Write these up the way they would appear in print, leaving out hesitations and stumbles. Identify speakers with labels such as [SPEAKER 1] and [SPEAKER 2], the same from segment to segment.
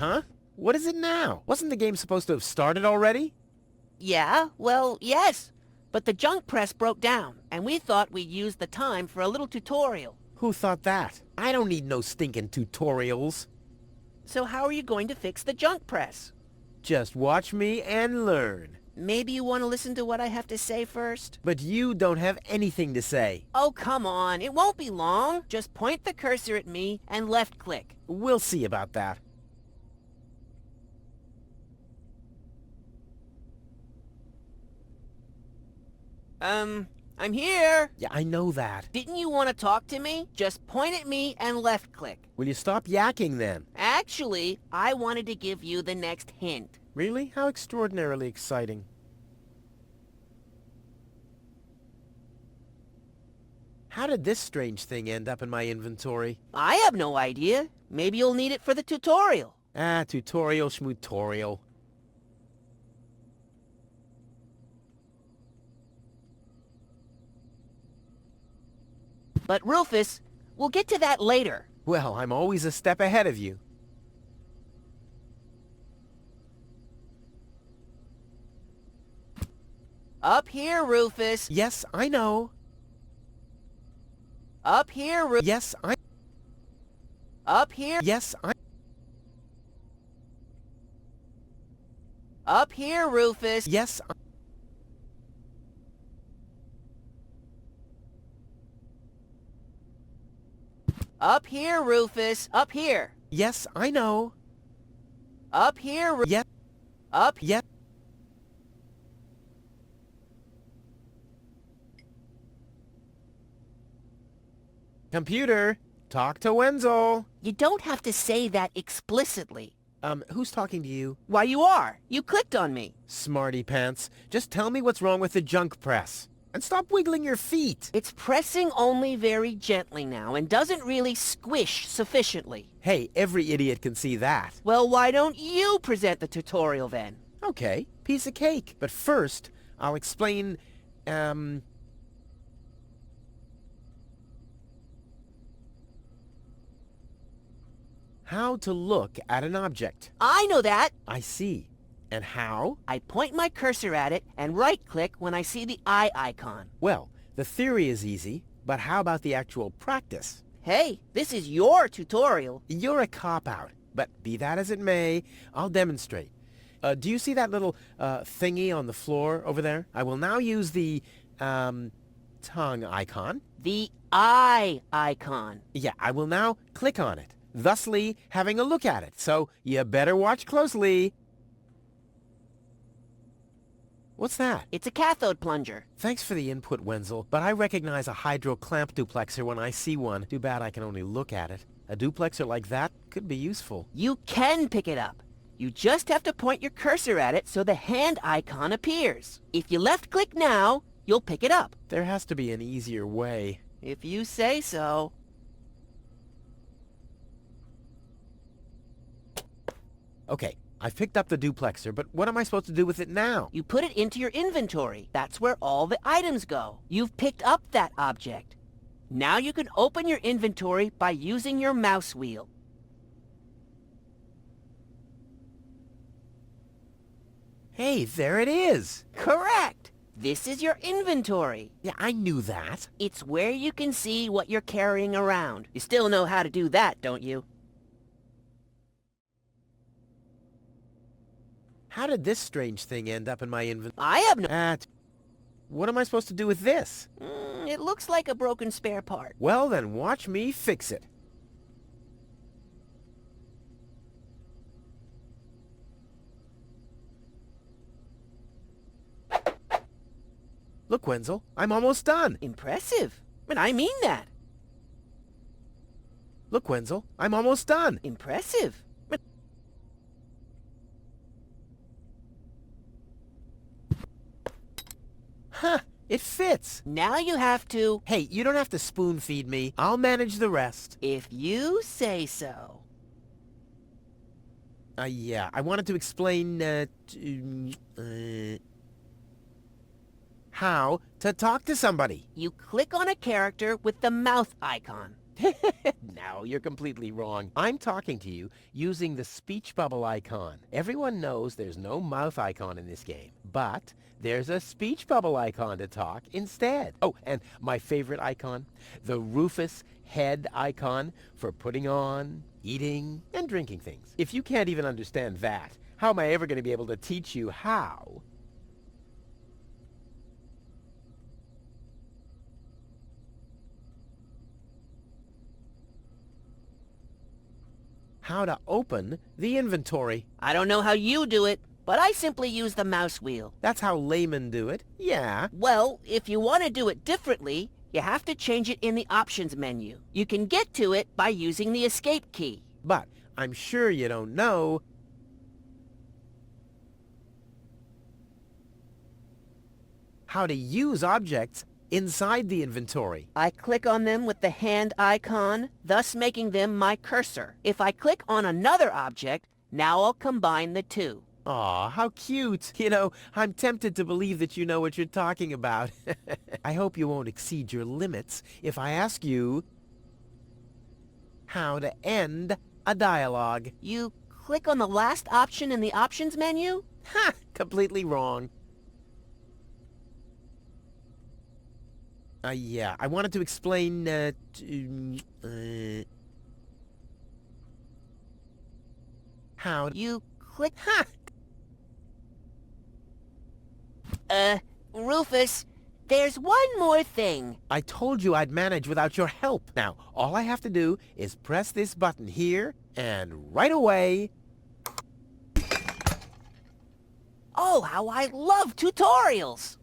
[SPEAKER 1] Huh? What is it now? Wasn't the game supposed to have started already?
[SPEAKER 2] Yeah, well, yes. But the junk press broke down, and we thought we'd use the time for a little tutorial.
[SPEAKER 1] Who thought that? I don't need no stinking tutorials.
[SPEAKER 2] So how are you going to fix the junk press?
[SPEAKER 1] Just watch me and learn.
[SPEAKER 2] Maybe you want to listen to what I have to say first?
[SPEAKER 1] But you don't have anything to say.
[SPEAKER 2] Oh, come on. It won't be long. Just point the cursor at me and left-click.
[SPEAKER 1] We'll see about that.
[SPEAKER 2] I'm here.
[SPEAKER 1] Yeah, I know that.
[SPEAKER 2] Didn't you want to talk to me? Just point at me and left-click.
[SPEAKER 1] Will you stop yakking then?
[SPEAKER 2] Actually, I wanted to give you the next hint.
[SPEAKER 1] Really? How extraordinarily exciting. How did this strange thing end up in my inventory?
[SPEAKER 2] I have no idea. Maybe you'll need it for the tutorial.
[SPEAKER 1] Tutorial schmutorial.
[SPEAKER 2] But Rufus, we'll get to that later.
[SPEAKER 1] Well, I'm always a step ahead of you.
[SPEAKER 2] Up here, Rufus.
[SPEAKER 1] Yes, I know.
[SPEAKER 2] Up here, Rufus.
[SPEAKER 1] Yes, I...
[SPEAKER 2] Up here.
[SPEAKER 1] Yes, I...
[SPEAKER 2] Up here, Rufus.
[SPEAKER 1] Yes, I...
[SPEAKER 2] Up here, Rufus. Up here.
[SPEAKER 1] Yes, I know.
[SPEAKER 2] Up here, Rufus.
[SPEAKER 1] Yes.
[SPEAKER 2] Up.
[SPEAKER 1] Yes. Computer, talk to Wenzel.
[SPEAKER 2] You don't have to say that explicitly.
[SPEAKER 1] Who's talking to you?
[SPEAKER 2] Why, you are. You clicked on me.
[SPEAKER 1] Smarty pants. Just tell me what's wrong with the junk press. And stop wiggling your feet.
[SPEAKER 2] It's pressing only very gently now and doesn't really squish sufficiently.
[SPEAKER 1] Hey, every idiot can see that.
[SPEAKER 2] Well, why don't you present the tutorial then?
[SPEAKER 1] Okay, piece of cake. But first, I'll explain, how to look at an object.
[SPEAKER 2] I know that.
[SPEAKER 1] I see. And how?
[SPEAKER 2] I point my cursor at it and right-click when I see the eye icon.
[SPEAKER 1] Well, the theory is easy, but how about the actual practice?
[SPEAKER 2] Hey, this is your tutorial.
[SPEAKER 1] You're a cop-out, but be that as it may, I'll demonstrate. Do you see that little thingy on the floor over there? I will now use the tongue icon.
[SPEAKER 2] The eye icon.
[SPEAKER 1] Yeah, I will now click on it, thusly having a look at it. So you better watch closely. What's that?
[SPEAKER 2] It's a cathode plunger.
[SPEAKER 1] Thanks for the input, Wenzel, but I recognize a hydro clamp duplexer when I see one. Too bad I can only look at it. A duplexer like that could be useful.
[SPEAKER 2] You can pick it up. You just have to point your cursor at it so the hand icon appears. If you left-click now, you'll pick it up.
[SPEAKER 1] There has to be an easier way.
[SPEAKER 2] If you say so.
[SPEAKER 1] Okay, I've picked up the duplexer, but what am I supposed to do with it now?
[SPEAKER 2] You put it into your inventory. That's where all the items go. You've picked up that object. Now you can open your inventory by using your mouse wheel.
[SPEAKER 1] Hey, there it is!
[SPEAKER 2] Correct! This is your inventory.
[SPEAKER 1] Yeah, I knew that.
[SPEAKER 2] It's where you can see what you're carrying around. You still know how to do that, don't you?
[SPEAKER 1] How did this strange thing end up in my inventory?
[SPEAKER 2] I have no...
[SPEAKER 1] What am I supposed to do with this?
[SPEAKER 2] It looks like a broken spare part.
[SPEAKER 1] Well, then watch me fix it. Look, Wenzel, I'm almost done.
[SPEAKER 2] Impressive. But I mean that.
[SPEAKER 1] Look, Wenzel, I'm almost done.
[SPEAKER 2] Impressive. But...
[SPEAKER 1] Huh, it fits.
[SPEAKER 2] Now you have to...
[SPEAKER 1] Hey, you don't have to spoon feed me. I'll manage the rest.
[SPEAKER 2] If you say so.
[SPEAKER 1] Yeah, I wanted to explain, how to talk to somebody.
[SPEAKER 2] You click on a character with the mouth icon.
[SPEAKER 1] No, you're completely wrong. I'm talking to you using the speech bubble icon. Everyone knows there's no mouth icon in this game, but there's a speech bubble icon to talk instead. Oh, and my favorite icon, the Rufus head icon for putting on, eating, and drinking things. If you can't even understand that, how am I ever going to be able to teach you how? How to open the inventory.
[SPEAKER 2] I don't know how you do it, but I simply use the mouse wheel.
[SPEAKER 1] That's how laymen do it. Yeah.
[SPEAKER 2] Well, if you want to do it differently, you have to change it in the options menu. You can get to it by using the escape key.
[SPEAKER 1] But I'm sure you don't know how to use objects inside the inventory.
[SPEAKER 2] I click on them with the hand icon, thus making them my cursor. If I click on another object, now I'll combine the two.
[SPEAKER 1] Aw, how cute. You know, I'm tempted to believe that you know what you're talking about. I hope you won't exceed your limits if I ask you how to end a dialogue.
[SPEAKER 2] You click on the last option in the options menu?
[SPEAKER 1] Ha! Completely wrong. Yeah, I wanted to explain, how...
[SPEAKER 2] You click...
[SPEAKER 1] Ha!
[SPEAKER 2] Rufus, there's one more thing.
[SPEAKER 1] I told you I'd manage without your help. Now, all I have to do is press this button here, and right away...
[SPEAKER 2] Oh, how I love tutorials!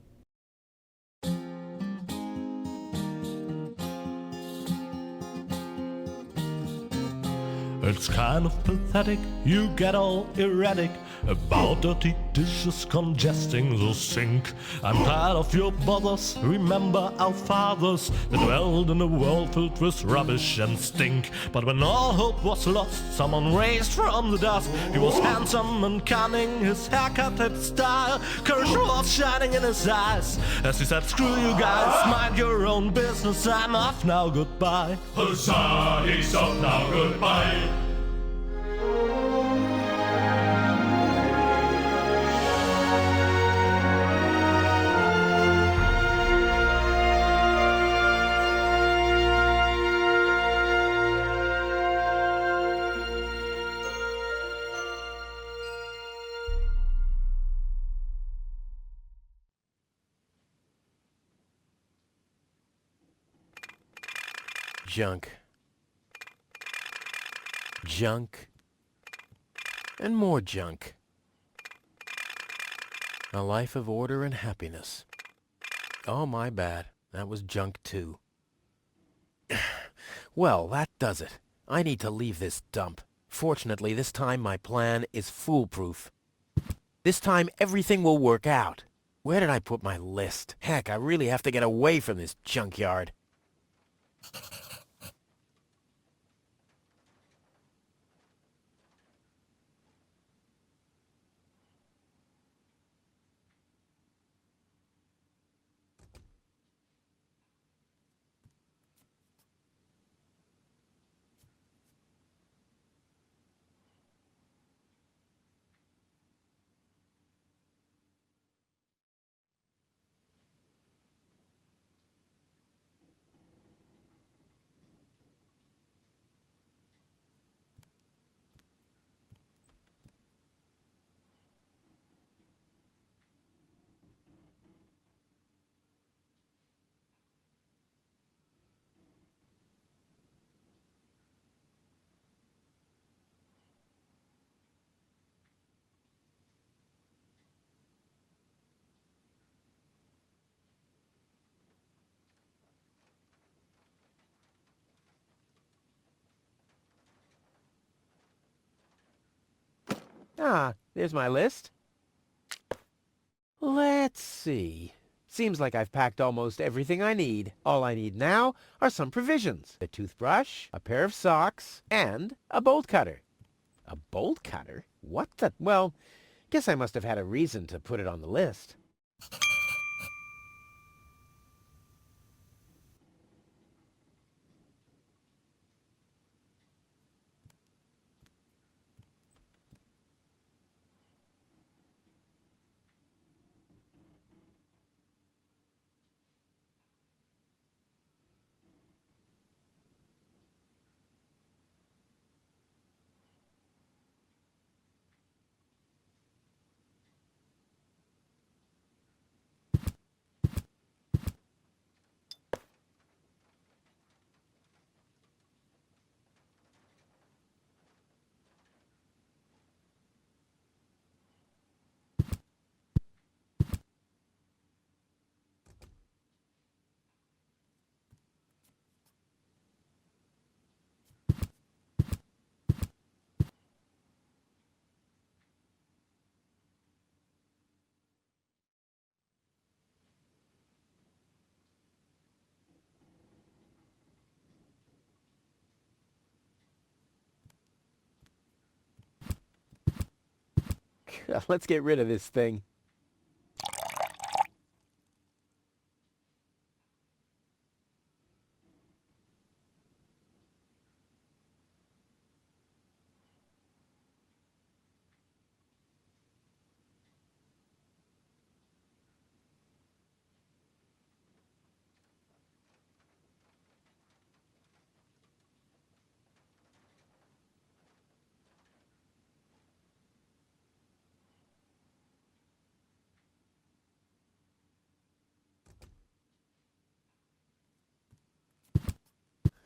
[SPEAKER 3] It's kind of pathetic, you get all erratic about dirty dishes congesting the sink. I'm tired of your bothers, remember our fathers that dwelled in a world filled with rubbish and stink. But when all hope was lost, someone raised from the dust. He was handsome and cunning, his haircut had style. Courage was shining in his eyes as he said, screw you guys, mind your own business, I'm off now, goodbye.
[SPEAKER 4] Huzzah, he's off now, goodbye.
[SPEAKER 1] Junk. Junk. And more junk. A life of order and happiness. Oh, my bad. That was junk too. Well, that does it. I need to leave this dump. Fortunately, this time my plan is foolproof. This time everything will work out. Where did I put my list? Heck, I really have to get away from this junkyard. Ah, there's my list. Let's see. Seems like I've packed almost everything I need. All I need now are some provisions. A toothbrush, a pair of socks, and a bolt cutter. A bolt cutter? What the... Well, guess I must have had a reason to put it on the list. Let's get rid of this thing.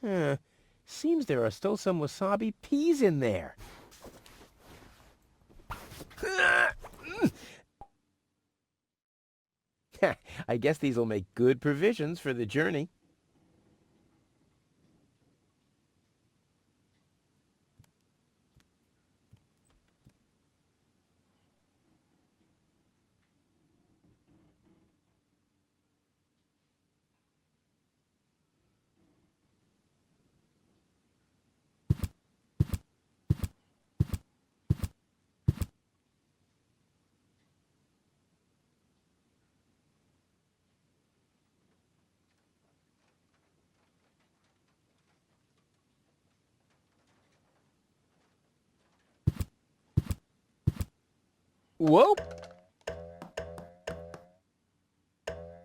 [SPEAKER 1] Huh. Seems there are still some wasabi peas in there. I guess these will make good provisions for the journey. Whoa!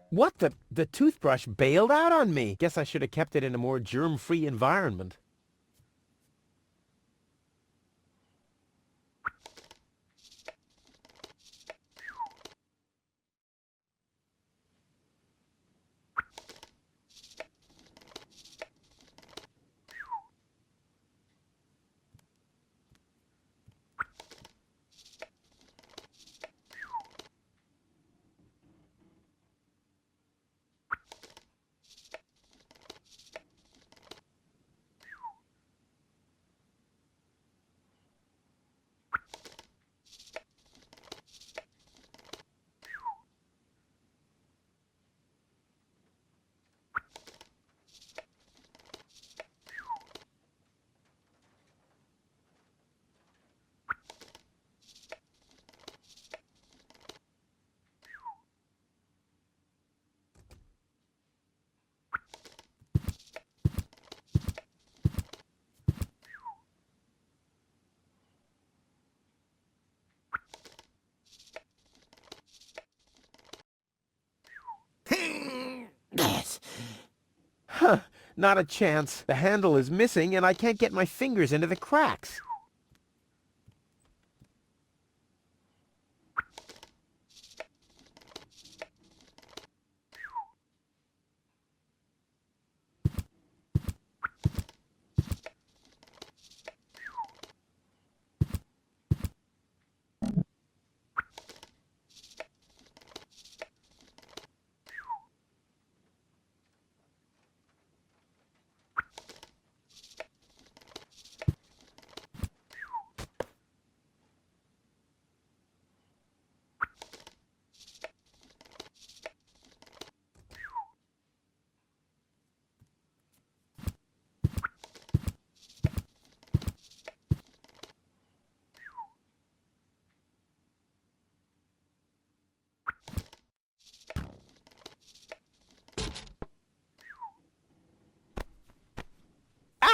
[SPEAKER 1] What the toothbrush bailed out on me. Guess I should have kept it in a more germ-free environment. Huh, not a chance. The handle is missing and I can't get my fingers into the cracks.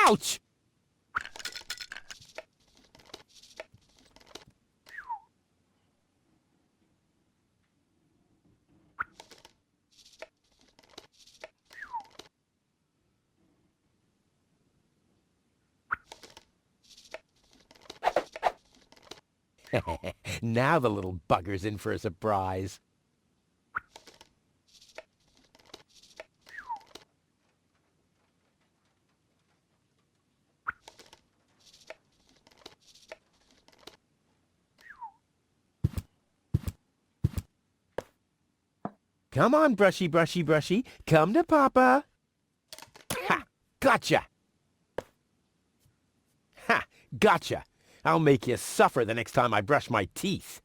[SPEAKER 1] Ouch! Now the little bugger's in for a surprise. Come on, brushy, brushy, brushy. Come to Papa. Ha! Gotcha! Ha! Gotcha! I'll make you suffer the next time I brush my teeth.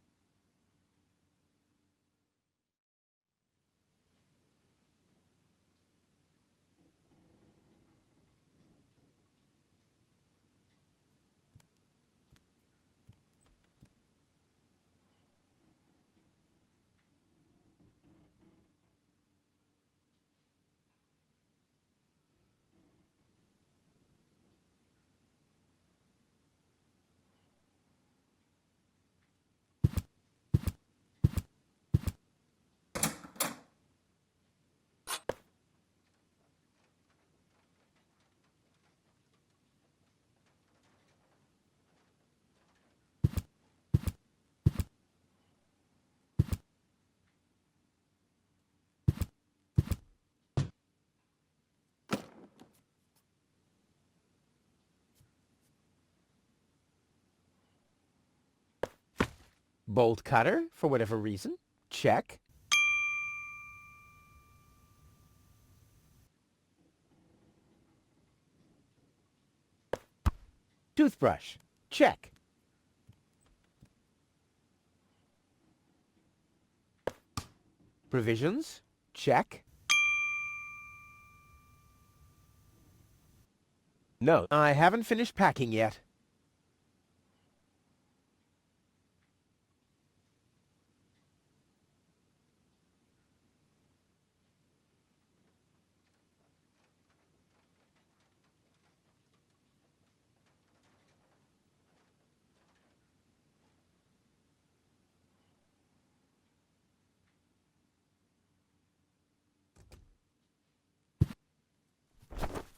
[SPEAKER 1] Bolt cutter, for whatever reason. Check. Toothbrush. Check. Provisions. Check. No, I haven't finished packing yet.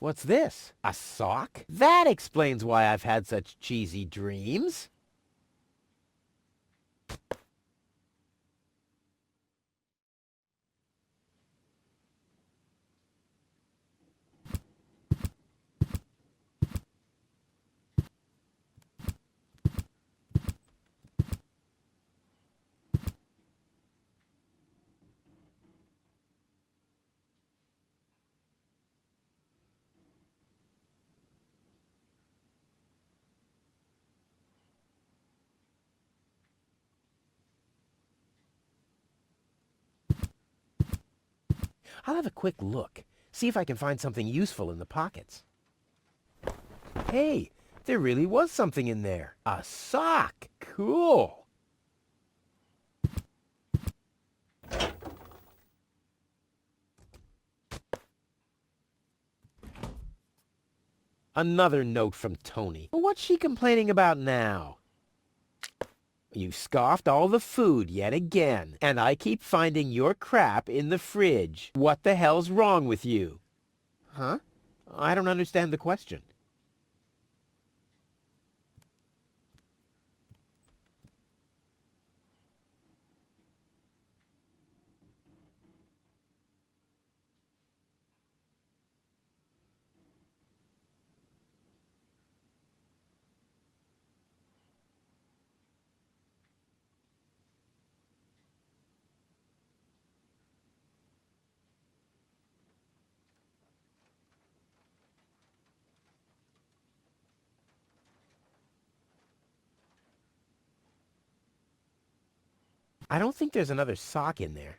[SPEAKER 1] What's this? A sock? That explains why I've had such cheesy dreams. I'll have a quick look, see if I can find something useful in the pockets. Hey, there really was something in there. A sock! Cool! Another note from Tony. What's she complaining about now? You scoffed all the food yet again, and I keep finding your crap in the fridge. What the hell's wrong with you? Huh? I don't understand the question. I don't think there's another sock in there.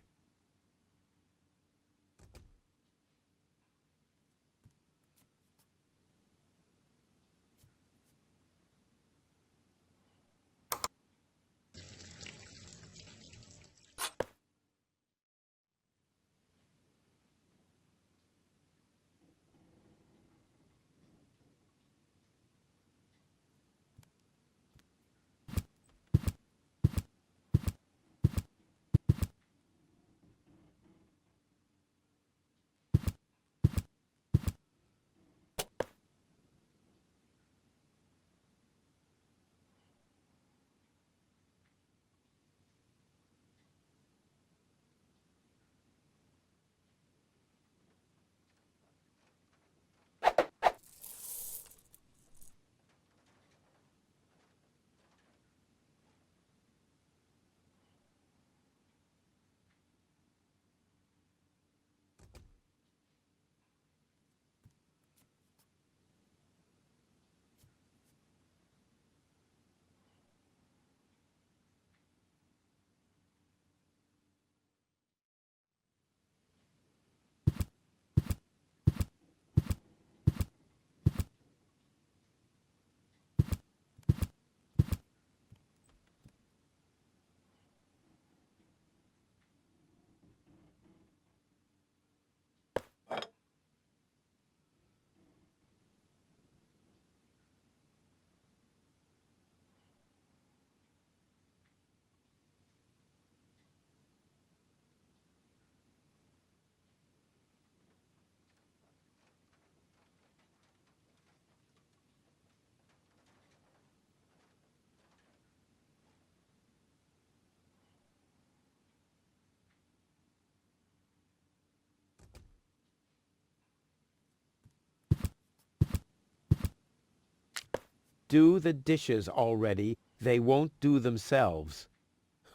[SPEAKER 1] Do the dishes already. They won't do themselves.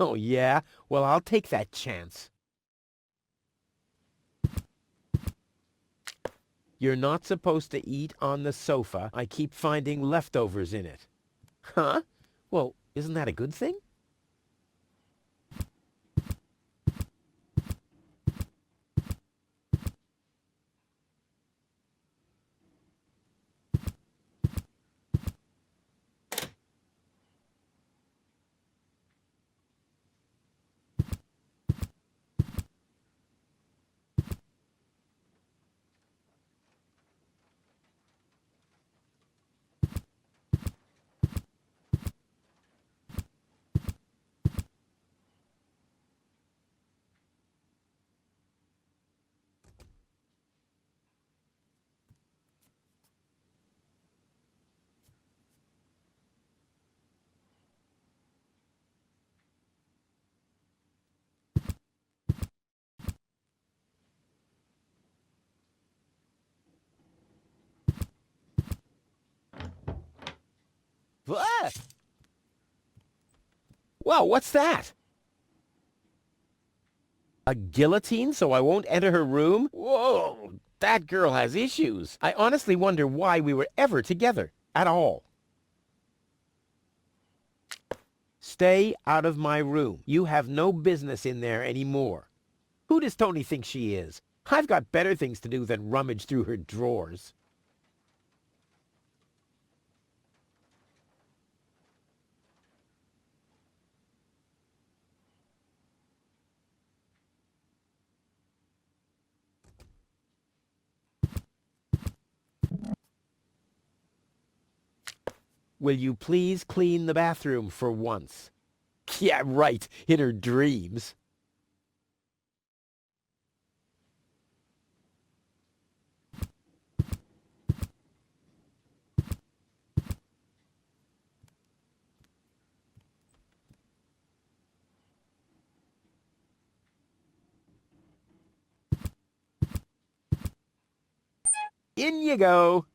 [SPEAKER 1] Oh, yeah? Well, I'll take that chance. You're not supposed to eat on the sofa. I keep finding leftovers in it. Huh? Well, isn't that a good thing? Ah! Wow, what's that? A guillotine so I won't enter her room? Whoa, that girl has issues. I honestly wonder why we were ever together at all. Stay out of my room. You have no business in there anymore. Who does Tony think she is? I've got better things to do than rummage through her drawers. Will you please clean the bathroom for once? Yeah, right, in her dreams. In you go.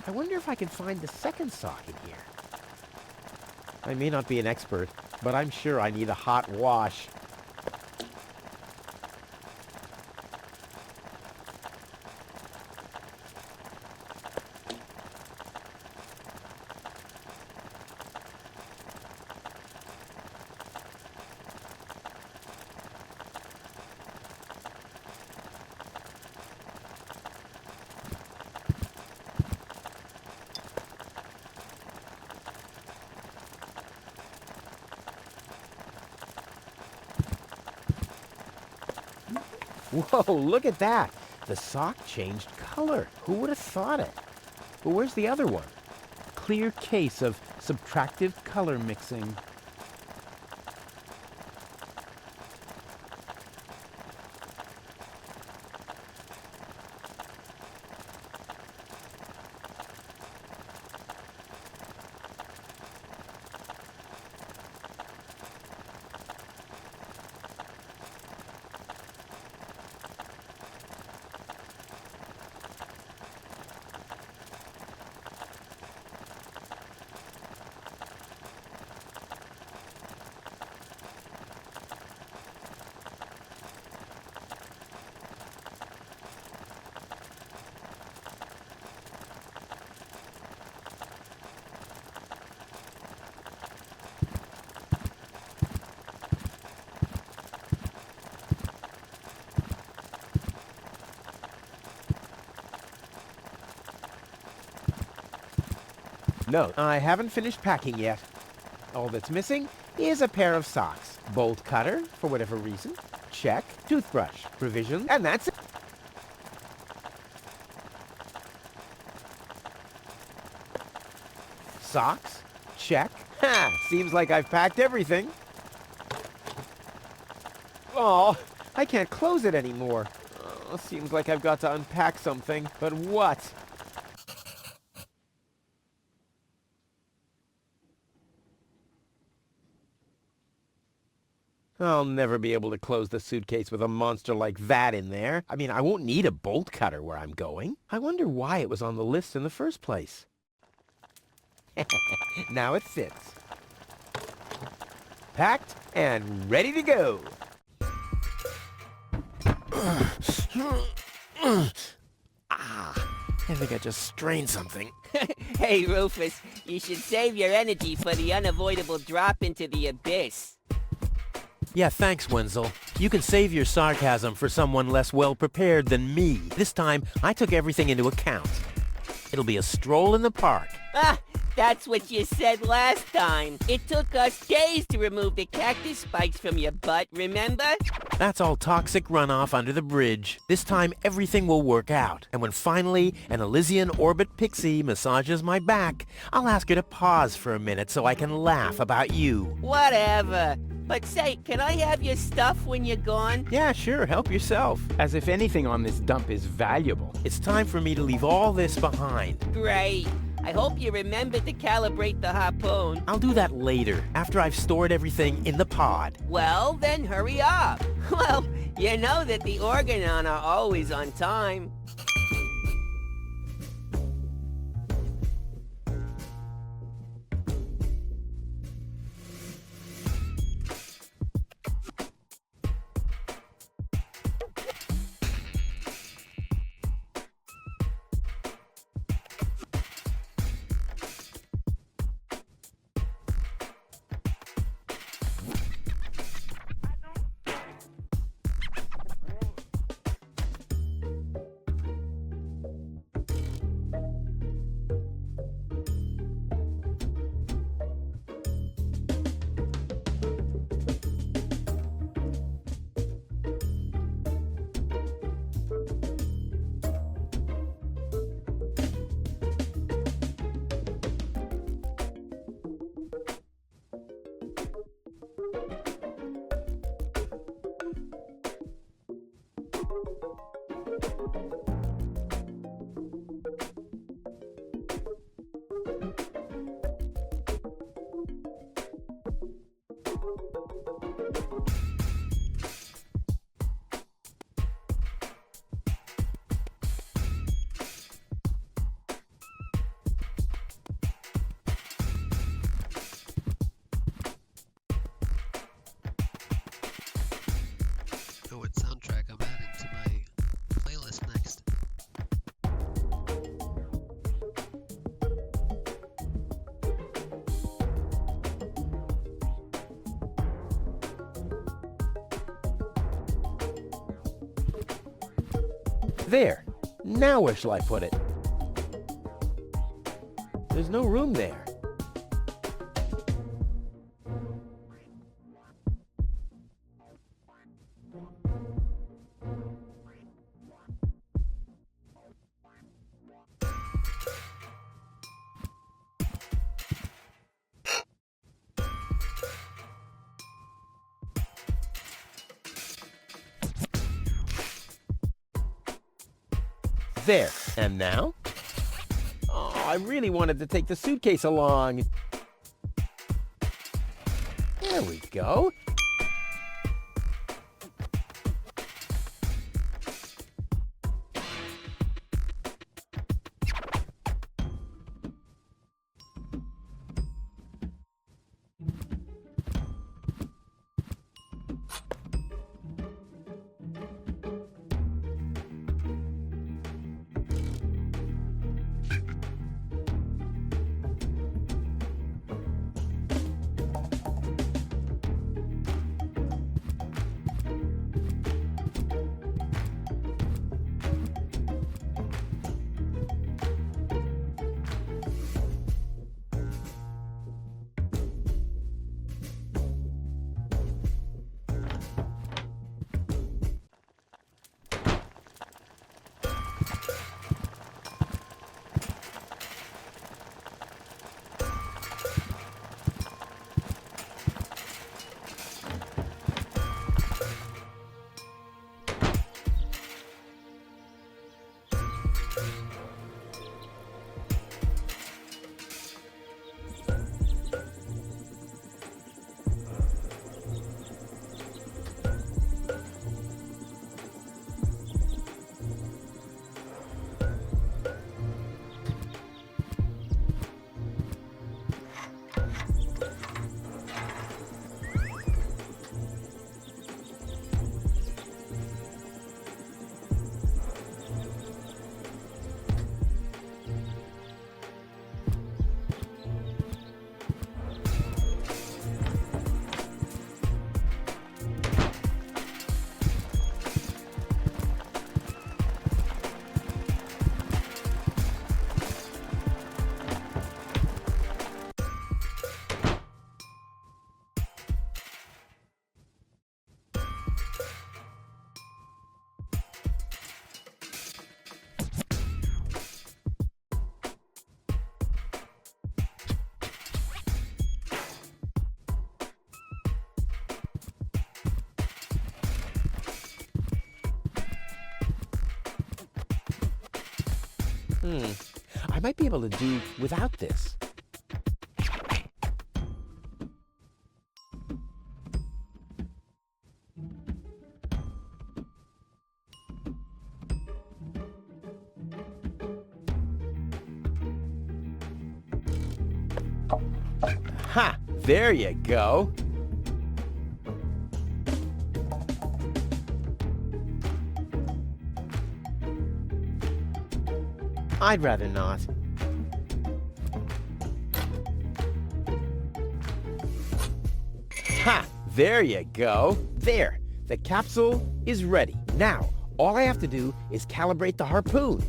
[SPEAKER 1] I wonder if I can find the second sock in here. I may not be an expert, but I'm sure I need a hot wash. Whoa, look at that. The sock changed color. Who would have thought it? But where's the other one? Clear case of subtractive color mixing. No, I haven't finished packing yet. All that's missing is a pair of socks. Bolt cutter, for whatever reason. Check. Toothbrush. Provisions. And that's it. Socks. Check. Ha! Seems like I've packed everything. Oh, I can't close it anymore. Oh, seems like I've got to unpack something. But what? I'll never be able to close the suitcase with a monster like that in there. I mean, I won't need a bolt cutter where I'm going. I wonder why it was on the list in the first place. Now it fits. Packed and ready to go. I think I just strained something.
[SPEAKER 2] Hey, Rufus, you should save your energy for the unavoidable drop into the abyss.
[SPEAKER 1] Yeah, thanks, Wenzel. You can save your sarcasm for someone less well-prepared than me. This time, I took everything into account. It'll be a stroll in the park.
[SPEAKER 2] Ah, that's what you said last time. It took us days to remove the cactus spikes from your butt, remember?
[SPEAKER 1] That's all toxic runoff under the bridge. This time, everything will work out. And when finally an Elysian orbit pixie massages my back, I'll ask her to pause for a minute so I can laugh about you.
[SPEAKER 2] Whatever. But say, can I have your stuff when you're gone?
[SPEAKER 1] Yeah, sure, help yourself.
[SPEAKER 5] As if anything on this dump is valuable.
[SPEAKER 1] It's time for me to leave all this behind.
[SPEAKER 2] Great. I hope you remember to calibrate the harpoon.
[SPEAKER 1] I'll do that later, after I've stored everything in the pod.
[SPEAKER 2] Well, then hurry up. Well, you know that the Organon are always on time.
[SPEAKER 6] Know what soundtrack I'm adding to my playlist next.
[SPEAKER 1] There. Now where shall I put it? There's no room there. There. And now? Oh, I really wanted to take the suitcase along. There we go. I might be able to do without this. Ha! There you go. I'd rather not. Ha! There you go. There. The capsule is ready. Now, all I have to do is calibrate the harpoon.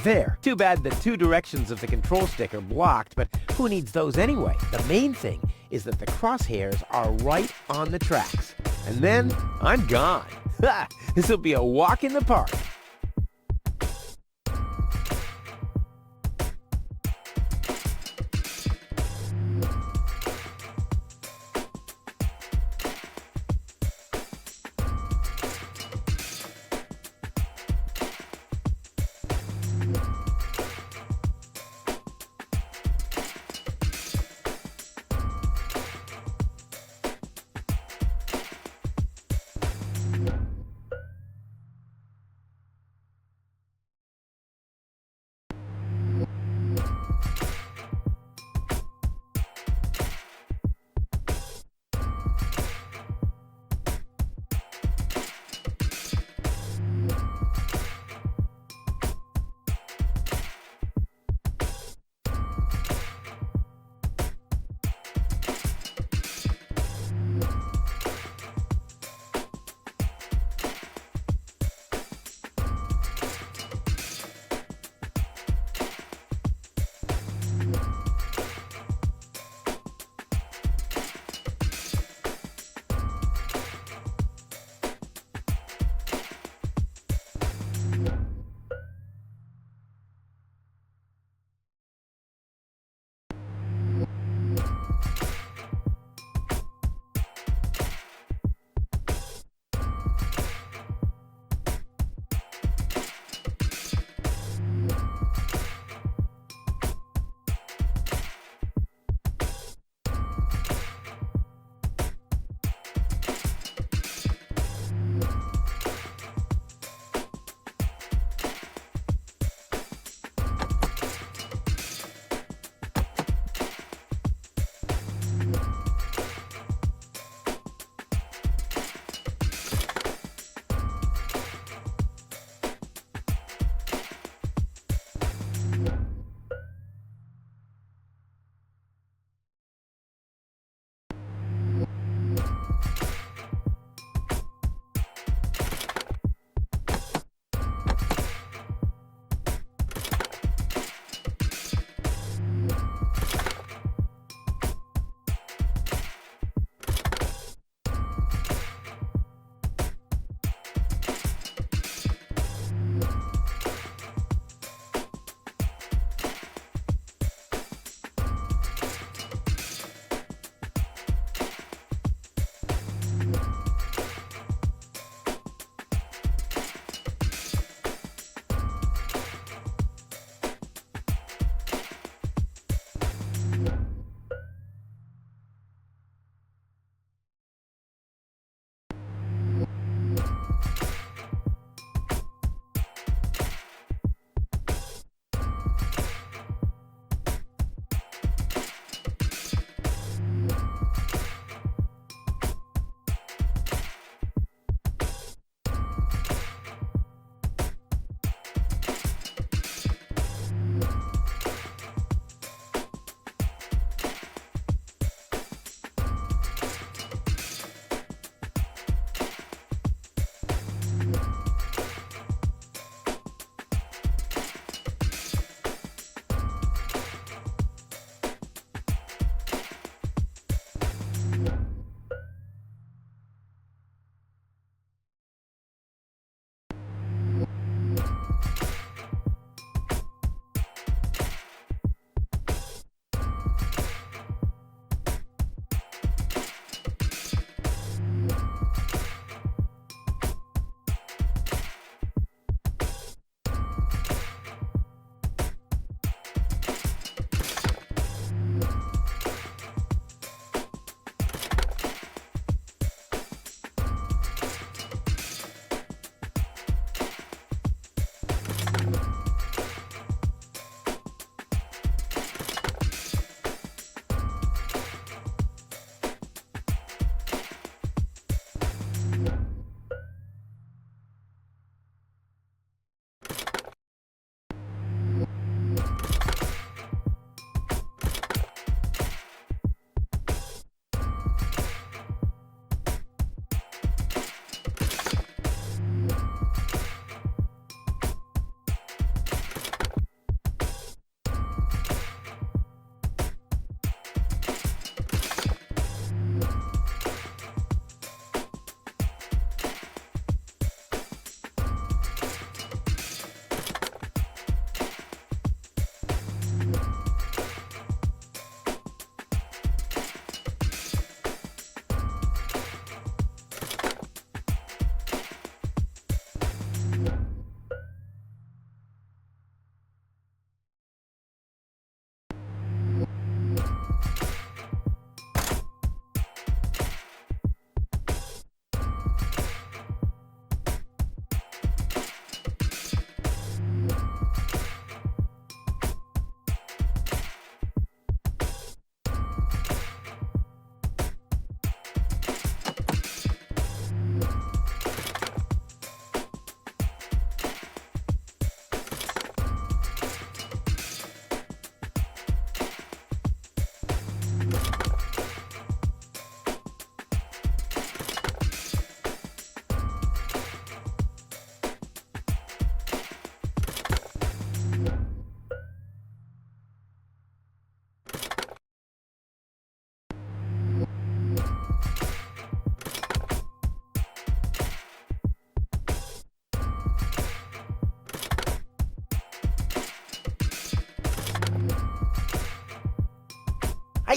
[SPEAKER 1] There. Too bad the two directions of the control stick are blocked, but who needs those anyway? The main thing is that the crosshairs are right on the tracks. And then I'm gone. Ha! This'll be a walk in the park.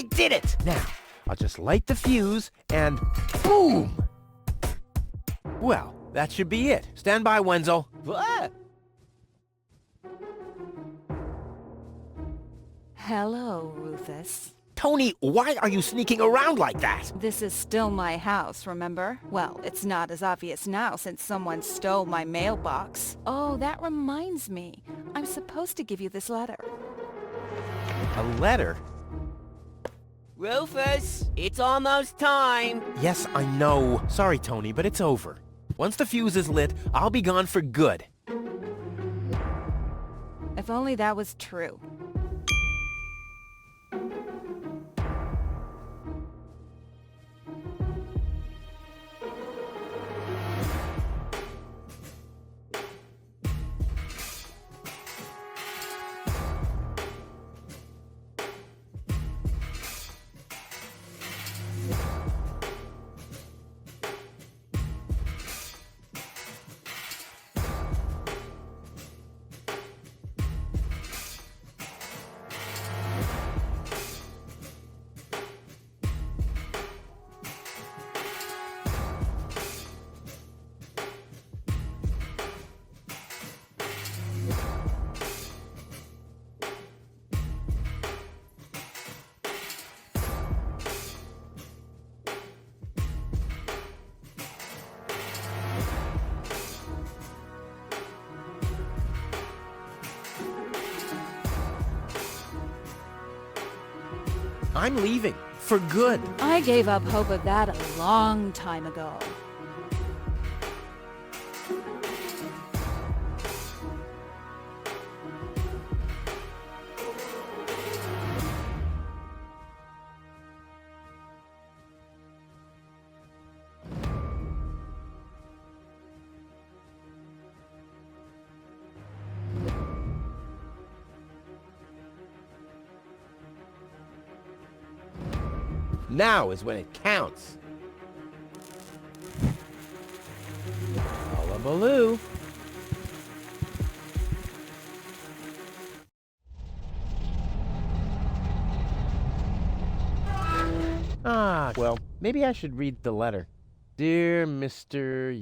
[SPEAKER 1] I did it! Now, I'll just light the fuse and boom! Well, that should be it. Stand by, Wenzel. Ah!
[SPEAKER 7] Hello, Rufus.
[SPEAKER 1] Tony, why are you sneaking around like that?
[SPEAKER 7] This is still my house, remember? Well, it's not as obvious now since someone stole my mailbox. Oh, that reminds me. I'm supposed to give you this letter.
[SPEAKER 1] A letter?
[SPEAKER 2] Rufus, it's almost time.
[SPEAKER 1] Yes, I know. Sorry, Tony, but it's over. Once the fuse is lit, I'll be gone for good.
[SPEAKER 7] If only that was true.
[SPEAKER 1] I'm leaving. For good.
[SPEAKER 7] I gave up hope of that a long time ago.
[SPEAKER 1] Now is when it counts. Hullabaloo. Ah, well, maybe I should read the letter. Dear Mr.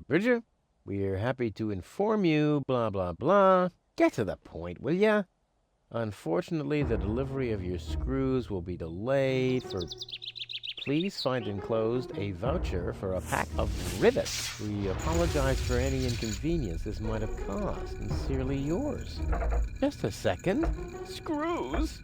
[SPEAKER 1] Bridger, we are happy to inform you, blah, blah, blah. Get to the point, will ya? Unfortunately, the delivery of your screws will be delayed for... Please find enclosed a voucher for a pack of rivets. We apologize for any inconvenience this might have caused. Sincerely yours. Just a second. Screws?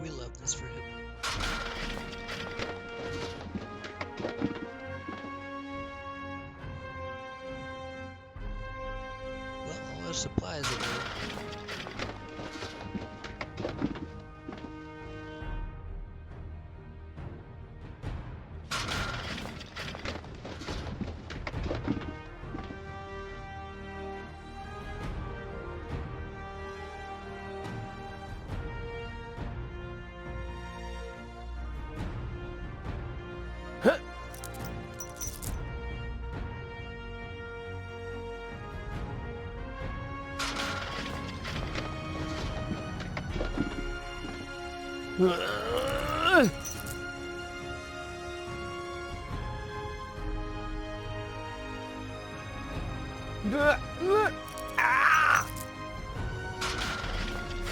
[SPEAKER 6] We love this for him. Well, all our supplies are there.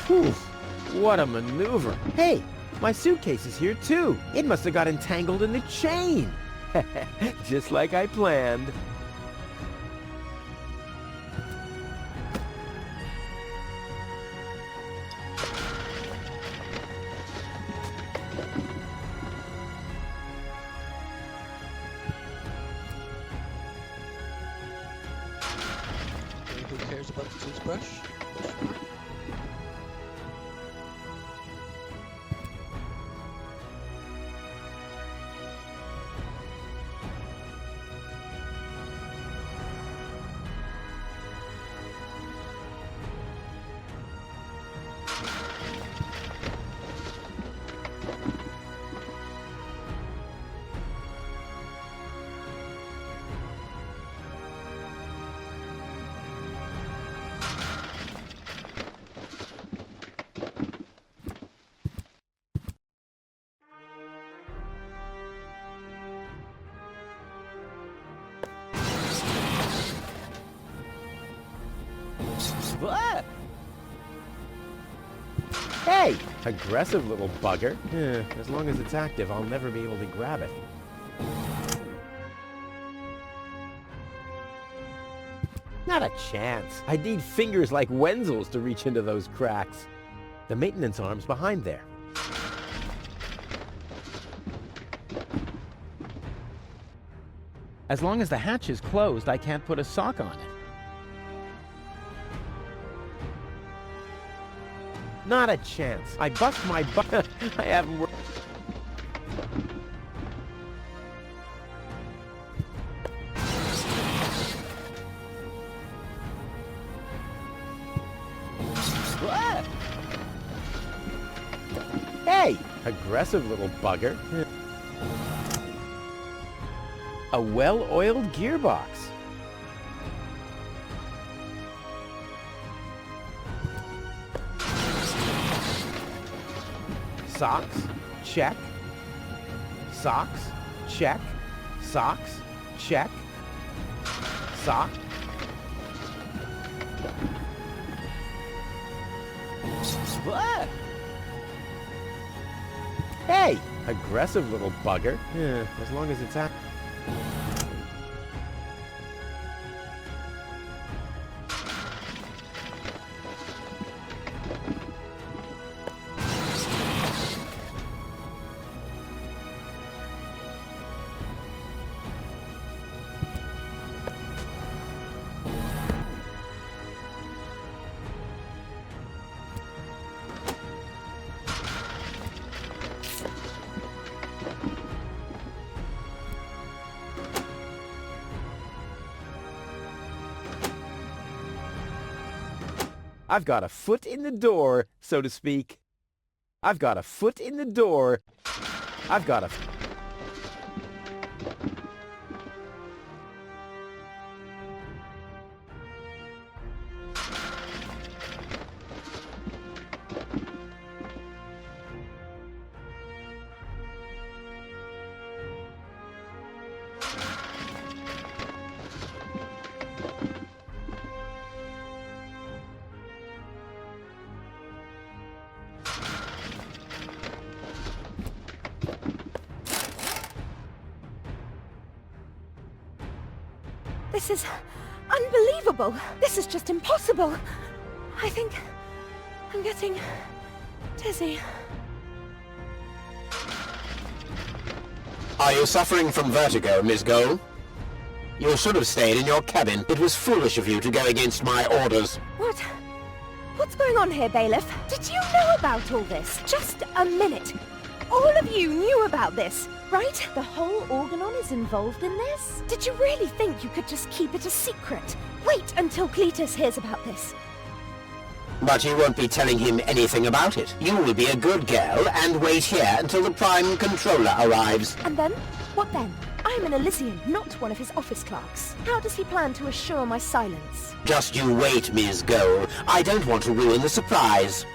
[SPEAKER 1] Whew, what a maneuver. Hey, my suitcase is here too. It must have got entangled in the chain. Just like I planned.
[SPEAKER 6] Who cares about the toothbrush?
[SPEAKER 1] Ah! Hey! Aggressive little bugger. Yeah, as long as it's active, I'll never be able to grab it. Not a chance. I'd need fingers like Wenzel's to reach into those cracks. The maintenance arm's behind there. As long as the hatch is closed, I can't put a sock on it. Not a chance. I bust my butt. I haven't worked. Ah! Hey! Aggressive little bugger. A well-oiled gearbox. Socks, check. Socks, check. Socks, check. Sock. Ah! Hey! Aggressive little bugger. Yeah, as long as it's active. I've got a foot in the door, so to speak. I've got a foot in the door. I've got a...
[SPEAKER 8] This is unbelievable. This is just impossible. I think I'm getting dizzy.
[SPEAKER 9] Are you suffering from vertigo, Miss Gold? You should have stayed in your cabin. It was foolish of you to go against my orders.
[SPEAKER 8] What's going on here, Bailiff? Did you know about all this? Just a minute. All of you knew about this, right? The whole Organon is involved in this? Did you really think you could just keep it a secret? Wait until Cletus hears about this.
[SPEAKER 9] But you won't be telling him anything about it. You will be a good girl and wait here until the Prime Controller arrives.
[SPEAKER 8] And then? What then? I'm an Elysian, not one of his office clerks. How does he plan to assure my silence?
[SPEAKER 9] Just you wait, Ms. Gold. I don't want to ruin the surprise.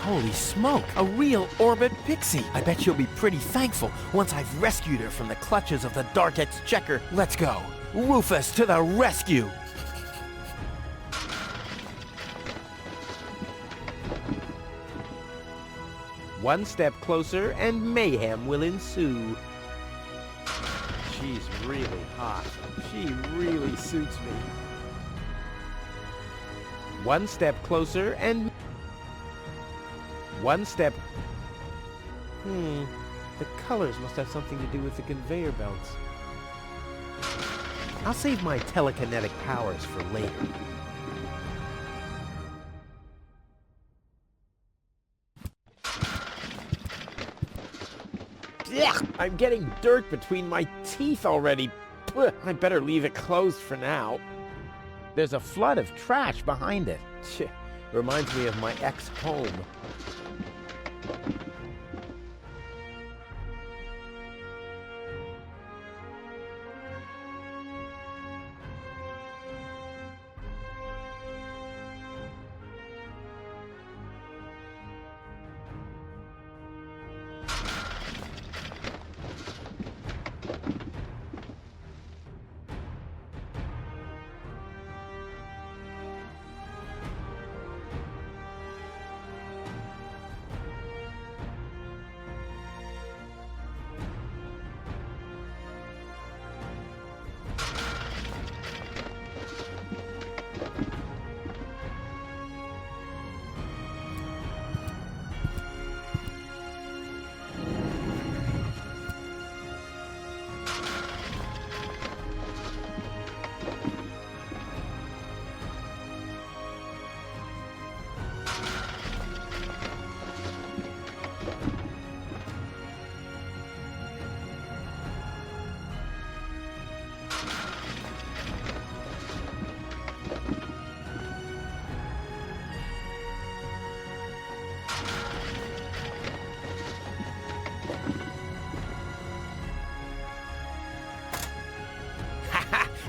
[SPEAKER 1] Holy smoke! A real orbit pixie! I bet she'll be pretty thankful once I've rescued her from the clutches of the Dark Exchequer. Let's go! Rufus to the rescue! One step closer and mayhem will ensue. She's really hot. She really suits me. One step closer and... One step... The colors must have something to do with the conveyor belts. I'll save my telekinetic powers for later. I'm getting dirt between my teeth already. Blech, I better leave it closed for now. There's a flood of trash behind it. Reminds me of my ex-home.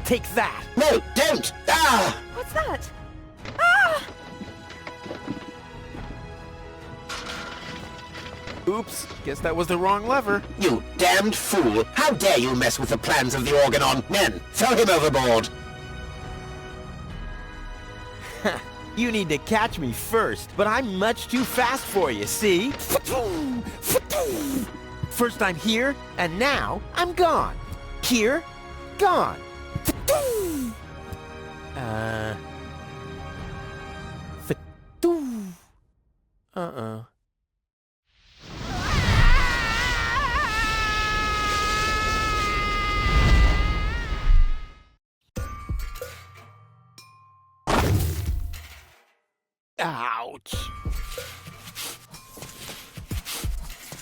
[SPEAKER 1] Take that!
[SPEAKER 9] No, don't! Ah!
[SPEAKER 7] What's that? Ah!
[SPEAKER 1] Oops, guess that was the wrong lever.
[SPEAKER 9] You damned fool! How dare you mess with the plans of the Organon? Men, throw him overboard!
[SPEAKER 1] You need to catch me first, but I'm much too fast for you, see? First I'm here, and now I'm gone. Here, gone. Uh-uh. Ouch.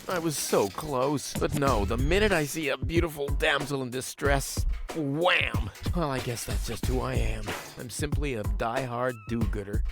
[SPEAKER 1] I was so close. But no, the minute I see a beautiful damsel in distress, wham! Well, I guess that's just who I am. I'm simply a die-hard do-gooder.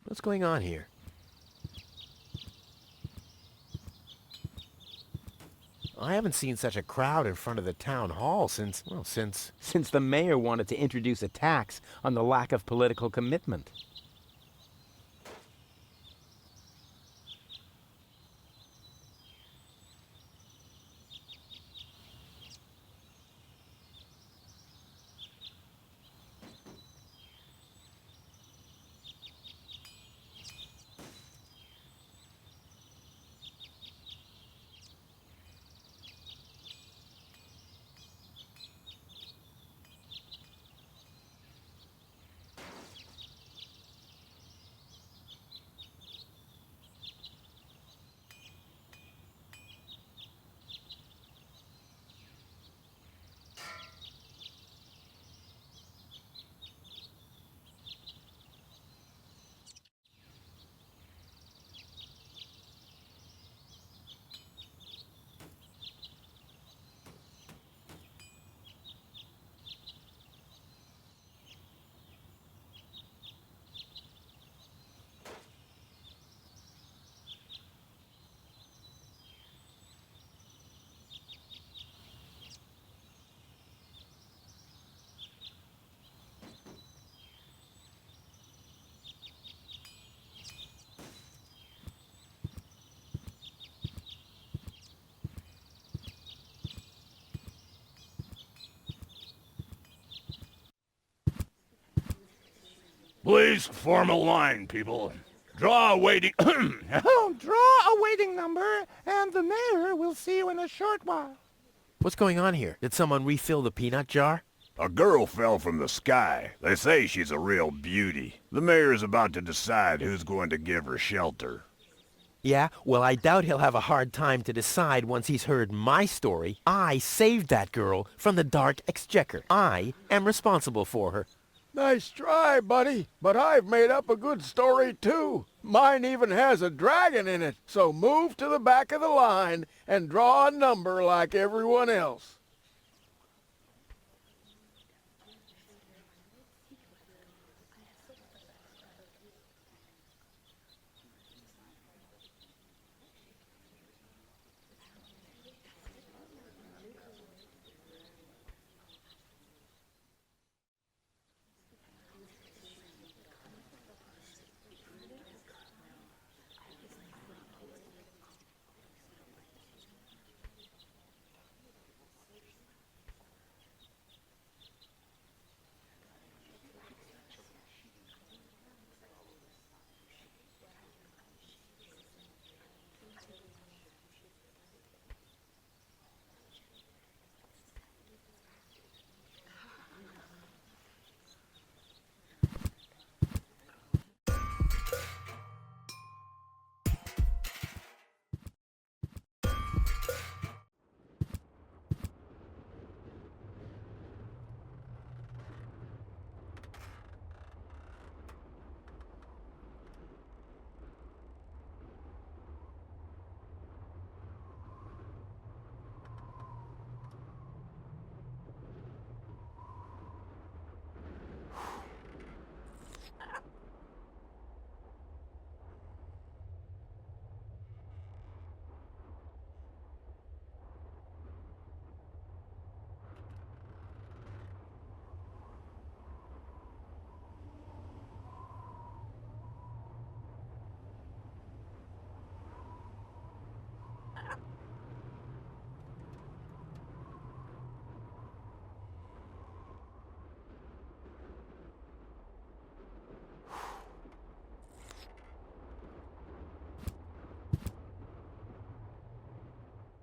[SPEAKER 1] What's going on here? I haven't seen such a crowd in front of the town hall since
[SPEAKER 5] Since the mayor wanted to introduce a tax on the lack of political commitment.
[SPEAKER 4] Please form a line, people. Draw a waiting...
[SPEAKER 10] Draw a waiting number, and the mayor will see you in a short while.
[SPEAKER 1] What's going on here? Did someone refill the peanut jar?
[SPEAKER 4] A girl fell from the sky. They say she's a real beauty. The mayor's about to decide who's going to give her shelter.
[SPEAKER 1] Yeah, well, I doubt he'll have a hard time to decide once he's heard my story. I saved that girl from the Dark Exchequer. I am responsible for her.
[SPEAKER 10] Nice try, buddy, but I've made up a good story too. Mine even has a dragon in it, so move to the back of the line and draw a number like everyone else.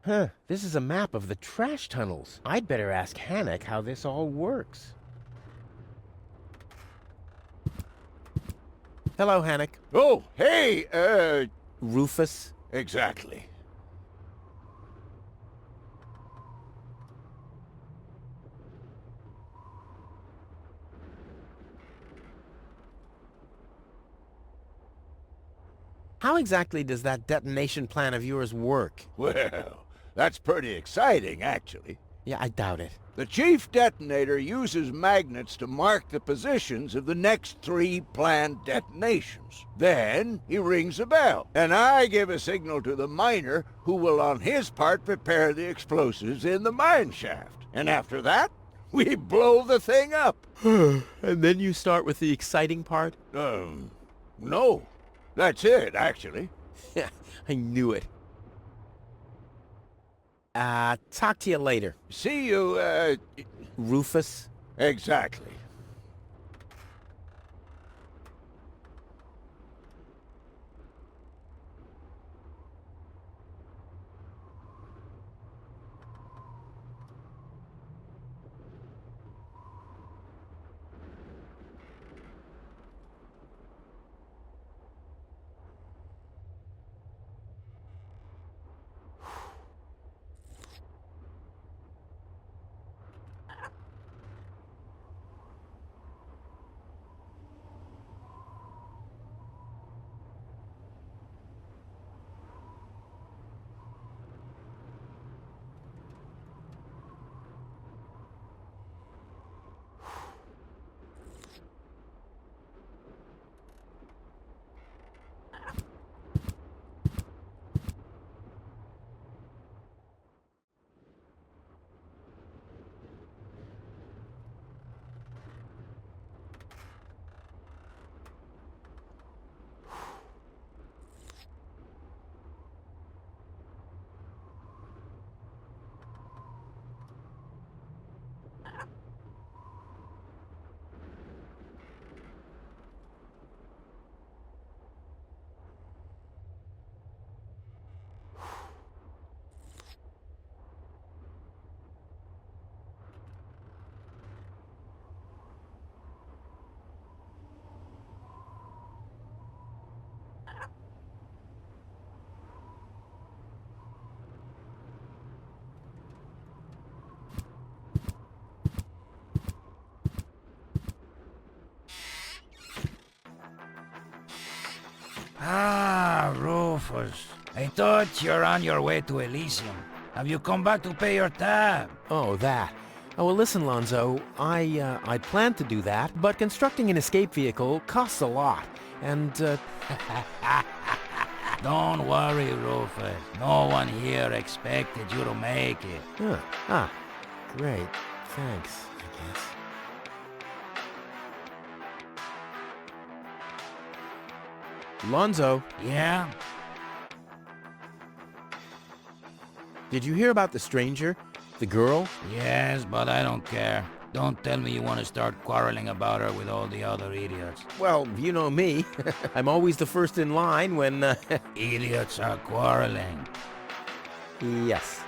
[SPEAKER 1] Huh, this is a map of the trash tunnels. I'd better ask Hannock how this all works. Hello, Hannock.
[SPEAKER 10] Oh, hey,
[SPEAKER 1] Rufus?
[SPEAKER 10] exactly.
[SPEAKER 1] How exactly does that detonation plan of yours work?
[SPEAKER 10] Well, that's pretty exciting, actually.
[SPEAKER 1] Yeah, I doubt it.
[SPEAKER 10] The chief detonator uses magnets to mark the positions of the next 3 planned detonations. Then he rings a bell, and I give a signal to the miner who will on his part prepare the explosives in the mine shaft. And after that, we blow the thing up.
[SPEAKER 1] And then you start with the exciting part?
[SPEAKER 10] No. That's it, actually.
[SPEAKER 1] Yeah, I knew it. Talk to you later.
[SPEAKER 10] See you,
[SPEAKER 1] Rufus?
[SPEAKER 10] Exactly.
[SPEAKER 11] Ah, Rufus. I thought you're on your way to Elysium. Have you come back to pay your tab?
[SPEAKER 1] Oh, that. Oh, well, listen, Lonzo. I planned to do that, but constructing an escape vehicle costs a lot. And,
[SPEAKER 11] Don't worry, Rufus. No one here expected you to make it.
[SPEAKER 1] Great. Thanks, I guess. Lonzo,
[SPEAKER 11] Yeah?
[SPEAKER 1] did you hear about the stranger? The girl?
[SPEAKER 11] Yes, but I don't care. Don't tell me you want to start quarreling about her with all the other idiots.
[SPEAKER 1] Well, you know me. I'm always the first in line when,
[SPEAKER 11] Idiots are quarreling.
[SPEAKER 1] Yes.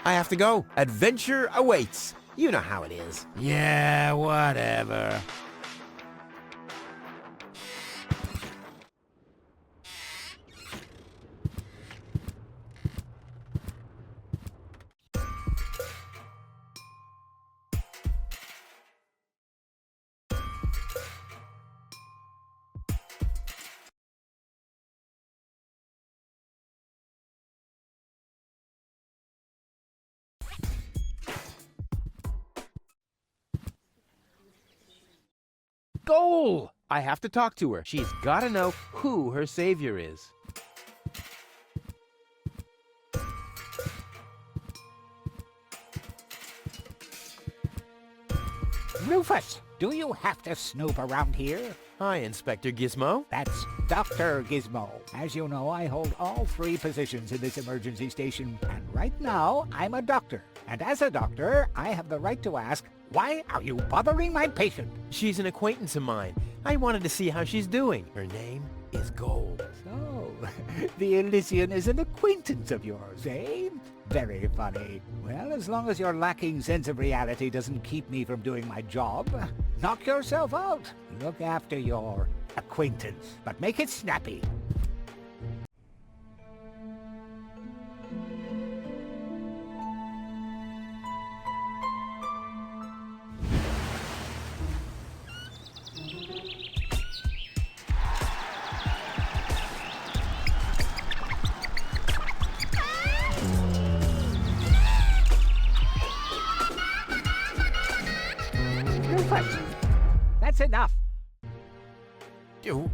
[SPEAKER 1] I have to go. Adventure awaits. You know how it is.
[SPEAKER 11] Yeah, whatever. goal!
[SPEAKER 1] I have to talk to her. She's got to know who her savior is.
[SPEAKER 12] Rufus, do you have to snoop around here?
[SPEAKER 1] Hi, Inspector Gizmo.
[SPEAKER 12] That's Dr. Gizmo. As you know, I hold all 3 positions in this emergency station, and right now, I'm a doctor. And as a doctor, I have the right to ask, why are you bothering my patient?
[SPEAKER 1] She's an acquaintance of mine. I wanted to see how she's doing. Her name is Gold.
[SPEAKER 12] So, the Elysian is an acquaintance of yours, eh? Very funny. Well, as long as your lacking sense of reality doesn't keep me from doing my job, knock yourself out. Look after your acquaintance, but make it snappy. That's enough.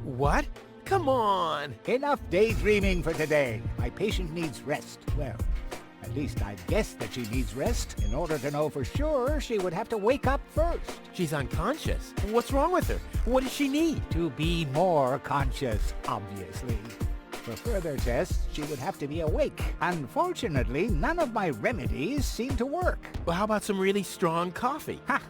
[SPEAKER 1] What? Come on!
[SPEAKER 12] Enough daydreaming for today. My patient needs rest. Well, at least I guess that she needs rest. In order to know for sure, she would have to wake up first.
[SPEAKER 1] She's unconscious. What's wrong with her? What does she need?
[SPEAKER 12] To be more conscious, obviously. For further tests, she would have to be awake. Unfortunately, none of my remedies seem to work.
[SPEAKER 1] Well, how about some really strong coffee?
[SPEAKER 12] Ha!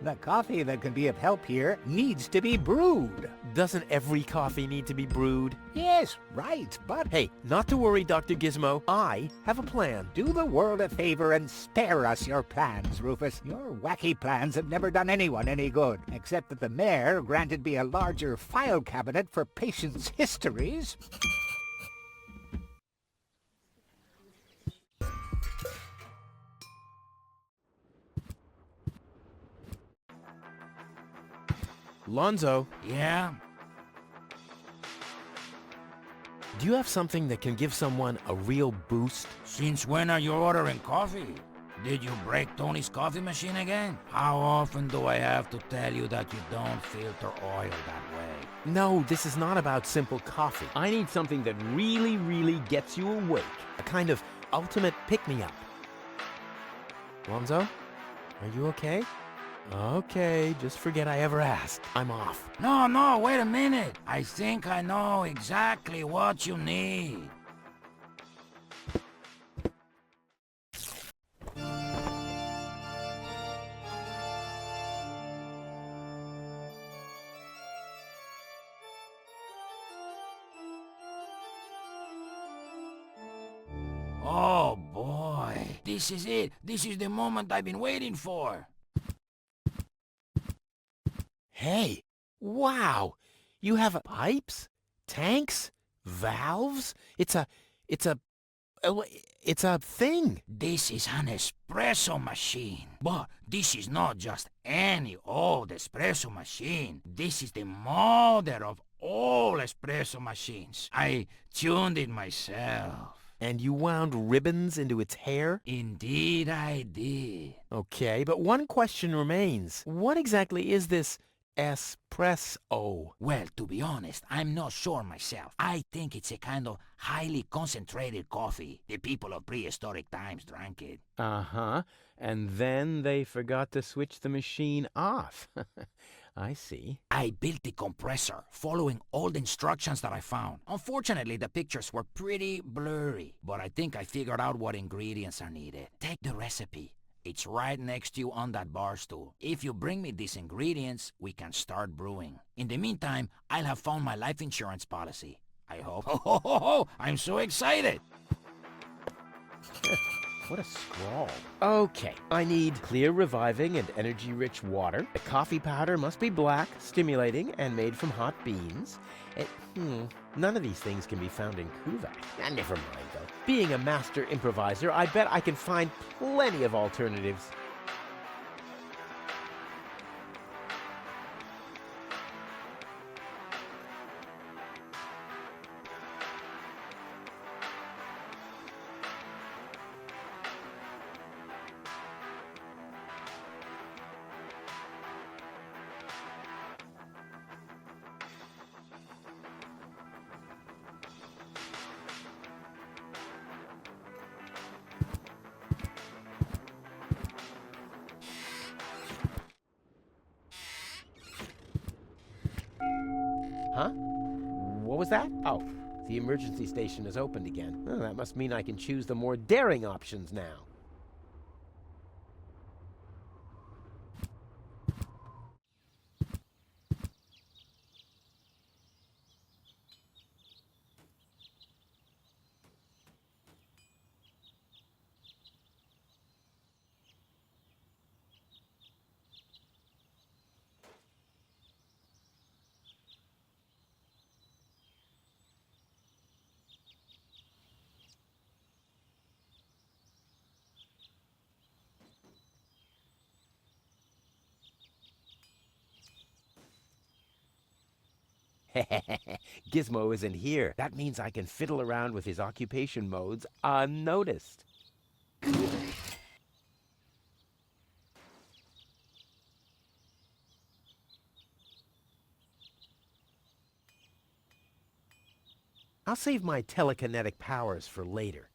[SPEAKER 12] The coffee that can be of help here needs to be brewed.
[SPEAKER 1] Doesn't every coffee need to be brewed?
[SPEAKER 12] Yes, right, but...
[SPEAKER 1] Hey, not to worry, Dr. Gizmo. I have a plan.
[SPEAKER 12] Do the world a favor and spare us your plans, Rufus. Your wacky plans have never done anyone any good, except that the mayor granted me a larger file cabinet for patients' histories.
[SPEAKER 1] Lonzo,
[SPEAKER 11] Yeah?
[SPEAKER 1] do you have something that can give someone a real boost?
[SPEAKER 11] Since when are you ordering coffee? Did you break Tony's coffee machine again? How often do I have to tell you that you don't filter oil that way?
[SPEAKER 1] No, this is not about simple coffee. I need something that really gets you awake. A kind of ultimate pick-me-up. Lonzo, are you okay? Okay, just forget I ever asked. I'm off.
[SPEAKER 11] No, wait a minute. I think I know exactly what you need. Oh boy, this is it. This is the moment I've been waiting for.
[SPEAKER 1] Hey, wow! You have pipes, tanks, valves? It's a thing.
[SPEAKER 11] This is an espresso machine. But this is not just any old espresso machine. This is the mother of all espresso machines. I tuned it myself.
[SPEAKER 1] And you wound ribbons into its hair?
[SPEAKER 11] Indeed I did.
[SPEAKER 1] Okay, but one question remains. What exactly is this espresso?
[SPEAKER 11] Well, to be honest, I'm not sure myself. I think it's a kind of highly concentrated coffee. The people of prehistoric times drank it.
[SPEAKER 1] Uh-huh. And then they forgot to switch the machine off. I see.
[SPEAKER 11] I built the compressor, following all the instructions that I found. Unfortunately, the pictures were pretty blurry, but I think I figured out what ingredients are needed. Take the recipe. It's right next to you on that bar stool. If you bring me these ingredients, we can start brewing. In the meantime, I'll have found my life insurance policy. I hope. Oh, I'm so excited!
[SPEAKER 1] What a scrawl. Okay, I need clear, reviving, and energy-rich water. The coffee powder must be black, stimulating, and made from hot beans. None of these things can be found in Kuvak. Never mind, though. Being a master improviser, I bet I can find plenty of alternatives. was that? Oh, the emergency station is opened again. Oh, that must mean I can choose the more daring options now. Gizmo isn't here. That means I can fiddle around with his occupation modes unnoticed. I'll save my telekinetic powers for later.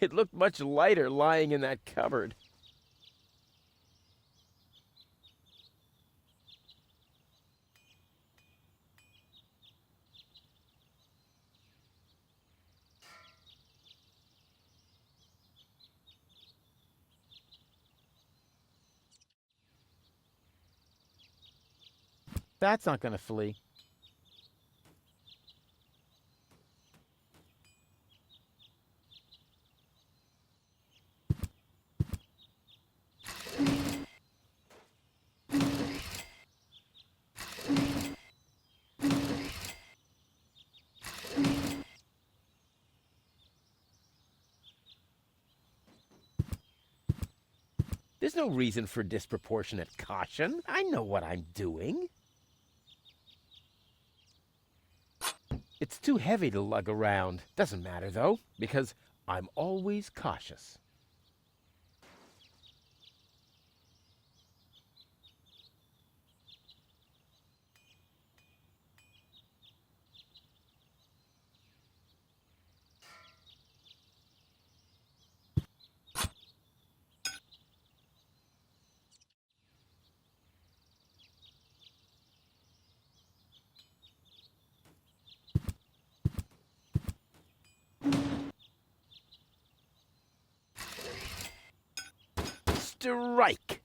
[SPEAKER 1] It looked much lighter lying in that cupboard. That's not going to flee. There's no reason for disproportionate caution. I know what I'm doing. It's too heavy to lug around. Doesn't matter, though, because I'm always cautious. Strike!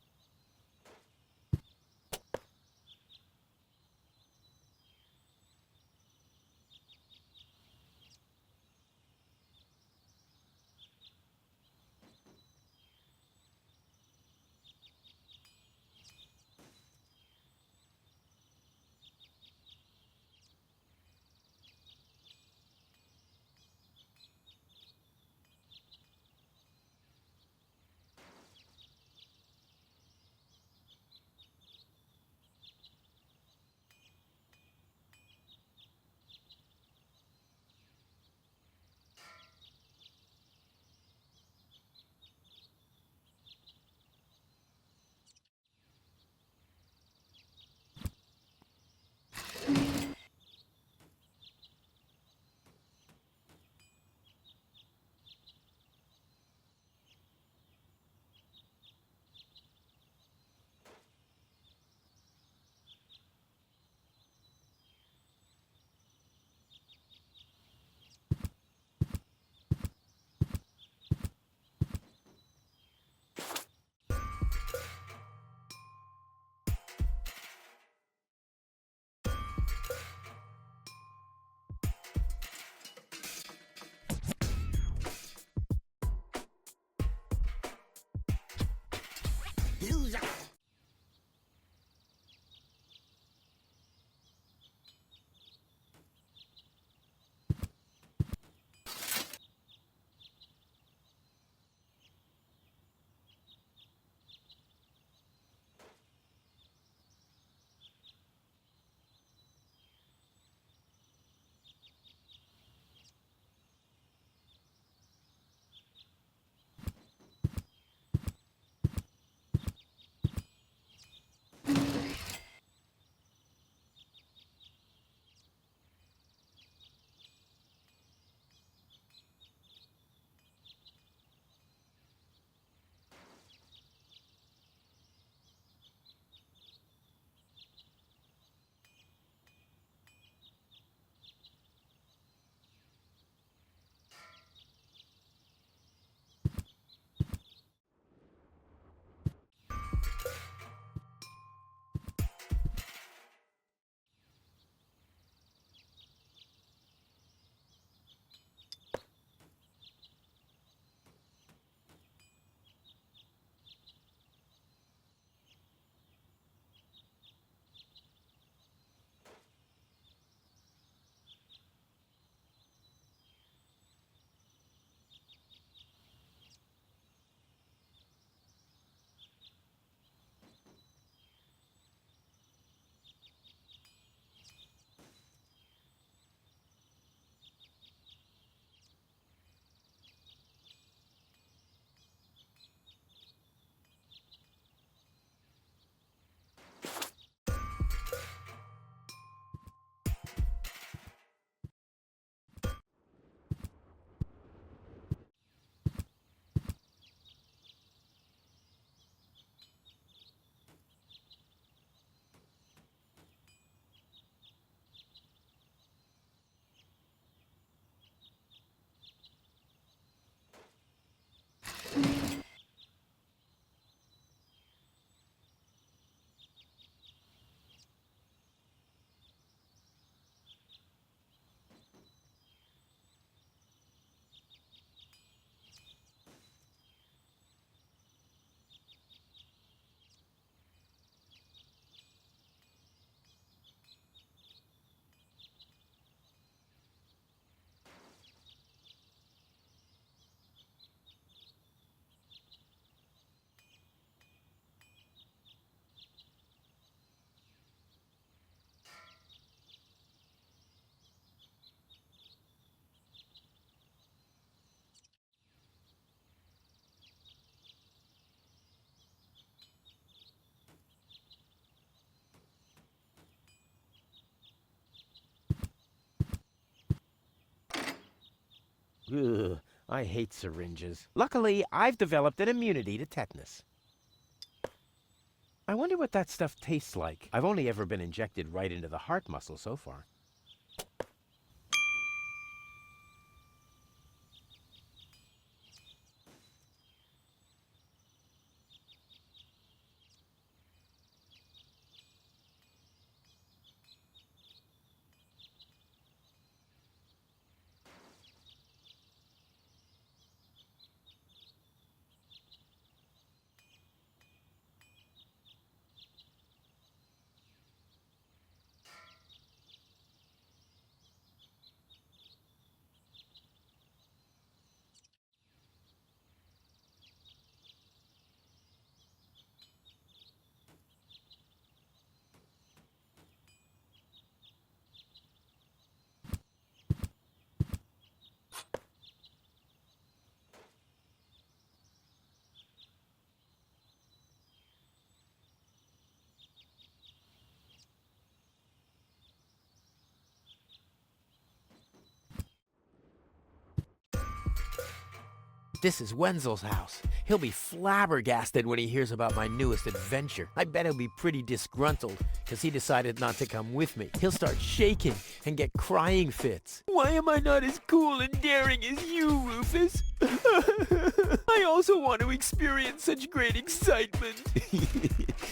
[SPEAKER 1] Ugh, I hate syringes. Luckily, I've developed an immunity to tetanus. I wonder what that stuff tastes like. I've only ever been injected right into the heart muscle so far. This is Wenzel's house. He'll be flabbergasted when he hears about my newest adventure. I bet he'll be pretty disgruntled, because he decided not to come with me. He'll start shaking and get crying fits. Why am I not as cool and daring as you, Rufus? I also want to experience such great excitement.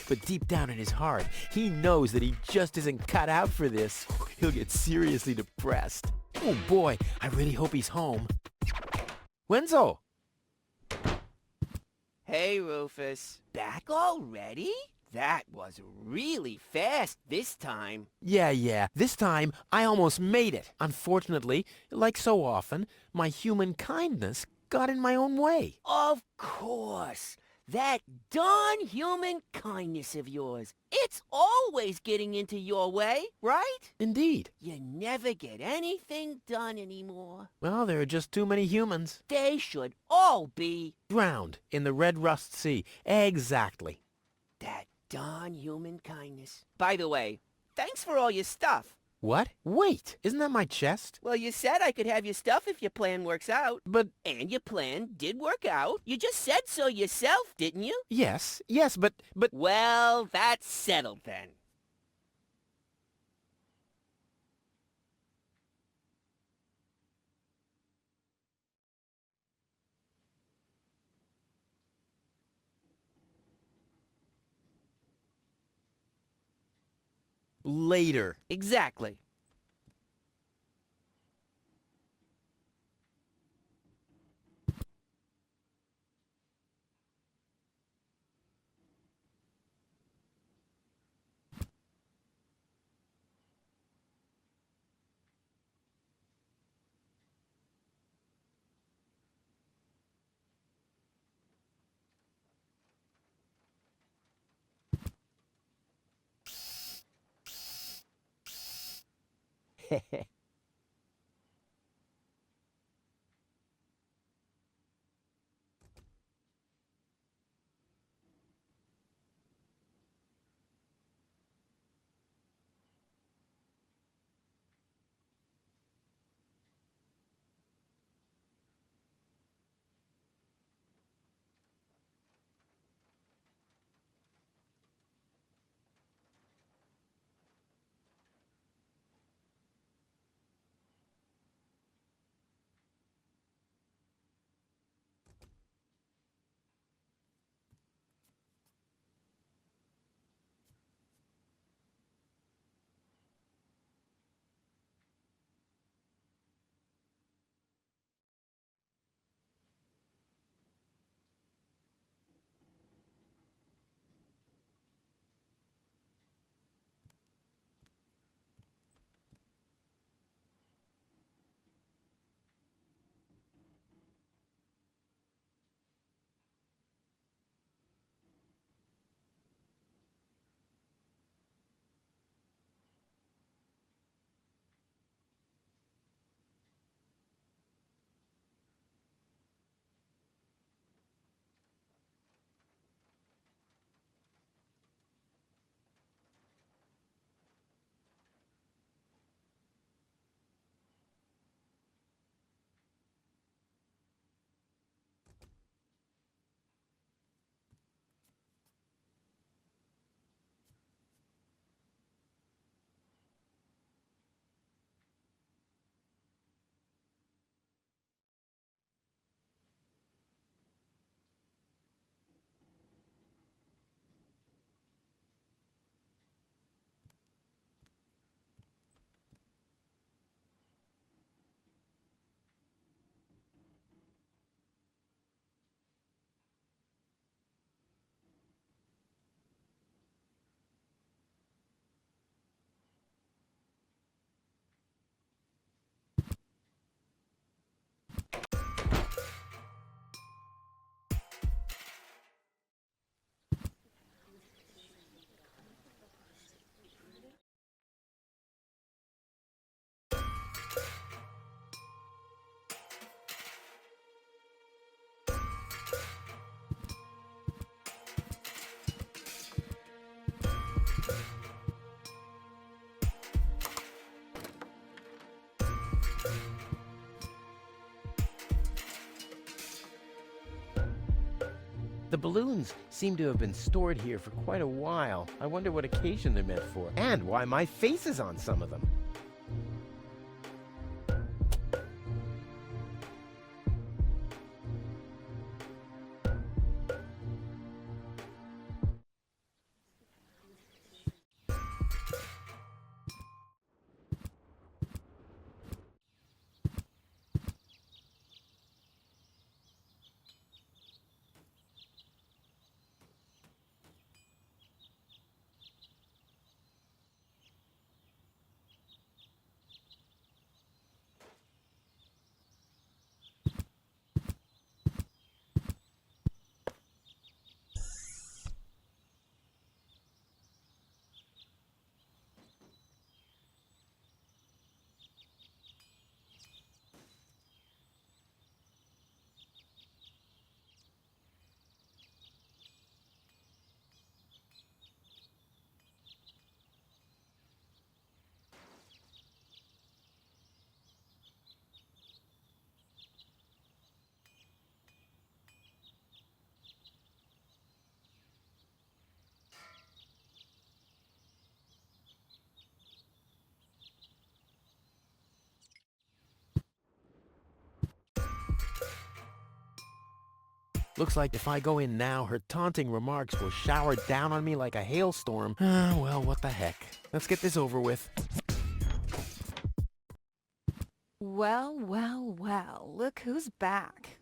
[SPEAKER 1] But deep down in his heart, he knows that he just isn't cut out for this. He'll get seriously depressed. Oh boy, I really hope he's home. Wenzel!
[SPEAKER 2] Hey, Rufus. Back already? That was really fast this time.
[SPEAKER 1] Yeah. This time, I almost made it. Unfortunately, like so often, my human kindness got in my own way.
[SPEAKER 2] Of course. That darn human kindness of yours. It's always getting into your way, right?
[SPEAKER 1] Indeed.
[SPEAKER 2] You never get anything done anymore.
[SPEAKER 1] Well, there are just too many humans.
[SPEAKER 2] They should all be
[SPEAKER 1] Drowned in the Red Rust Sea. Exactly.
[SPEAKER 2] that darn human kindness. By the way, thanks for all your stuff.
[SPEAKER 1] What? Wait, isn't that my chest?
[SPEAKER 2] Well, you said I could have your stuff if your plan works out.
[SPEAKER 1] But...
[SPEAKER 2] And your plan did work out. You just said so yourself, didn't you?
[SPEAKER 1] Yes, but...
[SPEAKER 2] Well, that's settled then.
[SPEAKER 1] Later.
[SPEAKER 2] Exactly.
[SPEAKER 1] The balloons seem to have been stored here for quite a while. I wonder what occasion they're meant for, and why my face is on some of them. Looks like if I go in now, her taunting remarks will shower down on me like a hailstorm. Well, what the heck. Let's get this over with.
[SPEAKER 7] Well, well, well, look who's back.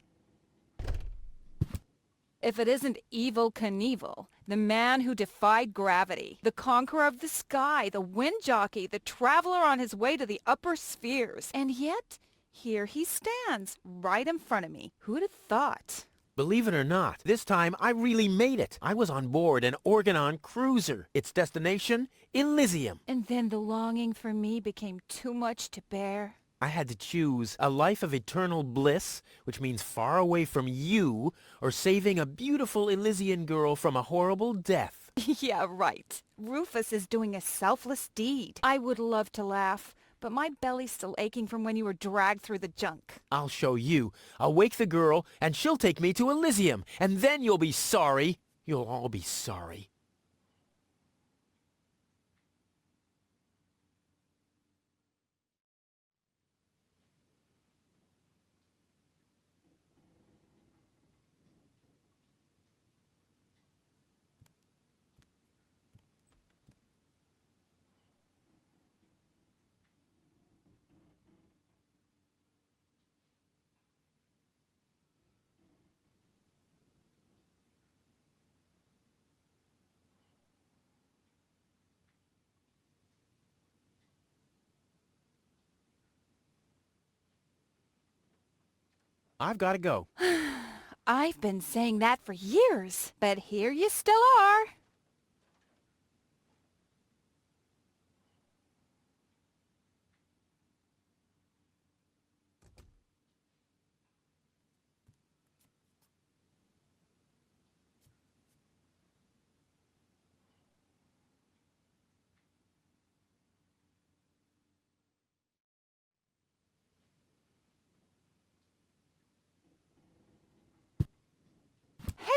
[SPEAKER 7] If it isn't Evil Knievel, the man who defied gravity, the conqueror of the sky, the wind jockey, the traveler on his way to the upper spheres. And yet, here he stands, right in front of me. Who'd have thought?
[SPEAKER 1] Believe it or not, this time I really made it. I was on board an Organon cruiser. Its destination, Elysium.
[SPEAKER 7] And then the longing for me became too much to bear.
[SPEAKER 1] I had to choose a life of eternal bliss, which means far away from you, or saving a beautiful Elysian girl from a horrible death.
[SPEAKER 7] Yeah, right. Rufus is doing a selfless deed. I would love to laugh, but my belly's still aching from when you were dragged through the junk.
[SPEAKER 1] I'll show you. I'll wake the girl, and she'll take me to Elysium, and then you'll be sorry. You'll all be sorry. I've got to go.
[SPEAKER 7] I've been saying that for years, but here you still are.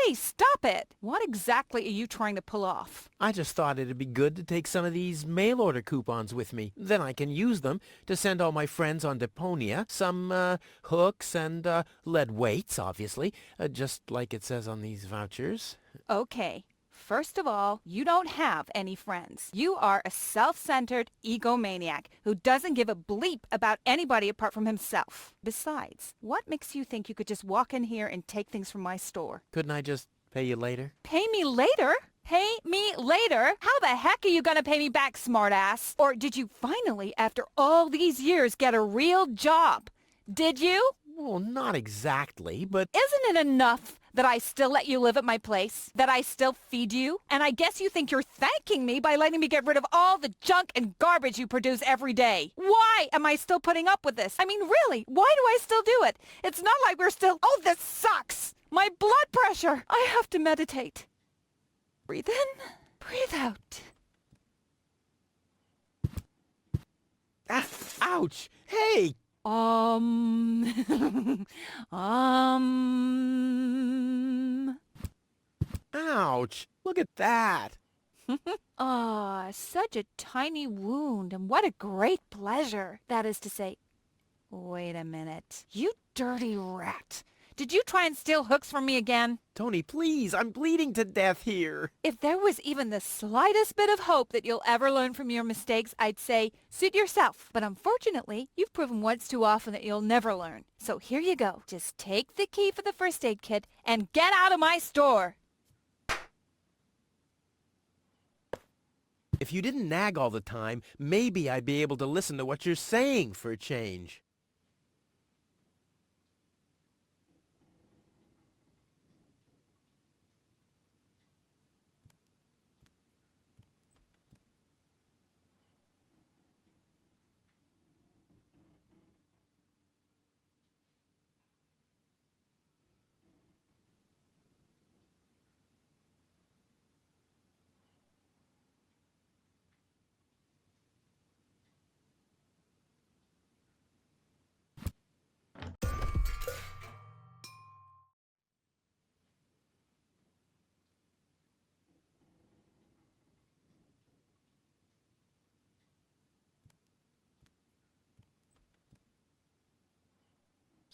[SPEAKER 7] Hey, stop it! What exactly are you trying to pull off?
[SPEAKER 1] I just thought it'd be good to take some of these mail order coupons with me. Then I can use them to send all my friends on Deponia some hooks and lead weights, obviously, just like it says on these vouchers.
[SPEAKER 7] Okay. First of all, you don't have any friends. You are a self-centered egomaniac who doesn't give a bleep about anybody apart from himself. Besides, what makes you think you could just walk in here and take things from my store?
[SPEAKER 1] Couldn't I just pay you later?
[SPEAKER 7] Pay me later? Pay me later? How the heck are you gonna pay me back, smartass? Or did you finally, after all these years, get a real job? Did you?
[SPEAKER 1] Well, not exactly, but...
[SPEAKER 7] Isn't it enough that I still let you live at my place? That I still feed you? And I guess you think you're thanking me by letting me get rid of all the junk and garbage you produce every day. Why am I still putting up with this? I mean, really, why do I still do it? It's not like we're still... Oh, this sucks! My blood pressure! I have to meditate. Breathe in, breathe out.
[SPEAKER 1] Ah, ouch! Hey! Ouch! Look at that!
[SPEAKER 7] Ah, such a tiny wound, and what a great pleasure. That is to say, wait a minute. You dirty rat. Did you try and steal hooks from me again?
[SPEAKER 1] Tony, please, I'm bleeding to death here.
[SPEAKER 7] If there was even the slightest bit of hope that you'll ever learn from your mistakes, I'd say, suit yourself. But unfortunately, you've proven once too often that you'll never learn. So here you go. Just take the key for the first aid kit and get out of my store.
[SPEAKER 1] If you didn't nag all the time, maybe I'd be able to listen to what you're saying for a change.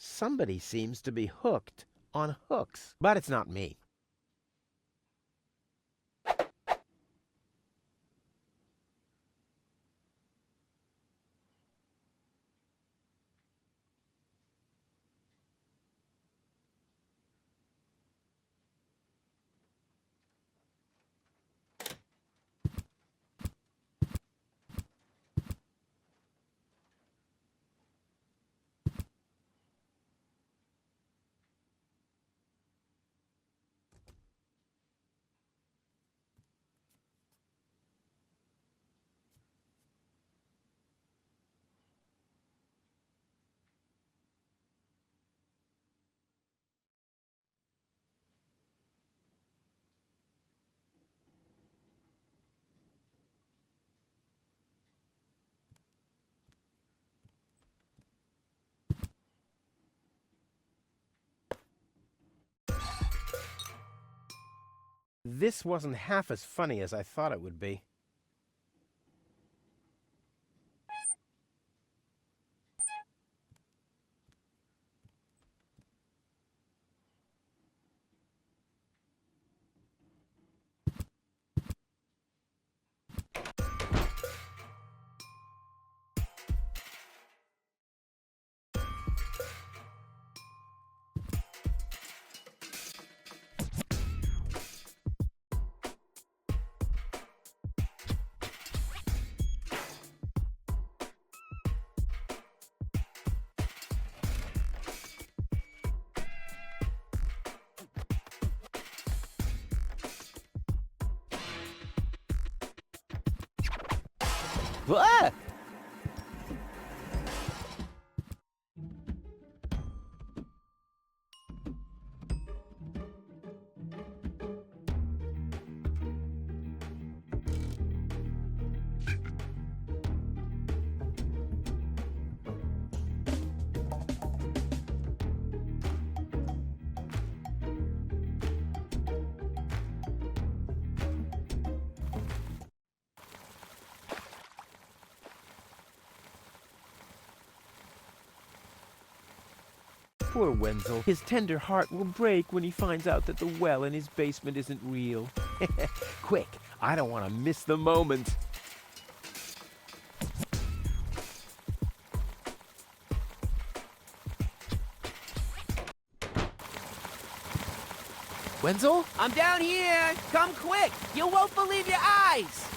[SPEAKER 1] Somebody seems to be hooked on hooks, but it's not me. This wasn't half as funny as I thought it would be.
[SPEAKER 5] Ah!
[SPEAKER 1] Poor Wenzel. His tender heart will break when he finds out that the well in his basement isn't real. Quick, I don't want to miss the moment. Wenzel?
[SPEAKER 2] I'm down here! Come quick! You won't believe your eyes!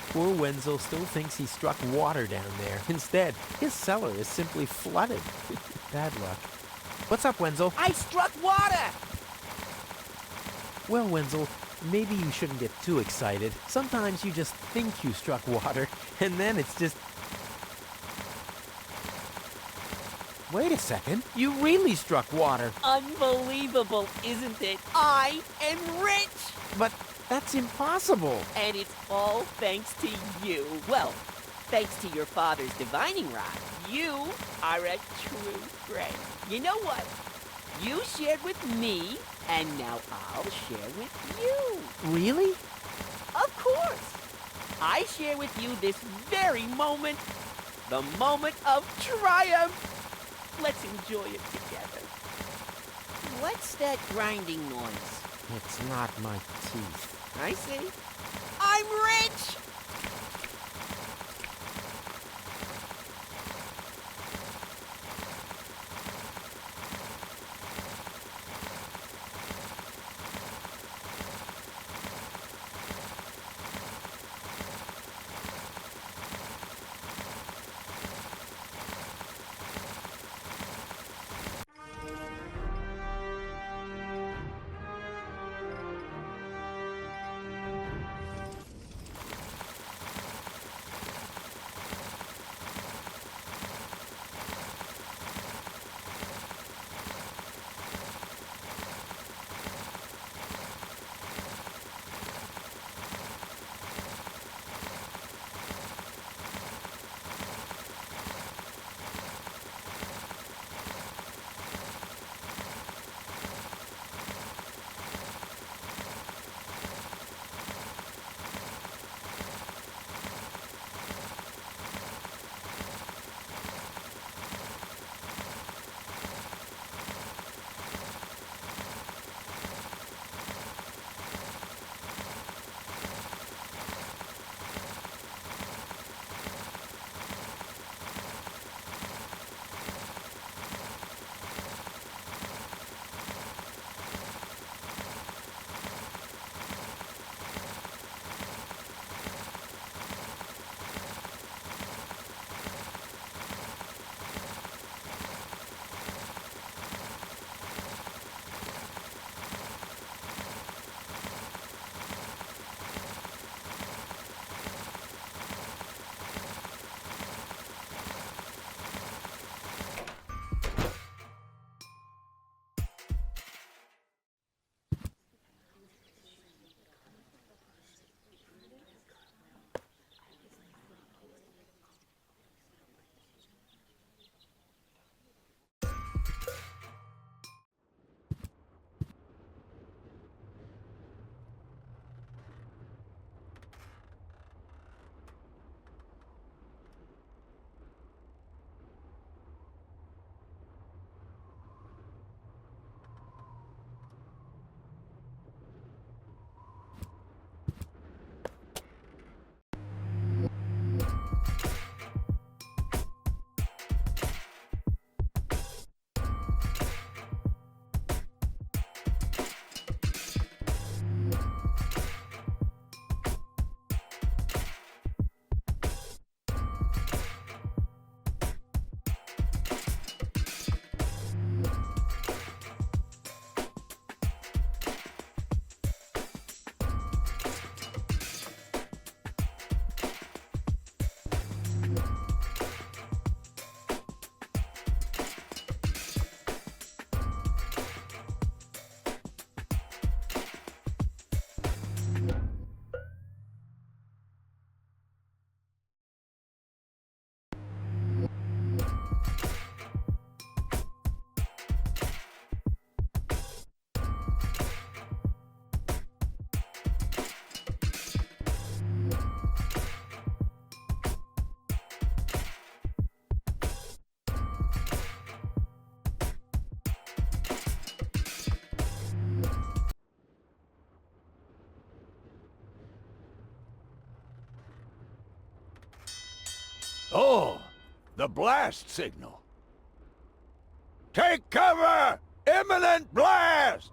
[SPEAKER 1] Poor Wenzel still thinks he struck water down there. Instead, his cellar is simply flooded. Bad luck. What's up, Wenzel?
[SPEAKER 2] I struck water!
[SPEAKER 1] Well, Wenzel, maybe you shouldn't get too excited. Sometimes you just think you struck water, and then it's just... Wait a second. You really struck water.
[SPEAKER 2] Unbelievable, isn't it? I am rich!
[SPEAKER 1] But that's impossible.
[SPEAKER 2] And it's all thanks to you. Well, Thanks to your father's divining rod, you are a true friend. You know what? You shared with me, and now I'll share with you.
[SPEAKER 1] Really?
[SPEAKER 2] Of course. I share with you this very moment, the moment of triumph. Let's enjoy it together. What's that grinding noise?
[SPEAKER 1] It's not my teeth.
[SPEAKER 2] I see. I'm rich!
[SPEAKER 10] Oh, the blast signal. Take cover! Imminent blast!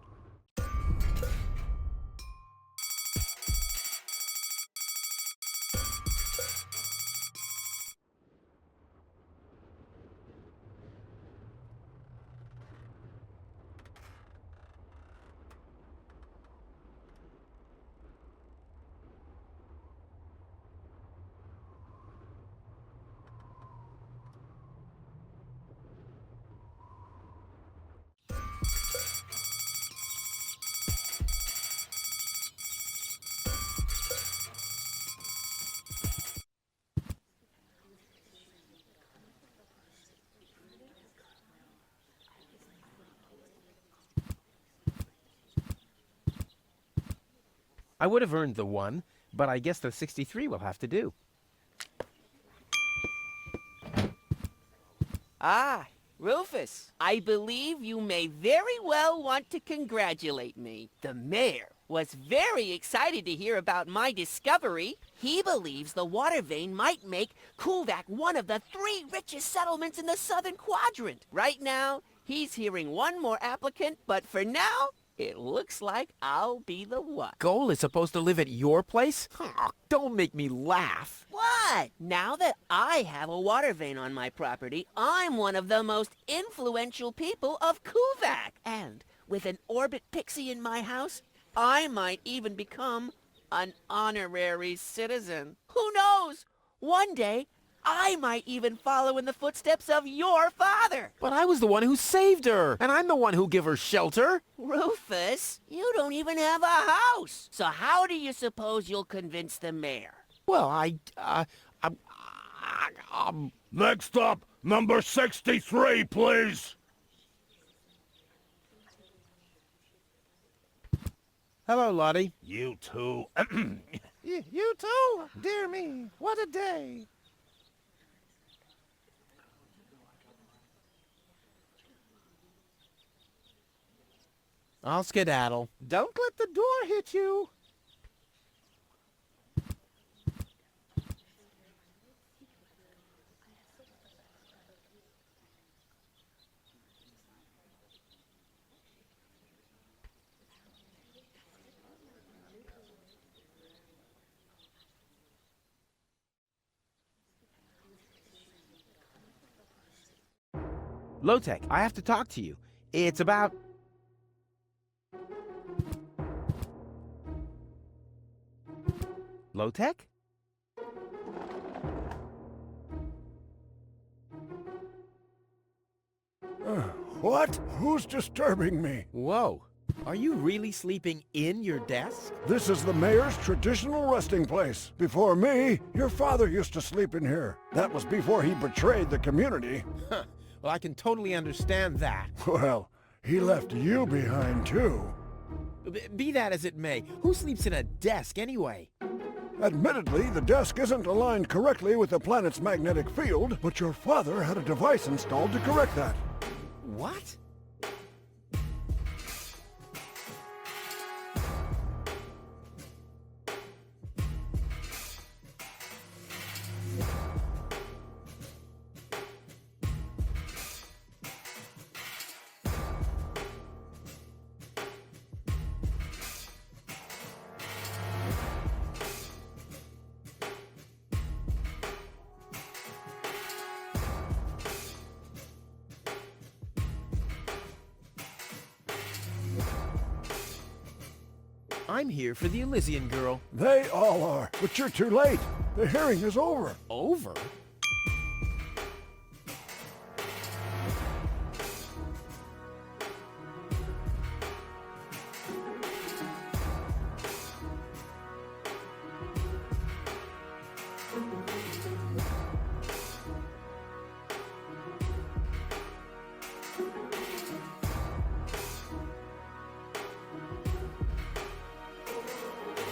[SPEAKER 1] I would have earned the 1, but I guess the 63 will have to do.
[SPEAKER 2] Ah, Rufus, I believe you may very well want to congratulate me. The mayor was very excited to hear about my discovery. He believes the water vein might make Kuvak one of the 3 richest settlements in the southern quadrant. Right now, he's hearing one more applicant, but for now, it looks like I'll be the one.
[SPEAKER 1] Goal is supposed to live at your place? Oh, don't make me laugh.
[SPEAKER 2] What? Now that I have a water vein on my property, I'm one of the most influential people of Kuvak. And with an orbit pixie in my house, I might even become an honorary citizen. Who knows? One day, I might even follow in the footsteps of your father.
[SPEAKER 1] But I was the one who saved her, and I'm the one who gave her shelter.
[SPEAKER 2] Rufus, you don't even have a house. So how do you suppose you'll convince the mayor?
[SPEAKER 1] Well,
[SPEAKER 4] Next up, number 63, please.
[SPEAKER 1] Hello, Lottie.
[SPEAKER 4] You too.
[SPEAKER 12] You too? Dear me, what a day.
[SPEAKER 1] I'll skedaddle.
[SPEAKER 12] Don't let the door hit you.
[SPEAKER 1] Low-Tech, I have to talk to you. It's about... Low-Tech?
[SPEAKER 10] What? Who's disturbing me?
[SPEAKER 1] Whoa. Are you really sleeping in your desk?
[SPEAKER 10] This is the mayor's traditional resting place. Before me, your father used to sleep in here. That was before he betrayed the community.
[SPEAKER 1] Huh. Well, I can totally understand that.
[SPEAKER 10] Well, he left you behind, too.
[SPEAKER 1] Be that as it may, who sleeps in a desk anyway?
[SPEAKER 10] Admittedly, the desk isn't aligned correctly with the planet's magnetic field, but your father had a device installed to correct that.
[SPEAKER 1] What? I'm here for the Elysian girl.
[SPEAKER 10] They all are, but you're too late. The hearing is over.
[SPEAKER 1] Over?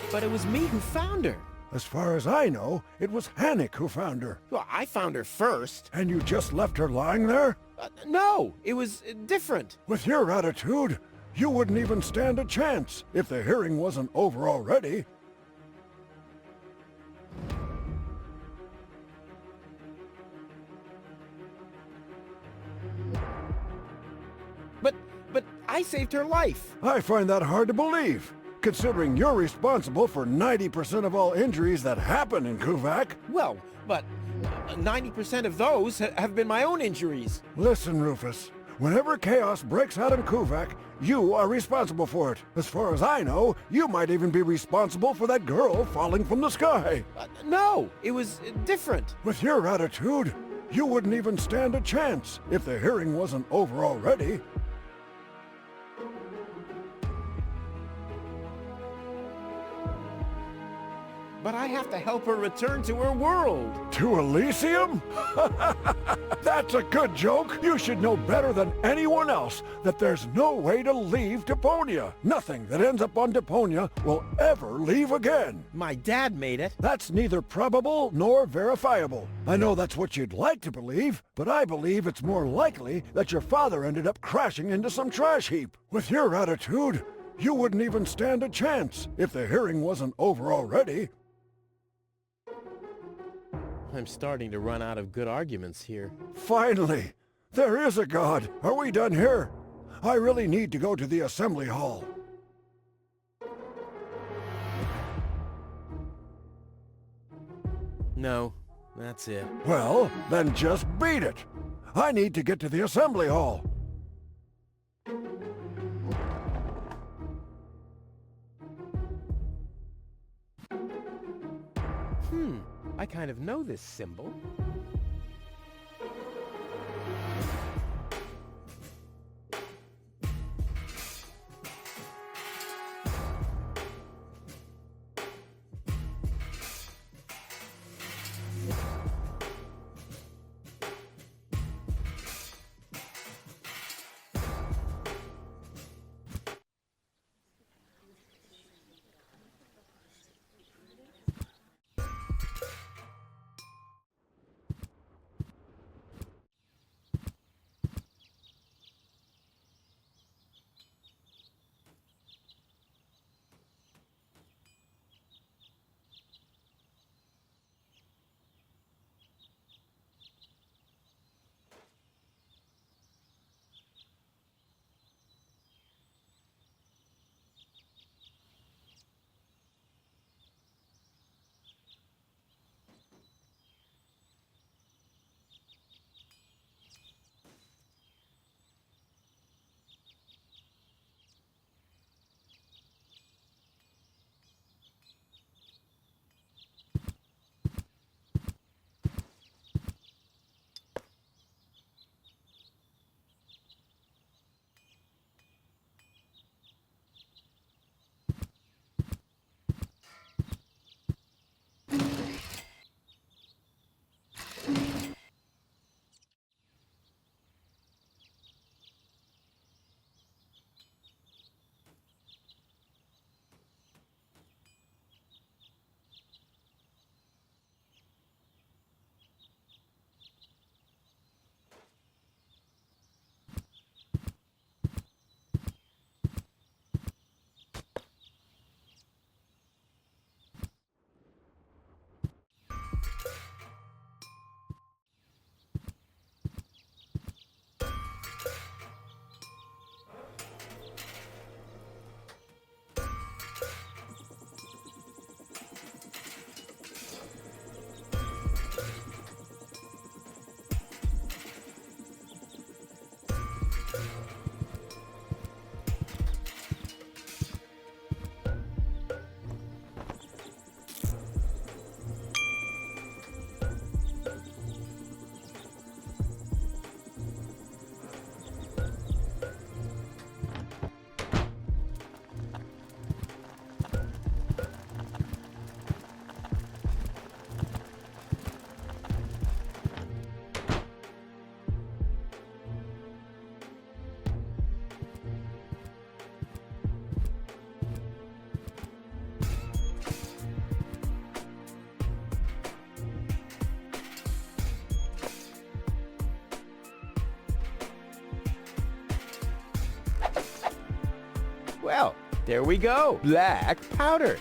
[SPEAKER 1] But it was me who found her.
[SPEAKER 10] As far as I know, it was Hannick who found her.
[SPEAKER 1] Well, I found her first.
[SPEAKER 10] And you just left her lying there?
[SPEAKER 1] No, it was different.
[SPEAKER 10] With your attitude, you wouldn't even stand a chance if the hearing wasn't over already.
[SPEAKER 1] But I saved her life.
[SPEAKER 10] I find that hard to believe, considering you're responsible for 90% of all injuries that happen in Kuvak.
[SPEAKER 1] Well, but 90% of those have been my own injuries.
[SPEAKER 10] Listen, Rufus. Whenever chaos breaks out in Kuvak, you are responsible for it. As far as I know, you might even be responsible for that girl falling from the sky.
[SPEAKER 1] No, it was different.
[SPEAKER 10] With your attitude, you wouldn't even stand a chance if the hearing wasn't over already.
[SPEAKER 5] But I have to help her return to her world.
[SPEAKER 10] To Elysium? That's a good joke. You should know better than anyone else that there's no way to leave Deponia. Nothing that ends up on Deponia will ever leave again.
[SPEAKER 1] My dad made it.
[SPEAKER 10] That's neither probable nor verifiable. I know that's what you'd like to believe, but I believe it's more likely that your father ended up crashing into some trash heap. With your attitude, you wouldn't even stand a chance if the hearing wasn't over already.
[SPEAKER 1] I'm starting to run out of good arguments here.
[SPEAKER 10] Finally! There is a God! Are we done here? I really need to go to the assembly hall.
[SPEAKER 1] No, that's it.
[SPEAKER 10] Well, then just beat it! I need to get to the assembly hall.
[SPEAKER 1] I kind of know this symbol. Well, there we go. Black powder.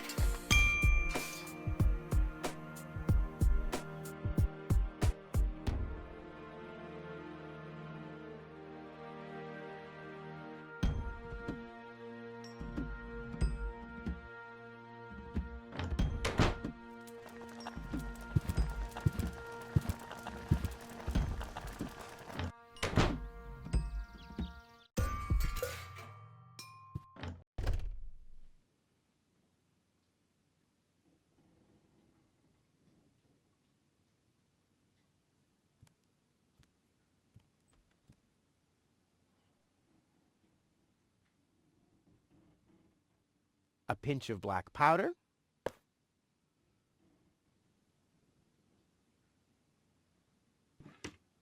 [SPEAKER 1] A pinch of black powder.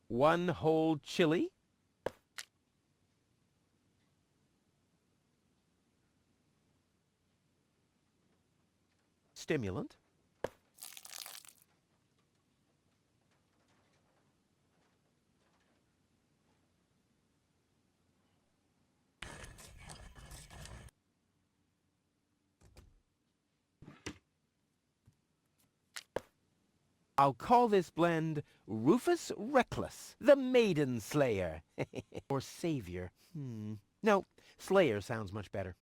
[SPEAKER 1] 1 whole chili, stimulant, I'll call this blend Rufus Reckless, the Maiden Slayer. Or Savior. No, Slayer sounds much better.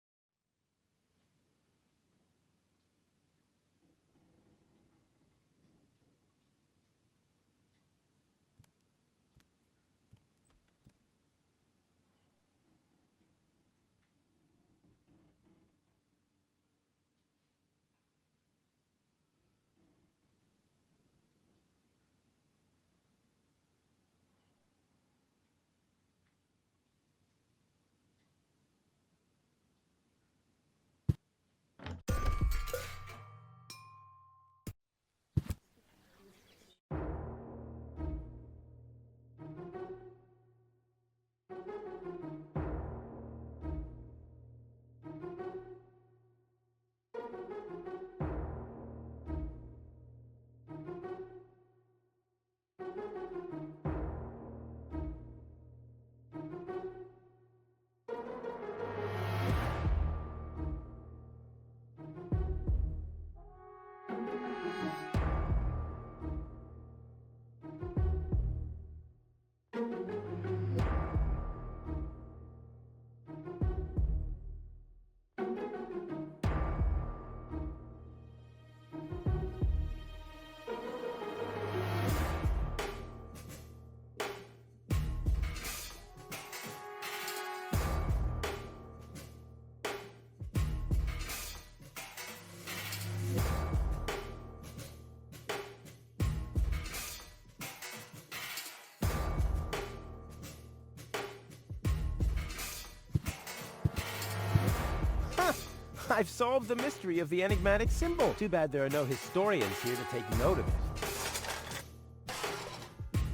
[SPEAKER 1] I've solved the mystery of the enigmatic symbol. Too bad there are no historians here to take note of it.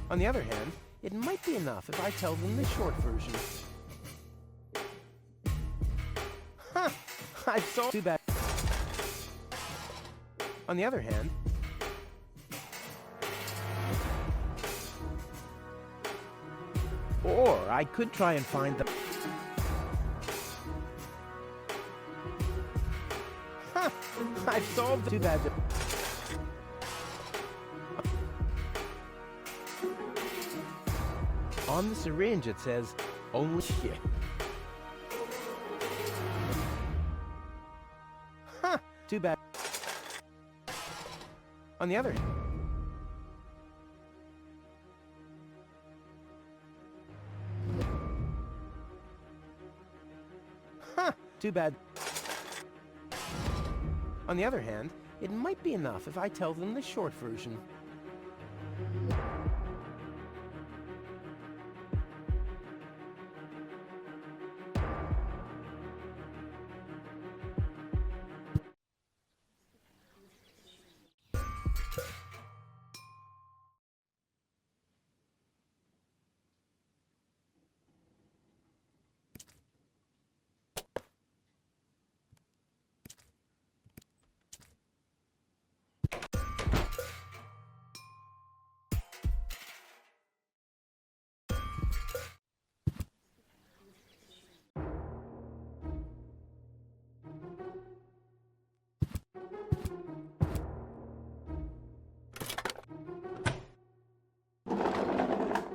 [SPEAKER 1] On the other hand, it might be enough if I tell them the short version. I've solved... Too bad. On the other hand... Or I could try and find the... I've solved... Too bad. On the syringe it says, only shit. Too bad. On the other hand... Too bad. On the other hand, it might be enough if I tell them the short version.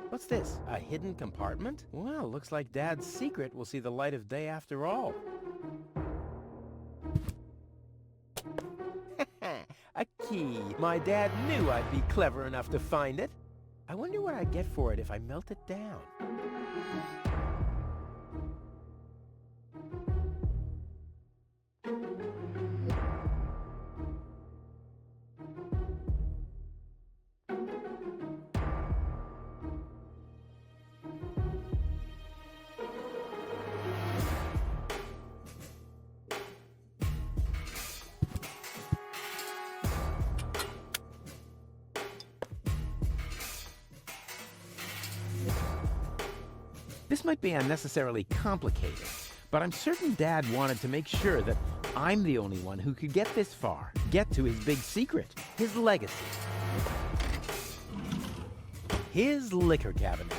[SPEAKER 1] What's this? A hidden compartment? Well, looks like Dad's secret will see the light of day after all. A key. My dad knew I'd be clever enough to find it. I wonder what I'd get for it if I melt it down. might be unnecessarily complicated, but I'm certain Dad wanted to make sure that I'm the only one who could get this far, get to his big secret, his legacy. His liquor cabinet.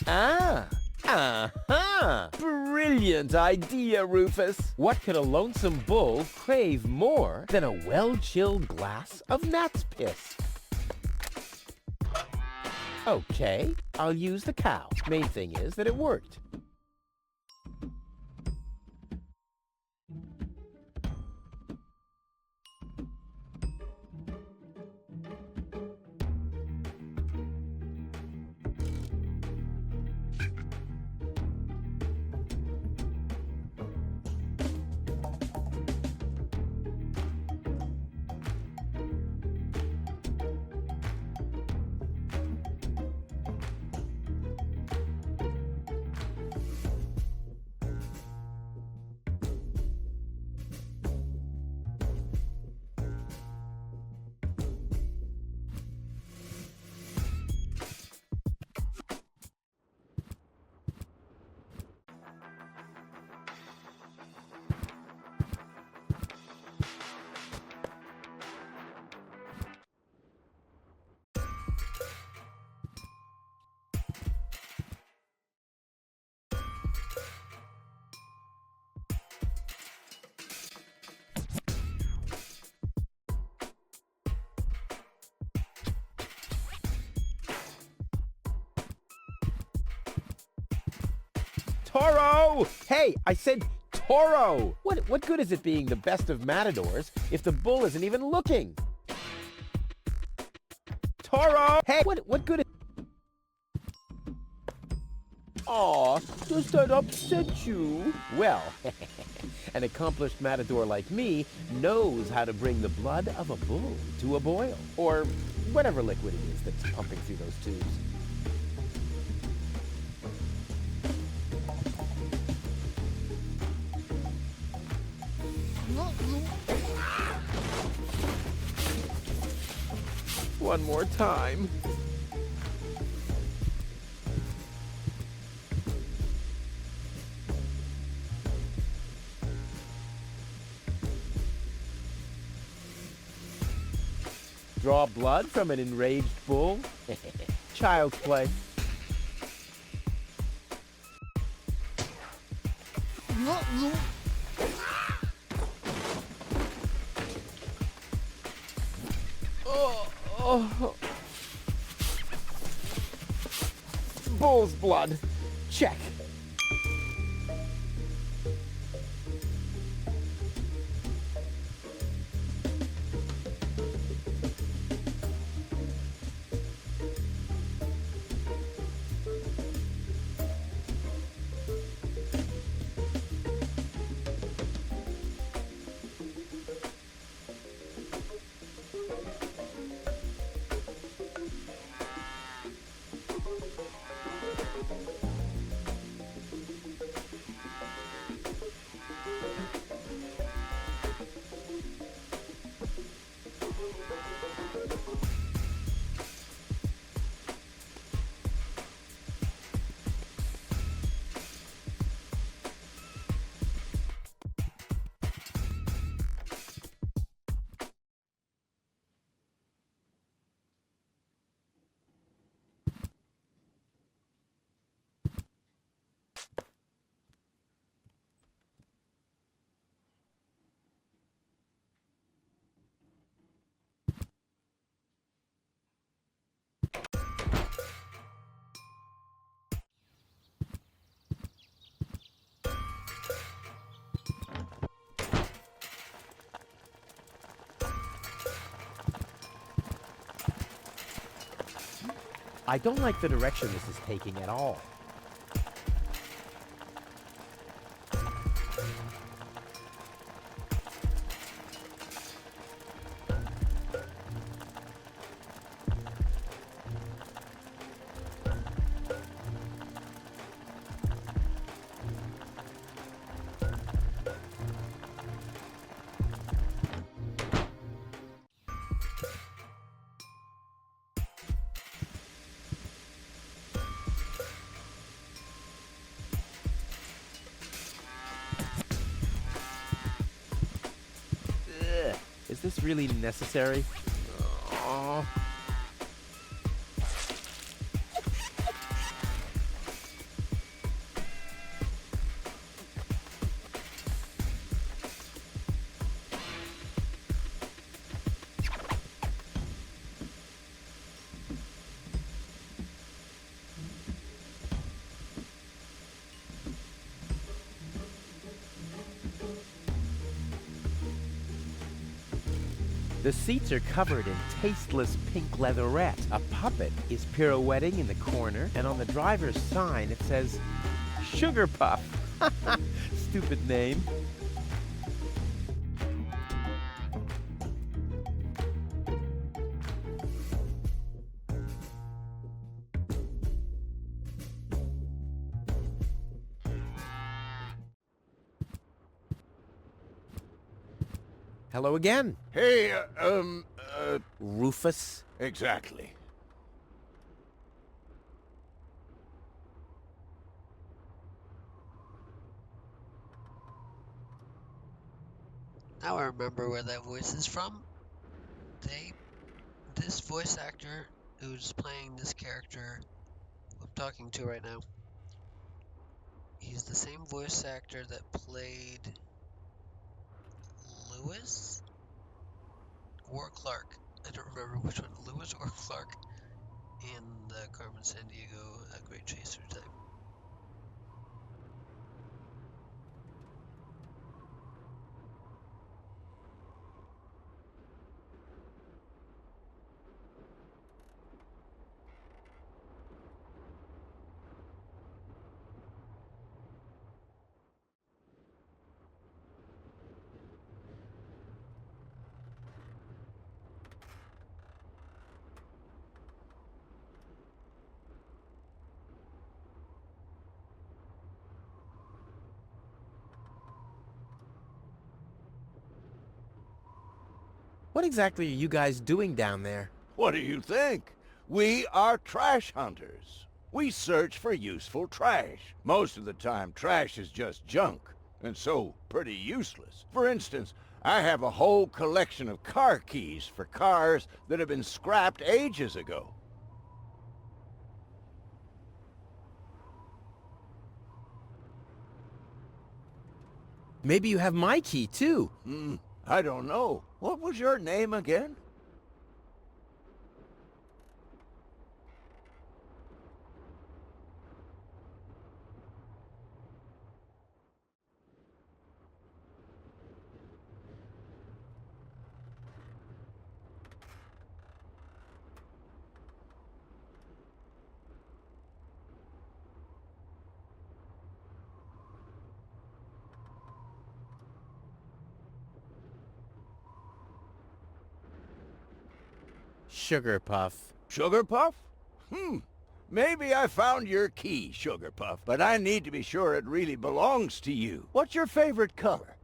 [SPEAKER 1] Ah! Aha! Brilliant idea, Rufus! What could a lonesome bull crave more than a well-chilled glass of gnat's piss? Okay, I'll use the cow. Main thing is that it worked. Toro! Hey, I said Toro! What good is it being the best of matadors if the bull isn't even looking? Toro! Hey, what good is... Aw, does that upset you? Well, an accomplished matador like me knows how to bring the blood of a bull to a boil. Or whatever liquid it is that's pumping through those tubes. One more time. Draw blood from an enraged bull? Child's play. Bull's blood. Check. I don't like the direction this is taking at all. Is this really necessary? Oh. The seats are covered in tasteless pink leatherette. A puppet is pirouetting in the corner, and on the driver's sign it says, Sugar Puff. Stupid name. Hello again.
[SPEAKER 10] Hey,
[SPEAKER 1] Rufus.
[SPEAKER 10] exactly.
[SPEAKER 6] Now I remember where that voice is from. This voice actor who's playing this character I'm talking to right now, he's the same voice actor that played Lewis or Clark. I don't remember which one, Lewis or Clark, in the Carmen Sandiego Great Chaser type.
[SPEAKER 1] What exactly are you guys doing down there?
[SPEAKER 10] What do you think? We are trash hunters. We search for useful trash. Most of the time, trash is just junk, and so pretty useless. For instance, I have a whole collection of car keys for cars that have been scrapped ages ago.
[SPEAKER 1] Maybe you have my key, too.
[SPEAKER 10] I don't know. What was your name again?
[SPEAKER 1] Sugar Puff.
[SPEAKER 10] Sugar Puff? Maybe I found your key, Sugar Puff, but I need to be sure it really belongs to you. What's your favorite color?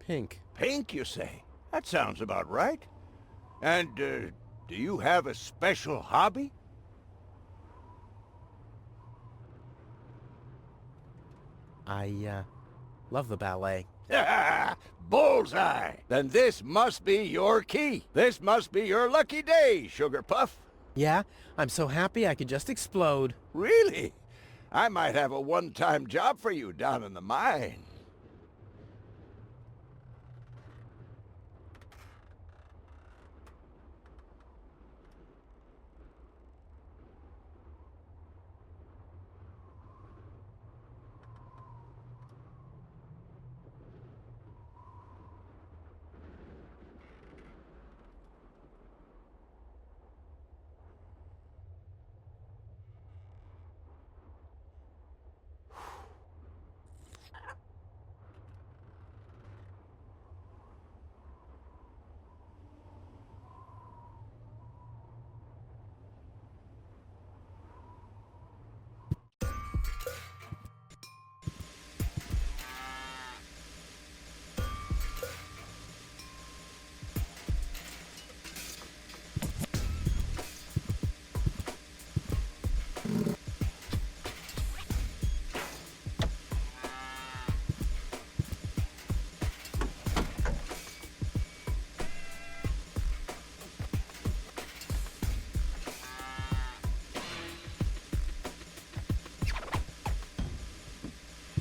[SPEAKER 1] Pink.
[SPEAKER 10] Pink, you say? That sounds about right. And, do you have a special hobby?
[SPEAKER 1] I love the ballet.
[SPEAKER 10] Bullseye! Then this must be your key. This must be your lucky day, Sugar Puff.
[SPEAKER 1] Yeah, I'm so happy I could just explode.
[SPEAKER 10] Really? I might have a one-time job for you down in the mine.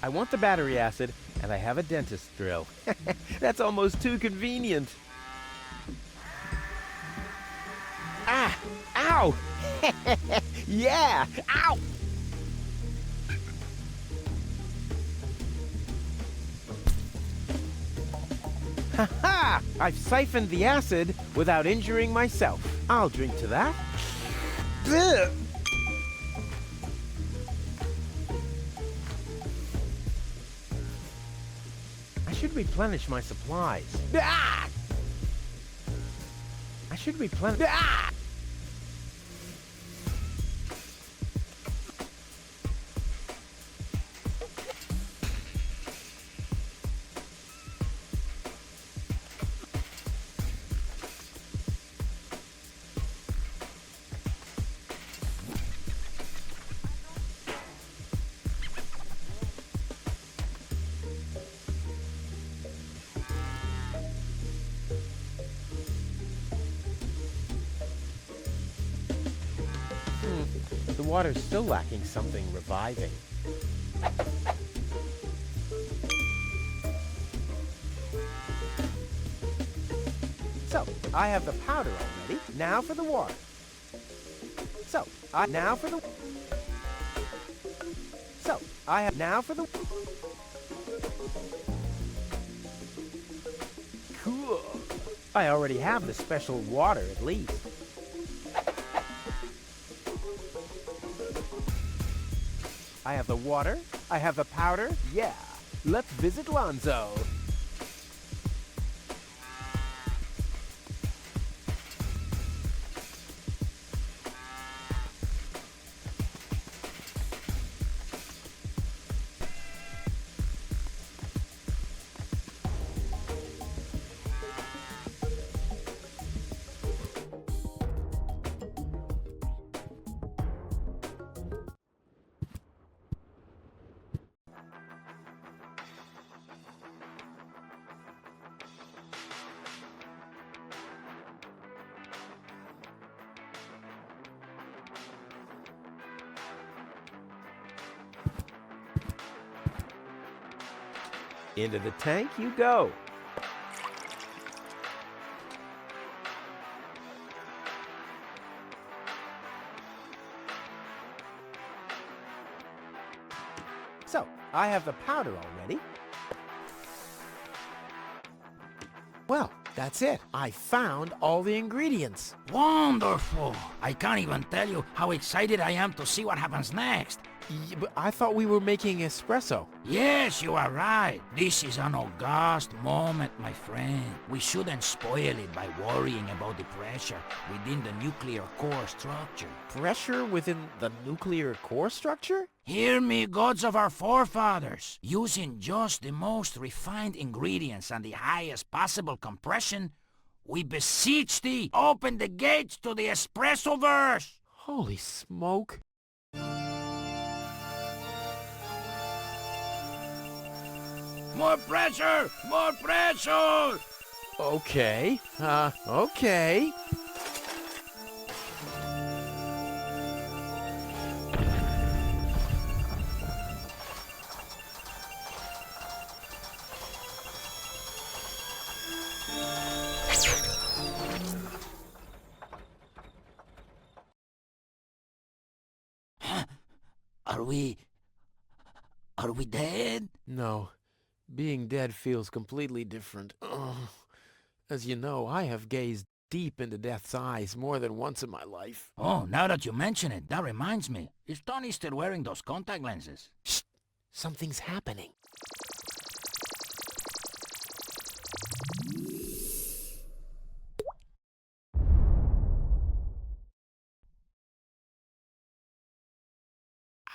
[SPEAKER 1] I want the battery acid, and I have a dentist drill. That's almost too convenient. Ah! Ow! Yeah! Ow! Ha-ha! I've siphoned the acid without injuring myself. I'll drink to that. Ugh. I should replenish my supplies. Ah! I should replenish... Ah! The water's still lacking something reviving. So, I have the powder already. Now for the water. So, now for the... So, I have... Now for the... Cool. I already have the special water, at least. I have the water. I have the powder. Yeah. Let's visit Lonzo. Into the tank you go. So, I have the powder already. Well, that's it. I found all the ingredients.
[SPEAKER 11] Wonderful! I can't even tell you how excited I am to see what happens next.
[SPEAKER 1] But I thought we were making espresso.
[SPEAKER 11] Yes, you are right. This is an august moment, my friend. We shouldn't spoil it by worrying about the pressure within the nuclear core structure.
[SPEAKER 1] Pressure within the nuclear core structure?
[SPEAKER 11] Hear me, gods of our forefathers. Using just the most refined ingredients and the highest possible compression, we beseech thee, open the gates to the espressoverse!
[SPEAKER 1] Holy smoke.
[SPEAKER 11] More pressure! More pressure!
[SPEAKER 1] Okay. Okay.
[SPEAKER 11] Are we dead?
[SPEAKER 1] No. Being dead feels completely different. Ugh. As you know, I have gazed deep into death's eyes more than once in my life.
[SPEAKER 11] Oh, now that you mention it, that reminds me. Is Tony still wearing those contact lenses?
[SPEAKER 1] Shh! Something's happening.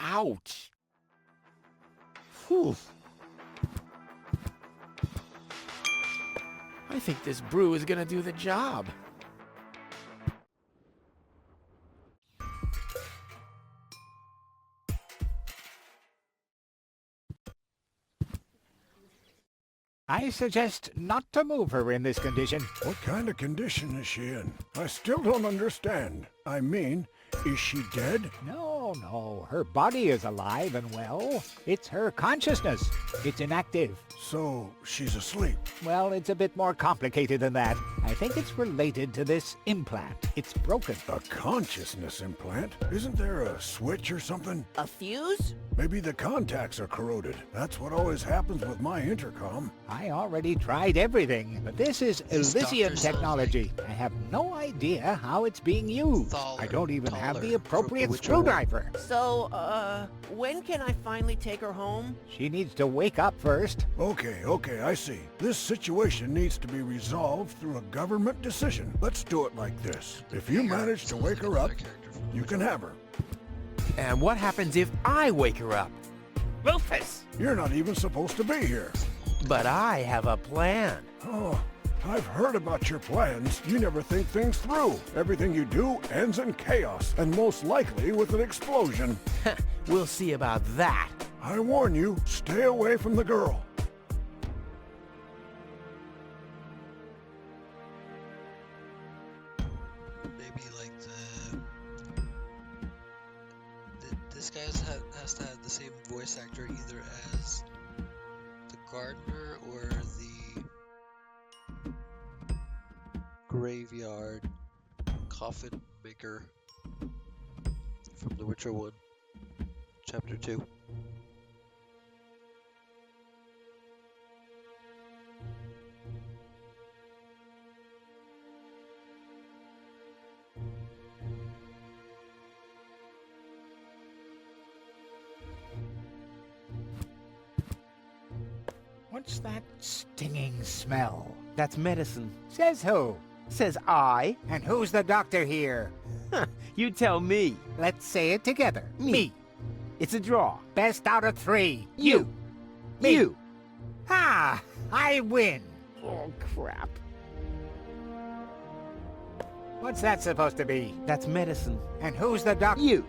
[SPEAKER 1] Ouch! Whew. I think this brew is gonna do the job.
[SPEAKER 12] I suggest not to move her in this condition.
[SPEAKER 10] What kind of condition is she in? I still don't understand. I mean, is she dead?
[SPEAKER 12] No. Her body is alive and well. It's her consciousness. It's inactive.
[SPEAKER 10] So, she's asleep.
[SPEAKER 12] Well, it's a bit more complicated than that. I think it's related to this implant. It's broken.
[SPEAKER 10] A consciousness implant? Isn't there a switch or something?
[SPEAKER 2] A fuse?
[SPEAKER 10] Maybe the contacts are corroded. That's what always happens with my intercom.
[SPEAKER 12] I already tried everything, but this is Elysian technology. I have no idea how it's being used. I don't even have the appropriate screwdriver.
[SPEAKER 2] So, when can I finally take her home?
[SPEAKER 12] She needs to wake up first.
[SPEAKER 10] Okay, I see. This situation needs to be resolved through a government decision. Let's do it like this. If you manage to wake her up, you can have her.
[SPEAKER 1] And what happens if I wake her up? Rufus!
[SPEAKER 10] You're not even supposed to be here.
[SPEAKER 1] But I have a plan.
[SPEAKER 10] Oh, I've heard about your plans. You never think things through. Everything you do ends in chaos, and most likely with an explosion.
[SPEAKER 1] We'll see about that.
[SPEAKER 10] I warn you, stay away from the girl.
[SPEAKER 6] Maybe like this guy has to have the same voice actor either as the gardener or the graveyard coffin maker from The Witcher 1, Chapter 2.
[SPEAKER 12] What's that stinging smell?
[SPEAKER 1] That's medicine.
[SPEAKER 12] Says who?
[SPEAKER 1] Says I.
[SPEAKER 12] And who's the doctor here?
[SPEAKER 1] You tell me.
[SPEAKER 12] Let's say it together. Me.
[SPEAKER 1] It's a draw.
[SPEAKER 12] Best out of three.
[SPEAKER 1] You.
[SPEAKER 12] Me.
[SPEAKER 1] You.
[SPEAKER 12] Ha! I win.
[SPEAKER 1] Oh, crap.
[SPEAKER 12] What's that supposed to be?
[SPEAKER 1] That's medicine.
[SPEAKER 12] And who's the doctor?
[SPEAKER 1] You.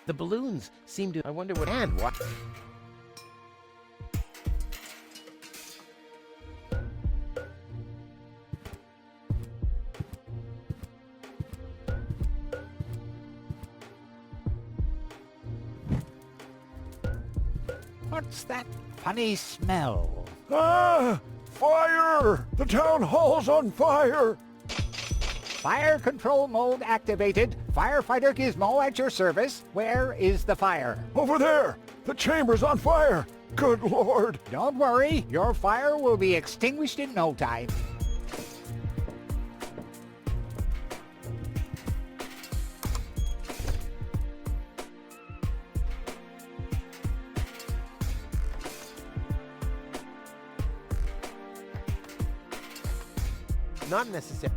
[SPEAKER 1] The balloons seem to... I wonder what... And what...
[SPEAKER 12] What's that funny smell?
[SPEAKER 10] Ah! Fire! The town hall's on fire!
[SPEAKER 12] Fire control mode activated. Firefighter Gizmo at your service. Where is the fire?
[SPEAKER 10] Over there! The chamber's on fire! Good Lord!
[SPEAKER 12] Don't worry, your fire will be extinguished in no time.
[SPEAKER 1] Not necessary.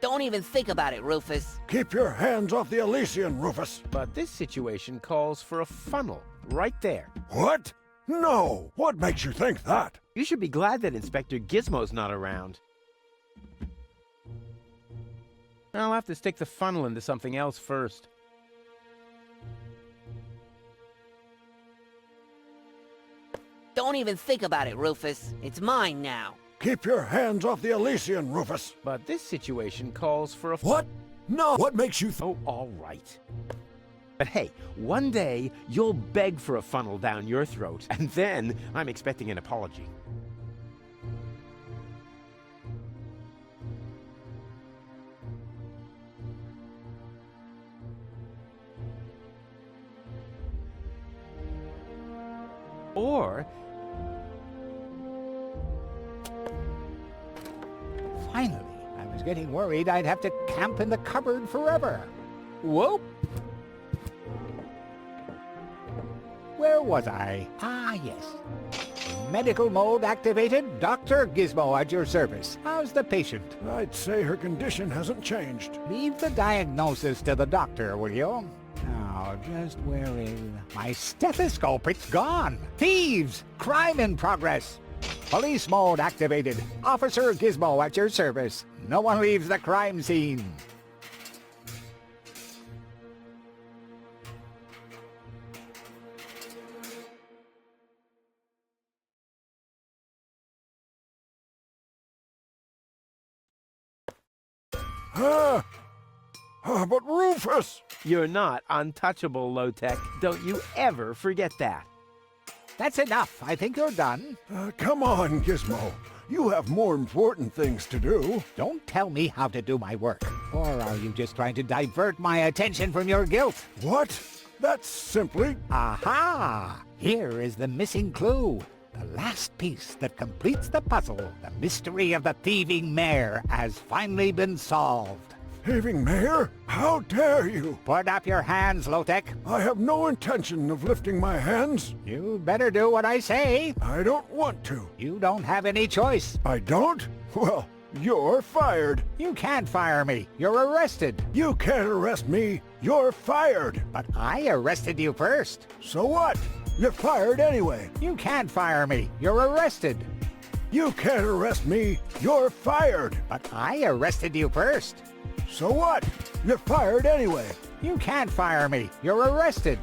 [SPEAKER 2] Don't even think about it, Rufus.
[SPEAKER 10] Keep your hands off the Elysian, Rufus!
[SPEAKER 1] But this situation calls for a funnel right there.
[SPEAKER 10] What? No! What makes you think that?
[SPEAKER 1] You should be glad that Inspector Gizmo's not around. I'll have to stick the funnel into something else first.
[SPEAKER 2] Don't even think about it, Rufus. It's mine now.
[SPEAKER 10] Keep your hands off the Elysian, Rufus!
[SPEAKER 1] But this situation calls for a...
[SPEAKER 10] What? No! What makes you
[SPEAKER 1] Oh, all right. But hey, one day you'll beg for a funnel down your throat, and then I'm expecting an apology. Or...
[SPEAKER 12] Finally, I was getting worried I'd have to camp in the cupboard forever. Whoop! Where was I? Ah, yes. Medical mode activated. Dr. Gizmo at your service. How's the patient?
[SPEAKER 10] I'd say her condition hasn't changed.
[SPEAKER 12] Leave the diagnosis to the doctor, will you? Now, just where is... My stethoscope, it's gone! Thieves! Crime in progress! Police mode activated. Officer Gizmo at your service. No one leaves the crime scene.
[SPEAKER 10] But Rufus!
[SPEAKER 1] You're not untouchable, Low-Tech. Don't you ever forget that.
[SPEAKER 12] That's enough. I think you're done.
[SPEAKER 10] Come on, Gizmo. You have more important things to do.
[SPEAKER 12] Don't tell me how to do my work. Or are you just trying to divert my attention from your guilt?
[SPEAKER 10] What? That's simply...
[SPEAKER 12] Aha! Here is the missing clue. The last piece that completes the puzzle. The mystery of the thieving mayor has finally been solved.
[SPEAKER 10] Thieving mayor? How dare you?
[SPEAKER 12] Put up your hands, Low-Tech.
[SPEAKER 10] I have no intention of lifting my hands.
[SPEAKER 12] You better do what I say.
[SPEAKER 10] I don't want to.
[SPEAKER 12] You don't have any choice.
[SPEAKER 10] I don't? Well, you're fired.
[SPEAKER 12] You can't fire me. You're arrested.
[SPEAKER 10] You can't arrest me. You're fired.
[SPEAKER 12] But I arrested you first.
[SPEAKER 10] So what? You're fired anyway.
[SPEAKER 12] You can't fire me. You're arrested.
[SPEAKER 10] You can't arrest me. You're fired.
[SPEAKER 12] But I arrested you first.
[SPEAKER 10] So what? You're fired anyway.
[SPEAKER 12] You can't fire me. You're arrested.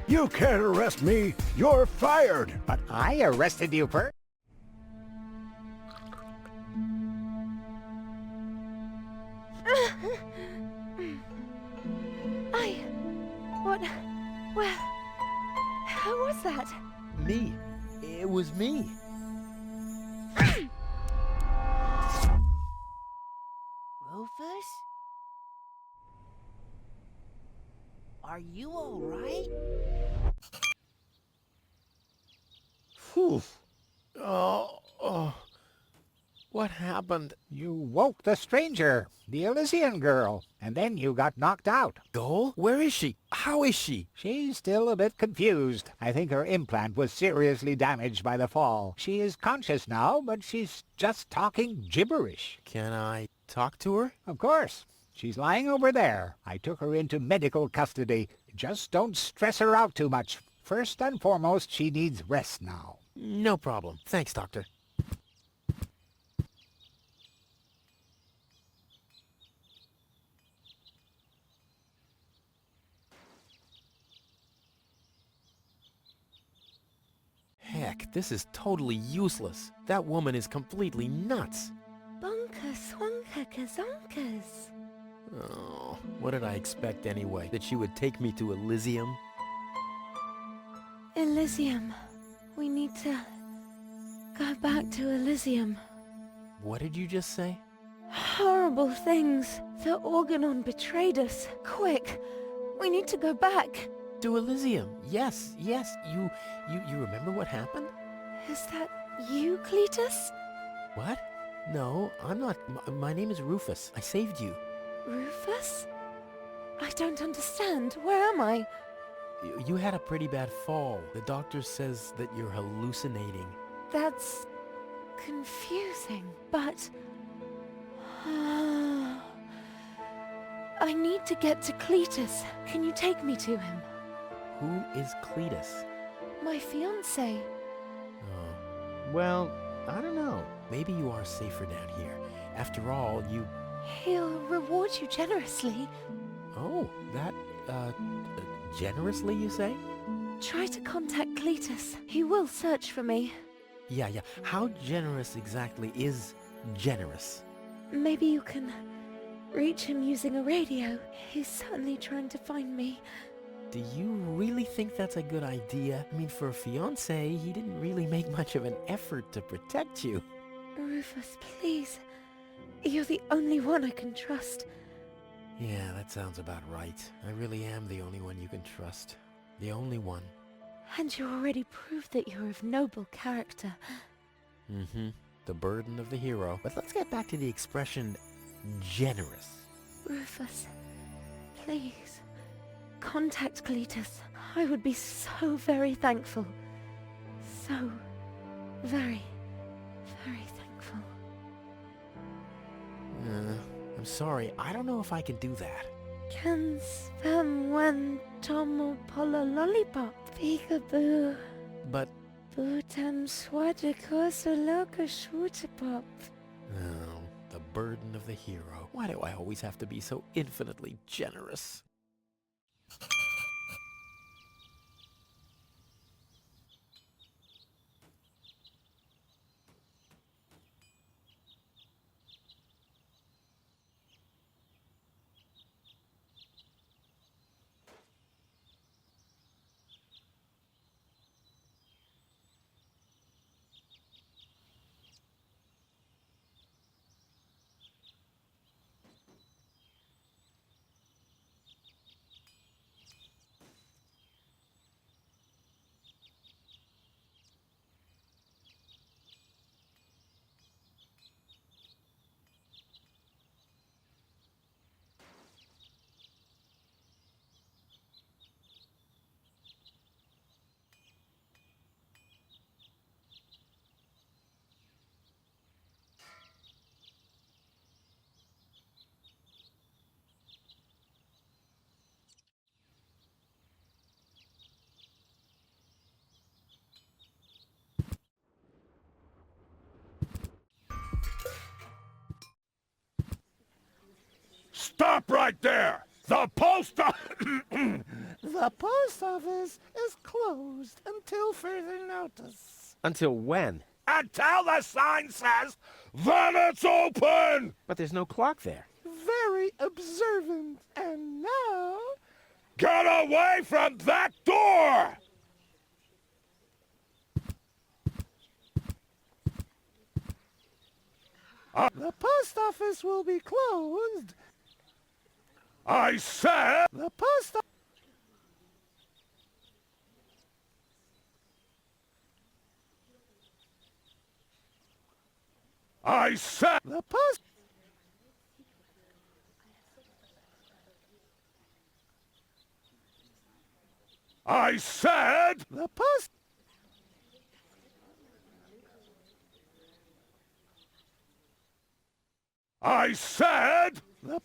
[SPEAKER 10] You can't arrest me. You're fired.
[SPEAKER 12] But I arrested you first.
[SPEAKER 8] Well, who was that?
[SPEAKER 1] Me. It was me.
[SPEAKER 2] Rufus? Are you all right?
[SPEAKER 1] Whew. Oh. What happened?
[SPEAKER 12] You woke the stranger, the Elysian girl, and then you got knocked out.
[SPEAKER 1] Goal? Where is she? How is she?
[SPEAKER 12] She's still a bit confused. I think her implant was seriously damaged by the fall. She is conscious now, but she's just talking gibberish.
[SPEAKER 1] Can I talk to her?
[SPEAKER 12] Of course. She's lying over there. I took her into medical custody. Just don't stress her out too much. First and foremost, she needs rest now.
[SPEAKER 1] No problem. Thanks, Doctor. Heck, this is totally useless. That woman is completely nuts.
[SPEAKER 8] Bonkers, wonkers, zonkers.
[SPEAKER 1] Oh, what did I expect anyway? That she would take me to Elysium?
[SPEAKER 8] Elysium. We need to go back to Elysium.
[SPEAKER 1] What did you just say?
[SPEAKER 8] Horrible things. The Organon betrayed us. Quick, we need to go back.
[SPEAKER 1] To Elysium. Yes. You remember what happened?
[SPEAKER 8] Is that you, Cletus?
[SPEAKER 1] What? No, I'm not. My name is Rufus. I saved you.
[SPEAKER 8] Rufus? I don't understand. Where am I?
[SPEAKER 1] You had a pretty bad fall. The doctor says that you're hallucinating.
[SPEAKER 8] That's confusing, but... I need to get to Cletus. Can you take me to him?
[SPEAKER 1] Who is Cletus?
[SPEAKER 8] My fiancé.
[SPEAKER 1] Oh. Well, I don't know. Maybe you are safer down here. After all, you...
[SPEAKER 8] He'll reward you generously.
[SPEAKER 1] Oh, that, generously, you say?
[SPEAKER 8] Try to contact Cletus. He will search for me.
[SPEAKER 1] Yeah. How generous exactly is generous?
[SPEAKER 8] Maybe you can reach him using a radio. He's certainly trying to find me.
[SPEAKER 1] Do you really think that's a good idea? I mean, for a fiancé, he didn't really make much of an effort to protect you.
[SPEAKER 8] Rufus, please. You're the only one I can trust.
[SPEAKER 1] Yeah, that sounds about right. I really am the only one you can trust. The only one.
[SPEAKER 8] And you already proved that you're of noble character.
[SPEAKER 1] Mm-hmm. The burden of the hero. But let's get back to the expression, generous.
[SPEAKER 8] Rufus, please. Contact Cletus. I would be so very thankful. So very, very thankful.
[SPEAKER 1] I'm sorry. I don't know if I can do that.
[SPEAKER 8] Can spam one tomo polo lollipop. Peekaboo.
[SPEAKER 1] But...
[SPEAKER 8] Bootam swadikoso loka shootapop.
[SPEAKER 1] Oh, the burden of the hero. Why do I always have to be so infinitely generous?
[SPEAKER 4] Stop right there! The post
[SPEAKER 10] The post office is closed until further notice.
[SPEAKER 1] Until when?
[SPEAKER 4] Until the sign says that it's open!
[SPEAKER 1] But there's no clock there.
[SPEAKER 10] Very observant. And now...
[SPEAKER 4] Get away from that door!
[SPEAKER 10] The post office will be closed.
[SPEAKER 4] I said...
[SPEAKER 10] The post office...
[SPEAKER 4] I said...
[SPEAKER 10] The post...
[SPEAKER 4] I said...
[SPEAKER 10] The post...
[SPEAKER 4] I said...
[SPEAKER 10] The...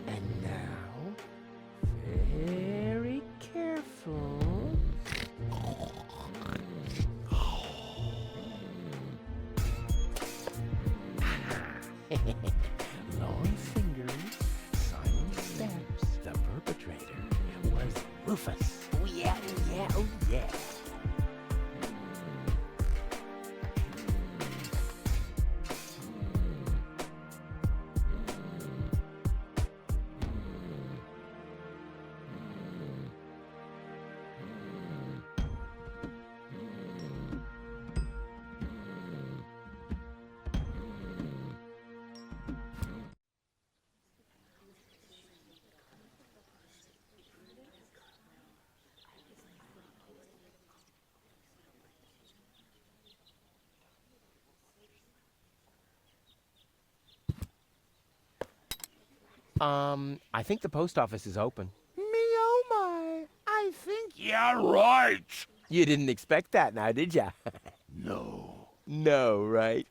[SPEAKER 1] And now, very careful. Long fingers, silent steps. The perpetrator was Rufus. Oh yeah, oh yeah, oh yeah. I think the post office is open.
[SPEAKER 10] Me oh my, I think...
[SPEAKER 4] Yeah, right.
[SPEAKER 1] You didn't expect that now, did ya?
[SPEAKER 4] No.
[SPEAKER 1] No, right?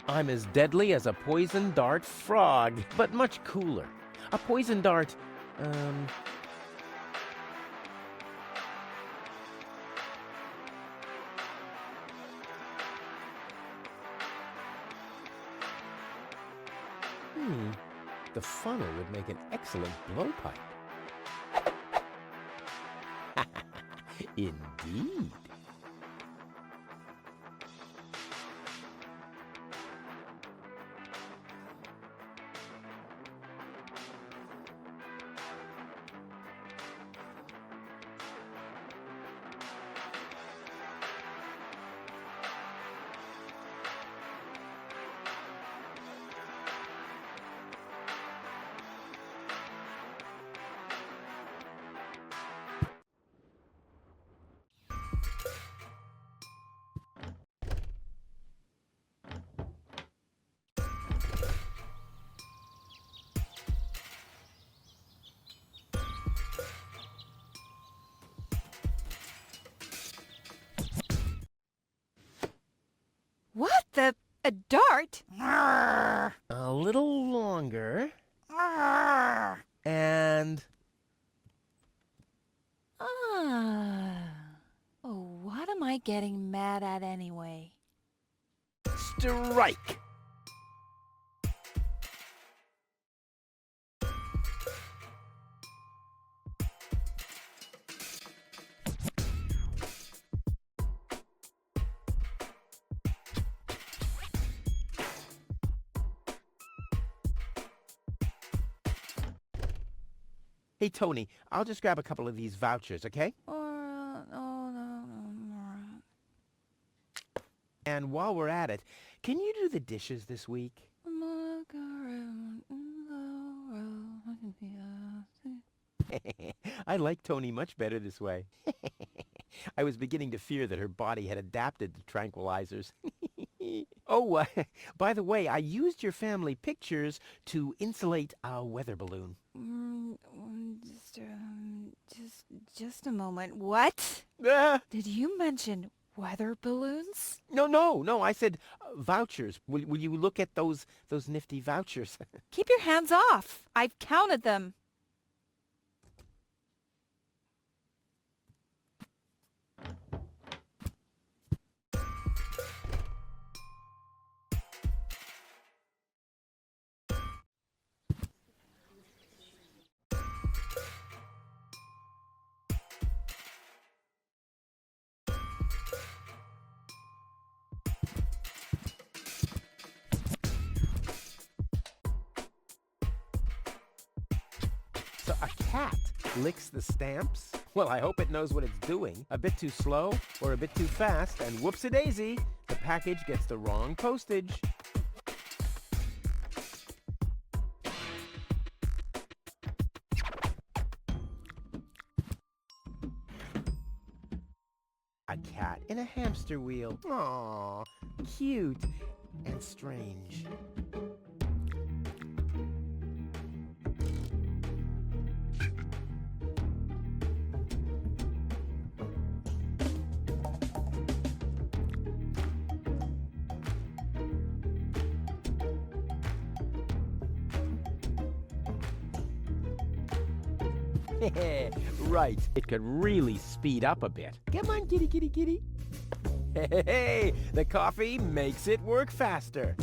[SPEAKER 1] I'm as deadly as a poison dart frog, but much cooler. A poison dart, the funnel would make an excellent blowpipe. Indeed.
[SPEAKER 7] A dart?
[SPEAKER 1] A little longer. And...
[SPEAKER 7] Oh, what am I getting mad at anyway?
[SPEAKER 1] strike! Hey, Tony, I'll just grab a couple of these vouchers, okay? And while we're at it, can you do the dishes this week? I like Tony much better this way. I was beginning to fear that her body had adapted to tranquilizers. Oh, by the way, I used your family pictures to insulate a weather balloon.
[SPEAKER 7] Just a moment. What? Did you mention weather balloons?
[SPEAKER 1] No, I said vouchers. Will you look at those nifty vouchers?
[SPEAKER 7] Keep your hands off. I've counted them.
[SPEAKER 1] So a cat licks the stamps? Well, I hope it knows what it's doing. A bit too slow or a bit too fast, and whoops-a-daisy, the package gets the wrong postage. A cat in a hamster wheel. Aww, cute and strange. Right, it could really speed up a bit. Come on, kitty, kitty, kitty. Hey, the coffee makes it work faster.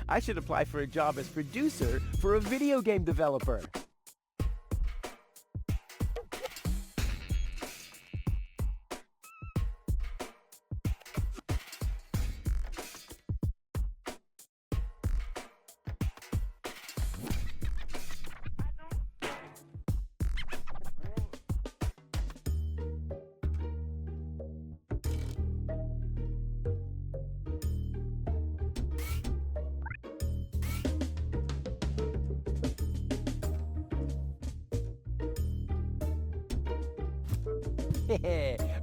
[SPEAKER 1] I should apply for a job as producer for a video game developer.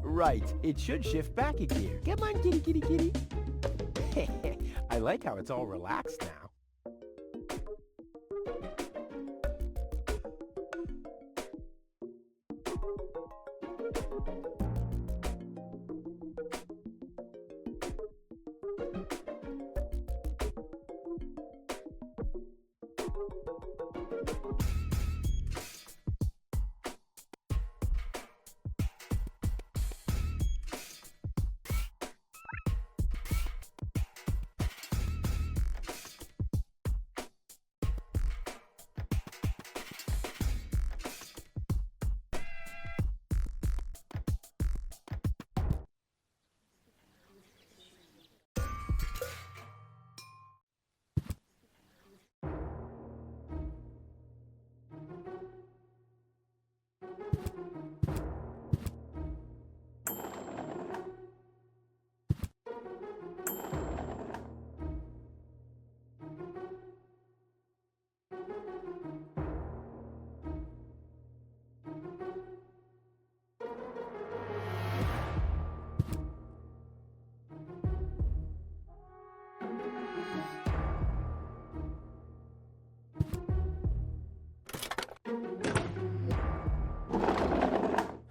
[SPEAKER 1] Right, it should shift back a gear. Come on, kitty, kitty, kitty. I like how it's all relaxed now.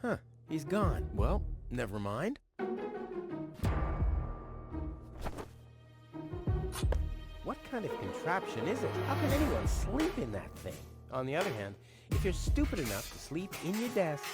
[SPEAKER 1] Huh, he's gone. Well, never mind. kind of contraption is it? How can anyone sleep in that thing? On the other hand, if you're stupid enough to sleep in your desk...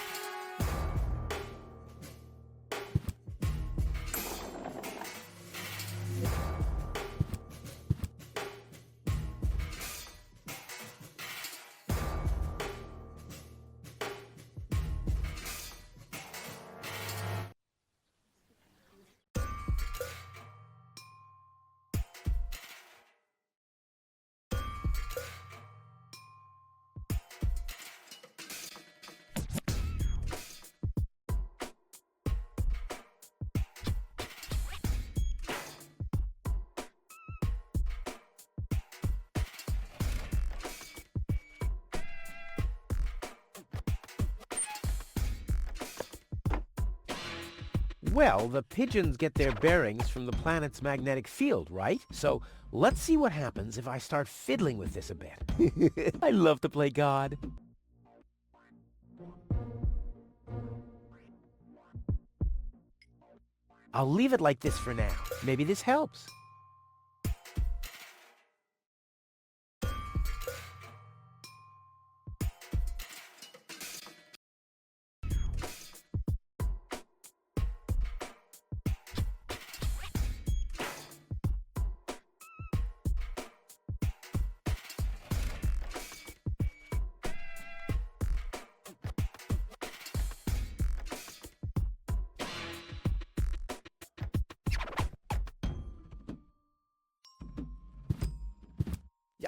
[SPEAKER 1] Well, the pigeons get their bearings from the planet's magnetic field, right? So let's see what happens if I start fiddling with this a bit. I love to play God. I'll leave it like this for now. Maybe this helps.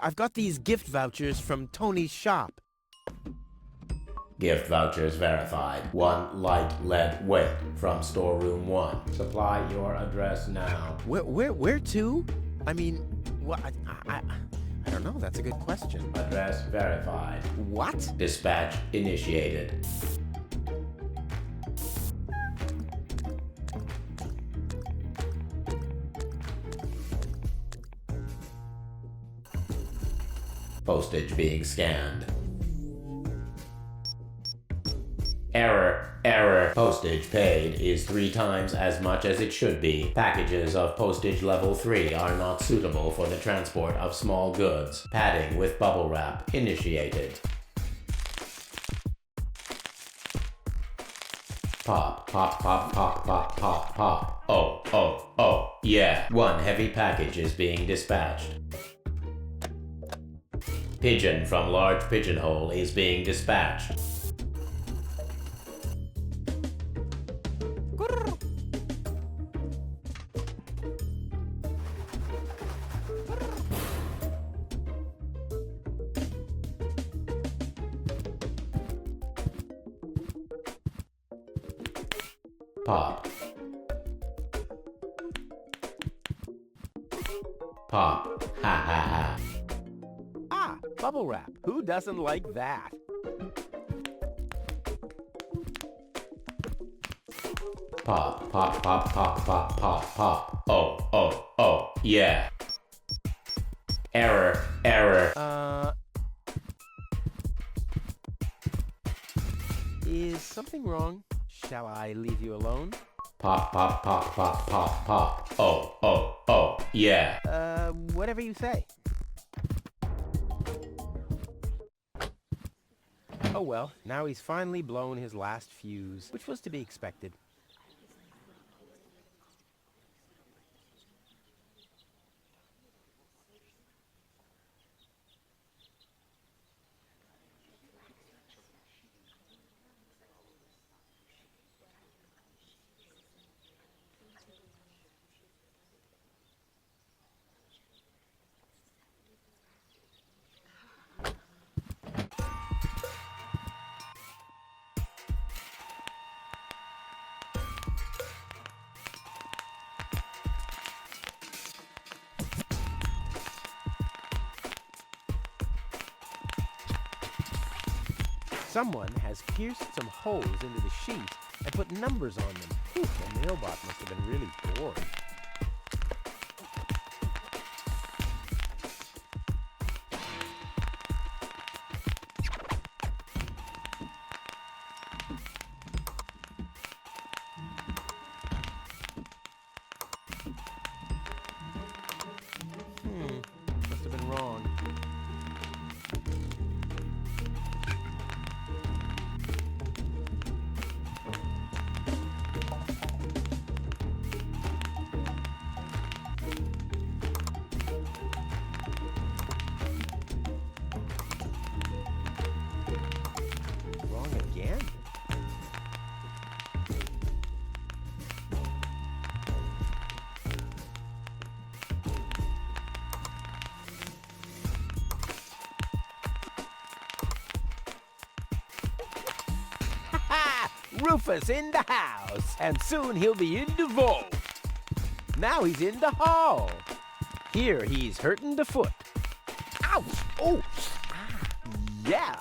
[SPEAKER 1] I've got these gift vouchers from Tony's shop.
[SPEAKER 13] Gift vouchers verified. 1 light lead weight from storeroom 1. Supply your address now.
[SPEAKER 1] Where to? I mean, what? I don't know. That's a good question.
[SPEAKER 13] Address verified.
[SPEAKER 1] What?
[SPEAKER 13] Dispatch initiated. Postage being scanned. Error. Postage paid is 3 times as much as it should be. Packages of postage level 3 are not suitable for the transport of small goods. Padding with bubble wrap initiated. Pop. Oh, yeah. 1 heavy package is being dispatched. Pigeon from large pigeonhole is being dispatched. Pop. Ha.
[SPEAKER 1] Bubble wrap. Who doesn't like that?
[SPEAKER 13] Pop. Oh, yeah. Error.
[SPEAKER 1] Is something wrong? Shall I leave you alone?
[SPEAKER 13] Pop. Oh, yeah.
[SPEAKER 1] Whatever you say. Oh well, now he's finally blown his last fuse, which was to be expected. Someone has pierced some holes into the sheet and put numbers on them. Whew, the mailbot must have been really bored. Rufus in the house, and soon he'll be in the vault. Now he's in the hall. Here he's hurting the foot. Ouch! Oh! Yeah!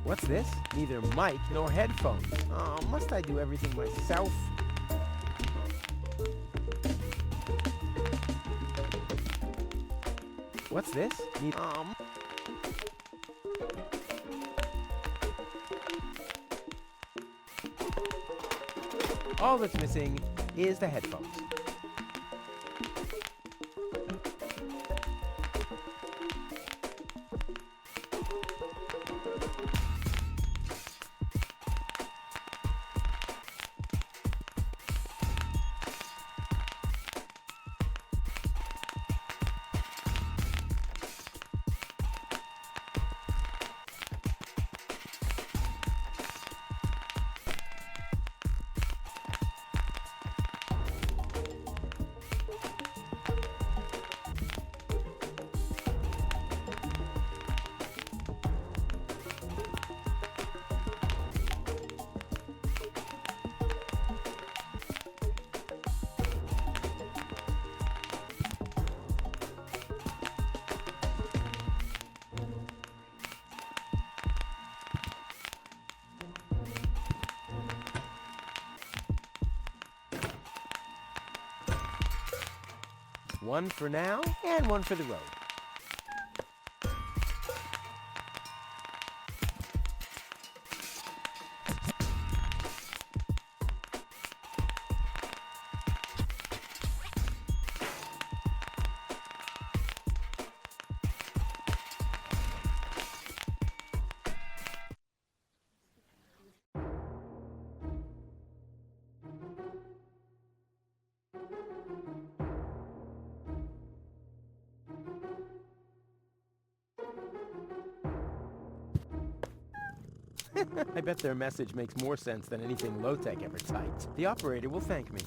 [SPEAKER 1] What's this? Neither mic nor headphones. Oh, must I do everything myself? What's this? All that's missing is the headphones. One for now, and one for the road. I bet their message makes more sense than anything low-tech ever typed. The operator will thank me.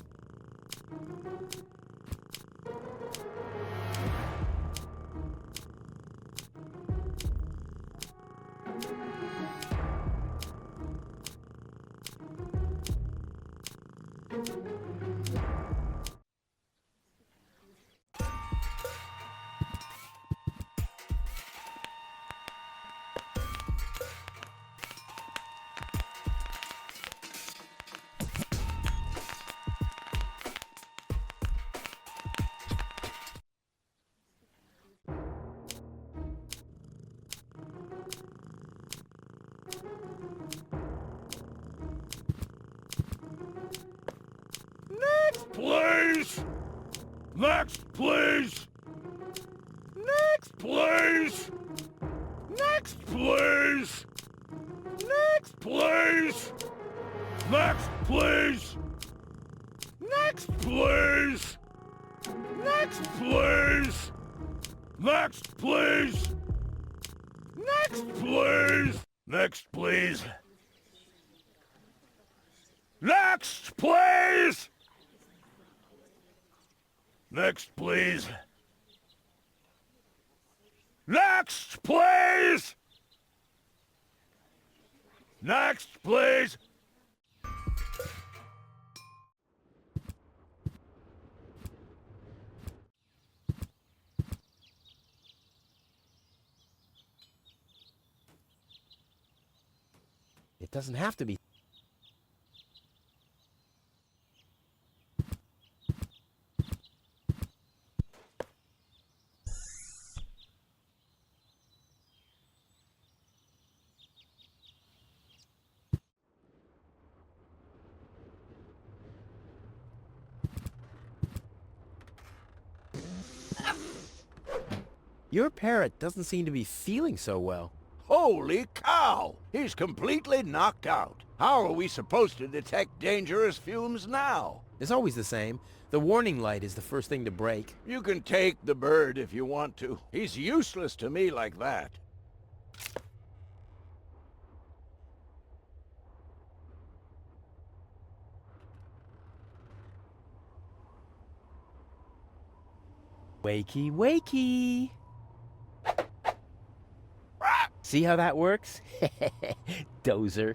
[SPEAKER 4] Please! Next, please! Next, please! Next, please! Next, please! Next, please! Next, please! Next, please! Next, please! Next, please! Next, please! Next, please! Next, please. Next, please! Next, please!
[SPEAKER 1] It doesn't have to be. Your parrot doesn't seem to be feeling so well.
[SPEAKER 10] Holy cow! He's completely knocked out. How are we supposed to detect dangerous fumes now?
[SPEAKER 1] It's always the same. The warning light is the first thing to break.
[SPEAKER 10] You can take the bird if you want to. He's useless to me like that.
[SPEAKER 1] Wakey, wakey. See how that works? Dozer.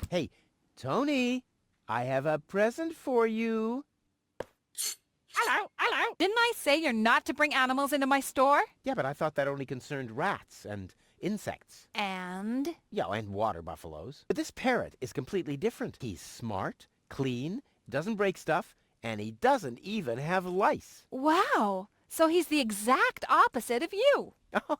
[SPEAKER 1] Hey, Tony, I have a present for you.
[SPEAKER 7] Hello, hello. Didn't I say you're not to bring animals into my store?
[SPEAKER 1] Yeah, but I thought that only concerned rats and insects.
[SPEAKER 7] And?
[SPEAKER 1] Yeah, and water buffaloes. But this parrot is completely different. He's smart, clean, doesn't break stuff, and he doesn't even have lice.
[SPEAKER 7] Wow. So he's the exact opposite of you.
[SPEAKER 1] Oh,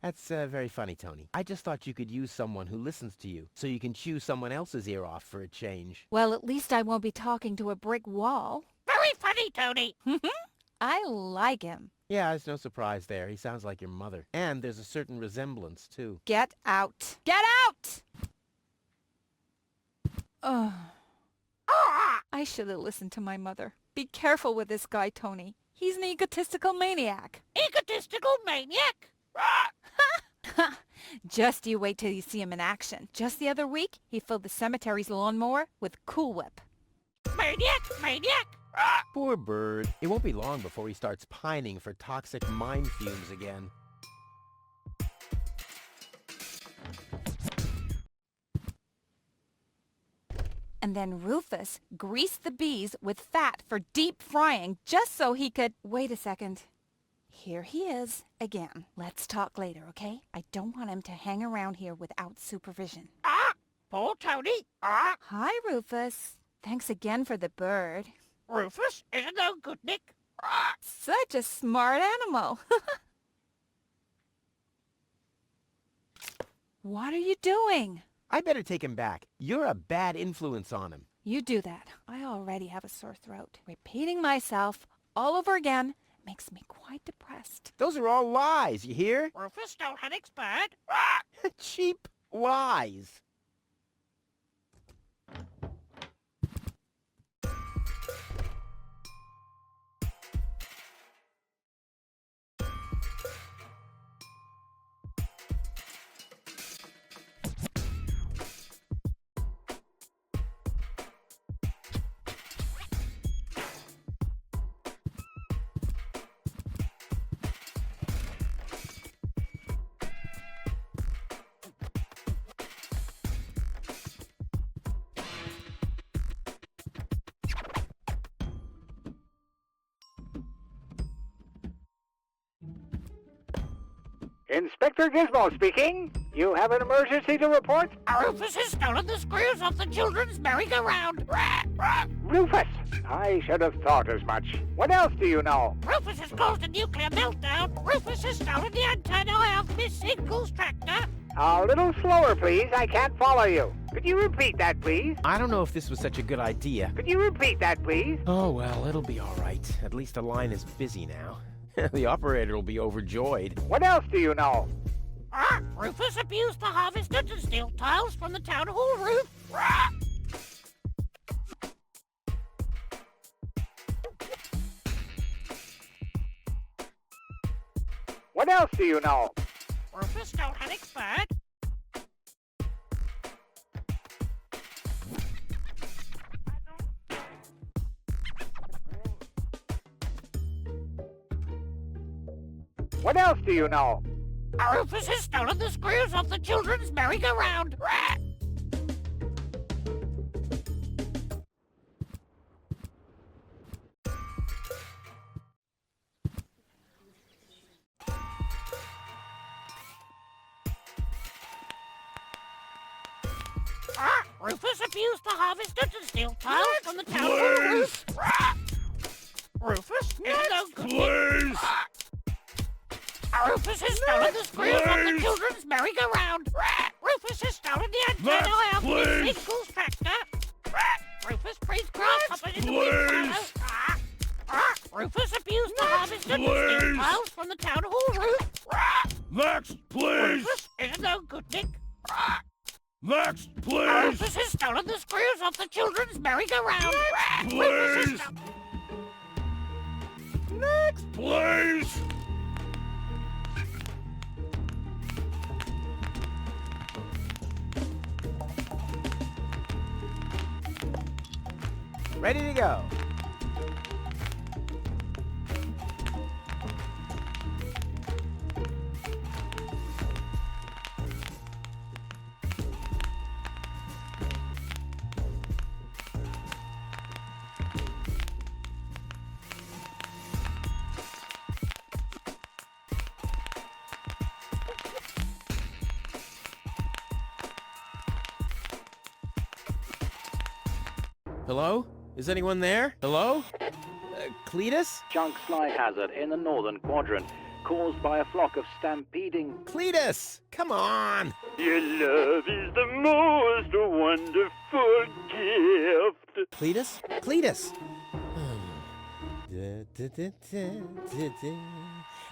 [SPEAKER 1] that's very funny, Tony. I just thought you could use someone who listens to you, so you can chew someone else's ear off for a change.
[SPEAKER 7] Well, at least I won't be talking to a brick wall.
[SPEAKER 2] Very funny, Tony.
[SPEAKER 7] I like him.
[SPEAKER 1] Yeah, it's no surprise there. He sounds like your mother. And there's a certain resemblance, too.
[SPEAKER 7] Get out. Get out! Ugh. I should have listened to my mother. Be careful with this guy, Tony. He's an egotistical maniac.
[SPEAKER 2] Egotistical maniac?
[SPEAKER 7] Just you wait till you see him in action. Just the other week, he filled the cemetery's lawnmower with Cool Whip.
[SPEAKER 2] Maniac! Maniac!
[SPEAKER 1] Poor bird. It won't be long before he starts pining for toxic mine fumes again.
[SPEAKER 7] And then Rufus greased the bees with fat for deep frying just so he could... Wait a second. Here he is again. Let's talk later, okay? I don't want him to hang around here without supervision.
[SPEAKER 2] Poor Tony.
[SPEAKER 7] Hi, Rufus. Thanks again for the bird.
[SPEAKER 2] Rufus isn't no good, Nick.
[SPEAKER 7] Such a smart animal. What are you doing?
[SPEAKER 1] I better take him back. You're a bad influence on him.
[SPEAKER 7] You do that. I already have a sore throat. Repeating myself all over again makes me quite depressed.
[SPEAKER 1] Those are all lies, you hear?
[SPEAKER 2] Rufus don't have bird.
[SPEAKER 1] Cheap lies.
[SPEAKER 12] Inspector Gizmo speaking. You have an emergency to report?
[SPEAKER 2] Rufus has stolen the screws off the children's merry-go-round.
[SPEAKER 12] Rufus! I should have thought as much. What else do you know?
[SPEAKER 2] Rufus has caused a nuclear meltdown. Rufus has stolen the antenna of Miss Single's tractor.
[SPEAKER 12] A little slower, please. I can't follow you. Could you repeat that, please?
[SPEAKER 1] I don't know if this was such a good idea.
[SPEAKER 12] Could you repeat that, please?
[SPEAKER 1] Oh, well, it'll be all right. At least the line is busy now. The operator will be overjoyed.
[SPEAKER 12] What else do you know?
[SPEAKER 2] Rufus abused the harvester to steal tiles from the town hall roof.
[SPEAKER 12] What else do you know?
[SPEAKER 2] Rufus don't have bird.
[SPEAKER 12] What else do you know?
[SPEAKER 2] Rufus has stolen the screws off the children's merry-go-round. Rufus abused the harvester to steal tiles from the town hall roof. Rufus is no good.
[SPEAKER 4] Please!
[SPEAKER 2] Rufus has stolen the screws off the children's merry-go-round. Rufus has stolen the antenna off Miss Single's tractor. Rufus breeds grasshoppers in the wind. Rufus abused the harvester to steal tiles from the town hall roof.
[SPEAKER 4] Next, please!
[SPEAKER 11] Is no good, Nick.
[SPEAKER 4] Next,
[SPEAKER 11] Rufus
[SPEAKER 4] please!
[SPEAKER 11] has stolen the screws off the children's merry-go-round.
[SPEAKER 4] Please!
[SPEAKER 10] Next!
[SPEAKER 4] Please!
[SPEAKER 5] Ready to go.
[SPEAKER 1] Hello? Is anyone there? Hello? Cletus?
[SPEAKER 14] Junk fly hazard in the northern quadrant, caused by a flock of stampeding...
[SPEAKER 1] Cletus! Come on!
[SPEAKER 14] Your love is the most wonderful gift.
[SPEAKER 1] Cletus? Cletus!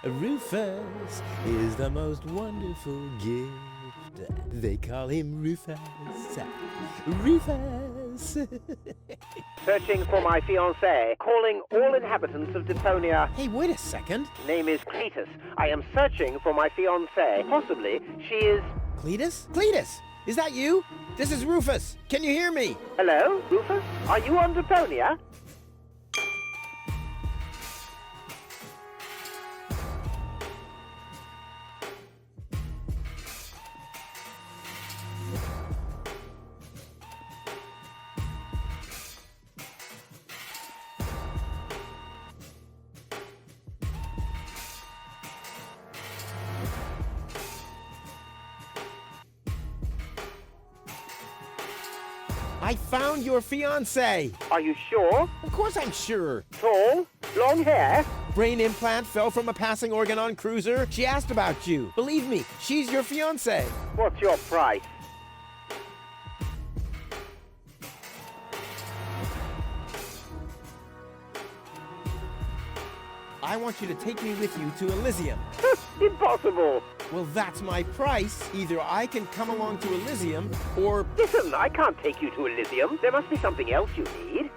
[SPEAKER 1] Rufus is the most wonderful gift. They call him Rufus. Rufus!
[SPEAKER 9] Searching for my fiancée. Calling all inhabitants of Deponia.
[SPEAKER 1] Hey, wait a second.
[SPEAKER 9] Name is Cletus. I am searching for my fiancée. Possibly she is...
[SPEAKER 1] Cletus? Cletus! Is that you? This is Rufus. Can you hear me?
[SPEAKER 9] Hello, Rufus? Are you on Deponia?
[SPEAKER 1] I found your fiancée.
[SPEAKER 9] Are you sure?
[SPEAKER 1] Of course I'm sure.
[SPEAKER 9] Tall? Long hair?
[SPEAKER 1] Brain implant fell from a passing Organon cruiser. She asked about you. Believe me, she's your fiancée.
[SPEAKER 9] What's your price?
[SPEAKER 1] I want you to take me with you to Elysium.
[SPEAKER 9] Impossible.
[SPEAKER 1] Well, that's my price. Either I can come along to Elysium, or...
[SPEAKER 9] Listen, I can't take you to Elysium. There must be something else you need.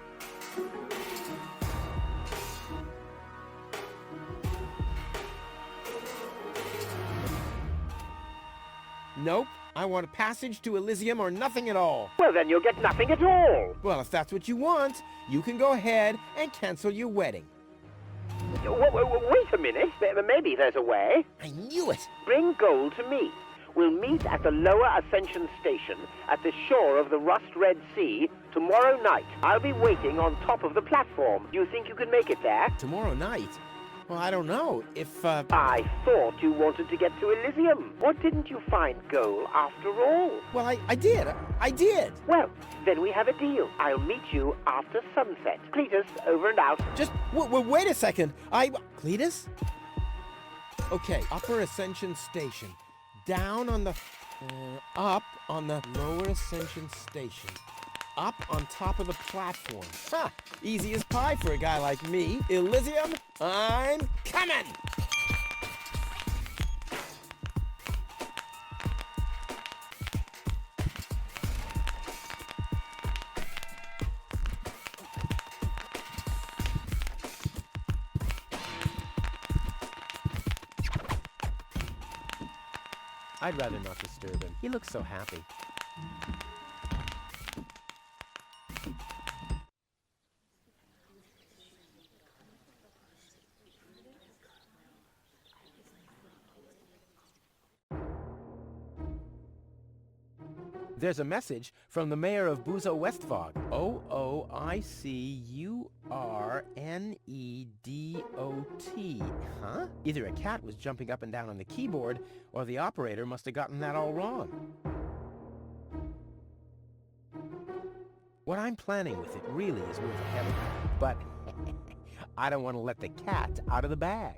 [SPEAKER 1] Nope. I want a passage to Elysium or nothing at all.
[SPEAKER 9] Well, then you'll get nothing at all.
[SPEAKER 1] Well, if that's what you want, you can go ahead and cancel your wedding.
[SPEAKER 9] Wait a minute. Maybe there's a way.
[SPEAKER 1] I knew it.
[SPEAKER 9] Bring gold to me. We'll meet at the lower Ascension Station at the shore of the Rust-Red Sea tomorrow night. I'll be waiting on top of the platform. Do you think you can make it there?
[SPEAKER 1] Tomorrow night? Well, I don't know. If,
[SPEAKER 9] I thought you wanted to get to Elysium. What didn't you find gold after all?
[SPEAKER 1] Well, I did. I did.
[SPEAKER 9] Well, then we have a deal. I'll meet you after sunset. Cletus, over and out.
[SPEAKER 1] Just, wait a second. Cletus? Okay, Upper Ascension Station. Down on the... up on the Lower Ascension Station. Up on top of the platform. Ha! Easy as pie for a guy like me. Elysium, I'm coming! I'd rather not disturb him. He looks so happy. There's a message from the mayor of Buzo Westfog. OOICURNEDOT. Huh? Either a cat was jumping up and down on the keyboard, or the operator must have gotten that all wrong. What I'm planning with it really is worth a heaven, but I don't want to let the cat out of the bag.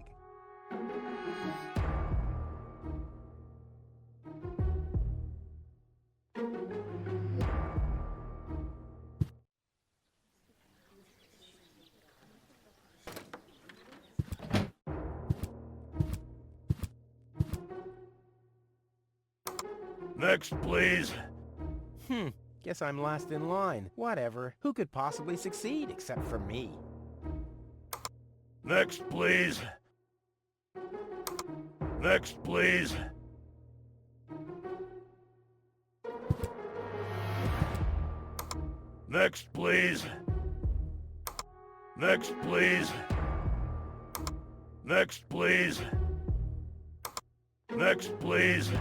[SPEAKER 4] Next, please.
[SPEAKER 1] Guess I'm last in line. Whatever. Who could possibly succeed except for me?
[SPEAKER 4] Next, please. Next, please. Next, please. Next, please. Next, please. Next, please.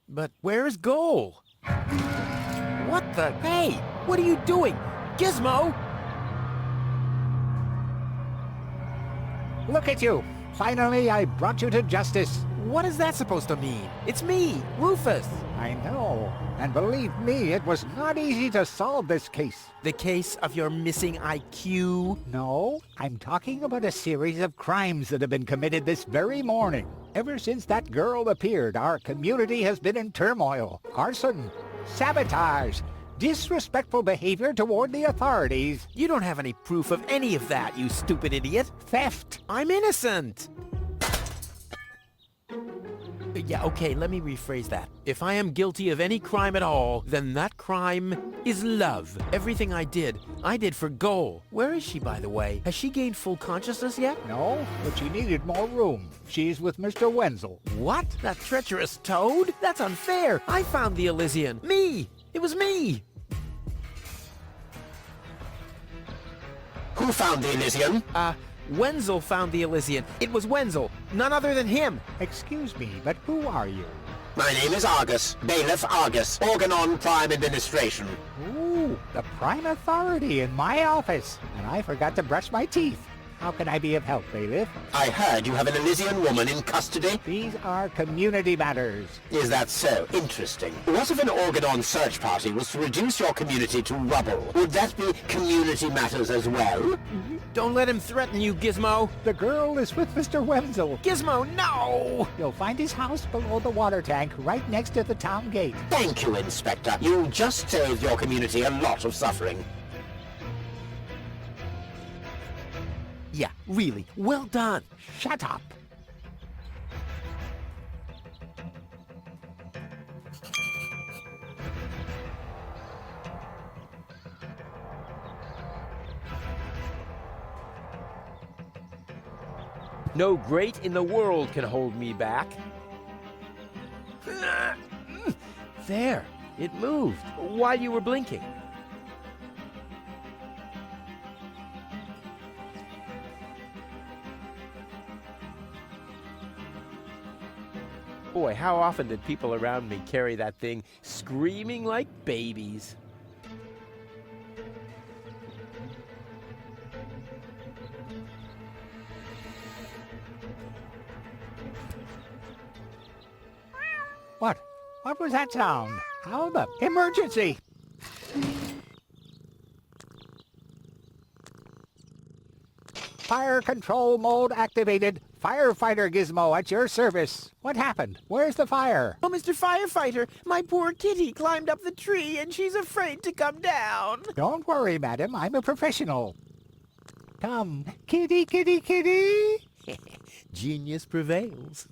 [SPEAKER 1] But where's Goal? What the? Hey, what are you doing? Gizmo!
[SPEAKER 12] Look at you! Finally, I brought you to justice.
[SPEAKER 1] What is that supposed to mean? It's me, Rufus.
[SPEAKER 12] I know. And believe me, it was not easy to solve this case.
[SPEAKER 1] The case of your missing IQ?
[SPEAKER 12] No, I'm talking about a series of crimes that have been committed this very morning. Ever since that girl appeared, our community has been in turmoil. Arson, sabotage, disrespectful behavior toward the authorities.
[SPEAKER 1] You don't have any proof of any of that, you stupid idiot.
[SPEAKER 12] Theft.
[SPEAKER 1] I'm innocent. Yeah, okay, let me rephrase that. If I am guilty of any crime at all, then that crime is love. Everything I did for Goal. Where is she, by the way? Has she gained full consciousness yet?
[SPEAKER 12] No, but she needed more room. She's with Mr. Wenzel.
[SPEAKER 1] What? That treacherous toad? That's unfair. I found the Elysian. Me! It was me!
[SPEAKER 15] Who found the Elysian?
[SPEAKER 1] Wenzel found the Elysian. It was Wenzel, none other than him.
[SPEAKER 12] Excuse me, but who are you?
[SPEAKER 15] My name is Argus, Bailiff Argus, Organon Prime Administration.
[SPEAKER 12] Ooh, the prime authority in my office. And I forgot to brush my teeth. How can I be of help, Bailiff?
[SPEAKER 15] I heard you have an Elysian woman in custody.
[SPEAKER 12] These are community matters.
[SPEAKER 15] Is that so? Interesting. What if an Organon search party was to reduce your community to rubble? Would that be community matters as well?
[SPEAKER 1] Don't let him threaten you, Gizmo.
[SPEAKER 12] The girl is with Mr. Wenzel.
[SPEAKER 1] Gizmo, no!
[SPEAKER 12] You'll find his house below the water tank, right next to the town gate.
[SPEAKER 15] Thank you, Inspector. You just saved your community a lot of suffering.
[SPEAKER 1] Yeah, really. Well done.
[SPEAKER 12] Shut up.
[SPEAKER 1] No great in the world can hold me back. There, it moved while you were blinking. Boy, how often did people around me carry that thing screaming like babies?
[SPEAKER 12] What? What was that sound? How the... Emergency! Fire control mode activated. Firefighter Gizmo at your service. What happened? Where's the fire?
[SPEAKER 2] Oh, Mr. Firefighter, my poor kitty climbed up the tree and she's afraid to come down.
[SPEAKER 12] Don't worry, madam. I'm a professional. Come, kitty, kitty, kitty.
[SPEAKER 1] Genius prevails.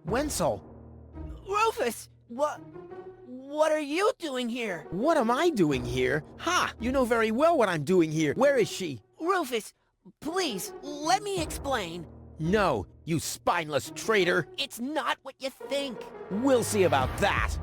[SPEAKER 1] Wenzel!
[SPEAKER 2] Rufus, what are you doing here?
[SPEAKER 1] What am I doing here? Ha! You know very well what I'm doing here. Where is she?
[SPEAKER 2] Rufus, please, let me explain.
[SPEAKER 1] No, you spineless traitor.
[SPEAKER 2] It's not what you think.
[SPEAKER 1] We'll see about that.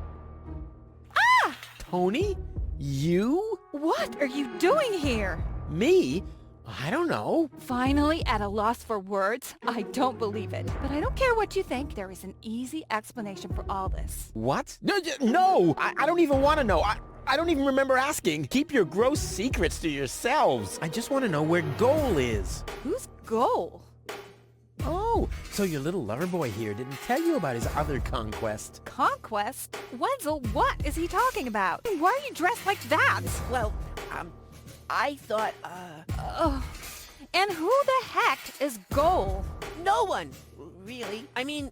[SPEAKER 7] Ah!
[SPEAKER 1] Tony? You?
[SPEAKER 7] What are you doing here?
[SPEAKER 1] Me? I don't know.
[SPEAKER 7] Finally at a loss for words? I don't believe it. But I don't care what you think. There is an easy explanation for all this.
[SPEAKER 1] What? No! I don't even want to know. I don't even remember asking. Keep your gross secrets to yourselves. I just want to know where Goal is.
[SPEAKER 7] Who's Goal?
[SPEAKER 1] Oh, so your little lover boy here didn't tell you about his other conquest.
[SPEAKER 7] Conquest? Wenzel, what is he talking about? Why are you dressed like that?
[SPEAKER 2] Well, I thought,
[SPEAKER 7] And who the heck is Goal?
[SPEAKER 2] No one, really. I mean,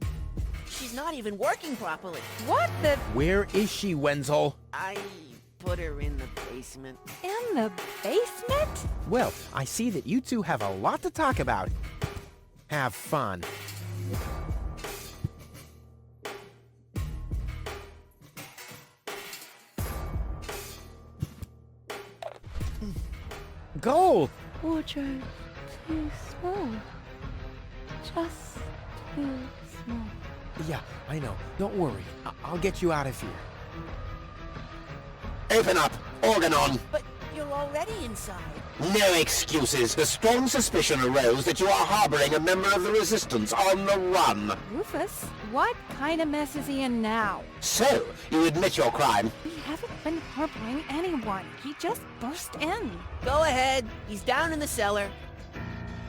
[SPEAKER 2] she's not even working properly.
[SPEAKER 7] What the...
[SPEAKER 1] Where is she, Wenzel?
[SPEAKER 2] I put her in the basement.
[SPEAKER 7] In the basement?
[SPEAKER 1] Well, I see that you two have a lot to talk about. Have fun. Goal!
[SPEAKER 8] Wardrobe too small. Just too small.
[SPEAKER 1] Yeah, I know. Don't worry. I'll get you out of here.
[SPEAKER 15] Open up! Organon!
[SPEAKER 2] But you're already inside.
[SPEAKER 15] No excuses. A strong suspicion arose that you are harboring a member of the Resistance on the run.
[SPEAKER 7] Rufus, what kind of mess is he in now?
[SPEAKER 15] So, you admit your crime?
[SPEAKER 7] We haven't been harboring anyone. He just burst in.
[SPEAKER 2] Go ahead. He's down in the cellar.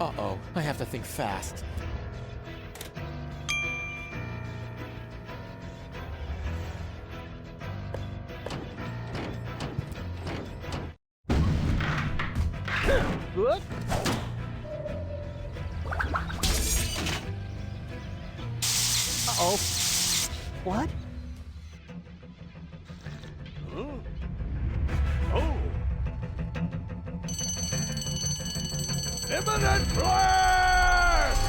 [SPEAKER 1] Uh-oh. I have to think fast.
[SPEAKER 2] Good. Uh-oh. What?
[SPEAKER 10] Oh! Imminent blast!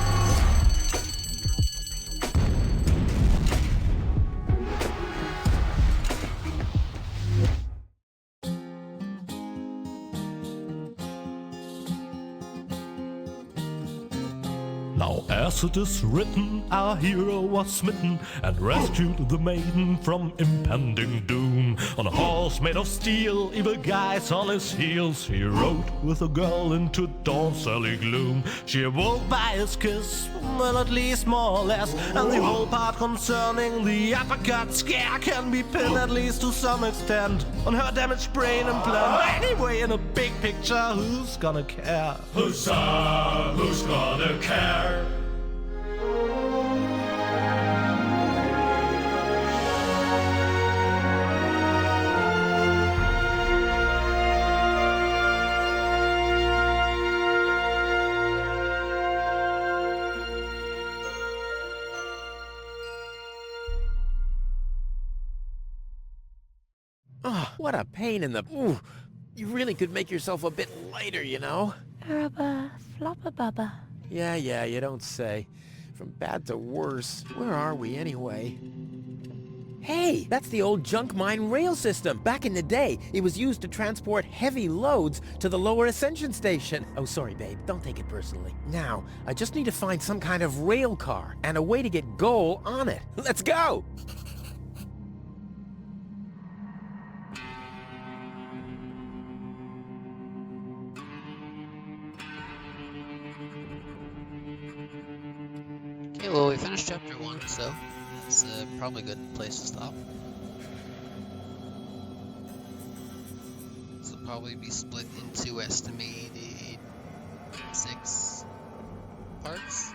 [SPEAKER 3] Now as it is written, our hero was smitten and rescued the maiden from impending doom. On a horse made of steel, evil guys on his heels, he rode with a girl into dawn's early gloom. She awoke by his kiss, well at least more or less, and the whole part concerning the uppercut scare can be pinned at least to some extent on her damaged brain implant. Anyway, in a big picture, who's gonna care?
[SPEAKER 16] Huzzah, who's gonna care?
[SPEAKER 1] What a pain in the... Ooh, you really could make yourself a bit lighter, you know?
[SPEAKER 8] Rubber, flopper bubba.
[SPEAKER 1] Yeah, you don't say. From bad to worse. Where are we anyway? Hey, that's the old junk mine rail system. Back in the day, it was used to transport heavy loads to the lower ascension station. Oh, sorry, babe. Don't take it personally. Now, I just need to find some kind of rail car and a way to get Goal on it. Let's go!
[SPEAKER 6] Okay, well, we finished chapter 1, so that's probably a good place to stop. This will probably be split into estimated 6 parts.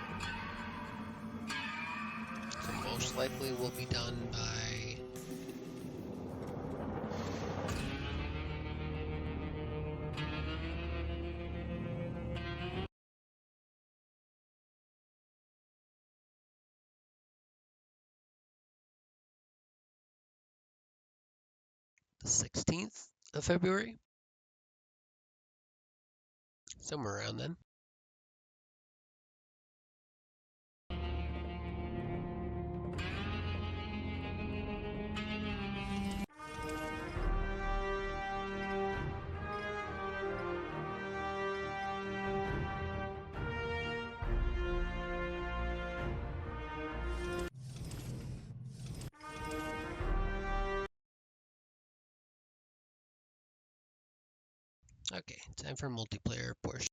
[SPEAKER 6] So most likely will be done by the 16th of February. Somewhere around then. Okay, time for multiplayer portion.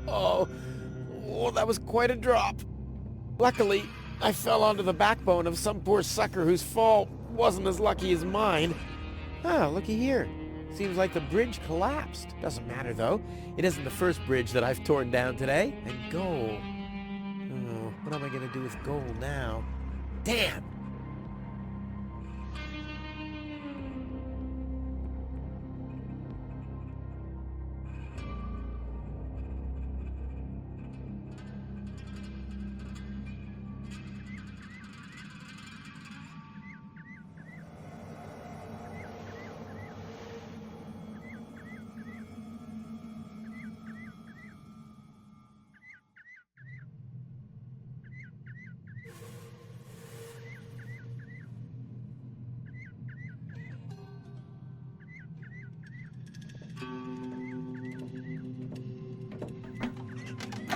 [SPEAKER 1] Oh, that was quite a drop. Luckily, I fell onto the backbone of some poor sucker whose fall wasn't as lucky as mine. Ah, looky here. Seems like the bridge collapsed. Doesn't matter, though. It isn't the first bridge that I've torn down today. And gold. Oh, what am I going to do with gold now? Damn!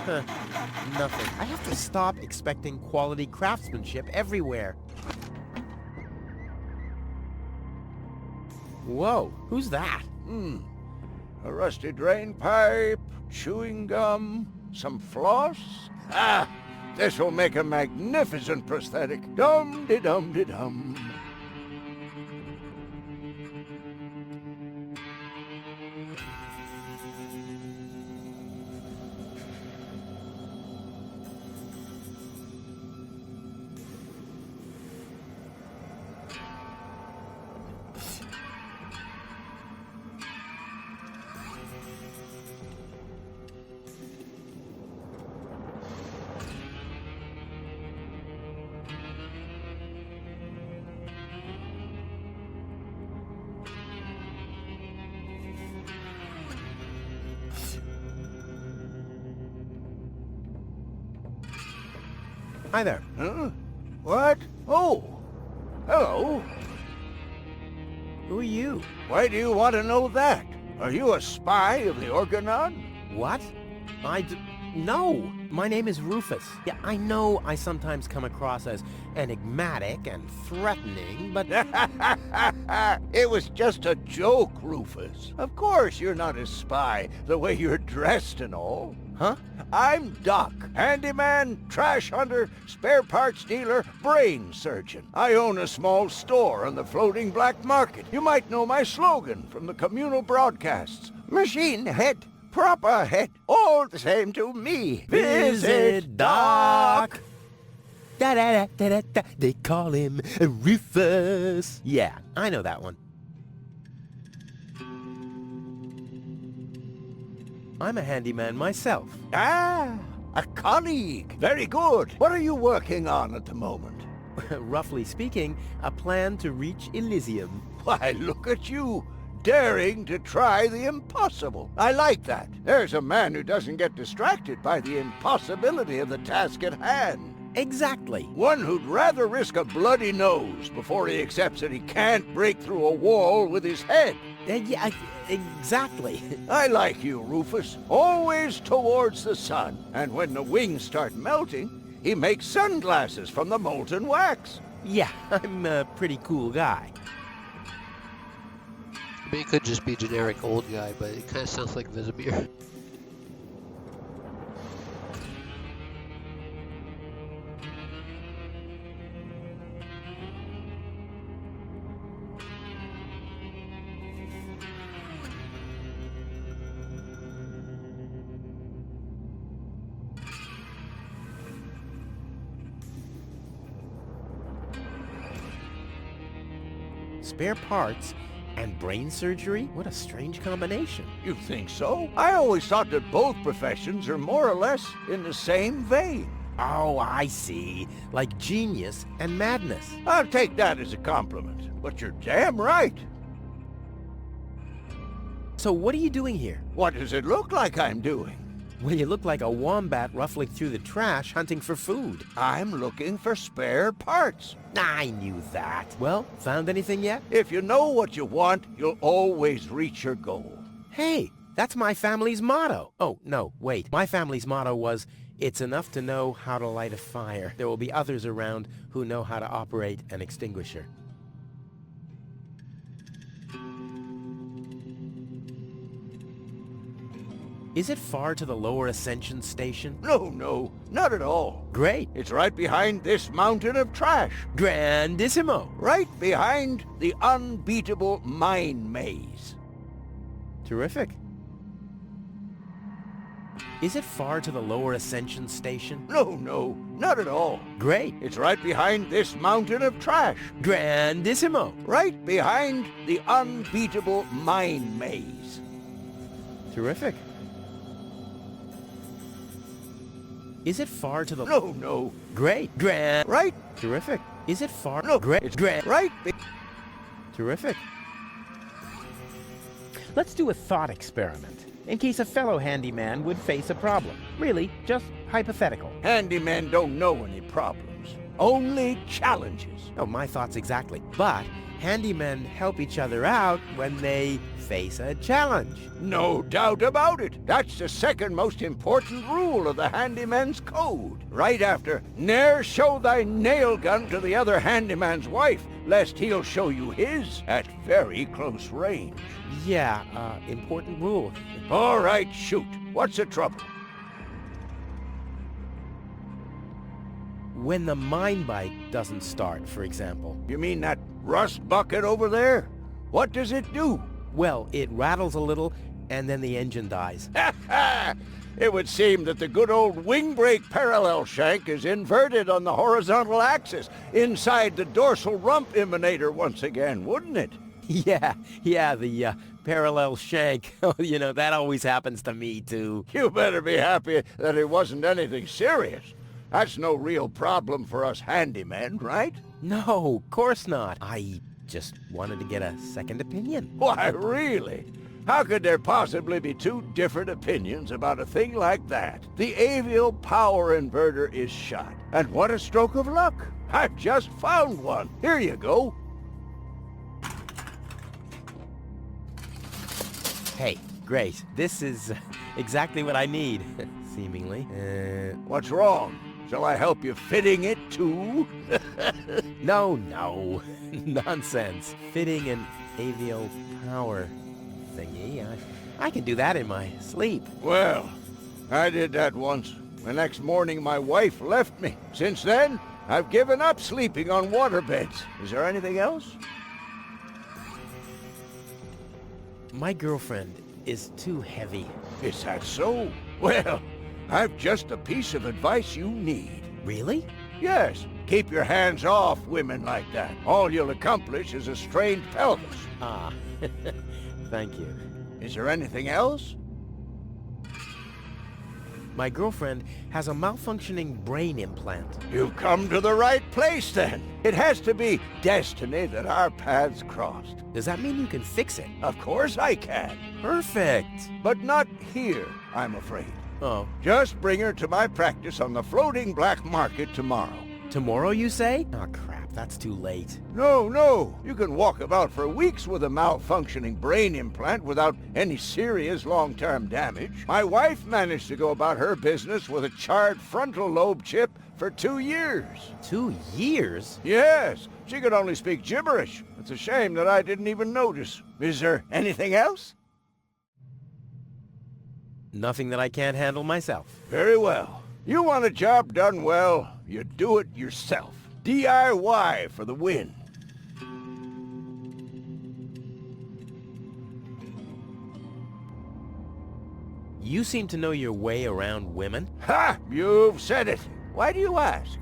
[SPEAKER 1] Huh, nothing. I have to stop expecting quality craftsmanship everywhere. Whoa, who's that?
[SPEAKER 10] A rusty drain pipe, chewing gum, some floss. Ah, this will make a magnificent prosthetic. Dum-de-dum-de-dum.
[SPEAKER 1] Hi there.
[SPEAKER 10] Huh? What? Oh, hello.
[SPEAKER 1] Who are you?
[SPEAKER 10] Why do you want to know that? Are you a spy of the Organon?
[SPEAKER 1] What? No, my name is Rufus. Yeah, I know I sometimes come across as enigmatic and threatening, but...
[SPEAKER 10] It was just a joke, Rufus. Of course you're not a spy, the way you're dressed and all.
[SPEAKER 1] Huh?
[SPEAKER 10] I'm Doc, handyman, trash hunter, spare parts dealer, brain surgeon. I own a small store on the floating black market. You might know my slogan from the communal broadcasts. Machine head, proper head, all the same to me.
[SPEAKER 1] Visit Doc. Da-da-da-da-da-da. They call him Rufus. Yeah, I know that one. I'm a handyman myself.
[SPEAKER 10] Ah, a colleague. Very good. What are you working on at the moment?
[SPEAKER 1] Roughly speaking, a plan to reach Elysium.
[SPEAKER 10] Why, look at you, daring to try the impossible. I like that. There's a man who doesn't get distracted by the impossibility of the task at hand.
[SPEAKER 1] Exactly.
[SPEAKER 10] One who'd rather risk a bloody nose before he accepts that he can't break through a wall with his head.
[SPEAKER 1] Yeah, exactly.
[SPEAKER 10] I like you, Rufus. Always towards the sun. And when the wings start melting, he makes sunglasses from the molten wax.
[SPEAKER 1] Yeah, I'm a pretty cool guy.
[SPEAKER 6] I mean, it could just be generic old guy, but it kind of sounds like Vesemir.
[SPEAKER 1] Spare parts and brain surgery? What a strange combination.
[SPEAKER 10] You think so? I always thought that both professions are more or less in the same vein.
[SPEAKER 1] Oh, I see. Like genius and madness.
[SPEAKER 10] I'll take that as a compliment, but you're damn right.
[SPEAKER 1] So what are you doing here?
[SPEAKER 10] What does it look like I'm doing?
[SPEAKER 1] Well, you look like a wombat ruffling through the trash hunting for food.
[SPEAKER 10] I'm looking for spare parts.
[SPEAKER 1] I knew that. Well, found anything yet?
[SPEAKER 10] If you know what you want, you'll always reach your goal.
[SPEAKER 1] Hey, that's my family's motto. Oh, no, wait. My family's motto was, it's enough to know how to light a fire. There will be others around who know how to operate an extinguisher. Is it far to the lower ascension station?
[SPEAKER 10] No, not at all.
[SPEAKER 1] Great.
[SPEAKER 10] It's right behind this mountain of trash.
[SPEAKER 1] Grandissimo.
[SPEAKER 10] Right behind the unbeatable mine maze.
[SPEAKER 1] Terrific. Is it far to the lower ascension station?
[SPEAKER 10] No, not at all.
[SPEAKER 1] Great.
[SPEAKER 10] It's right behind this mountain of trash.
[SPEAKER 1] Grandissimo.
[SPEAKER 10] Right behind the unbeatable mine maze.
[SPEAKER 1] Terrific. Is it far to the...
[SPEAKER 10] No.
[SPEAKER 1] Great.
[SPEAKER 10] Right?
[SPEAKER 1] Terrific. Is it far...
[SPEAKER 10] No, it's right.
[SPEAKER 1] Terrific. Let's do a thought experiment, in case a fellow handyman would face a problem. Really, just hypothetical.
[SPEAKER 10] Handymen don't know any problems. Only challenges.
[SPEAKER 1] Oh, my thoughts exactly. But handymen help each other out when they face a challenge.
[SPEAKER 10] No doubt about it. That's the second most important rule of the handyman's code. Right after, ne'er show thy nail gun to the other handyman's wife, lest he'll show you his at very close range.
[SPEAKER 1] Yeah, important rule.
[SPEAKER 10] All right, shoot. What's the trouble?
[SPEAKER 1] When the mine bike doesn't start, for example.
[SPEAKER 10] You mean that rust bucket over there? What does it do?
[SPEAKER 1] Well, it rattles a little, and then the engine dies.
[SPEAKER 10] It would seem that the good old wing brake parallel shank is inverted on the horizontal axis, inside the dorsal rump emanator once again, wouldn't it?
[SPEAKER 1] Yeah, the parallel shank. You know, that always happens to me, too.
[SPEAKER 10] You better be happy that it wasn't anything serious. That's no real problem for us handymen, right?
[SPEAKER 1] No, of course not. I just wanted to get a second opinion.
[SPEAKER 10] Why, really? How could there possibly be two different opinions about a thing like that? The avial power inverter is shot. And what a stroke of luck. I've just found one. Here you go.
[SPEAKER 1] Hey, great. This is exactly what I need, seemingly.
[SPEAKER 10] What's wrong? Shall I help you fitting it, too?
[SPEAKER 1] No. Nonsense. Fitting an avial power thingy. I can do that in my sleep.
[SPEAKER 10] Well, I did that once. The next morning, my wife left me. Since then, I've given up sleeping on waterbeds. Is there anything else?
[SPEAKER 1] My girlfriend is too heavy.
[SPEAKER 10] Is that so? Well, I've just a piece of advice you need.
[SPEAKER 1] Really?
[SPEAKER 10] Yes. Keep your hands off women like that. All you'll accomplish is a strained pelvis.
[SPEAKER 1] Ah, thank you.
[SPEAKER 10] Is there anything else?
[SPEAKER 1] My girlfriend has a malfunctioning brain implant.
[SPEAKER 10] You've come to the right place, then. It has to be destiny that our paths crossed.
[SPEAKER 1] Does that mean you can fix it?
[SPEAKER 10] Of course I can.
[SPEAKER 1] Perfect.
[SPEAKER 10] But not here, I'm afraid.
[SPEAKER 1] Oh.
[SPEAKER 10] Just bring her to my practice on the floating black market tomorrow.
[SPEAKER 1] Tomorrow, you say? Oh, crap, that's too late.
[SPEAKER 10] No. You can walk about for weeks with a malfunctioning brain implant without any serious long-term damage. My wife managed to go about her business with a charred frontal lobe chip for 2 years.
[SPEAKER 1] 2 years?
[SPEAKER 10] Yes. She could only speak gibberish. It's a shame that I didn't even notice. Is there anything else?
[SPEAKER 1] Nothing that I can't handle myself.
[SPEAKER 10] Very well. You want a job done well, you do it yourself. DIY for the win.
[SPEAKER 1] You seem to know your way around women.
[SPEAKER 10] Ha! You've said it. Why do you ask?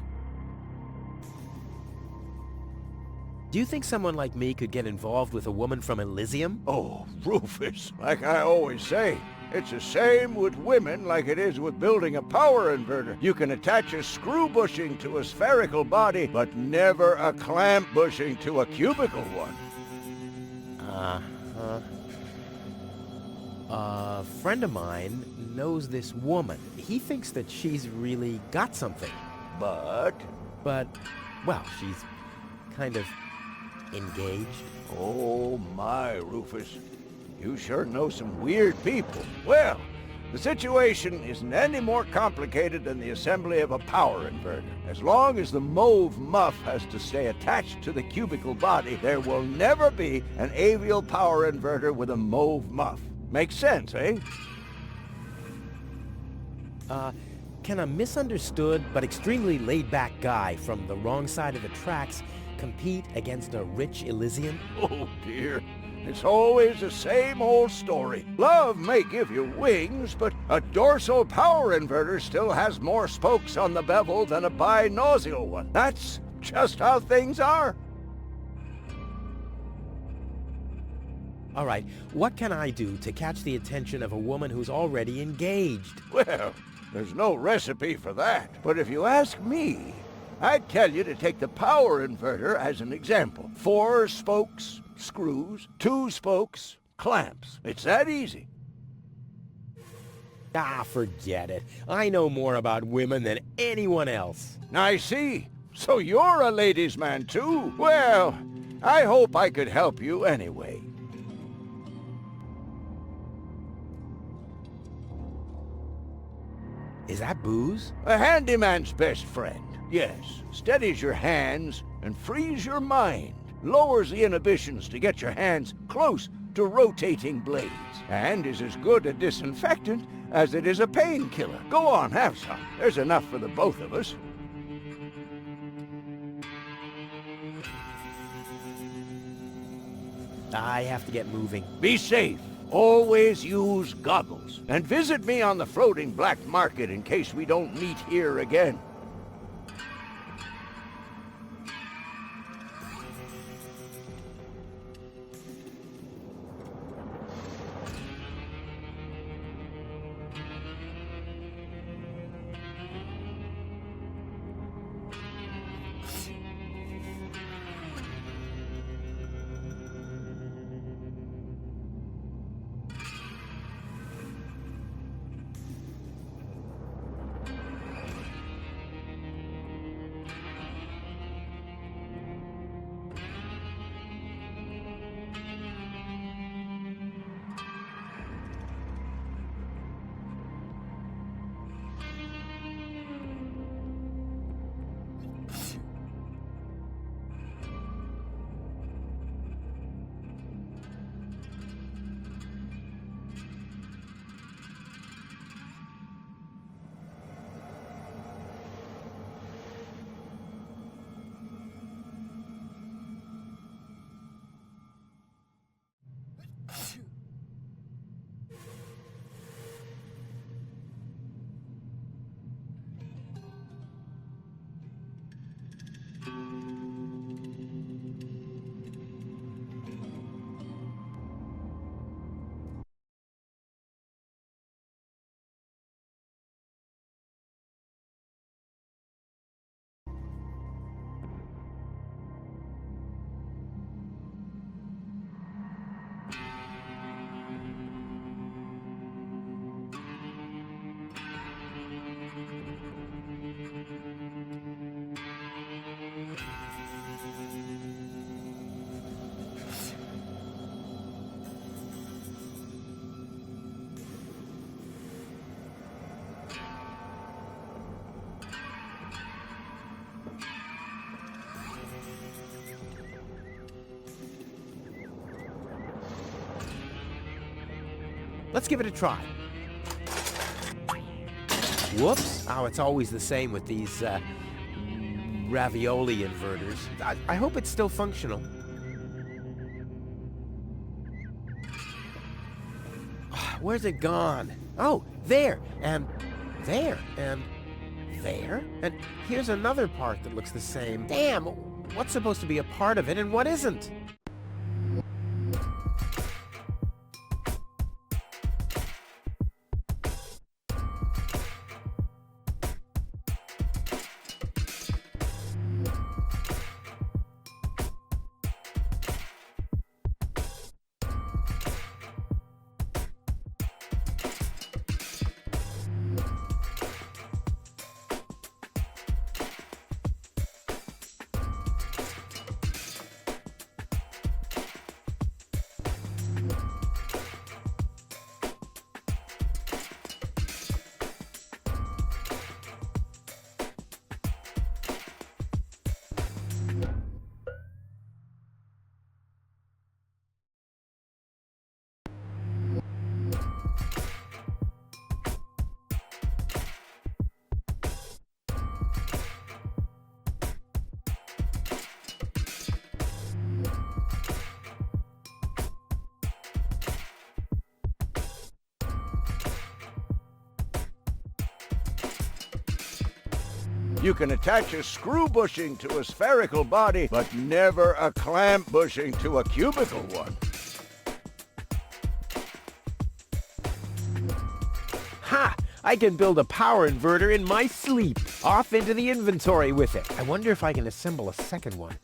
[SPEAKER 1] Do you think someone like me could get involved with a woman from Elysium?
[SPEAKER 10] Oh, Rufus, like I always say, it's the same with women like it is with building a power inverter. You can attach a screw bushing to a spherical body, but never a clamp bushing to a cubical one.
[SPEAKER 1] A friend of mine knows this woman. He thinks that she's really got something.
[SPEAKER 10] But,
[SPEAKER 1] well, she's kind of engaged.
[SPEAKER 10] Oh my, Rufus. You sure know some weird people. Well, the situation isn't any more complicated than the assembly of a power inverter. As long as the mauve muff has to stay attached to the cubical body, there will never be an avial power inverter with a mauve muff. Makes sense, eh?
[SPEAKER 1] Can a misunderstood but extremely laid-back guy from the wrong side of the tracks compete against a rich Elysian?
[SPEAKER 10] Oh, dear. It's always the same old story. Love may give you wings, but a dorsal power inverter still has more spokes on the bevel than a binossial one. That's just how things are.
[SPEAKER 1] All right, what can I do to catch the attention of a woman who's already engaged?
[SPEAKER 10] Well, there's no recipe for that. But if you ask me, I'd tell you to take the power inverter as an example. 4 spokes, screws, 2 spokes, clamps. It's that easy.
[SPEAKER 1] Ah, forget it. I know more about women than anyone else.
[SPEAKER 10] I see. So you're a ladies' man too? Well, I hope I could help you anyway.
[SPEAKER 1] Is that booze?
[SPEAKER 10] A handyman's best friend. Yes, steadies your hands and frees your mind. Lowers the inhibitions to get your hands close to rotating blades. And is as good a disinfectant as it is a painkiller. Go on, have some. There's enough for the both of us.
[SPEAKER 1] I have to get moving.
[SPEAKER 10] Be safe. Always use goggles. And visit me on the floating black market in case we don't meet here again.
[SPEAKER 1] Let's give it a try. Whoops. Oh, it's always the same with these ravioli inverters. I hope it's still functional. Where's it gone? Oh, there, and there, and there. And here's another part that looks the same. Damn, what's supposed to be a part of it and what isn't?
[SPEAKER 10] You can attach a screw bushing to a spherical body, but never a clamp bushing to a cubical one.
[SPEAKER 1] Ha! I can build a power inverter in my sleep. Off into the inventory with it. I wonder if I can assemble a second one.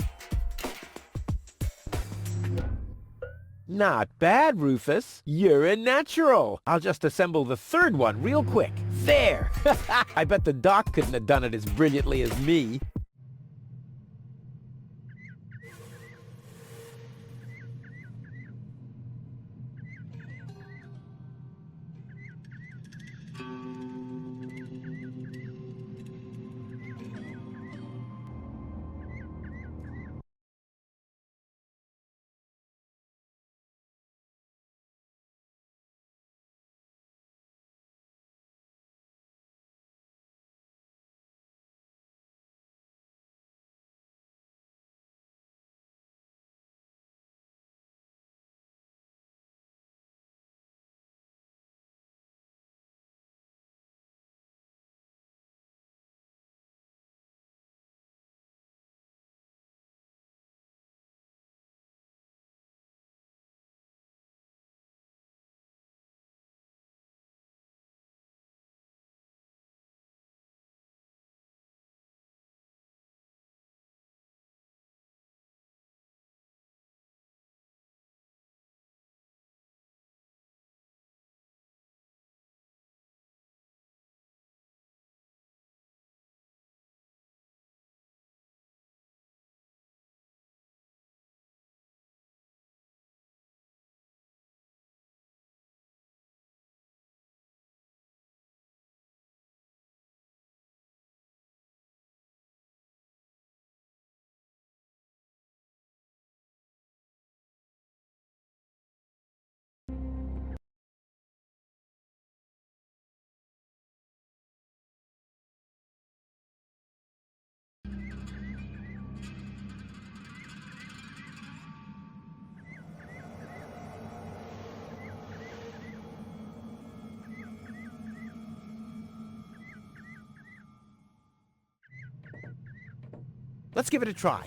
[SPEAKER 1] Not bad, Rufus. You're a natural. I'll just assemble the third one real quick. There! I bet the doc couldn't have done it as brilliantly as me. Let's give it a try.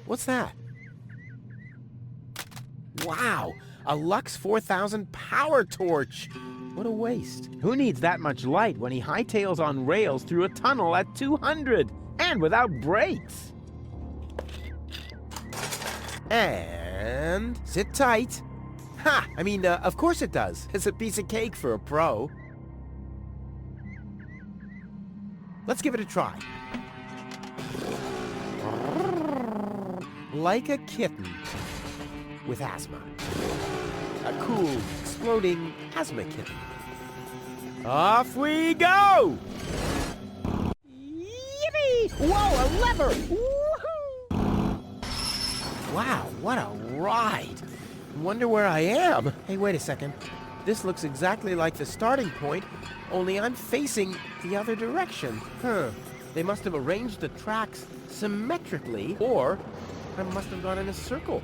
[SPEAKER 1] What's that? Wow, a Lux 4000 power torch. What a waste. Who needs that much light when he hightails on rails through a tunnel at 200 and without brakes? And sit tight. Ha! I mean, of course it does. It's a piece of cake for a pro. Let's give it a try. Like a kitten with asthma. A cool, exploding asthma kitten. Off we go! Yippee! Whoa, a lever! Woohoo! Wow, what a ride! Wonder where I am. Hey, wait a second. This looks exactly like the starting point, only I'm facing the other direction. They must have arranged the tracks symmetrically, or I must have gone in a circle.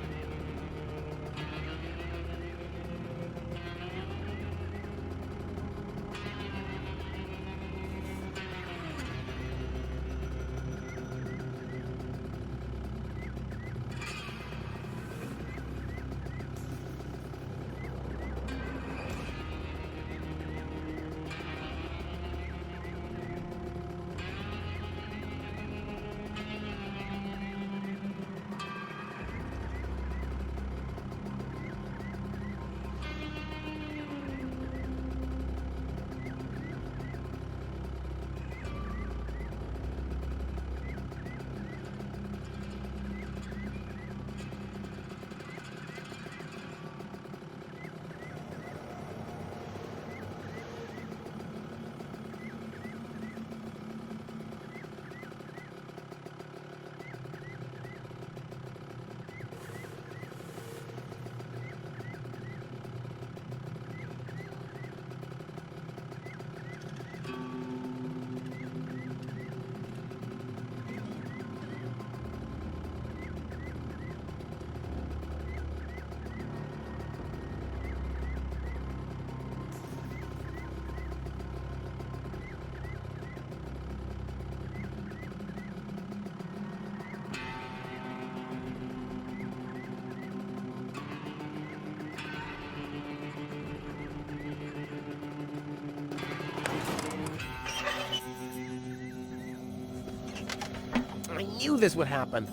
[SPEAKER 1] knew this would happen.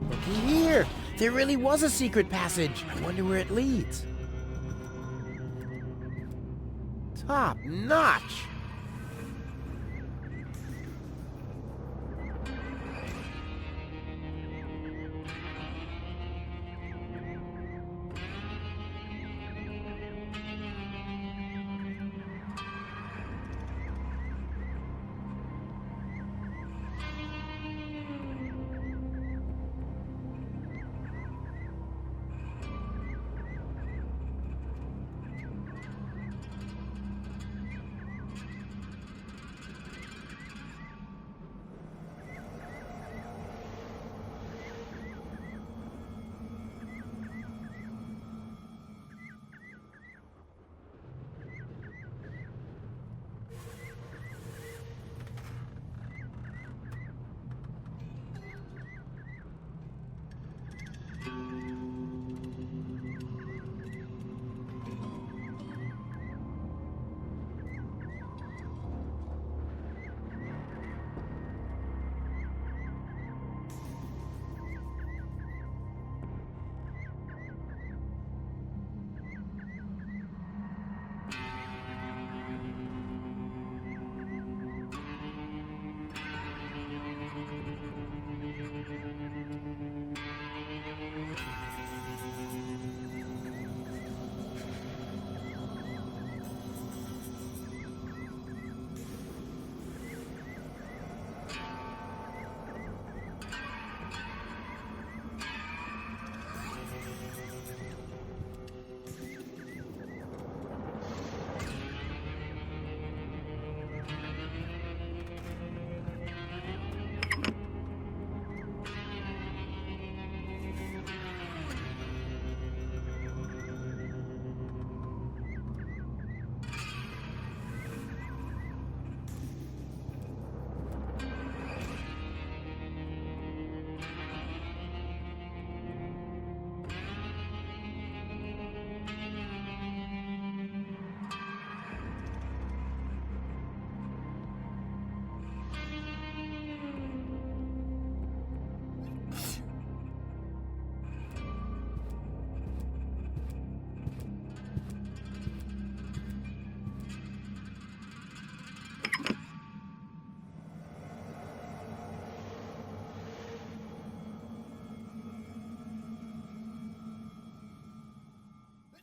[SPEAKER 1] Looky here! There really was a secret passage. I wonder where it leads. Top notch!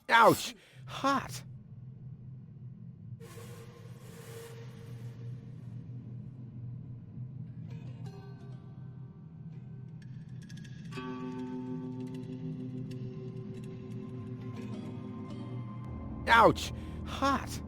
[SPEAKER 1] Ouch! Hot! Ouch! Hot!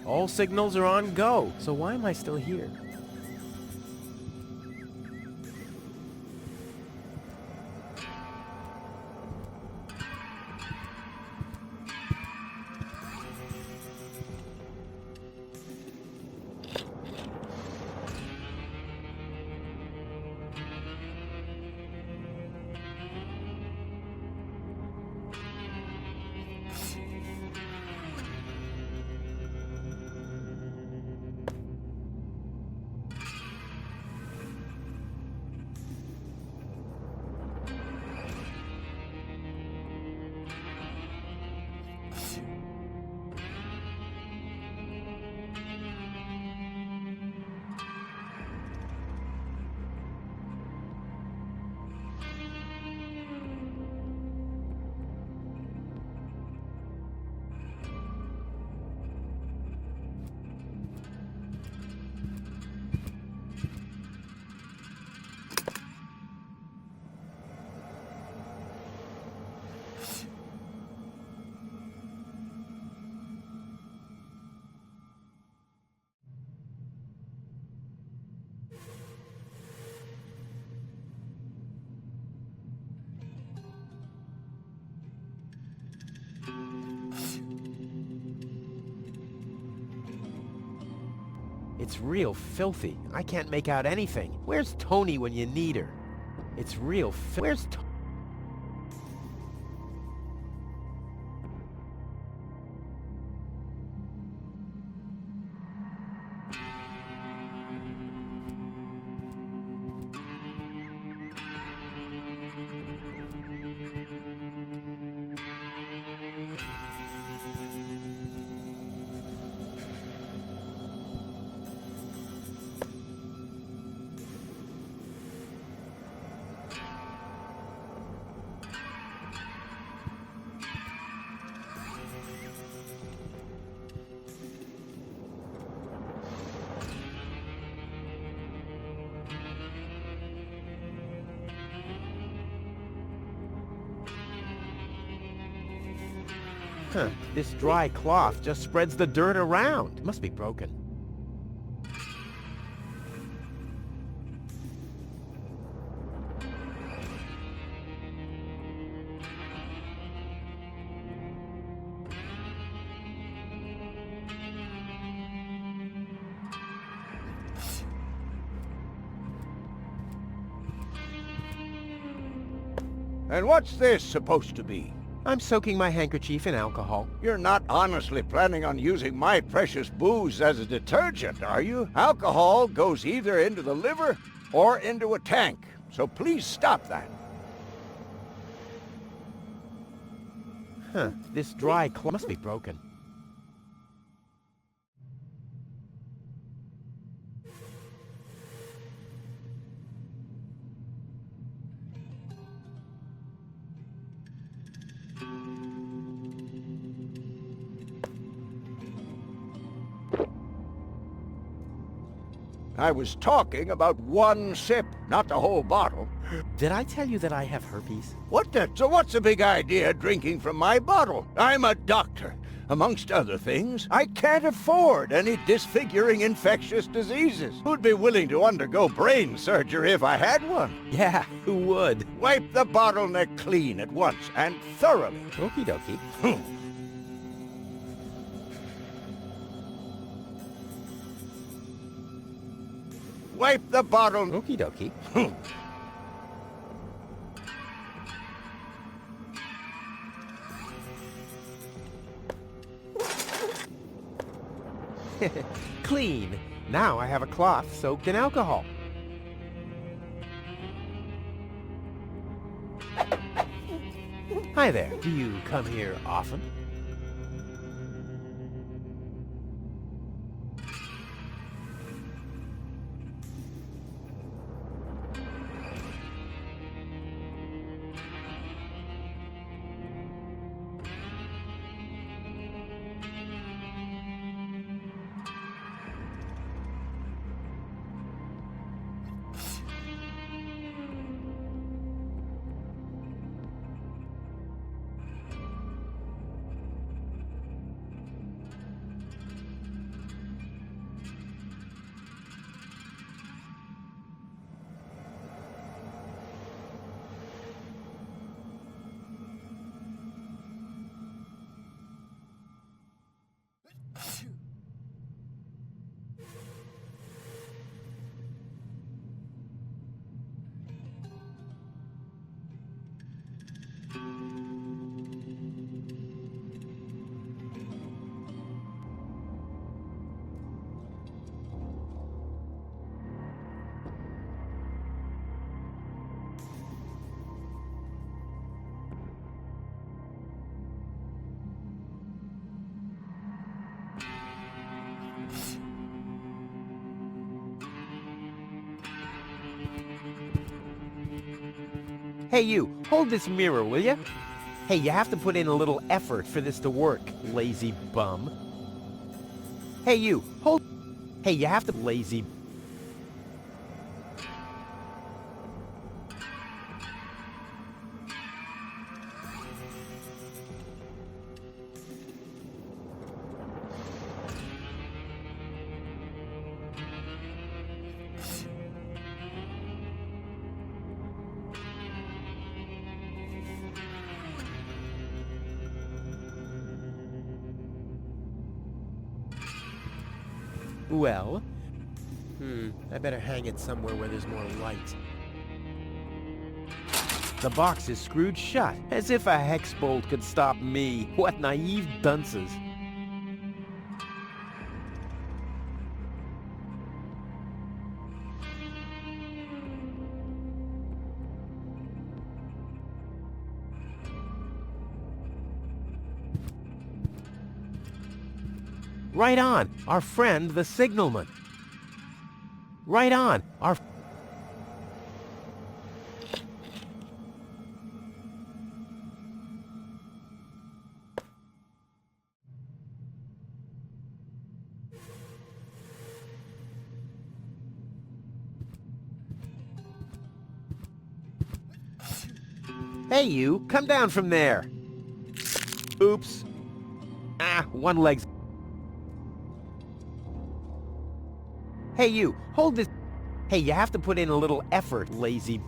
[SPEAKER 1] All signals are on go, so why am I still here? It's real filthy. I can't make out anything. Where's Tony when you need her? It's real Where's Tony? Huh, this dry cloth just spreads the dirt around. Must be broken.
[SPEAKER 10] And what's this supposed to be?
[SPEAKER 1] I'm soaking my handkerchief in alcohol.
[SPEAKER 10] You're not honestly planning on using my precious booze as a detergent, are you? Alcohol goes either into the liver or into a tank, so please stop that.
[SPEAKER 1] Huh, this dry cloth must be broken.
[SPEAKER 10] I was talking about one sip, not the whole bottle.
[SPEAKER 1] Did I tell you that I have herpes?
[SPEAKER 10] What the? So what's the big idea drinking from my bottle? I'm a doctor. Amongst other things, I can't afford any disfiguring infectious diseases. Who'd be willing to undergo brain surgery if I had one?
[SPEAKER 1] Yeah, who would?
[SPEAKER 10] Wipe the bottleneck clean at once, and thoroughly.
[SPEAKER 1] Okie dokie.
[SPEAKER 10] Wipe the bottle.
[SPEAKER 1] Okie dokie. Clean. Now I have a cloth soaked in alcohol. Hi there. Do you come here often? Hey you, hold this mirror, will you? Hey, you have to put in a little effort for this to work, lazy bum. Hey you, hold... Hey, you have to... Lazy... Well, I better hang it somewhere where there's more light. The box is screwed shut, as if a hex bolt could stop me. What naive dunces. Right on, our friend the signalman. Right on, our... Hey you, come down from there. Oops. Ah, one leg's... Hey you, hold this... Hey, you have to put in a little effort, lazy...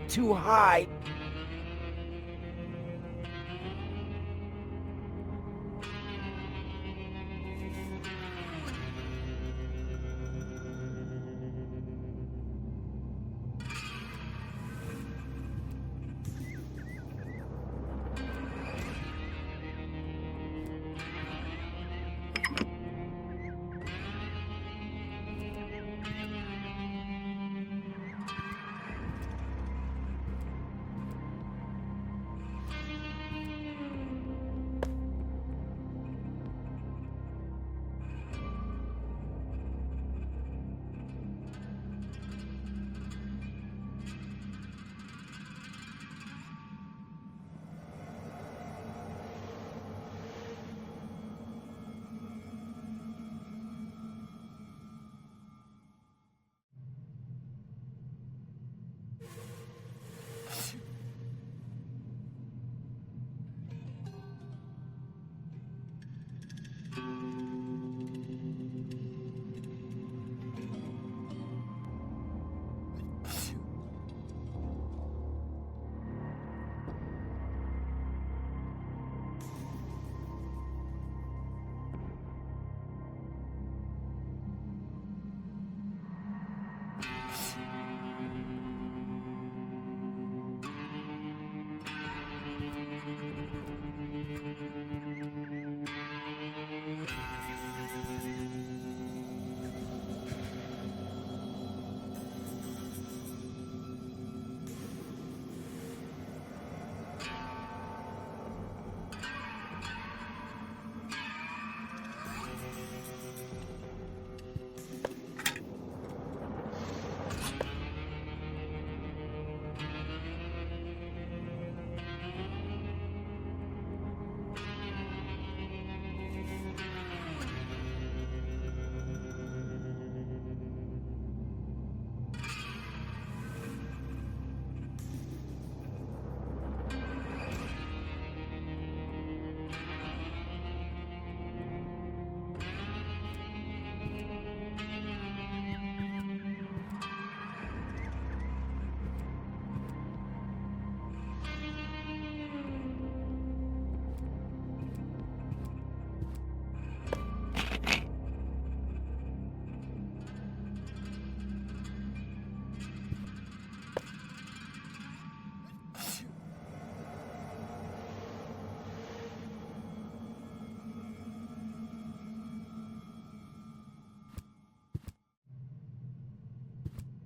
[SPEAKER 1] Too high.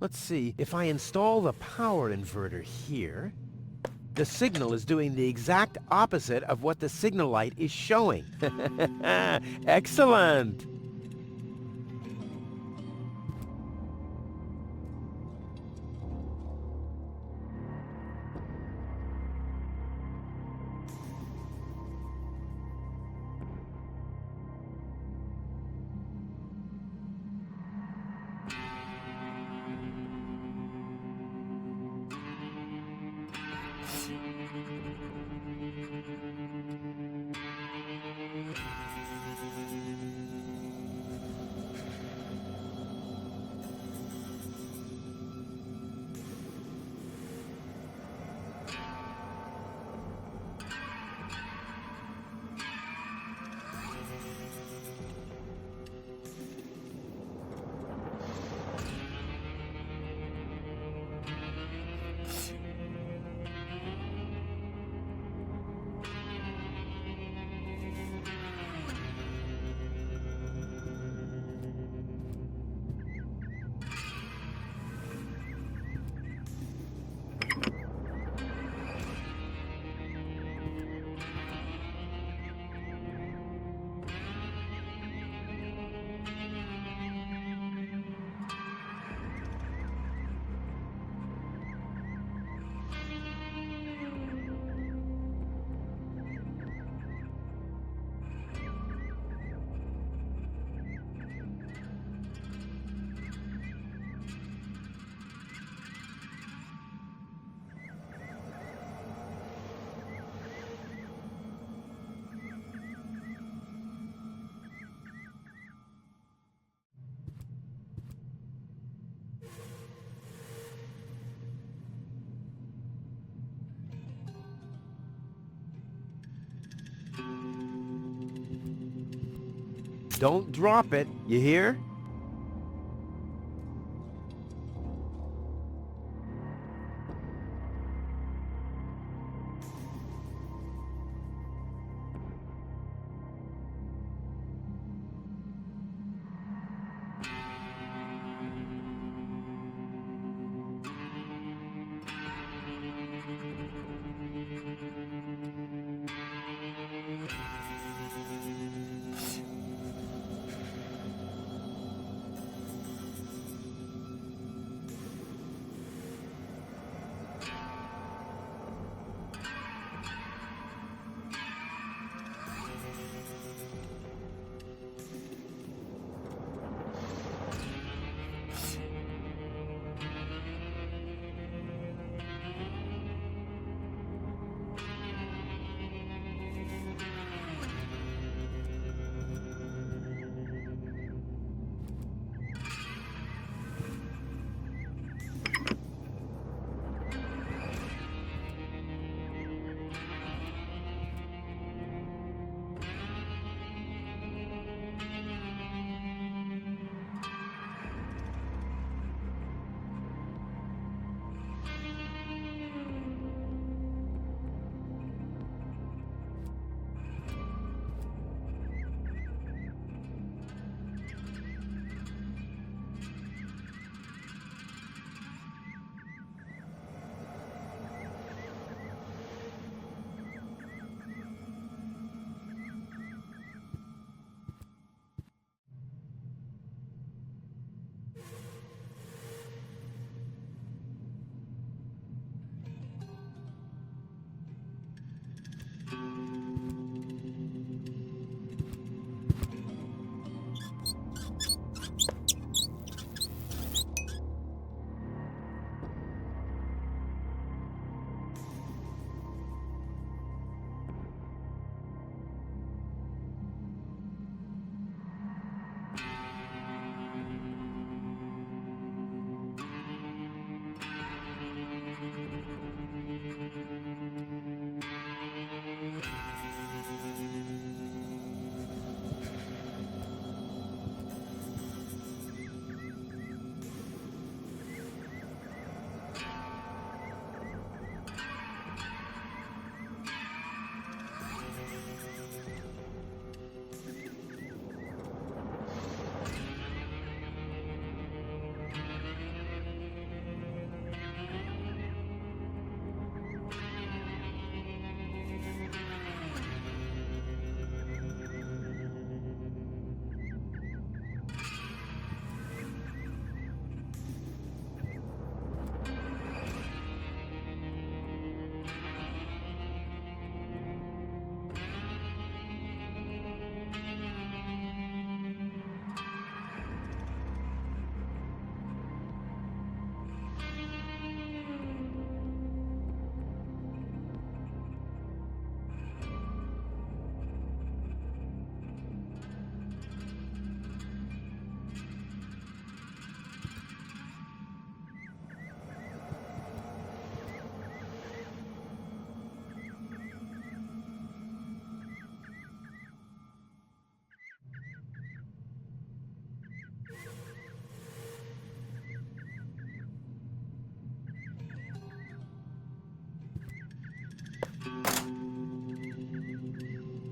[SPEAKER 1] Let's see, if I install the power inverter here, the signal is doing the exact opposite of what the signal light is showing. Excellent! Don't drop it, you hear?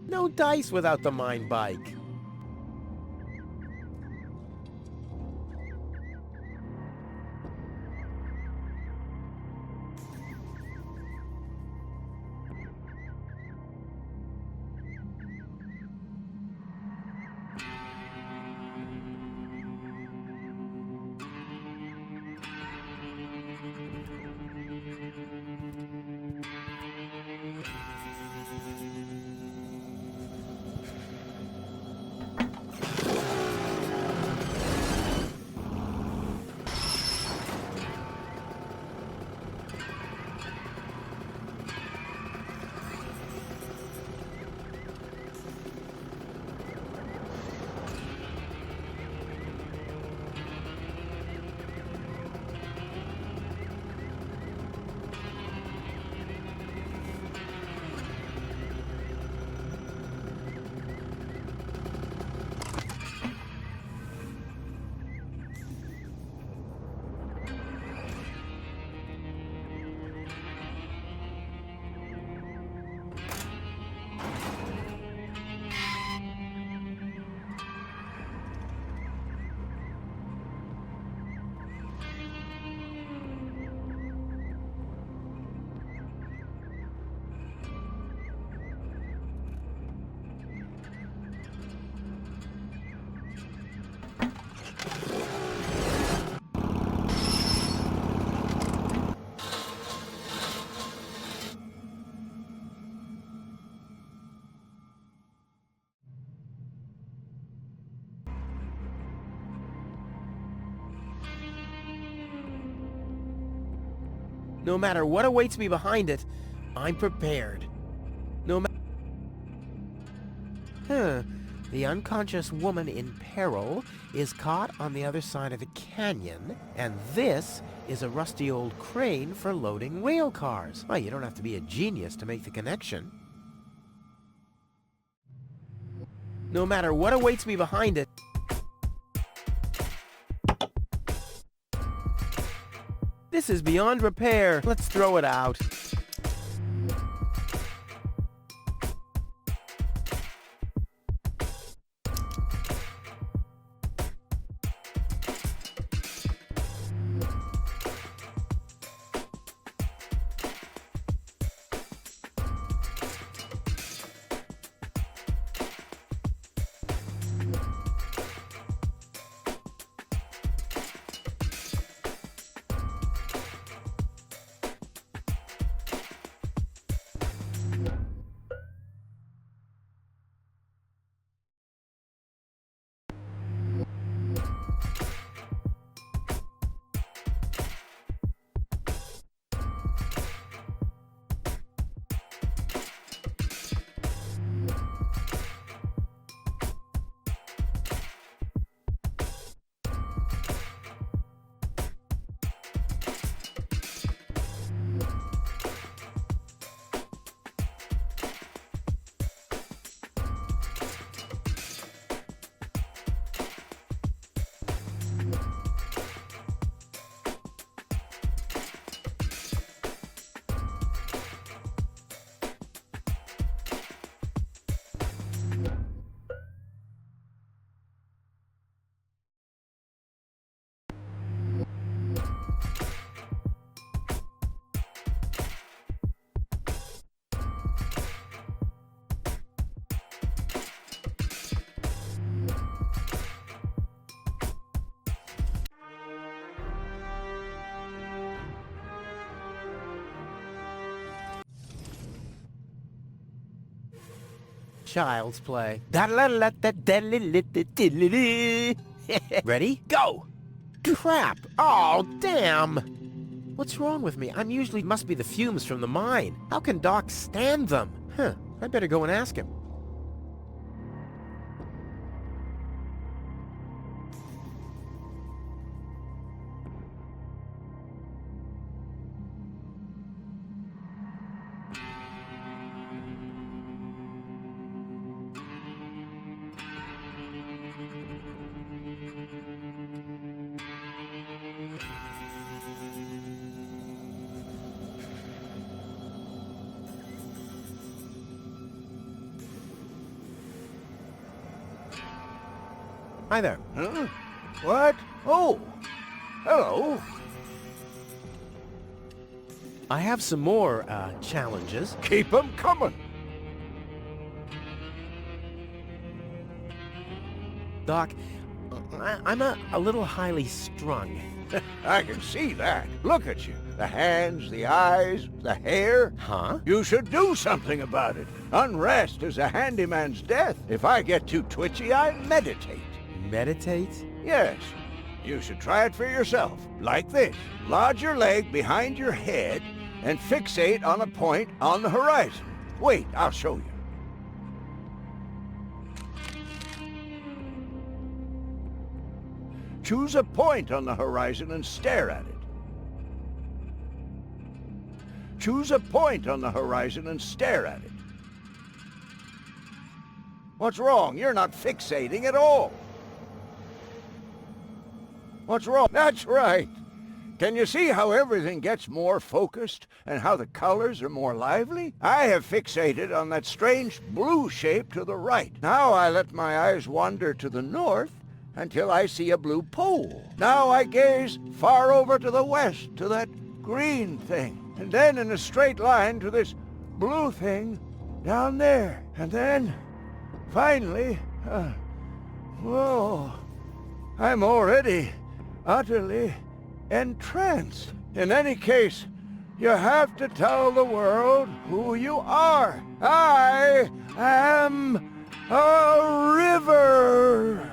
[SPEAKER 1] No dice without the mine bike. No matter what awaits me behind it, I'm prepared. No matter... The unconscious woman in peril is caught on the other side of the canyon, and this is a rusty old crane for loading rail cars. Well, you don't have to be a genius to make the connection. No matter what awaits me behind it, this is beyond repair. Let's throw it out. Child's play. Ready? Go! Crap! Oh, damn! What's wrong with me? I'm usually must be the fumes from the mine. How can Doc stand them? I'd better go and ask him. Hi there.
[SPEAKER 10] Huh? What? Oh, hello.
[SPEAKER 1] I have some more, challenges.
[SPEAKER 10] Keep 'em coming.
[SPEAKER 1] Doc, I'm a little highly strung.
[SPEAKER 10] I can see that. Look at you. The hands, the eyes, the hair.
[SPEAKER 1] Huh?
[SPEAKER 10] You should do something about it. Unrest is a handyman's death. If I get too twitchy, I meditate.
[SPEAKER 1] Meditate?
[SPEAKER 10] Yes. You should try it for yourself. Like this. Lodge your leg behind your head and fixate on a point on the horizon. Wait, I'll show you. Choose a point on the horizon and stare at it. Choose a point on the horizon and stare at it. What's wrong? You're not fixating at all. What's wrong? That's right. Can you see how everything gets more focused and how the colors are more lively? I have fixated on that strange blue shape to the right. Now I let my eyes wander to the north until I see a blue pole. Now I gaze far over to the west to that green thing, and then in a straight line to this blue thing down there. And then, finally, whoa, I'm already utterly entranced. In any case, you have to tell the world who you are. I am a river.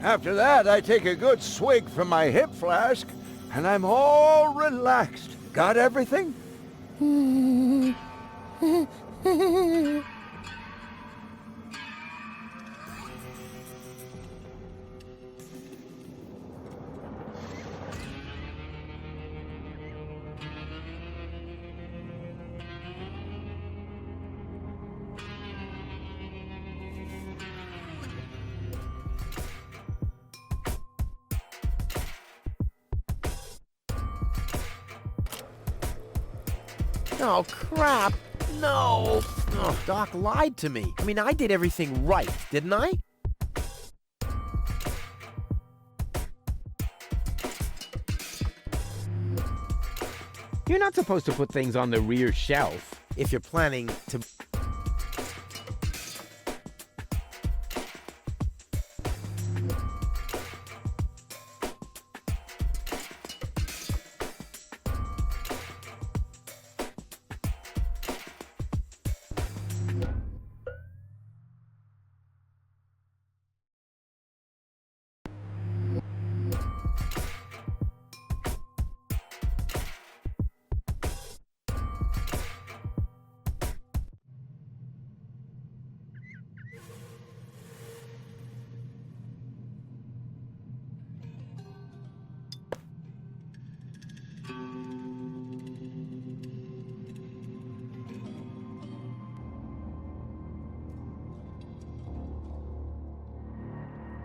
[SPEAKER 10] After that, I take a good swig from my hip flask, and I'm all relaxed. Got everything?
[SPEAKER 1] Oh, crap. No. Oh, Doc lied to me. I mean, I did everything right, didn't I? You're not supposed to put things on the rear shelf if you're planning to...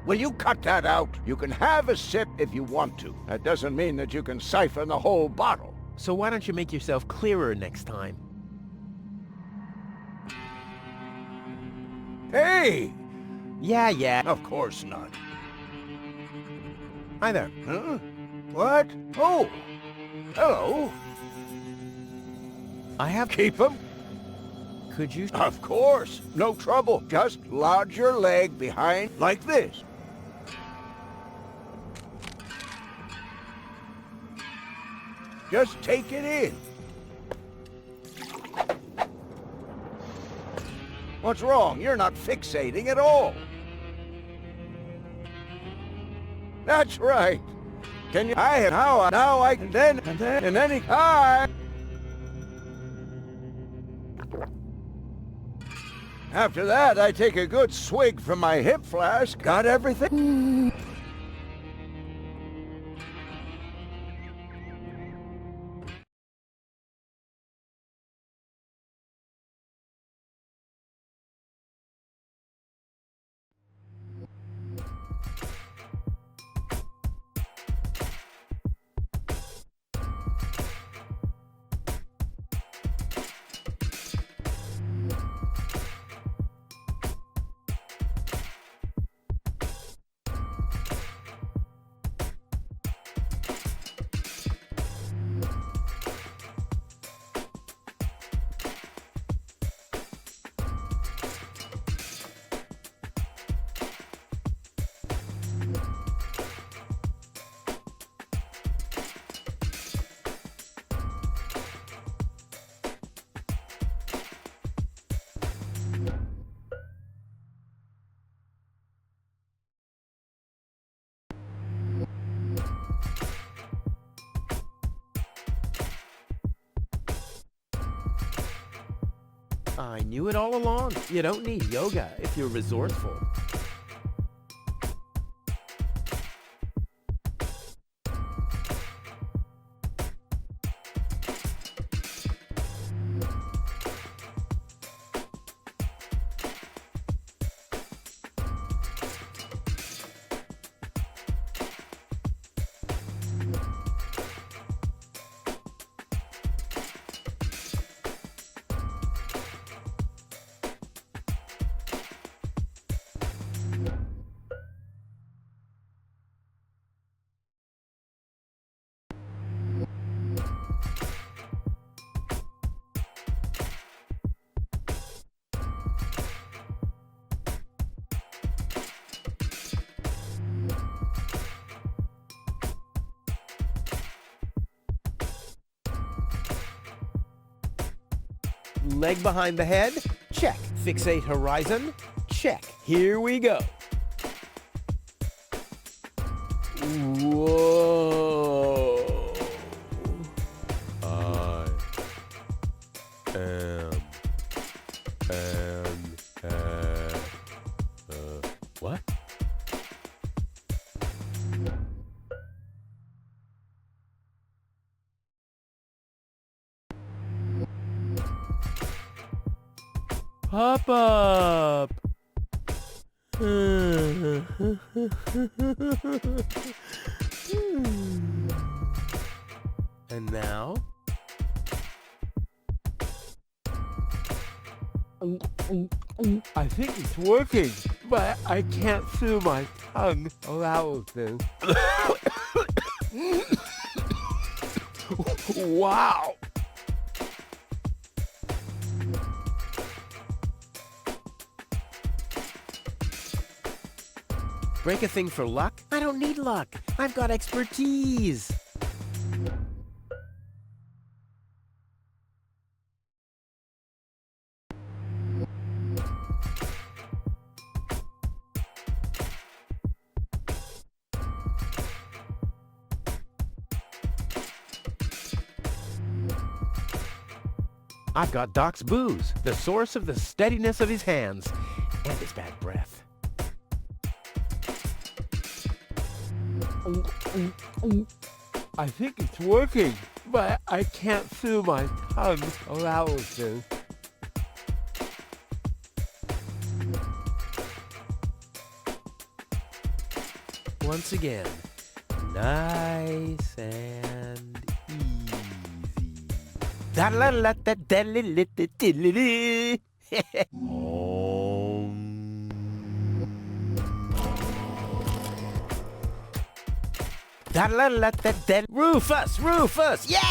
[SPEAKER 10] Will you cut that out? You can have a sip if you want to. That doesn't mean that you can siphon the whole bottle.
[SPEAKER 1] So why don't you make yourself clearer next time?
[SPEAKER 10] Hey!
[SPEAKER 1] Yeah.
[SPEAKER 10] Of course not.
[SPEAKER 1] Hi there.
[SPEAKER 10] Huh? What? Oh! Hello.
[SPEAKER 1] I have...
[SPEAKER 10] Keep 'em?
[SPEAKER 1] Could you...
[SPEAKER 10] Of course. No trouble. Just lodge your leg behind like this. Just take it in. What's wrong? You're not fixating at all. That's right. Can you... now I can then, and then he... After that, I take a good swig from my hip flask. Got everything?
[SPEAKER 1] I knew it all along. You don't need yoga if you're resourceful. Leg behind the head? Check. Fixate horizon? Check. Here we go. Whoa. I am what? Pop up. And now? I think it's working, but I can't feel my tongue allow this. Wow! Break a thing for luck? I don't need luck. I've got expertise. I've got Doc's booze, the source of the steadiness of his hands and his bad breath. I think it's working, but I can't feel my tongue allow this. Once again, nice and easy. Da la la da da li li di di li li. Da la la da da. Rufus, Rufus, yeah!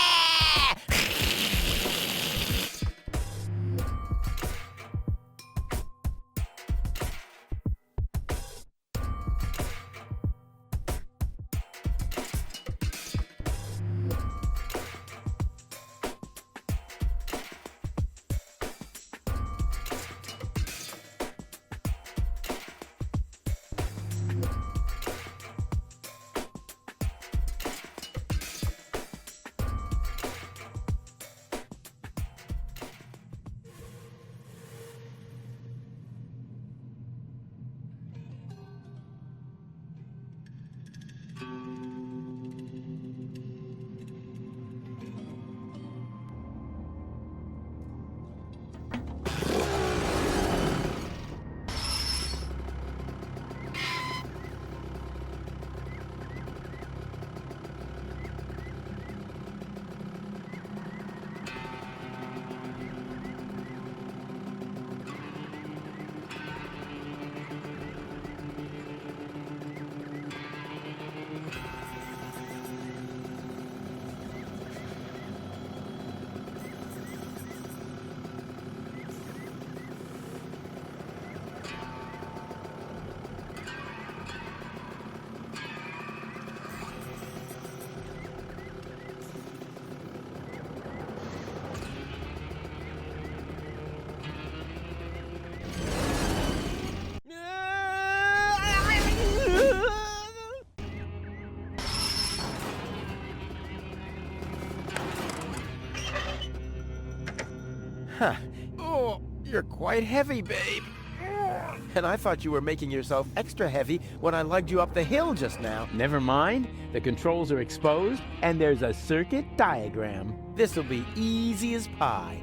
[SPEAKER 1] Huh. Oh, You're quite heavy, babe. And I thought you were making yourself extra heavy when I lugged you up the hill just now.
[SPEAKER 5] Never mind. The controls are exposed, and there's a circuit diagram.
[SPEAKER 1] This'll be easy as pie.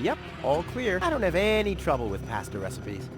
[SPEAKER 1] Yep, all clear. I don't have any trouble with pasta recipes.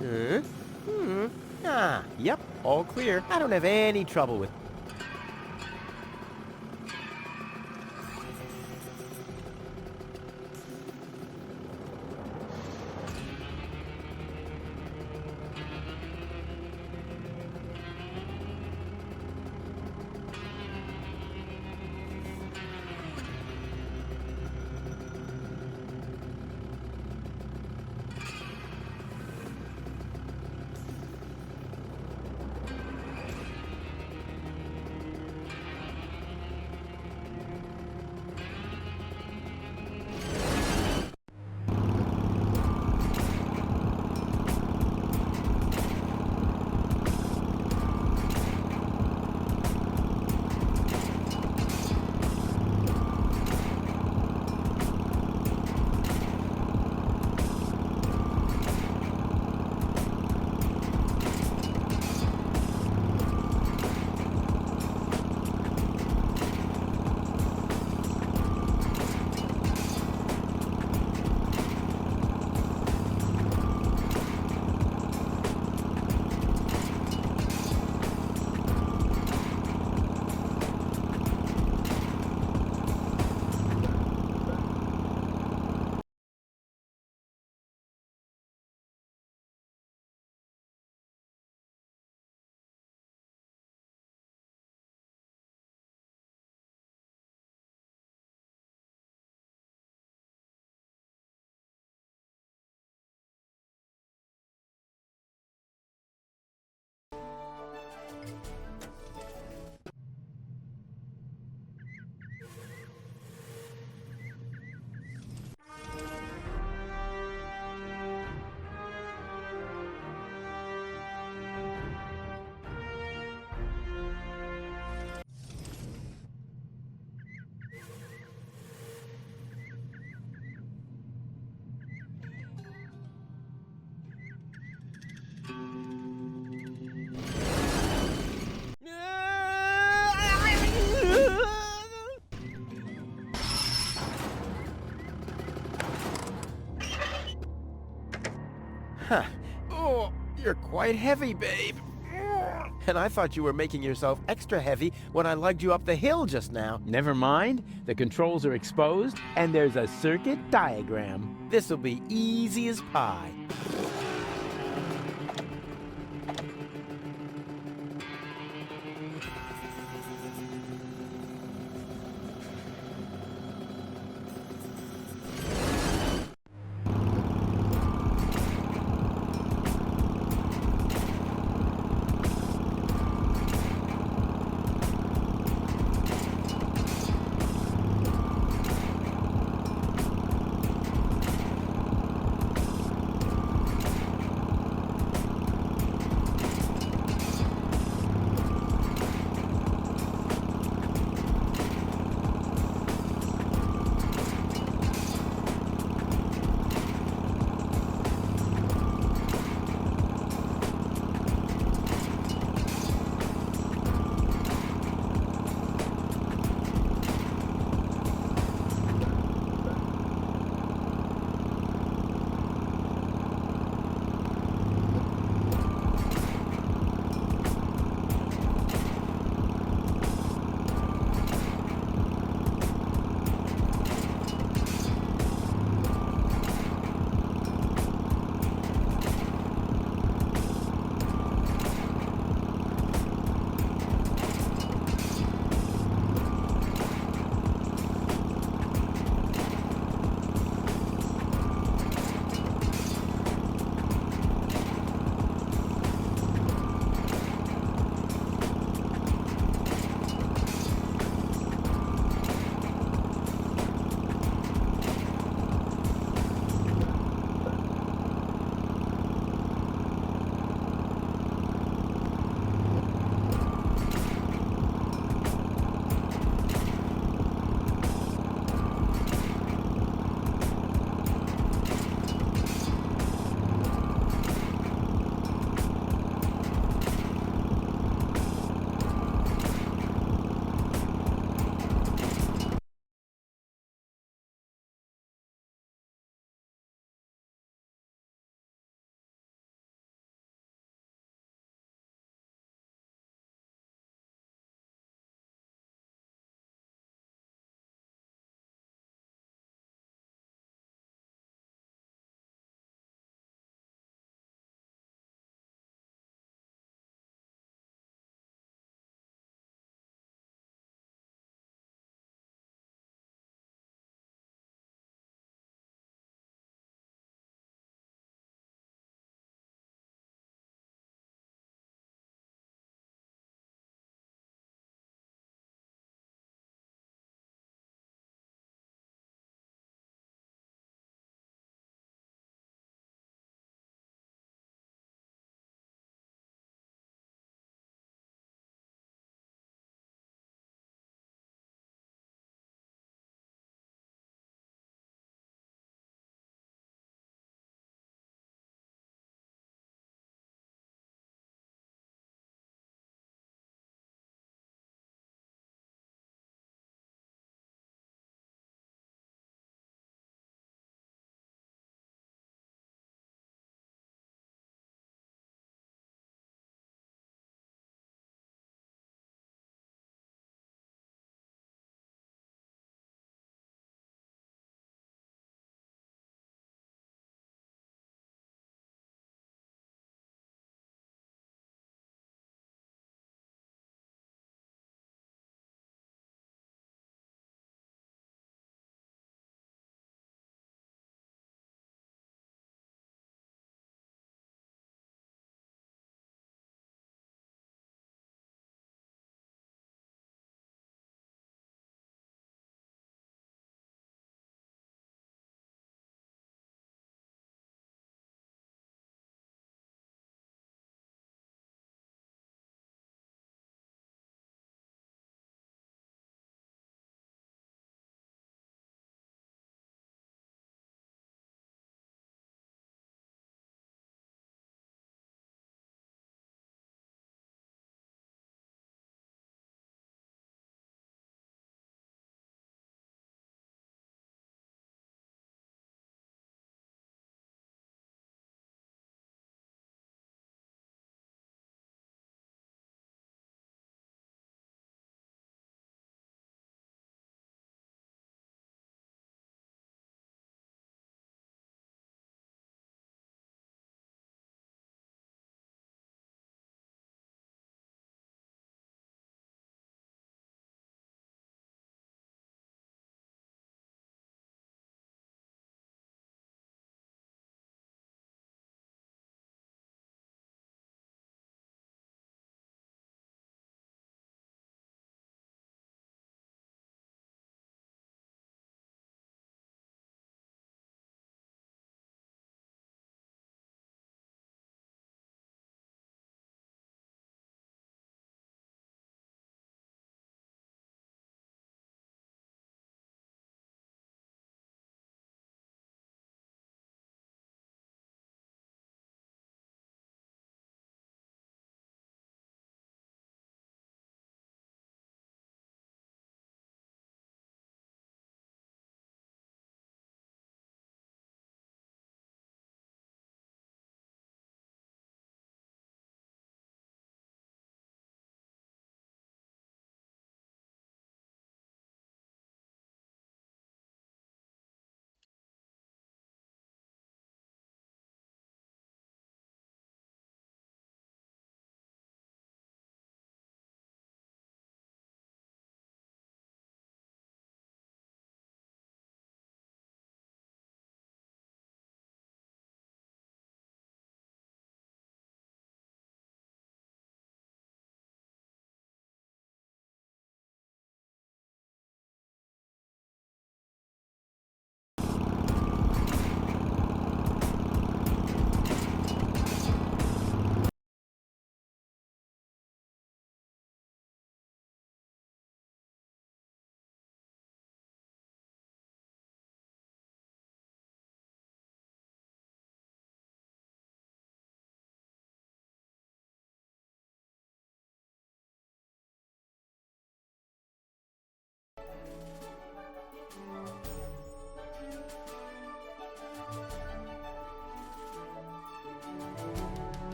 [SPEAKER 1] Huh? Ah, yep, all clear. I don't have any trouble with... Huh. Oh, you're quite heavy, babe. And I thought you were making yourself extra heavy when I lugged you up the hill just now.
[SPEAKER 5] Never mind, the controls are exposed, and there's a circuit diagram.
[SPEAKER 1] This'll be easy as pie.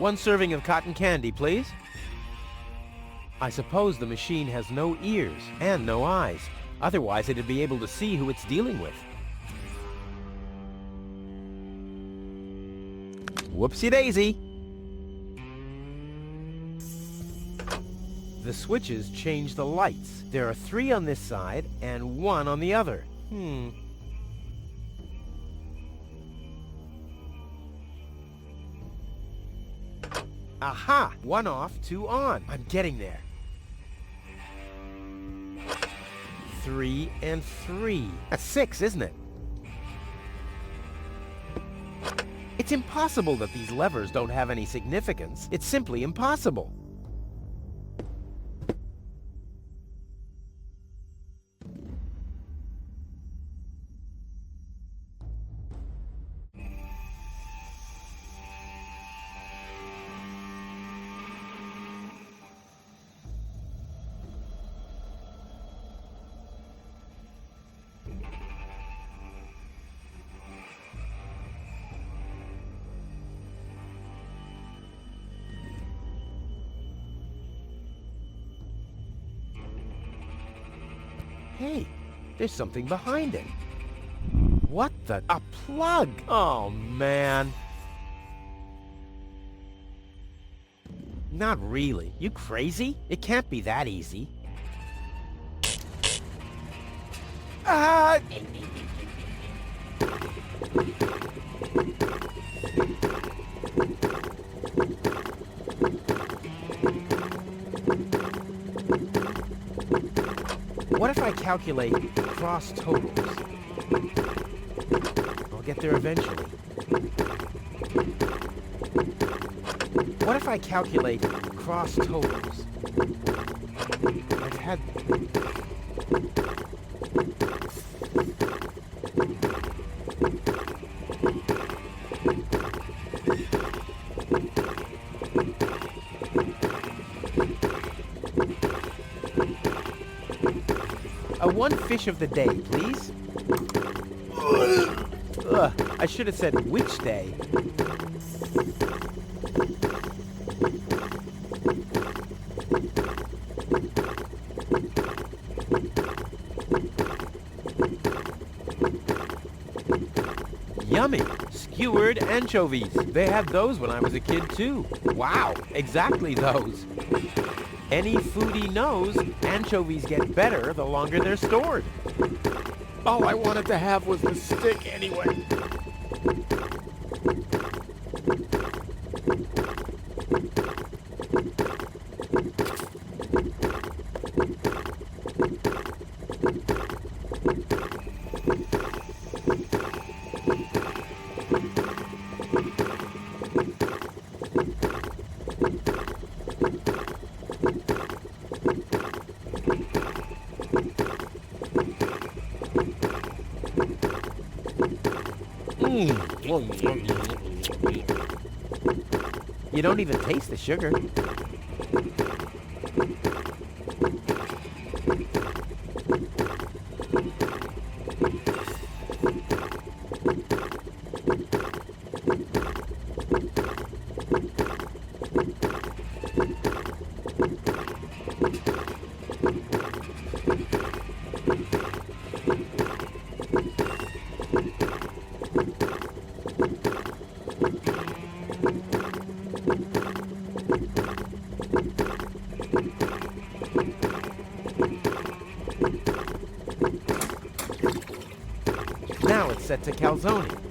[SPEAKER 1] 1 serving of cotton candy, please. I suppose the machine has no ears and no eyes. Otherwise, it'd be able to see who it's dealing with. Whoopsie-daisy. The switches change the lights. There are 3 on this side and 1 on the other. Aha! 1 off, 2 on. I'm getting there. 3 and 3. That's 6, isn't it? It's impossible that these levers don't have any significance. It's simply impossible. Hey, there's something behind it. What the? A plug! Oh, man. Not really. You crazy? It can't be that easy. Ah! What if I calculate cross totals? I'll get there eventually. What if I calculate cross totals? I've had... One fish of the day, please. Ugh, I should have said which day. cured anchovies. They had those when I was a kid too. Wow, exactly those. Any foodie knows anchovies get better the longer they're stored.
[SPEAKER 10] All I wanted to have was the stick anyway.
[SPEAKER 1] You don't even taste the sugar. Now it's set to calzone.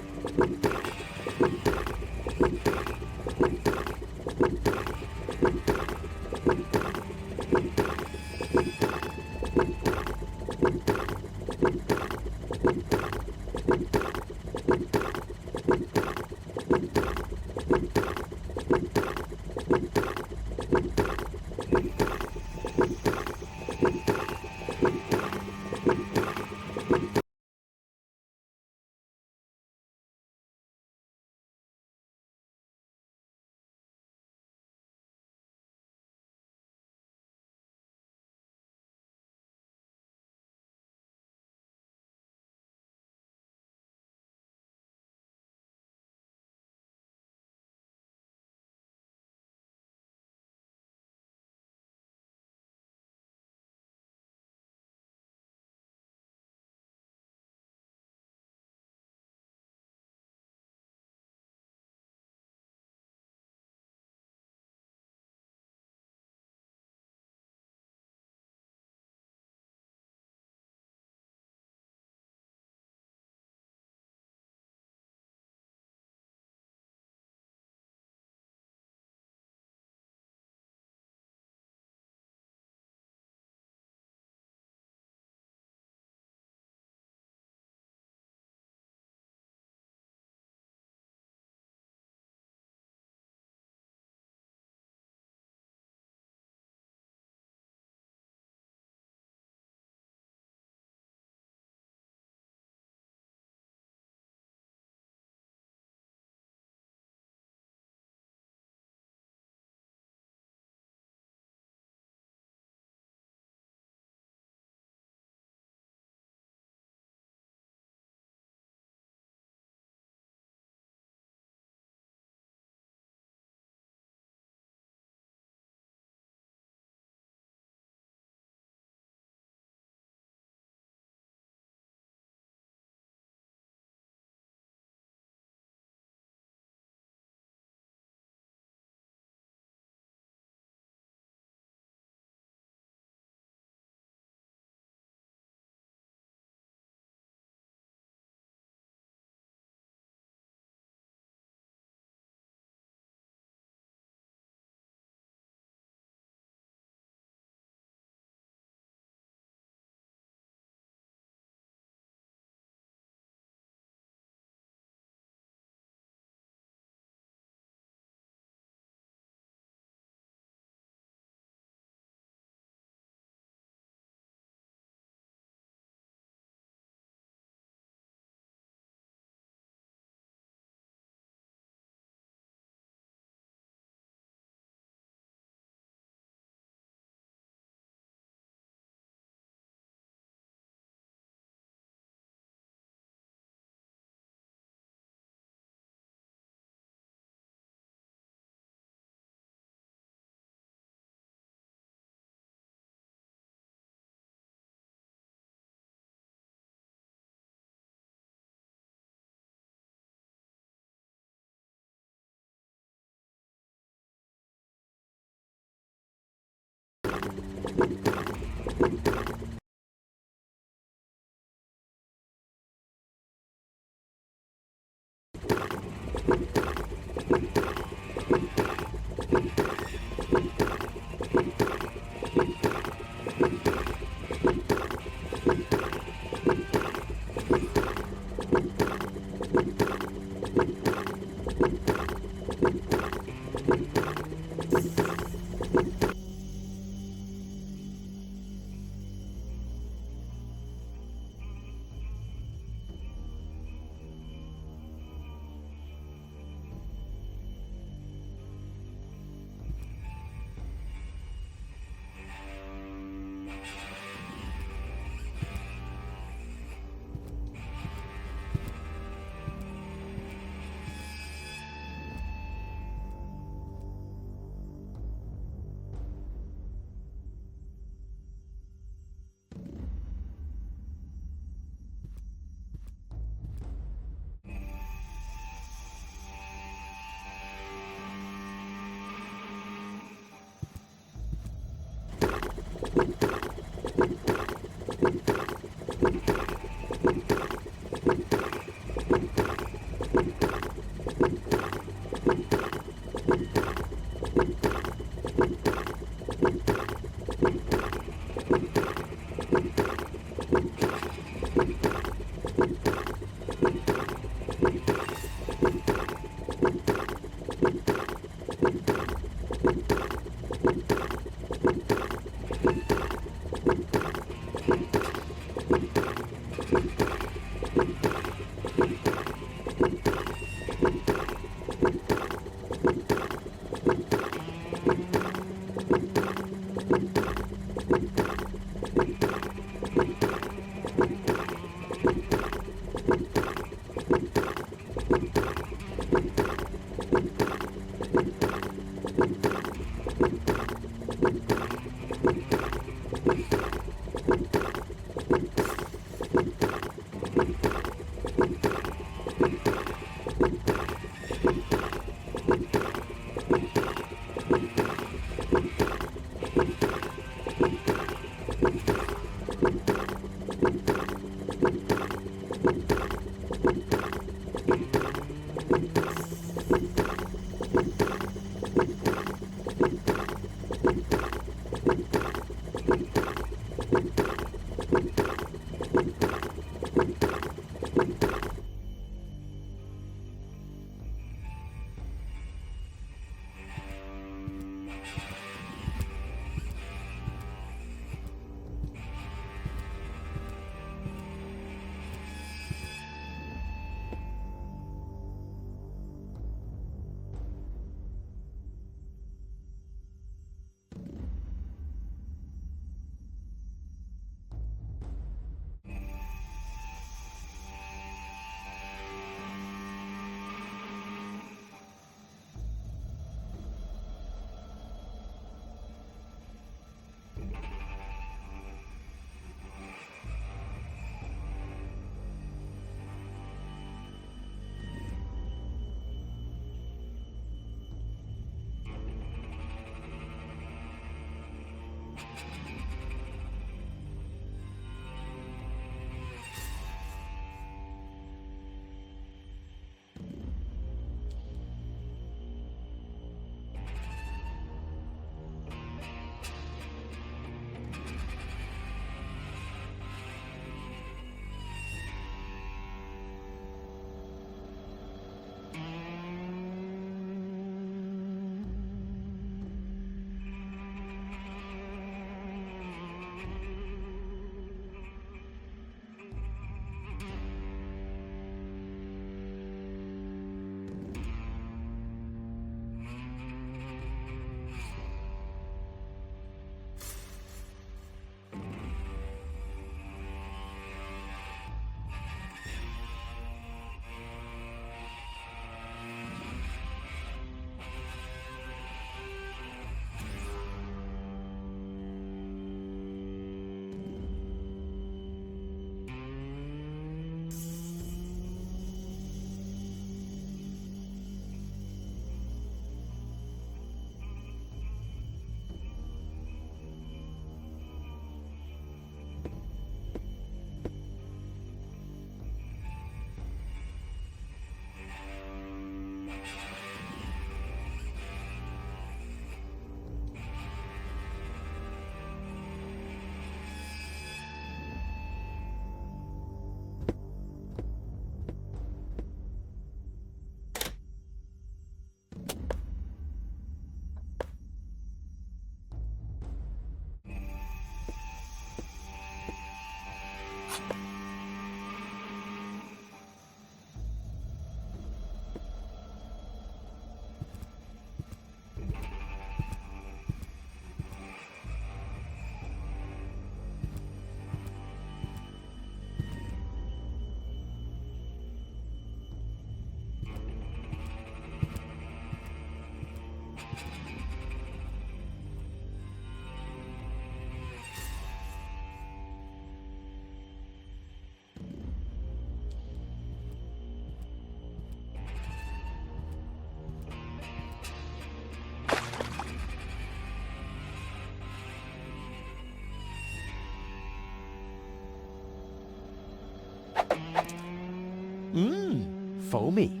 [SPEAKER 1] foamy.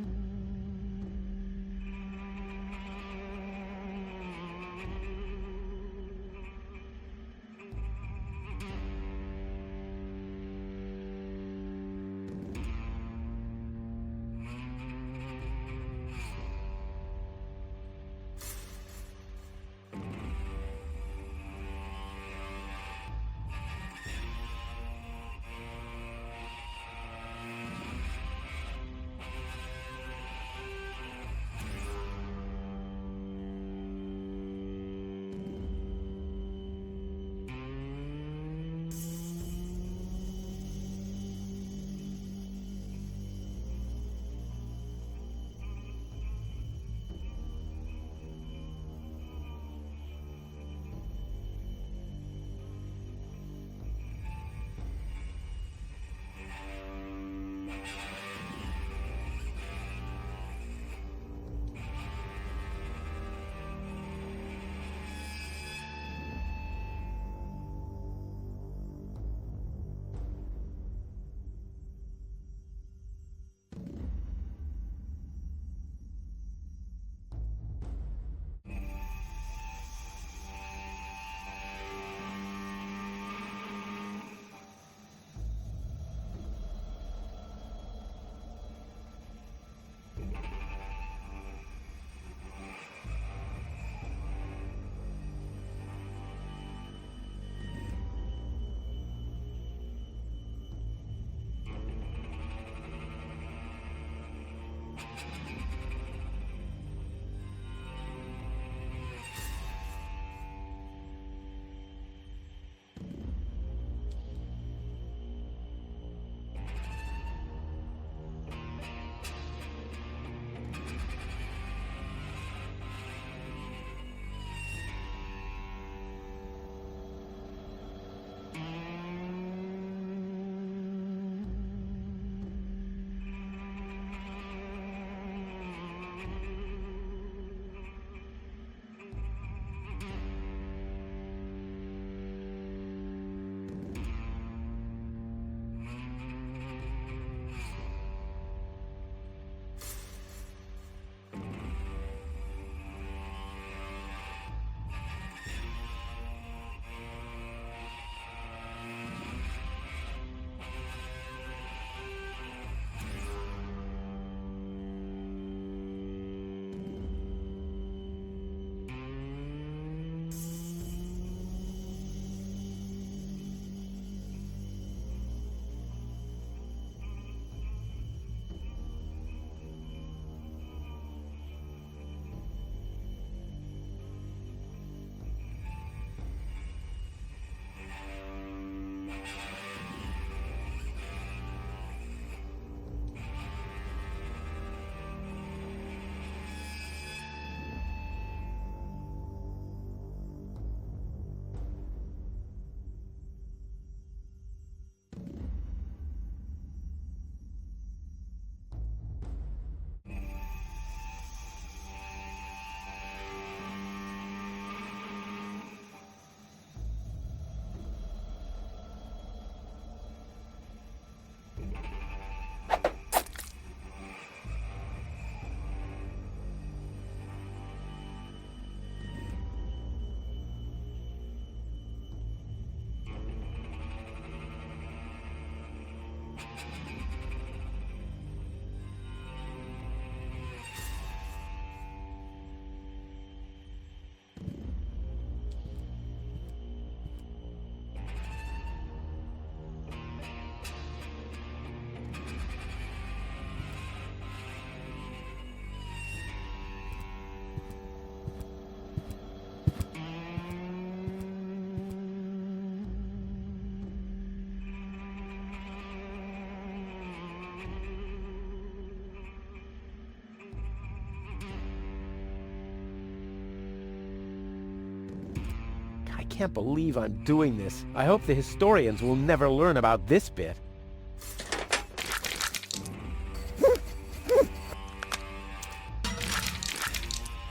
[SPEAKER 1] Can't believe I'm doing this. I hope the historians will never learn about this bit.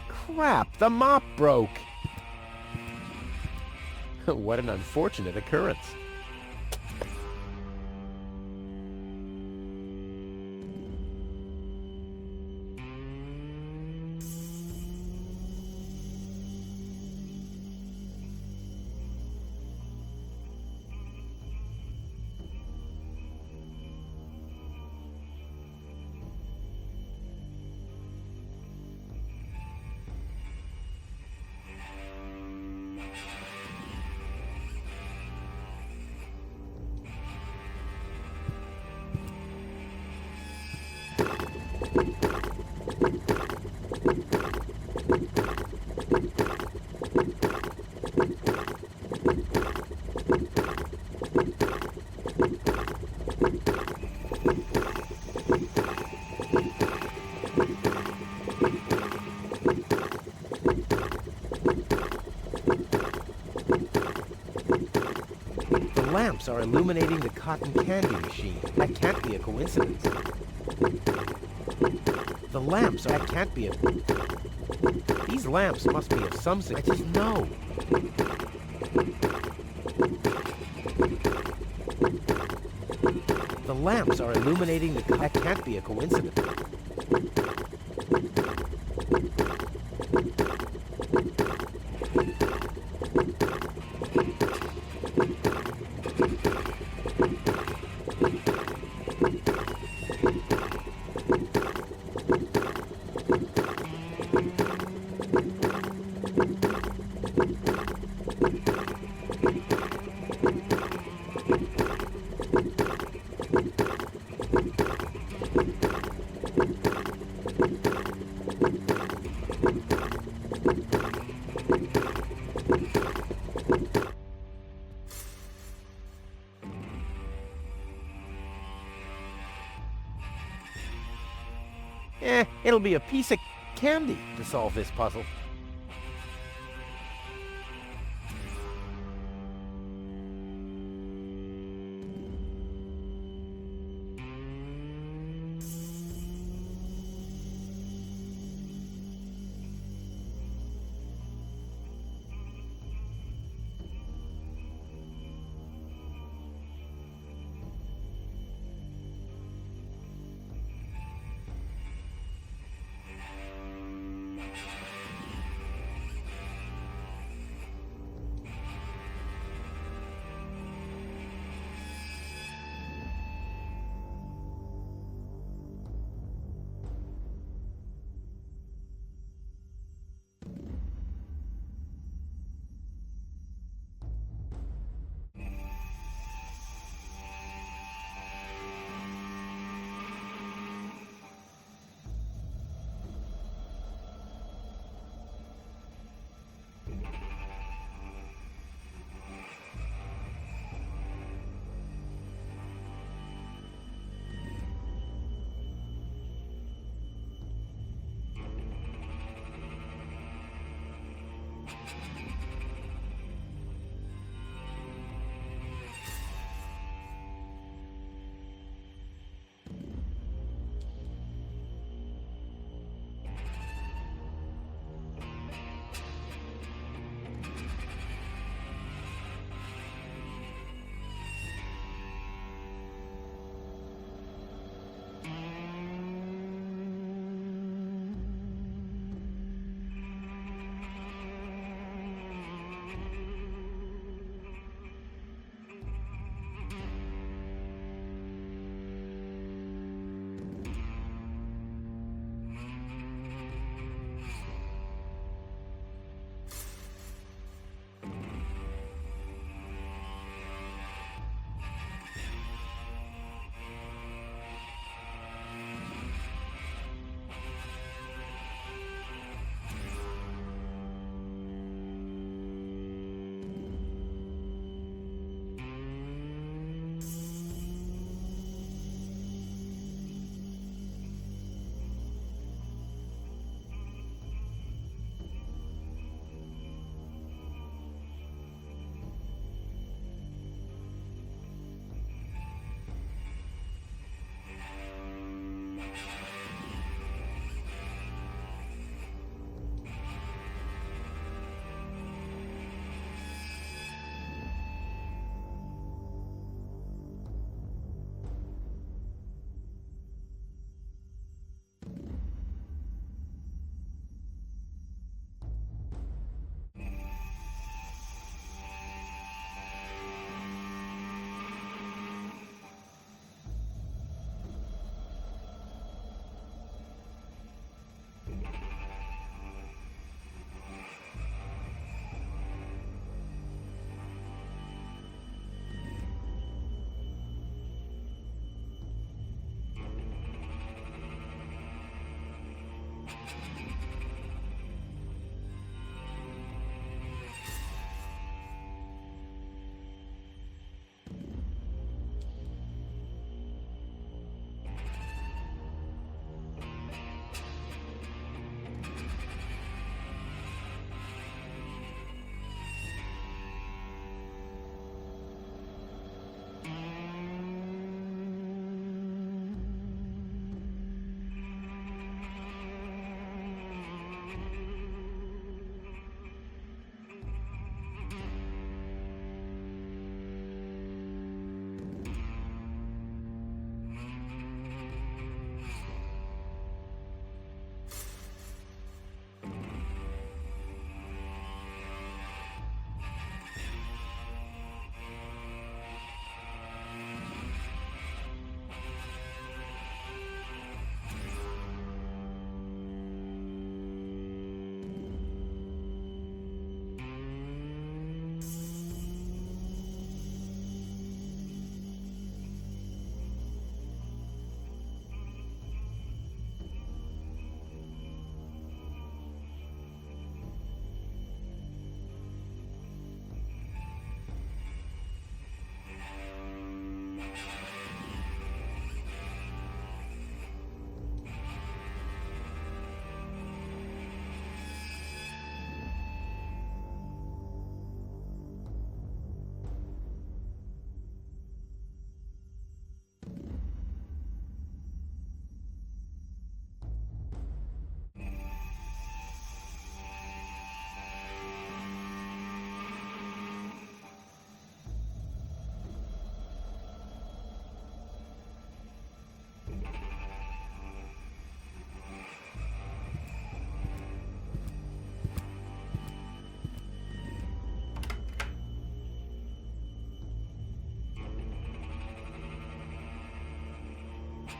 [SPEAKER 1] Crap, the mop broke. What an unfortunate occurrence. The lamps are illuminating the cotton candy machine. That can't be a coincidence. The lamps, that can't be a... These lamps must be of some... I just know. The lamps are illuminating the... That can't be a coincidence. It'll be a piece of candy to solve this puzzle.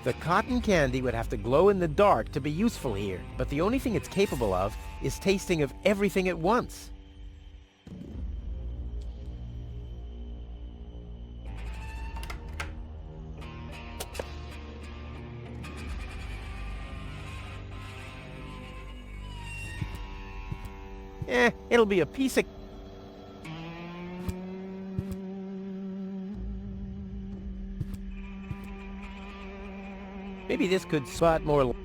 [SPEAKER 1] The cotton candy would have to glow in the dark to be useful here, but the only thing it's capable of is tasting of everything at once. It'll be a piece of... Maybe this could spot more...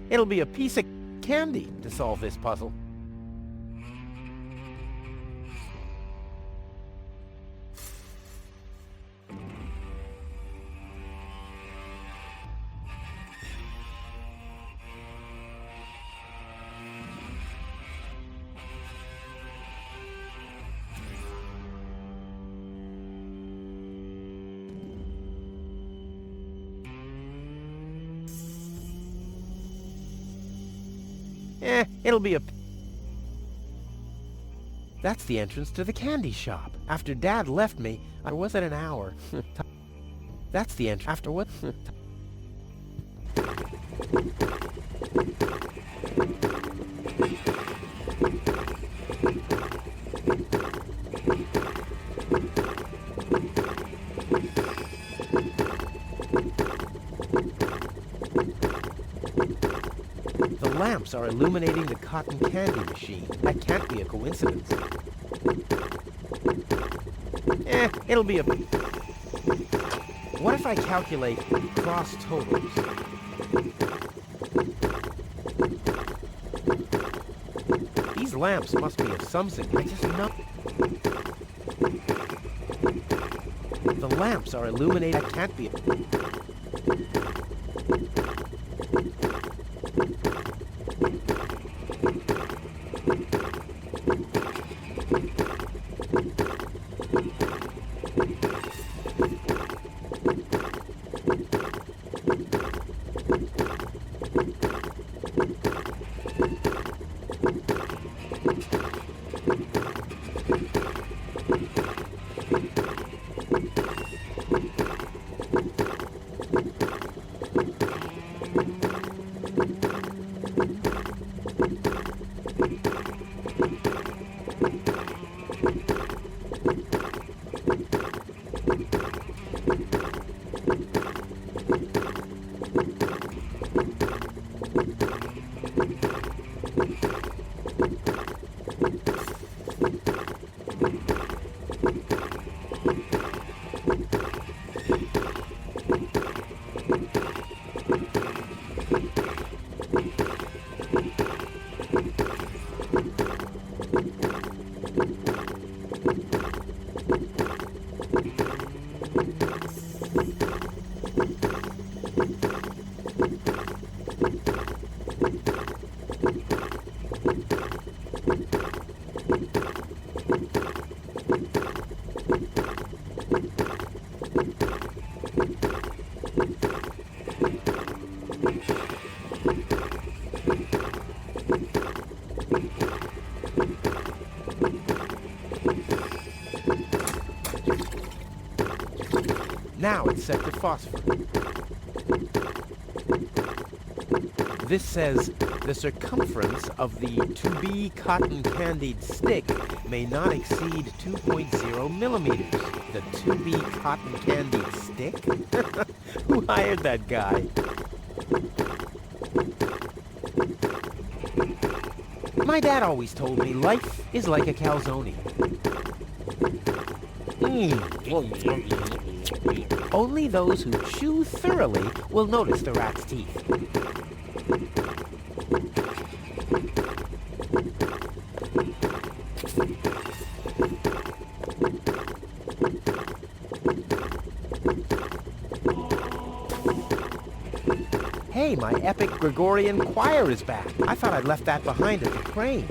[SPEAKER 1] It'll be a piece of candy to solve this puzzle. It'll be a... That's the entrance to the candy shop. After Dad left me, I was at an hour. That's the entrance. After what? The lamps are illuminating the cotton candy machine. That can't be a coincidence. It'll be a... What if I calculate cross totals? These lamps must be of some significance. I just know... The lamps are illuminating... That can't be... Now it's set to phosphor. This says the circumference of the to-be cotton candied stick may not exceed 2.0 millimeters. The to-be cotton candied stick? Who hired that guy? My dad always told me life is like a calzone. Only those who chew thoroughly will notice the rat's teeth. Hey, my epic Gregorian choir is back. I thought I'd left that behind at the crane.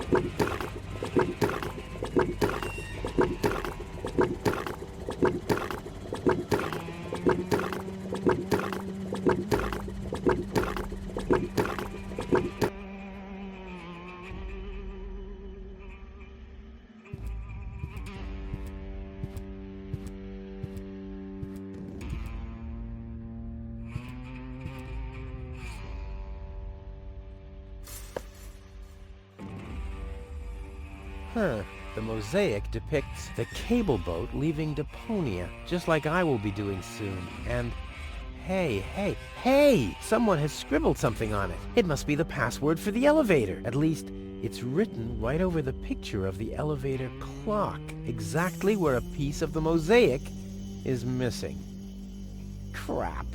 [SPEAKER 1] Huh. The mosaic depicts the cable boat leaving Deponia, just like I will be doing soon. And hey! Someone has scribbled something on it. It must be the password for the elevator. At least, it's written right over the picture of the elevator clock, exactly where a piece of the mosaic is missing. Crap.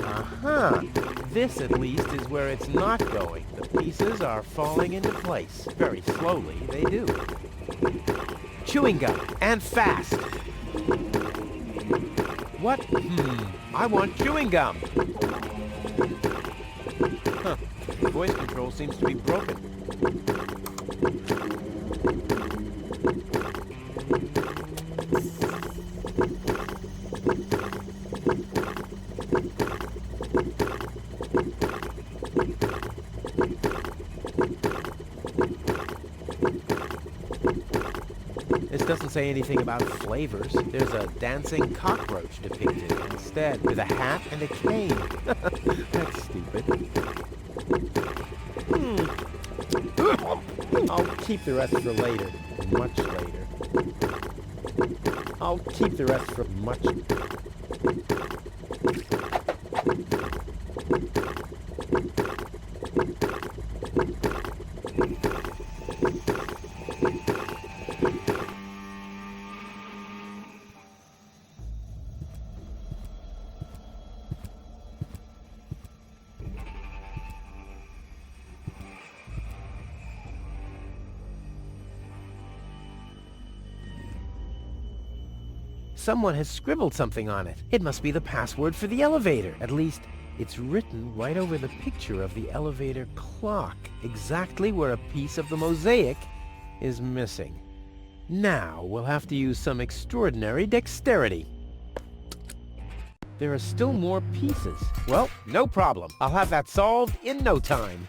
[SPEAKER 1] Aha! This, at least, is where it's not going. The pieces are falling into place. Very slowly, they do. Chewing gum, and fast! What? I want chewing gum! Huh. Voice control seems to be broken. This doesn't say anything about flavors. There's a dancing cockroach depicted instead, with a hat and a cane. That's stupid. I'll keep the rest for later. Much later. I'll keep the rest for much... Someone has scribbled something on it. It must be the password for the elevator. At least, it's written right over the picture of the elevator clock, exactly where a piece of the mosaic is missing. Now, we'll have to use some extraordinary dexterity. There are still more pieces. Well, no problem. I'll have that solved in no time.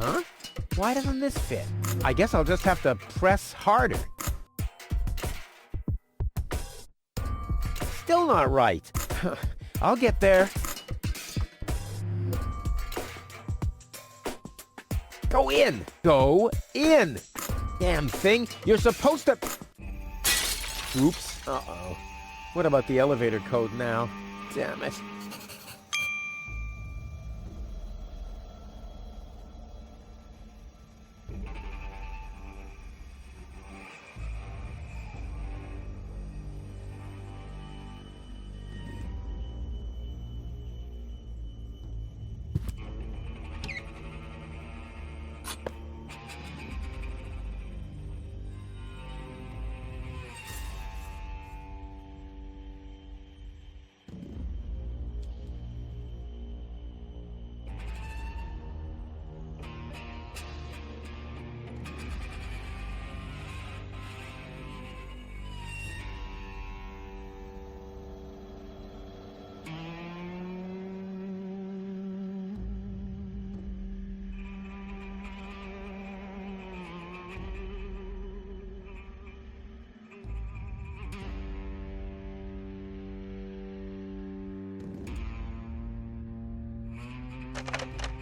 [SPEAKER 1] Huh? Why doesn't this fit? I guess I'll just have to press harder. Still not right. I'll get there. Go in! Go in! Damn thing, you're supposed to... Oops. Uh-oh. What about the elevator code now? Damn it.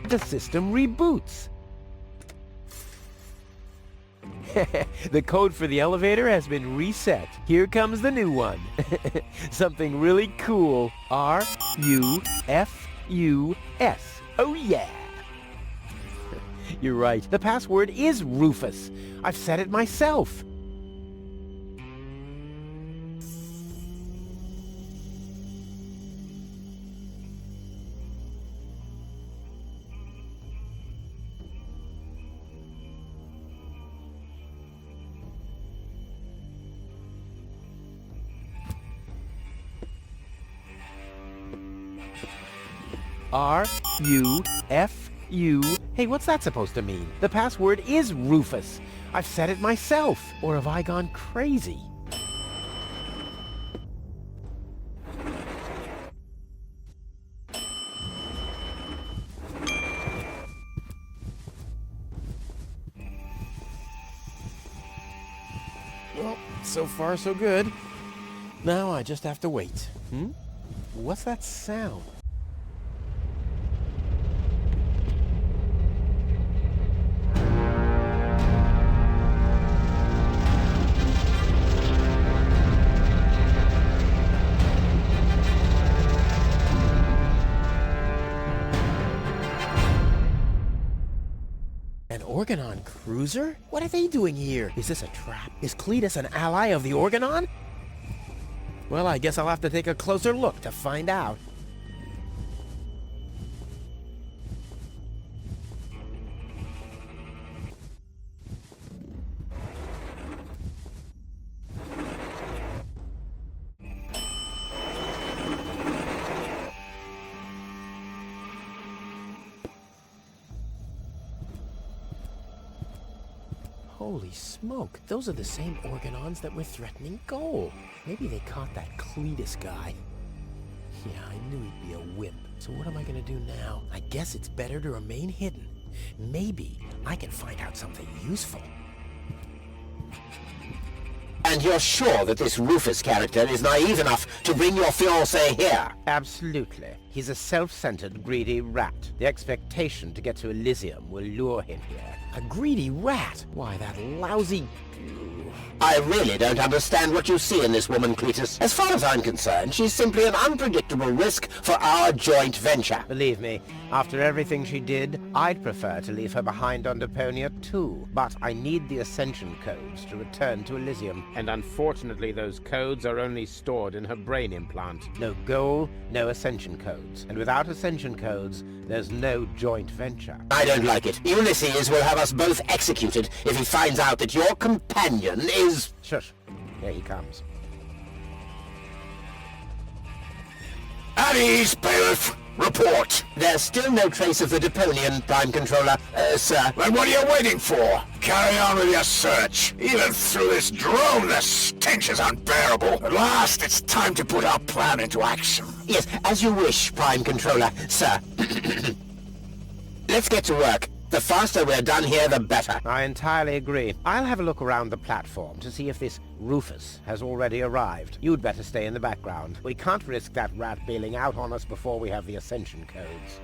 [SPEAKER 1] The system reboots. The code for the elevator has been reset. Here comes the new one. Something really cool. R-U-F-U-S. Oh yeah. You're right. The password is Rufus. I've set it myself. R-U-F-U. Hey, what's that supposed to mean? The password is Rufus. I've set it myself. Or have I gone crazy? Well, so far so good. Now I just have to wait. What's that sound? An Organon cruiser? What are they doing here? Is this a trap? Is Cletus an ally of the Organon? Well, I guess I'll have to take a closer look to find out. Holy smoke, those are the same Organons that were threatening Goal. Maybe they caught that Cletus guy. Yeah, I knew he'd be a wimp. So what am I gonna do now? I guess it's better to remain hidden. Maybe I can find out something useful.
[SPEAKER 15] And you're sure that this Rufus character is naive enough to bring your fiancé here?
[SPEAKER 1] Absolutely. He's a self-centered, greedy rat. The expectation to get to Elysium will lure him here. A greedy rat? Why, that lousy...
[SPEAKER 15] I really don't understand what you see in this woman, Cletus. As far as I'm concerned, she's simply an unpredictable risk for our joint venture.
[SPEAKER 1] Believe me, after everything she did, I'd prefer to leave her behind on Deponia too. But I need the Ascension codes to return to Elysium.
[SPEAKER 5] And unfortunately, those codes are only stored in her brain implant.
[SPEAKER 1] No goal, no Ascension codes. And without Ascension codes, there's no joint venture.
[SPEAKER 15] I don't like it. Ulysses will have us both executed if he finds out that your companion is...
[SPEAKER 1] Shush. Here he comes.
[SPEAKER 15] At ease, bailiff. Report. There's still no trace of the Deponian, Prime Controller, sir.
[SPEAKER 4] Then what are you waiting for? Carry on with your search. Even through this drone, the stench is unbearable. At last, it's time to put our plan into action.
[SPEAKER 15] Yes, as you wish, Prime Controller, sir. Let's get to work. The faster we're done here, the better.
[SPEAKER 1] I entirely agree. I'll have a look around the platform to see if this Rufus has already arrived. You'd better stay in the background. We can't risk that rat bailing out on us before we have the ascension codes.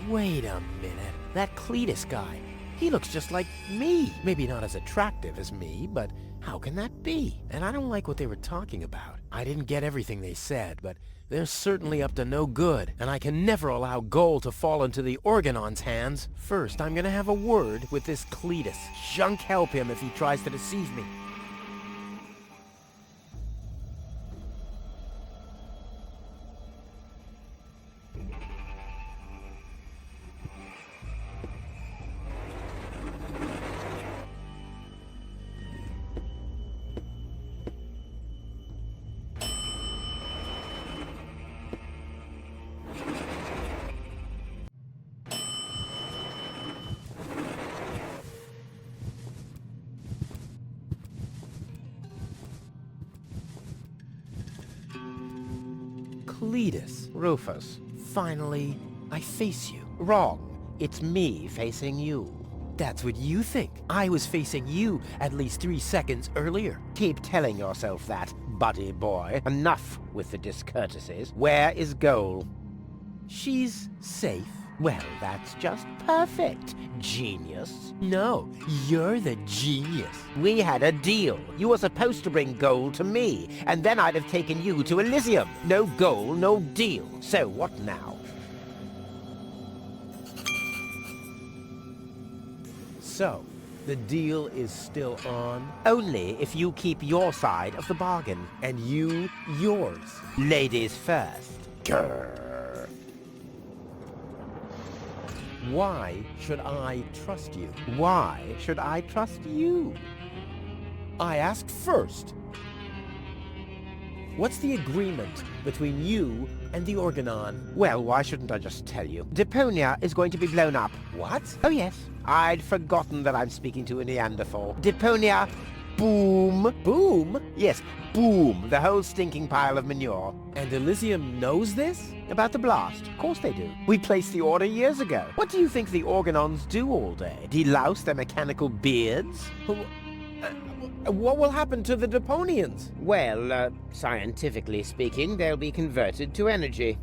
[SPEAKER 1] Wait a minute. That Cletus guy. He looks just like me. Maybe not as attractive as me, but how can that be? And I don't like what they were talking about. I didn't get everything they said, but they're certainly up to no good, and I can never allow gold to fall into the Organon's hands. First, I'm gonna have a word with this Cletus. Junk help him if he tries to deceive me. Cletus, Rufus, finally, I face you. Wrong. It's me facing you. That's what you think. I was facing you at least 3 seconds earlier. Keep telling yourself that, buddy boy. Enough with the discourtesies. Where is Goal? She's safe. Well, that's just perfect. Genius. No, you're the genius. We had a deal. You were supposed to bring gold to me, and then I'd have taken you to Elysium. No gold, no deal. So what now? So, the deal is still on? Only if you keep your side of the bargain, and you yours. Ladies first. Grrr. Why should I trust you? Why should I trust you? I asked first. What's the agreement between you and the Organon? Well, why shouldn't I just tell you? Deponia is going to be blown up. What? Oh, yes. I'd forgotten that I'm speaking to a Neanderthal. Deponia, boom. Boom? Yes, boom. The whole stinking pile of manure. And Elysium knows this? About the blast? Of course they do. We placed the order years ago. What do you think the Organons do all day? Delouse their mechanical beards? What will happen to the Deponians? Well, scientifically speaking, they'll be converted to energy.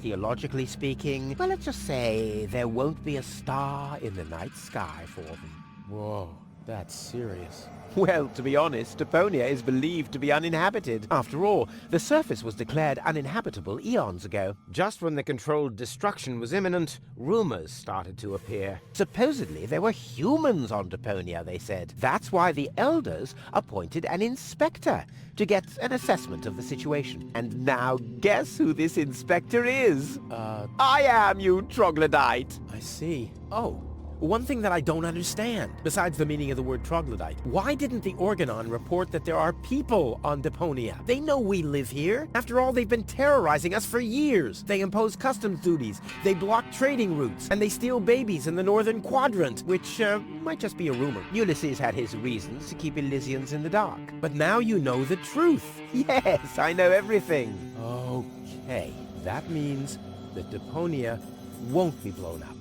[SPEAKER 1] Theologically speaking, well, let's just say there won't be a star in the night sky for them. Whoa, that's serious. Well, to be honest, Deponia is believed to be uninhabited. After all, the surface was declared uninhabitable eons ago. Just when the controlled destruction was imminent, rumors started to appear. Supposedly, there were humans on Deponia, they said. That's why the Elders appointed an inspector to get an assessment of the situation. And now, guess who this inspector is? I am, you troglodyte! I see. Oh. One thing that I don't understand, besides the meaning of the word troglodyte, why didn't the Organon report that there are people on Deponia? They know we live here. After all, they've been terrorizing us for years. They impose customs duties, they block trading routes, and they steal babies in the northern quadrant, which might just be a rumor. Ulysses had his reasons to keep Elysians in the dark. But now you know the truth. Yes, I know everything. Okay, that means that Deponia won't be blown up,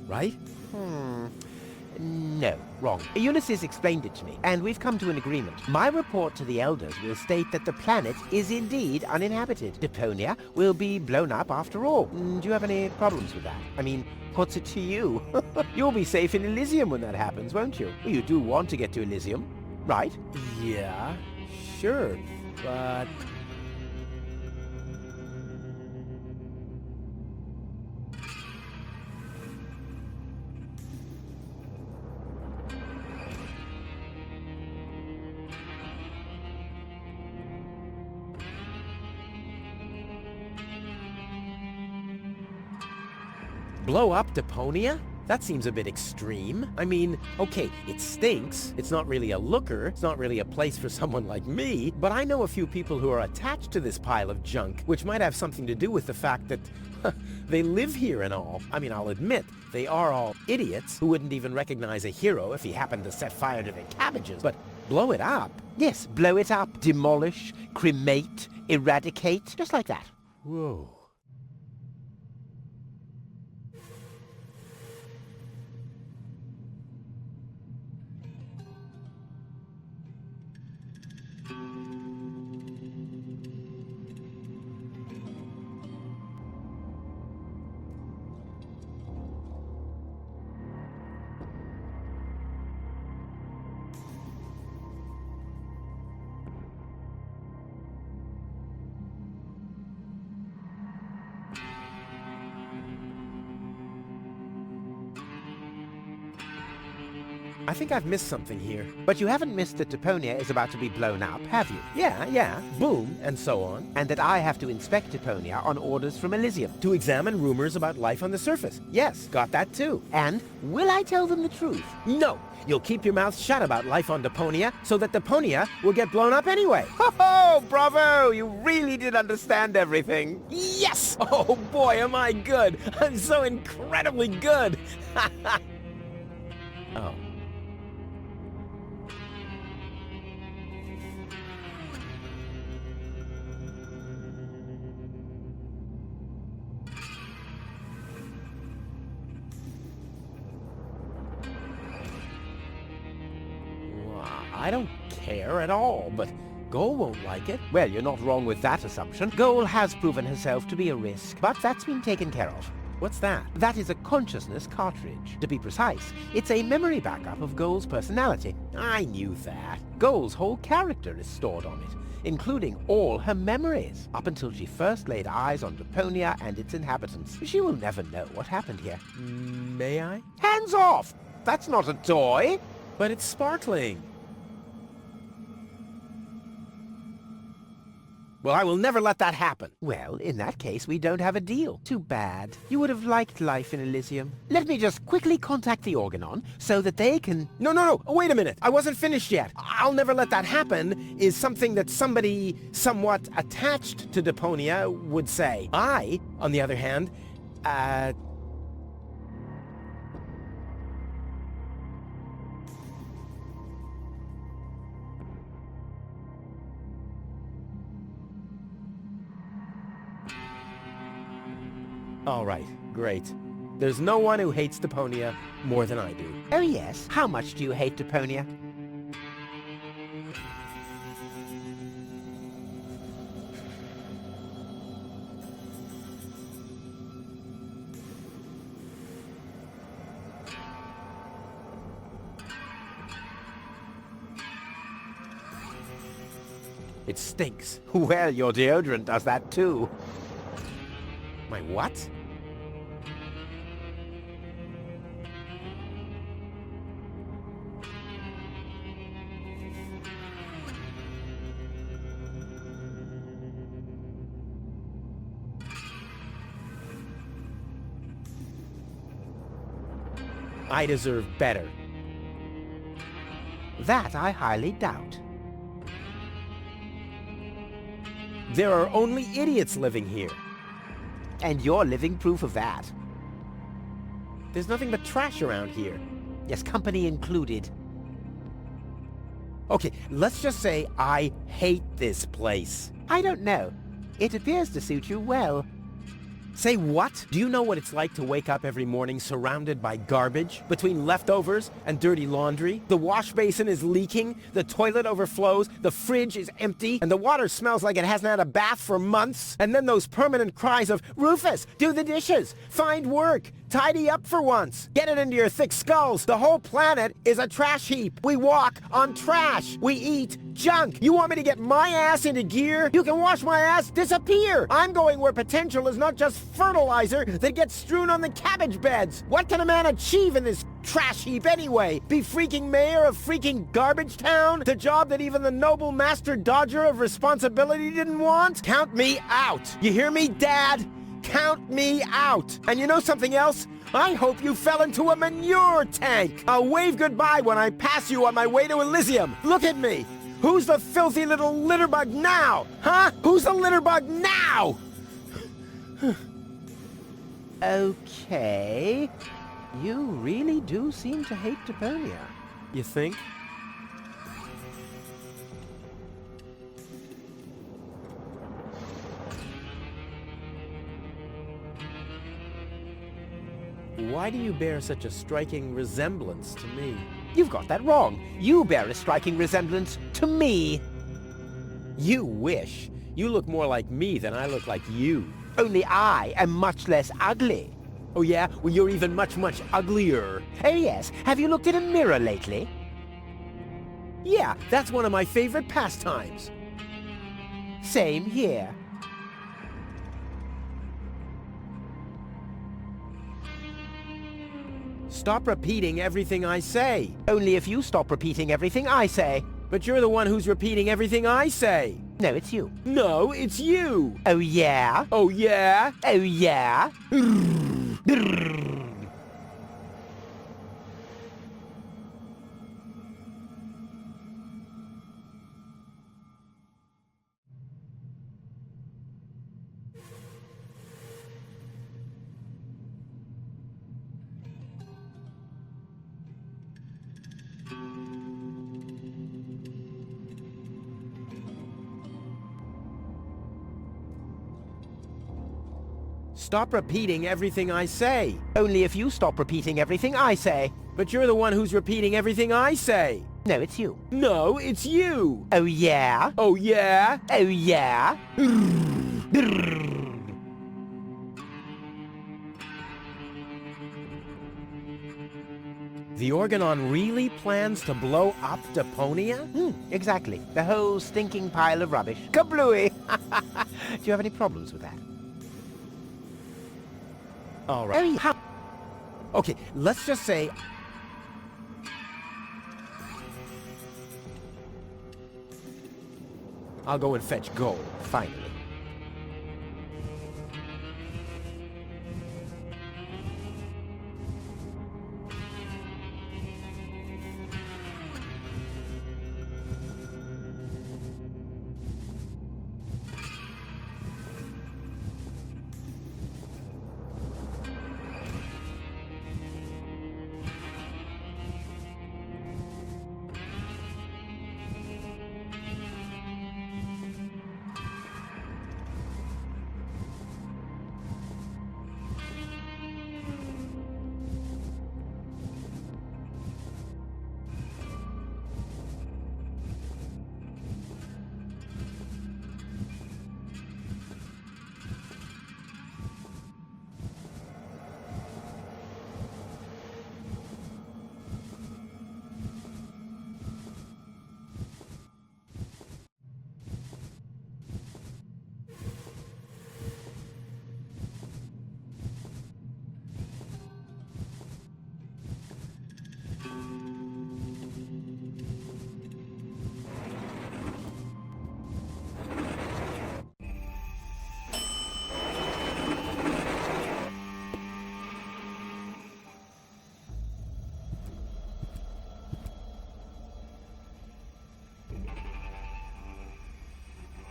[SPEAKER 1] right? No, wrong. Ulysses explained it to me, and we've come to an agreement. My report to the Elders will state that the planet is indeed uninhabited. Deponia will be blown up after all. Do you have any problems with that? I mean, what's it to you? You'll be safe in Elysium when that happens, won't you? You do want to get to Elysium, right? Yeah, sure, but... Blow up Deponia? That seems a bit extreme. I mean, okay, it stinks. It's not really a looker. It's not really a place for someone like me. But I know a few people who are attached to this pile of junk, which might have something to do with the fact that they live here and all. I mean, I'll admit, they are all idiots who wouldn't even recognize a hero if he happened to set fire to their cabbages. But blow it up? Yes, blow it up. Demolish, cremate, eradicate, just like that. Whoa. I think I've missed something here. But you haven't missed that Deponia is about to be blown up, have you? Yeah, boom, and so on. And that I have to inspect Deponia on orders from Elysium. To examine rumors about life on the surface. Yes, got that too. And will I tell them the truth? No! You'll keep your mouth shut about life on Deponia, so that Deponia will get blown up anyway. Ho-ho! Bravo! You really did understand everything. Yes! Oh boy, am I good! I'm so incredibly good! Oh. I don't care at all, but Goal won't like it. Well, you're not wrong with that assumption. Goal has proven herself to be a risk, but that's been taken care of. What's that? That is a consciousness cartridge. To be precise, it's a memory backup of Goal's personality. I knew that. Goal's whole character is stored on it, including all her memories, up until she first laid eyes on Deponia and its inhabitants. She will never know what happened here. May I? Hands off! That's not a toy! But it's sparkling. Well, I will never let that happen. Well, in that case, we don't have a deal. Too bad. You would have liked life in Elysium. Let me just quickly contact the Organon so that they can... No, wait a minute. I wasn't finished yet. I'll never let that happen is something that somebody somewhat attached to Deponia would say. I, on the other hand, all right, great. There's no one who hates Deponia more than I do. Oh yes? How much do you hate Deponia? It stinks. Well, your deodorant does that too. My what? I deserve better. That I highly doubt. There are only idiots living here. And you're living proof of that. There's nothing but trash around here. Yes, company included. Okay, let's just say I hate this place. I don't know. It appears to suit you well. Say what? Do you know what it's like to wake up every morning surrounded by garbage? Between leftovers and dirty laundry? The wash basin is leaking, the toilet overflows, the fridge is empty, and the water smells like it hasn't had a bath for months. And then those permanent cries of, Rufus, do the dishes, find work, tidy up for once, get it into your thick skulls. The whole planet is a trash heap. We walk on trash. We eat junk. You want me to get my ass into gear? You can watch my ass disappear. I'm going where potential is not just fertilizer that gets strewn on the cabbage beds. What can a man achieve in this trash heap anyway? Be freaking mayor of freaking garbage town? The job that even the noble master dodger of responsibility didn't want? Count me out. You hear me, Dad? Count me out. And you know something else? I hope you fell into a manure tank. I'll wave goodbye when I pass you on my way to Elysium. Look at me. Who's the filthy little litterbug now? Huh? Who's the litterbug now? Okay. You really do seem to hate Deponia. You think? Why do you bear such a striking resemblance to me? You've got that wrong. You bear a striking resemblance to me. You wish. You look more like me than I look like you. Only I am much less ugly. Oh yeah? Well, you're even much, much uglier. Oh yes. Have you looked in a mirror lately? Yeah, that's one of my favorite pastimes. Same here. Stop repeating everything I say. Only if you stop repeating everything I say. But you're the one who's repeating everything I say. No, it's you. No, it's you. Oh, yeah? Oh, yeah? Oh, yeah? Stop repeating everything I say. Only if you stop repeating everything I say. But you're the one who's repeating everything I say. No, it's you. No, it's you. Oh, yeah? Oh, yeah? Oh, yeah? The Organon really plans to blow up Deponia? Exactly. The whole stinking pile of rubbish. Kablooey! Do you have any problems with that? All right. Oh, yeah. Okay, let's just say... I'll go and fetch gold, finally.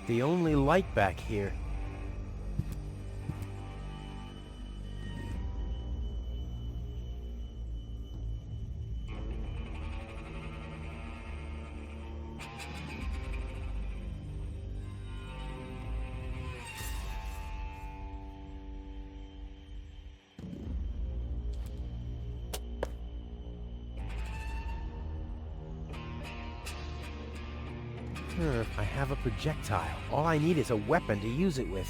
[SPEAKER 1] The only light back here. I have a projectile. All I need is a weapon to use it with.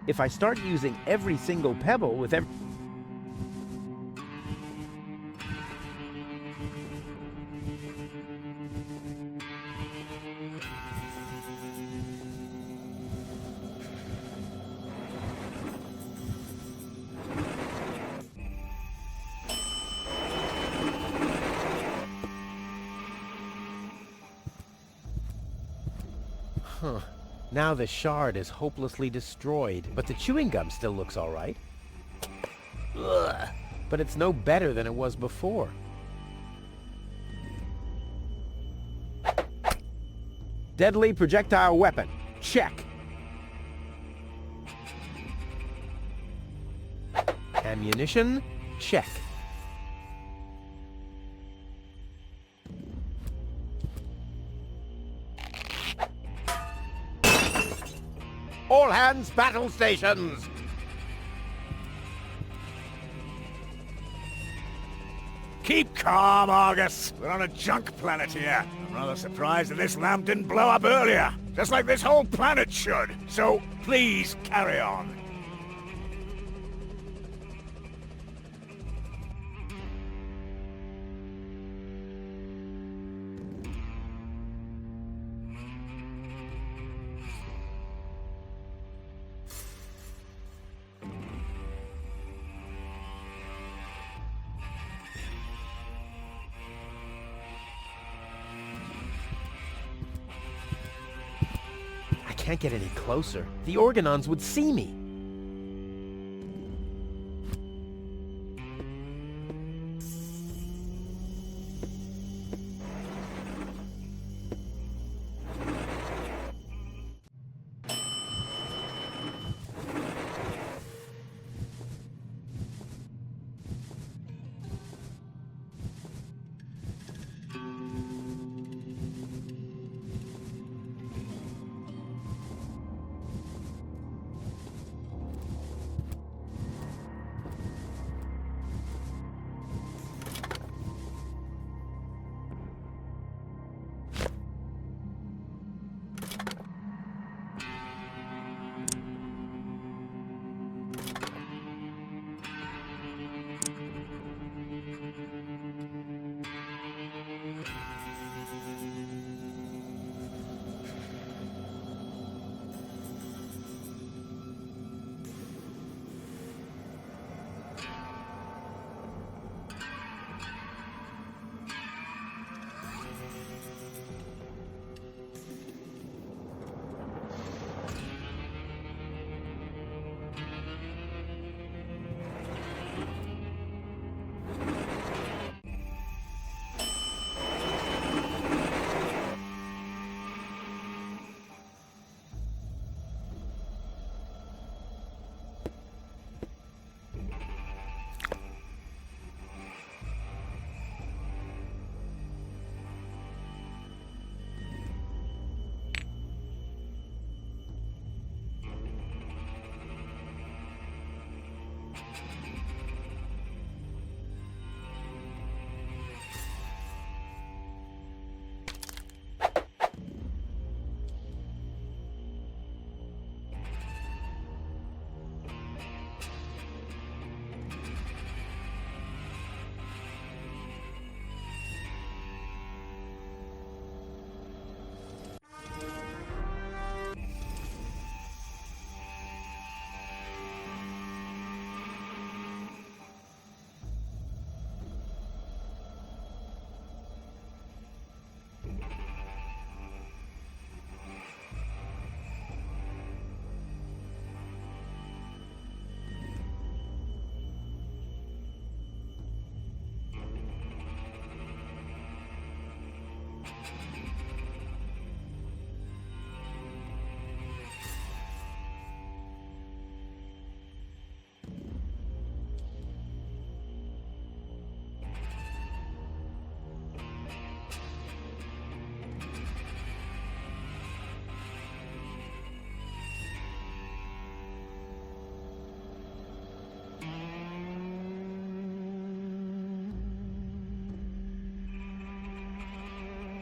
[SPEAKER 1] If I start using every single pebble with every... Huh. Now the shard is hopelessly destroyed, but the chewing gum still looks all right. Ugh. But it's no better than it was before. Deadly projectile weapon. Check. Ammunition. Check. All hands battle stations!
[SPEAKER 17] Keep calm, Argus. We're on a junk planet here. I'm rather surprised that this lamp didn't blow up earlier. Just like this whole planet should. So, please carry on.
[SPEAKER 1] I can't get any closer. The Organons would see me.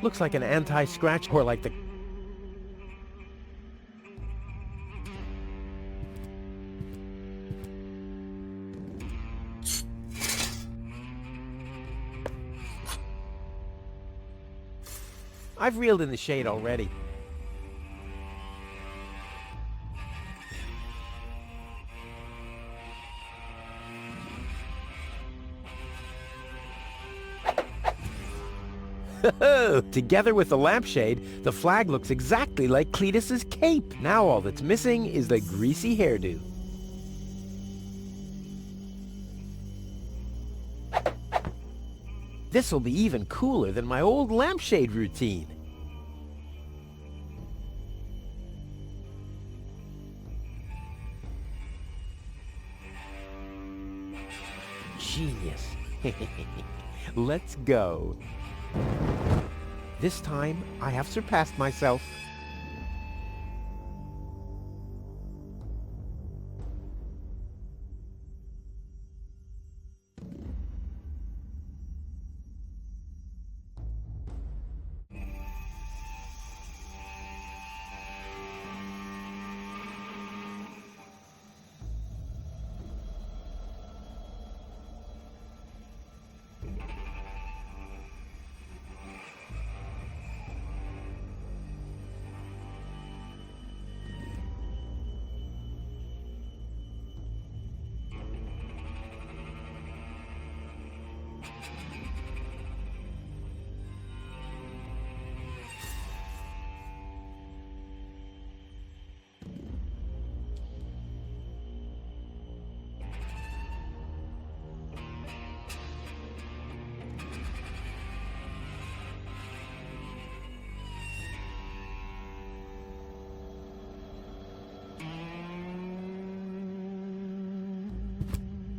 [SPEAKER 1] Looks like an anti-scratch or like the... I've reeled in the shade already. Together with the lampshade, the flag looks exactly like Cletus's cape. Now all that's missing is the greasy hairdo. This'll be even cooler than my old lampshade routine. Genius. Let's go. This time, I have surpassed myself.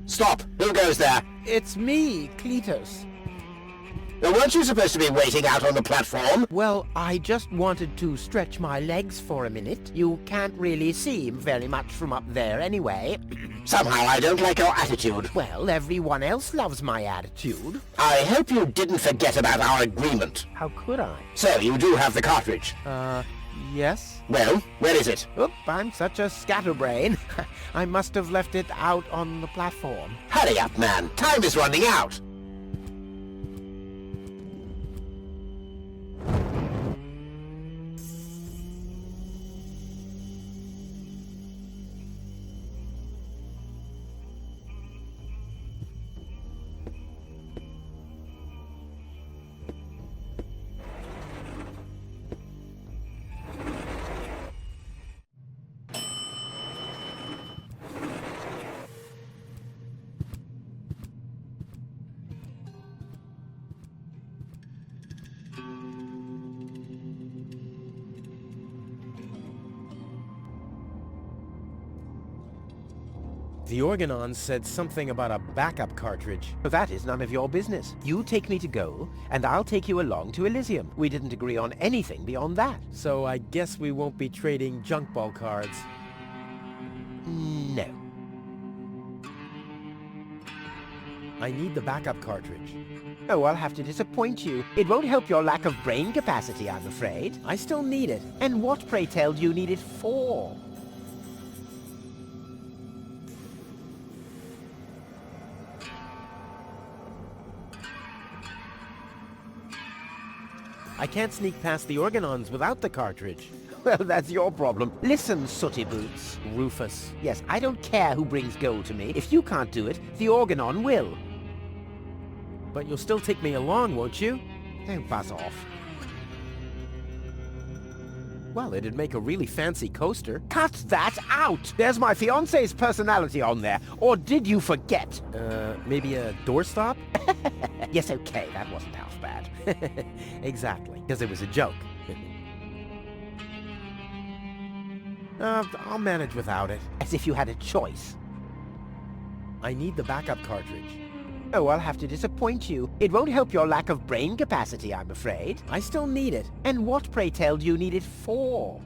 [SPEAKER 15] Stop! Who goes there?
[SPEAKER 1] It's me, Cletus.
[SPEAKER 15] Now, weren't you supposed to be waiting out on the platform?
[SPEAKER 1] Well, I just wanted to stretch my legs for a minute. You can't really see very much from up there anyway.
[SPEAKER 15] Somehow I don't like your attitude.
[SPEAKER 1] Well, everyone else loves my attitude.
[SPEAKER 15] I hope you didn't forget about our agreement.
[SPEAKER 1] How could I?
[SPEAKER 15] So, you do have the cartridge?
[SPEAKER 1] Yes?
[SPEAKER 15] Well, where is it?
[SPEAKER 1] Oop, I'm such a scatterbrain. I must have left it out on the platform.
[SPEAKER 15] Hurry up, man. Time is running out.
[SPEAKER 1] The Organon said something about a backup cartridge. That is none of your business. You take me to Goal, and I'll take you along to Elysium. We didn't agree on anything beyond that. So I guess we won't be trading junk ball cards. No. I need the backup cartridge. Oh, I'll have to disappoint you. It won't help your lack of brain capacity, I'm afraid. I still need it. And what, pray tell, do you need it for? I can't sneak past the Organons without the cartridge. Well, that's your problem. Listen, Sooty Boots. Rufus. Yes, I don't care who brings gold to me. If you can't do it, the Organon will. But you'll still take me along, won't you? Oh, buzz off. Well, it'd make a really fancy coaster. Cut that out! There's my fiancé's personality on there. Or did you forget? Maybe a doorstop? Yes, okay, that wasn't half bad. Exactly, because it was a joke. I'll manage without it. As if you had a choice. I need the backup cartridge. Oh, I'll have to disappoint you. It won't help your lack of brain capacity, I'm afraid. I still need it. And what, pray tell, do you need it for?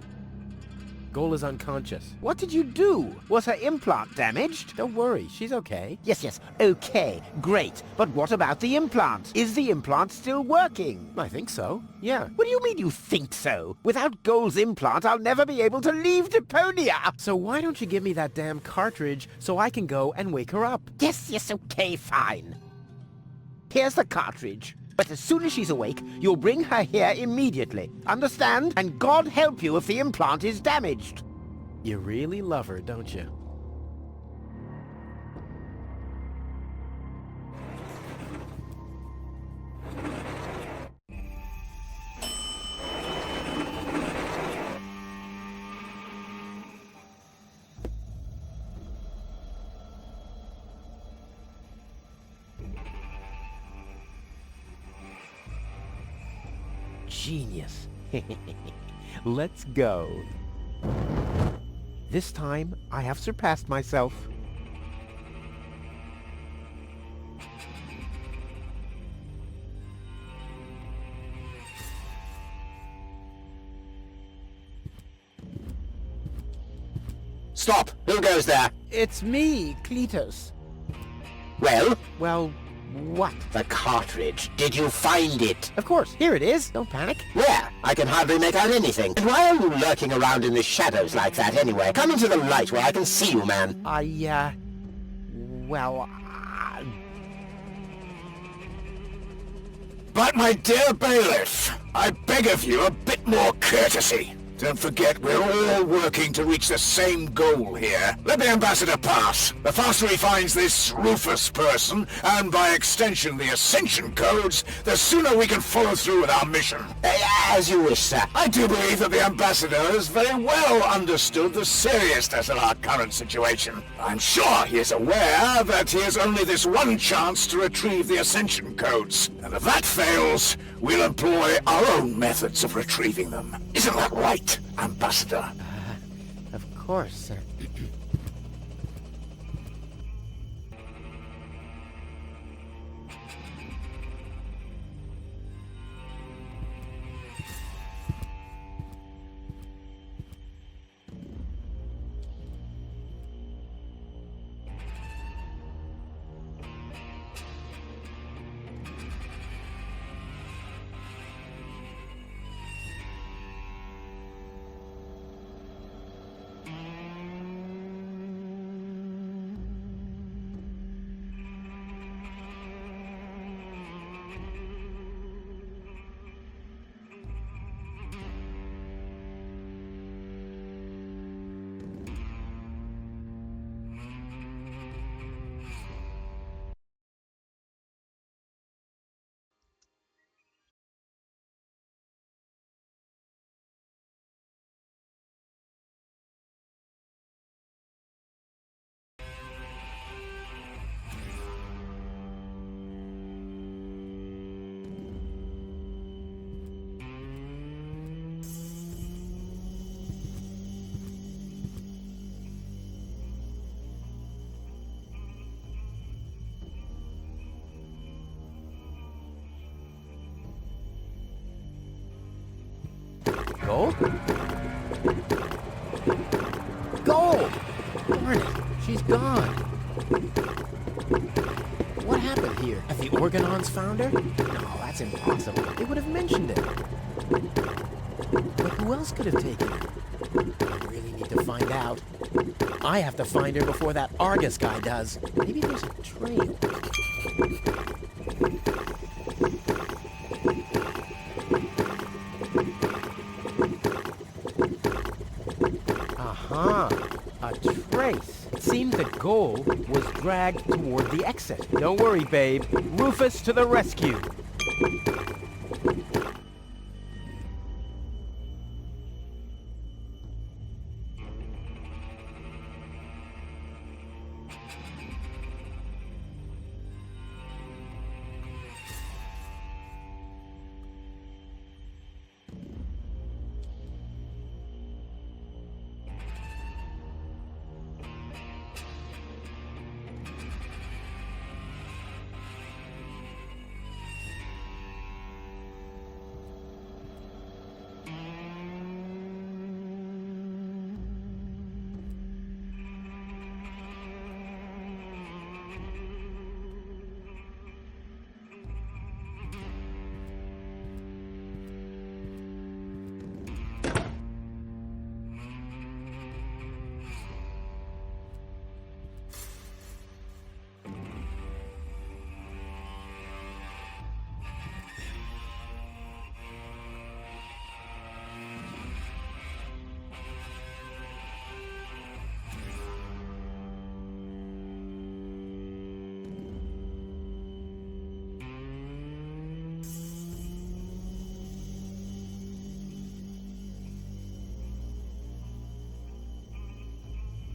[SPEAKER 1] Goal is unconscious. What did you do? Was her implant damaged? Don't worry, she's okay. Yes, okay, great. But what about the implant? Is the implant still working? I think so, yeah. What do you mean you think so? Without Goal's implant, I'll never be able to leave Deponia! So why don't you give me that damn cartridge so I can go and wake her up? Yes, okay, fine. Here's the cartridge. But as soon as she's awake, you'll bring her here immediately. Understand? And God help you if the implant is damaged. You really love her, don't you? Genius. Let's go. This time, I have surpassed myself.
[SPEAKER 15] Stop! Who goes there?
[SPEAKER 1] It's me, Cletus.
[SPEAKER 15] Well?
[SPEAKER 1] Well, what?
[SPEAKER 15] The cartridge. Did you find it?
[SPEAKER 1] Of course. Here it is. Don't panic.
[SPEAKER 15] Where? I can hardly make out anything. And why are you lurking around in the shadows like that anyway? Come into the light where I can see you, man.
[SPEAKER 4] But my dear bailiff, I beg of you a bit more courtesy. Don't forget, we're all working to reach the same goal here. Let the ambassador pass. The faster he finds this Rufus person, and by extension the Ascension codes, the sooner we can follow through with our mission.
[SPEAKER 15] As you wish, sir.
[SPEAKER 4] I do believe that the ambassador has very well understood the seriousness of our current situation. I'm sure he is aware that he has only this one chance to retrieve the Ascension codes. And if that fails, we'll employ our own methods of retrieving them. Isn't that right, Ambassador?
[SPEAKER 1] Of course, sir. Gold? Gold! Darn it, she's gone. What happened here? Have the Organons found her? No, that's impossible. They would have mentioned it. But who else could have taken her? I really need to find out. I have to find her before that Argus guy does. Maybe there's a trail. A trace. It seemed the goal was dragged toward the exit. Don't worry, babe. Rufus to the rescue.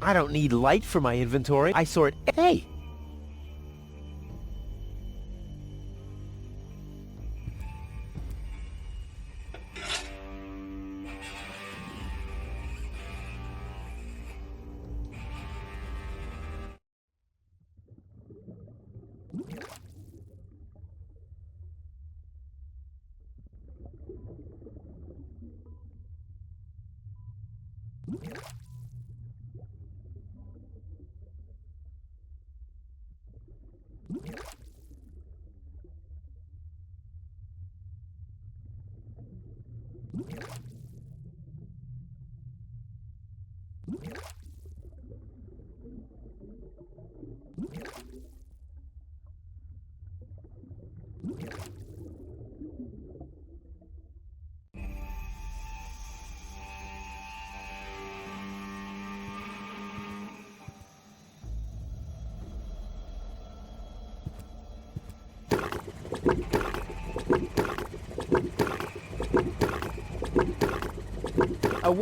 [SPEAKER 1] I don't need light for my inventory. I sort... Hey!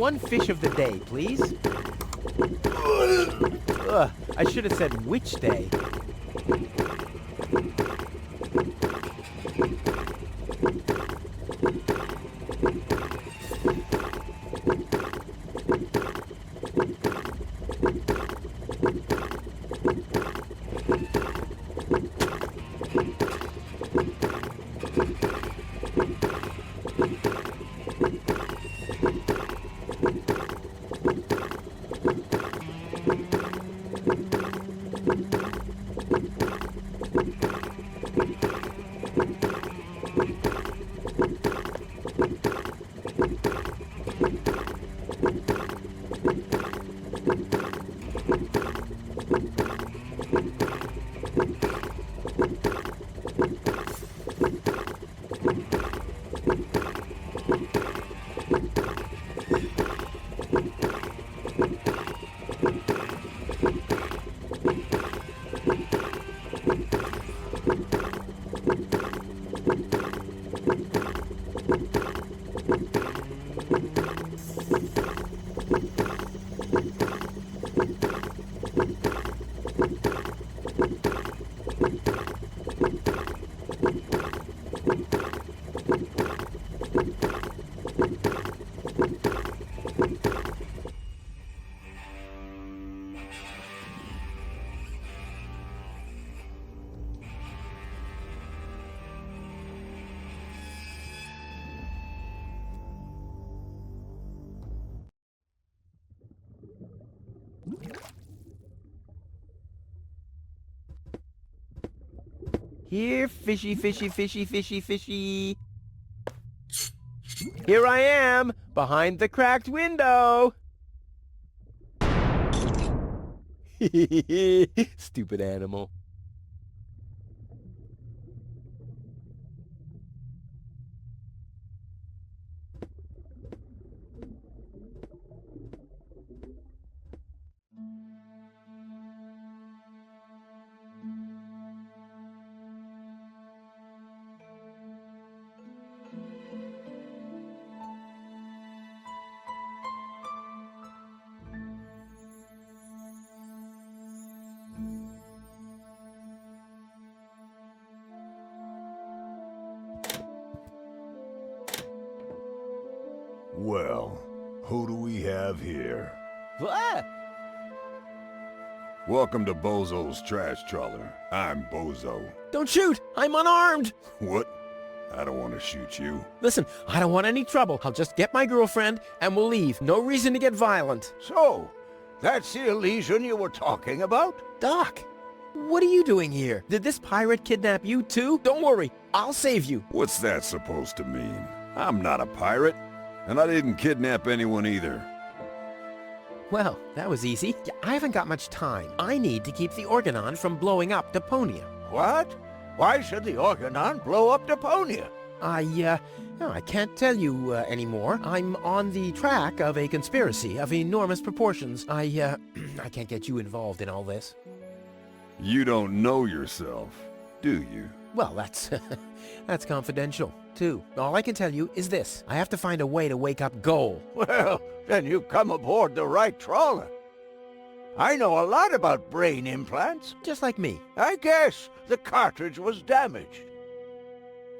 [SPEAKER 1] One fish of the day, please. Ugh, I should have said which day. Here, fishy, fishy, fishy, fishy, fishy. Here I am, behind the cracked window. Stupid animal.
[SPEAKER 17] Well, who do we have here?
[SPEAKER 1] What?
[SPEAKER 17] Welcome to Bozo's Trash Trawler. I'm Bozo.
[SPEAKER 1] Don't shoot! I'm unarmed!
[SPEAKER 17] What? I don't want to shoot you.
[SPEAKER 1] Listen, I don't want any trouble. I'll just get my girlfriend and we'll leave. No reason to get violent.
[SPEAKER 10] So, that's the Elysian you were talking about?
[SPEAKER 1] Doc, what are you doing here? Did this pirate kidnap you too? Don't worry, I'll save you.
[SPEAKER 17] What's that supposed to mean? I'm not a pirate, and I didn't kidnap anyone either.
[SPEAKER 1] Well, that was easy. I haven't got much time. I need to keep the Organon from blowing up Deponia.
[SPEAKER 10] What? Why should the Organon blow up Deponia?
[SPEAKER 1] I can't tell you anymore. I'm on the track of a conspiracy of enormous proportions. I can't get you involved in all this.
[SPEAKER 17] You don't know yourself, do you?
[SPEAKER 1] Well, that's confidential, too. All I can tell you is this. I have to find a way to wake up Goal.
[SPEAKER 10] Well, then you come aboard the right trawler. I know a lot about brain implants.
[SPEAKER 1] Just like me.
[SPEAKER 10] I guess the cartridge was damaged.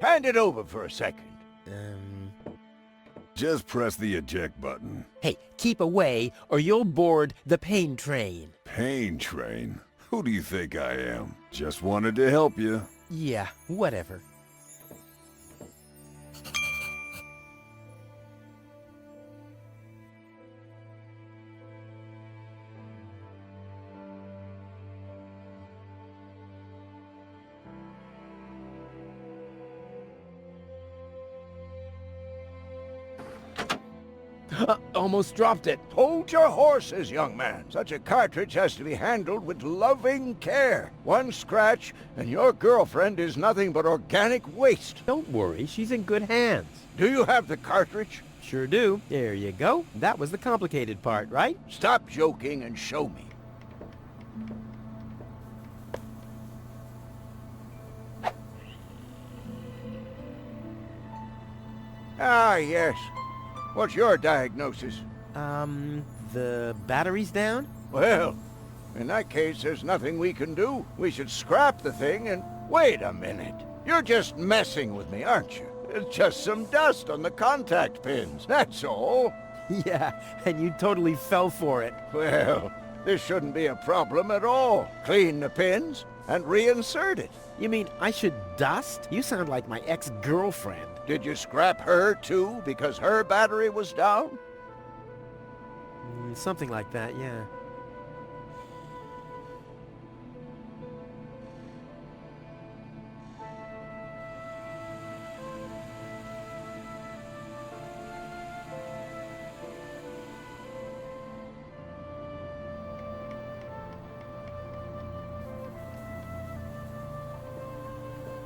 [SPEAKER 10] Hand it over for a second.
[SPEAKER 17] Just press the eject button.
[SPEAKER 1] Hey, keep away or you'll board the pain train.
[SPEAKER 17] Pain train? Who do you think I am? Just wanted to help you.
[SPEAKER 1] Yeah, whatever. Almost dropped it.
[SPEAKER 10] Hold your horses, young man. Such a cartridge has to be handled with loving care. One scratch, and your girlfriend is nothing but organic waste.
[SPEAKER 1] Don't worry, she's in good hands.
[SPEAKER 10] Do you have the cartridge?
[SPEAKER 1] Sure do. There you go. That was the complicated part, right?
[SPEAKER 10] Stop joking and show me. Ah, yes. What's your diagnosis?
[SPEAKER 1] The battery's down?
[SPEAKER 10] Well, in that case, there's nothing we can do. We should scrap the thing and... Wait a minute. You're just messing with me, aren't you? It's just some dust on the contact pins, that's all.
[SPEAKER 1] Yeah, and you totally fell for it.
[SPEAKER 10] Well, this shouldn't be a problem at all. Clean the pins and reinsert it.
[SPEAKER 1] You mean I should dust? You sound like my ex-girlfriend.
[SPEAKER 10] Did you scrap her, too, because her battery was down?
[SPEAKER 1] Something like that, yeah.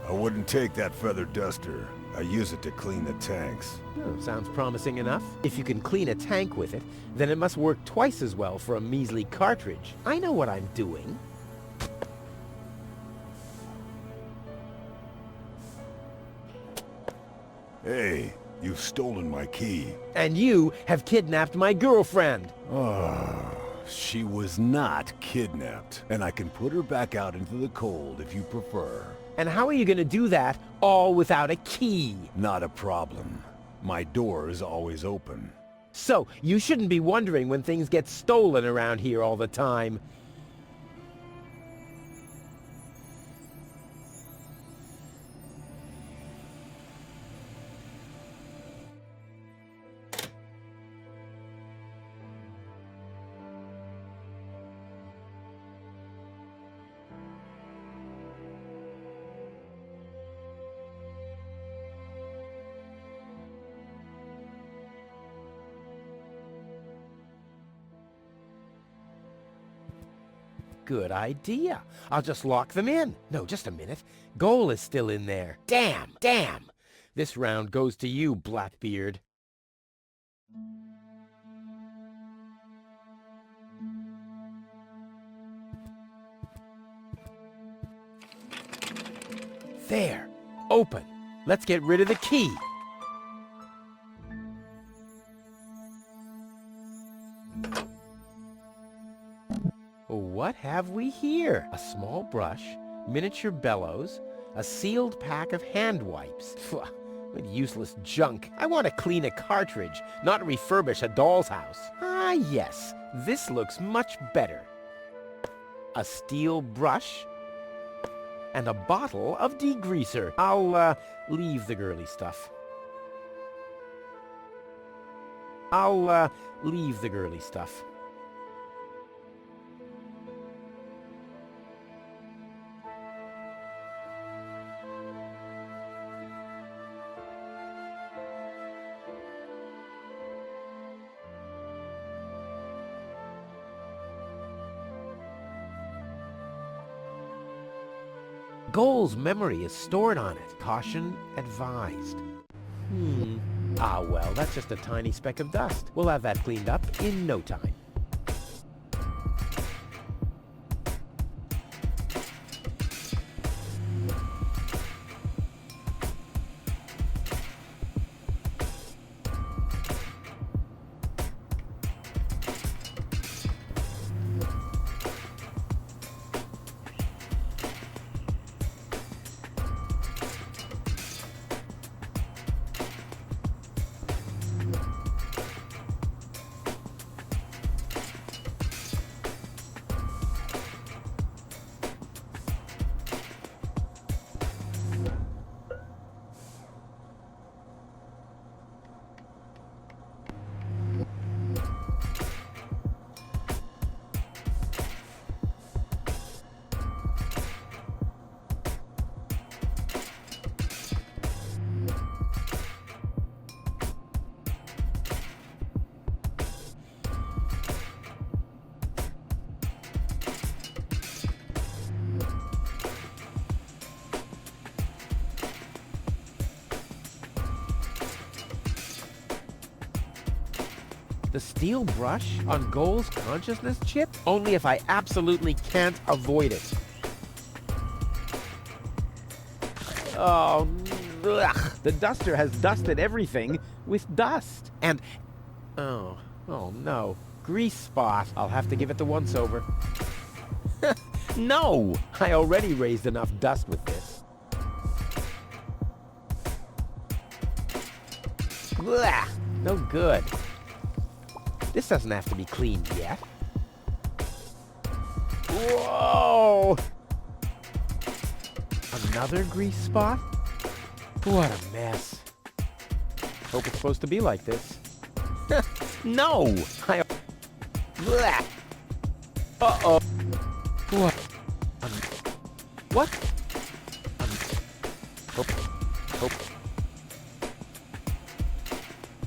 [SPEAKER 18] I wouldn't take that feather duster. I use it to clean the tanks.
[SPEAKER 1] Oh, sounds promising enough. If you can clean a tank with it, then it must work twice as well for a measly cartridge. I know what I'm doing.
[SPEAKER 18] Hey, you've stolen my key.
[SPEAKER 1] And you have kidnapped my girlfriend.
[SPEAKER 18] Ah, she was not kidnapped, and I can put her back out into the cold if you prefer.
[SPEAKER 1] And how are you going to do that all without a key?
[SPEAKER 18] Not a problem. My door is always open.
[SPEAKER 1] So, you shouldn't be wondering when things get stolen around here all the time. Good idea. I'll just lock them in. No, just a minute. Goal is still in there. Damn! This round goes to you, Blackbeard. There. Open. Let's get rid of the key. What have we here? A small brush, miniature bellows, a sealed pack of hand wipes. What useless junk. I want to clean a cartridge, not refurbish a doll's house. Ah, yes. This looks much better. A steel brush and a bottle of degreaser. I'll, leave the girly stuff. Leave the girly stuff. Goal's memory is stored on it. Caution advised. Ah, well, that's just a tiny speck of dust. We'll have that cleaned up in no time. The steel brush on Goal's consciousness chip? Only if I absolutely can't avoid it. Oh,
[SPEAKER 5] Ugh, the duster has dusted everything with dust.
[SPEAKER 1] And... Oh no. Grease spot. I'll have to give it the once-over. No! I already raised enough dust with this. Blah! No good. This doesn't have to be cleaned yet. Whoa! Another grease spot? What a mess. Hope it's supposed to be like this. No! Blah! Uh-oh. What? What?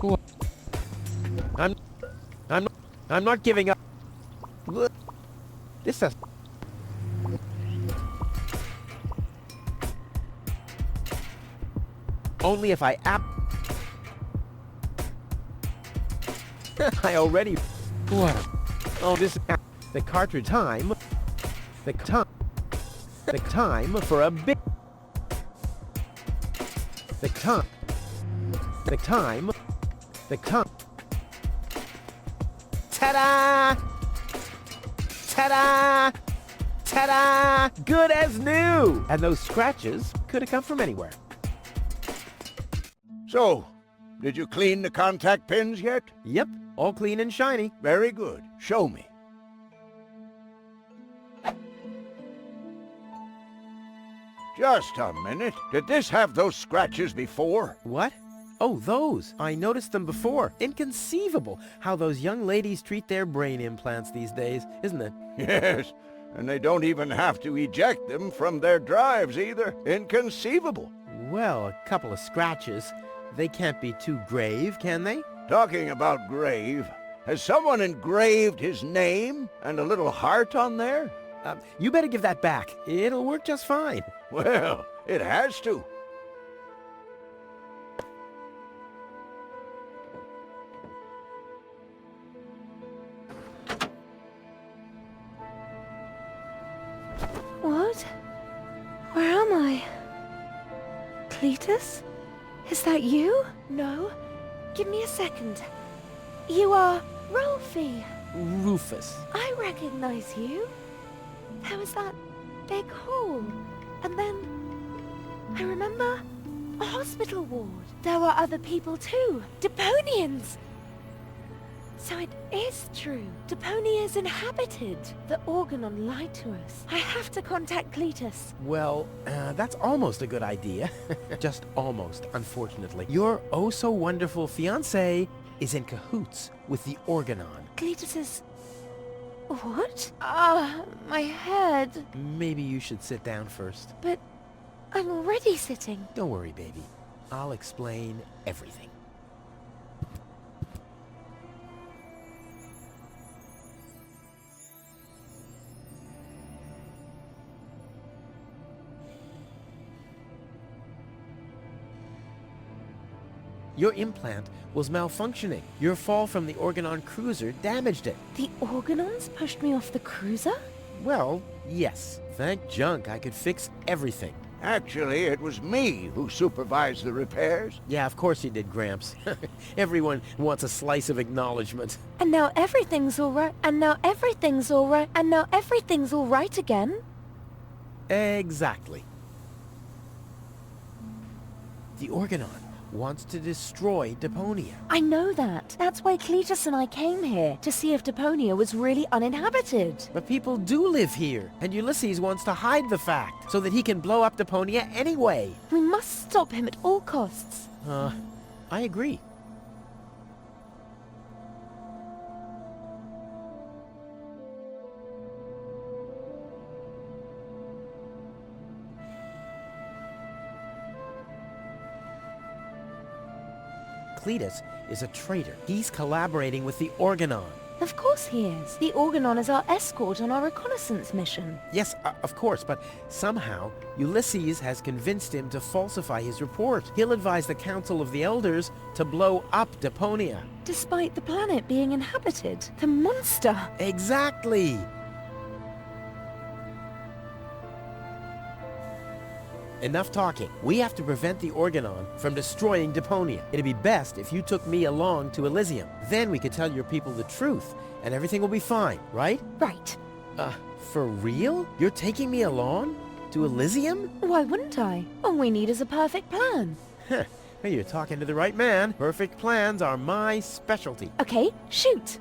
[SPEAKER 1] What? I'm not giving up. This has... Only if I I already... What? Oh, this... The cartridge time... The time for a big... The time... Ta-da! Ta-da! Ta-da! Good as new! And those scratches could have come from anywhere.
[SPEAKER 17] So, did you clean the contact pins yet?
[SPEAKER 1] Yep, all clean and shiny.
[SPEAKER 17] Very good. Show me. Just a minute. Did this have those scratches before?
[SPEAKER 1] What? Oh, those. I noticed them before. Inconceivable how those young ladies treat their brain implants these days, isn't it?
[SPEAKER 17] Yes, and they don't even have to eject them from their drives either. Inconceivable.
[SPEAKER 1] Well, a couple of scratches. They can't be too grave, can they?
[SPEAKER 17] Talking about grave, has someone engraved his name and a little heart on there?
[SPEAKER 1] You better give that back. It'll work just fine.
[SPEAKER 17] Well, it has to.
[SPEAKER 8] What? Where am I? Cletus? Is that you? No. Give me a second. You are Rolfie.
[SPEAKER 1] Rufus.
[SPEAKER 8] I recognize you. There was that big hole. And then... I remember a hospital ward. There were other people too. Deponians! So it is true. Deponia is inhabited. The Organon lied to us. I have to contact Cletus.
[SPEAKER 1] Well, that's almost a good idea. Just almost, unfortunately. Your oh-so-wonderful fiancé is in cahoots with the Organon.
[SPEAKER 8] Cletus is... What? My head.
[SPEAKER 1] Maybe you should sit down first.
[SPEAKER 8] But I'm already sitting.
[SPEAKER 1] Don't worry, baby. I'll explain everything. Your implant was malfunctioning. Your fall from the Organon cruiser damaged it.
[SPEAKER 8] The Organons pushed me off the cruiser?
[SPEAKER 1] Well, yes. Thank junk I could fix everything.
[SPEAKER 17] Actually, it was me who supervised the repairs.
[SPEAKER 1] Yeah, of course you did, Gramps. Everyone wants a slice of acknowledgement.
[SPEAKER 8] And now everything's all right. And now everything's all right. And now everything's all right again.
[SPEAKER 1] Exactly. The Organon wants to destroy Deponia.
[SPEAKER 8] I know that. That's why Cletus and I came here, to see if Deponia was really uninhabited.
[SPEAKER 1] But people do live here, and Ulysses wants to hide the fact, so that he can blow up Deponia anyway.
[SPEAKER 8] We must stop him at all costs.
[SPEAKER 1] I agree. Cletus is a traitor. He's collaborating with the Organon.
[SPEAKER 8] Of course he is. The Organon is our escort on our reconnaissance mission.
[SPEAKER 1] Yes, of course, but somehow Ulysses has convinced him to falsify his report. He'll advise the Council of the Elders to blow up Deponia.
[SPEAKER 8] Despite the planet being inhabited. The monster.
[SPEAKER 1] Exactly. enough talking. We have to prevent the Organon from destroying Deponia. It'd be best if you took me along to Elysium. Then we could tell your people the truth, and everything will be fine, right?
[SPEAKER 8] Right.
[SPEAKER 1] For real? You're taking me along? To Elysium?
[SPEAKER 8] Why wouldn't I? All we need is a perfect plan.
[SPEAKER 1] Heh. Well, you're talking to the right man. Perfect plans are my specialty.
[SPEAKER 8] Okay, shoot.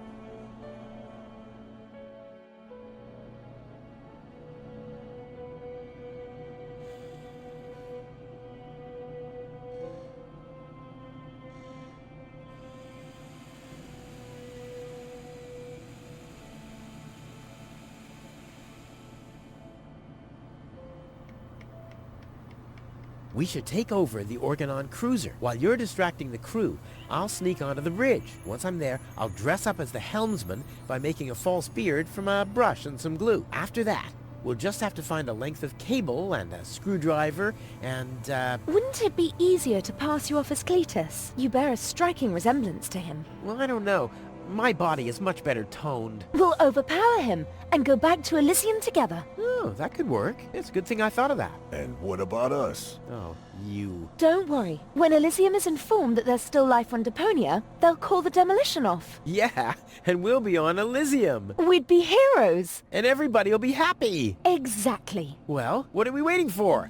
[SPEAKER 1] We should take over the Organon cruiser. While you're distracting the crew, I'll sneak onto the bridge. Once I'm there, I'll dress up as the helmsman by making a false beard from a brush and some glue. After that, we'll just have to find a length of cable and a screwdriver and,
[SPEAKER 8] Wouldn't it be easier to pass you off as Cletus? You bear a striking resemblance to him.
[SPEAKER 1] well, I don't know. My body is much better toned.
[SPEAKER 8] We'll overpower him and go back to Elysium together.
[SPEAKER 1] Oh, that could work. It's a good thing I thought of that.
[SPEAKER 18] And what about us?
[SPEAKER 1] Oh, you.
[SPEAKER 8] Don't worry. When Elysium is informed that there's still life on Deponia, they'll call the demolition off.
[SPEAKER 1] Yeah, and we'll be on Elysium.
[SPEAKER 8] We'd be heroes.
[SPEAKER 1] And everybody will be happy.
[SPEAKER 8] Exactly.
[SPEAKER 1] Well, what are we waiting for?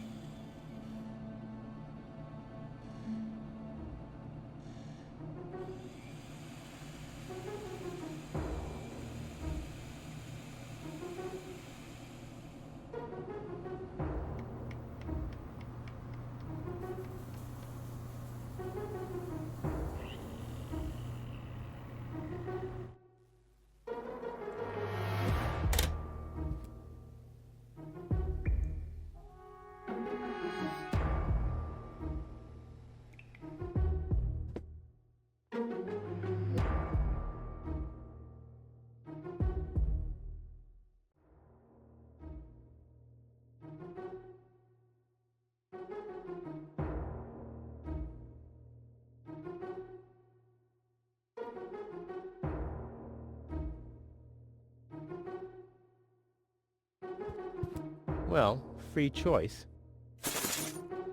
[SPEAKER 1] Well, free choice.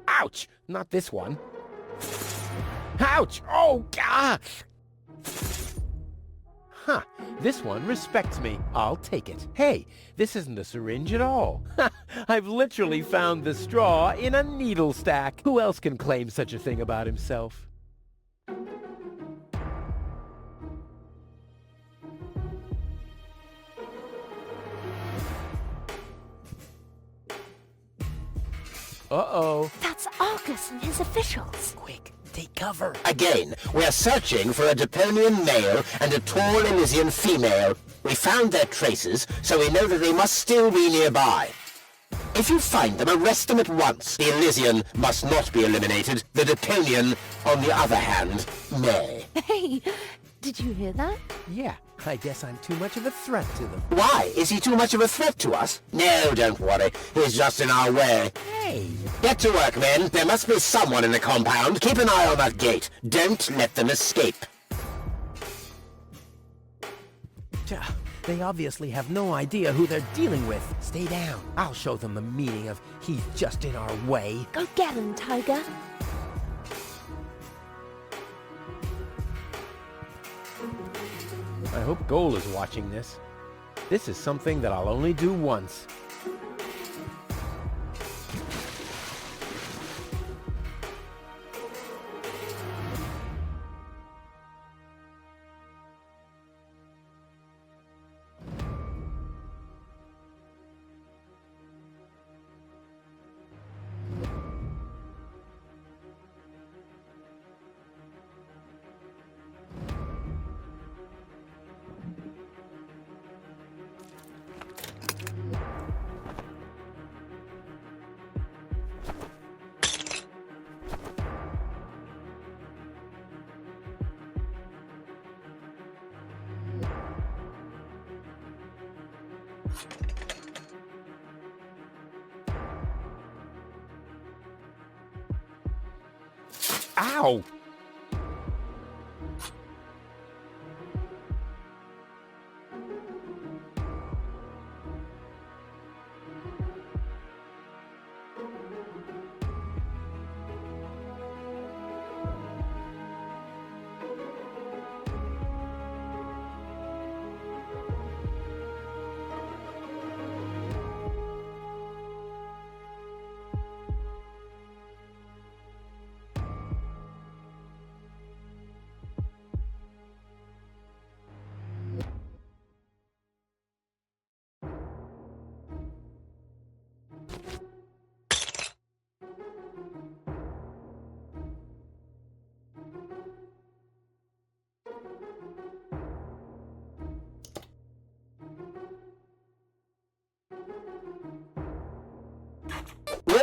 [SPEAKER 1] Ouch! Not this one. Ouch! Oh, God! Huh, this one respects me. I'll take it. Hey, this isn't a syringe at all. I've literally found the straw in a needle stack. Who else can claim such a thing about himself? Uh-oh.
[SPEAKER 8] That's Argus and his officials.
[SPEAKER 1] Quick, take cover.
[SPEAKER 15] Again, we're searching for a Deponian male and a tall Elysian female. We found their traces, so we know that they must still be nearby. If you find them, arrest them at once. The Elysian must not be eliminated. The Deponian, on the other hand, may.
[SPEAKER 8] Hey, did you hear that?
[SPEAKER 1] Yeah, I guess I'm too much of a threat to them.
[SPEAKER 15] Why? Is he too much of a threat to us? No, don't worry. He's just in our way.
[SPEAKER 1] Hey!
[SPEAKER 15] Get to work, men. There must be someone in the compound. Keep an eye on that gate. Don't let them escape.
[SPEAKER 1] They obviously have no idea who they're dealing with. Stay down. I'll show them the meaning of he's just in our way.
[SPEAKER 8] Go get him, Tiger.
[SPEAKER 1] I hope Goal is watching this. This is something that I'll only do once. Ow!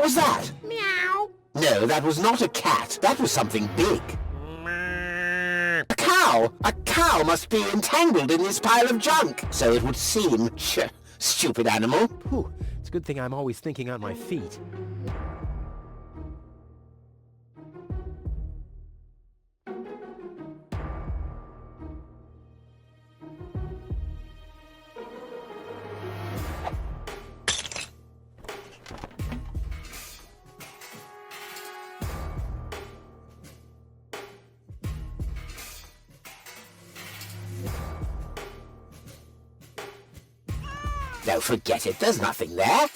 [SPEAKER 15] was that?
[SPEAKER 2] Meow.
[SPEAKER 15] No, that was not a cat. That was something big. A cow! A cow must be entangled in this pile of junk. So it would seem. Stupid animal.
[SPEAKER 1] Whew, it's a good thing I'm always thinking on my feet.
[SPEAKER 15] No, forget it. There's nothing there.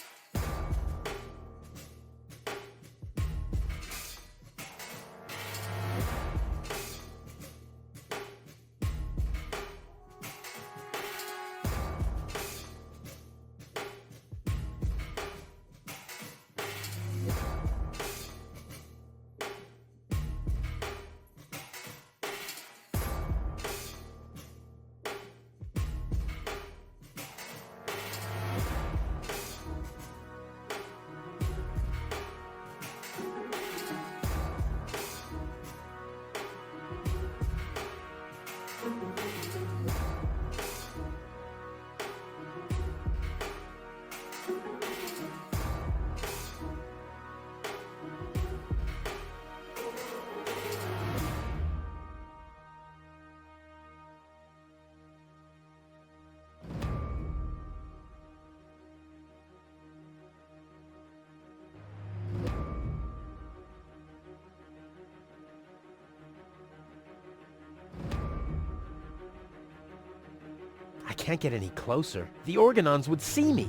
[SPEAKER 1] I can't get any closer. The Organons would see me.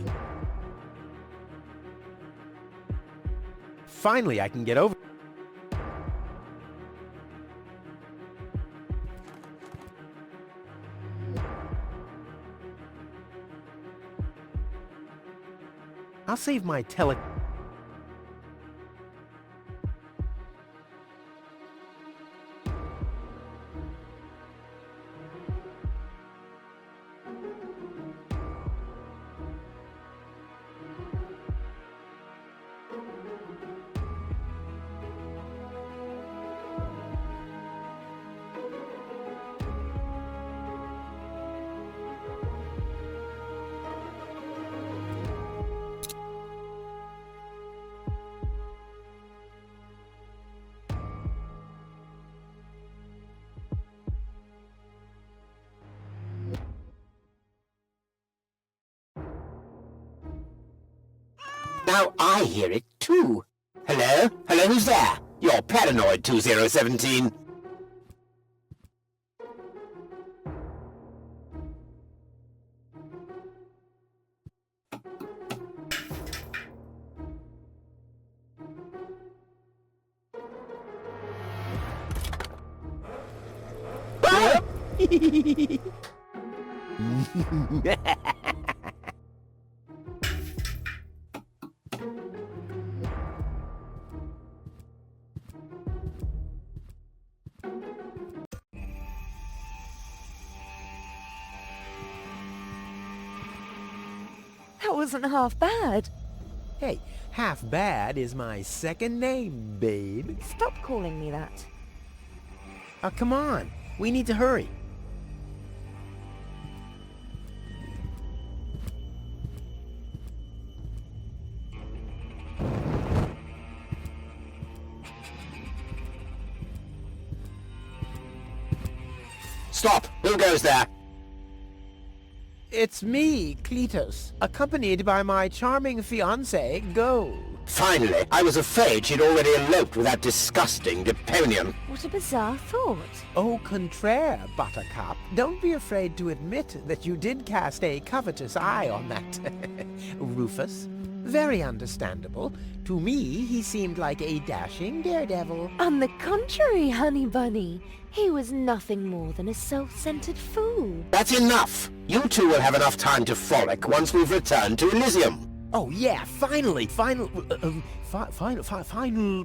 [SPEAKER 1] Finally, I can get over. I'll save my
[SPEAKER 15] Now I hear it too. Hello? Hello, who's there? You're Paranoid 2017.
[SPEAKER 8] That wasn't half bad.
[SPEAKER 1] Hey, half bad is my second name, babe.
[SPEAKER 8] Stop calling me that.
[SPEAKER 1] Oh, come on. We need to hurry.
[SPEAKER 15] Stop! Who goes there?
[SPEAKER 1] It's me, Cletus, accompanied by my charming fiancée, Gold.
[SPEAKER 15] Finally, I was afraid she'd already eloped with that disgusting Deponian.
[SPEAKER 8] What a bizarre thought.
[SPEAKER 1] Au contraire, Buttercup. Don't be afraid to admit that you did cast a covetous eye on that Rufus. Very understandable. To me, he seemed like a dashing daredevil.
[SPEAKER 8] On the contrary, Honey Bunny. He was nothing more than a self-centered fool.
[SPEAKER 15] That's enough! You two will have enough time to frolic once we've returned to Elysium.
[SPEAKER 1] Oh yeah, finally! Final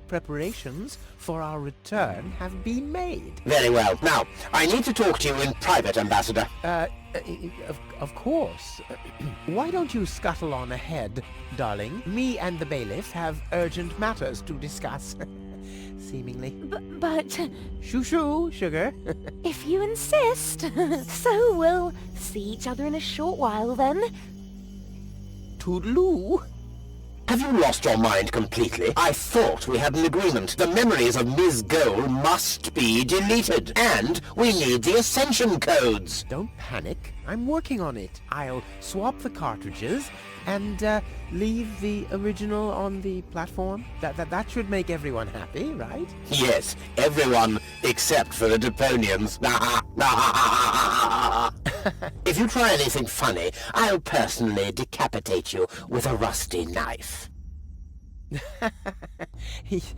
[SPEAKER 1] preparations for our return have been made.
[SPEAKER 15] Very well. Now, I need to talk to you in private, Ambassador.
[SPEAKER 1] Of course. Why don't you scuttle on ahead, darling? Me and the bailiff have urgent matters to discuss. Seemingly.
[SPEAKER 8] But...
[SPEAKER 1] Shoo-shoo, sugar.
[SPEAKER 8] If you insist. So we'll see each other in a short while then.
[SPEAKER 1] Toodaloo.
[SPEAKER 15] Have you lost your mind completely? I thought we had an agreement. The memories of Ms. Goal must be deleted. And we need the Ascension codes.
[SPEAKER 1] Don't panic. I'm working on it. I'll swap the cartridges and leave the original on the platform. That should make everyone happy, right?
[SPEAKER 15] Yes, everyone except for the Deponians. If you try anything funny, I'll personally decapitate you with a rusty knife.
[SPEAKER 1] Yikes.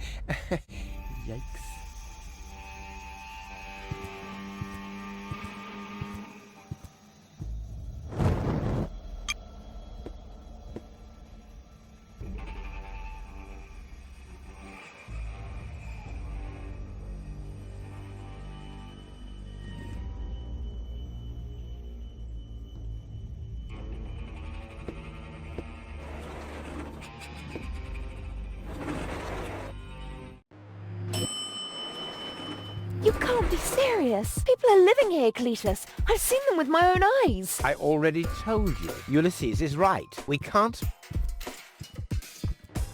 [SPEAKER 8] You can't be serious. People are living here, Cletus. I've seen them with my own eyes.
[SPEAKER 1] I already told you. Ulysses is right. We can't...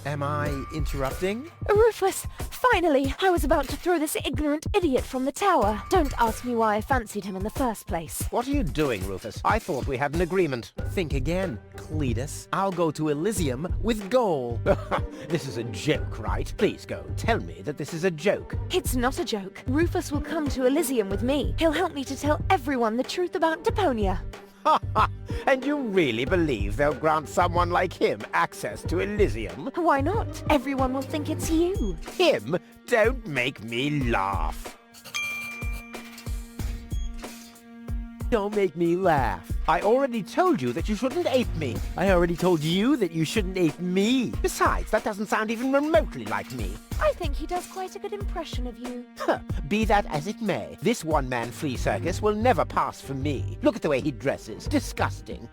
[SPEAKER 1] Am I interrupting?
[SPEAKER 8] Rufus, finally! I was about to throw this ignorant idiot from the tower. Don't ask me why I fancied him in the first place.
[SPEAKER 1] What are you doing, Rufus? I thought we had an agreement. Think again, Cletus. I'll go to Elysium with Goal. This is a joke, right? Please go. Tell me that this is a joke.
[SPEAKER 8] It's not a joke. Rufus will come to Elysium with me. He'll help me to tell everyone the truth about Deponia.
[SPEAKER 1] And you really believe they'll grant someone like him access to Elysium?
[SPEAKER 8] Why not? Everyone will think it's you.
[SPEAKER 1] Him? Don't make me laugh. Don't make me laugh. I already told you that you shouldn't ape me. I already told you that you shouldn't ape me. Besides, that doesn't sound even remotely like me.
[SPEAKER 8] I think he does quite a good impression of you.
[SPEAKER 1] Be that as it may, this one-man flea circus will never pass for me. Look at the way he dresses. Disgusting.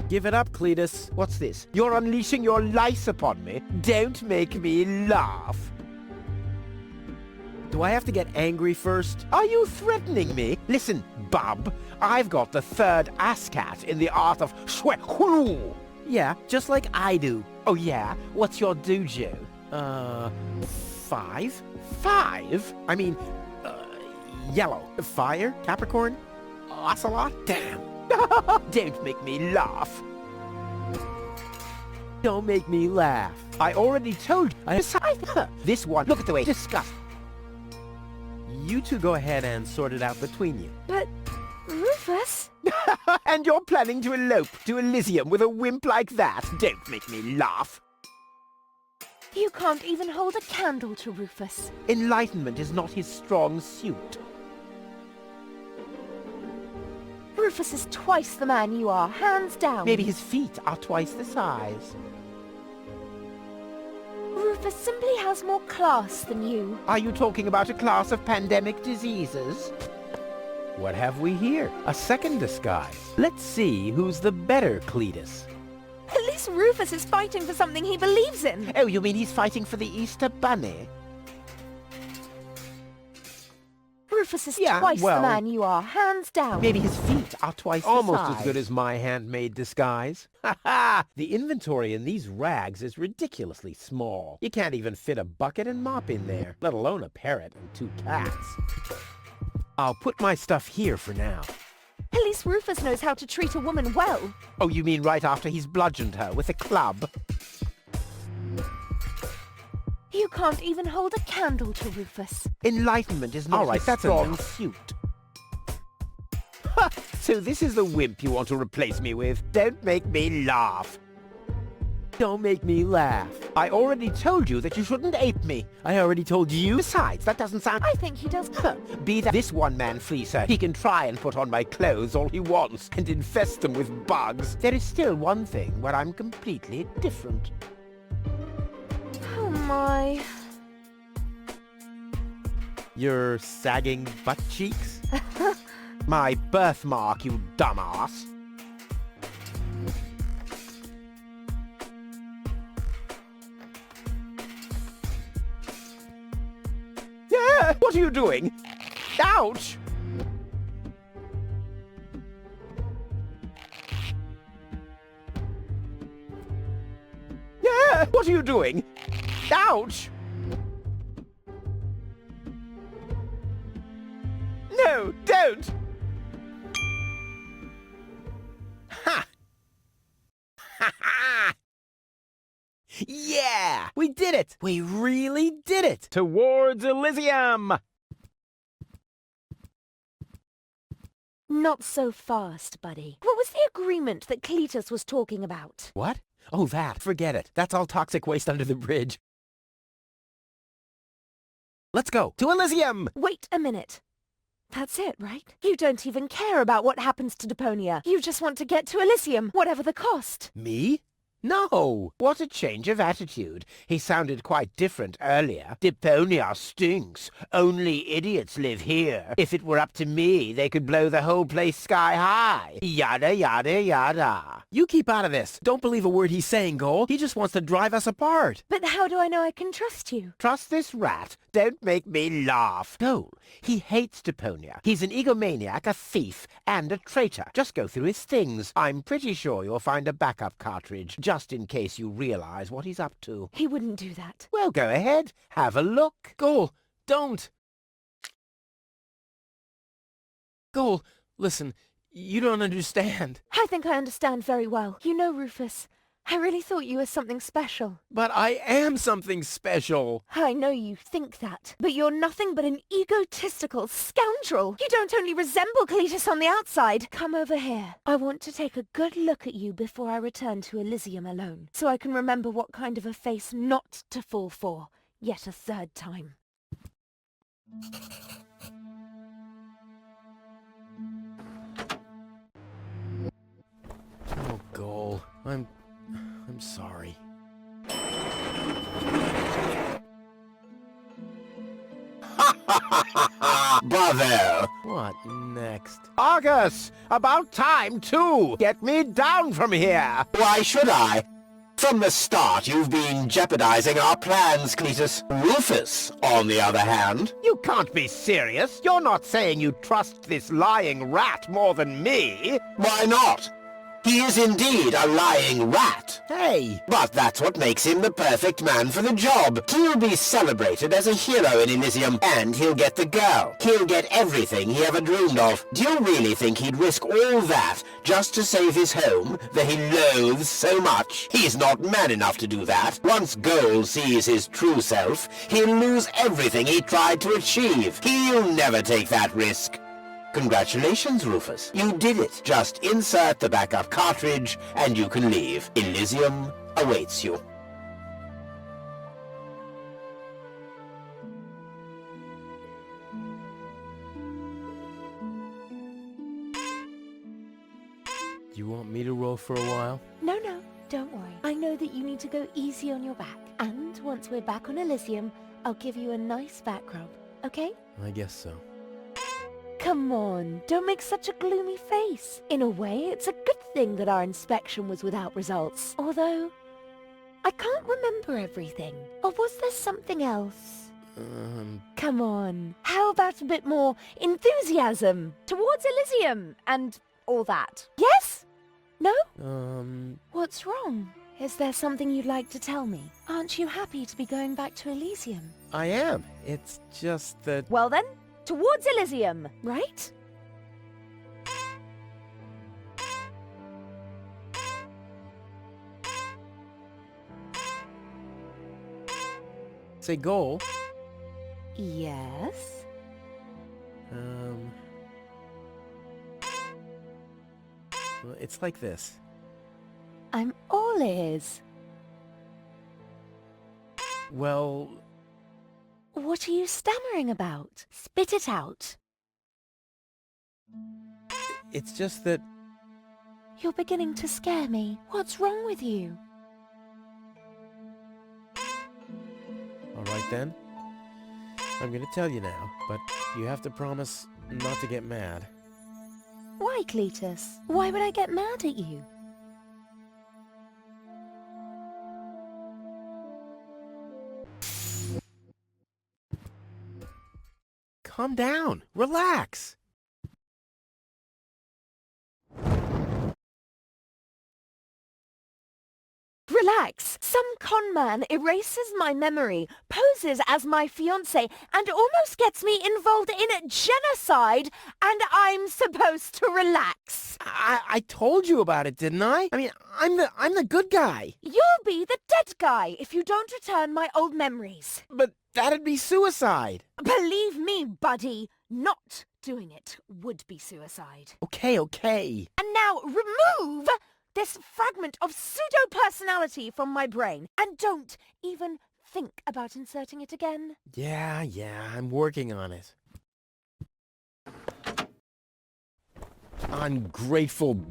[SPEAKER 1] Give it up, Cletus. What's this? You're unleashing your lice upon me. Don't make me laugh. Do I have to get angry first? Are you threatening me? Listen, bub. I've got the third ASCAT in the art of shwe. Yeah, just like I do. Oh yeah? What's your dojo? 5? 5? I mean, yellow. Fire? Capricorn? Ocelot? Damn. Don't make me laugh. Don't make me laugh. I already told you. Besides, this one, look at the way disgusting. You two go ahead and sort it out between you.
[SPEAKER 8] But, Rufus?
[SPEAKER 1] And you're planning to elope to Elysium with a wimp like that? Don't make me laugh.
[SPEAKER 8] You can't even hold a candle to Rufus.
[SPEAKER 1] Enlightenment is not his strong suit.
[SPEAKER 8] Rufus is twice the man you are, hands down.
[SPEAKER 1] Maybe his feet are twice the size.
[SPEAKER 8] Rufus simply has more class than you.
[SPEAKER 1] Are you talking about a class of pandemic diseases? What have we here? A second disguise. Let's see who's the better Cletus.
[SPEAKER 8] At least Rufus is fighting for something he believes in.
[SPEAKER 1] Oh, you mean he's fighting for the Easter Bunny?
[SPEAKER 8] Rufus is twice the man you are, hands down.
[SPEAKER 1] Maybe his feet are twice
[SPEAKER 5] Almost
[SPEAKER 1] the size.
[SPEAKER 5] as good as my handmade disguise.
[SPEAKER 1] Ha ha! The inventory in these rags is ridiculously small. You can't even fit a bucket and mop in there, let alone a parrot and 2 cats. I'll put my stuff here for now.
[SPEAKER 8] At least Rufus knows how to treat a woman well.
[SPEAKER 1] Oh, you mean right after he's bludgeoned her with a club?
[SPEAKER 8] You can't even hold a candle to Rufus.
[SPEAKER 1] Enlightenment is not his strong suit. Ha! So this is the wimp you want to replace me with? Don't make me laugh. Don't make me laugh. I already told you that you shouldn't ape me. I already told you. Besides, that doesn't sound...
[SPEAKER 8] I think he does.
[SPEAKER 1] Be that this one-man fleecer, he can try and put on my clothes all he wants and infest them with bugs. There is still one thing where I'm completely different.
[SPEAKER 8] Oh my.
[SPEAKER 1] Your sagging butt cheeks? My birthmark, you dumbass. Yeah, what are you doing? Ouch! Yeah, what are you doing? Ouch! No, don't! Ha! Ha ha! Yeah! We did it! We really did it!
[SPEAKER 5] Towards Elysium!
[SPEAKER 8] Not so fast, buddy. What was the agreement that Cletus was talking about?
[SPEAKER 1] What? Oh, that. Forget it. That's all toxic waste under the bridge. Let's go. To Elysium!
[SPEAKER 8] Wait a minute. That's it, right? You don't even care about what happens to Deponia. You just want to get to Elysium, whatever the cost.
[SPEAKER 1] Me? No! What a change of attitude. He sounded quite different earlier. Deponia stinks. Only idiots live here. If it were up to me, they could blow the whole place sky high. Yada, yada, yada. You keep out of this. Don't believe a word he's saying, Cole. He just wants to drive us apart.
[SPEAKER 8] But how do I know I can trust you?
[SPEAKER 1] Trust this rat? Don't make me laugh. Cole, he hates Deponia. He's an egomaniac, a thief, and a traitor. Just go through his things. I'm pretty sure you'll find a backup cartridge, just in case you realize what he's up to.
[SPEAKER 8] He wouldn't do that.
[SPEAKER 1] Well, go ahead. Have a look. Cole, don't. Cole, listen, you don't understand.
[SPEAKER 8] I think I understand very well. You know, Rufus, I really thought you were something special.
[SPEAKER 1] But I am something special.
[SPEAKER 8] I know you think that, but you're nothing but an egotistical scoundrel. You don't only resemble Cletus on the outside. Come over here. I want to take a good look at you before I return to Elysium alone, so I can remember what kind of a face not to fall for yet a third time.
[SPEAKER 1] Oh, Cole, I'm sorry.
[SPEAKER 15] Bravo!
[SPEAKER 1] What next? Argus! About time, too! Get me down from here!
[SPEAKER 15] Why should I? From the start, you've been jeopardizing our plans, Cletus. Rufus, on the other hand...
[SPEAKER 1] You can't be serious! You're not saying you trust this lying rat more than me!
[SPEAKER 15] Why not? He is indeed a lying rat.
[SPEAKER 1] Hey!
[SPEAKER 15] But that's what makes him the perfect man for the job. He'll be celebrated as a hero in Elysium, and he'll get the girl. He'll get everything he ever dreamed of. Do you really think he'd risk all that just to save his home that he loathes so much? He's not man enough to do that. Once Goal sees his true self, he'll lose everything he tried to achieve. He'll never take that risk. Congratulations, Rufus. You did it. Just insert the backup cartridge and you can leave. Elysium awaits you.
[SPEAKER 1] You want me to roll for a while?
[SPEAKER 8] No, don't worry. I know that you need to go easy on your back. And once we're back on Elysium, I'll give you a nice back rub, okay?
[SPEAKER 1] I guess so.
[SPEAKER 8] Come on, don't make such a gloomy face. In a way, it's a good thing that our inspection was without results. Although, I can't remember everything. Or was there something else? Come on, how about a bit more enthusiasm towards Elysium and all that? Yes? No? What's wrong? Is there something you'd like to tell me? Aren't you happy to be going back to Elysium?
[SPEAKER 1] I am. It's just that...
[SPEAKER 8] Well then, towards Elysium, right?
[SPEAKER 1] Say goal.
[SPEAKER 8] Yes?
[SPEAKER 1] Well, it's like this.
[SPEAKER 8] I'm all ears.
[SPEAKER 1] Well,
[SPEAKER 8] What are you stammering about? Spit it out.
[SPEAKER 1] it's just that...
[SPEAKER 8] You're beginning to scare me. What's wrong with you?
[SPEAKER 1] All right then. I'm gonna tell you now, but you have to promise not to get mad.
[SPEAKER 8] Why, Cletus? Why would I get mad at you?
[SPEAKER 1] Calm down. Relax.
[SPEAKER 8] Relax. Some con man erases my memory, poses as my fiancé, and almost gets me involved in genocide, and I'm supposed to relax.
[SPEAKER 1] I told you about it, didn't I? I mean, I'm the good guy.
[SPEAKER 8] You'll be the dead guy if you don't return my old memories.
[SPEAKER 1] But that'd be suicide.
[SPEAKER 8] Believe me, buddy, not doing it would be suicide.
[SPEAKER 1] Okay.
[SPEAKER 8] And now remove this fragment of pseudo-personality from my brain, and don't even think about inserting it again.
[SPEAKER 1] Yeah, I'm working on it. Ungrateful...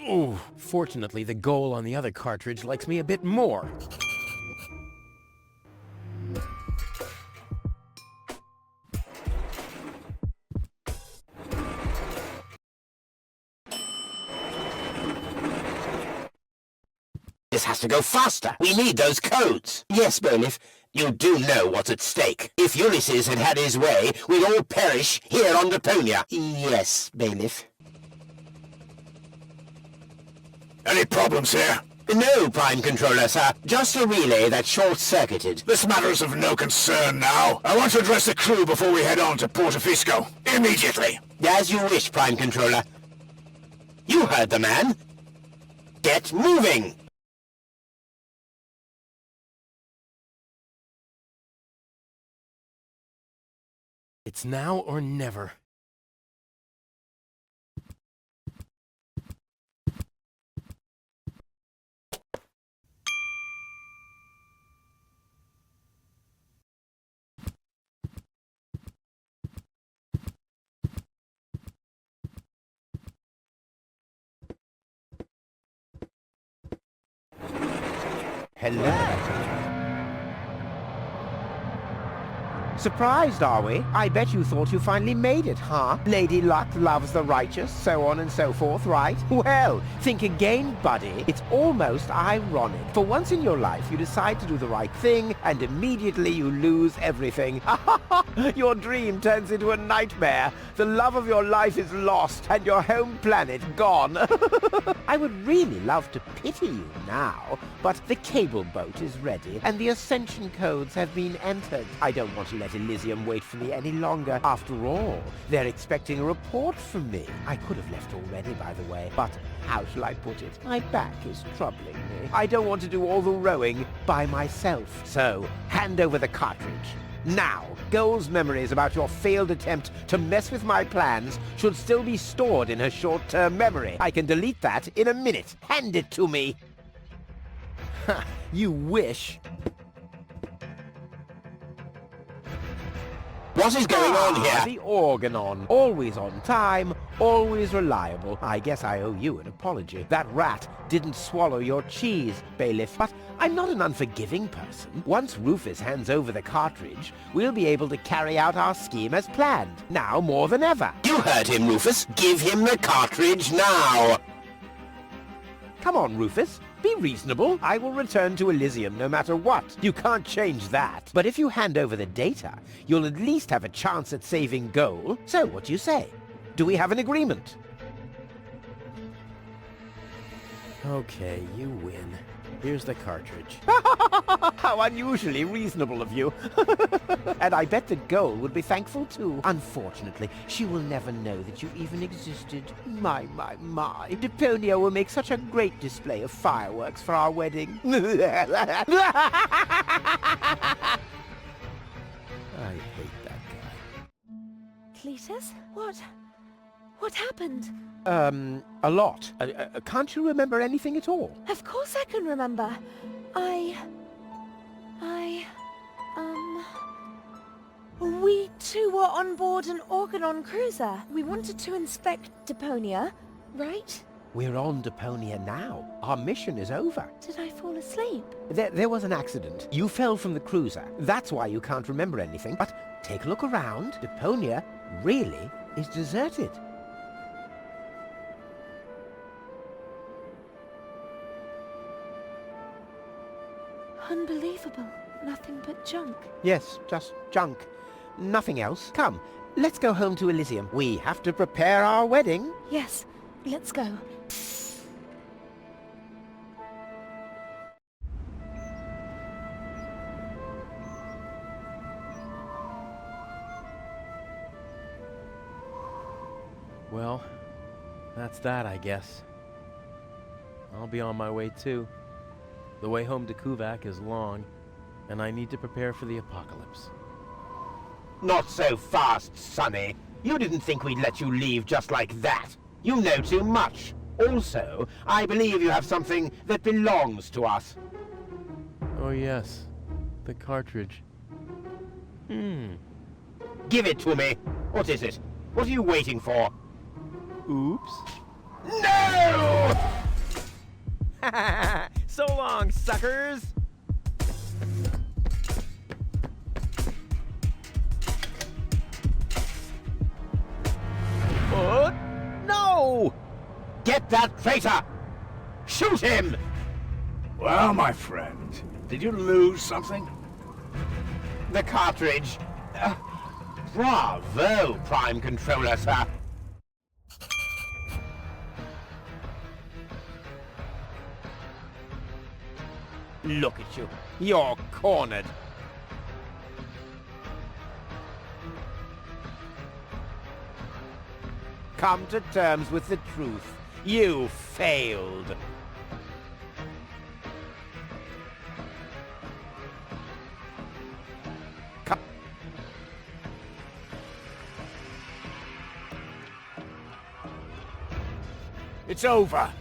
[SPEAKER 1] Ooh. Fortunately, the goal on the other cartridge likes me a bit more.
[SPEAKER 15] This has to go faster. We need those codes. Yes, Bailiff, you do know what's at stake. If Ulysses had had his way, we'd all perish here on Deponia. Yes, Bailiff.
[SPEAKER 4] Any problems here?
[SPEAKER 15] No, Prime Controller, sir. Just a relay that's short-circuited.
[SPEAKER 4] This matter is of no concern now. I want to address the crew before we head on to Portofisco. Immediately.
[SPEAKER 15] As you wish, Prime Controller. You heard the man. Get moving!
[SPEAKER 1] It's now or never. Hello. Surprised, are we? I bet you thought you finally made it, huh? Lady Luck loves the righteous, so on and so forth, right? Well, think again, buddy. It's almost ironic. For once in your life, you decide to do the right thing, and immediately you lose everything. Your dream turns into a nightmare. The love of your life is lost, and your home planet gone. I would really love to pity you now, but the cable boat is ready, and the ascension codes have been entered. I don't want to let Elysium wait for me any longer. After all, they're expecting a report from me. I could have left already, by the way, but how shall I put it? My back is troubling me. I don't want to do all the rowing by myself. So, hand over the cartridge. Now, Goal's memories about your failed attempt to mess with my plans should still be stored in her short-term memory. I can delete that in a minute. Hand it to me. Ha, you wish.
[SPEAKER 15] What is going on here?
[SPEAKER 1] The Organon. Always on time, always reliable. I guess I owe you an apology. That rat didn't swallow your cheese, Bailiff, but I'm not an unforgiving person. Once Rufus hands over the cartridge, we'll be able to carry out our scheme as planned. Now more than ever.
[SPEAKER 15] You heard him, Rufus. Give him the cartridge now.
[SPEAKER 1] Come on, Rufus. Be reasonable. I will return to Elysium no matter what. You can't change that. But if you hand over the data, you'll at least have a chance at saving Goal. So, what do you say? Do we have an agreement? Okay, you win. Here's the cartridge. How unusually reasonable of you. And I bet that Goal would be thankful too. Unfortunately, she will never know that you even existed. My. Deponia will make such a great display of fireworks for our wedding. I hate that guy.
[SPEAKER 8] Cletus? What happened?
[SPEAKER 1] A lot. Can't you remember anything at all?
[SPEAKER 8] Of course I can remember. I We too were on board an Organon cruiser. We wanted to inspect Deponia, right?
[SPEAKER 1] We're on Deponia now. Our mission is over.
[SPEAKER 8] Did I fall asleep?
[SPEAKER 1] There was an accident. You fell from the cruiser. That's why you can't remember anything. But take a look around. Deponia really is deserted.
[SPEAKER 8] Unbelievable. Nothing but junk.
[SPEAKER 1] Yes, just junk. Nothing else. Come, let's go home to Elysium. We have to prepare our wedding.
[SPEAKER 8] Yes, let's go.
[SPEAKER 5] Well, that's that, I guess. I'll be on my way too. The way home to Kuvak is long, and I need to prepare for the apocalypse.
[SPEAKER 15] Not so fast, Sonny. You didn't think we'd let you leave just like that. You know too much. Also, I believe you have something that belongs to us.
[SPEAKER 5] Oh yes, the cartridge.
[SPEAKER 15] Give it to me. What is it? What are you waiting for?
[SPEAKER 5] Oops.
[SPEAKER 15] No!
[SPEAKER 5] So long, suckers!
[SPEAKER 15] No! Get that traitor! Shoot him!
[SPEAKER 17] Well, my friend, did you lose something?
[SPEAKER 15] The cartridge. Bravo, Prime Controller, sir.
[SPEAKER 1] Look at you. You're cornered. Come to terms with the truth. You failed. Come.
[SPEAKER 17] It's over.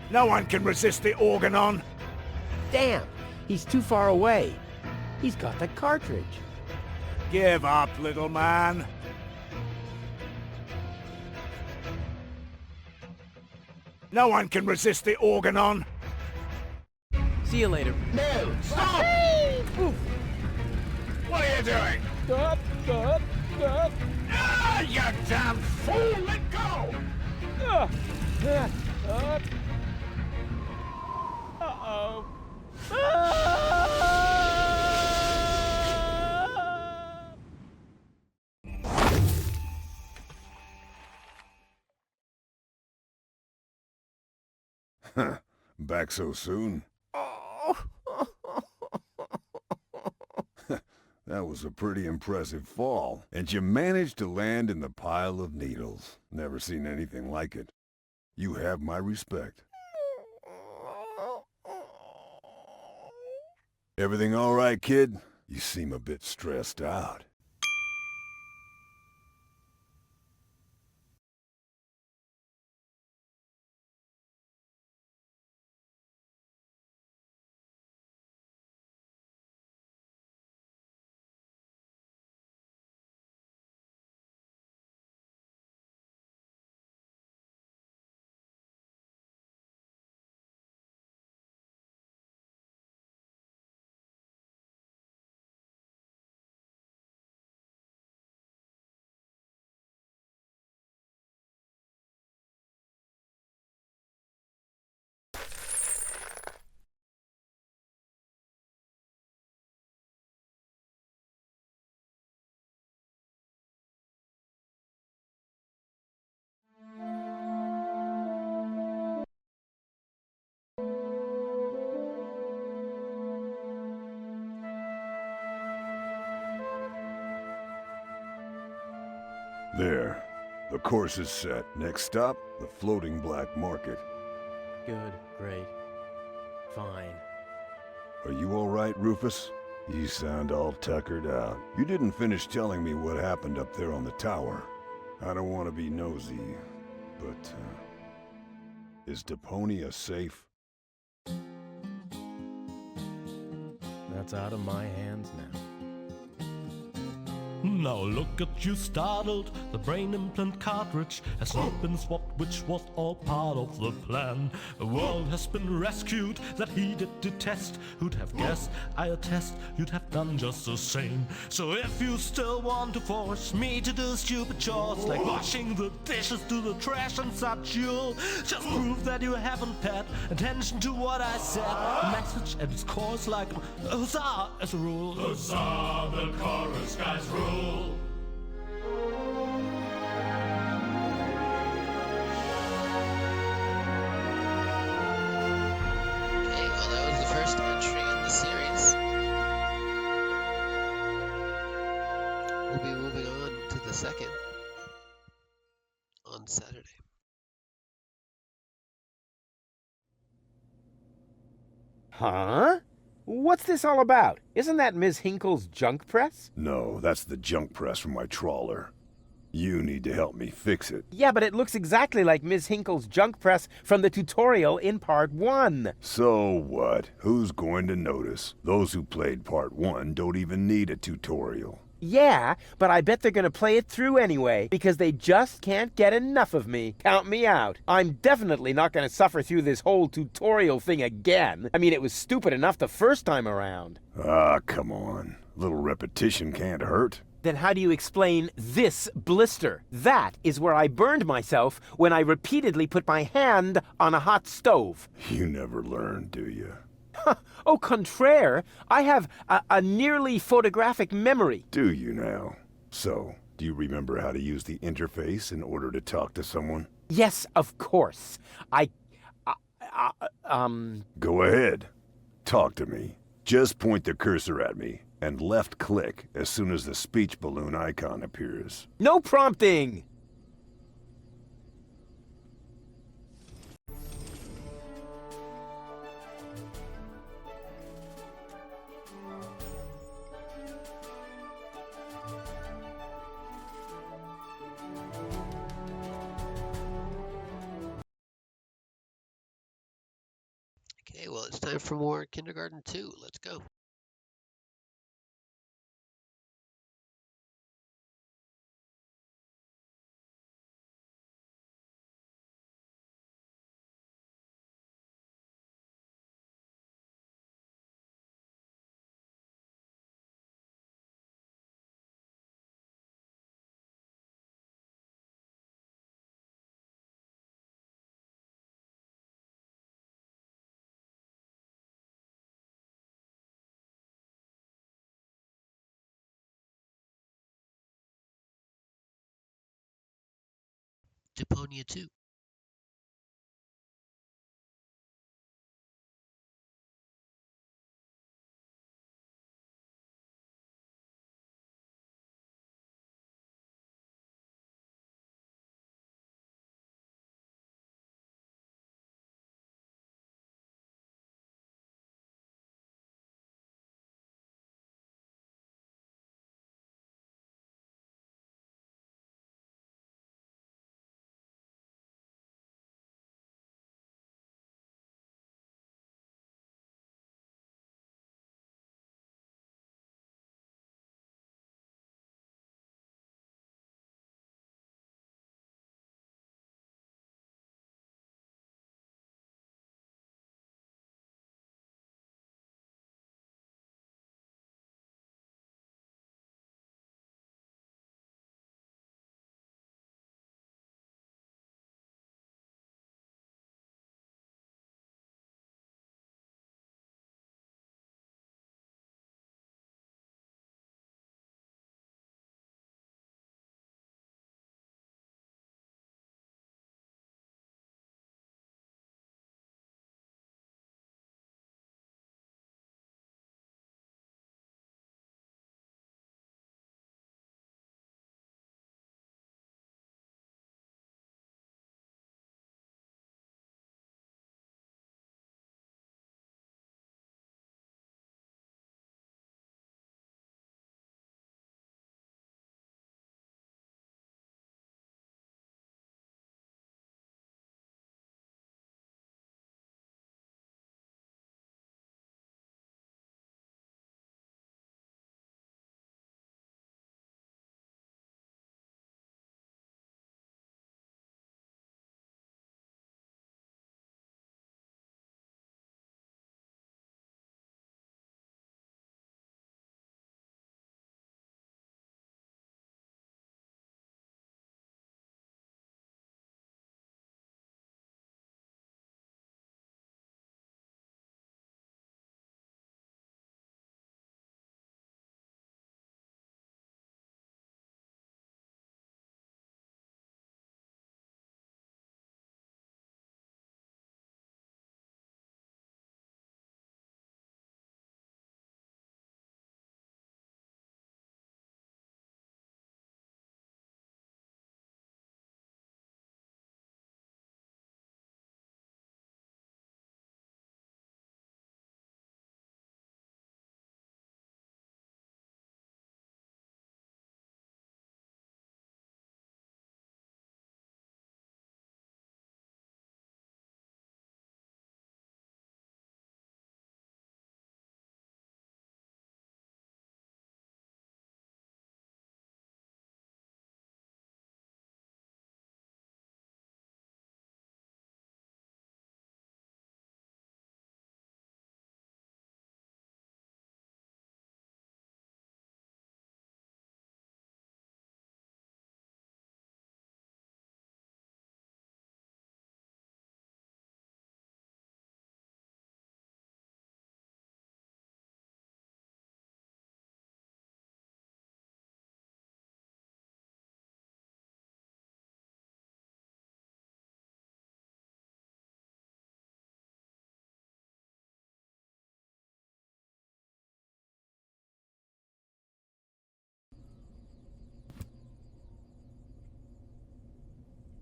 [SPEAKER 17] No one can resist the Organon.
[SPEAKER 1] Damn, he's too far away. He's got the cartridge.
[SPEAKER 17] Give up, little man. No one can resist the Organon.
[SPEAKER 5] See you later.
[SPEAKER 15] No! Stop! What are you doing?
[SPEAKER 5] Stop!
[SPEAKER 17] Ah, you damn fool! Let go!
[SPEAKER 5] Uh-oh.
[SPEAKER 18] Back so soon? That was a pretty impressive fall. And you managed to land in the pile of needles. Never seen anything like it. You have my respect. Everything all right, kid? You seem a bit stressed out. There. The course is set. Next stop, the floating black market.
[SPEAKER 5] Good, great, fine.
[SPEAKER 18] Are you all right, Rufus? You sound all tuckered out. You didn't finish telling me what happened up there on the tower. I don't want to be nosy, but, Is Deponia safe?
[SPEAKER 5] That's out of my hands now.
[SPEAKER 3] Now look at you startled, the brain implant cartridge has not been swapped, which was all part of the plan. A world has been rescued that he did detest. Who'd have guessed, I attest, you'd have done just the same. So if you still want to force me to do stupid chores, like washing the dishes, do the trash and such, you'll just prove that you haven't paid attention to what I said. The message at its core is like a huzzah as a rule.
[SPEAKER 16] Huzzah, the chorus guys rule.
[SPEAKER 6] Okay, well that was the first entry in the series. We'll be moving on to the second on Saturday.
[SPEAKER 1] Huh? What's this all about? Isn't that Ms. Hinkle's junk press?
[SPEAKER 18] No, that's the junk press from my trawler. You need to help me fix it.
[SPEAKER 1] Yeah, but it looks exactly like Ms. Hinkle's junk press from the tutorial in Part 1.
[SPEAKER 18] So what? Who's going to notice? Those who played Part 1 don't even need a tutorial.
[SPEAKER 1] Yeah, but I bet they're gonna play it through anyway, because they just can't get enough of me. Count me out. I'm definitely not gonna suffer through this whole tutorial thing again. I mean, it was stupid enough the first time around.
[SPEAKER 18] Ah, come on. A little repetition can't hurt.
[SPEAKER 1] Then how do you explain this blister? That is where I burned myself when I repeatedly put my hand on a hot stove.
[SPEAKER 18] You never learn, do you?
[SPEAKER 1] Au contraire, I have a nearly photographic memory.
[SPEAKER 18] Do you now? So, do you remember how to use the interface in order to talk to someone?
[SPEAKER 1] Yes, of course.
[SPEAKER 18] Go ahead. Talk to me. Just point the cursor at me, and left-click as soon as the speech balloon icon appears.
[SPEAKER 1] No prompting!
[SPEAKER 6] Okay, well it's time for more Kindergarten 2. Let's go. Deponia 2.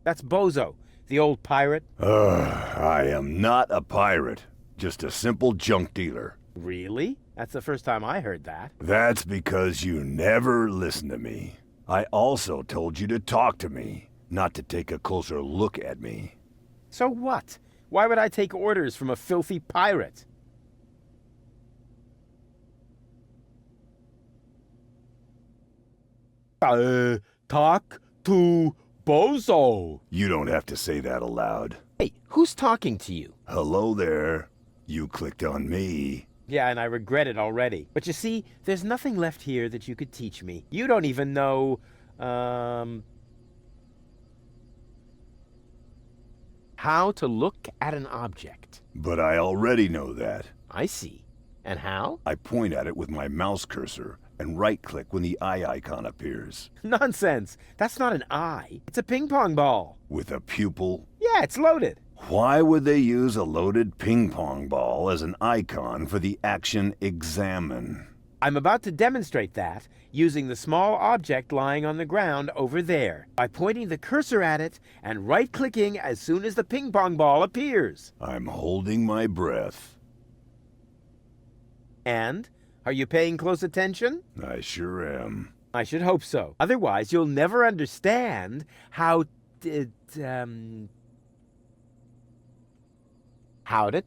[SPEAKER 5] That's Bozo, the old pirate.
[SPEAKER 18] I am not a pirate, just a simple junk dealer.
[SPEAKER 5] Really? That's the first time I heard that.
[SPEAKER 18] That's because you never listen to me. I also told you to talk to me, not to take a closer look at me.
[SPEAKER 5] So what? Why would I take orders from a filthy pirate? Talk to Bozo.
[SPEAKER 18] You don't have to say that aloud.
[SPEAKER 1] Hey, who's talking to you?
[SPEAKER 18] Hello there. You clicked on me.
[SPEAKER 5] Yeah, and I regret it already. But you see, there's nothing left here that you could teach me. You don't even know,
[SPEAKER 1] how to look at an object.
[SPEAKER 18] But I already know that.
[SPEAKER 1] I see. And how?
[SPEAKER 18] I point at it with my mouse cursor and right-click when the eye icon appears.
[SPEAKER 5] Nonsense. That's not an eye. It's a ping pong ball.
[SPEAKER 18] With a pupil?
[SPEAKER 5] Yeah, it's loaded.
[SPEAKER 18] Why would they use a loaded ping pong ball as an icon for the action examine?
[SPEAKER 5] I'm about to demonstrate that using the small object lying on the ground over there by pointing the cursor at it and right-clicking as soon as the ping pong ball appears.
[SPEAKER 18] I'm holding my breath.
[SPEAKER 5] And? Are you paying close attention?
[SPEAKER 18] I sure am.
[SPEAKER 5] I should hope so. Otherwise, you'll never understand how
[SPEAKER 1] to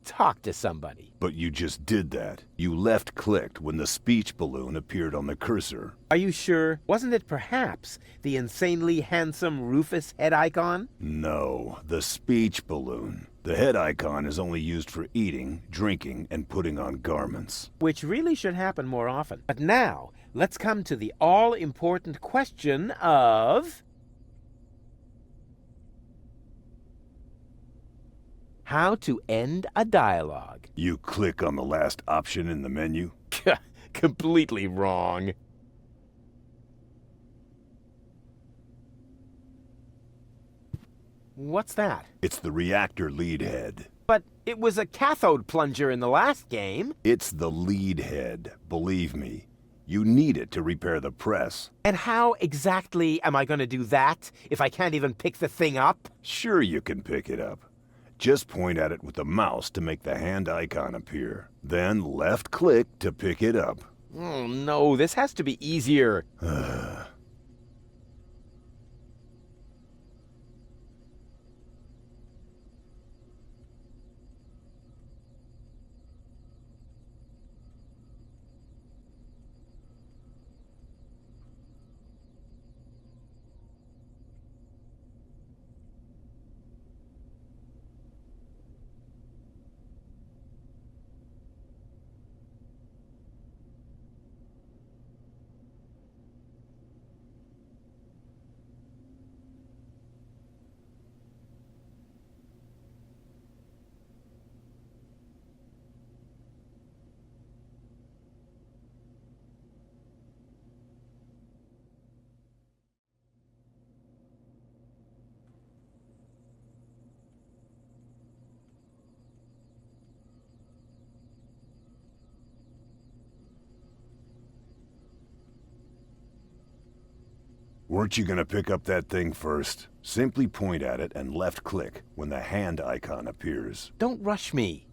[SPEAKER 1] talk to somebody.
[SPEAKER 18] But you just did that. You left-clicked when the speech balloon appeared on the cursor.
[SPEAKER 5] Are you sure? Wasn't it perhaps the insanely handsome Rufus head icon?
[SPEAKER 18] No, the speech balloon. The head icon is only used for eating, drinking, and putting on garments.
[SPEAKER 5] Which really should happen more often. But now, let's come to the all-important question of...
[SPEAKER 1] how to end a dialogue.
[SPEAKER 18] You click on the last option in the menu?
[SPEAKER 1] Completely wrong.
[SPEAKER 5] What's that?
[SPEAKER 18] It's the reactor lead head.
[SPEAKER 5] But it was a cathode plunger in the last game.
[SPEAKER 18] It's the lead head, believe me. You need it to repair the press.
[SPEAKER 5] And how exactly am I going to do that if I can't even pick the thing up?
[SPEAKER 18] Sure you can pick it up. Just point at it with the mouse to make the hand icon appear. Then left-click to pick it up.
[SPEAKER 5] Oh no, this has to be easier.
[SPEAKER 18] Weren't you gonna pick up that thing first? Simply point at it and left-click when the hand icon appears.
[SPEAKER 1] Don't rush me.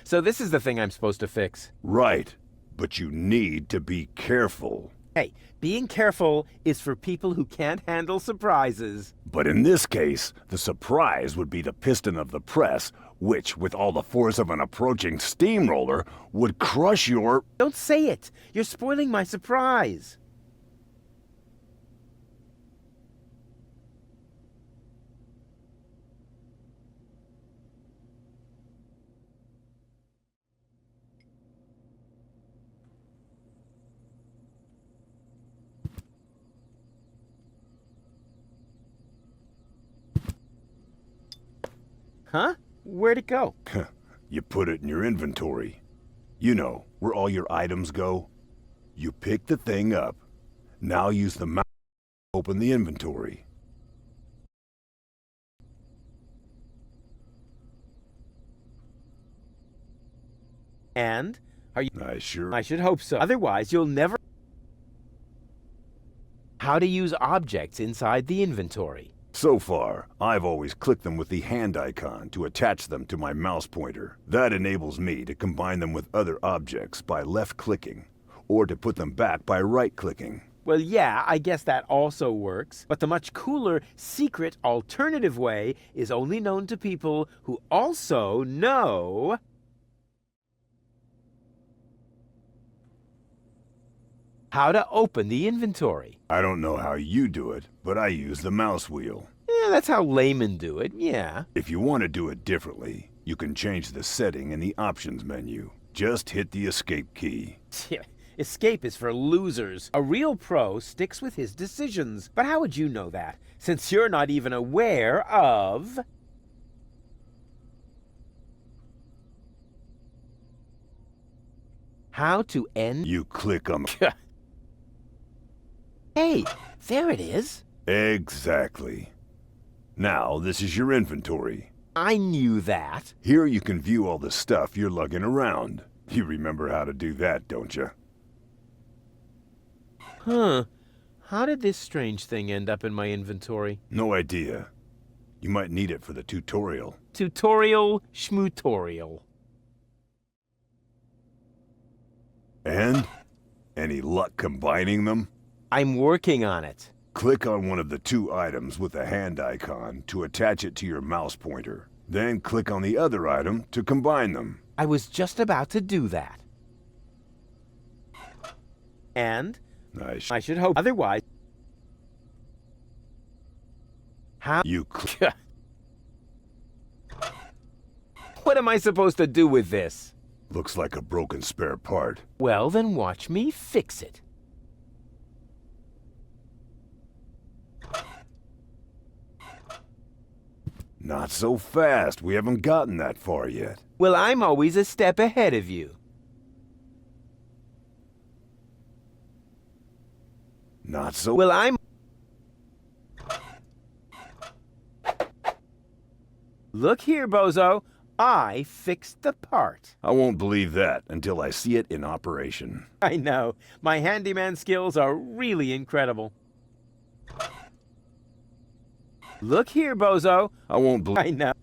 [SPEAKER 5] So this is the thing I'm supposed to fix.
[SPEAKER 18] Right, but you need to be careful.
[SPEAKER 5] Hey, being careful is for people who can't handle surprises.
[SPEAKER 18] But in this case, the surprise would be the piston of the press, which, with all the force of an approaching steamroller, would crush your...
[SPEAKER 5] Don't say it! You're spoiling my surprise! Huh? Where'd it go?
[SPEAKER 18] You put it in your inventory. You know, where all your items go. You pick the thing up. Now use the mouse to open the inventory.
[SPEAKER 5] And Are you?
[SPEAKER 18] I sure...
[SPEAKER 5] I should hope so. Otherwise, you'll never...
[SPEAKER 1] How to use objects inside the inventory.
[SPEAKER 18] So far, I've always clicked them with the hand icon to attach them to my mouse pointer. That enables me to combine them with other objects by left-clicking, or to put them back by right-clicking.
[SPEAKER 5] Well, yeah, I guess that also works. But the much cooler, secret, alternative way is only known to people who also know...
[SPEAKER 1] How to open the inventory.
[SPEAKER 18] I don't know how you do it, but I use the mouse wheel.
[SPEAKER 1] Yeah, that's how laymen do it, yeah.
[SPEAKER 18] If you want to do it differently, you can change the setting in the options menu. Just hit the escape key.
[SPEAKER 5] Escape is for losers. A real pro sticks with his decisions. But how would you know that, since you're not even aware of...
[SPEAKER 1] How to end...
[SPEAKER 18] You click on...
[SPEAKER 1] Hey, there it is.
[SPEAKER 18] Exactly. Now, this is your inventory.
[SPEAKER 1] I knew that.
[SPEAKER 18] Here you can view all the stuff you're lugging around. You remember how to do that, don't you?
[SPEAKER 5] Huh. How did this strange thing end up in my inventory?
[SPEAKER 18] No idea. You might need it for the tutorial.
[SPEAKER 5] Tutorial schmutorial.
[SPEAKER 18] And? Any luck combining them?
[SPEAKER 1] I'm working on it.
[SPEAKER 18] Click on one of the two items with a hand icon to attach it to your mouse pointer. Then click on the other item to combine them.
[SPEAKER 1] I was just about to do that.
[SPEAKER 5] And?
[SPEAKER 18] I
[SPEAKER 5] should hope otherwise.
[SPEAKER 1] How?
[SPEAKER 18] You click.
[SPEAKER 1] What am I supposed to do with this?
[SPEAKER 18] Looks like a broken spare part.
[SPEAKER 1] Well, then watch me fix it.
[SPEAKER 18] Not so fast. We haven't gotten that far yet.
[SPEAKER 1] Well, I'm always a step ahead of you.
[SPEAKER 18] Not so...
[SPEAKER 1] Well, I'm... Look here, bozo. I fixed the part.
[SPEAKER 18] I won't believe that until I see it in operation.
[SPEAKER 5] I know. My handyman skills are really incredible.
[SPEAKER 1] Look here, bozo.
[SPEAKER 18] I won't believe...
[SPEAKER 5] I know.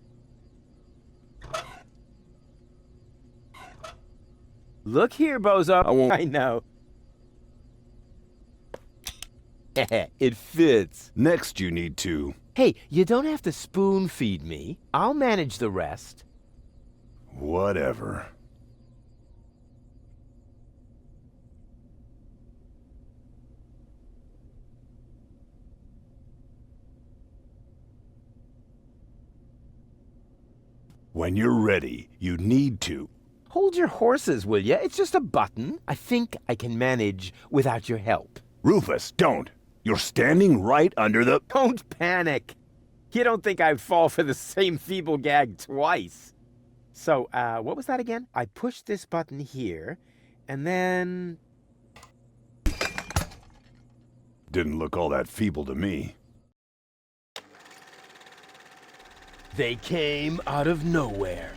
[SPEAKER 1] Look here, bozo.
[SPEAKER 18] I won't...
[SPEAKER 5] I know.
[SPEAKER 1] It fits.
[SPEAKER 18] Next you need to...
[SPEAKER 1] Hey, you don't have to spoon feed me. I'll manage the rest.
[SPEAKER 18] Whatever. When you're ready, you need to...
[SPEAKER 1] Hold your horses, will ya? It's just a button. I think I can manage without your help.
[SPEAKER 18] Rufus, don't! You're standing right under the...
[SPEAKER 5] Don't panic. You don't think I'd fall for the same feeble gag twice. So, what was that again? I pushed this button here, and then...
[SPEAKER 18] Didn't look all that feeble to me.
[SPEAKER 1] They came out of nowhere.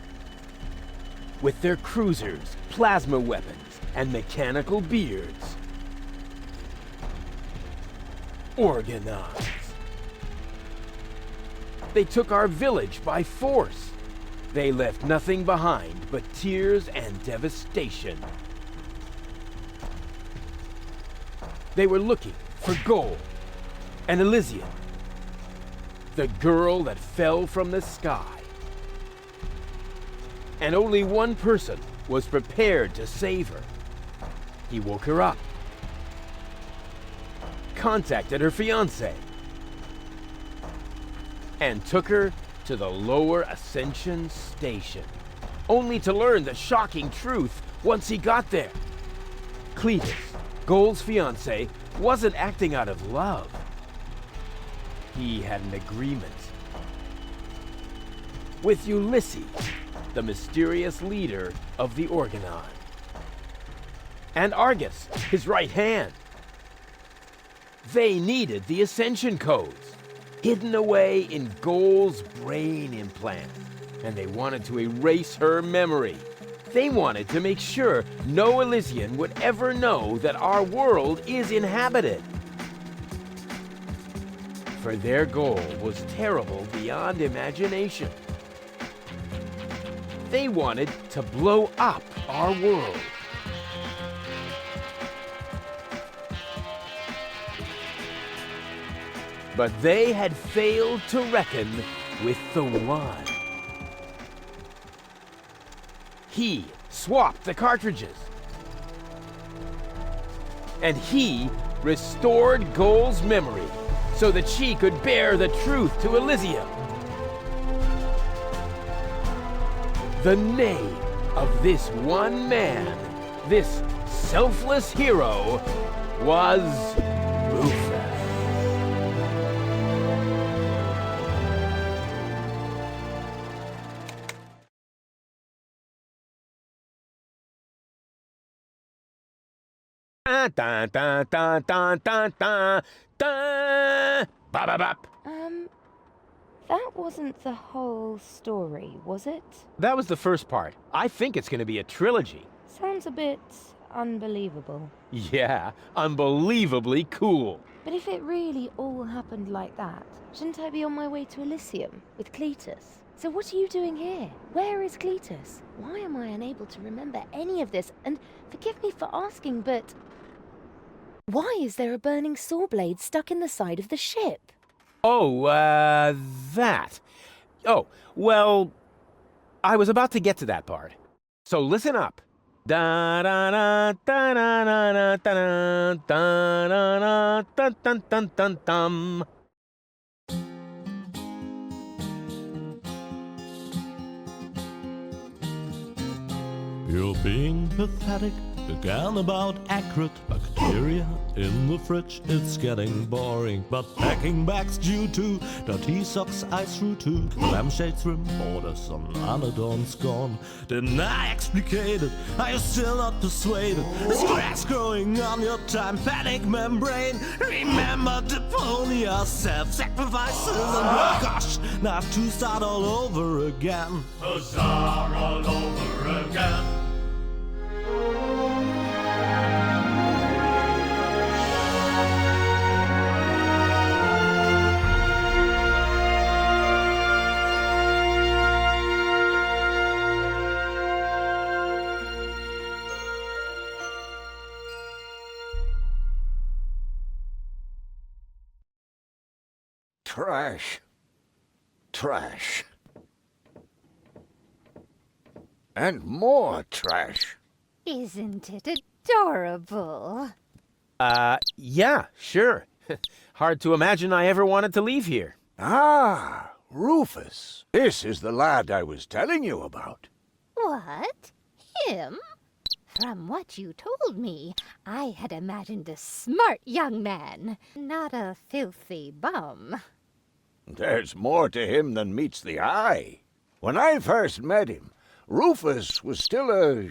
[SPEAKER 1] With their cruisers, plasma weapons, and mechanical beards. Organized. They took our village by force. They left nothing behind but tears and devastation. They were looking for gold and Elysium, the girl that fell from the sky. And only one person was prepared to save her. He woke her up, contacted her fiancé, and took her to the lower Ascension Station, only to learn the shocking truth once he got there. Cletus, Gold's fiancé, wasn't acting out of love. He had an agreement with Ulysses, the mysterious leader of the Organon, and Argus, his right hand. They needed the Ascension codes, hidden away in Gold's brain implant, and they wanted to erase her memory. They wanted to make sure no Elysian would ever know that our world is inhabited. For their goal was terrible beyond imagination. They wanted to blow up our world. But they had failed to reckon with the One. He swapped the cartridges. And he restored Goal's memory so that she could bear the truth to Elysium. The name of this one man, this selfless hero, was Rufus. Dun, dun, dun, dun, dun, dun, dun. Ba-ba-bop.
[SPEAKER 8] That wasn't the whole story, was it?
[SPEAKER 1] That was the first part. I think it's going to be a trilogy.
[SPEAKER 8] Sounds a bit unbelievable.
[SPEAKER 1] Yeah, unbelievably cool.
[SPEAKER 8] But if it really all happened like that, shouldn't I be on my way to Elysium with Cletus? So what are you doing here? Where is Cletus? Why am I unable to remember any of this? And forgive me for asking, but why is there a burning saw blade stuck in the side of the ship?
[SPEAKER 1] Oh, that. Oh, well, I was about to get to that part. So listen up. Da da da da da da da da da da dun dun dun dun.
[SPEAKER 3] You're being pathetic again about accurate bacteria in the fridge. It's getting boring, but packing bags due to dirty socks I threw to the lampshades rim borders on Anadon's gone. Didn't I explicate it? Are you still not persuaded? There's grass growing on your time panic membrane. Remember Deponia, self-sacrifices, and oh gosh, now I have to start all over again.
[SPEAKER 16] Huzzah, all over again.
[SPEAKER 10] Trash. Trash. And more trash.
[SPEAKER 19] Isn't it adorable?
[SPEAKER 1] Yeah, sure. Hard to imagine I ever wanted to leave here.
[SPEAKER 10] Ah, Rufus. This is the lad I was telling you about.
[SPEAKER 19] What? Him? From what you told me, I had imagined a smart young man, not a filthy bum.
[SPEAKER 10] There's more to him than meets the eye. When I first met him, Rufus was still a...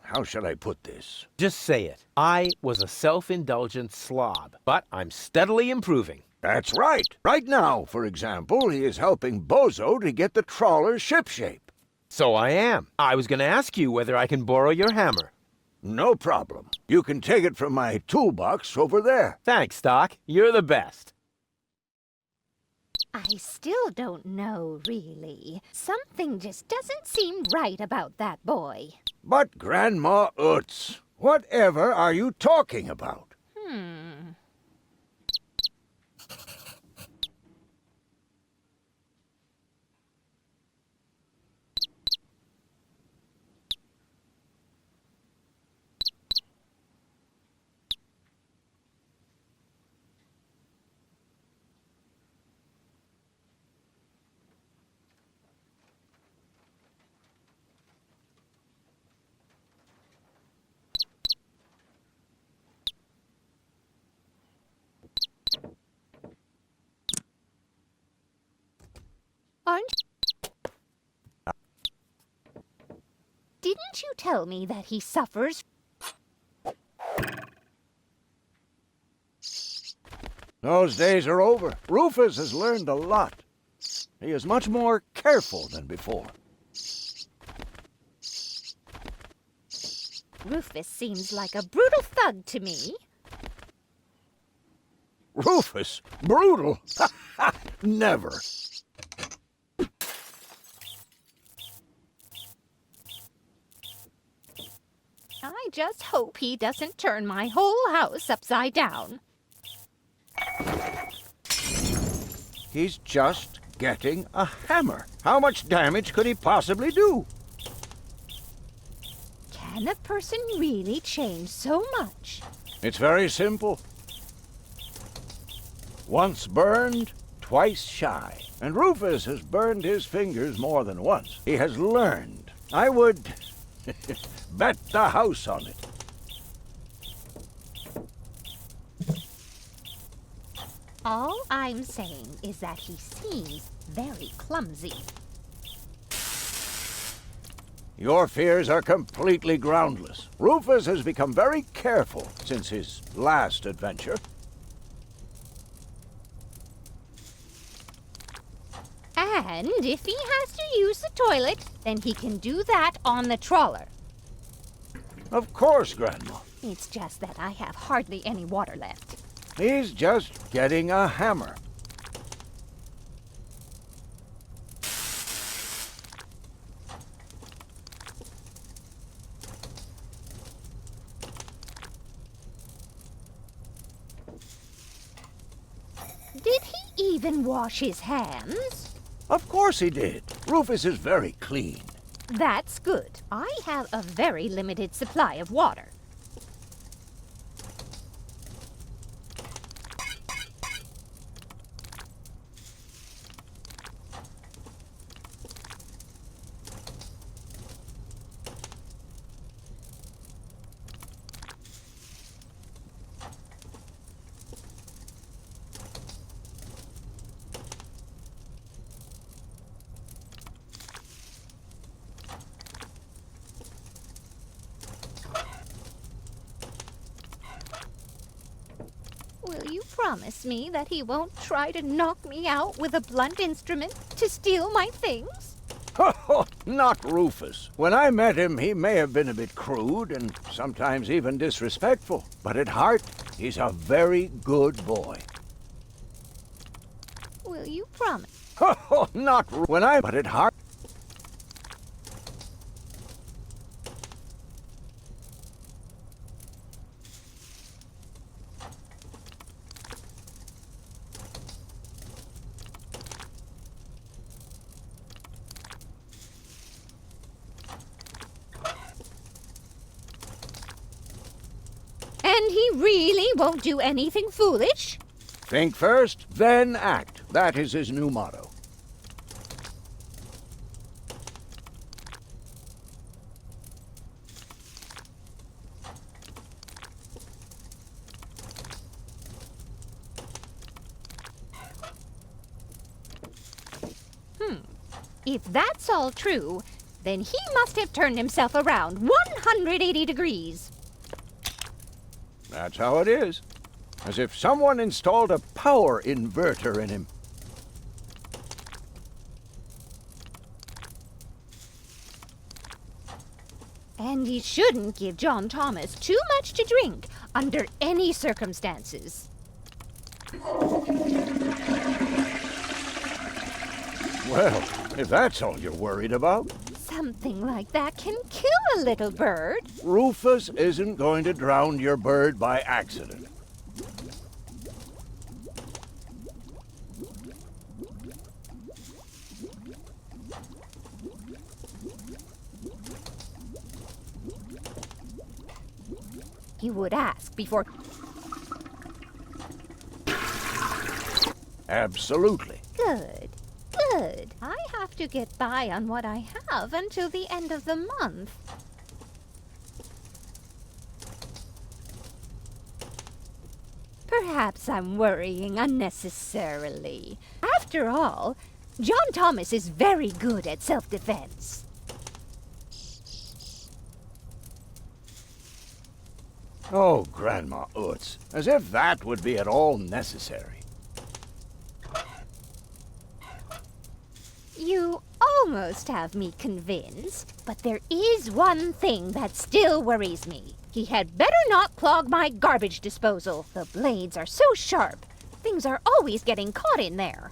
[SPEAKER 10] How shall I put this?
[SPEAKER 1] Just say it. I was a self-indulgent slob, but I'm steadily improving.
[SPEAKER 10] That's right. Right now, for example, he is helping Bozo to get the trawler shipshape.
[SPEAKER 1] So I am. I was going to ask you whether I can borrow your hammer.
[SPEAKER 10] No problem. You can take it from my toolbox over there.
[SPEAKER 1] Thanks, Doc. You're the best.
[SPEAKER 19] I still don't know, really. Something just doesn't seem right about that boy.
[SPEAKER 10] But Grandma Utz, whatever are you talking about?
[SPEAKER 19] Didn't you tell me that he suffers?
[SPEAKER 10] Those days are over. Rufus has learned a lot. He is much more careful than before.
[SPEAKER 19] Rufus seems like a brutal thug to me.
[SPEAKER 10] Rufus? Brutal? Never.
[SPEAKER 19] I just hope he doesn't turn my whole house upside down.
[SPEAKER 17] He's just getting a hammer. How much damage could he possibly do?
[SPEAKER 19] Can a person really change so much?
[SPEAKER 17] It's very simple. Once burned, twice shy. And Rufus has burned his fingers more than once. He has learned. I would bet the house on it.
[SPEAKER 19] All I'm saying is that he seems very clumsy.
[SPEAKER 17] Your fears are completely groundless. Rufus has become very careful since his last adventure.
[SPEAKER 19] And if he has to use the toilet, then he can do that on the trawler.
[SPEAKER 17] Of course, Grandma.
[SPEAKER 19] It's just that I have hardly any water left.
[SPEAKER 17] He's just getting a hammer.
[SPEAKER 19] Did he even wash his hands?
[SPEAKER 17] Of course he did. Rufus is very clean.
[SPEAKER 19] That's good. I have a very limited supply of water. Will you promise me that he won't try to knock me out with a blunt instrument to steal my things?
[SPEAKER 17] Not Rufus. When I met him, he may have been a bit crude and sometimes even disrespectful. But at heart, he's a very good boy.
[SPEAKER 19] Will you promise?
[SPEAKER 17] Not when I... But at heart...
[SPEAKER 19] And he really won't do anything foolish?
[SPEAKER 17] Think first, then act. That is his new motto.
[SPEAKER 19] If that's all true, then he must have turned himself around 180 degrees.
[SPEAKER 17] That's how it is. As if someone installed a power inverter in him.
[SPEAKER 19] And he shouldn't give John Thomas too much to drink under any circumstances.
[SPEAKER 17] Well, if that's all you're worried about.
[SPEAKER 19] Something like that can kill a little bird.
[SPEAKER 17] Rufus isn't going to drown your bird by accident.
[SPEAKER 19] You would ask before...
[SPEAKER 17] Absolutely.
[SPEAKER 19] Good. Good. I have to get by on what I have until the end of the month. Perhaps I'm worrying unnecessarily. After all, John Thomas is very good at self-defense.
[SPEAKER 17] Oh, Grandma Utz, as if that would be at all necessary.
[SPEAKER 19] You almost have me convinced, but there is one thing that still worries me. He had better not clog my garbage disposal. The blades are so sharp. Things are always getting caught in there.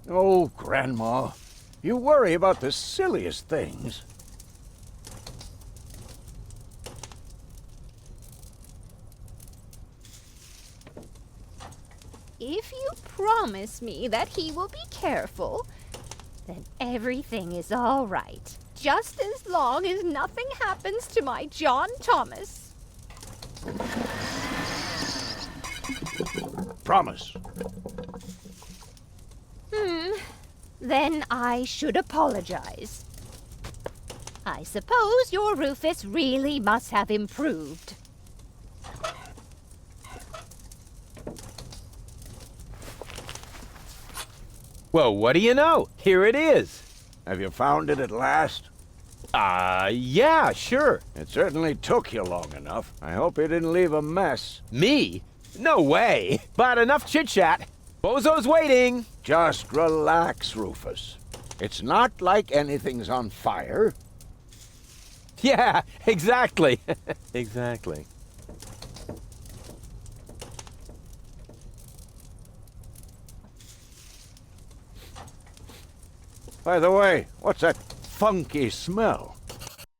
[SPEAKER 17] Oh, Grandma, you worry about the silliest things.
[SPEAKER 19] If you promise me that he will be careful, then everything is all right. Just as long as nothing happens to my John Thomas.
[SPEAKER 17] Promise.
[SPEAKER 19] Then I should apologize. I suppose your Rufus really must have improved.
[SPEAKER 5] Well, what do you know? Here it is.
[SPEAKER 17] Have you found it at last?
[SPEAKER 5] Yeah, sure.
[SPEAKER 17] It certainly took you long enough. I hope you didn't leave a mess.
[SPEAKER 5] Me? No way. But enough chit-chat. Bozo's waiting.
[SPEAKER 17] Just relax, Rufus. It's not like anything's on fire.
[SPEAKER 5] Yeah, exactly. Exactly.
[SPEAKER 17] By the way, what's that funky smell?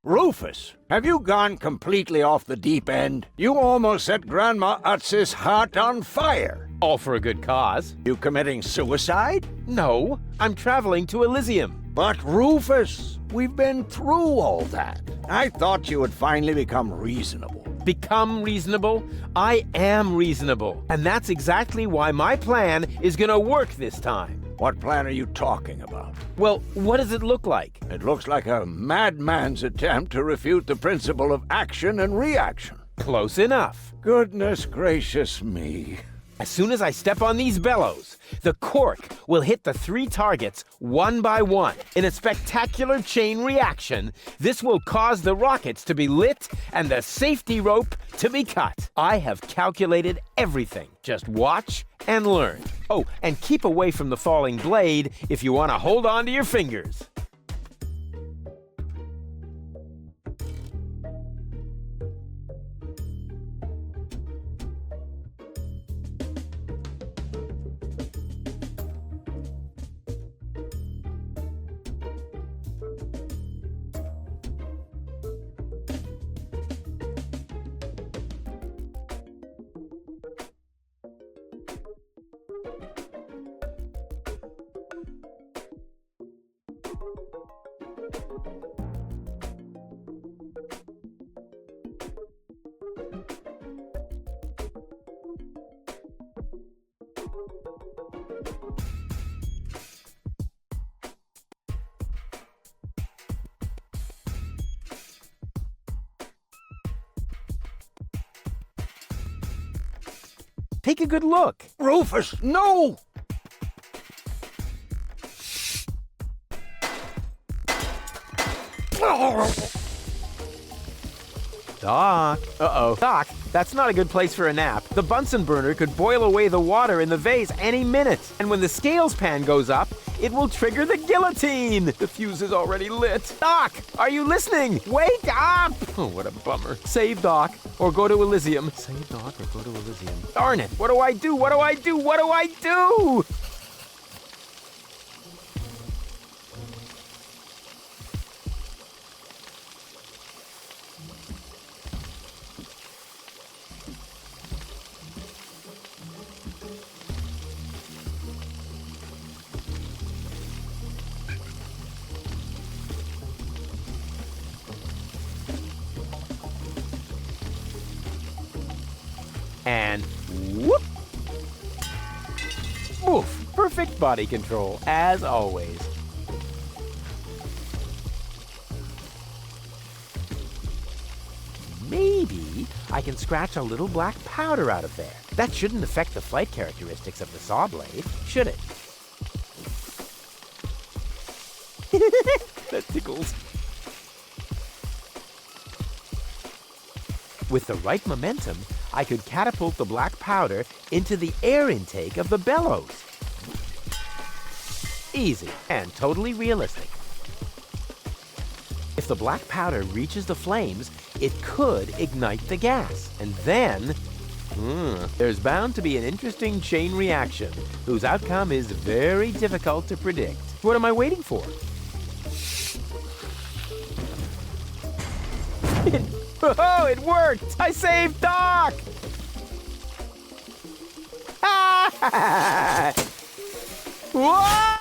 [SPEAKER 17] Rufus, have you gone completely off the deep end? You almost set Grandma Utz's heart on fire.
[SPEAKER 5] All for a good cause.
[SPEAKER 17] You committing suicide?
[SPEAKER 5] No, I'm traveling to Elysium.
[SPEAKER 17] But Rufus, we've been through all that. I thought you would finally become reasonable.
[SPEAKER 5] Become reasonable? I am reasonable. And that's exactly why my plan is gonna work this time.
[SPEAKER 17] What plan are you talking about?
[SPEAKER 5] Well, what does it look like?
[SPEAKER 17] It looks like a madman's attempt to refute the principle of action and reaction.
[SPEAKER 5] Close enough.
[SPEAKER 17] Goodness gracious me.
[SPEAKER 5] As soon as I step on these bellows, the cork will hit the 3 targets one by one. In a spectacular chain reaction, this will cause the rockets to be lit and the safety rope to be cut. I have calculated everything. Just watch and learn. Oh, and keep away from the falling blade if you want to hold on to your fingers. Take a good look.
[SPEAKER 17] Rufus, no!
[SPEAKER 5] Doc. Uh-oh. Doc, that's not a good place for a nap. The Bunsen burner could boil away the water in the vase any minute. And when the scales pan goes up, it will trigger the guillotine. The fuse is already lit. Doc, are you listening? Wake up! Oh, what a bummer. Save Doc, or go to Elysium. Save Doc, or go to Elysium. Darn it, what do I do? What do I do? What do I do? And whoop! Oof! Perfect body control, as always. Maybe I can scratch a little black powder out of there. That shouldn't affect the flight characteristics of the saw blade, should it? That tickles. With the right momentum, I could catapult the black powder into the air intake of the bellows.
[SPEAKER 1] Easy and totally realistic. If the black powder reaches the flames, it could ignite the gas. And then, there's bound to be an interesting chain reaction whose outcome is very difficult to predict. What am I waiting for? Oh, it worked! I saved Doc! Ah! Whoa!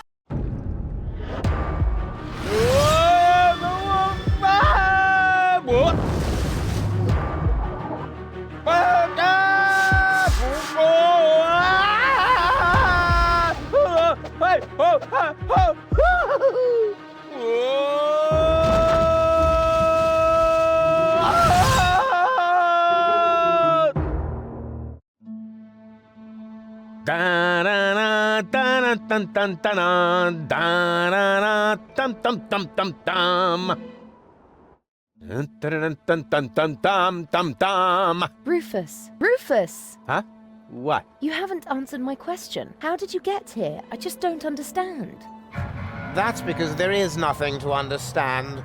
[SPEAKER 8] Rufus! Rufus!
[SPEAKER 1] Huh? What?
[SPEAKER 8] You haven't answered my question. How did you get here? I just don't understand.
[SPEAKER 20] That's because there is nothing to understand.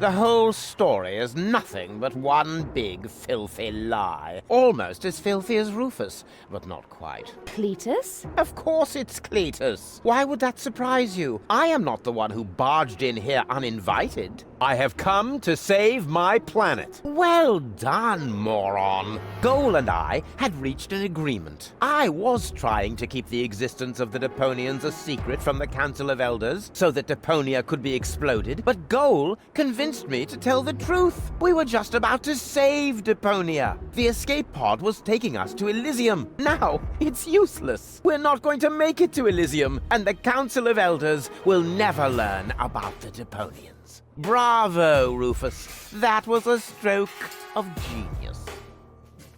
[SPEAKER 20] The whole story is nothing but one big filthy lie. Almost as filthy as Rufus, but not quite.
[SPEAKER 8] Cletus?
[SPEAKER 20] Of course it's Cletus. Why would that surprise you? I am not the one who barged in here uninvited.
[SPEAKER 1] I have come to save my planet.
[SPEAKER 20] Well done, moron.
[SPEAKER 1] Goal and I had reached an agreement. I was trying to keep the existence of the Deponians a secret from the Council of Elders so that Deponia could be exploded, but Goal convinced me to tell the truth. We were just about to save Deponia. The escape pod was taking us to Elysium. Now, it's useless. We're not going to make it to Elysium, and the Council of Elders will never learn about the Deponians.
[SPEAKER 20] Bravo, Rufus. That was a stroke of genius.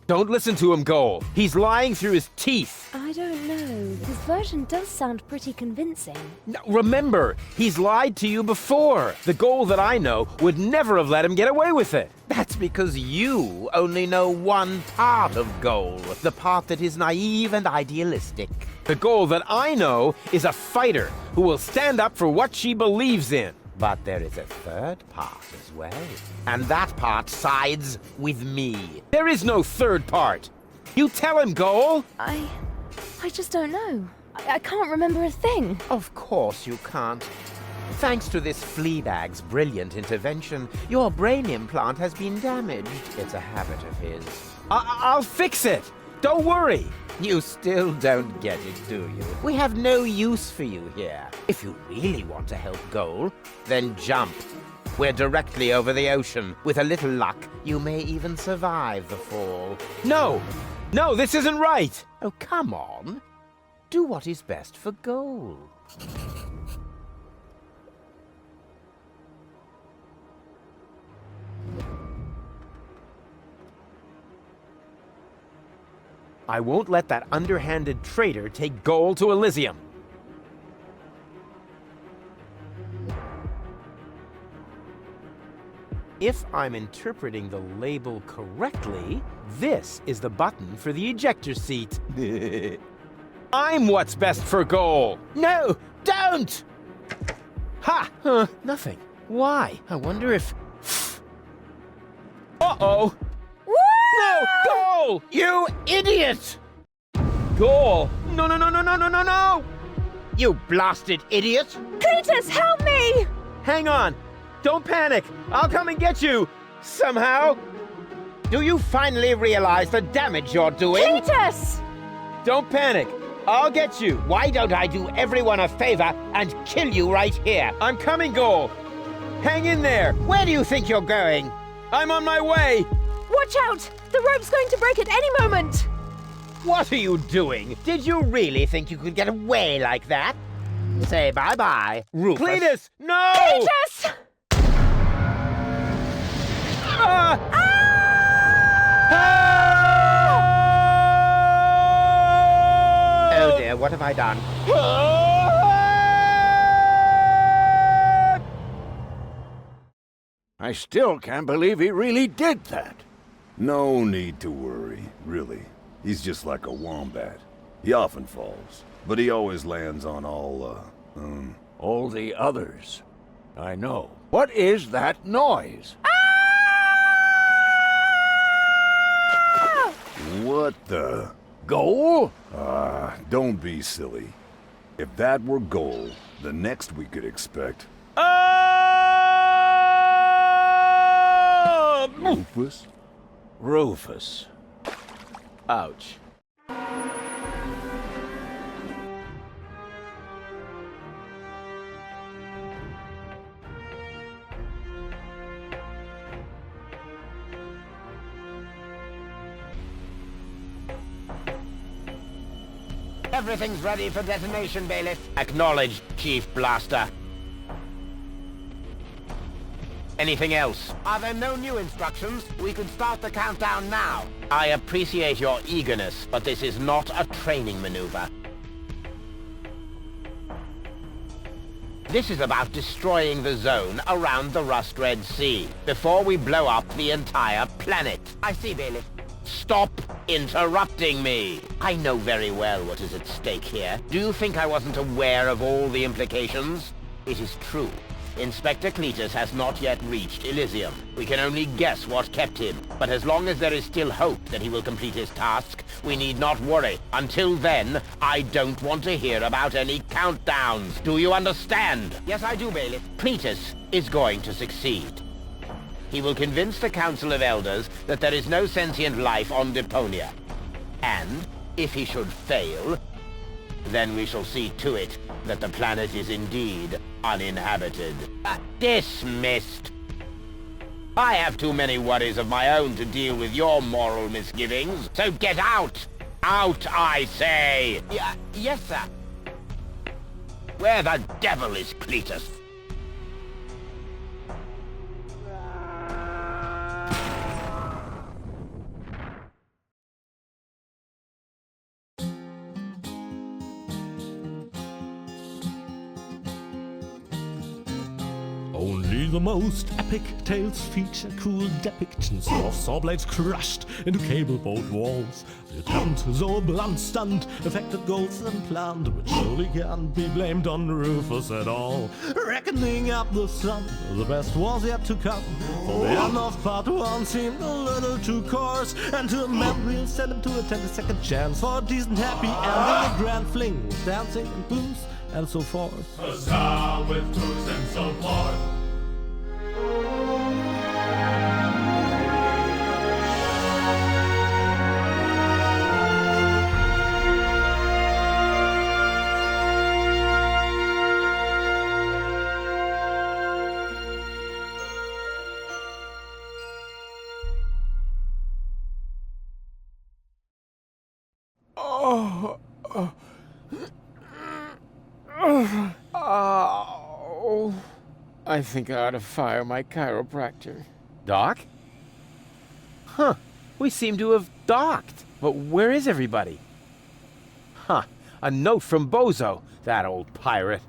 [SPEAKER 1] Don't listen to him, Goal. He's lying through his teeth.
[SPEAKER 8] I don't know. His version does sound pretty convincing.
[SPEAKER 1] Now, remember, he's lied to you before. The Goal that I know would never have let him get away with it.
[SPEAKER 20] That's because you only know one part of Goal, the part that is naive and idealistic.
[SPEAKER 1] The Goal that I know is a fighter who will stand up for what she believes in.
[SPEAKER 20] But there is a third part as well. And that part sides with me.
[SPEAKER 1] There is no third part. You tell him, Goal.
[SPEAKER 8] I just don't know. I can't remember a thing.
[SPEAKER 20] Of course you can't. Thanks to this Fleabag's brilliant intervention, your brain implant has been damaged. It's a habit of his.
[SPEAKER 1] I'll fix it. Don't worry.
[SPEAKER 20] You still don't get it, do you? We have no use for you here. If you really want to help Goal, then jump. We're directly over the ocean. With a little luck, you may even survive the fall.
[SPEAKER 1] No! No, this isn't right!
[SPEAKER 20] Oh, come on. Do what is best for Goal.
[SPEAKER 1] I won't let that underhanded traitor take Goal to Elysium. If I'm interpreting the label correctly, this is the button for the ejector seat. I'm what's best for Goal.
[SPEAKER 20] No, don't!
[SPEAKER 1] Ha! Nothing. Why? I wonder if... Uh-oh! No! Goal!
[SPEAKER 20] You idiot!
[SPEAKER 1] Goal! No, no, no, no, no, no, no, no!
[SPEAKER 20] You blasted idiot!
[SPEAKER 8] Cletus, help me!
[SPEAKER 1] Hang on! Don't panic! I'll come and get you! Somehow!
[SPEAKER 20] Do you finally realize the damage you're doing?
[SPEAKER 8] Cletus!
[SPEAKER 1] Don't panic! I'll get you!
[SPEAKER 20] Why don't I do everyone a favor and kill you right here?
[SPEAKER 1] I'm coming, Goal! Hang in there!
[SPEAKER 20] Where do you think you're going?
[SPEAKER 1] I'm on my way!
[SPEAKER 8] Watch out! The rope's going to break at any moment!
[SPEAKER 20] What are you doing? Did you really think you could get away like that? Say bye-bye, Rufus.
[SPEAKER 1] Cletus! No!
[SPEAKER 8] Cletus!
[SPEAKER 20] Oh dear, what have I done?
[SPEAKER 10] I still can't believe he really did that.
[SPEAKER 18] No need to worry, really. He's just like a wombat. He often falls, but he always lands on all
[SPEAKER 10] All the others. I know. What is that noise?
[SPEAKER 18] What the?
[SPEAKER 10] Goal?
[SPEAKER 18] Don't be silly. If that were Goal, the next we could expect... Rufus?
[SPEAKER 10] Rufus. Ouch.
[SPEAKER 20] Everything's ready for detonation, Bailiff. Acknowledged, Chief Blaster. Anything else? Are there no new instructions? We could start the countdown now. I appreciate your eagerness, but this is not a training maneuver. This is about destroying the zone around the Rust Red Sea before we blow up the entire planet. I see, Bailiff. Stop interrupting me. I know very well what is at stake here. Do you think I wasn't aware of all the implications? It is true. Inspector Cletus has not yet reached Elysium. We can only guess what kept him. But as long as there is still hope that he will complete his task, we need not worry. Until then, I don't want to hear about any countdowns. Do you understand? Yes, I do, Bailiff. Cletus is going to succeed. He will convince the Council of Elders that there is no sentient life on Deponia. And, if he should fail, then we shall see to it that the planet is indeed uninhabited. Dismissed! I have too many worries of my own to deal with your moral misgivings, so get out! Out, I say! Yes, sir. Where the devil is Cletus?
[SPEAKER 3] Only the most epic tales feature cool depictions of saw blades crushed into cable boat walls. The attempt, though a blunt stunt, affected goals and planned, which surely can't be blamed on Rufus at all. Reckoning up the sum, the best was yet to come. For the end of part one seemed a little too coarse, and to a man we'll send him to attend a second chance for a decent happy ending, a grand fling with dancing and booze and so forth.
[SPEAKER 16] Huzzah with booze and so forth.
[SPEAKER 5] Oh, I think I ought to fire my chiropractor.
[SPEAKER 1] Doc? Huh. We seem to have docked. But where is everybody? Huh. A note from Bozo, that old pirate.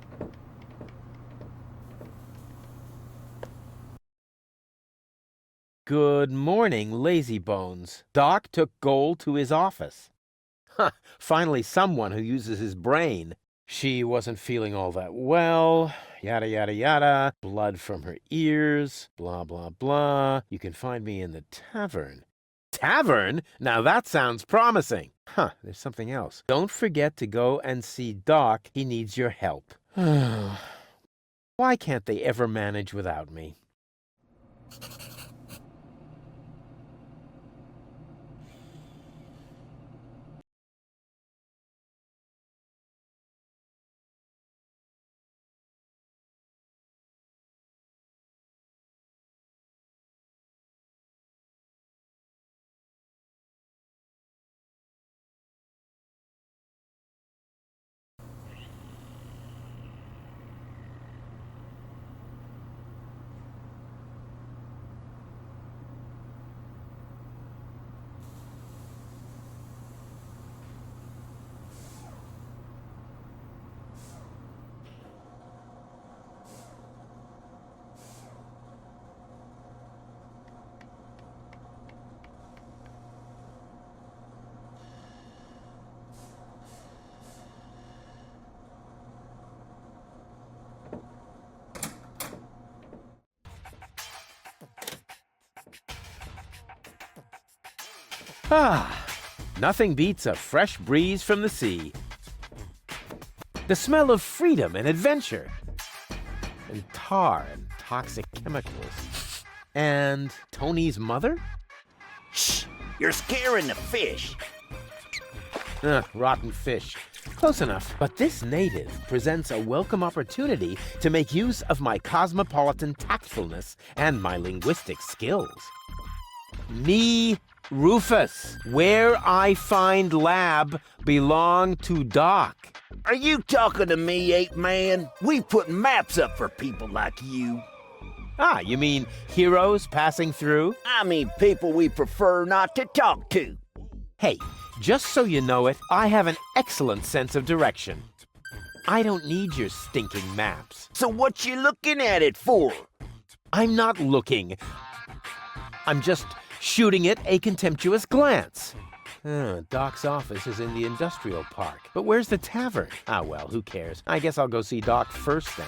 [SPEAKER 1] Good morning, lazy bones. Doc took Gold to his office. Huh. Finally someone who uses his brain. She wasn't feeling all that well, yada yada yada, blood from her ears, blah blah blah. You can find me in the tavern. Tavern? Now that sounds promising. Huh, there's something else. Don't forget to go and see Doc. He needs your help. Why can't they ever manage without me? Ah, nothing beats a fresh breeze from the sea. The smell of freedom and adventure. And tar and toxic chemicals. And Tony's mother?
[SPEAKER 15] Shh! You're scaring the fish.
[SPEAKER 1] Rotten fish. Close enough. But this native presents a welcome opportunity to make use of my cosmopolitan tactfulness and my linguistic skills. Me, Rufus, where I find lab belong to Doc.
[SPEAKER 15] Are you talking to me, ape man? We put maps up for people like you.
[SPEAKER 1] Ah, you mean heroes passing through?
[SPEAKER 15] I mean people we prefer not to talk to.
[SPEAKER 1] Hey, just so you know it, I have an excellent sense of direction. I don't need your stinking maps.
[SPEAKER 15] So what you looking at it for?
[SPEAKER 1] I'm not looking. I'm just shooting it a contemptuous glance. Doc's office is in the industrial park. But where's the tavern? Ah, well, who cares? I guess I'll go see Doc first then.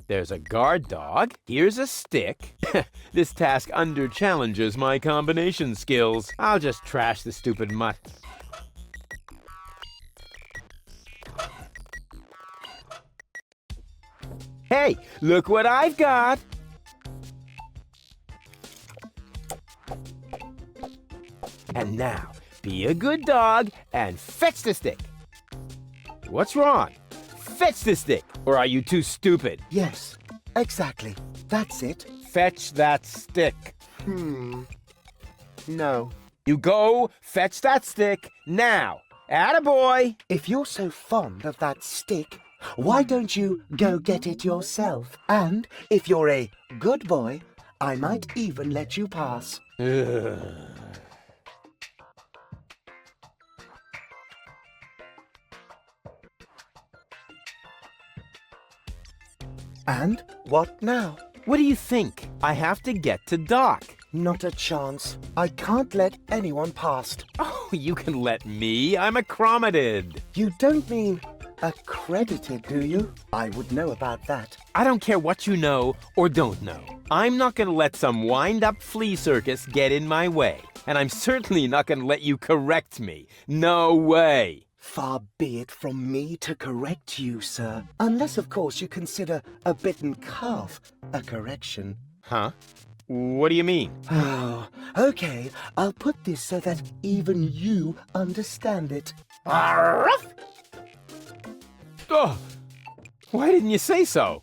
[SPEAKER 1] There's a guard dog. Here's a stick. This task under-challenges my combination skills. I'll just trash the stupid mutt. Hey, look what I've got! And now, be a good dog and fetch the stick. What's wrong? Fetch the stick, or are you too stupid?
[SPEAKER 21] Yes, exactly. That's it.
[SPEAKER 1] Fetch that stick.
[SPEAKER 21] No.
[SPEAKER 1] You go fetch that stick now. Attaboy!
[SPEAKER 21] If you're so fond of that stick, why don't you go get it yourself? And if you're a good boy, I might even let you pass. And what now?
[SPEAKER 1] What do you think? I have to get to Doc.
[SPEAKER 21] Not a chance. I can't let anyone past.
[SPEAKER 1] Oh, you can let me. I'm accredited.
[SPEAKER 21] You don't mean accredited, do you? I would know about that.
[SPEAKER 1] I don't care what you know or don't know. I'm not going to let some wind-up flea circus get in my way. And I'm certainly not going to let you correct me. No way.
[SPEAKER 21] Far be it from me to correct you, sir. Unless, of course, you consider a bitten calf a correction.
[SPEAKER 1] Huh? What do you mean?
[SPEAKER 21] Oh, okay. I'll put this so that even you understand it.
[SPEAKER 1] Arrgh! Oh, why didn't you say so?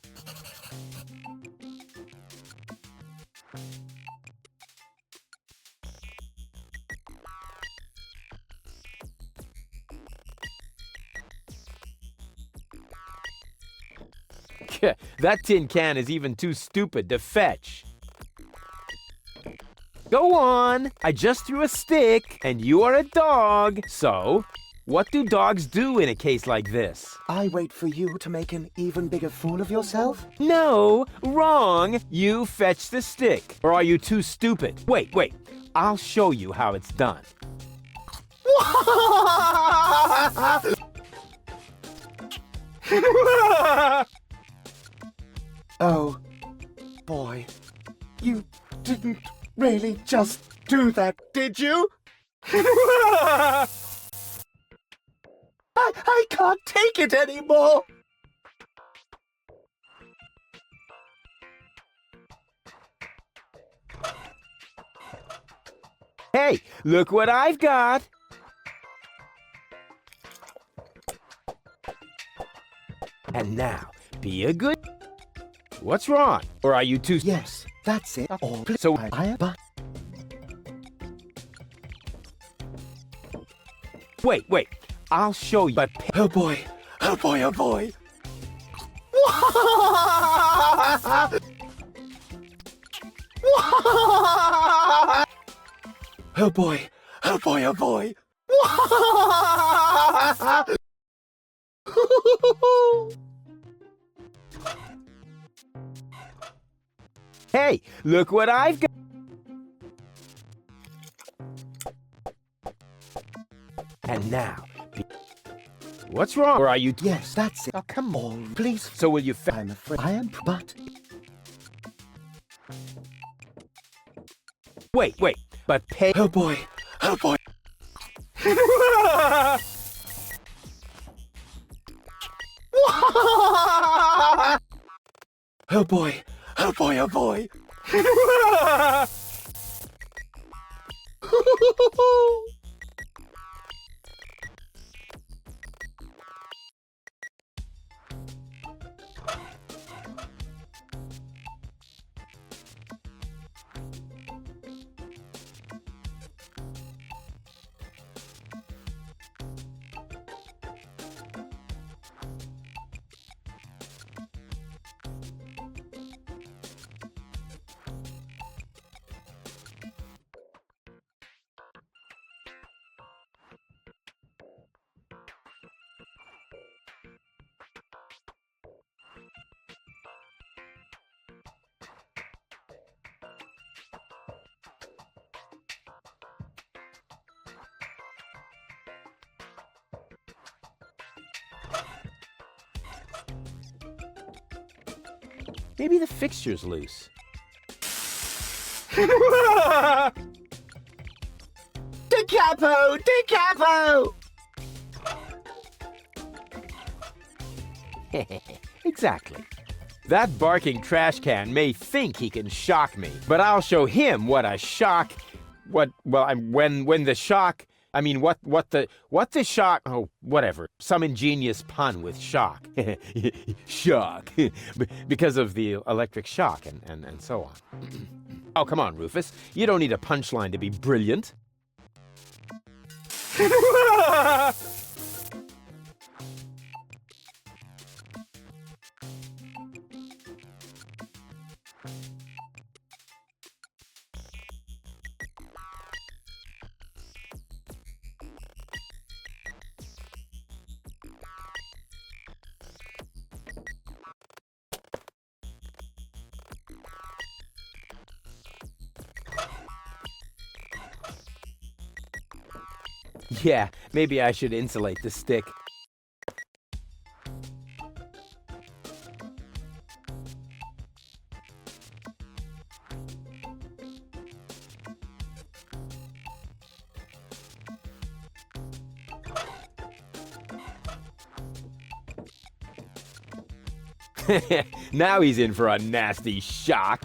[SPEAKER 1] That tin can is even too stupid to fetch. Go on! I just threw a stick, and you are a dog. So, what do dogs do in a case like this?
[SPEAKER 21] I wait for you to make an even bigger fool of yourself?
[SPEAKER 1] No, wrong! You fetch the stick. Or are you too stupid? Wait. I'll show you how it's done.
[SPEAKER 21] Oh, boy. You didn't really just do that, did you? I can't take it anymore!
[SPEAKER 1] Hey, look what I've got! And now, be a good... What's wrong? Or are you too...
[SPEAKER 21] Yes, that's it. All
[SPEAKER 1] So
[SPEAKER 21] but
[SPEAKER 1] wait. I'll show you. But
[SPEAKER 21] oh boy. Oh boy, oh boy. Oh boy. Oh boy, oh boy.
[SPEAKER 1] hey, look what I've got. And now, what's wrong? Or are you...
[SPEAKER 21] Yes, that's it. Oh, come on, please.
[SPEAKER 1] So will you...
[SPEAKER 21] I'm afraid I am, but...
[SPEAKER 1] Wait. But pay...
[SPEAKER 21] Oh boy. Oh boy. Oh boy. Oh boy, oh boy.
[SPEAKER 1] Maybe the fixture's loose.
[SPEAKER 21] Da capo!
[SPEAKER 1] Exactly. That barking trash can may think he can shock me, but I'll show him what a shock... when the shock... I mean, what the shock... Oh, whatever. Some ingenious pun with shock. Shock. Because of the electric shock and so on. Oh, come on, Rufus. You don't need a punchline to be brilliant. Yeah, maybe I should insulate the stick. Now he's in for a nasty shock.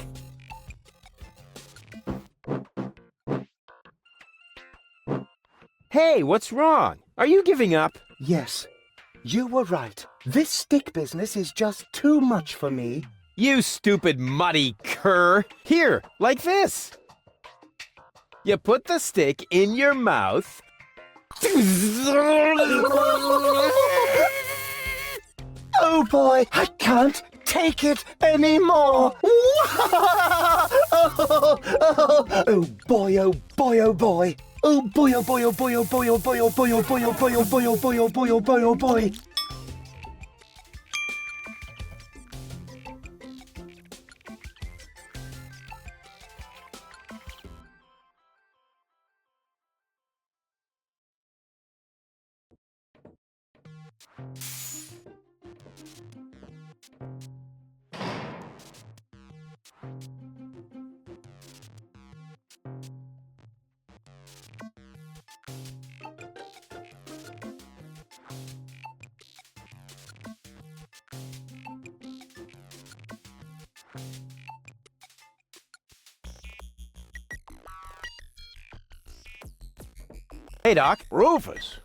[SPEAKER 1] Hey, what's wrong? Are you giving up?
[SPEAKER 21] Yes, you were right. This stick business is just too much for me.
[SPEAKER 1] You stupid muddy cur. Here, like this. You put the stick in your mouth.
[SPEAKER 21] Oh boy, I can't take it anymore. Oh boy, oh boy, oh boy. Oh boy, oh boy, oh boy, oh boy, oh boy, oh boy, oh boy, oh boy, oh boy, oh boy, oh boy, oh boy, oh boy.
[SPEAKER 1] Hey, Doc.
[SPEAKER 10] Rufus.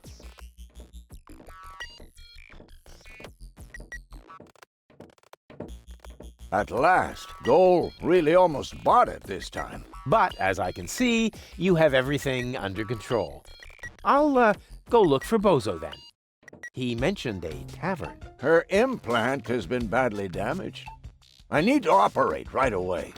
[SPEAKER 10] At last. Goal really almost bought it this time.
[SPEAKER 1] But, as I can see, you have everything under control. I'll, go look for Bozo then. He mentioned a tavern.
[SPEAKER 10] Her implant has been badly damaged. I need to operate right away.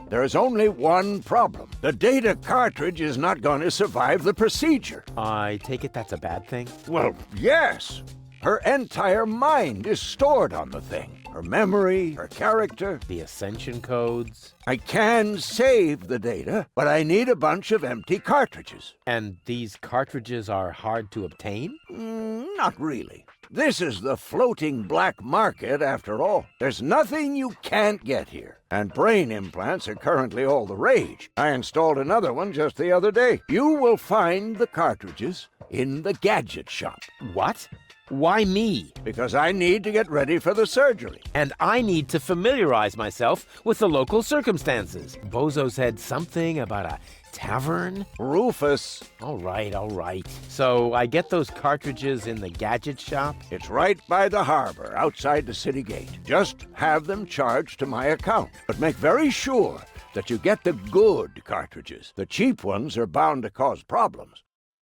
[SPEAKER 10] There is only one problem. The data cartridge is not going to survive the procedure.
[SPEAKER 1] I take it that's a bad thing?
[SPEAKER 10] Well, yes. Her entire mind is stored on the thing. Her memory, her character.
[SPEAKER 1] The Ascension codes.
[SPEAKER 10] I can save the data, but I need a bunch of empty cartridges.
[SPEAKER 1] And these cartridges are hard to obtain?
[SPEAKER 10] Not really. This is the floating black market, after all. There's nothing you can't get here. And brain implants are currently all the rage. I installed another one just the other day. You will find the cartridges in the gadget shop.
[SPEAKER 1] What? Why me?
[SPEAKER 10] Because I need to get ready for the surgery.
[SPEAKER 1] And I need to familiarize myself with the local circumstances. Bozo said something about a tavern?
[SPEAKER 10] Rufus.
[SPEAKER 1] All right. So I get those cartridges in the gadget shop?
[SPEAKER 10] It's right by the harbor, outside the city gate. Just have them charged to my account. But make very sure that you get the good cartridges. The cheap ones are bound to cause problems.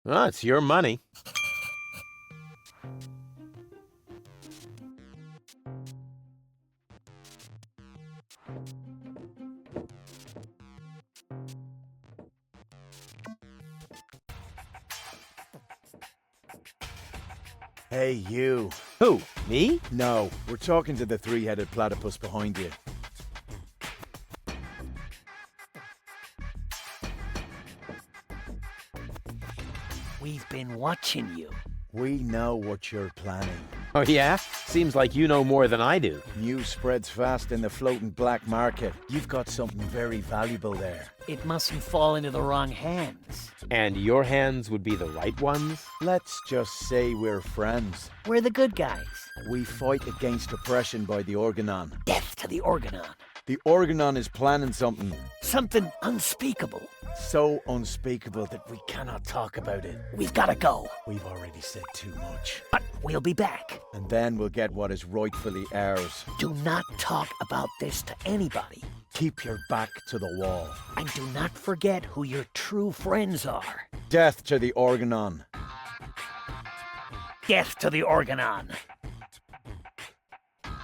[SPEAKER 1] Well, it's your money.
[SPEAKER 13] Hey, you.
[SPEAKER 1] Who? Me?
[SPEAKER 13] No, we're talking to the three-headed platypus behind you.
[SPEAKER 22] We've been watching you.
[SPEAKER 13] We know what you're planning.
[SPEAKER 1] Oh, yeah? Seems like you know more than I do.
[SPEAKER 13] News spreads fast in the floating black market. You've got something very valuable there.
[SPEAKER 22] It mustn't fall into the wrong hands.
[SPEAKER 1] And your hands would be the right ones?
[SPEAKER 13] Let's just say we're friends.
[SPEAKER 22] We're the good guys.
[SPEAKER 13] We fight against oppression by the Organon.
[SPEAKER 22] Death to the Organon.
[SPEAKER 13] The Organon is planning something.
[SPEAKER 22] Something unspeakable.
[SPEAKER 13] So unspeakable that we cannot talk about it.
[SPEAKER 22] We've got to go.
[SPEAKER 13] We've already said too much.
[SPEAKER 22] But we'll be back.
[SPEAKER 13] And then we'll get what is rightfully ours.
[SPEAKER 22] Do not talk about this to anybody.
[SPEAKER 13] Keep your back to the wall.
[SPEAKER 22] And do not forget who your true friends are.
[SPEAKER 13] Death to the Organon.
[SPEAKER 22] Death to the Organon.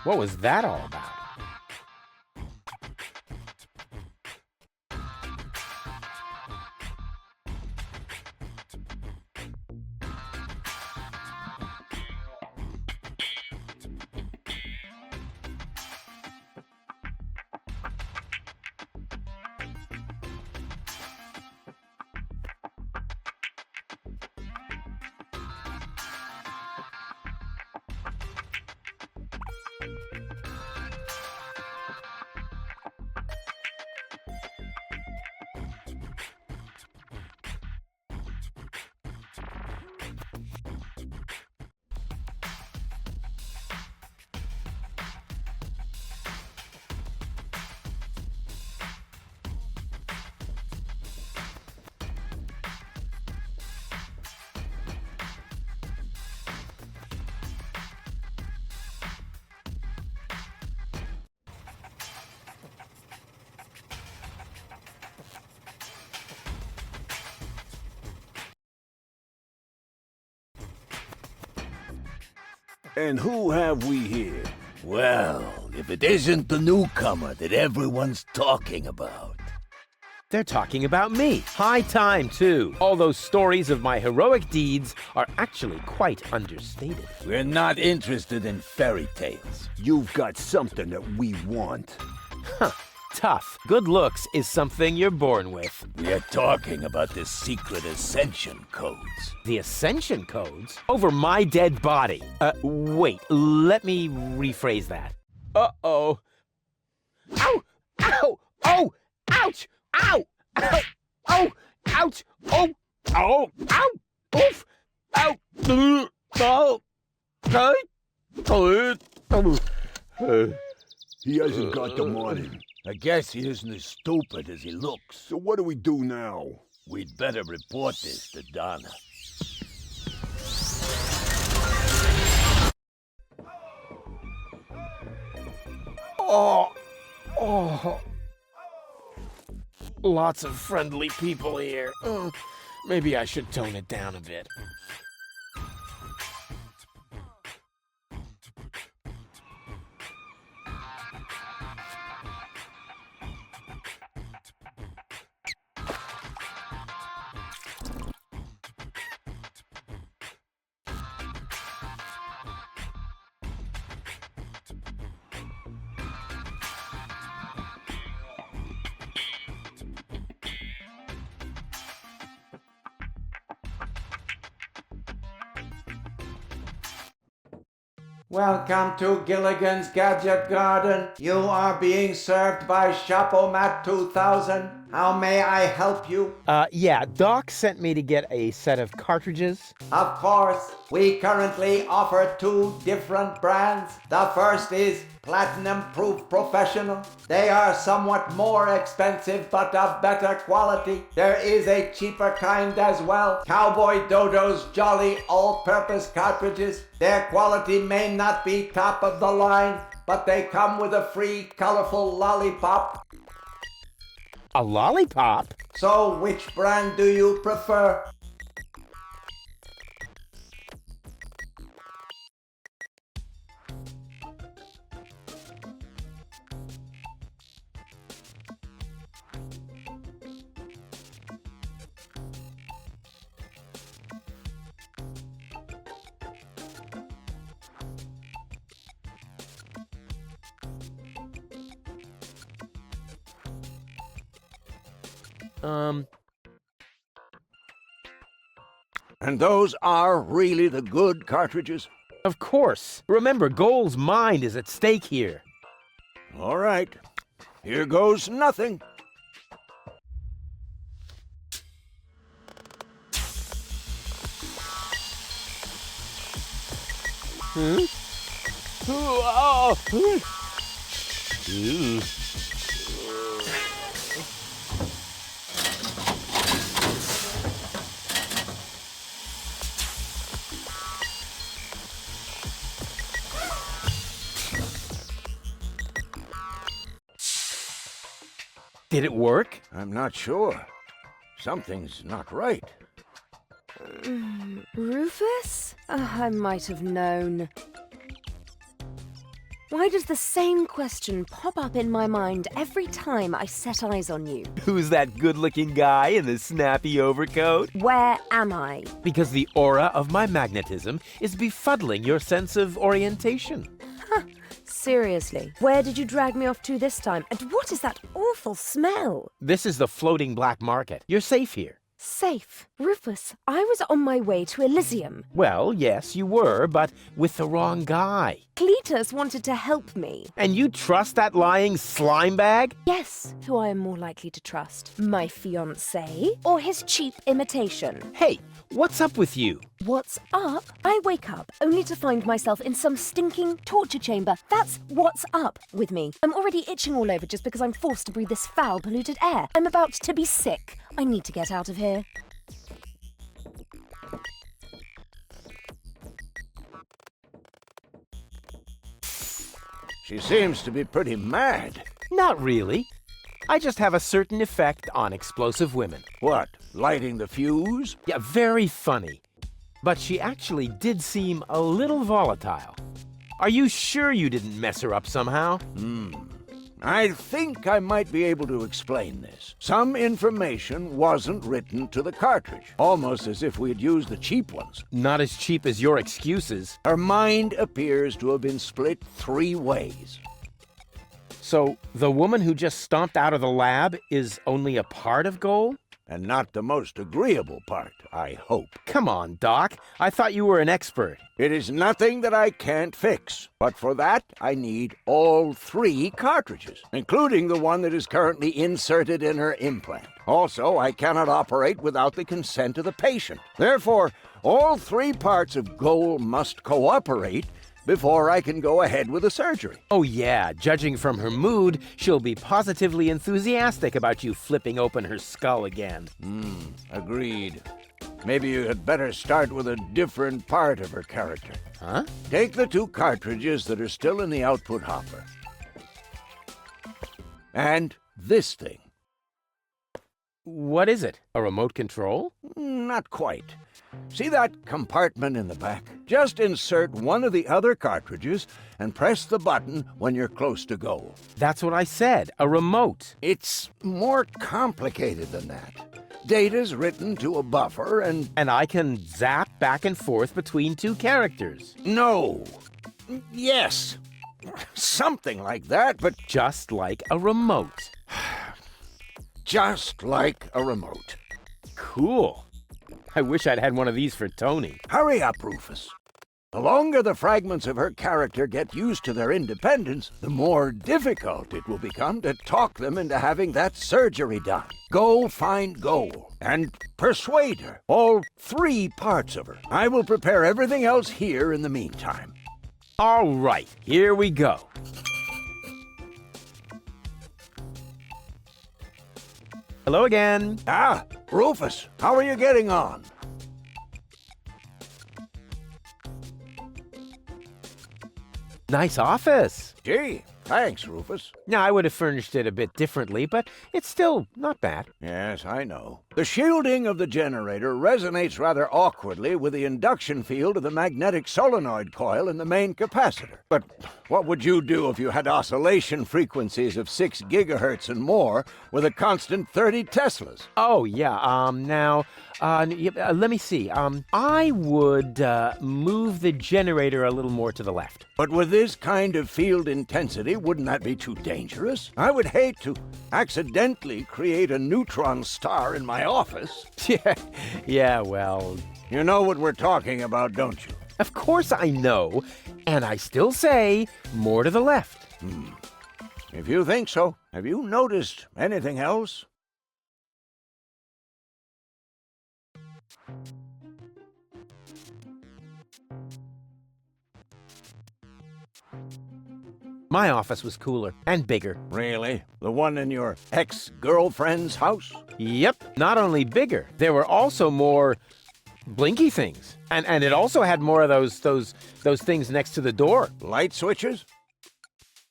[SPEAKER 1] What was that all about?
[SPEAKER 17] And who have we here? Well, if it isn't the newcomer that everyone's talking about.
[SPEAKER 1] They're talking about me. High time, too. All those stories of my heroic deeds are actually quite understated.
[SPEAKER 17] We're not interested in fairy tales.
[SPEAKER 18] You've got something that we want.
[SPEAKER 1] Huh. Tough. Good looks is something you're born with.
[SPEAKER 17] We are talking about the secret Ascension codes.
[SPEAKER 1] The Ascension codes? Over my dead body. Wait. Let me rephrase that. Uh-oh. Ow! Ow! Oh! Ouch! Ow! Ow! Oh! Ouch! Oh! Oh! Ow! Oof! Ow! Oh!
[SPEAKER 18] He hasn't got them on him.
[SPEAKER 17] I guess he isn't as stupid as he looks.
[SPEAKER 18] So what do we do now?
[SPEAKER 17] We'd better report this to Donna.
[SPEAKER 10] Oh, Oh, lots of friendly people here. Maybe I should tone it down a bit.
[SPEAKER 11] Welcome to Gilligan's Gadget Garden. You are being served by Shapomat 2000. How may I help you?
[SPEAKER 1] Yeah, Doc sent me to get a set of cartridges.
[SPEAKER 11] Of course, we currently offer 2 different brands. The first is Platinum Proof Professional. They are somewhat more expensive but of better quality. There is a cheaper kind as well. Cowboy Dodo's Jolly All-Purpose Cartridges. Their quality may not be top of the line, but they come with a free colorful lollipop.
[SPEAKER 1] A lollipop?
[SPEAKER 11] So which brand do you prefer?
[SPEAKER 17] And those are really the good cartridges?
[SPEAKER 1] Of course. Remember, Goal's mind is at stake here.
[SPEAKER 17] All right. Here goes nothing.
[SPEAKER 1] Hmm? Ooh. Did it work?
[SPEAKER 17] I'm not sure. Something's not right.
[SPEAKER 8] Rufus? I might have known. Why does the same question pop up in my mind every time I set eyes on you?
[SPEAKER 1] Who's that good-looking guy in the snappy overcoat?
[SPEAKER 8] Where am I?
[SPEAKER 1] Because the aura of my magnetism is befuddling your sense of orientation.
[SPEAKER 8] Seriously, where did you drag me off to this time? And what is that awful smell?
[SPEAKER 1] This is the floating black market. You're safe here.
[SPEAKER 8] Safe? Rufus, I was on my way to Elysium.
[SPEAKER 1] Well, yes, you were, but with the wrong guy.
[SPEAKER 8] Cletus wanted to help me.
[SPEAKER 1] And you trust that lying slime bag?
[SPEAKER 8] Yes, who I am more likely to trust. My fiancé or his cheap imitation?
[SPEAKER 1] Hey, what's up with you?
[SPEAKER 8] What's up? I wake up only to find myself in some stinking torture chamber. That's what's up with me. I'm already itching all over just because I'm forced to breathe this foul, polluted air. I'm about to be sick. I need to get out of here.
[SPEAKER 17] She seems to be pretty mad.
[SPEAKER 1] Not really. I just have a certain effect on explosive women.
[SPEAKER 17] What, lighting the fuse?
[SPEAKER 1] Yeah, very funny. But she actually did seem a little volatile. Are you sure you didn't mess her up somehow?
[SPEAKER 17] I think I might be able to explain this. Some information wasn't written to the cartridge, almost as if we had used the cheap ones.
[SPEAKER 1] Not as cheap as your excuses.
[SPEAKER 17] Her mind appears to have been split 3 ways.
[SPEAKER 1] So, the woman who just stomped out of the lab is only a part of Goal?
[SPEAKER 17] And not the most agreeable part, I hope.
[SPEAKER 1] Come on, Doc. I thought you were an expert.
[SPEAKER 17] It is nothing that I can't fix. But for that, I need all 3 cartridges, including the one that is currently inserted in her implant. Also, I cannot operate without the consent of the patient. Therefore, all 3 parts of Goal must cooperate before I can go ahead with the surgery.
[SPEAKER 1] Oh yeah, judging from her mood, she'll be positively enthusiastic about you flipping open her skull again.
[SPEAKER 17] Agreed. Maybe you had better start with a different part of her character.
[SPEAKER 1] Huh?
[SPEAKER 17] Take the 2 cartridges that are still in the output hopper. And this thing.
[SPEAKER 5] What is it? A remote control?
[SPEAKER 17] Not quite. See that compartment in the back? Just insert one of the other cartridges and press the button when you're close to goal.
[SPEAKER 5] That's what I said, a remote.
[SPEAKER 17] It's more complicated than that. Data's written to a buffer and...
[SPEAKER 5] And I can zap back and forth between two characters.
[SPEAKER 17] No. Yes. Something like that, but...
[SPEAKER 5] Just like a remote.
[SPEAKER 17] Just like a remote.
[SPEAKER 5] Cool. I wish I'd had one of these for Tony.
[SPEAKER 17] Hurry up, Rufus. The longer the fragments of her character get used to their independence, the more difficult it will become to talk them into having that surgery done. Go find Goal and persuade her. All 3 parts of her. I will prepare everything else here in the meantime.
[SPEAKER 5] All right, here we go. Hello again.
[SPEAKER 17] Ah, Rufus, how are you getting on?
[SPEAKER 5] Nice office.
[SPEAKER 17] Gee, thanks, Rufus.
[SPEAKER 5] Now, I would have furnished it a bit differently, but it's still not bad.
[SPEAKER 17] Yes, I know. The shielding of the generator resonates rather awkwardly with the induction field of the magnetic solenoid coil in the main capacitor. But what would you do if you had oscillation frequencies of 6 gigahertz and more with a constant 30 Teslas?
[SPEAKER 5] Oh, yeah, let me see. I would move the generator a little more to the left.
[SPEAKER 17] But with this kind of field intensity, wouldn't that be too dangerous? I would hate to accidentally create a neutron star in my office.
[SPEAKER 5] Yeah, well...
[SPEAKER 17] You know what we're talking about, don't you?
[SPEAKER 5] Of course I know, and I still say more to the left.
[SPEAKER 17] If you think so, have you noticed anything else?
[SPEAKER 5] My office was cooler and bigger.
[SPEAKER 17] Really? The one in your ex-girlfriend's house?
[SPEAKER 5] Yep. Not only bigger, there were also more blinky things. And it also had more of those things next to the door.
[SPEAKER 17] Light switches?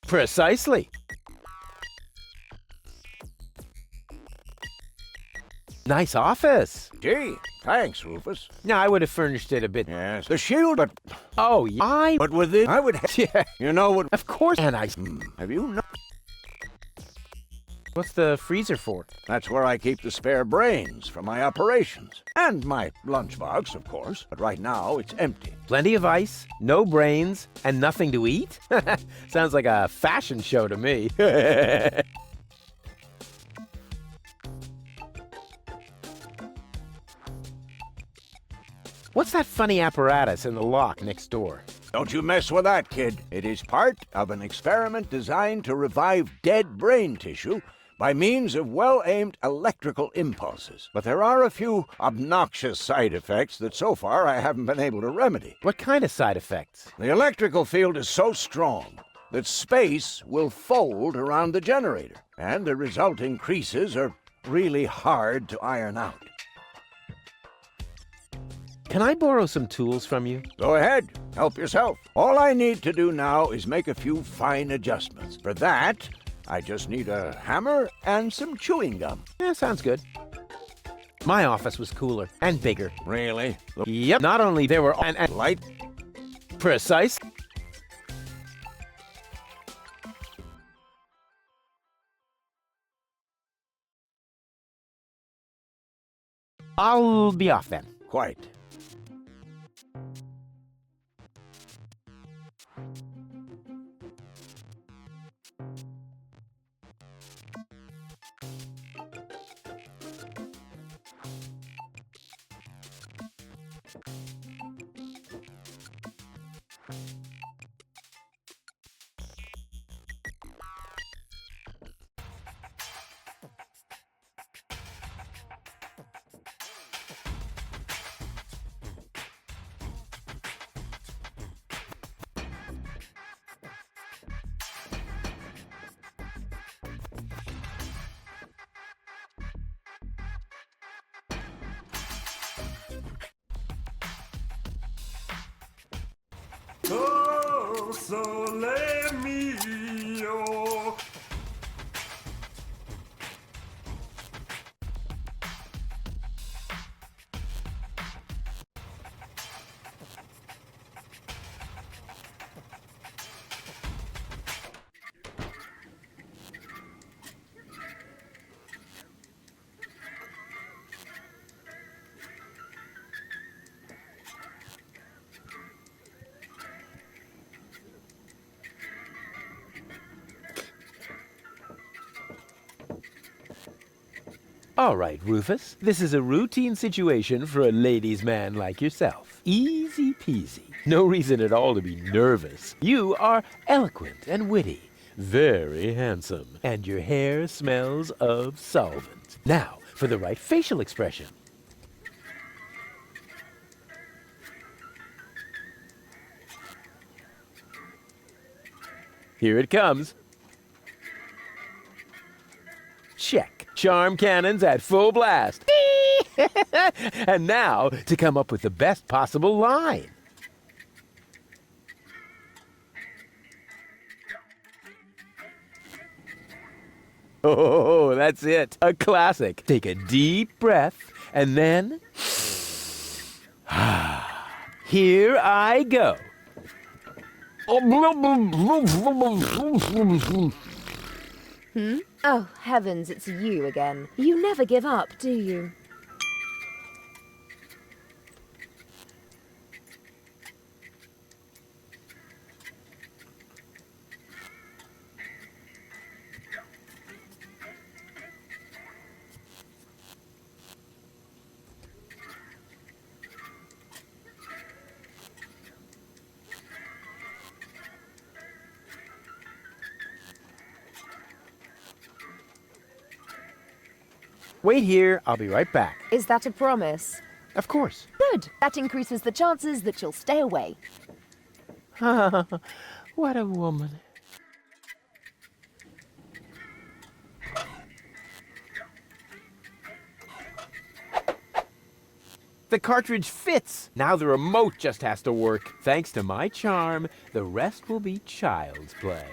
[SPEAKER 5] Precisely. Nice office.
[SPEAKER 17] Gee, thanks, Rufus.
[SPEAKER 5] Now, I would have furnished it a bit...
[SPEAKER 17] Yes, the shield, but...
[SPEAKER 5] Oh, yeah.
[SPEAKER 17] But with it, I would...
[SPEAKER 5] Yeah.
[SPEAKER 17] You know what...
[SPEAKER 5] Of course. And I...
[SPEAKER 17] Have you no...
[SPEAKER 5] What's the freezer for?
[SPEAKER 17] That's where I keep the spare brains for my operations. And my lunchbox, of course. But right now, it's empty.
[SPEAKER 5] Plenty of ice, no brains, and nothing to eat? Sounds like a fashion show to me. What's that funny apparatus in the lock next door?
[SPEAKER 17] Don't you mess with that, kid. It is part of an experiment designed to revive dead brain tissue by means of well-aimed electrical impulses. But there are a few obnoxious side effects that so far I haven't been able to remedy.
[SPEAKER 5] What kind of side effects?
[SPEAKER 17] The electrical field is so strong that space will fold around the generator, and the resulting creases are really hard to iron out.
[SPEAKER 5] Can I borrow some tools from you?
[SPEAKER 17] Go ahead. Help yourself. All I need to do now is make a few fine adjustments. For that, I just need a hammer and some chewing gum.
[SPEAKER 5] Yeah, sounds good. My office was cooler and bigger.
[SPEAKER 17] Really?
[SPEAKER 5] Yep. Not only there were... And
[SPEAKER 17] light?
[SPEAKER 5] Precise. I'll be off then.
[SPEAKER 17] Quite.
[SPEAKER 16] Oh, sole mio.
[SPEAKER 1] All right, Rufus. This is a routine situation for a ladies' man like yourself. Easy peasy. No reason at all to be nervous. You are eloquent and witty. Very handsome. And your hair smells of solvent. Now, for the right facial expression. Here it comes. Check. Charm cannons at full blast. And now, to come up with the best possible line. Oh, that's it. A classic. Take a deep breath, and then... Here I go.
[SPEAKER 8] Oh, heavens, it's you again. You never give up, do you?
[SPEAKER 1] Wait here. I'll be right back.
[SPEAKER 8] Is that a promise?
[SPEAKER 1] Of course.
[SPEAKER 8] Good. That increases the chances that you'll stay away.
[SPEAKER 1] What a woman. The cartridge fits. Now the remote just has to work. Thanks to my charm, the rest will be child's play.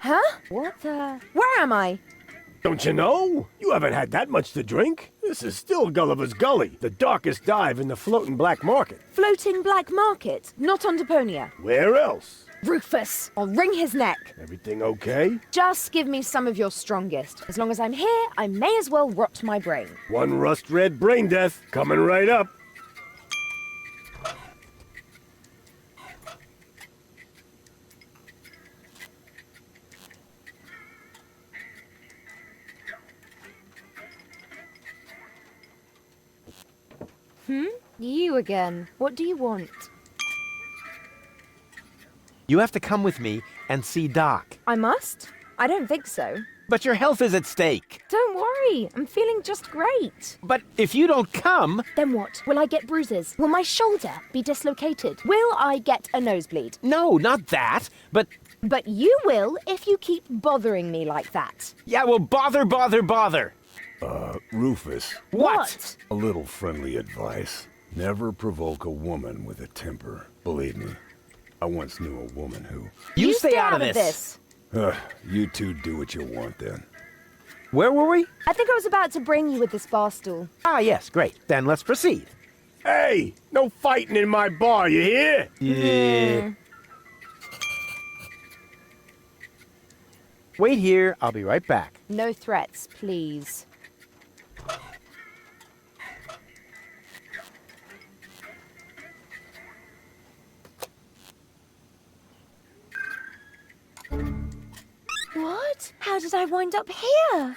[SPEAKER 8] Huh? What the... Where am I?
[SPEAKER 9] Don't you know? You haven't had that much to drink. This is still Gulliver's Gully, the darkest dive in the floating black market.
[SPEAKER 8] Floating black market? Not on Deponia.
[SPEAKER 9] Where else?
[SPEAKER 8] Rufus, I'll wring his neck.
[SPEAKER 9] Everything okay?
[SPEAKER 8] Just give me some of your strongest. As long as I'm here, I may as well rot my brain.
[SPEAKER 9] One rust-red brain death coming right up.
[SPEAKER 8] You again. What do you want?
[SPEAKER 1] You have to come with me and see Doc.
[SPEAKER 8] I must? I don't think so.
[SPEAKER 1] But your health is at stake.
[SPEAKER 8] Don't worry. I'm feeling just great.
[SPEAKER 1] But if you don't come...
[SPEAKER 8] Then what? Will I get bruises? Will my shoulder be dislocated? Will I get a nosebleed?
[SPEAKER 1] No, not that. But
[SPEAKER 8] you will if you keep bothering me like that.
[SPEAKER 1] Yeah, well, bother.
[SPEAKER 18] Rufus.
[SPEAKER 7] What?
[SPEAKER 18] A little friendly advice. Never provoke a woman with a temper. Believe me, I once knew a woman who...
[SPEAKER 7] You stay out of this.
[SPEAKER 18] You two do what you want then.
[SPEAKER 5] Where were we?
[SPEAKER 8] I think I was about to bring you with this bar stool.
[SPEAKER 5] Ah, yes, great. Then let's proceed.
[SPEAKER 9] Hey, no fighting in my bar, you hear?
[SPEAKER 5] Yeah. Wait here, I'll be right back.
[SPEAKER 8] No threats, please. What? How did I wind up here?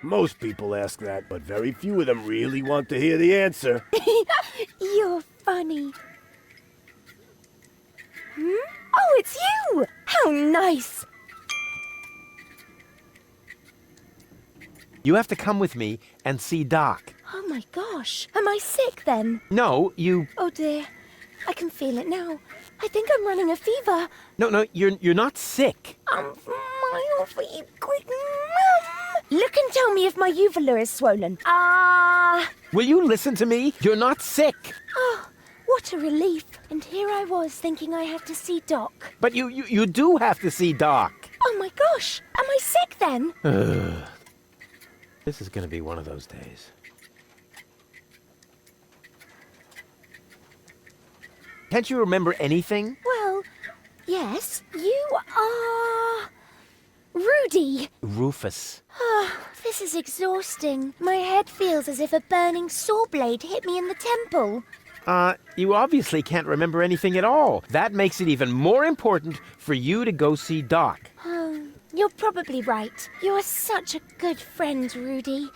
[SPEAKER 9] Most people ask that, but very few of them really want to hear the answer.
[SPEAKER 8] You're funny. Oh, it's you! How nice!
[SPEAKER 5] You have to come with me and see Doc.
[SPEAKER 8] Oh my gosh. Am I sick then?
[SPEAKER 5] No, you...
[SPEAKER 8] Oh dear. I can feel it now. I think I'm running a fever.
[SPEAKER 5] No, you're not sick.
[SPEAKER 8] My feet quick. Look and tell me if my uvula is swollen.
[SPEAKER 5] Will you listen to me? You're not sick.
[SPEAKER 8] Oh, what a relief. And here I was thinking I had to see Doc.
[SPEAKER 5] But you do have to see Doc.
[SPEAKER 8] Oh my gosh. Am I sick then?
[SPEAKER 5] This is gonna be one of those days. Can't you remember anything?
[SPEAKER 8] Well, yes. You are... Rudy.
[SPEAKER 5] Rufus.
[SPEAKER 8] This is exhausting. My head feels as if a burning saw blade hit me in the temple.
[SPEAKER 5] You obviously can't remember anything at all. That makes it even more important for you to go see Doc.
[SPEAKER 8] You're probably right. You're such a good friend, Rudy.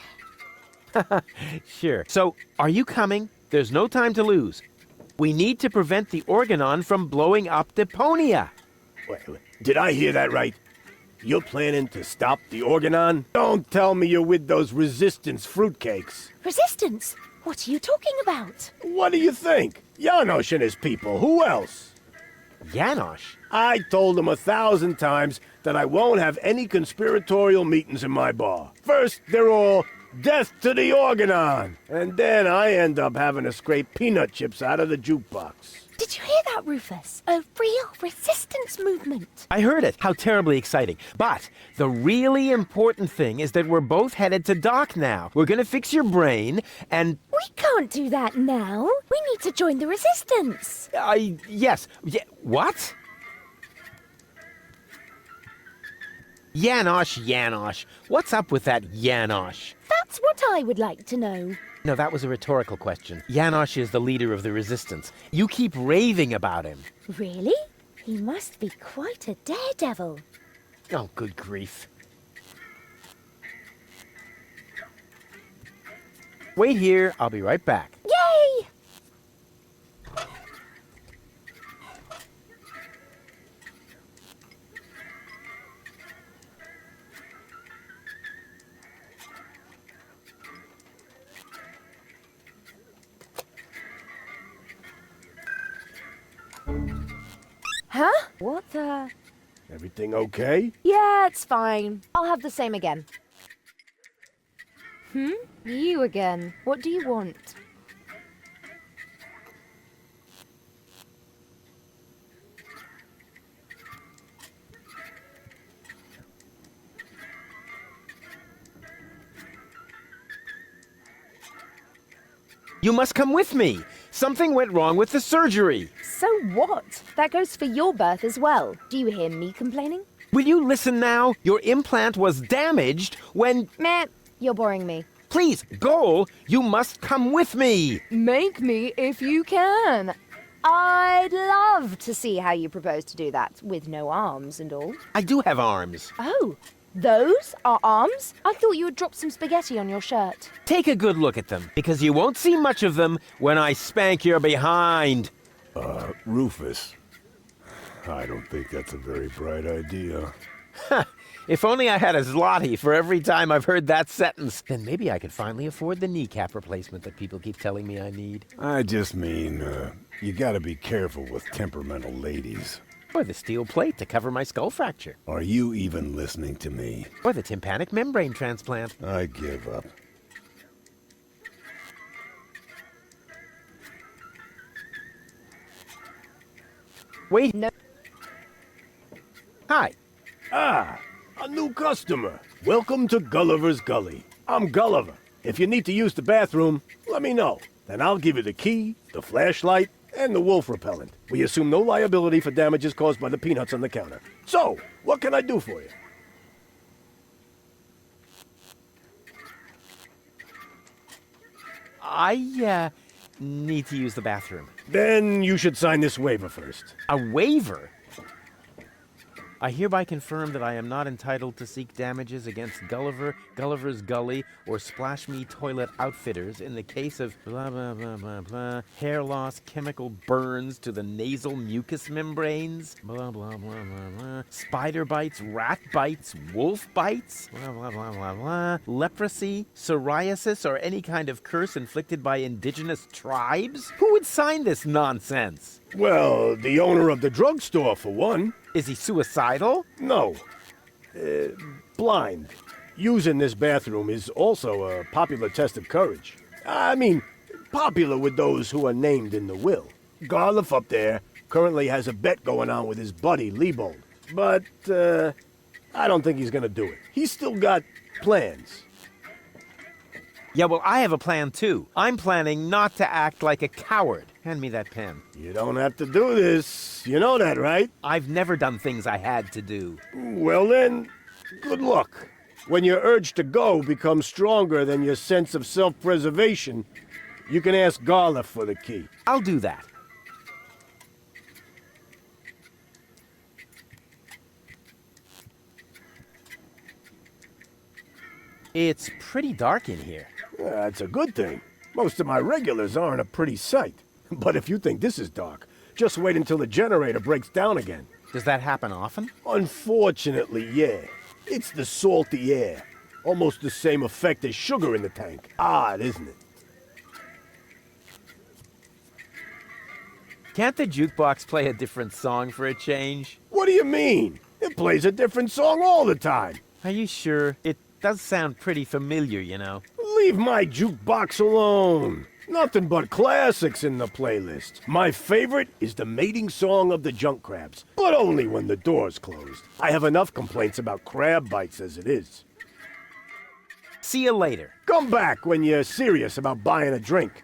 [SPEAKER 5] Sure. So, are you coming? There's no time to lose. We need to prevent the Organon from blowing up Deponia.
[SPEAKER 9] Wait, did I hear that right? You're planning to stop the Organon? Don't tell me you're with those resistance fruitcakes.
[SPEAKER 8] Resistance? What are you talking about?
[SPEAKER 9] What do you think? Janosch and his people. Who else?
[SPEAKER 5] Janosch?
[SPEAKER 9] I told him 1,000 times that I won't have any conspiratorial meetings in my bar. First, they're all death to the Organon. And then I end up having to scrape peanut chips out of the jukebox.
[SPEAKER 8] Did you hear that, Rufus? A real resistance movement.
[SPEAKER 5] I heard it. How terribly exciting. But the really important thing is that we're both headed to Doc now. We're gonna fix your brain, and...
[SPEAKER 8] We can't do that now. We need to join the resistance.
[SPEAKER 5] Yes. What? Janosch. What's up with that Janosch?
[SPEAKER 8] That's what I would like to know.
[SPEAKER 5] No, that was a rhetorical question. Janosch is the leader of the resistance. You keep raving about him.
[SPEAKER 8] Really? He must be quite a daredevil.
[SPEAKER 5] Oh, good grief. Wait here, I'll be right back.
[SPEAKER 8] Yay! Huh? What the...
[SPEAKER 9] Everything okay?
[SPEAKER 8] Yeah, it's fine. I'll have the same again. You again. What do you want?
[SPEAKER 5] You must come with me. Something went wrong with the surgery.
[SPEAKER 8] So what? That goes for your birth as well. Do you hear me complaining?
[SPEAKER 5] Will you listen now? Your implant was damaged when...
[SPEAKER 8] Meh, you're boring me.
[SPEAKER 5] Please, Goal, you must come with me.
[SPEAKER 8] Make me if you can. I'd love to see how you propose to do that, with no arms and all.
[SPEAKER 5] I do have arms.
[SPEAKER 8] Oh, those are arms? I thought you had dropped some spaghetti on your shirt.
[SPEAKER 5] Take a good look at them, because you won't see much of them when I spank your behind.
[SPEAKER 18] Rufus. I don't think that's a very bright idea.
[SPEAKER 5] If only I had a zloty for every time I've heard that sentence. Then maybe I could finally afford the kneecap replacement that people keep telling me I need.
[SPEAKER 18] I just mean, you gotta be careful with temperamental ladies.
[SPEAKER 5] Or the steel plate to cover my skull fracture.
[SPEAKER 18] Are you even listening to me?
[SPEAKER 5] Or the tympanic membrane transplant.
[SPEAKER 18] I give up.
[SPEAKER 5] Wait.
[SPEAKER 8] No.
[SPEAKER 5] Hi.
[SPEAKER 9] Ah, a new customer. Welcome to Gulliver's Gully. I'm Gulliver. If you need to use the bathroom, let me know. Then I'll give you the key, the flashlight, and the wolf repellent. We assume no liability for damages caused by the peanuts on the counter. So, what can I do for you?
[SPEAKER 5] I need to use the bathroom.
[SPEAKER 9] Then you should sign this waiver first.
[SPEAKER 5] A waiver? I hereby confirm that I am not entitled to seek damages against Gulliver, Gulliver's Gully, or Splash Me Toilet Outfitters in the case of blah blah blah blah blah, hair loss, chemical burns to the nasal mucous membranes, blah blah blah blah blah, spider bites, rat bites, wolf bites, blah blah blah blah blah, leprosy, psoriasis, or any kind of curse inflicted by indigenous tribes? Who would sign this nonsense?
[SPEAKER 9] Well, the owner of the drugstore, for one.
[SPEAKER 5] Is he suicidal?
[SPEAKER 9] No. Blind. Using this bathroom is also a popular test of courage. I mean, popular with those who are named in the will. Garliff up there currently has a bet going on with his buddy, Liebold. But, I don't think he's gonna do it. He's still got plans.
[SPEAKER 5] Yeah, well, I have a plan, too. I'm planning not to act like a coward. Hand me that pen.
[SPEAKER 9] You don't have to do this. You know that, right?
[SPEAKER 5] I've never done things I had to do.
[SPEAKER 9] Well then, good luck. When your urge to go becomes stronger than your sense of self-preservation, you can ask Garliff for the key.
[SPEAKER 5] I'll do that. It's pretty dark in here.
[SPEAKER 9] That's a good thing. Most of my regulars aren't a pretty sight. But if you think this is dark, just wait until the generator breaks down again.
[SPEAKER 5] Does that happen often?
[SPEAKER 9] Unfortunately, yeah. It's the salty air. Almost the same effect as sugar in the tank. Odd, isn't it?
[SPEAKER 5] Can't the jukebox play a different song for a change?
[SPEAKER 9] What do you mean? It plays a different song all the time.
[SPEAKER 5] Are you sure? It does sound pretty familiar, you know.
[SPEAKER 9] Leave my jukebox alone. Nothing but classics in the playlist. My favorite is the mating song of the junk crabs, but only when the door's closed. I have enough complaints about crab bites as it is.
[SPEAKER 5] See you later.
[SPEAKER 9] Come back when you're serious about buying a drink.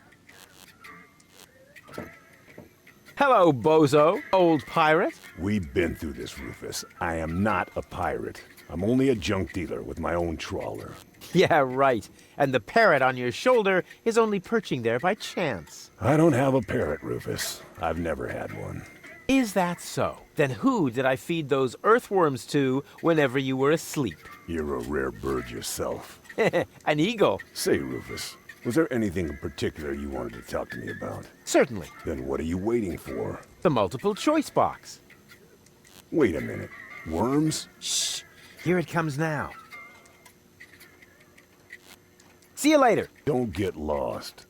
[SPEAKER 5] Hello, bozo, old pirate.
[SPEAKER 18] We've been through this, Rufus. I am not a pirate. I'm only a junk dealer with my own trawler.
[SPEAKER 5] Yeah, right. And the parrot on your shoulder is only perching there by chance.
[SPEAKER 18] I don't have a parrot, Rufus. I've never had one.
[SPEAKER 5] Is that so? Then who did I feed those earthworms to whenever you were asleep?
[SPEAKER 18] You're a rare bird yourself.
[SPEAKER 5] An eagle.
[SPEAKER 18] Say, Rufus, was there anything in particular you wanted to talk to me about?
[SPEAKER 5] Certainly.
[SPEAKER 18] Then what are you waiting for?
[SPEAKER 5] The multiple choice box.
[SPEAKER 18] Wait a minute. Worms?
[SPEAKER 5] Shh. Here it comes now. See you later.
[SPEAKER 18] Don't get lost.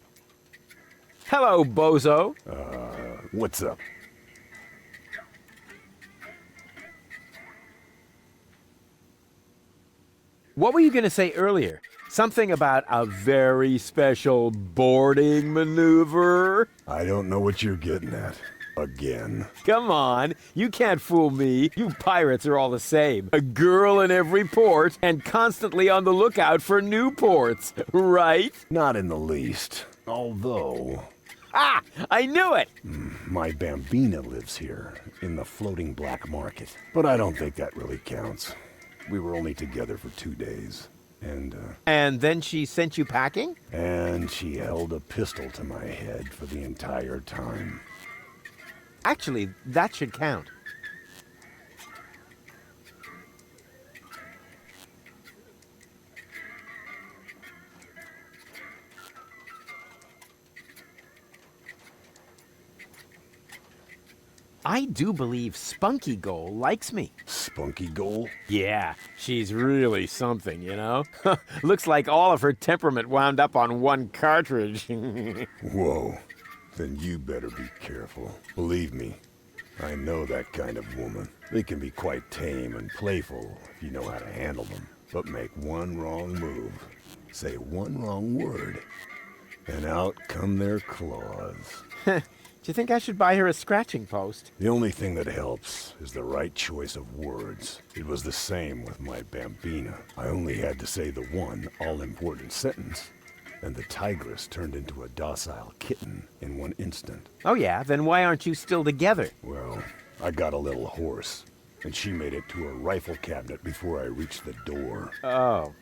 [SPEAKER 5] Hello, bozo.
[SPEAKER 18] What's up?
[SPEAKER 5] What were you going to say earlier? Something about a very special boarding maneuver?
[SPEAKER 18] I don't know what you're getting at. Again.
[SPEAKER 5] Come on, you can't fool me. You pirates are all the same. A girl in every port and constantly on the lookout for new ports, right?
[SPEAKER 18] Not in the least. Although...
[SPEAKER 5] Ah! I knew it!
[SPEAKER 18] My Bambina lives here, in the floating black market. But I don't think that really counts. We were only together for 2 days.
[SPEAKER 5] And then she sent you packing?
[SPEAKER 18] And she held a pistol to my head for the entire time.
[SPEAKER 5] Actually, that should count. I do believe Spunky Goal likes me.
[SPEAKER 18] Spunky Goal?
[SPEAKER 5] Yeah, she's really something, you know? Looks like all of her temperament wound up on one cartridge.
[SPEAKER 18] Whoa. Then you better be careful. Believe me, I know that kind of woman. They can be quite tame and playful if you know how to handle them. But make one wrong move, say one wrong word, and out come their claws.
[SPEAKER 1] Do you think I should buy her a scratching post?
[SPEAKER 18] The only thing that helps is the right choice of words. It was the same with my Bambina. I only had to say the one all-important sentence, and the tigress turned into a docile kitten in one instant.
[SPEAKER 1] Oh yeah, then why aren't you still together?
[SPEAKER 18] Well, I got a little hoarse, and she made it to a rifle cabinet before I reached the door.
[SPEAKER 1] Oh.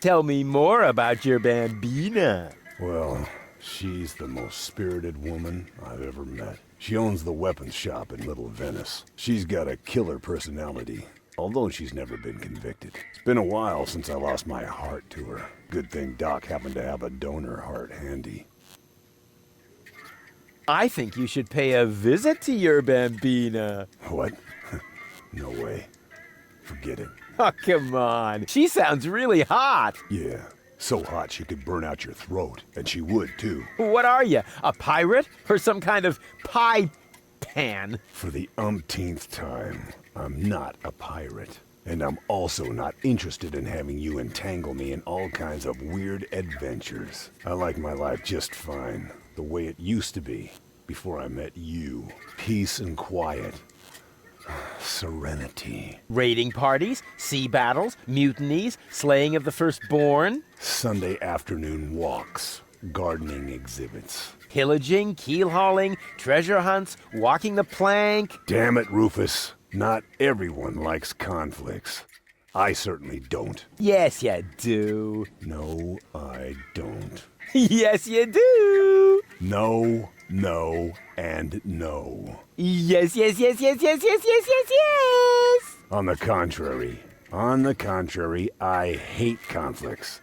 [SPEAKER 1] Tell me more about your Bambina.
[SPEAKER 18] Well, she's the most spirited woman I've ever met. She owns the weapons shop in Little Venice. She's got a killer personality, although she's never been convicted. It's been a while since I lost my heart to her. Good thing Doc happened to have a donor heart handy.
[SPEAKER 1] I think you should pay a visit to your Bambina.
[SPEAKER 18] What? No way. Forget it.
[SPEAKER 1] Oh, come on. She sounds really hot.
[SPEAKER 18] Yeah, so hot she could burn out your throat, and she would too.
[SPEAKER 1] What are you, a pirate? Or some kind of pie pan?
[SPEAKER 18] For the umpteenth time, I'm not a pirate. And I'm also not interested in having you entangle me in all kinds of weird adventures. I like my life just fine, the way it used to be, before I met you. Peace and quiet. Serenity.
[SPEAKER 1] Raiding parties, sea battles, mutinies, slaying of the firstborn.
[SPEAKER 18] Sunday afternoon walks, gardening exhibits.
[SPEAKER 1] Pillaging, keel hauling, treasure hunts, walking the plank.
[SPEAKER 18] Damn it, Rufus. Not everyone likes conflicts. I certainly don't.
[SPEAKER 1] Yes, you do.
[SPEAKER 18] No, I don't.
[SPEAKER 1] Yes, you do.
[SPEAKER 18] No, no, and no.
[SPEAKER 1] Yes, yes, yes, yes, yes, yes, yes, yes, yes.
[SPEAKER 18] On the contrary, I hate conflicts.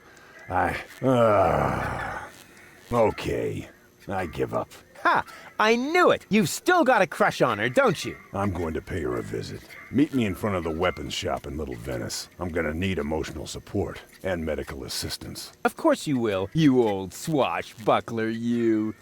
[SPEAKER 18] Okay, I give up.
[SPEAKER 1] Ha! I knew it! You've still got a crush on her, don't you?
[SPEAKER 18] I'm going to pay her a visit. Meet me in front of the weapons shop in Little Venice. I'm gonna need emotional support and medical assistance.
[SPEAKER 1] Of course you will, you old swashbuckler, you.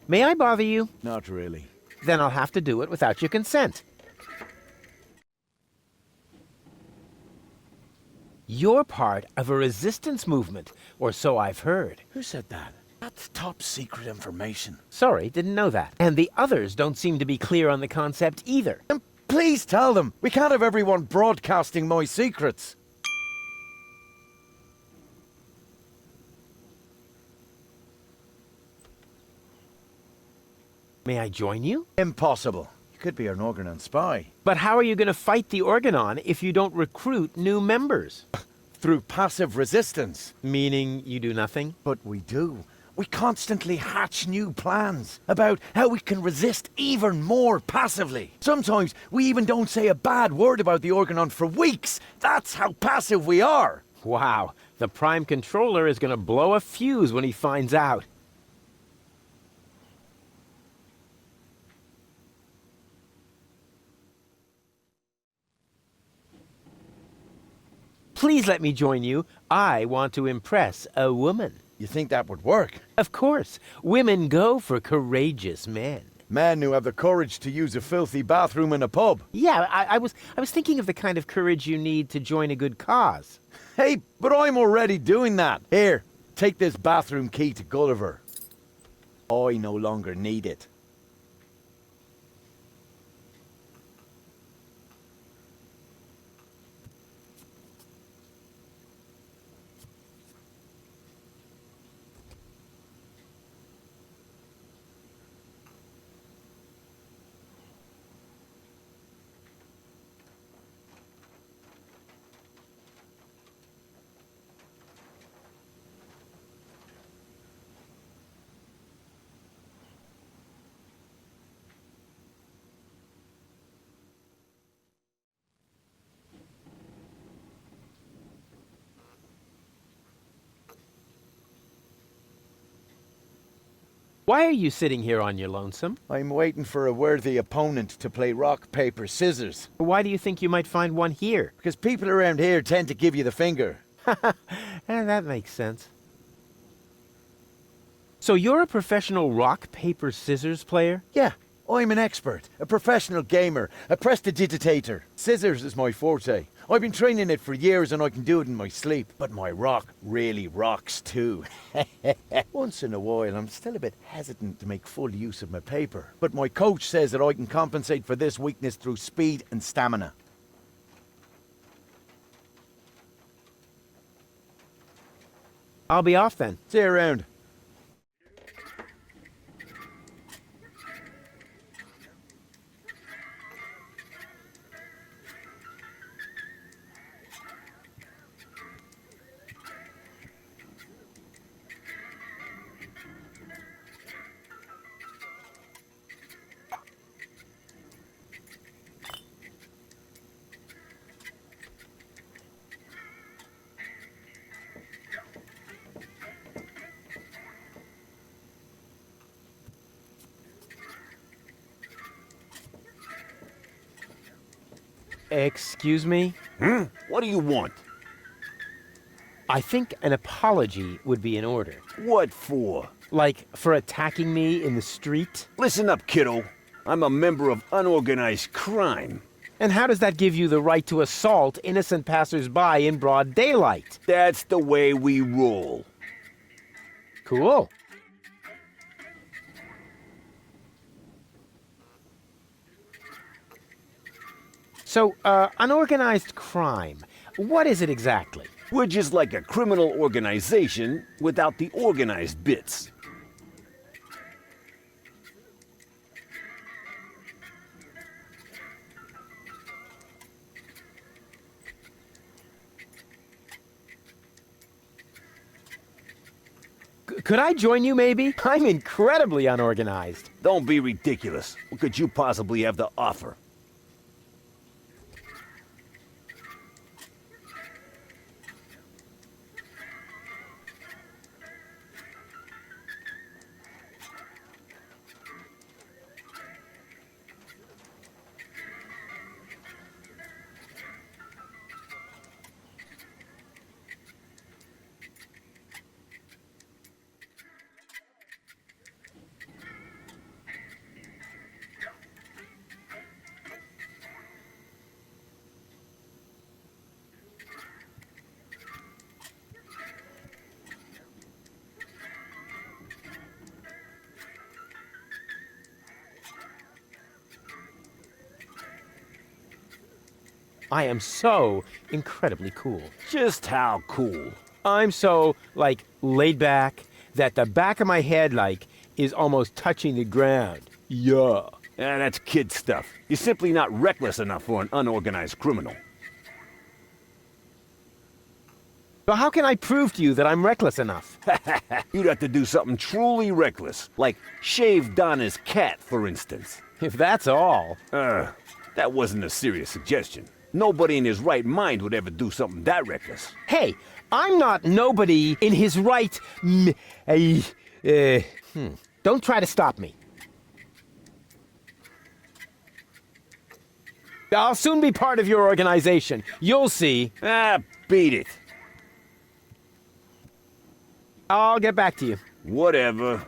[SPEAKER 1] May I bother you?
[SPEAKER 13] Not really.
[SPEAKER 1] Then I'll have to do it without your consent. You're part of a resistance movement, or so I've heard.
[SPEAKER 13] Who said that? That's top secret information.
[SPEAKER 1] Sorry, didn't know that. And the others don't seem to be clear on the concept either.
[SPEAKER 13] And please tell them. We can't have everyone broadcasting my secrets.
[SPEAKER 1] May I join you?
[SPEAKER 13] Impossible. You could be an Organon spy.
[SPEAKER 1] But how are you going to fight the Organon if you don't recruit new members?
[SPEAKER 13] Through passive resistance.
[SPEAKER 1] Meaning you do nothing?
[SPEAKER 13] But we do. We constantly hatch new plans about how we can resist even more passively. Sometimes we even don't say a bad word about the Organon for weeks. That's how passive we are.
[SPEAKER 1] Wow, the Prime Controller is going to blow a fuse when he finds out. Please let me join you. I want to impress a woman.
[SPEAKER 13] You think that would work?
[SPEAKER 1] Of course. Women go for courageous men.
[SPEAKER 13] Men who have the courage to use a filthy bathroom in a pub.
[SPEAKER 1] Yeah, I was thinking of the kind of courage you need to join a good cause.
[SPEAKER 13] Hey, but I'm already doing that. Here, take this bathroom key to Gulliver. I no longer need it.
[SPEAKER 1] Why are you sitting here on your lonesome?
[SPEAKER 13] I'm waiting for a worthy opponent to play rock, paper, scissors.
[SPEAKER 1] Why do you think you might find one here?
[SPEAKER 13] Because people around here tend to give you the finger.
[SPEAKER 1] That makes sense. So you're a professional rock, paper, scissors player?
[SPEAKER 13] Yeah, I'm an expert, a professional gamer, a prestidigitator. Scissors is my forte. I've been training it for years and I can do it in my sleep. But my rock really rocks too. Once in a while, I'm still a bit hesitant to make full use of my paper. But my coach says that I can compensate for this weakness through speed and stamina.
[SPEAKER 1] I'll be off then.
[SPEAKER 13] See you around.
[SPEAKER 1] Excuse me?
[SPEAKER 18] What do you want?
[SPEAKER 1] I think an apology would be in order.
[SPEAKER 18] What for?
[SPEAKER 1] Like, for attacking me in the street?
[SPEAKER 18] Listen up, kiddo. I'm a member of unorganized crime.
[SPEAKER 1] And how does that give you the right to assault innocent passers-by in broad daylight?
[SPEAKER 18] That's the way we roll.
[SPEAKER 1] Cool. So, unorganized crime, what is it exactly?
[SPEAKER 18] We're just like a criminal organization without the organized bits.
[SPEAKER 1] Could I join you, maybe? I'm incredibly unorganized.
[SPEAKER 18] Don't be ridiculous. What could you possibly have to offer?
[SPEAKER 1] I am so incredibly cool.
[SPEAKER 18] Just how cool?
[SPEAKER 1] I'm so, like, laid back that the back of my head, like, is almost touching the ground. Yeah.
[SPEAKER 18] That's kid stuff. You're simply not reckless enough for an unorganized criminal.
[SPEAKER 1] So how can I prove to you that I'm reckless enough?
[SPEAKER 18] You'd have to do something truly reckless, like shave Donna's cat, for instance.
[SPEAKER 1] If that's all.
[SPEAKER 18] That wasn't a serious suggestion. Nobody in his right mind would ever do something that reckless.
[SPEAKER 1] Hey, I'm not nobody in his right... Don't try to stop me. I'll soon be part of your organization. You'll see.
[SPEAKER 18] Beat it.
[SPEAKER 1] I'll get back to you.
[SPEAKER 18] Whatever.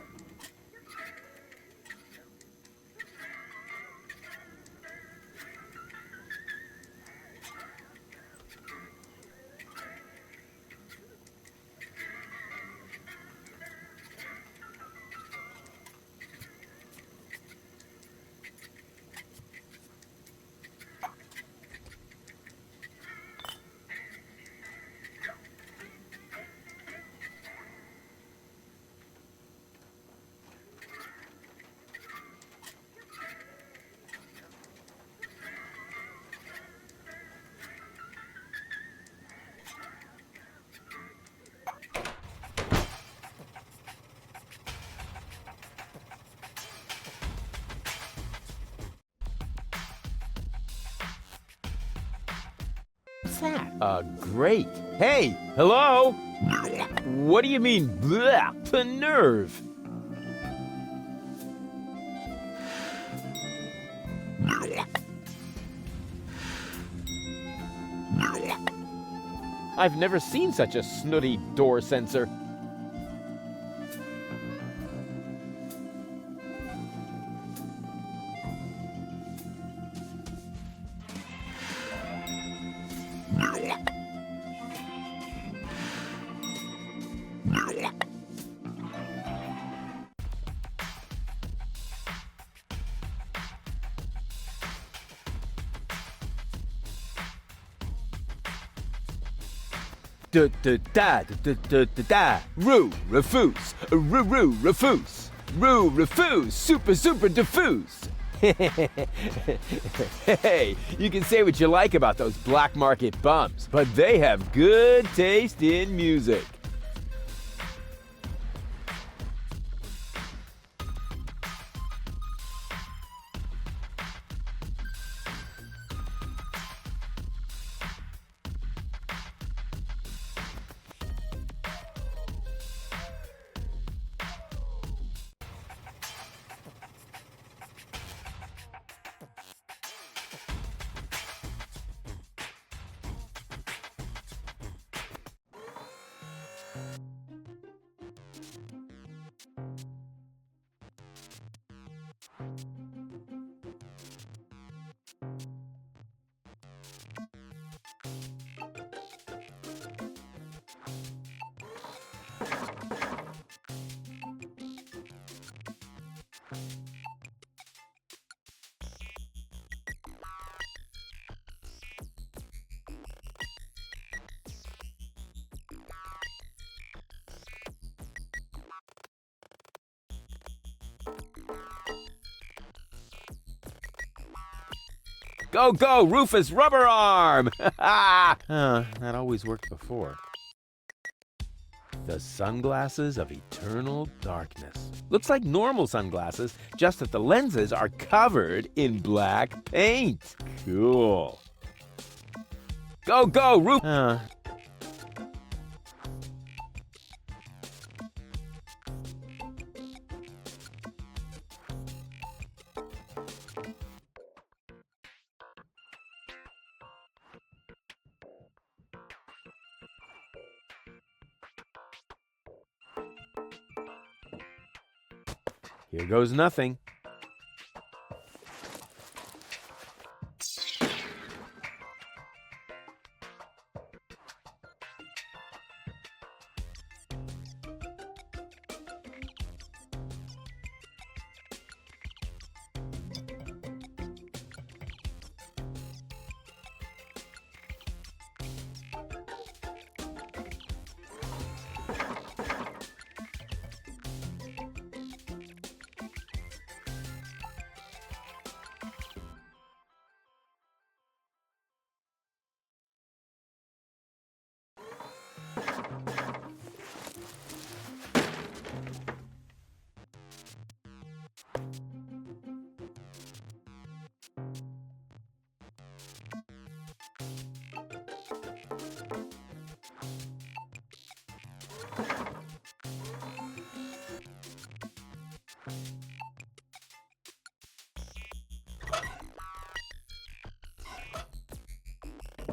[SPEAKER 1] What's that? Great. Hey, hello? What do you mean, bleh? The nerve.
[SPEAKER 5] I've never seen such a snooty door sensor.
[SPEAKER 12] Roo, refuse. Roo, refuse. Roo, refuse. Super diffuse. Hey, you can say what you like about those black market bums, but they have good taste in music. Go, Rufus Rubber Arm!
[SPEAKER 5] That always worked before. The sunglasses of eternal darkness. Looks like normal sunglasses, just that the lenses are covered in black paint. Cool. Go, Rufus! Here goes nothing.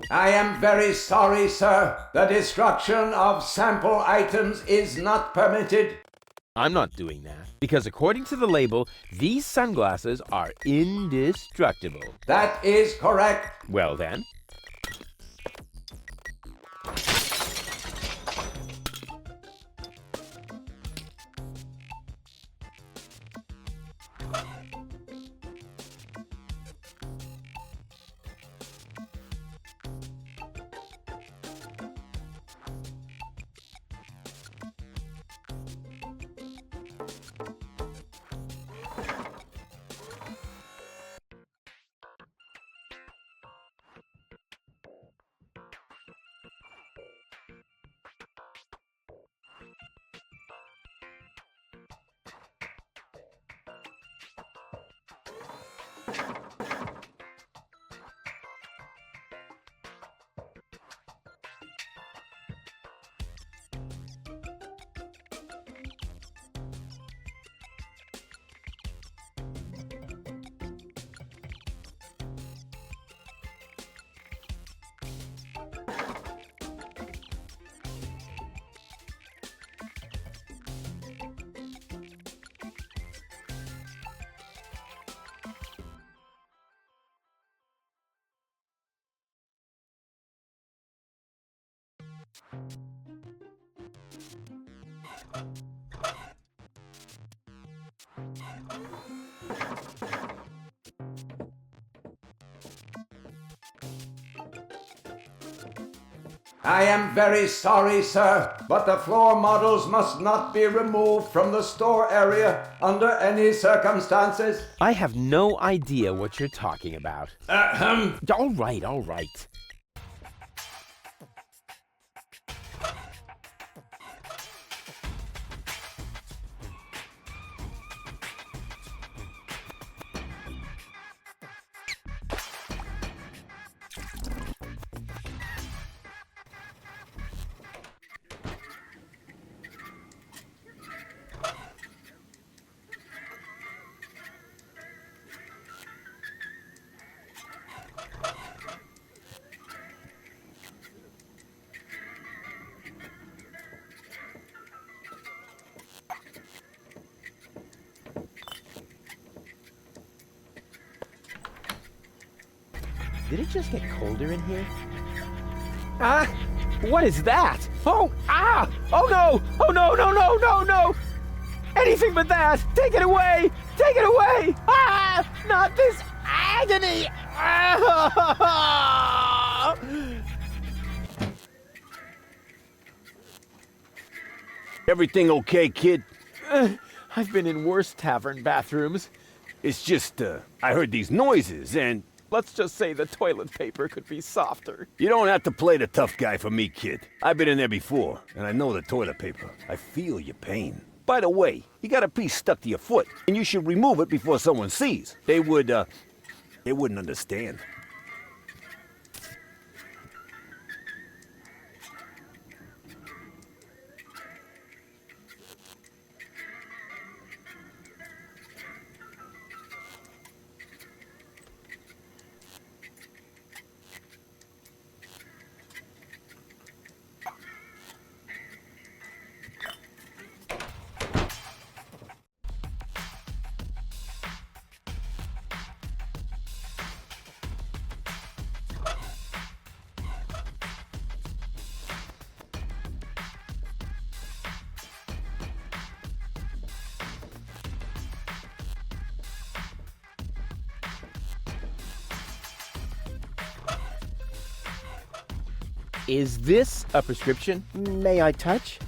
[SPEAKER 11] I am very sorry, sir. The destruction of sample items is not permitted.
[SPEAKER 5] I'm not doing that, because according to the label, these sunglasses are indestructible.
[SPEAKER 11] That is correct.
[SPEAKER 5] Well then.
[SPEAKER 11] I am very sorry, sir, but the floor models must not be removed from the store area under any circumstances.
[SPEAKER 1] I have no idea what you're talking about. All right, all right. Did it just get colder in here? Ah! What is that? Oh! Ah! Oh no! Oh no, no, no, no, no! Anything but that! Take it away! Take it away! Ah! Not this agony! Ah!
[SPEAKER 9] Everything okay, kid?
[SPEAKER 1] I've been in worse tavern bathrooms.
[SPEAKER 9] It's just, I heard these noises and...
[SPEAKER 1] Let's just say the toilet paper could be softer.
[SPEAKER 9] You don't have to play the tough guy for me, kid. I've been in there before, and I know the toilet paper. I feel your pain. By the way, you got a piece stuck to your foot, and you should remove it before someone sees. They wouldn't understand.
[SPEAKER 1] Is this a prescription?
[SPEAKER 2] May I touch?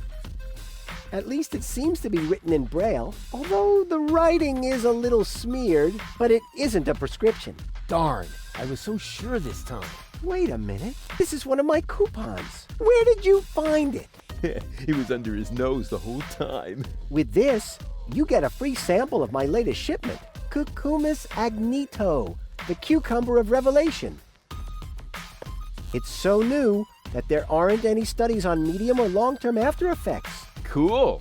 [SPEAKER 2] At least it seems to be written in Braille, although the writing is a little smeared, but it isn't a prescription.
[SPEAKER 1] Darn, I was so sure this time.
[SPEAKER 2] Wait a minute, this is one of my coupons. Where did you find it?
[SPEAKER 1] It was under his nose the whole time.
[SPEAKER 2] With this, you get a free sample of my latest shipment, Cucumis agnito, the cucumber of revelation. It's so new that there aren't any studies on medium or long-term after effects.
[SPEAKER 1] Cool.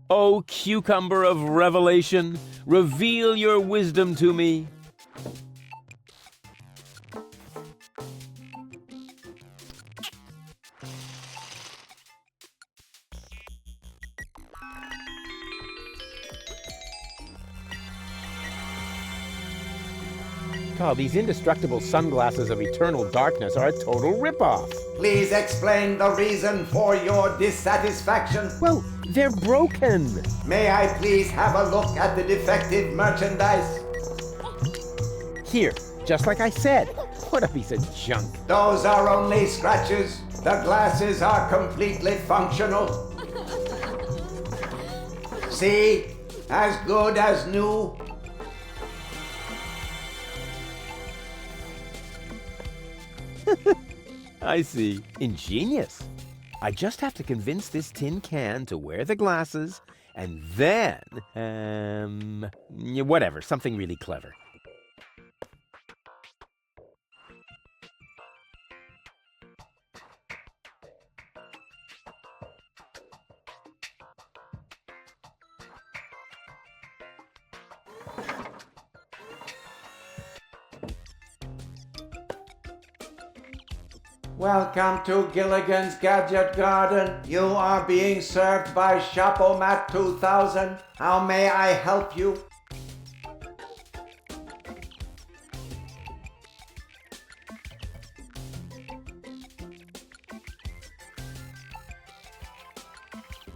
[SPEAKER 1] O cucumber of revelation, reveal your wisdom to me. Oh, these indestructible sunglasses of eternal darkness are a total ripoff.
[SPEAKER 11] Please explain the reason for your dissatisfaction.
[SPEAKER 1] Well, they're broken.
[SPEAKER 11] May I please have a look at the defective merchandise?
[SPEAKER 1] Here, just like I said. What a piece of junk.
[SPEAKER 11] Those are only scratches. The glasses are completely functional. See? As good as new.
[SPEAKER 1] I see. Ingenious. I just have to convince this tin can to wear the glasses, and then, whatever, something really clever.
[SPEAKER 11] Welcome to Gilligan's Gadget Garden. You are being served by Shopomat 2000. How may I help you?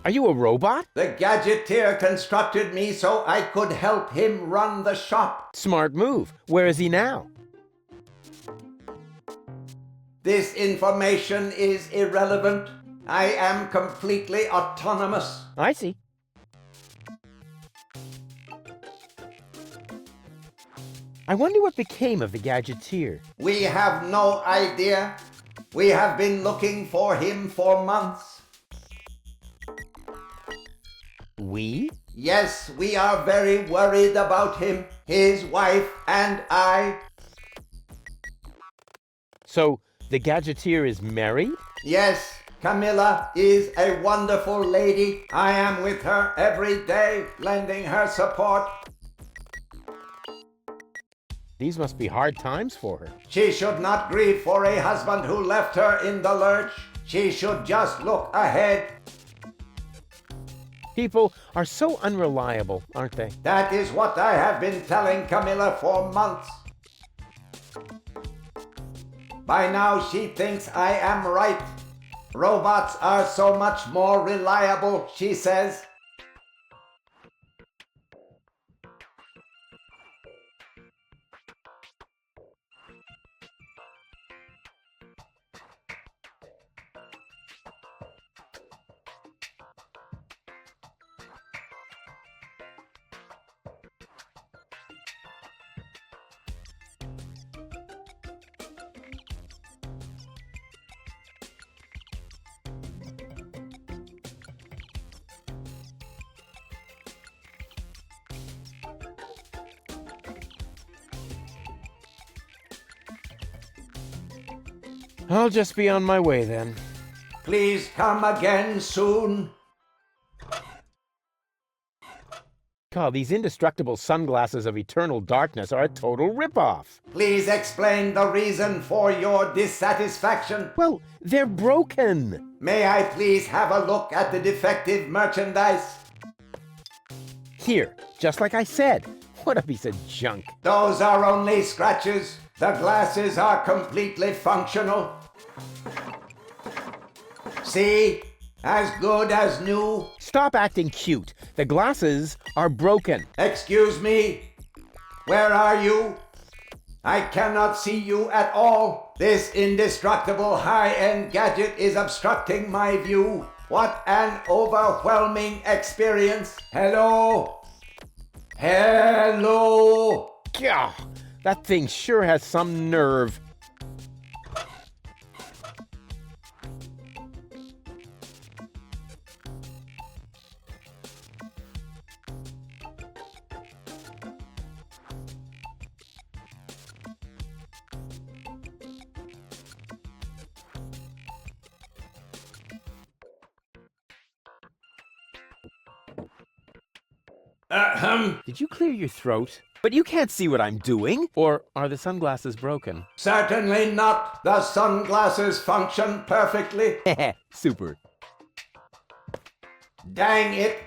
[SPEAKER 1] Are you a robot?
[SPEAKER 11] The Gadgeteer constructed me so I could help him run the shop.
[SPEAKER 1] Smart move. Where is he now?
[SPEAKER 11] This information is irrelevant. I am completely autonomous.
[SPEAKER 1] I see. I wonder what became of the Gadgeteer.
[SPEAKER 11] We have no idea. We have been looking for him for months.
[SPEAKER 1] We?
[SPEAKER 11] Yes, we are very worried about him, his wife, and I.
[SPEAKER 1] So, the Gadgeteer is married?
[SPEAKER 11] Yes, Camilla is a wonderful lady. I am with her every day, lending her support.
[SPEAKER 1] These must be hard times for her.
[SPEAKER 11] She should not grieve for a husband who left her in the lurch. She should just look ahead.
[SPEAKER 1] People are so unreliable, aren't they?
[SPEAKER 11] That is what I have been telling Camilla for months. By now she thinks I am right. Robots are so much more reliable, she says.
[SPEAKER 1] I'll just be on my way then.
[SPEAKER 11] Please come again soon.
[SPEAKER 1] God, these indestructible sunglasses of eternal darkness are a total ripoff.
[SPEAKER 11] Please explain the reason for your dissatisfaction.
[SPEAKER 1] Well, they're broken.
[SPEAKER 11] May I please have a look at the defective merchandise?
[SPEAKER 1] Here, just like I said. What a piece of junk.
[SPEAKER 11] Those are only scratches. The glasses are completely functional. See? As good as new.
[SPEAKER 1] Stop acting cute. The glasses are broken.
[SPEAKER 11] Excuse me. Where are you? I cannot see you at all. This indestructible high-end gadget is obstructing my view. What an overwhelming experience. Hello? Hello?
[SPEAKER 1] Gah, that thing sure has some nerve. Did you clear your throat? But you can't see what I'm doing. Or are the sunglasses broken?
[SPEAKER 11] Certainly not. The sunglasses function perfectly.
[SPEAKER 1] Super.
[SPEAKER 11] Dang it.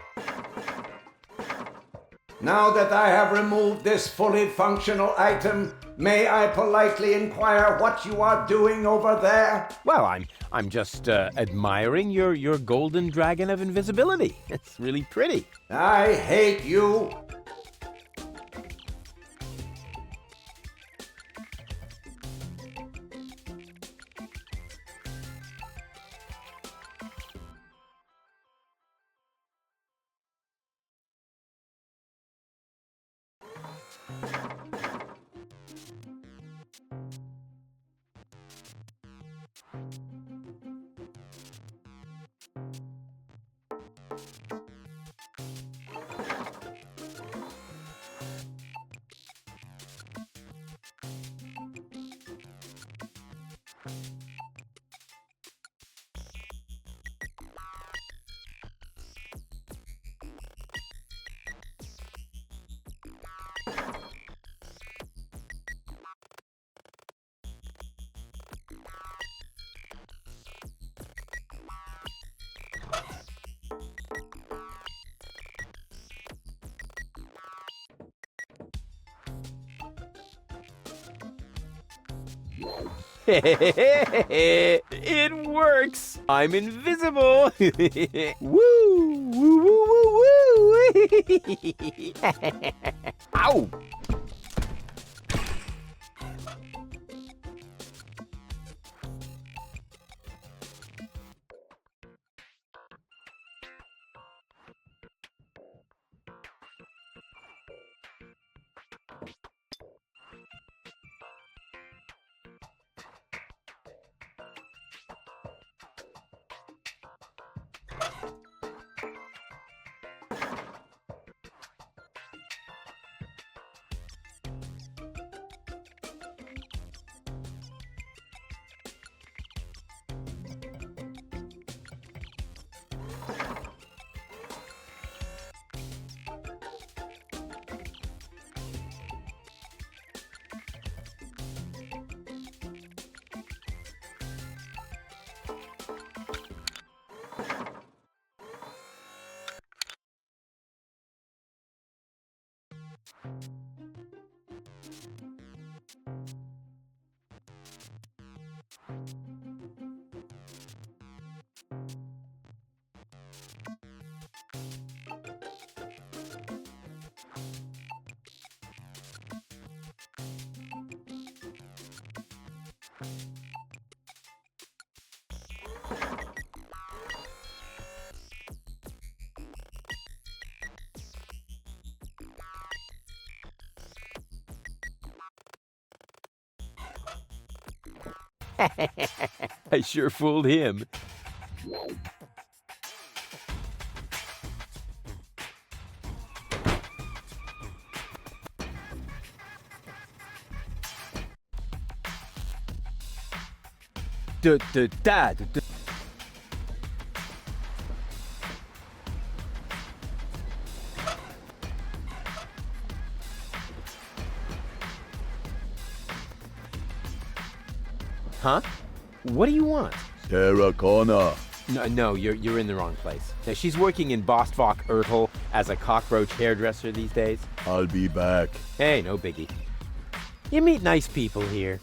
[SPEAKER 11] Now that I have removed this fully functional item, may I politely inquire what you are doing over there?
[SPEAKER 1] Well, I'm just admiring your golden dragon of invisibility. It's really pretty.
[SPEAKER 11] I hate you.
[SPEAKER 12] It works! I'm invisible! Woo! Woo, woo, woo, woo! Ow! I sure fooled him. Da. Huh? What do you want?
[SPEAKER 18] Sarah Connor.
[SPEAKER 12] No, you're in the wrong place. Now, she's working in Bostvok Ertl as a cockroach hairdresser these days.
[SPEAKER 18] I'll be back.
[SPEAKER 12] Hey, no biggie. You meet nice people here.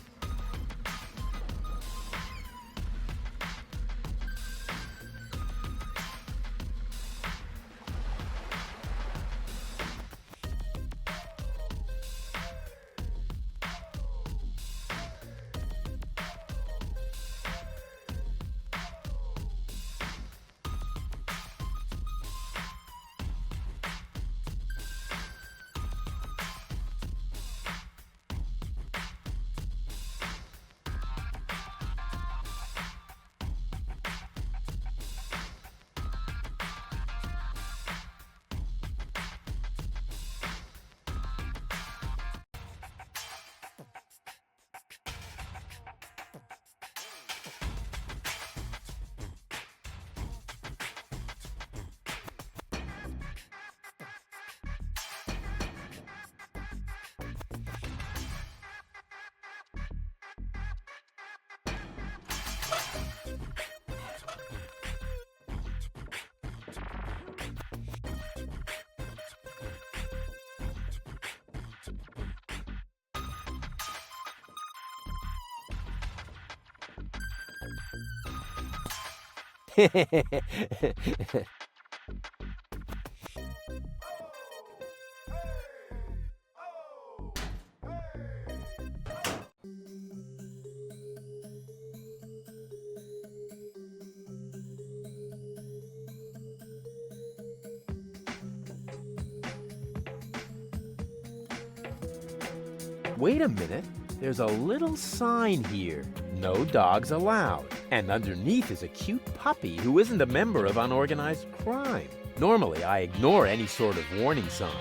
[SPEAKER 12] Wait a minute. There's a little sign here. No dogs allowed. And underneath is a cute puppy who isn't a member of unorganized crime. Normally, I ignore any sort of warning sign.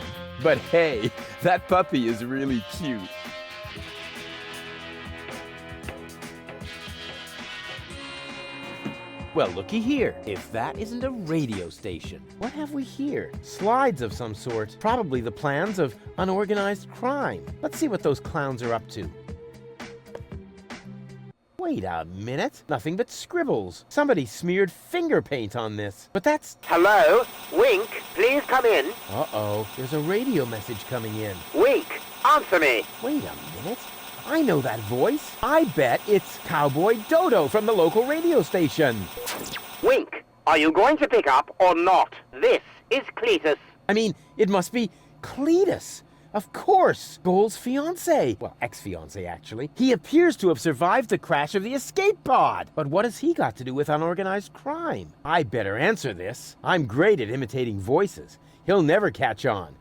[SPEAKER 12] But hey, that puppy is really cute. Well, looky here. If that isn't a radio station, what have we here? Slides of some sort. Probably the plans of unorganized crime. Let's see what those clowns are up to. Wait a minute. Nothing but scribbles. Somebody smeared finger paint on this. But that's...
[SPEAKER 21] Hello? Wink, please come in.
[SPEAKER 12] Uh-oh. There's a radio message coming in.
[SPEAKER 21] Wink, answer me.
[SPEAKER 12] Wait a minute. I know that voice. I bet it's Cowboy Dodo from the local radio station.
[SPEAKER 20] Wink, are you going to pick up or not? This is Cletus.
[SPEAKER 12] I mean, it must be Cletus. Of course, Goal's fiancé. Well, ex-fiancé, actually. He appears to have survived the crash of the escape pod. But what has he got to do with unorganized crime? I better answer this. I'm great at imitating voices. He'll never catch on.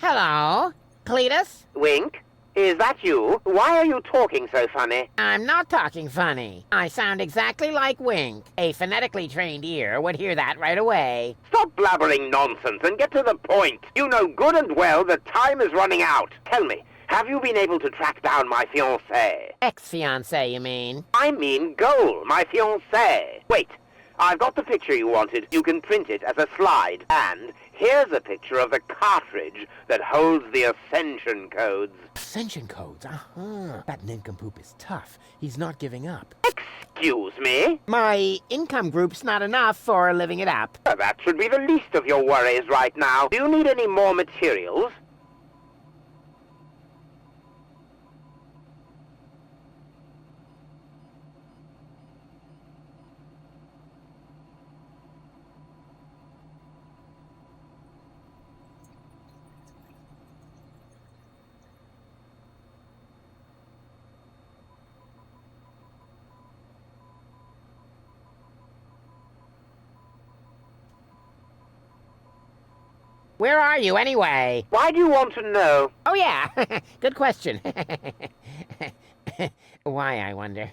[SPEAKER 20] Hello, Cletus? Wink, is that you? Why are you talking so funny?
[SPEAKER 4] I'm not talking funny. I sound exactly like Wink. A phonetically trained ear would hear that right away.
[SPEAKER 20] Stop blabbering nonsense and get to the point. You know good and well that time is running out. Tell me, have you been able to track down my fiancé?
[SPEAKER 4] Ex-fiancé, you mean?
[SPEAKER 20] I mean Goal, my fiancé. Wait, I've got the picture you wanted. You can print it as a slide. And here's a picture of the cartridge that holds the ascension codes.
[SPEAKER 12] Ascension codes? Uh-huh. That nincompoop is tough. He's not giving up.
[SPEAKER 20] Excuse me?
[SPEAKER 4] My income group's not enough for living it up.
[SPEAKER 20] That should be the least of your worries right now. Do you need any more materials?
[SPEAKER 4] Where are you, anyway?
[SPEAKER 20] Why do you want to know?
[SPEAKER 4] Oh, yeah. Good question. Why, I wonder?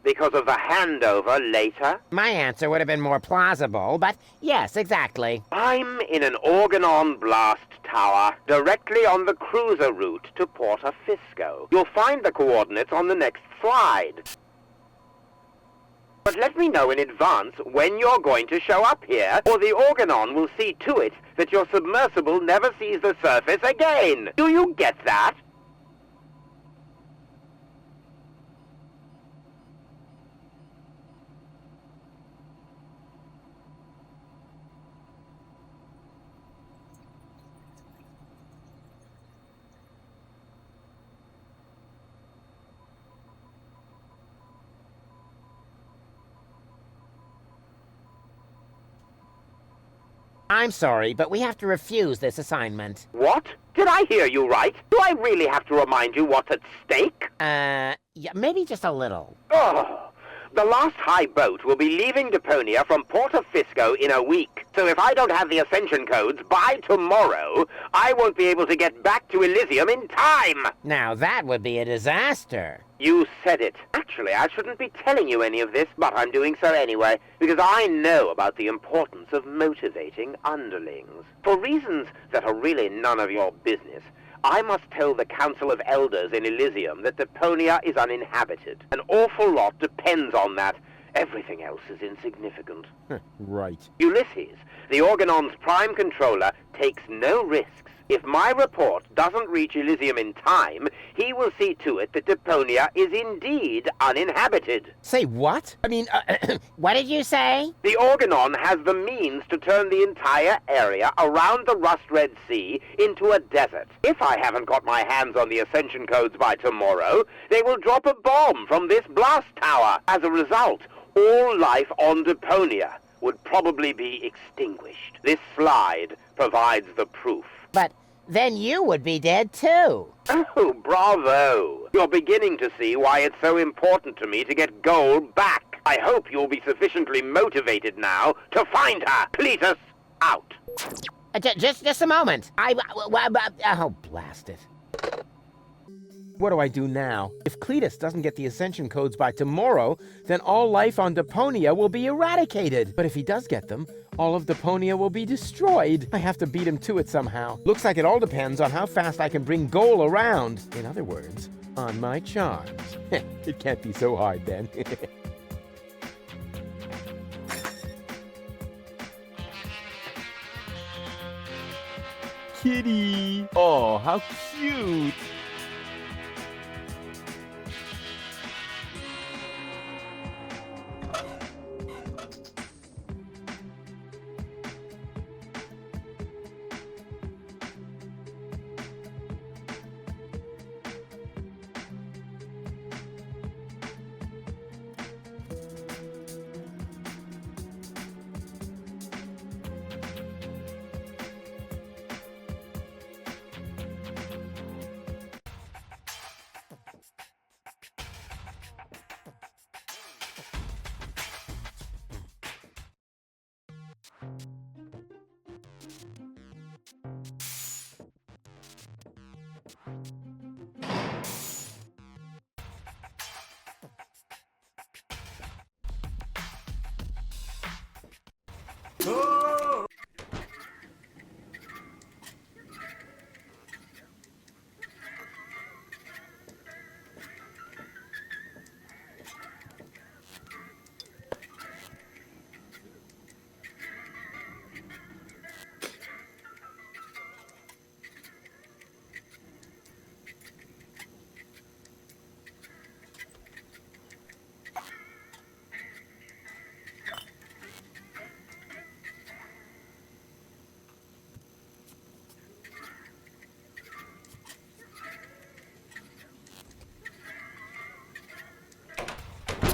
[SPEAKER 20] Because of the handover later?
[SPEAKER 4] My answer would have been more plausible, but yes, exactly.
[SPEAKER 20] I'm in an Organon blast tower, directly on the cruiser route to Porta Fisco. You'll find the coordinates on the next slide. But let me know in advance when you're going to show up here, or the Organon will see to it that your submersible never sees the surface again. Do you get that?
[SPEAKER 4] I'm sorry, but we have to refuse this assignment.
[SPEAKER 20] What? Did I hear you right? Do I really have to remind you what's at stake?
[SPEAKER 4] Yeah, maybe just a little.
[SPEAKER 20] Oh, the last high boat will be leaving Deponia from Porta Fisco in a week. So if I don't have the ascension codes by tomorrow, I won't be able to get back to Elysium in time.
[SPEAKER 4] Now that would be a disaster.
[SPEAKER 20] You said it. Actually, I shouldn't be telling you any of this, but I'm doing so anyway, because I know about the importance of motivating underlings. For reasons that are really none of your business, I must tell the Council of Elders in Elysium that Deponia is uninhabited. An awful lot depends on that. Everything else is insignificant.
[SPEAKER 12] Right.
[SPEAKER 20] Ulysses, the Organon's prime controller, takes no risks. If my report doesn't reach Elysium in time, he will see to it that Deponia is indeed uninhabited.
[SPEAKER 12] Say what? I mean,
[SPEAKER 4] what did you say?
[SPEAKER 20] The Organon has the means to turn the entire area around the Rust-Red Sea into a desert. If I haven't got my hands on the ascension codes by tomorrow, they will drop a bomb from this blast tower. As a result, all life on Deponia would probably be extinguished. This slide provides the proof.
[SPEAKER 4] But then you would be dead too.
[SPEAKER 20] Oh, bravo! You're beginning to see why it's so important to me to get Goal back. I hope you'll be sufficiently motivated now to find her. Cletus, out.
[SPEAKER 4] Just a moment. Oh, blast it.
[SPEAKER 12] What do I do now? If Cletus doesn't get the ascension codes by tomorrow, then all life on Deponia will be eradicated. But if he does get them, all of Deponia will be destroyed. I have to beat him to it somehow. Looks like it all depends on how fast I can bring Goal around. In other words, on my charms. It can't be so hard then. Kitty! Oh, how cute!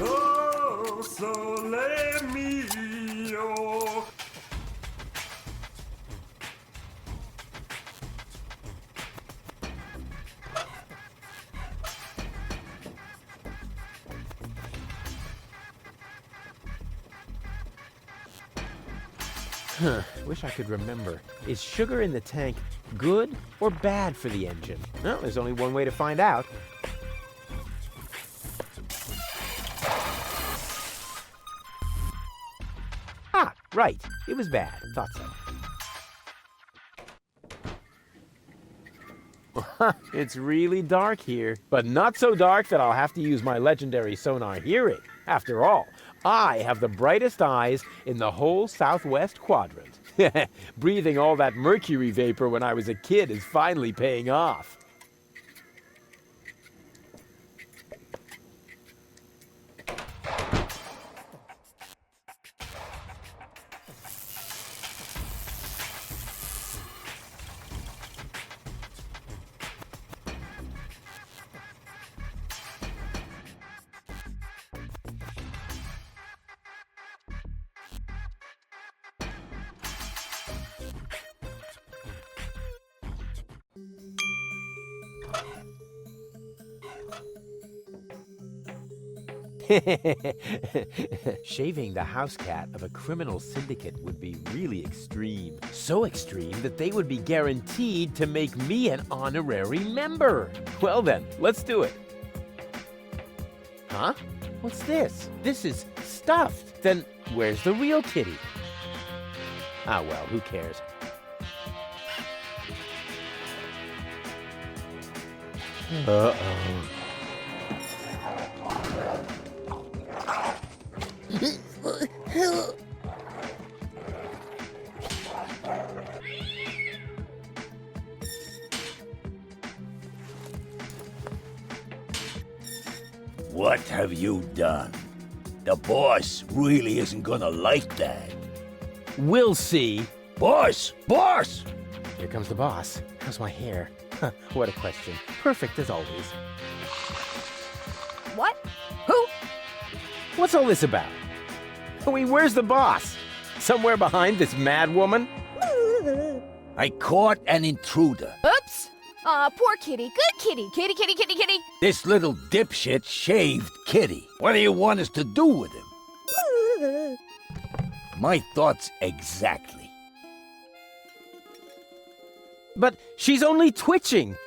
[SPEAKER 16] Oh, sole mio.
[SPEAKER 1] Huh, wish I could remember. Is sugar in the tank good or bad for the engine? Well, there's only one way to find out. Ah, right. It was bad. Thought so. It's really dark here, but not so dark that I'll have to use my legendary sonar hearing. After all, I have the brightest eyes in the whole southwest quadrant. Breathing all that mercury vapor when I was a kid is finally paying off. Shaving the house cat of a criminal syndicate would be really extreme. So extreme that they would be guaranteed to make me an honorary member. Well then, let's do it. Huh? What's this? This is stuffed. Then where's the real kitty? Ah well, who cares? Uh-oh.
[SPEAKER 17] What have you done? The boss really isn't gonna like that.
[SPEAKER 1] We'll see.
[SPEAKER 17] Boss! Boss!
[SPEAKER 1] Here comes the boss. How's my hair? Huh, what a question. Perfect as always.
[SPEAKER 8] What? Who?
[SPEAKER 1] What's all this about? I mean, where's the boss? Somewhere behind this mad woman?
[SPEAKER 17] I caught an intruder.
[SPEAKER 8] Oops! Aw, poor kitty. Good kitty. Kitty, kitty, kitty, kitty.
[SPEAKER 17] This little dipshit shaved Kitty. What do you want us to do with him? My thoughts exactly.
[SPEAKER 1] But she's only twitching.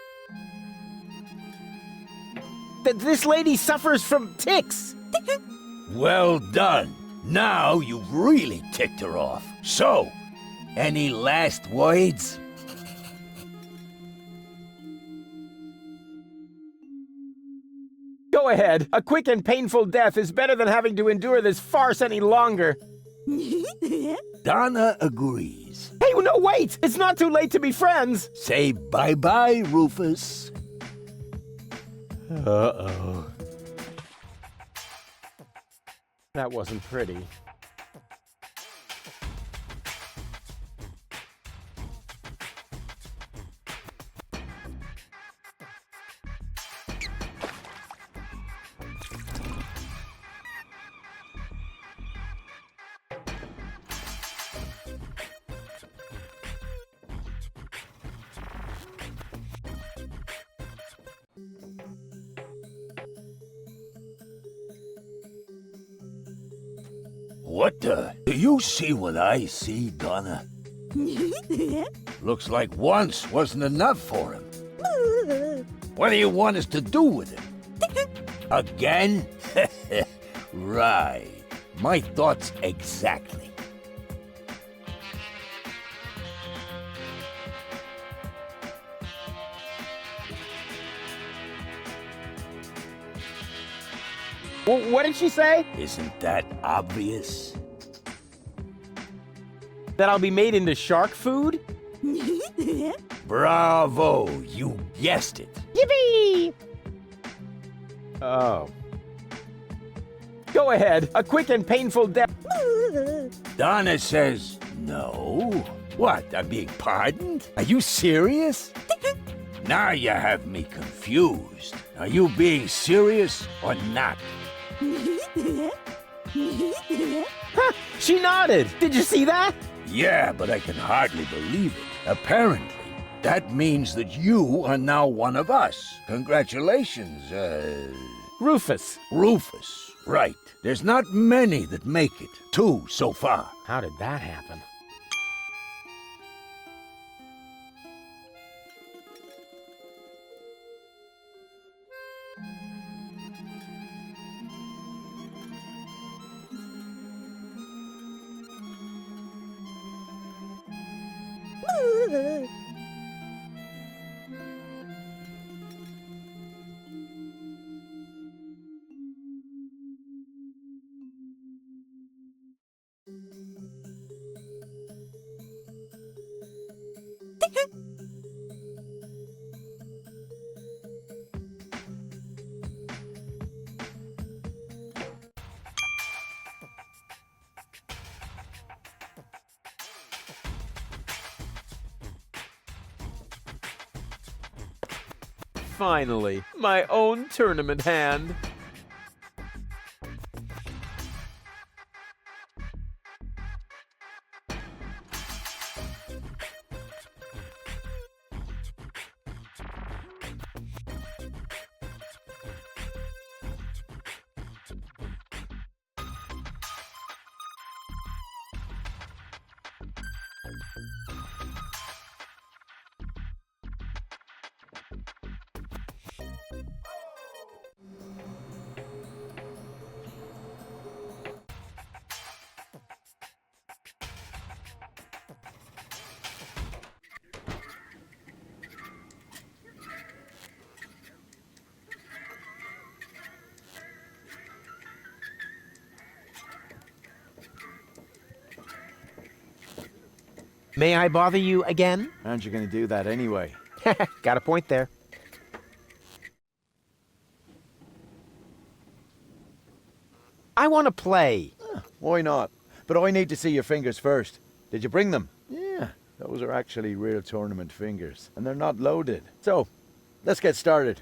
[SPEAKER 1] This lady suffers from tics.
[SPEAKER 17] Well done. Now you've really ticked her off. So, any last words?
[SPEAKER 1] Go ahead. A quick and painful death is better than having to endure this farce any longer.
[SPEAKER 17] Donna agrees.
[SPEAKER 1] Hey, no, wait! It's not too late to be friends!
[SPEAKER 17] Say bye-bye, Rufus.
[SPEAKER 1] Uh-oh. That wasn't pretty.
[SPEAKER 17] What the? Do you see what I see, Donna? Looks like once wasn't enough for him. What do you want us to do with him? Again? Right. My thoughts exactly.
[SPEAKER 1] What did she say?
[SPEAKER 17] Isn't that obvious?
[SPEAKER 1] That I'll be made into shark food?
[SPEAKER 17] Bravo! You guessed it.
[SPEAKER 1] Yippee! Oh. Go ahead. A quick and painful death.
[SPEAKER 17] Donna says no. What? I'm being pardoned? Are you serious? Now you have me confused. Are you being serious or not?
[SPEAKER 1] Huh, she nodded. Did you see that?
[SPEAKER 17] Yeah, but I can hardly believe it. Apparently, that means that you are now one of us. Congratulations,
[SPEAKER 1] Rufus.
[SPEAKER 17] Rufus, right. There's not many that make it. 2 so far.
[SPEAKER 1] How did that happen? Finally, my own tournament hand. May I bother you again?
[SPEAKER 5] Aren't you going to do that anyway?
[SPEAKER 1] Got a point there. I want to play.
[SPEAKER 5] Why not? But I need to see your fingers first. Did you bring them? Yeah, those are actually real tournament fingers, and they're not loaded. So, let's get started.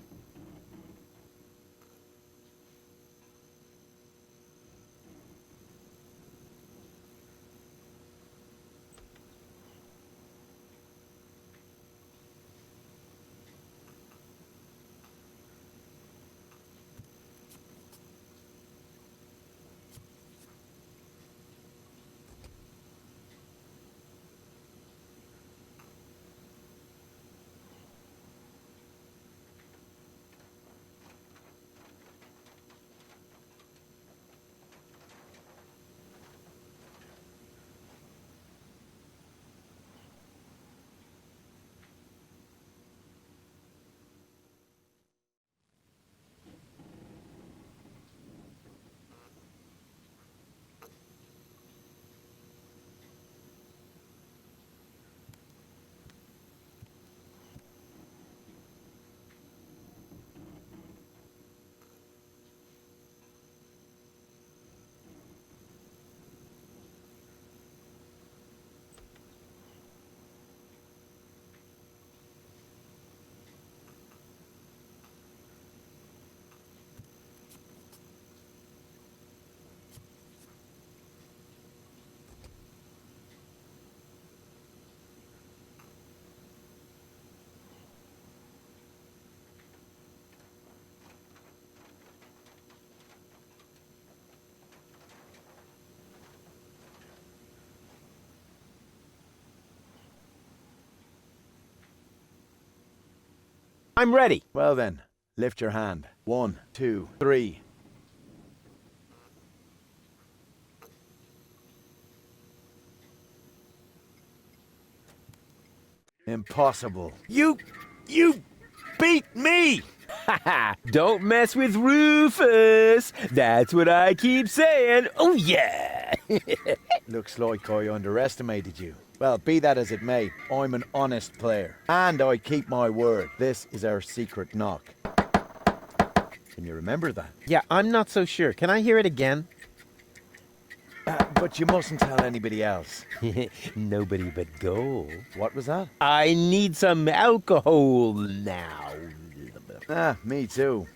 [SPEAKER 12] I'm ready.
[SPEAKER 13] Well then, lift your hand. 1, 2, 3. Impossible. You beat me!
[SPEAKER 12] Don't mess with Rufus. That's what I keep saying. Oh, yeah.
[SPEAKER 13] Looks like I underestimated you. Well, be that as it may, I'm an honest player. And I keep my word. This is our secret knock. Can you remember that?
[SPEAKER 12] Yeah, I'm not so sure. Can I hear it again?
[SPEAKER 13] But you mustn't tell anybody else.
[SPEAKER 12] Nobody but Goal.
[SPEAKER 13] What was that?
[SPEAKER 12] I need some alcohol now.
[SPEAKER 13] Me too.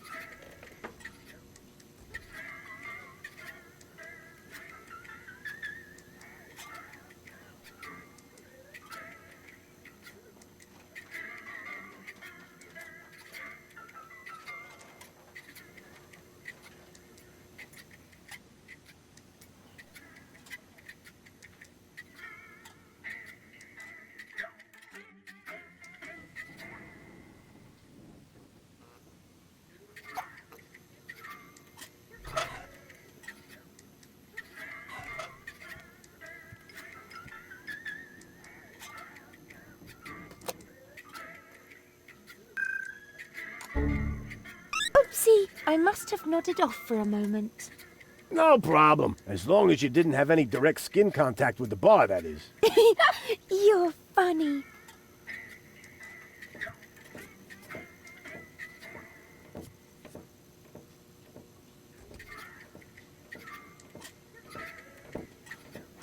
[SPEAKER 8] Oopsie, I must have nodded off for a moment.
[SPEAKER 9] No problem. As long as you didn't have any direct skin contact with the bar, that is.
[SPEAKER 8] You're funny.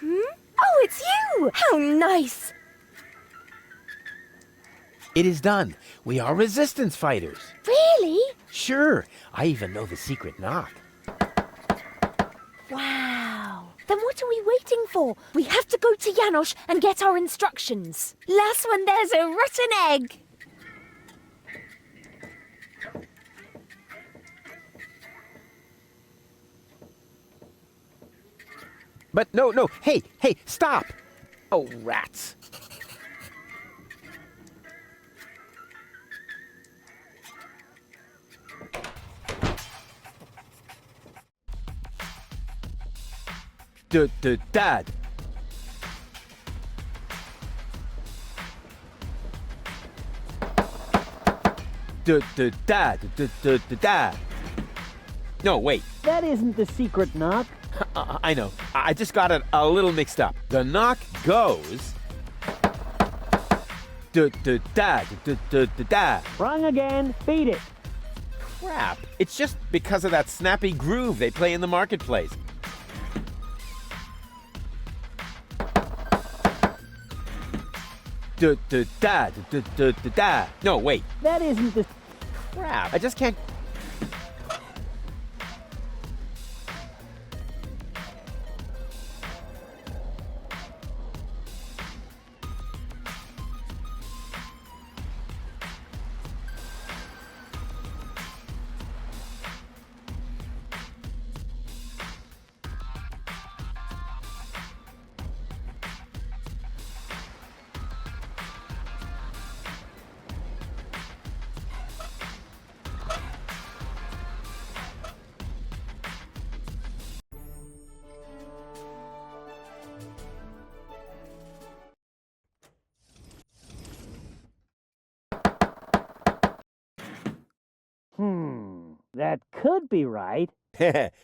[SPEAKER 8] Oh, it's you! How nice!
[SPEAKER 12] It is done. We are resistance fighters.
[SPEAKER 8] Really?
[SPEAKER 12] Sure. I even know the secret knock.
[SPEAKER 8] Wow. Then what are we waiting for? We have to go to Janosch and get our instructions. Last one, there's a rotten egg.
[SPEAKER 12] But no. Hey, stop. Oh, rats. Dad. Dad. No, wait.
[SPEAKER 22] That isn't the secret knock.
[SPEAKER 12] I know. I just got it a little mixed up. The knock goes... Dad.
[SPEAKER 22] Wrong again. Beat it.
[SPEAKER 12] Crap. It's just because of that snappy groove they play in the marketplace. No, wait.
[SPEAKER 22] That isn't the...
[SPEAKER 12] Crap. I just can't...
[SPEAKER 22] That could be right.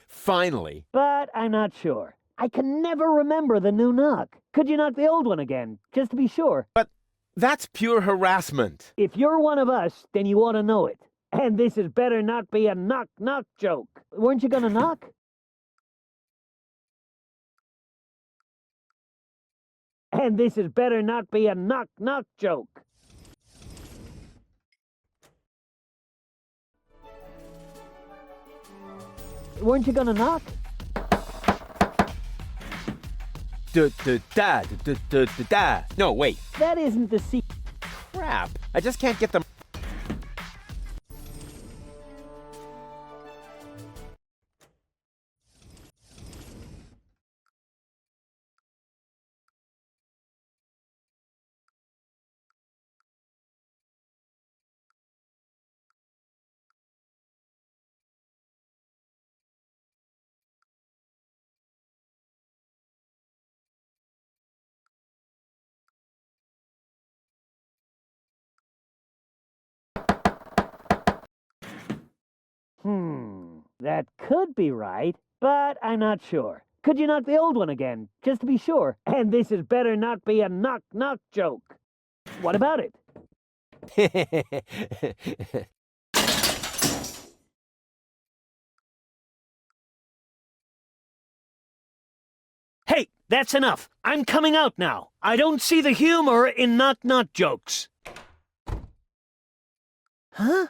[SPEAKER 12] Finally.
[SPEAKER 22] But I'm not sure. I can never remember the new knock. Could you knock the old one again, just to be sure?
[SPEAKER 12] But that's pure harassment.
[SPEAKER 22] If you're one of us, then you ought to know it. And this had better not be a knock-knock joke. Weren't you gonna knock? And this had better not be a knock-knock joke. Weren't you gonna knock?
[SPEAKER 12] No, wait.
[SPEAKER 22] That isn't the secret.
[SPEAKER 12] Crap. I just can't get them.
[SPEAKER 22] That could be right, but I'm not sure. Could you knock the old one again, just to be sure? And this is better not be a knock-knock joke. What about it? Hey, that's enough. I'm coming out now. I don't see the humor in knock-knock jokes. Huh?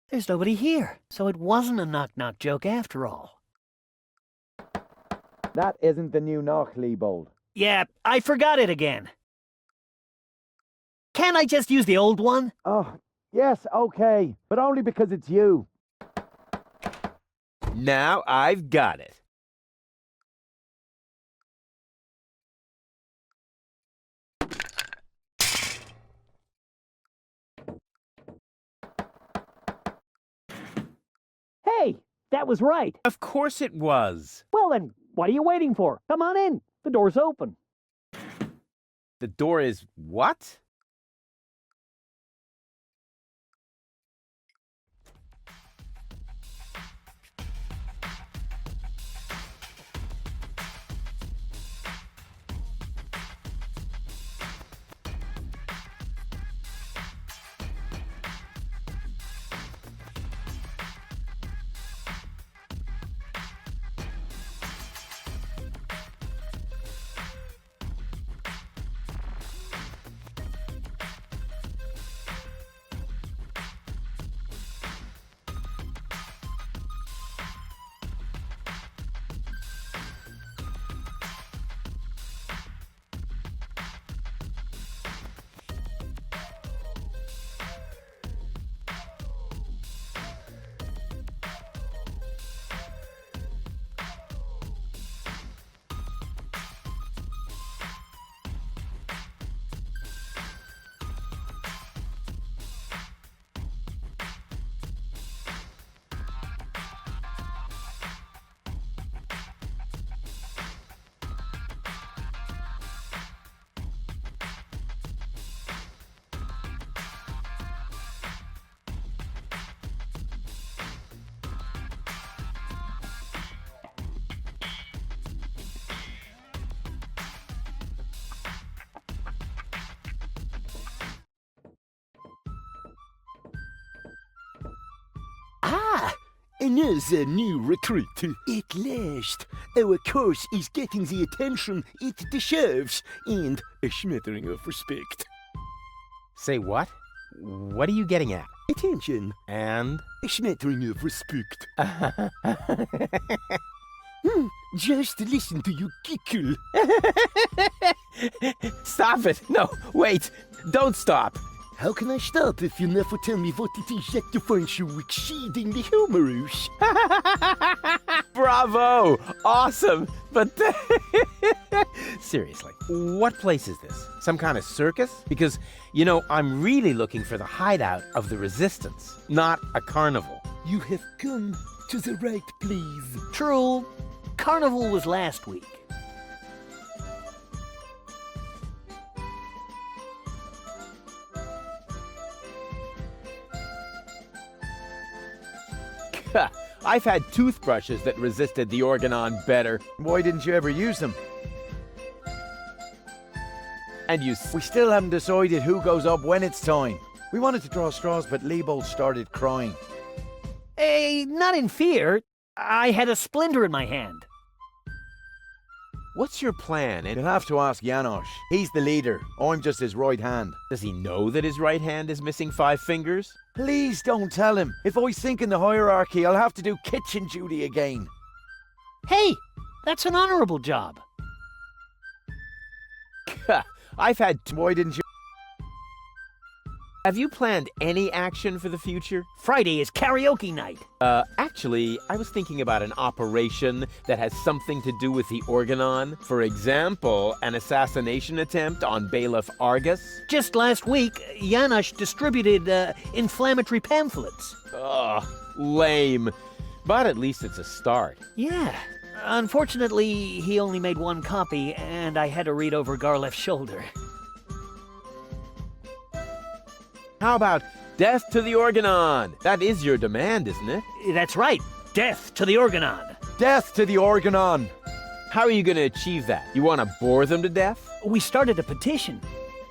[SPEAKER 22] There's nobody here, so it wasn't a knock-knock joke after all.
[SPEAKER 13] That isn't the new knock, Leibold.
[SPEAKER 22] Yeah, I forgot it again. Can't I just use the old one?
[SPEAKER 13] Oh, yes, okay, but only because it's you.
[SPEAKER 12] Now I've got it.
[SPEAKER 22] Hey, that was right.
[SPEAKER 12] Of course it was.
[SPEAKER 22] Well then, what are you waiting for? Come on in. The door's open.
[SPEAKER 12] The door is what?
[SPEAKER 6] Another new recruit. At last, our course is getting the attention it deserves, and a smattering of respect.
[SPEAKER 12] Say what? What are you getting at?
[SPEAKER 6] Attention.
[SPEAKER 12] And?
[SPEAKER 6] A smattering of respect. Just listen to you giggle.
[SPEAKER 12] Stop it! No, wait! Don't stop!
[SPEAKER 6] How can I stop if you never tell me what it is that you find so exceedingly humorous?
[SPEAKER 12] Bravo! Awesome! But seriously, what place is this? Some kind of circus? Because, you know, I'm really looking for the hideout of the Resistance, not a carnival.
[SPEAKER 6] You have come to the right place.
[SPEAKER 22] True. Carnival was last week.
[SPEAKER 12] I've had toothbrushes that resisted the Organon better.
[SPEAKER 13] Why didn't you ever use them?
[SPEAKER 12] And
[SPEAKER 13] we still haven't decided who goes up when it's time. We wanted to draw straws, but Leibold started crying.
[SPEAKER 22] Hey, not in fear. I had a splinter in my hand.
[SPEAKER 12] What's your plan?
[SPEAKER 13] You'll have to ask Janosch. He's the leader. I'm just his right hand.
[SPEAKER 12] Does he know that his right hand is missing 5 fingers?
[SPEAKER 13] Please don't tell him. If I sink in the hierarchy, I'll have to do kitchen duty again.
[SPEAKER 22] Hey, that's an honorable job.
[SPEAKER 12] I've had...
[SPEAKER 13] Why didn't you...
[SPEAKER 12] Have you planned any action for the future?
[SPEAKER 22] Friday is karaoke night.
[SPEAKER 12] Actually, I was thinking about an operation that has something to do with the Organon. For example, an assassination attempt on Bailiff Argus.
[SPEAKER 22] Just last week, Janosch distributed inflammatory pamphlets.
[SPEAKER 12] Ugh, lame. But at least it's a start.
[SPEAKER 22] Yeah. Unfortunately, he only made 1 copy, and I had to read over Garleff's shoulder.
[SPEAKER 12] How about Death to the Organon! That is your demand, isn't it?
[SPEAKER 22] That's right. Death to the Organon.
[SPEAKER 13] Death to the Organon!
[SPEAKER 12] How are you going to achieve that? You want to bore them to death?
[SPEAKER 22] We started a petition.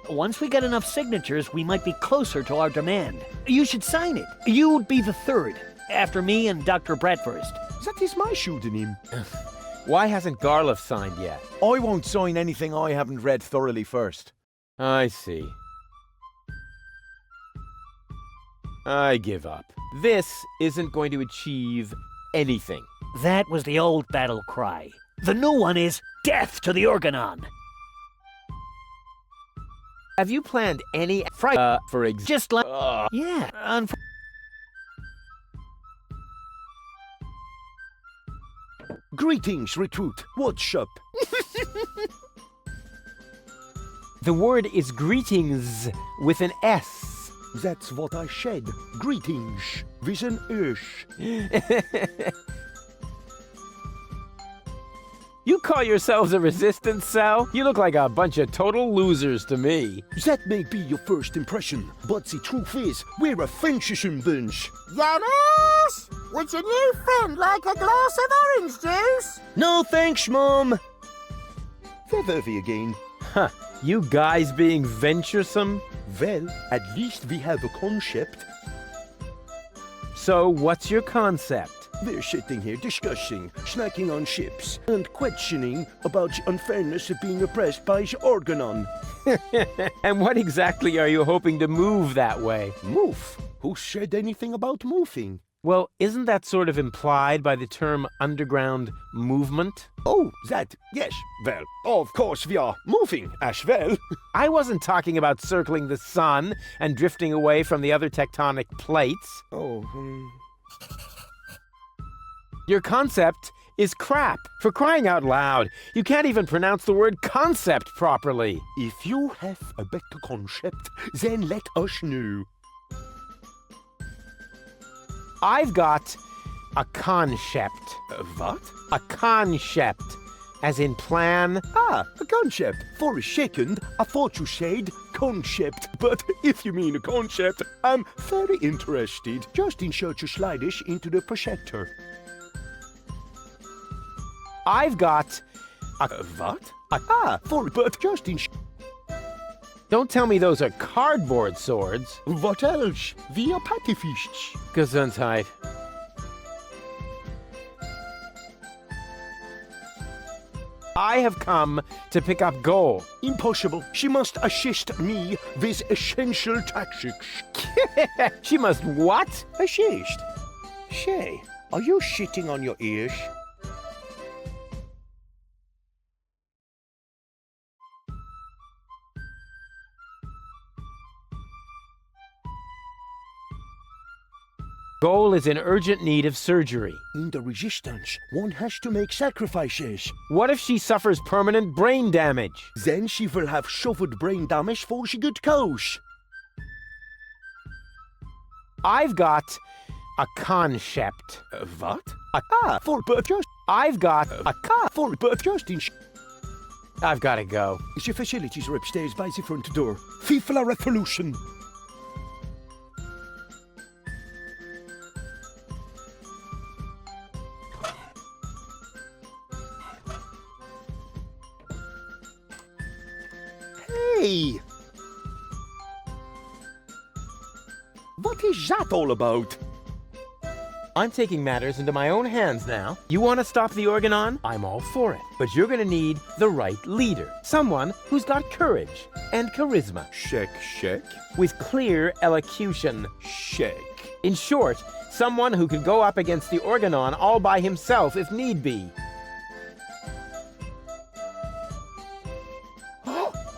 [SPEAKER 22] Once we get enough signatures, we might be closer to our demand. You should sign it. You'd be the third, after me and Dr. Bradfurst.
[SPEAKER 6] That is my shooting.
[SPEAKER 12] Why hasn't Garliff signed yet?
[SPEAKER 13] I won't sign anything I haven't read thoroughly first.
[SPEAKER 12] I see. I give up. This isn't going to achieve anything.
[SPEAKER 22] That was the old battle cry. The new one is death to the Organon.
[SPEAKER 12] Have you planned any for
[SPEAKER 22] just like yeah,
[SPEAKER 6] Greetings, recruit. What's up?
[SPEAKER 12] The word is greetings with an S.
[SPEAKER 6] That's what I said. Greetings with an S.
[SPEAKER 12] You call yourselves a resistance cell? You look like a bunch of total losers to me.
[SPEAKER 6] That may be your first impression, but the truth is, we're a fantasy bunch.
[SPEAKER 14] Yanis! Would your new friend like a glass of orange juice?
[SPEAKER 6] No thanks, Mom. Where were we again?
[SPEAKER 12] Huh, you guys being venturesome?
[SPEAKER 6] Well, at least we have a concept.
[SPEAKER 12] So, what's your concept?
[SPEAKER 6] We're sitting here discussing, snacking on chips, and questioning about the unfairness of being oppressed by the Organon.
[SPEAKER 12] And what exactly are you hoping to move that way?
[SPEAKER 6] Move? Who said anything about moving?
[SPEAKER 12] Well, isn't that sort of implied by the term underground movement?
[SPEAKER 6] Oh, that, yes. Well, of course we are moving as well.
[SPEAKER 12] I wasn't talking about circling the sun and drifting away from the other tectonic plates.
[SPEAKER 6] Oh,
[SPEAKER 12] Your concept is crap. For crying out loud, you can't even pronounce the word concept properly.
[SPEAKER 6] If you have a better concept, then let us know.
[SPEAKER 12] I've got a concept.
[SPEAKER 6] What?
[SPEAKER 12] A concept. As in plan.
[SPEAKER 6] Ah, a concept. For a second, I thought you said concept. But if you mean a concept, I'm very interested. Just insert your sliders into the projector.
[SPEAKER 12] I've got a...
[SPEAKER 6] what? But just in...
[SPEAKER 12] Don't tell me those are cardboard swords.
[SPEAKER 6] What else? We are pacifists.
[SPEAKER 12] Gesundheit. I have come to pick up Goal.
[SPEAKER 6] Impossible. She must assist me with essential tactics.
[SPEAKER 12] She must what?
[SPEAKER 6] Assist? Say, are you shitting on your ears?
[SPEAKER 12] Goal is in urgent need of surgery.
[SPEAKER 6] In the Resistance, one has to make sacrifices.
[SPEAKER 12] What if she suffers permanent brain damage?
[SPEAKER 6] Then she will have suffered brain damage for the good cause.
[SPEAKER 12] I've got a concept.
[SPEAKER 6] What?
[SPEAKER 12] I've got a
[SPEAKER 6] Justin.
[SPEAKER 12] I've got to go.
[SPEAKER 6] The facilities are upstairs by the front door. FIFA Revolution. Hey! What is that all about?
[SPEAKER 12] I'm taking matters into my own hands now. You want to stop the Organon? I'm all for it. But you're going to need the right leader. Someone who's got courage and charisma.
[SPEAKER 6] Check.
[SPEAKER 12] With clear elocution.
[SPEAKER 6] Check.
[SPEAKER 12] In short, someone who can go up against the Organon all by himself if need be.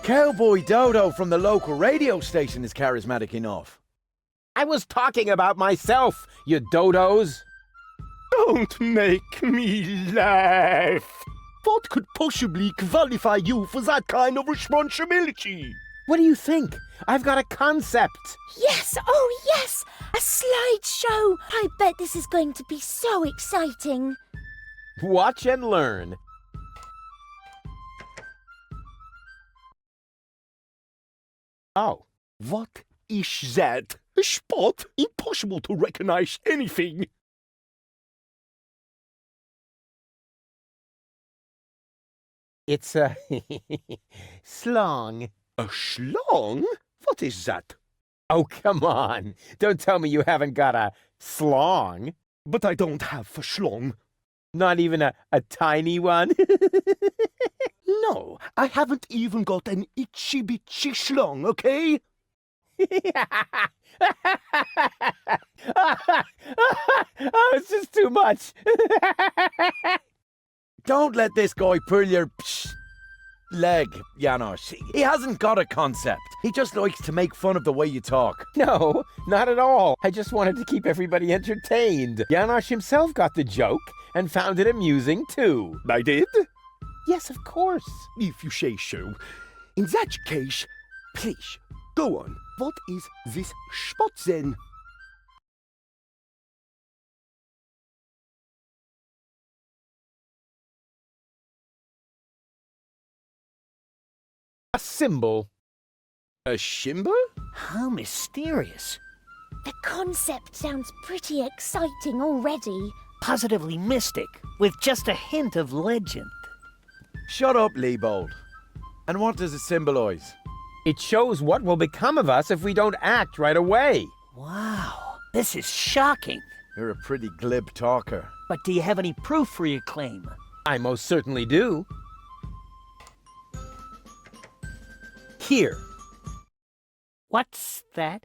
[SPEAKER 13] Cowboy Dodo from the local radio station is charismatic enough.
[SPEAKER 12] I was talking about myself, you dodos.
[SPEAKER 6] Don't make me laugh. What could possibly qualify you for that kind of responsibility?
[SPEAKER 12] What do you think? I've got a concept.
[SPEAKER 8] Yes, oh yes! A slideshow! I bet this is going to be so exciting.
[SPEAKER 12] Watch and learn. Oh.
[SPEAKER 6] What is that? A spot? Impossible to recognize anything.
[SPEAKER 1] It's a slong.
[SPEAKER 6] A schlong? What is that?
[SPEAKER 1] Oh, come on. Don't tell me you haven't got a slong.
[SPEAKER 6] But I don't have a schlong.
[SPEAKER 1] Not even a tiny one?
[SPEAKER 6] No, I haven't even got an itchy-bitchy schlong, okay?
[SPEAKER 1] Oh, it's just too much.
[SPEAKER 13] Don't let this guy pull your leg, Janosch. He hasn't got a concept. He just likes to make fun of the way you talk.
[SPEAKER 1] No, not at all. I just wanted to keep everybody entertained. Janosch himself got the joke and found it amusing, too.
[SPEAKER 6] I did?
[SPEAKER 1] Yes, of course.
[SPEAKER 6] If you say so. In that case, please, go on. What is this spot then?
[SPEAKER 1] A symbol.
[SPEAKER 6] A symbol?
[SPEAKER 22] How mysterious.
[SPEAKER 8] The concept sounds pretty exciting already.
[SPEAKER 22] Positively mystic, with just a hint of legend.
[SPEAKER 13] Shut up, Leibold. And what does it symbolize?
[SPEAKER 1] It shows what will become of us if we don't act right away.
[SPEAKER 22] Wow, this is shocking.
[SPEAKER 13] You're a pretty glib talker.
[SPEAKER 22] But do you have any proof for your claim?
[SPEAKER 1] I most certainly do. Here.
[SPEAKER 22] What's that?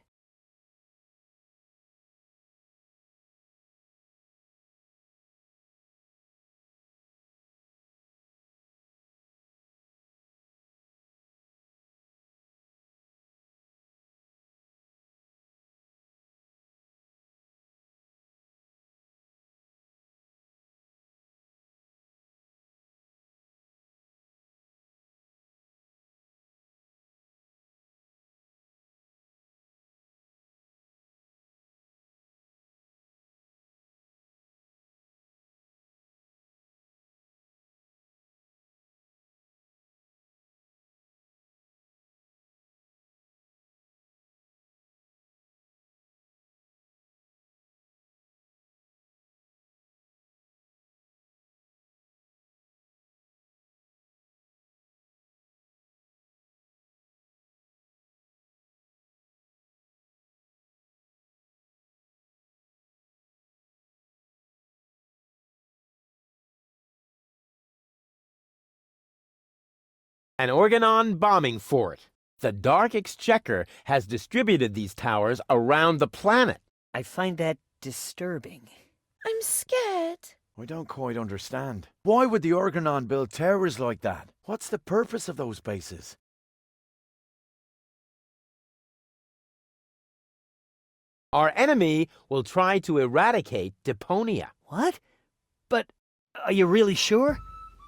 [SPEAKER 1] An Organon bombing fort. The Dark Exchequer has distributed these towers around the planet.
[SPEAKER 22] I find that disturbing.
[SPEAKER 8] I'm scared.
[SPEAKER 13] I don't quite understand. Why would the Organon build towers like that? What's the purpose of those bases?
[SPEAKER 1] Our enemy will try to eradicate Deponia.
[SPEAKER 22] What? But are you really sure?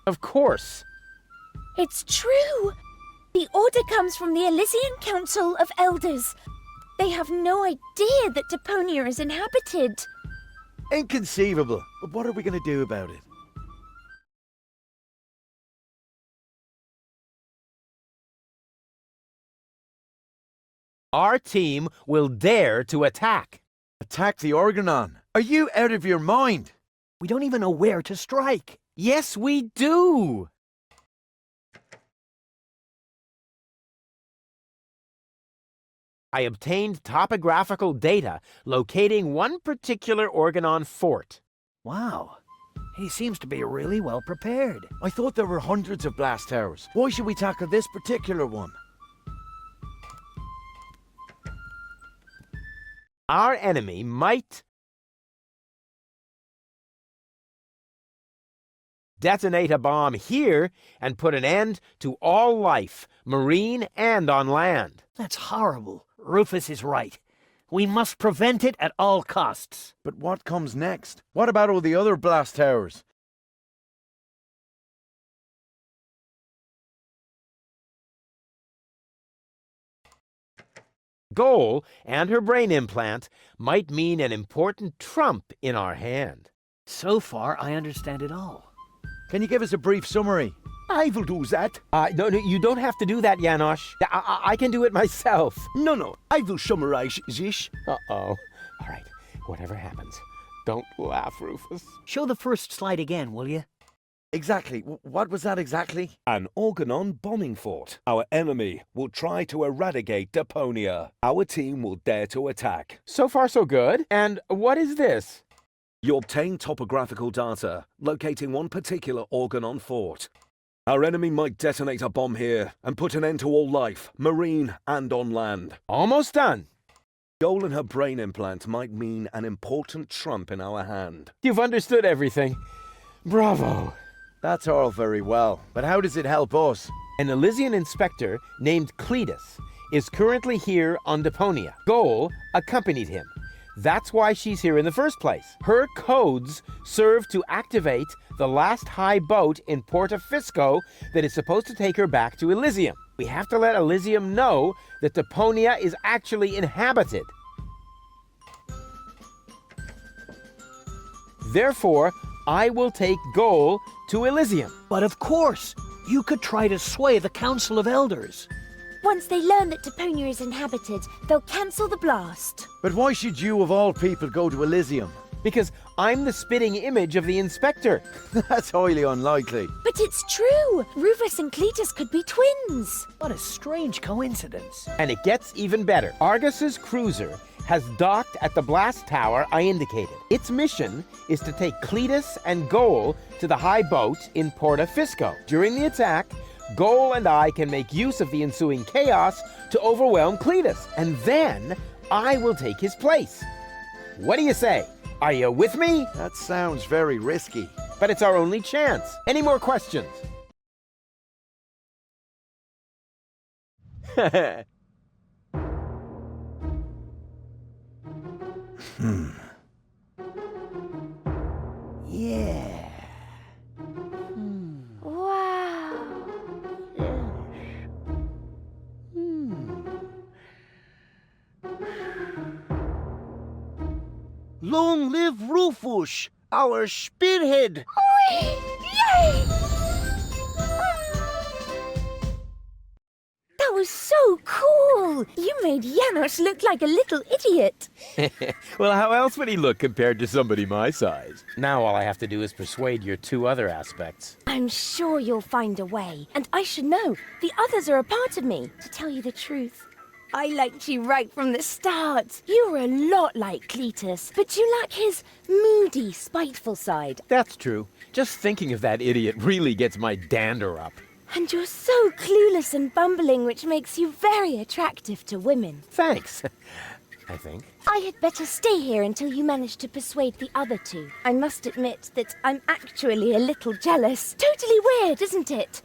[SPEAKER 1] Of course.
[SPEAKER 8] It's true. The order comes from the Elysian Council of Elders. They have no idea that Deponia is inhabited.
[SPEAKER 13] Inconceivable. But what are we going to do about it?
[SPEAKER 1] Our team will dare to attack.
[SPEAKER 13] Attack the Organon? Are you out of your mind?
[SPEAKER 22] We don't even know where to strike.
[SPEAKER 1] Yes, we do. I obtained topographical data locating one particular Organon fort.
[SPEAKER 22] Wow. He seems to be really well prepared.
[SPEAKER 13] I thought there were hundreds of blast towers. Why should we tackle this particular one?
[SPEAKER 1] Our enemy might detonate a bomb here and put an end to all life, marine and on land.
[SPEAKER 22] That's horrible. Rufus is right. We must prevent it at all costs.
[SPEAKER 13] But what comes next? What about all the other blast towers?
[SPEAKER 1] Goal and her brain implant might mean an important trump in our hand.
[SPEAKER 22] So far, I understand it all.
[SPEAKER 13] Can you give us a brief summary?
[SPEAKER 6] I will do that.
[SPEAKER 12] No, you don't have to do that, Janosch. I can do it myself.
[SPEAKER 6] No, I will summarize this.
[SPEAKER 12] Uh-oh. All right, whatever happens, don't laugh, Rufus.
[SPEAKER 22] Show the first slide again, will you?
[SPEAKER 13] Exactly. What was that exactly?
[SPEAKER 6] An Organon bombing fort. Our enemy will try to eradicate Deponia. Our team will dare to attack.
[SPEAKER 12] So far, so good. And what is this?
[SPEAKER 6] You obtain topographical data locating one particular Organon fort. Our enemy might detonate a bomb here and put an end to all life, marine and on land.
[SPEAKER 12] Almost done.
[SPEAKER 6] Goal and her brain implant might mean an important trump in our hand.
[SPEAKER 12] You've understood everything. Bravo.
[SPEAKER 13] That's all very well, but how does it help us?
[SPEAKER 12] An Elysian inspector named Cletus is currently here on Deponia. Goal accompanied him. That's why she's here in the first place. Her codes serve to activate the last high boat in Porta Fisco that is supposed to take her back to Elysium. We have to let Elysium know that Deponia is actually inhabited. Therefore, I will take Goal to Elysium.
[SPEAKER 22] But of course, you could try to sway the Council of Elders.
[SPEAKER 8] Once they learn that Deponia is inhabited, they'll cancel the blast.
[SPEAKER 13] But why should you, of all people, go to Elysium?
[SPEAKER 12] Because I'm the spitting image of the inspector.
[SPEAKER 13] That's highly unlikely.
[SPEAKER 8] But it's true! Rufus and Cletus could be twins.
[SPEAKER 22] What a strange coincidence.
[SPEAKER 12] And it gets even better. Argus's cruiser has docked at the blast tower I indicated. Its mission is to take Cletus and Goal to the high boat in Porta Fisco. During the attack, Goal and I can make use of the ensuing chaos to overwhelm Cletus, and then I will take his place. What do you say? Are you with me?
[SPEAKER 13] That sounds very risky.
[SPEAKER 12] But it's our only chance. Any more questions?
[SPEAKER 22] Yeah.
[SPEAKER 8] Wow.
[SPEAKER 17] Long live Rufus, our spearhead!
[SPEAKER 8] Yay! That was so cool! You made Janosch look like a little idiot.
[SPEAKER 12] Well, how else would he look compared to somebody my size? Now all I have to do is persuade your two other aspects.
[SPEAKER 8] I'm sure you'll find a way. And I should know, the others are a part of me. To tell you the truth, I liked you right from the start. You were a lot like Cletus, but you lack his moody, spiteful side.
[SPEAKER 12] That's true. Just thinking of that idiot really gets my dander up.
[SPEAKER 8] And you're so clueless and bumbling, which makes you very attractive to women.
[SPEAKER 12] Thanks, I think.
[SPEAKER 8] I had better stay here until you manage to persuade the other two. I must admit that I'm actually a little jealous. Totally weird, isn't it?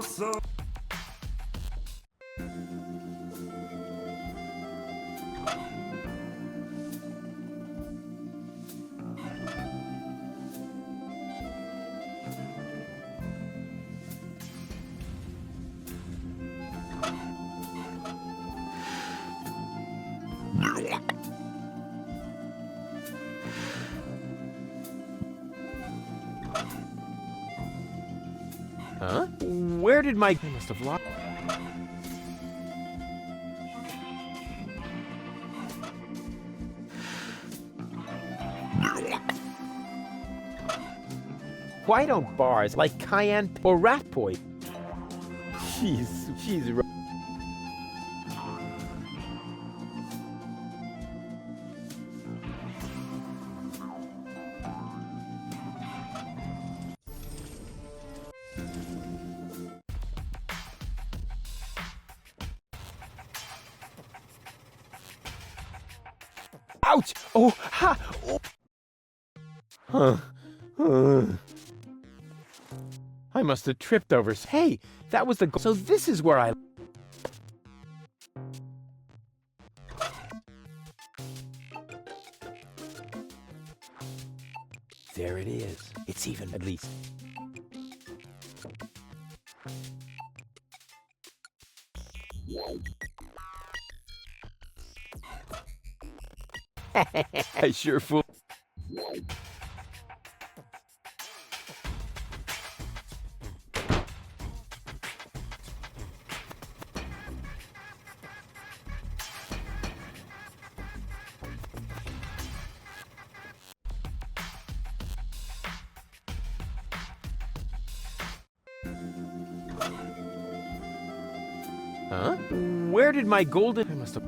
[SPEAKER 16] so.
[SPEAKER 12] Huh? Where did my... I must have lost... Why don't bars like Cayenne or Rat Boy? She's right. Ouch! Oh, ha! Oh. I must have tripped over. Hey, that was the goal. So this is where I... There it is. It's even, at least. I sure fool. Huh? Where did my golden... I must have...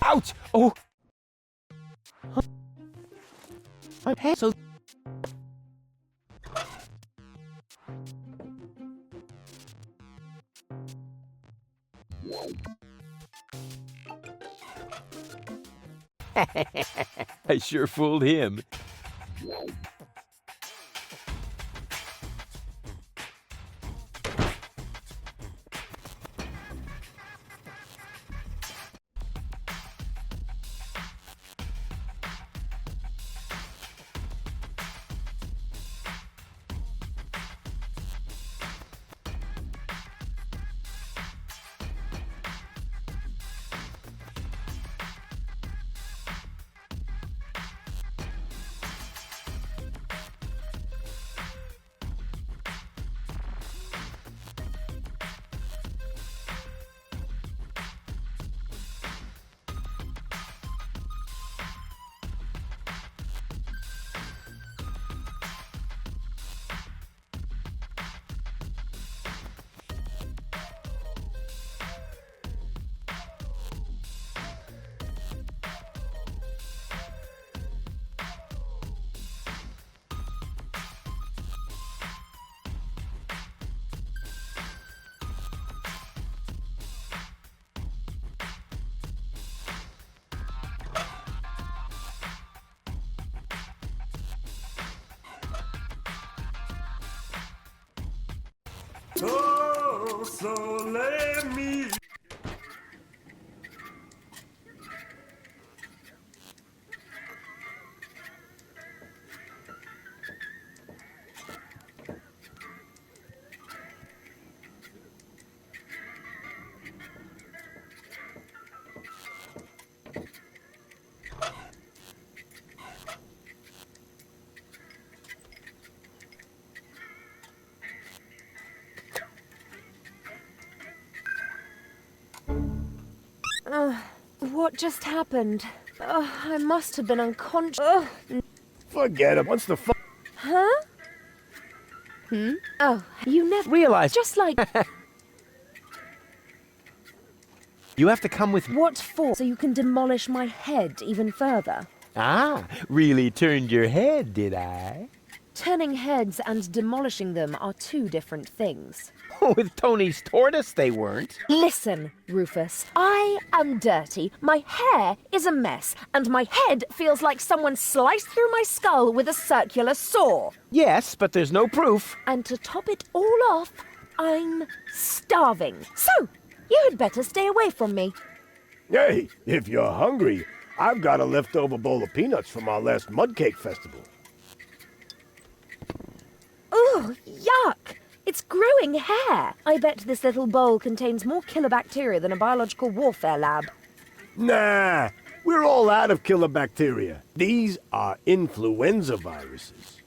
[SPEAKER 12] Ouch! Oh! Huh? I'm so... I sure fooled him.
[SPEAKER 16] Oh, so let me.
[SPEAKER 8] What just happened? I must have been unconscious.
[SPEAKER 9] Forget it. What's the fuck?
[SPEAKER 8] Huh? Oh, you never
[SPEAKER 12] realized.
[SPEAKER 8] Just like...
[SPEAKER 12] You have to come with...
[SPEAKER 8] What for? So you can demolish my head even further?
[SPEAKER 12] Ah, really turned your head, did I?
[SPEAKER 8] Turning heads and demolishing them are two different things.
[SPEAKER 12] With Tony's tortoise, they weren't.
[SPEAKER 8] Listen, Rufus. I am dirty, my hair is a mess, and my head feels like someone sliced through my skull with a circular saw.
[SPEAKER 12] Yes, but there's no proof.
[SPEAKER 8] And to top it all off, I'm starving. So, you had better stay away from me.
[SPEAKER 9] Hey, if you're hungry, I've got a leftover bowl of peanuts from our last mud cake festival.
[SPEAKER 8] Ooh, yuck! It's growing hair. I bet this little bowl contains more killer bacteria than a biological warfare lab.
[SPEAKER 9] Nah, we're all out of killer bacteria. These are influenza viruses.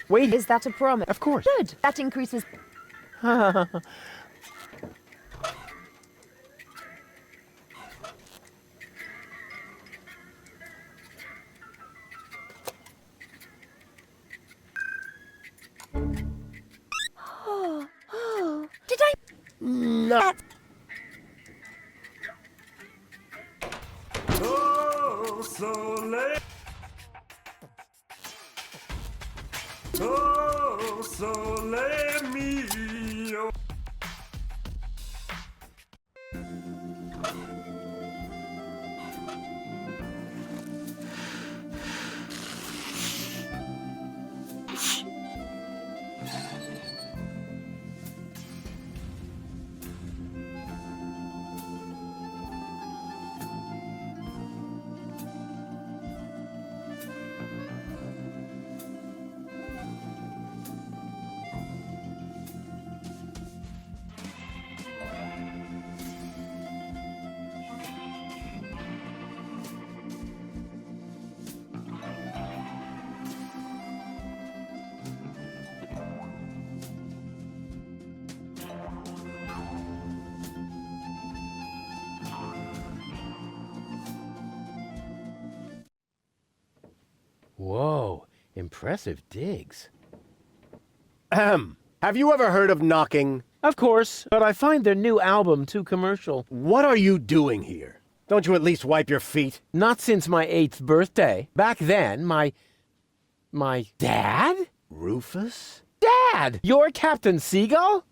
[SPEAKER 8] Wait, is that a promise?
[SPEAKER 12] Of course.
[SPEAKER 8] Good. That increases... Did I...
[SPEAKER 9] No.
[SPEAKER 16] Oh, sole. Oh, sole mio.
[SPEAKER 12] Whoa, impressive digs.
[SPEAKER 9] Ahem. Have you ever heard of knocking?
[SPEAKER 12] Of course, but I find their new album too commercial.
[SPEAKER 9] What are you doing here? Don't you at least wipe your feet?
[SPEAKER 12] Not since my 8th birthday. Back then, my dad?
[SPEAKER 9] Rufus?
[SPEAKER 12] Dad! You're Captain Seagull?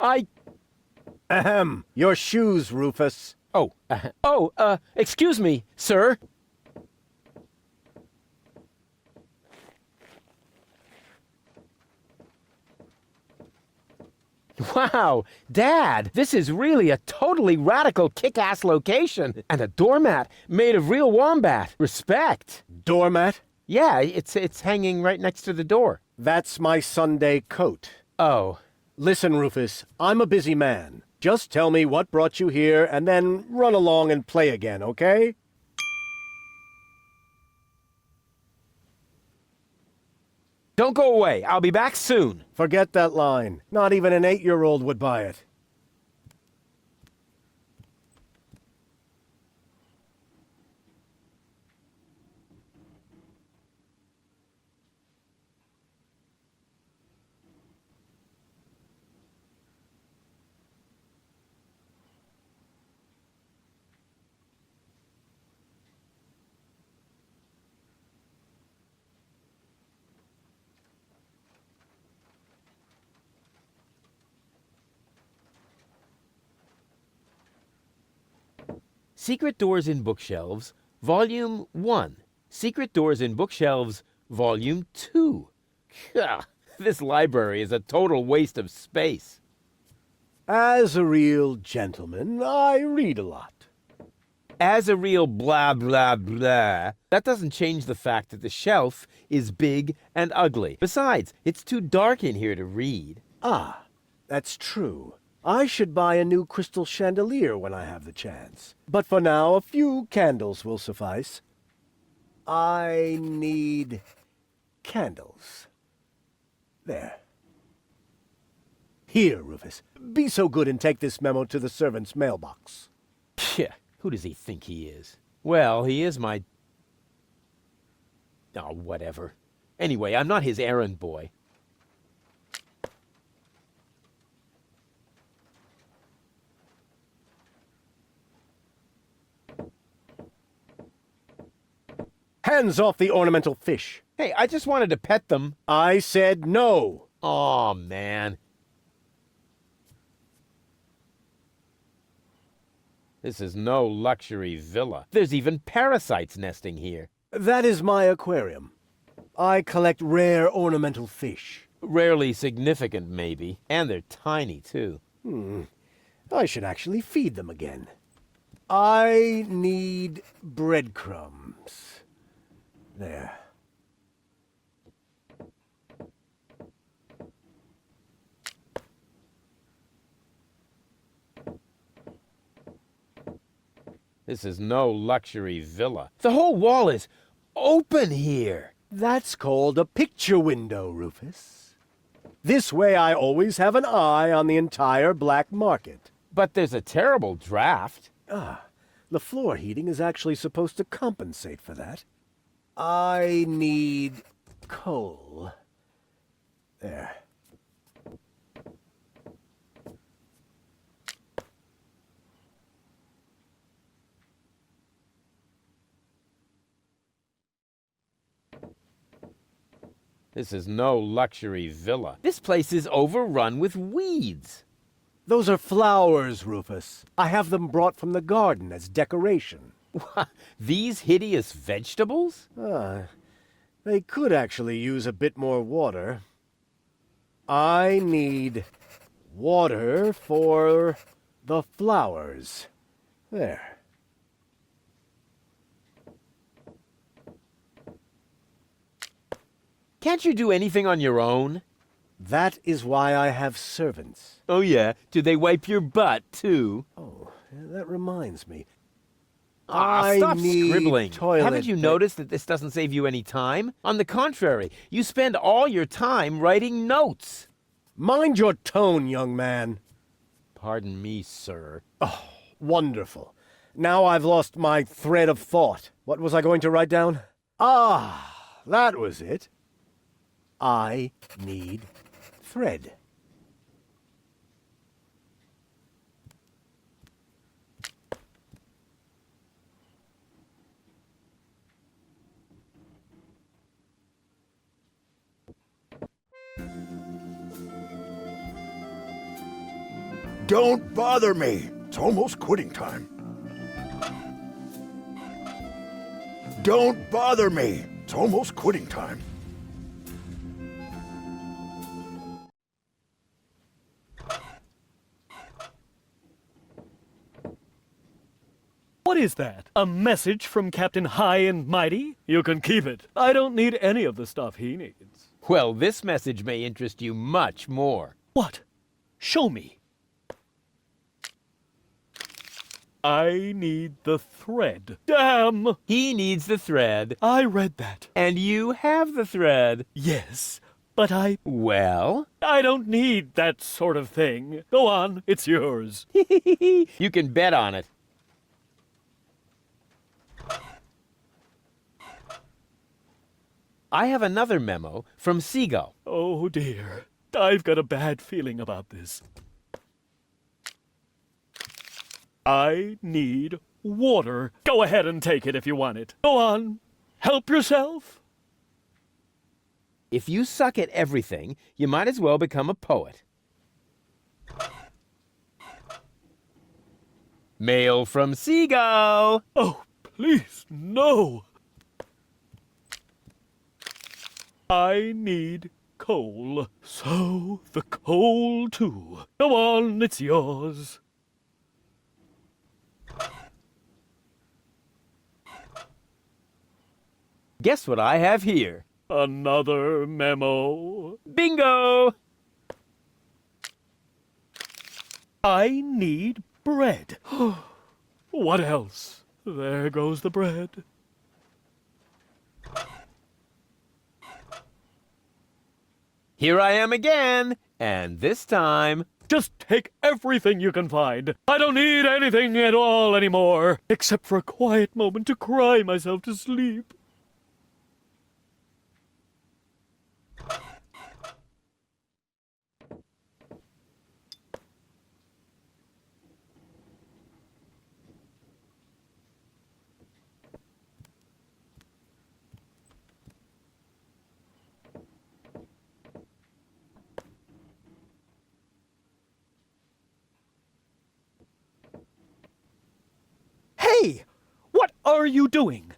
[SPEAKER 9] Ahem. Your shoes, Rufus.
[SPEAKER 12] Excuse me, sir. Wow, Dad, this is really a totally radical kick-ass location. And a doormat made of real wombat. Respect.
[SPEAKER 9] Doormat?
[SPEAKER 12] Yeah, it's hanging right next to the door.
[SPEAKER 9] That's my Sunday coat.
[SPEAKER 12] Oh.
[SPEAKER 9] Listen, Rufus, I'm a busy man. Just tell me what brought you here and then run along and play again, okay?
[SPEAKER 12] Don't go away. I'll be back soon.
[SPEAKER 9] Forget that line. Not even an 8-year-old would buy it.
[SPEAKER 12] Secret Doors in Bookshelves, Volume 1. Secret Doors in Bookshelves, Volume 2. Gah, this library is a total waste of space.
[SPEAKER 9] As a real gentleman, I read a lot.
[SPEAKER 12] As a real blah, blah, blah, that doesn't change the fact that the shelf is big and ugly. Besides, it's too dark in here to read.
[SPEAKER 9] Ah, that's true. I should buy a new crystal chandelier when I have the chance. But for now, a few candles will suffice. I need candles. There. Here, Rufus. Be so good and take this memo to the servant's mailbox.
[SPEAKER 12] Yeah, who does he think he is? Well, he is my... Oh, whatever. Anyway, I'm not his errand boy.
[SPEAKER 9] Hands off the ornamental fish.
[SPEAKER 12] Hey, I just wanted to pet them.
[SPEAKER 9] I said no.
[SPEAKER 12] Aw, man. This is no luxury villa. There's even parasites nesting here.
[SPEAKER 9] That is my aquarium. I collect rare ornamental fish.
[SPEAKER 12] Rarely significant, maybe. And they're tiny, too.
[SPEAKER 9] I should actually feed them again. I need breadcrumbs. There.
[SPEAKER 12] This is no luxury villa. The whole wall is open here.
[SPEAKER 9] That's called a picture window, Rufus. This way I always have an eye on the entire black market.
[SPEAKER 12] But there's a terrible draft.
[SPEAKER 9] The floor heating is actually supposed to compensate for that. I need coal. There.
[SPEAKER 12] This is no luxury villa. This place is overrun with weeds.
[SPEAKER 9] Those are flowers, Rufus. I have them brought from the garden as decoration.
[SPEAKER 12] These hideous vegetables?
[SPEAKER 9] They could actually use a bit more water. I need water for the flowers. There.
[SPEAKER 12] Can't you do anything on your own?
[SPEAKER 9] That is why I have servants.
[SPEAKER 12] Oh, yeah? Do they wipe your butt, too?
[SPEAKER 9] Oh, that reminds me.
[SPEAKER 12] Stop
[SPEAKER 9] need
[SPEAKER 12] scribbling.
[SPEAKER 9] toilet
[SPEAKER 12] Haven't you noticed that this doesn't save you any time? On the contrary, you spend all your time writing notes.
[SPEAKER 9] Mind your tone, young man.
[SPEAKER 12] Pardon me, sir.
[SPEAKER 9] Oh, wonderful. Now I've lost my thread of thought. What was I going to write down? That was it. I need thread.
[SPEAKER 6] Don't bother me. It's almost quitting time. Don't bother me. It's almost quitting time.
[SPEAKER 22] What is that? A message from Captain High and Mighty? You can keep it. I don't need any of the stuff he needs.
[SPEAKER 12] Well, this message may interest you much more.
[SPEAKER 22] What? Show me. I need the thread. Damn!
[SPEAKER 12] He needs the thread.
[SPEAKER 22] I read that.
[SPEAKER 12] And you have the thread.
[SPEAKER 22] Yes, but
[SPEAKER 12] Well?
[SPEAKER 22] I don't need that sort of thing. Go on, it's yours.
[SPEAKER 12] You can bet on it. I have another memo from Seagull.
[SPEAKER 22] Oh, dear. I've got a bad feeling about this. I need water. Go ahead and take it if you want it. Go on. Help yourself.
[SPEAKER 12] If you suck at everything, you might as well become a poet. Mail from Seagull.
[SPEAKER 22] Oh, please, no. I need coal. So, the coal, too. Go on, it's yours.
[SPEAKER 12] Guess what I have here?
[SPEAKER 22] Another memo.
[SPEAKER 12] Bingo!
[SPEAKER 22] I need bread. What else? There goes the bread.
[SPEAKER 12] Here I am again, and this time...
[SPEAKER 22] Just take everything you can find. I don't need anything at all anymore, except for a quiet moment to cry myself to sleep.
[SPEAKER 3] are you doing?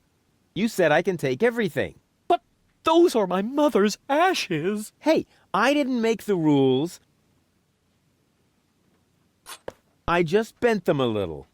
[SPEAKER 12] You said I can take everything.
[SPEAKER 3] But those are my mother's ashes.
[SPEAKER 12] Hey, I didn't make the rules. I just bent them a little.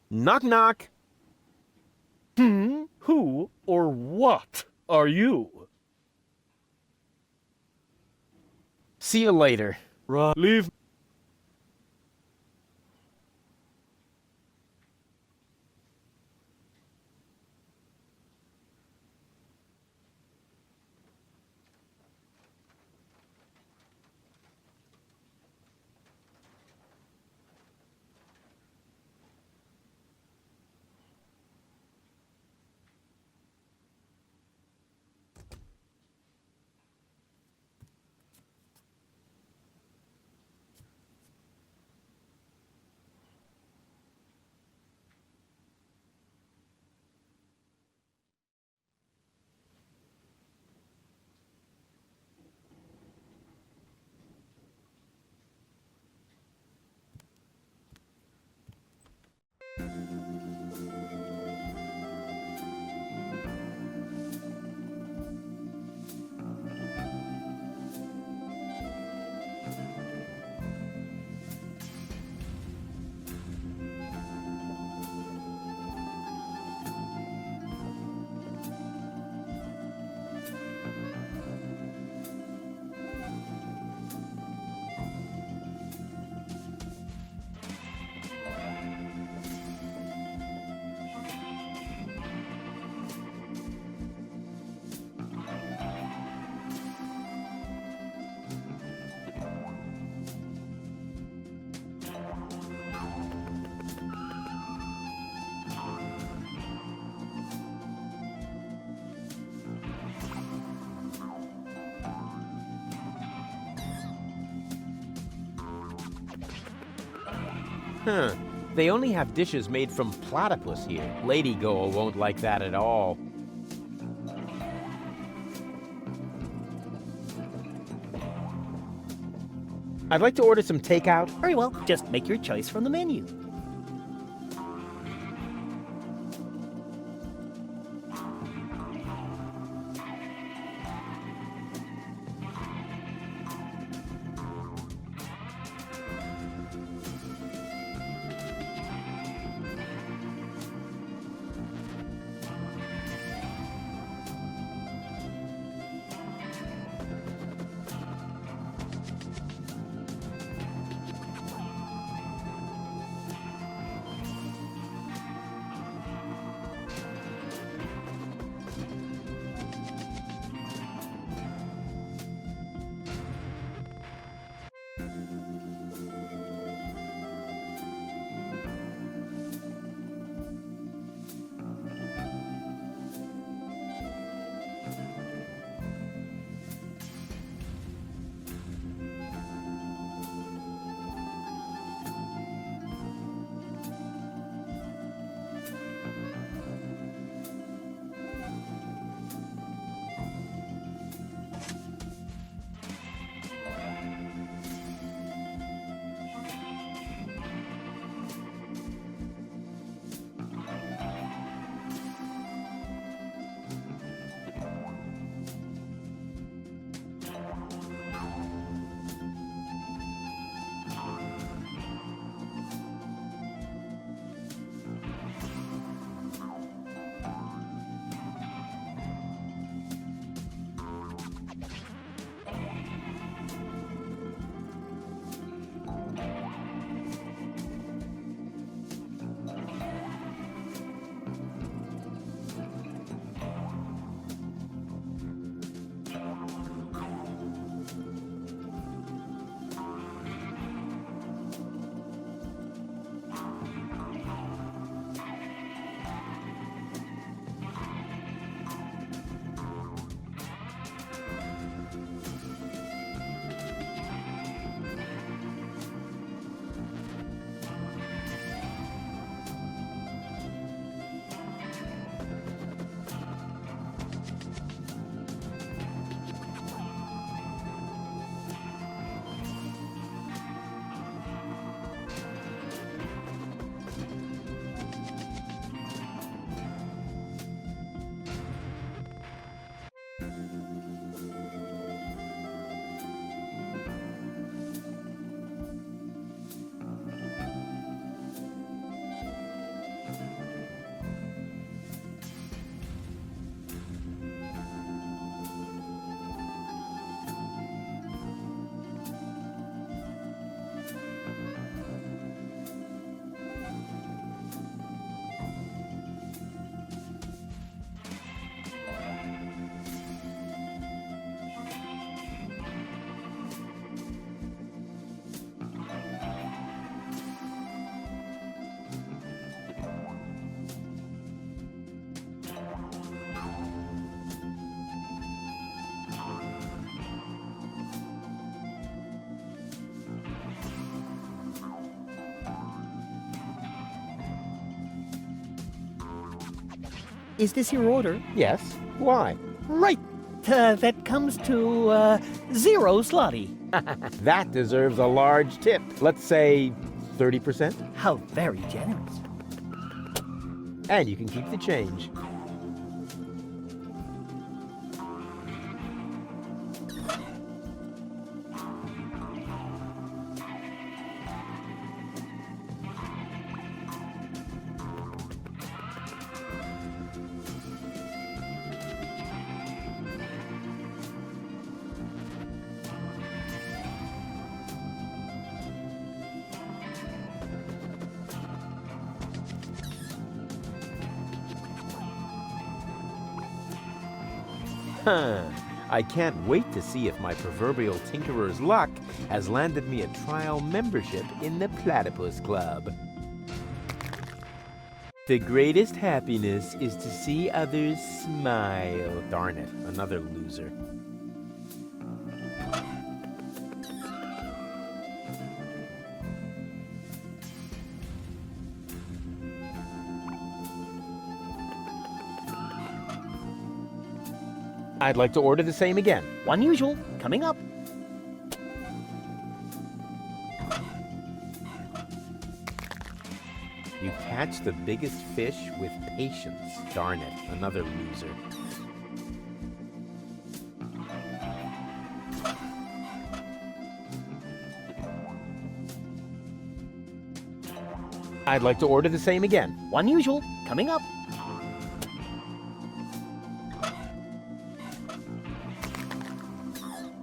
[SPEAKER 12] Knock, knock.
[SPEAKER 3] Who or what are you?
[SPEAKER 12] See you later.
[SPEAKER 3] Leave.
[SPEAKER 12] Huh. They only have dishes made from platypus here. Lady Goal won't like that at all. I'd like to order some takeout.
[SPEAKER 22] Very well, just make your choice from the menu. Is this your order?
[SPEAKER 1] Yes. Why?
[SPEAKER 22] Right. That comes to, 0 slotty.
[SPEAKER 1] That deserves a large tip. Let's say 30%.
[SPEAKER 22] How very generous.
[SPEAKER 1] And you can keep the change. I can't wait to see if my proverbial tinkerer's luck has landed me a trial membership in the Platypus Club. The greatest happiness is to see others smile. Darn it, another loser. I'd like to order the same again.
[SPEAKER 22] Unusual, coming up.
[SPEAKER 1] You catch the biggest fish with patience. Darn it, another loser. I'd like to order the same again.
[SPEAKER 22] Unusual, coming up.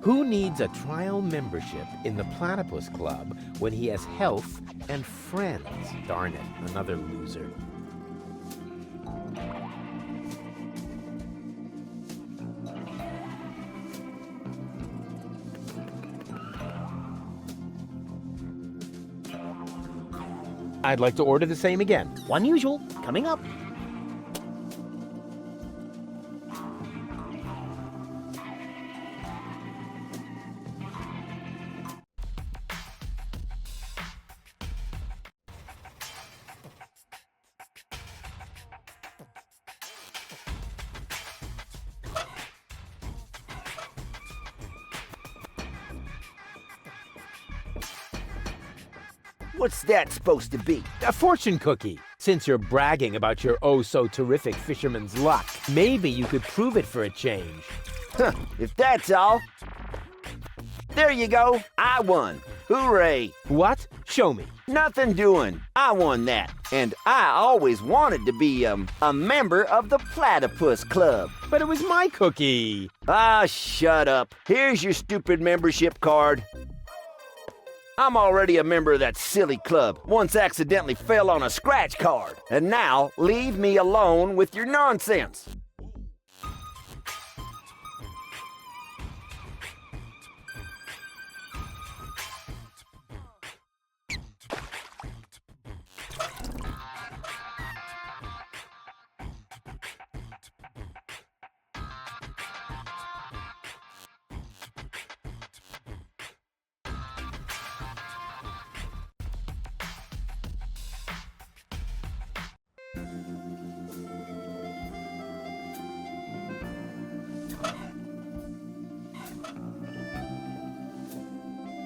[SPEAKER 1] Who needs a trial membership in the Platypus Club when he has health and friends? Darn it, another loser. I'd like to order the same again.
[SPEAKER 22] Unusual, coming up.
[SPEAKER 17] What's that supposed to be?
[SPEAKER 1] A fortune cookie. Since you're bragging about your oh-so-terrific fisherman's luck, maybe you could prove it for a change.
[SPEAKER 17] Huh, if that's all. There you go. I won. Hooray.
[SPEAKER 1] What? Show me.
[SPEAKER 17] Nothing doing. I won that. And I always wanted to be, a member of the Platypus Club.
[SPEAKER 1] But it was my cookie.
[SPEAKER 17] Ah, shut up. Here's your stupid membership card. I'm already a member of that silly club. Once accidentally fell on a scratch card. And now, leave me alone with your nonsense.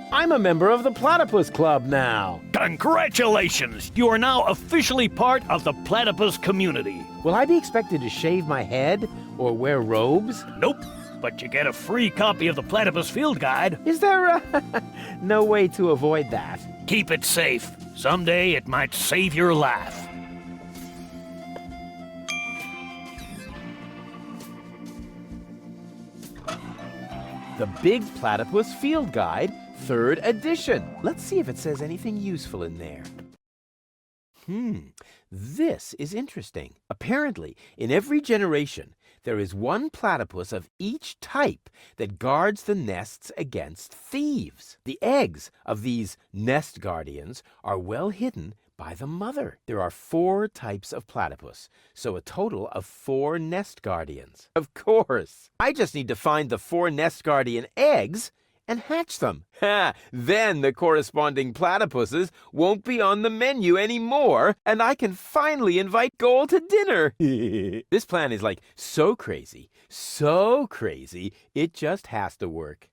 [SPEAKER 1] I'm a member of the Platypus Club now.
[SPEAKER 3] Congratulations! You are now officially part of the platypus community.
[SPEAKER 1] Will I be expected to shave my head or wear robes?
[SPEAKER 3] Nope, but you get a free copy of the Platypus Field Guide.
[SPEAKER 1] Is there no way to avoid that?
[SPEAKER 3] Keep it safe. Someday it might save your life.
[SPEAKER 1] The Big Platypus Field Guide, 3rd edition. Let's see if it says anything useful in there. This is interesting. Apparently, in every generation, there is one platypus of each type that guards the nests against thieves. The eggs of these nest guardians are well hidden by the mother. There are 4 types of platypus, so a total of 4 nest guardians. Of course. I just need to find the 4 nest guardian eggs,
[SPEAKER 12] and hatch them. Ha! Then the corresponding platypuses won't be on the menu anymore, and I can finally invite Gold to dinner. This plan is like so crazy, it just has to work.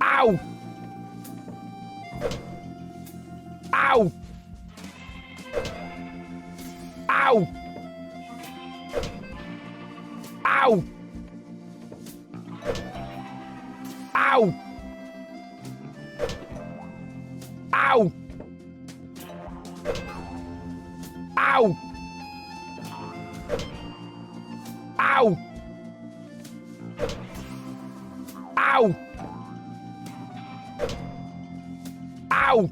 [SPEAKER 12] Ow! Ow! Ow! Ow! Ow! Ow! Ow! Ow! Ow! Ow!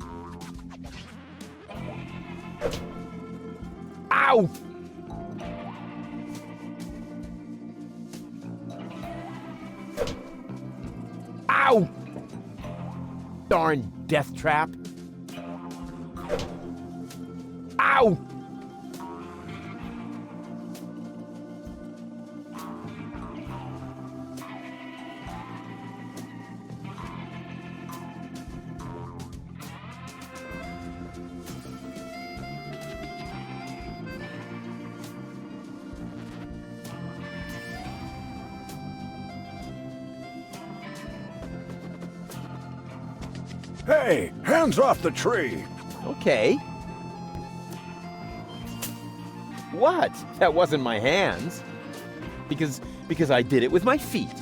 [SPEAKER 12] Ow! Ow! Darn death trap. Ow!
[SPEAKER 6] Hey, hands off the tree!
[SPEAKER 12] Okay. What? That wasn't my hands. Because I did it with my feet.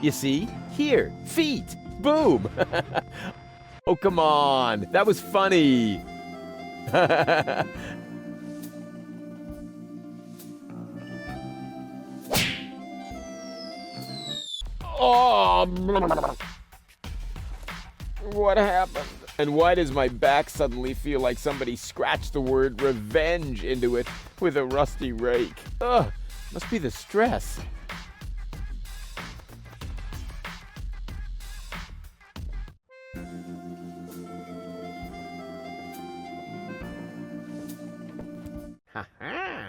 [SPEAKER 12] You see? Here, feet. Boom. Oh, come on. That was funny. Oh, what happened? And why does my back suddenly feel like somebody scratched the word revenge into it with a rusty rake? Ugh, must be the stress. Ha-ha!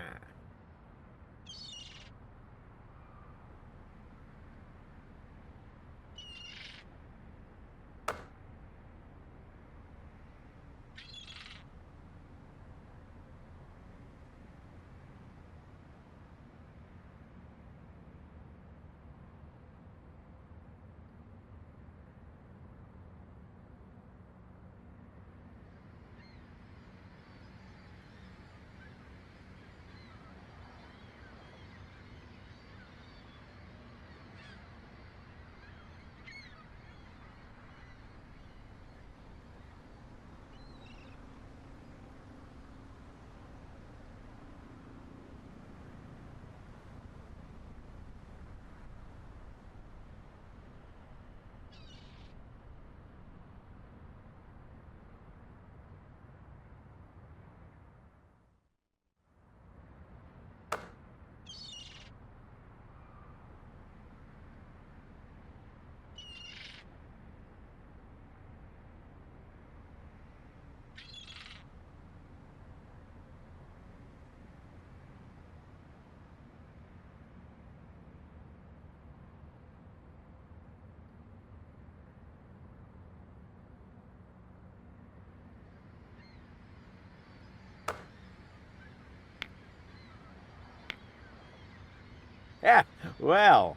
[SPEAKER 12] Yeah, well.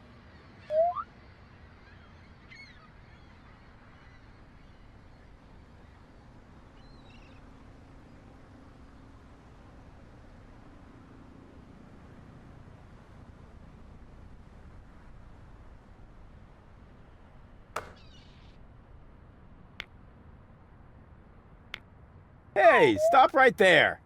[SPEAKER 12] Hey, stop right there!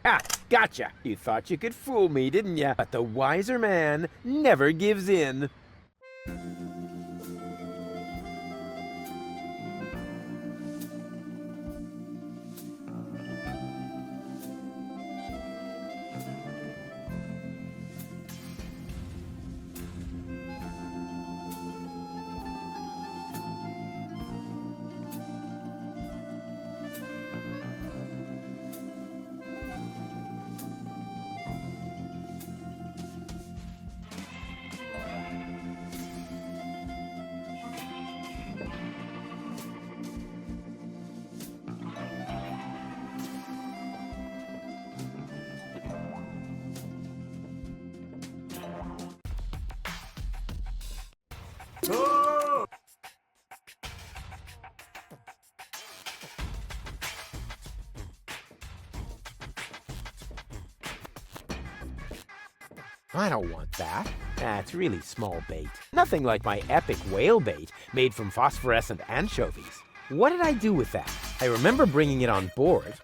[SPEAKER 12] Ah, gotcha! You thought you could fool me, didn't ya? But the wiser man never gives in.
[SPEAKER 16] Oh!
[SPEAKER 1] I don't want that. That's really small bait. Nothing like my epic whale bait made from phosphorescent anchovies. What did I do with that? I remember bringing it on board.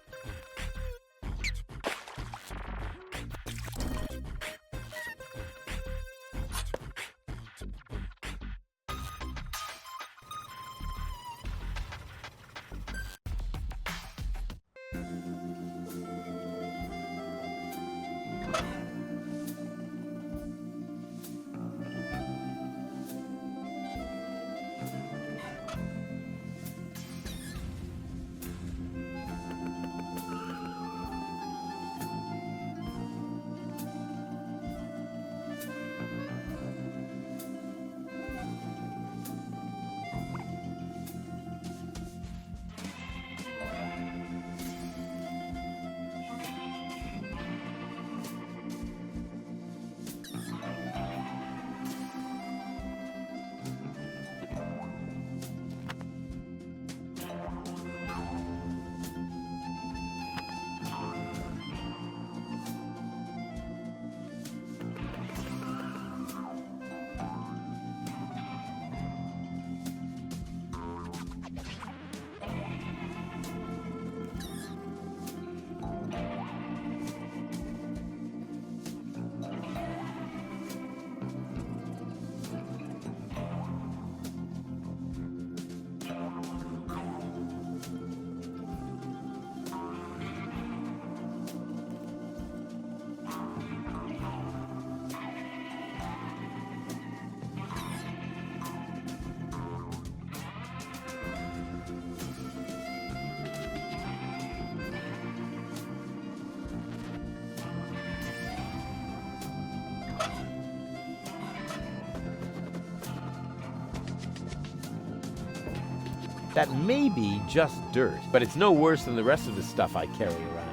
[SPEAKER 1] That may be just dirt, but it's no worse than the rest of the stuff I carry around.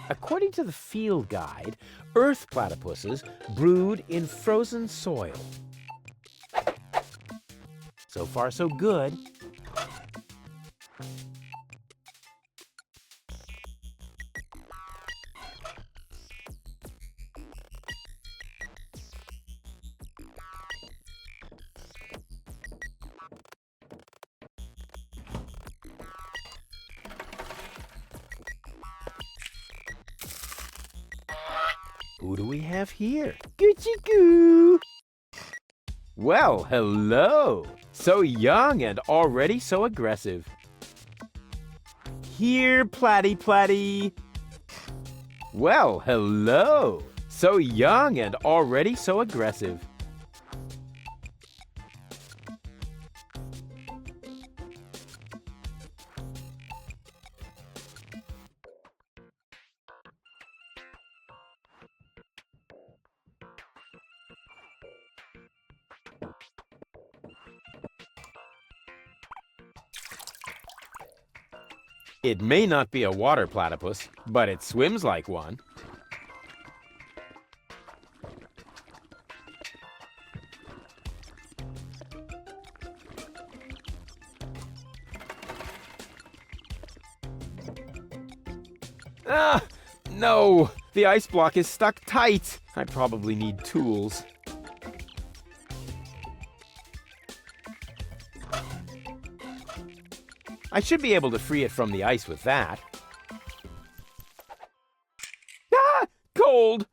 [SPEAKER 12] According to the field guide, earth platypuses brood in frozen soil. So far, so good. Who do we have here? Gucci-goo! Well, hello! So young and already so aggressive. Here, Platty Platty! Well, hello! So young and already so aggressive. It may not be a water platypus, but it swims like one. Ah, no! The ice block is stuck tight. I probably need tools. I should be able to free it from the ice with that. Ah! Cold!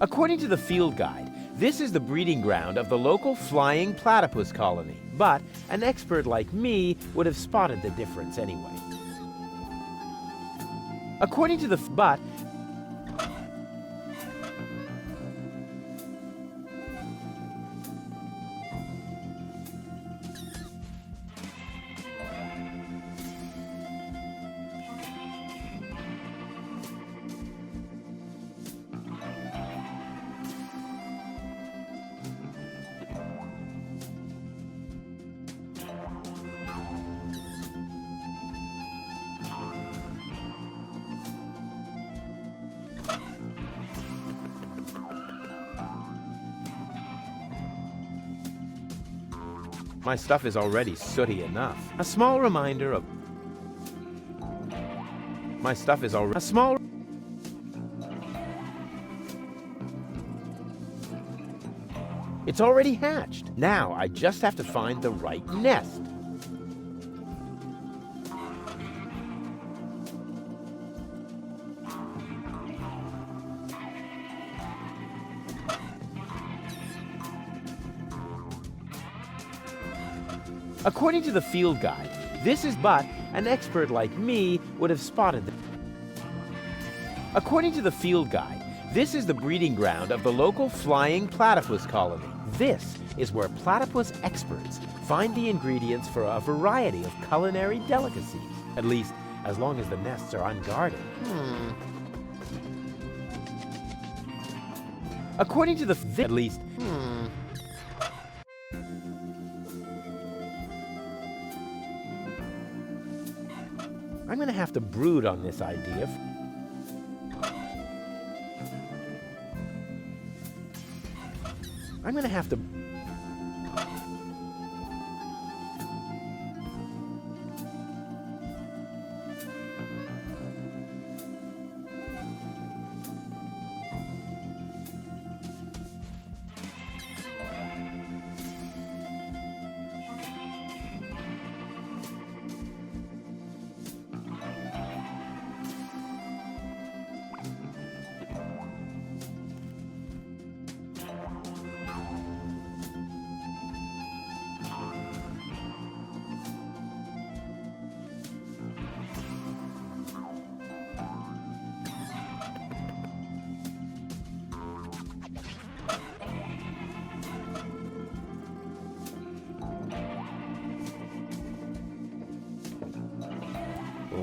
[SPEAKER 12] According to the field guide, this is the breeding ground of the local flying platypus colony, but an expert like me would have spotted the difference anyway. According to the My stuff is already sooty enough. A small reminder of... My stuff is already... A small... It's already hatched. Now I just have to find the right nest. According to the field guide, this is but an expert like me would have spotted them. According to the field guide, this is the breeding ground of the local flying platypus colony. This is where platypus experts find the ingredients for a variety of culinary delicacies, at least as long as the nests are unguarded. According to the at least I'm gonna have to brood on this idea. I'm gonna have to...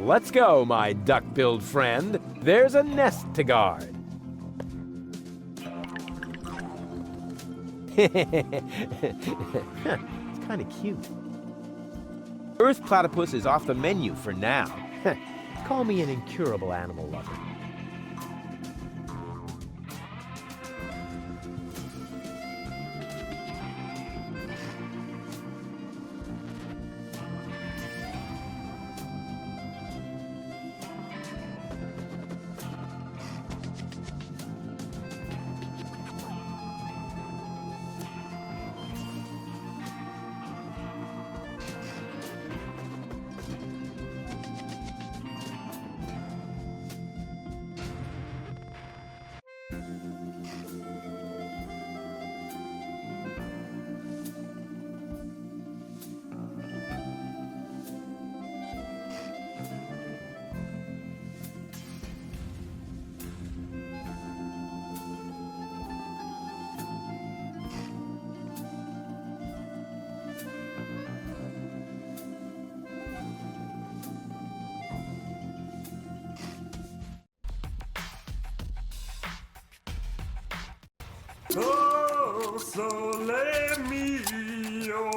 [SPEAKER 12] Let's go, my duck-billed friend. There's a nest to guard. It's kind of cute. Earth platypus is off the menu for now. Call me an incurable animal lover.
[SPEAKER 16] Oh, sole mio.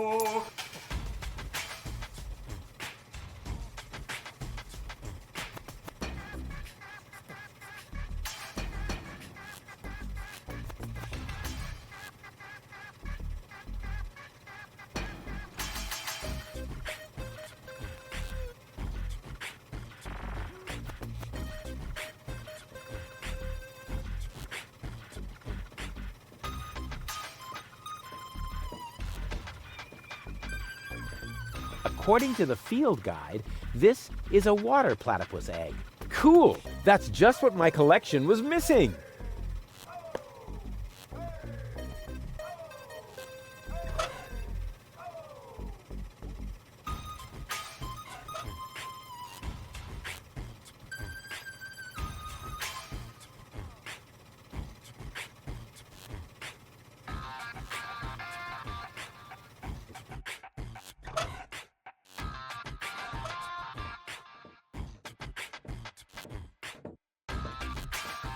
[SPEAKER 12] According to the field guide, this is a water platypus egg. Cool! That's just what my collection was missing!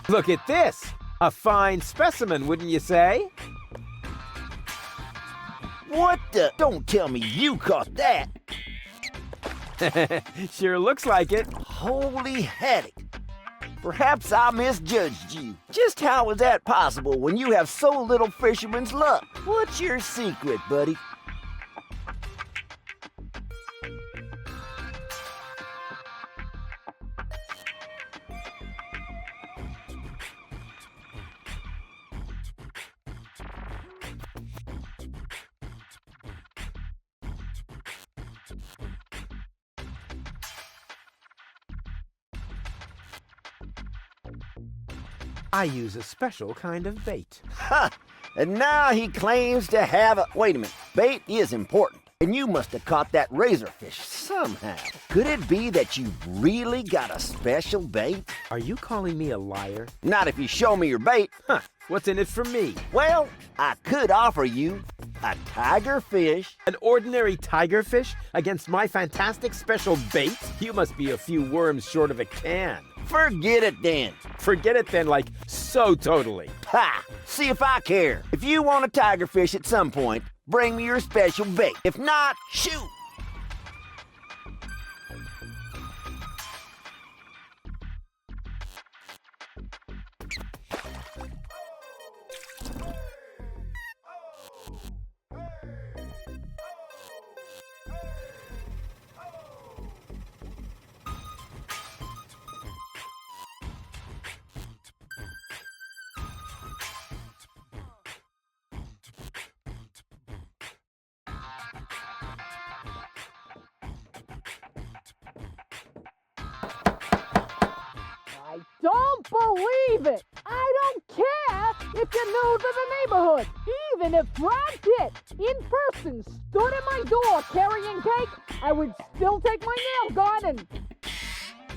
[SPEAKER 12] Look at this! A fine specimen, wouldn't you say?
[SPEAKER 17] What the? Don't tell me you caught that!
[SPEAKER 12] Sure looks like it.
[SPEAKER 17] Holy headache! Perhaps I misjudged you. Just how is that possible when you have so little fisherman's luck? What's your secret, buddy?
[SPEAKER 12] I use a special kind of bait.
[SPEAKER 17] Ha! And now he claims to have a... Wait a minute. Bait is important. And you must have caught that razorfish somehow. Could it be that you really got a special bait?
[SPEAKER 12] Are you calling me a liar?
[SPEAKER 17] Not if you show me your bait.
[SPEAKER 12] Huh. What's in it for me?
[SPEAKER 17] Well, I could offer you a tigerfish.
[SPEAKER 12] An ordinary tigerfish against my fantastic special bait? You must be a few worms short of a can.
[SPEAKER 17] Forget it then.
[SPEAKER 12] Forget it then, like, so totally.
[SPEAKER 17] Ha! See if I care. If you want a tigerfish at some point, bring me your special bait. If not, shoot!
[SPEAKER 15] I don't believe it! I don't care if you're new to the neighborhood! Even if Brad Pitt, in person, stood at my door carrying cake, I would still take my nail gun and...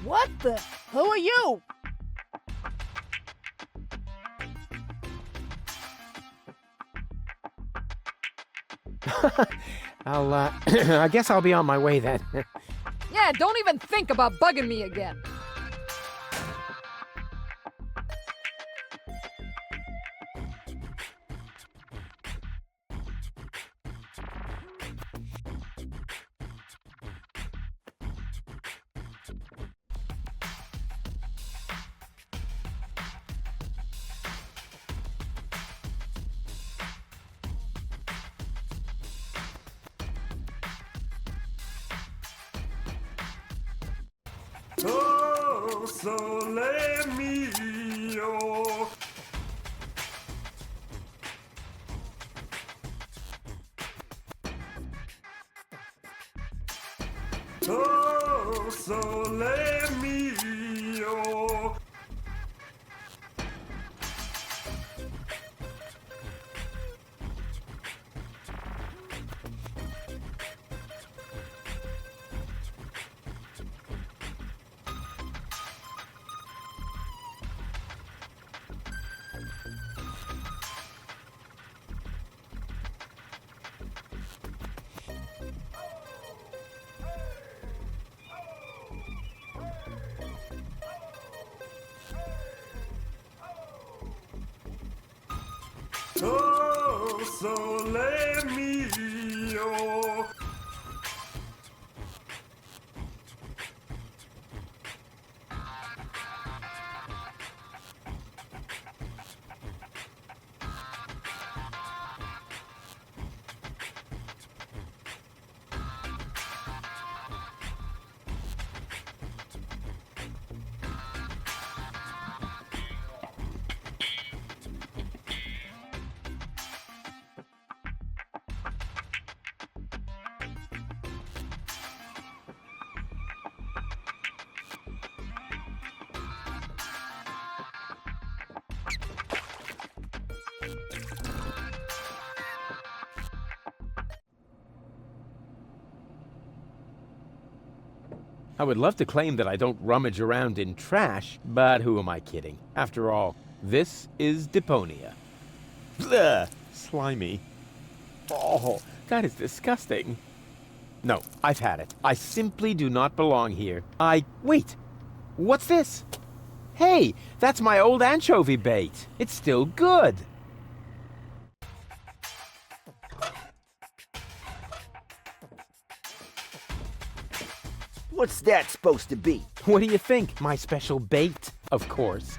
[SPEAKER 15] What the? Who are you?
[SPEAKER 12] I guess I'll be on my way then.
[SPEAKER 7] Yeah,
[SPEAKER 15] Yeah, don't even think about bugging me again.
[SPEAKER 16] Oh, sole mio. Oh, sole mio. Oh, sole mio.
[SPEAKER 12] I would love to claim that I don't rummage around in trash, but who am I kidding? After all, this is Deponia. Ugh, slimy. Oh, that is disgusting. No, I've had it. I simply do not belong here. Wait! What's this? Hey, that's my old anchovy bait. It's still good.
[SPEAKER 17] What's that supposed to be?
[SPEAKER 12] What do you think? My special bait, of course.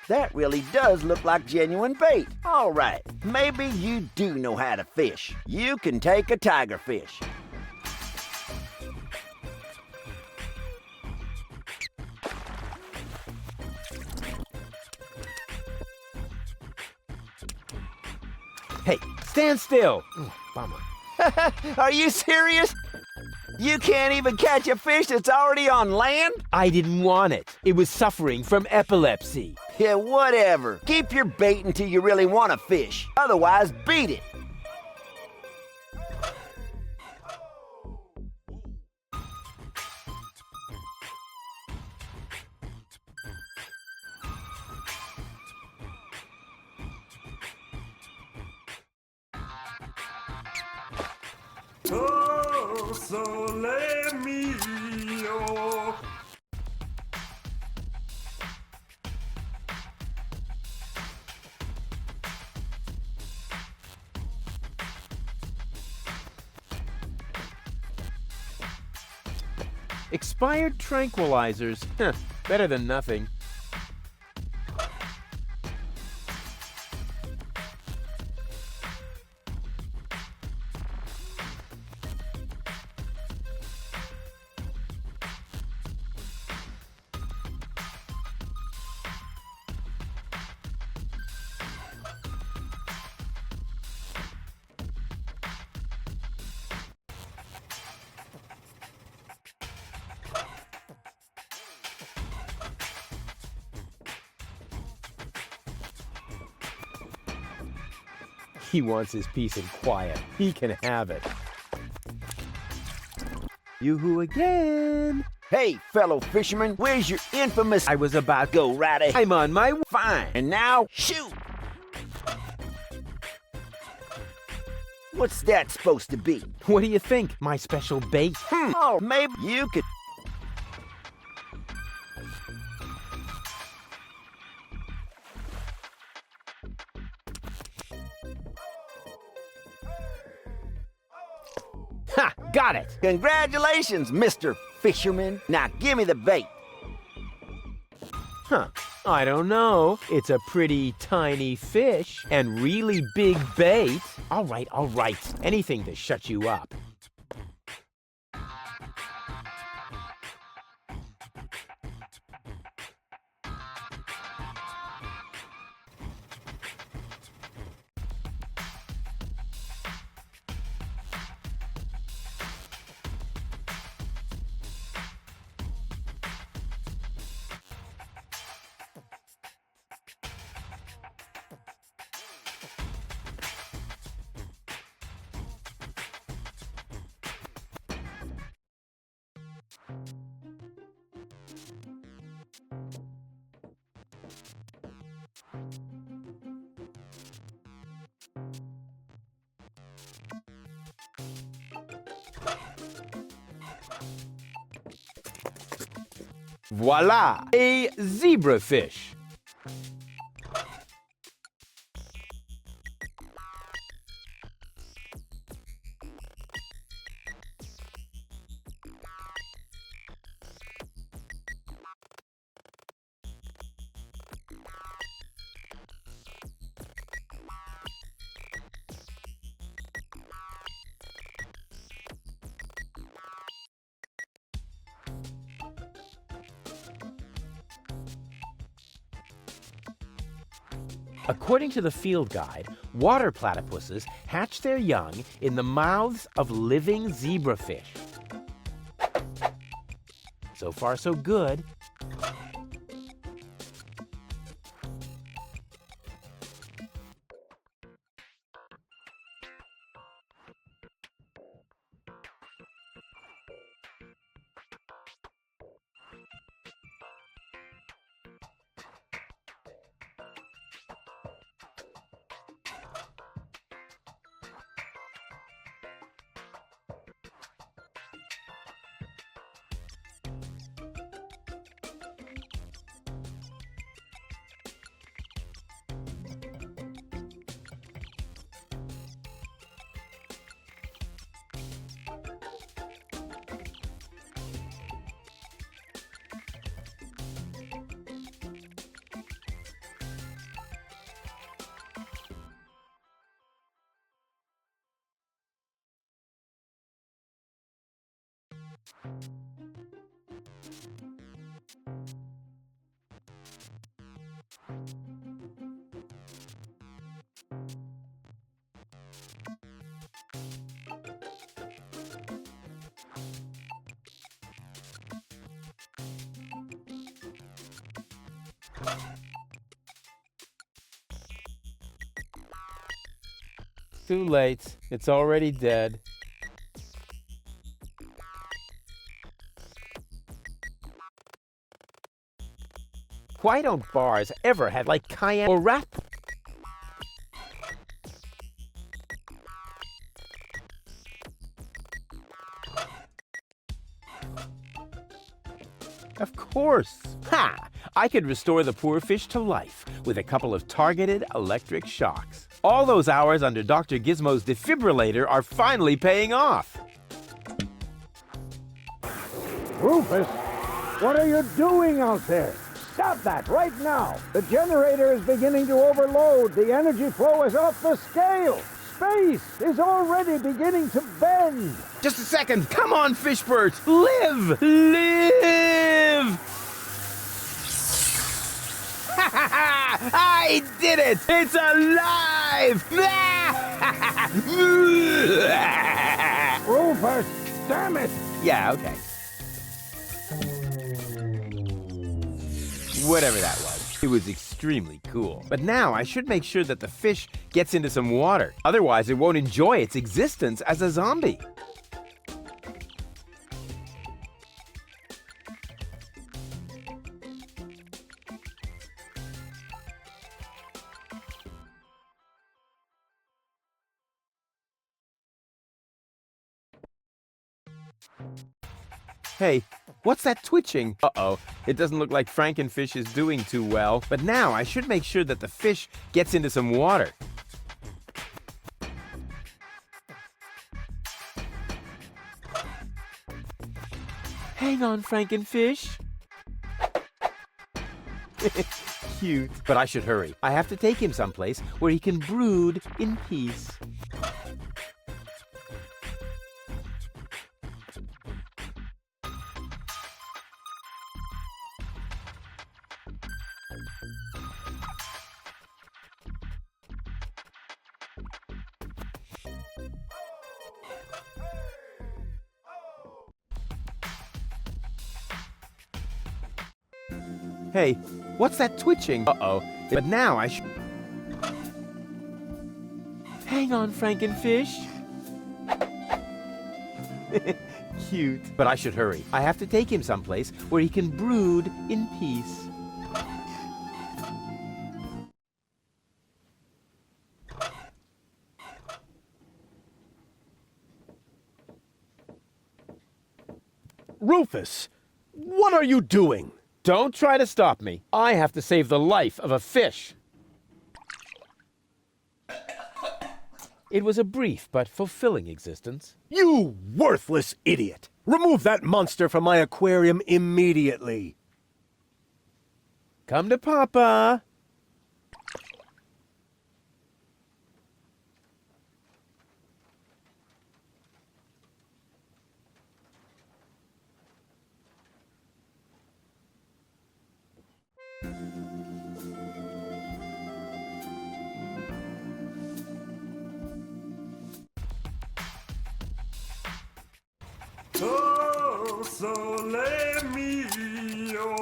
[SPEAKER 17] That really does look like genuine bait. All right, maybe you do know how to fish. You can take a tiger fish.
[SPEAKER 12] Hey, stand still. Bummer.
[SPEAKER 17] Are you serious? You can't even catch a fish that's already on land?
[SPEAKER 12] I didn't want it. It was suffering from epilepsy.
[SPEAKER 17] Yeah, whatever. Keep your bait until you really want to fish. Otherwise, beat it.
[SPEAKER 16] Oh, sole mio.
[SPEAKER 12] Expired tranquilizers. Huh, better than nothing. He wants his peace and quiet. He can have it. Yoo-hoo again.
[SPEAKER 17] Hey, fellow fisherman, where's your infamous...
[SPEAKER 12] I was about
[SPEAKER 17] go right ahead.
[SPEAKER 12] I'm on my...
[SPEAKER 17] Fine. And now, shoot! What's that supposed to be?
[SPEAKER 12] What do you think? My special bait?
[SPEAKER 17] Oh, maybe you could...
[SPEAKER 12] Ha! Got it!
[SPEAKER 17] Congratulations, Mr. Fisherman. Now give me the bait.
[SPEAKER 12] Huh. I don't know. It's a pretty tiny fish and really big bait. All right. Anything to shut you up. Voila! A zebrafish. According to the field guide, water platypuses hatch their young in the mouths of living zebrafish. So far, so good. Too late. It's already dead. Why don't bars ever have like cayenne or rat? Of course. Ha! I could restore the poor fish to life with a couple of targeted electric shocks. All those hours under Dr. Gizmo's defibrillator are finally paying off.
[SPEAKER 10] Rufus, what are you doing out there? Stop that right now! The generator is beginning to overload. The energy flow is off the scale. Space is already beginning to bend.
[SPEAKER 12] Just a second. Come on, Fishbert. Live! Live! I did it! It's alive!
[SPEAKER 10] Rufus, damn it!
[SPEAKER 12] Yeah, okay. Whatever that was. It was extremely cool. But now I should make sure that the fish gets into some water. Otherwise, it won't enjoy its existence as a zombie. Hey, what's that twitching? Uh-oh, it doesn't look like Frankenfish is doing too well. But now I should make sure that the fish gets into some water. Hang on, Frankenfish. Cute. But I should hurry. I have to take him someplace where he can brood in peace. Hey, what's that twitching? Uh-oh, but now I should... Hang on, Frankenfish. Cute. But I should hurry. I have to take him someplace where he can brood in peace.
[SPEAKER 9] Rufus, what are you doing?
[SPEAKER 12] Don't try to stop me. I have to save the life of a fish. It was a brief but fulfilling existence.
[SPEAKER 9] You worthless idiot! Remove that monster from my aquarium immediately.
[SPEAKER 12] Come to Papa.
[SPEAKER 16] Oh, sole mio.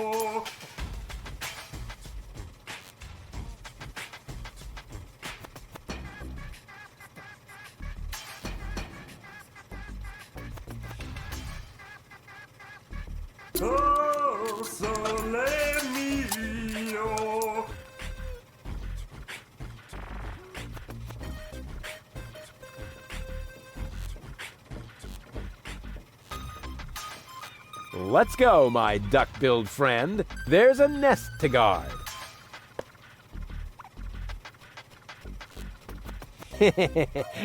[SPEAKER 16] Oh, sole mio.
[SPEAKER 12] Let's go, my duck-billed friend. There's a nest to guard. It's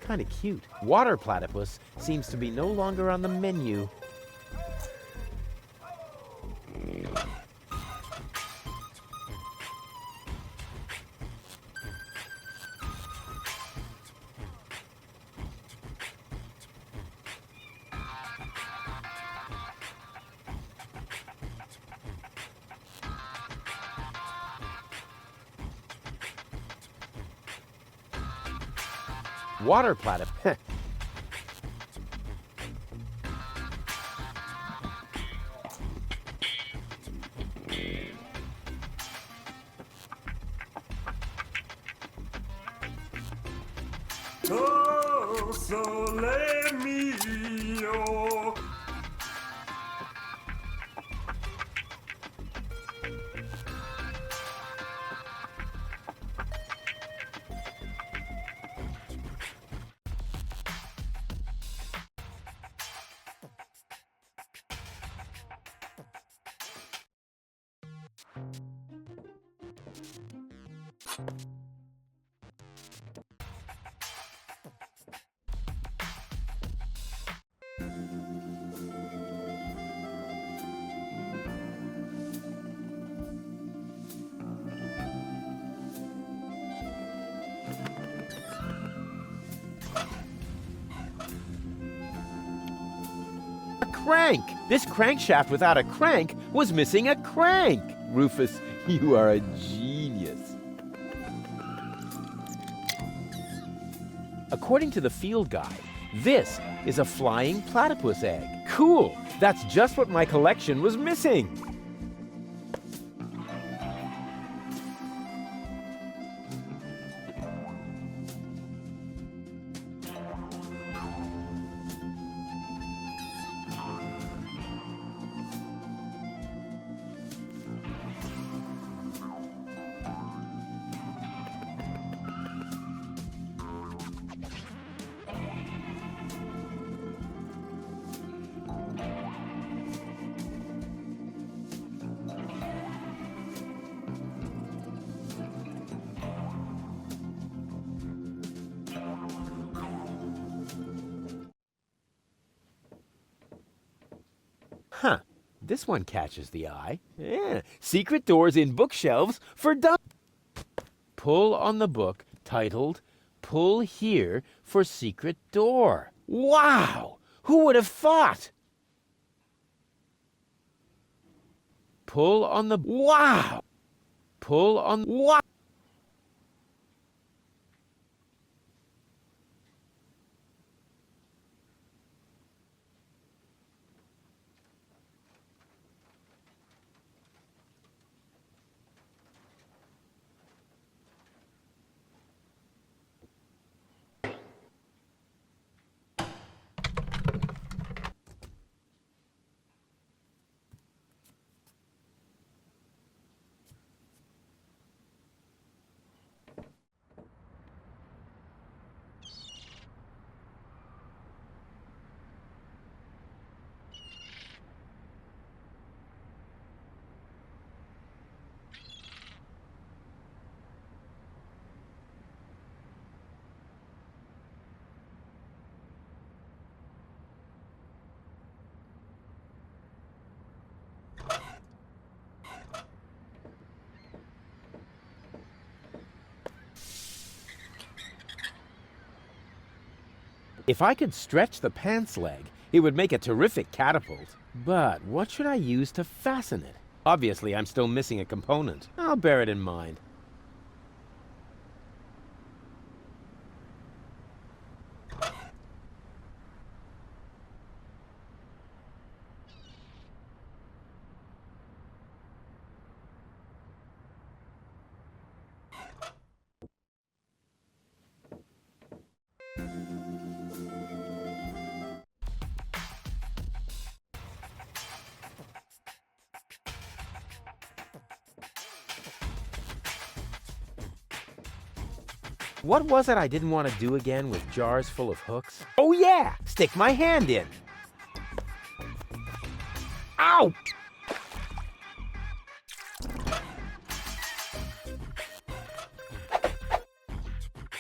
[SPEAKER 12] kind of cute. Water platypus seems to be no longer on the menu. Water platypus.
[SPEAKER 16] Oh, sole mio.
[SPEAKER 12] Crank! This crankshaft without a crank was missing a crank! Rufus, you are a genius. According to the field guide, this is a flying platypus egg. Cool! That's just what my collection was missing! Huh. This one catches the eye. Yeah. Secret doors in bookshelves for dumb. Pull on the book titled Pull Here for Secret Door. Wow! Who would have thought? Pull on the... Wow! Pull on... Wow! If I could stretch the pants leg, it would make a terrific catapult. But what should I use to fasten it? Obviously, I'm still missing a component. I'll bear it in mind. What was it I didn't want to do again with jars full of hooks? Oh yeah! Stick my hand in! Ow!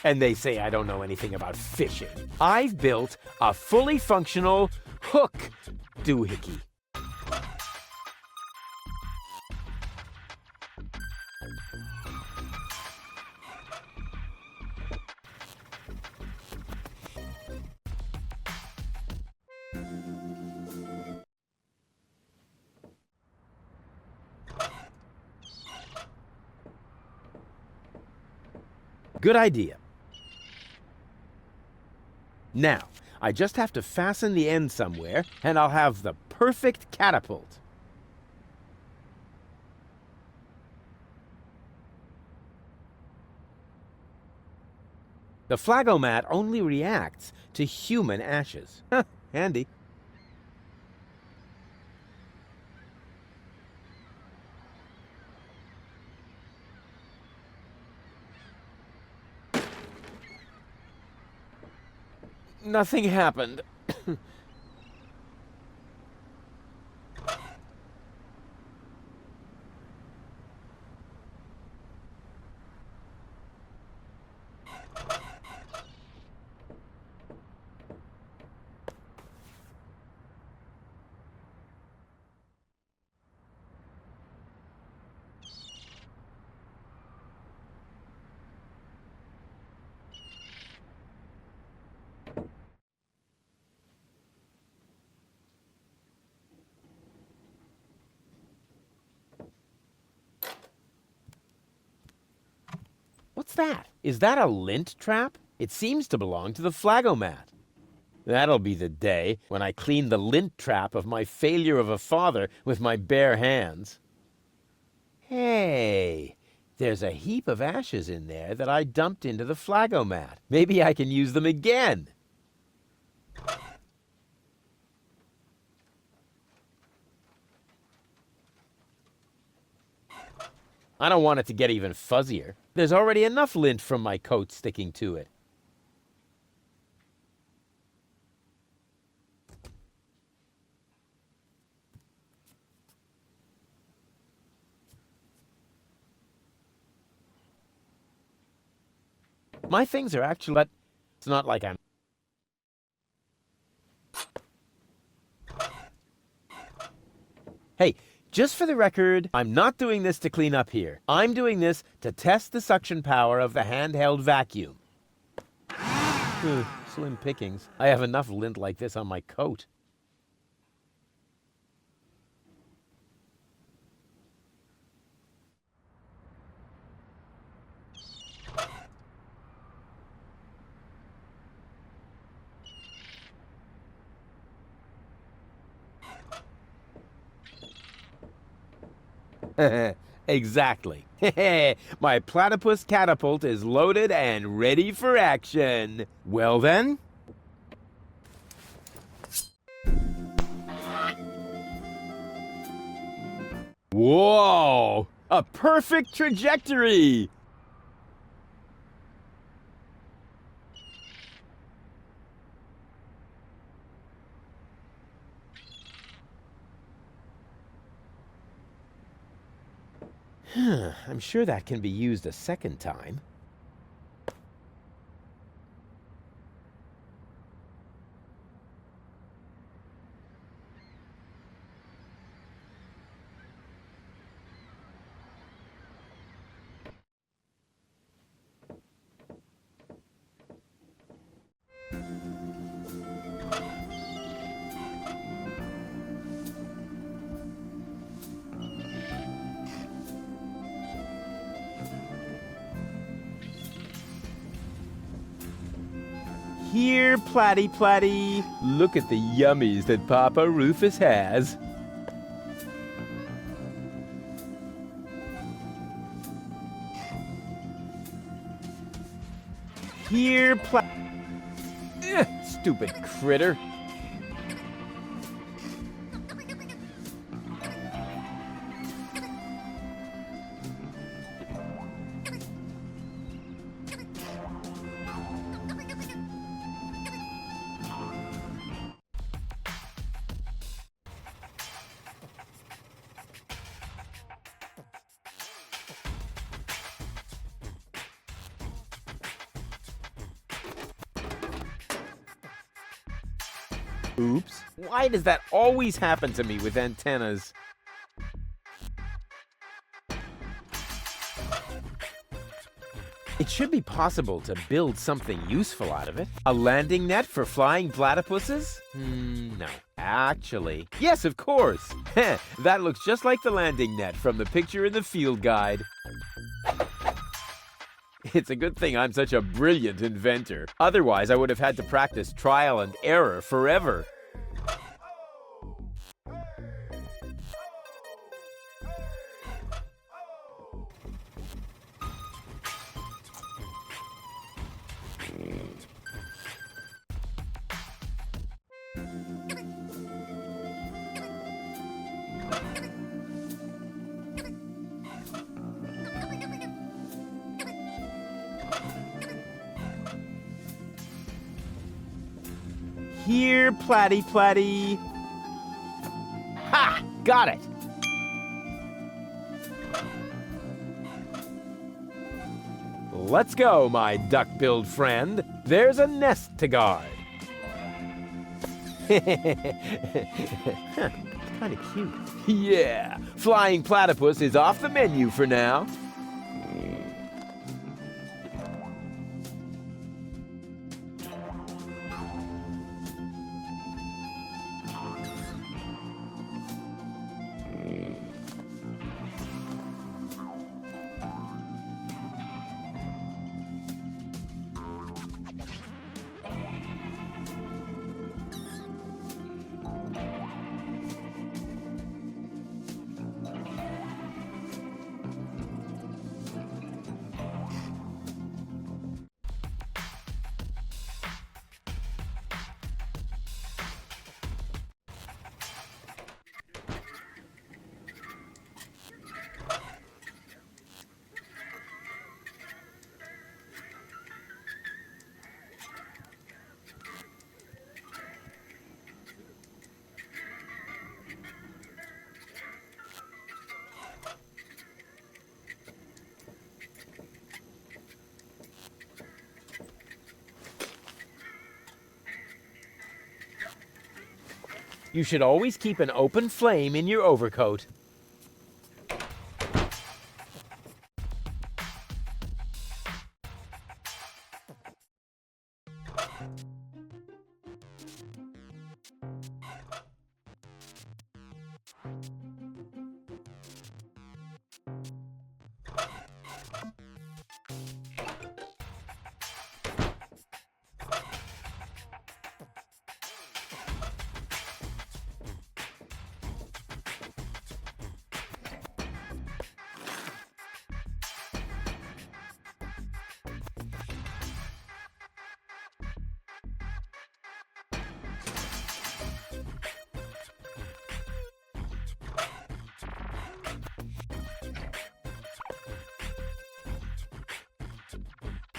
[SPEAKER 12] And they say I don't know anything about fishing. I've built a fully functional hook doohickey. Good idea. Now, I just have to fasten the end somewhere, and I'll have the perfect catapult. The flagomat only reacts to human ashes. Huh, handy. Nothing happened. What's that? Is that a lint trap? It seems to belong to the flagomat. That'll be the day when I clean the lint trap of my failure of a father with my bare hands. Hey, there's a heap of ashes in there that I dumped into the flagomat. Maybe I can use them again. I don't want it to get even fuzzier. There's already enough lint from my coat sticking to it. My things are actually, but it's not like I'm... Hey, just for the record, I'm not doing this to clean up here. I'm doing this to test the suction power of the handheld vacuum. Slim pickings. I have enough lint like this on my coat. Exactly. My platypus catapult is loaded and ready for action. Well then. Whoa! A perfect trajectory! I'm sure that can be used a second time. Here, Platty Platty. Look at the yummies that Papa Rufus has. Here, stupid critter. Oops. Why does that always happen to me with antennas? It should be possible to build something useful out of it. A landing net for flying platypuses? No. Actually, yes, of course. That looks just like the landing net from the picture in the field guide. It's a good thing I'm such a brilliant inventor. Otherwise, I would have had to practice trial and error forever. Here, Platty Platty. Ha! Got it! Let's go, my duck-billed friend. There's a nest to guard. Kind of cute. Yeah, flying platypus is off the menu for now. You should always keep an open flame in your overcoat.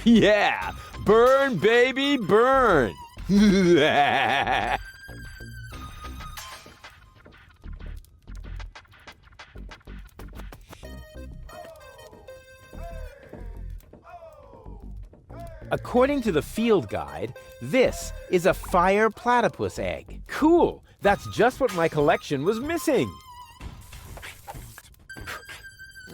[SPEAKER 12] Yeah! Burn, baby, burn! According to the field guide, this is a fire platypus egg. Cool! That's just what my collection was missing!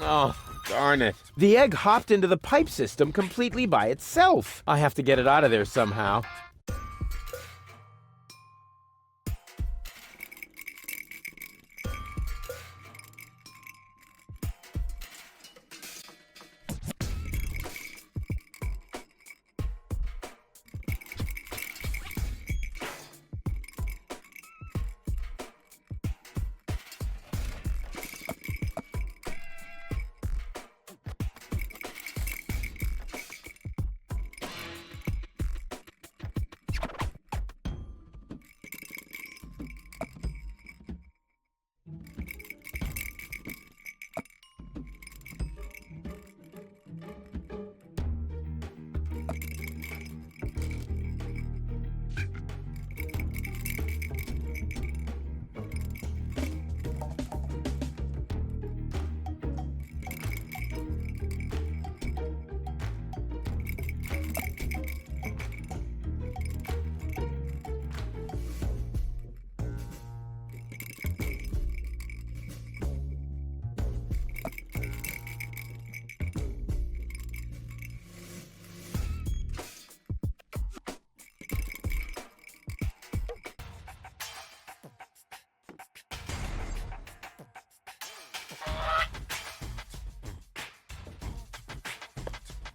[SPEAKER 12] Oh, darn it. The egg hopped into the pipe system completely by itself. I have to get it out of there somehow.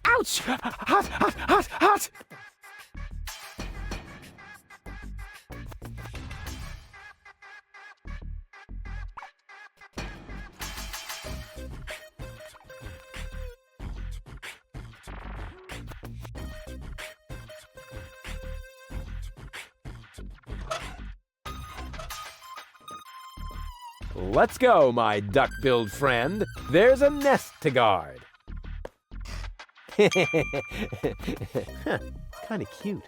[SPEAKER 12] Ouch! Hot, hot, hot, hot! Let's go, my duck-billed friend. There's a nest to guard. Huh, kind of cute.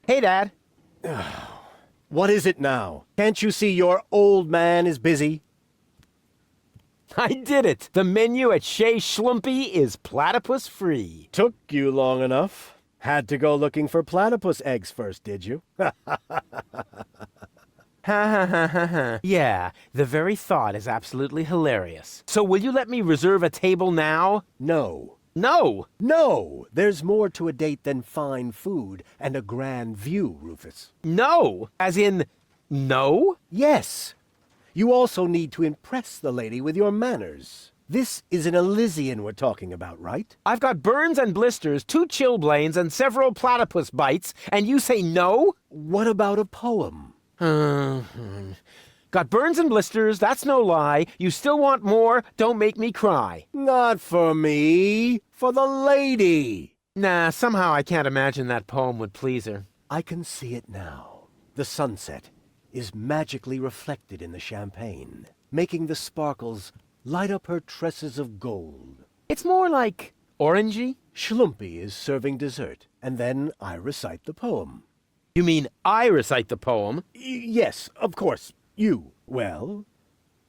[SPEAKER 12] Hey, Dad.
[SPEAKER 9] What is it now? Can't you see your old man is busy?
[SPEAKER 12] I did it! The menu at Chez Schlumpy is platypus free.
[SPEAKER 9] Took you long enough. Had to go looking for platypus eggs first, did you?
[SPEAKER 12] Ha ha ha ha ha. Yeah, the very thought is absolutely hilarious. So will you let me reserve a table now?
[SPEAKER 9] No.
[SPEAKER 12] No!
[SPEAKER 9] No! There's more to a date than fine food and a grand view, Rufus.
[SPEAKER 12] No! As in, no?
[SPEAKER 9] Yes. You also need to impress the lady with your manners. This is an Elysian we're talking about, right?
[SPEAKER 12] I've got burns and blisters, 2 chilblains, and several platypus bites, and you say no?
[SPEAKER 9] What about a poem?
[SPEAKER 12] Got burns and blisters, that's no lie. You still want more? Don't make me cry.
[SPEAKER 9] Not for me, for the lady.
[SPEAKER 12] Nah, somehow I can't imagine that poem would please her.
[SPEAKER 9] I can see it now. The sunset is magically reflected in the champagne, making the sparkles light up her tresses of gold.
[SPEAKER 12] It's more like orangey.
[SPEAKER 9] Schlumpy is serving dessert, and then I recite the poem.
[SPEAKER 12] You mean I recite the poem?
[SPEAKER 9] Yes, of course, you. Well,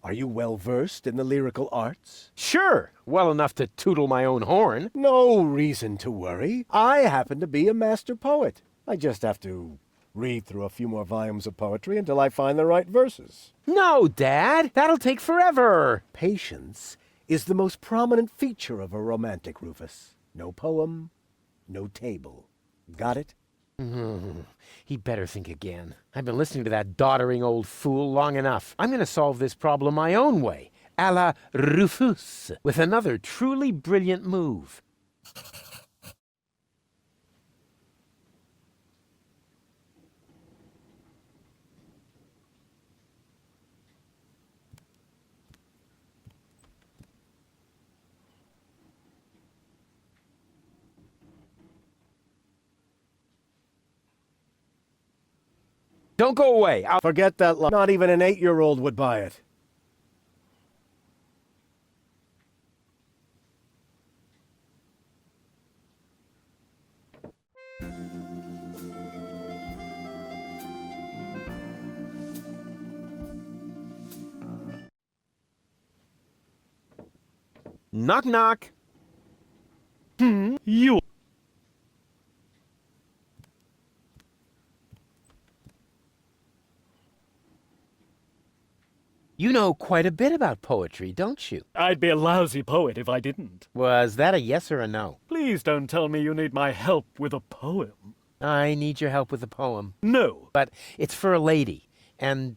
[SPEAKER 9] are you well-versed in the lyrical arts?
[SPEAKER 12] Sure, well enough to tootle my own horn.
[SPEAKER 9] No reason to worry. I happen to be a master poet. I just have to read through a few more volumes of poetry until I find the right verses.
[SPEAKER 12] No, Dad, that'll take forever.
[SPEAKER 9] Patience is the most prominent feature of a romantic, Rufus. No poem, no table. Got it?
[SPEAKER 12] He'd better think again. I've been listening to that doddering old fool long enough. I'm going to solve this problem my own way, a la Rufus, with another truly brilliant move. Don't go away.
[SPEAKER 9] Forget that line. Not even an 8-year-old would buy it.
[SPEAKER 12] Knock, knock.
[SPEAKER 3] You.
[SPEAKER 12] You know quite a bit about poetry, don't you?
[SPEAKER 3] I'd be a lousy poet if I didn't.
[SPEAKER 12] Was that a yes or a no?
[SPEAKER 3] Please don't tell me you need my help with a poem.
[SPEAKER 12] I need your help with a poem.
[SPEAKER 3] No.
[SPEAKER 12] But it's for a lady. And,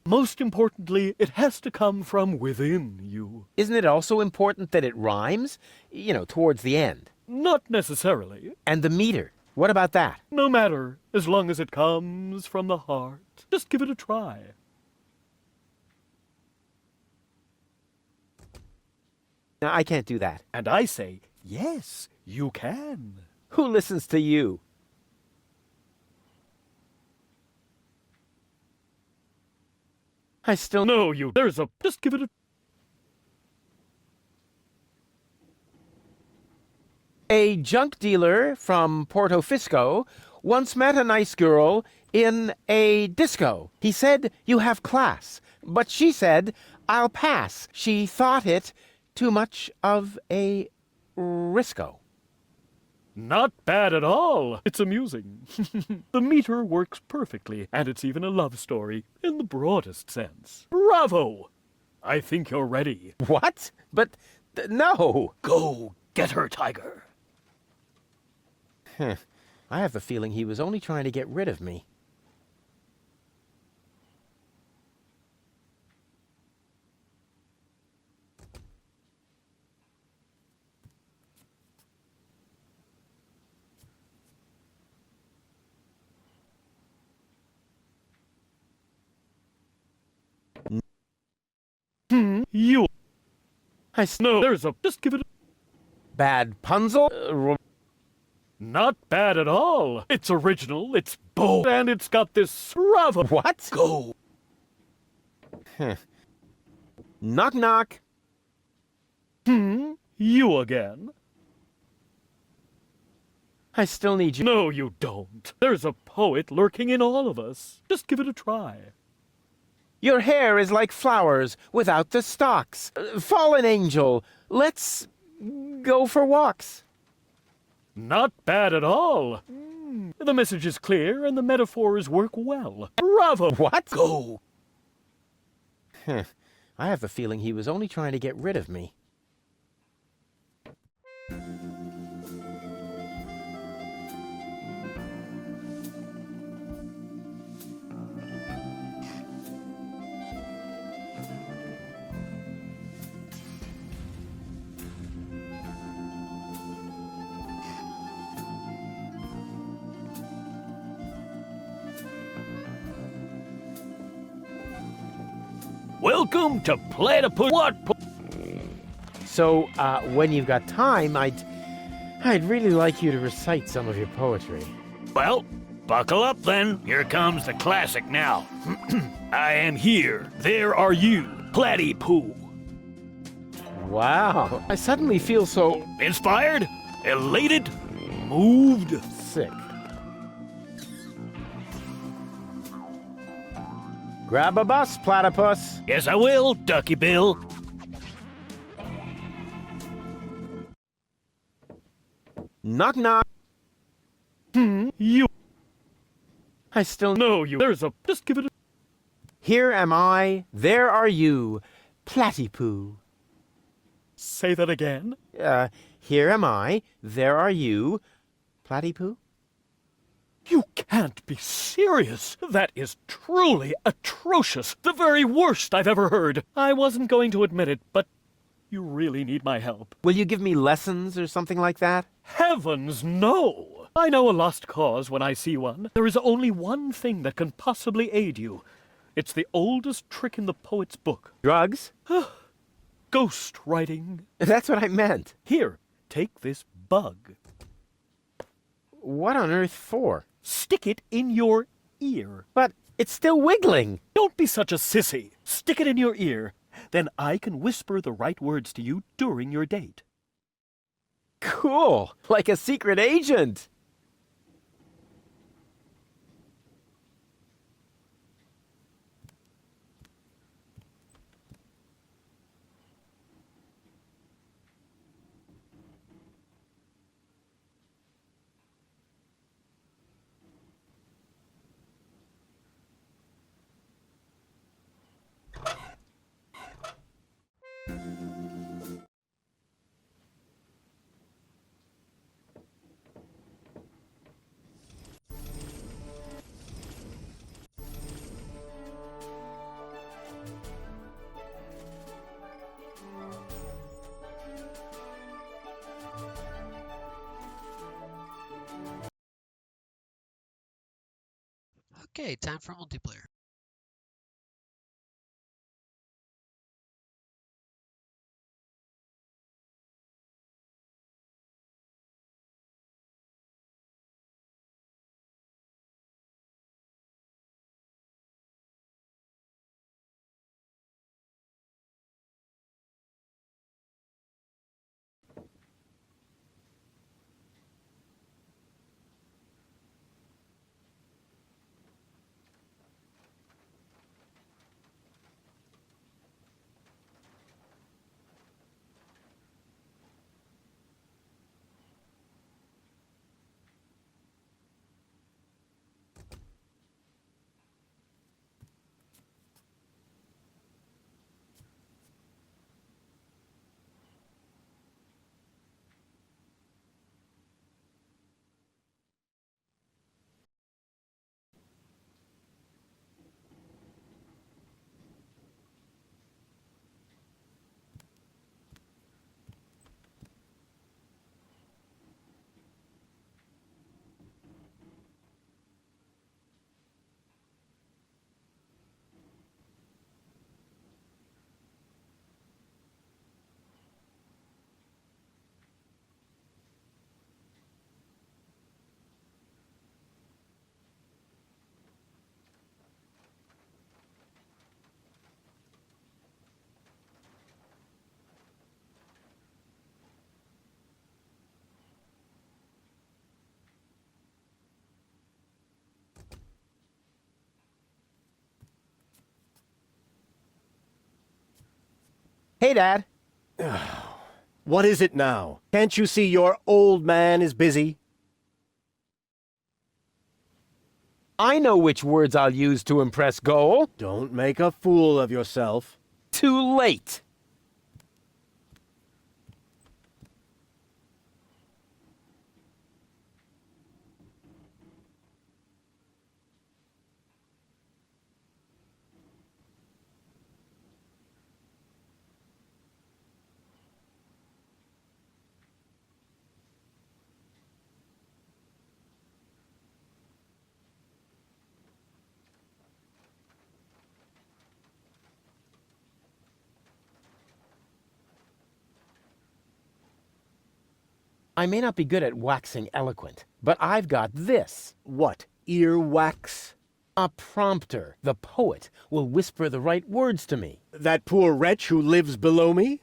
[SPEAKER 3] most importantly, it has to come from within you.
[SPEAKER 12] Isn't it also important that it rhymes? You know, towards the end.
[SPEAKER 3] Not necessarily.
[SPEAKER 12] And the meter. What about that?
[SPEAKER 3] No matter, as long as it comes from the heart. Just give it a try.
[SPEAKER 12] No, I can't do that.
[SPEAKER 3] And I say, yes, you can.
[SPEAKER 12] Who listens to you? I still...
[SPEAKER 3] No, you... There's a... Just give it a...
[SPEAKER 12] A junk dealer from Porto Fisco once met a nice girl in a disco. He said, "You have class." But she said, "I'll pass." She thought it too much of a risco.
[SPEAKER 3] Not bad at all. It's amusing. The meter works perfectly, and it's even a love story in the broadest sense. Bravo! I think you're ready.
[SPEAKER 12] What? But no.
[SPEAKER 3] Go get her, Tiger.
[SPEAKER 12] I have the feeling he was only trying to get rid of me.
[SPEAKER 3] You.
[SPEAKER 12] I
[SPEAKER 3] know. There's a... Just give it a...
[SPEAKER 12] Bad punzel?
[SPEAKER 3] Not bad at all. It's original, it's bold, and it's got this bravo...
[SPEAKER 12] What?
[SPEAKER 3] Go.
[SPEAKER 12] Knock, knock.
[SPEAKER 3] You again.
[SPEAKER 12] I still need you.
[SPEAKER 3] No, you don't. There's a poet lurking in all of us. Just give it a try.
[SPEAKER 12] Your hair is like flowers without the stalks. Fallen angel, let's go for walks.
[SPEAKER 3] Not bad at all. The message is clear and the metaphors work well. Bravo!
[SPEAKER 12] What?
[SPEAKER 3] Go.
[SPEAKER 12] I have the feeling he was only trying to get rid of me.
[SPEAKER 3] Welcome to Platypus.
[SPEAKER 12] So, when you've got time, I'd really like you to recite some of your poetry.
[SPEAKER 3] Well, buckle up then. Here comes the classic now. I am here. There are you. Platypoo.
[SPEAKER 12] Wow. I suddenly feel so...
[SPEAKER 3] Inspired? Elated? Moved?
[SPEAKER 12] Sick. Grab a bus, Platypus.
[SPEAKER 3] Yes, I will, Ducky Bill.
[SPEAKER 12] Knock, knock.
[SPEAKER 3] You.
[SPEAKER 12] I still...
[SPEAKER 3] No, you. There's a... Just give it a...
[SPEAKER 12] Here am I, there are you, Platypoo.
[SPEAKER 3] Say that again.
[SPEAKER 12] Here am I, there are you, Platypoo.
[SPEAKER 3] You can't be serious. That is truly atrocious. The very worst I've ever heard. I wasn't going to admit it, but you really need my help.
[SPEAKER 12] Will you give me lessons or something like that?
[SPEAKER 3] Heavens, no! I know a lost cause when I see one. There is only one thing that can possibly aid you. It's the oldest trick in the poet's book.
[SPEAKER 12] Drugs?
[SPEAKER 3] Ghost writing.
[SPEAKER 12] That's what I meant.
[SPEAKER 3] Here, take this bug.
[SPEAKER 12] What on earth for?
[SPEAKER 3] Stick it in your ear.
[SPEAKER 12] But it's still wiggling.
[SPEAKER 3] Don't be such a sissy. Stick it in your ear. Then I can whisper the right words to you during your date.
[SPEAKER 12] Cool. Like a secret agent.
[SPEAKER 2] Okay, time for multiplayer.
[SPEAKER 1] Hey, Dad.
[SPEAKER 9] What is it now? Can't you see your old man is busy?
[SPEAKER 12] I know which words I'll use to impress Goal.
[SPEAKER 9] Don't make a fool of yourself.
[SPEAKER 12] Too late.
[SPEAKER 1] I may not be good at waxing eloquent, but I've got this.
[SPEAKER 9] What, earwax?
[SPEAKER 1] A prompter. The poet will whisper the right words to me.
[SPEAKER 9] That poor wretch who lives below me?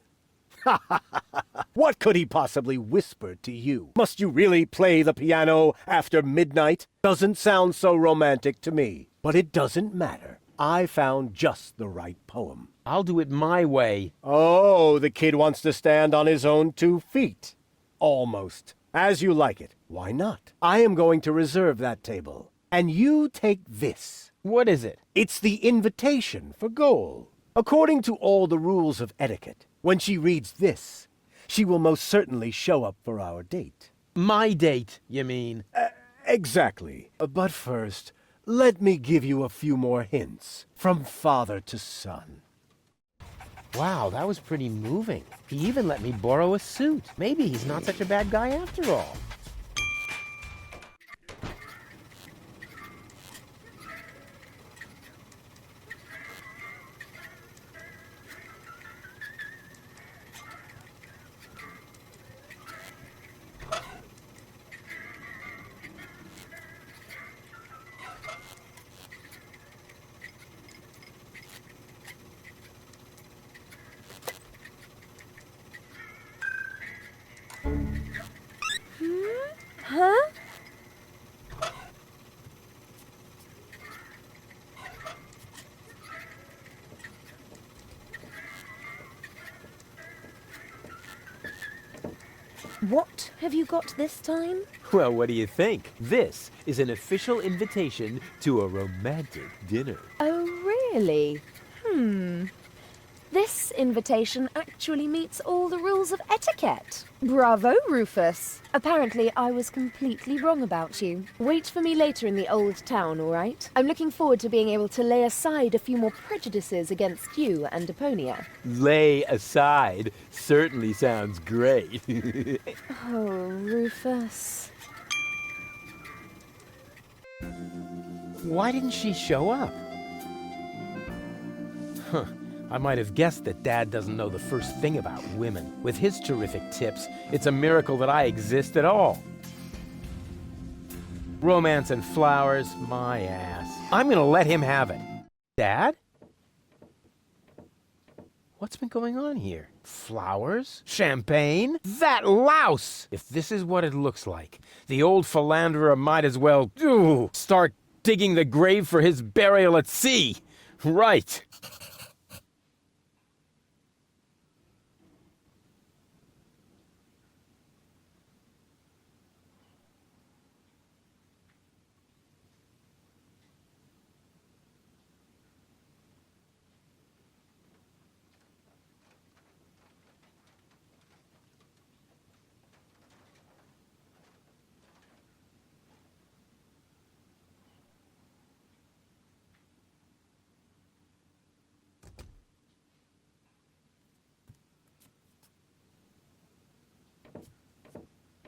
[SPEAKER 9] What could he possibly whisper to you? Must you really play the piano after midnight? Doesn't sound so romantic to me. But it doesn't matter. I found just the right poem.
[SPEAKER 1] I'll do it my way.
[SPEAKER 9] Oh, the kid wants to stand on his own 2 feet. Almost. As you like it. Why not? I am going to reserve that table. And you take this.
[SPEAKER 1] What is it?
[SPEAKER 9] It's the invitation for Goal. According to all the rules of etiquette, when she reads this, she will most certainly show up for our date.
[SPEAKER 1] My date, you mean?
[SPEAKER 9] Exactly. But first, let me give you a few more hints from father to son.
[SPEAKER 1] Wow, that was pretty moving. He even let me borrow a suit. Maybe he's not such a bad guy after all.
[SPEAKER 8] Huh? What have you got this time?
[SPEAKER 12] Well, what do you think? This is an official invitation to a romantic dinner.
[SPEAKER 8] Oh, really? This invitation actually meets all the rules of etiquette. Bravo, Rufus. Apparently, I was completely wrong about you. Wait for me later in the old town, all right? I'm looking forward to being able to lay aside a few more prejudices against you and Deponia.
[SPEAKER 12] Lay aside certainly sounds great.
[SPEAKER 8] Oh, Rufus.
[SPEAKER 1] Why didn't she show up? Huh. I might have guessed that Dad doesn't know the first thing about women. With his terrific tips, it's a miracle that I exist at all. Romance and flowers, my ass. I'm gonna let him have it. Dad? What's been going on here? Flowers? Champagne? That louse! If this is what it looks like, the old philanderer might as well start digging the grave for his burial at sea. Right.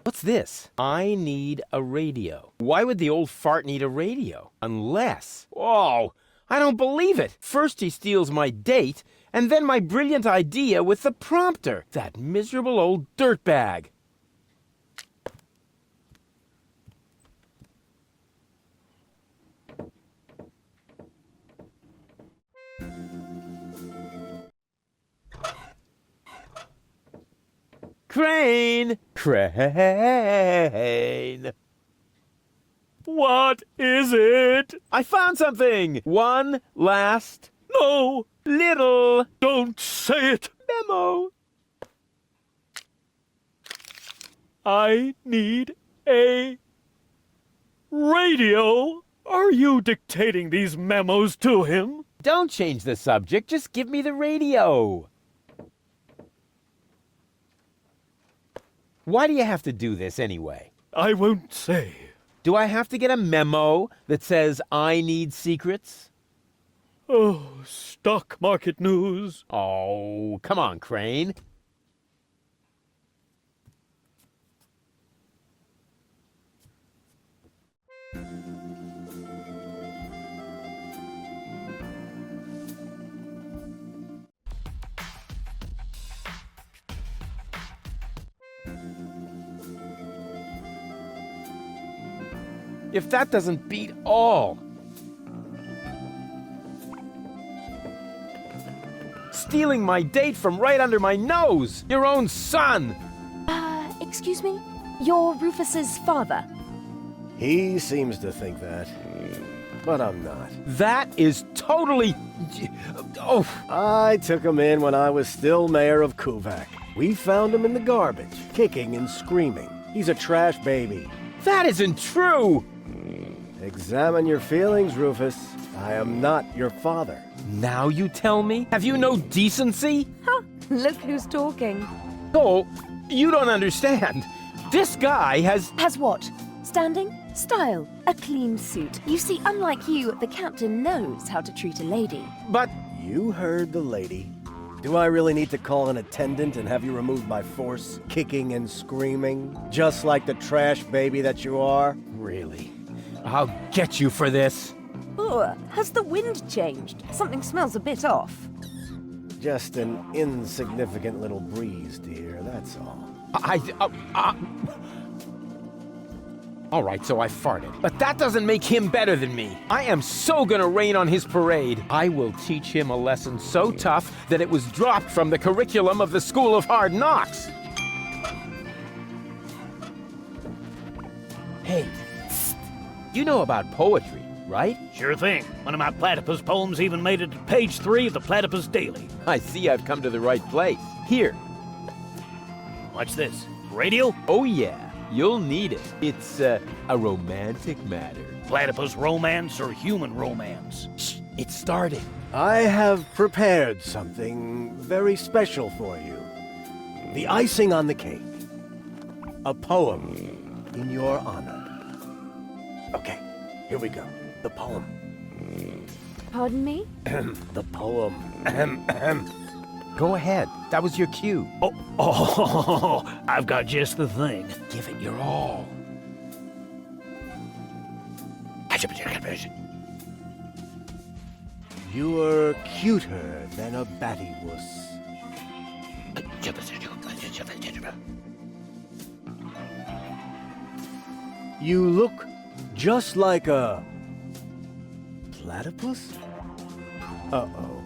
[SPEAKER 1] What's this? I need a radio. Why would the old fart need a radio? Unless... Oh, I don't believe it. First he steals my date, and then my brilliant idea with the prompter. That miserable old dirtbag. Crane! Crane!
[SPEAKER 3] What is it?
[SPEAKER 1] I found something! One last...
[SPEAKER 3] No!
[SPEAKER 1] Little...
[SPEAKER 3] Don't say it!
[SPEAKER 1] Memo!
[SPEAKER 3] I need a radio. Are you dictating these memos to him?
[SPEAKER 1] Don't change the subject, just give me the radio. Why do you have to do this anyway?
[SPEAKER 3] I won't say.
[SPEAKER 1] Do I have to get a memo that says I need secrets?
[SPEAKER 3] Oh, stock market news.
[SPEAKER 1] Oh, come on, Crane.
[SPEAKER 12] If that doesn't beat all. Stealing my date from right under my nose! Your own son!
[SPEAKER 8] Excuse me? You're Rufus's father?
[SPEAKER 9] He seems to think that, but I'm not.
[SPEAKER 12] That is totally... Oh!
[SPEAKER 9] I took him in when I was still mayor of Kuvak. We found him in the garbage, kicking and screaming. He's a trash baby.
[SPEAKER 12] That isn't true!
[SPEAKER 9] Examine your feelings, Rufus. I am not your father.
[SPEAKER 12] Now you tell me? Have you no decency?
[SPEAKER 8] Huh, look who's talking.
[SPEAKER 12] Oh, you don't understand. This guy has...
[SPEAKER 8] Has what? Standing? Style? A clean suit. You see, unlike you, the captain knows how to treat a lady.
[SPEAKER 12] But...
[SPEAKER 9] You heard the lady. Do I really need to call an attendant and have you removed by force, kicking and screaming? Just like the trash baby that you are?
[SPEAKER 12] Really? I'll get you for this.
[SPEAKER 8] Ugh, has the wind changed? Something smells a bit off.
[SPEAKER 9] Just an insignificant little breeze, dear, that's all.
[SPEAKER 12] All right, so I farted. But that doesn't make him better than me. I am so gonna rain on his parade. I will teach him a lesson so tough that it was dropped from the curriculum of the School of Hard Knocks. Hey, you know about poetry, right?
[SPEAKER 22] Sure thing. One of my platypus poems even made it to page 3 of the Platypus Daily.
[SPEAKER 12] I see I've come to the right place. Here.
[SPEAKER 22] Watch this. Radio?
[SPEAKER 12] Oh, yeah. You'll need it. It's a romantic matter.
[SPEAKER 22] Platypus romance or human romance?
[SPEAKER 12] Shh, it's starting.
[SPEAKER 9] I have prepared something very special for you. The icing on the cake. A poem in your honor. Okay, here we go. The poem.
[SPEAKER 8] Pardon me?
[SPEAKER 9] The poem.
[SPEAKER 12] Go ahead. That was your cue.
[SPEAKER 22] Oh, I've got just the thing.
[SPEAKER 12] Give it your all.
[SPEAKER 9] You're cuter than a battywuss. You look just like a platypus? Uh-oh.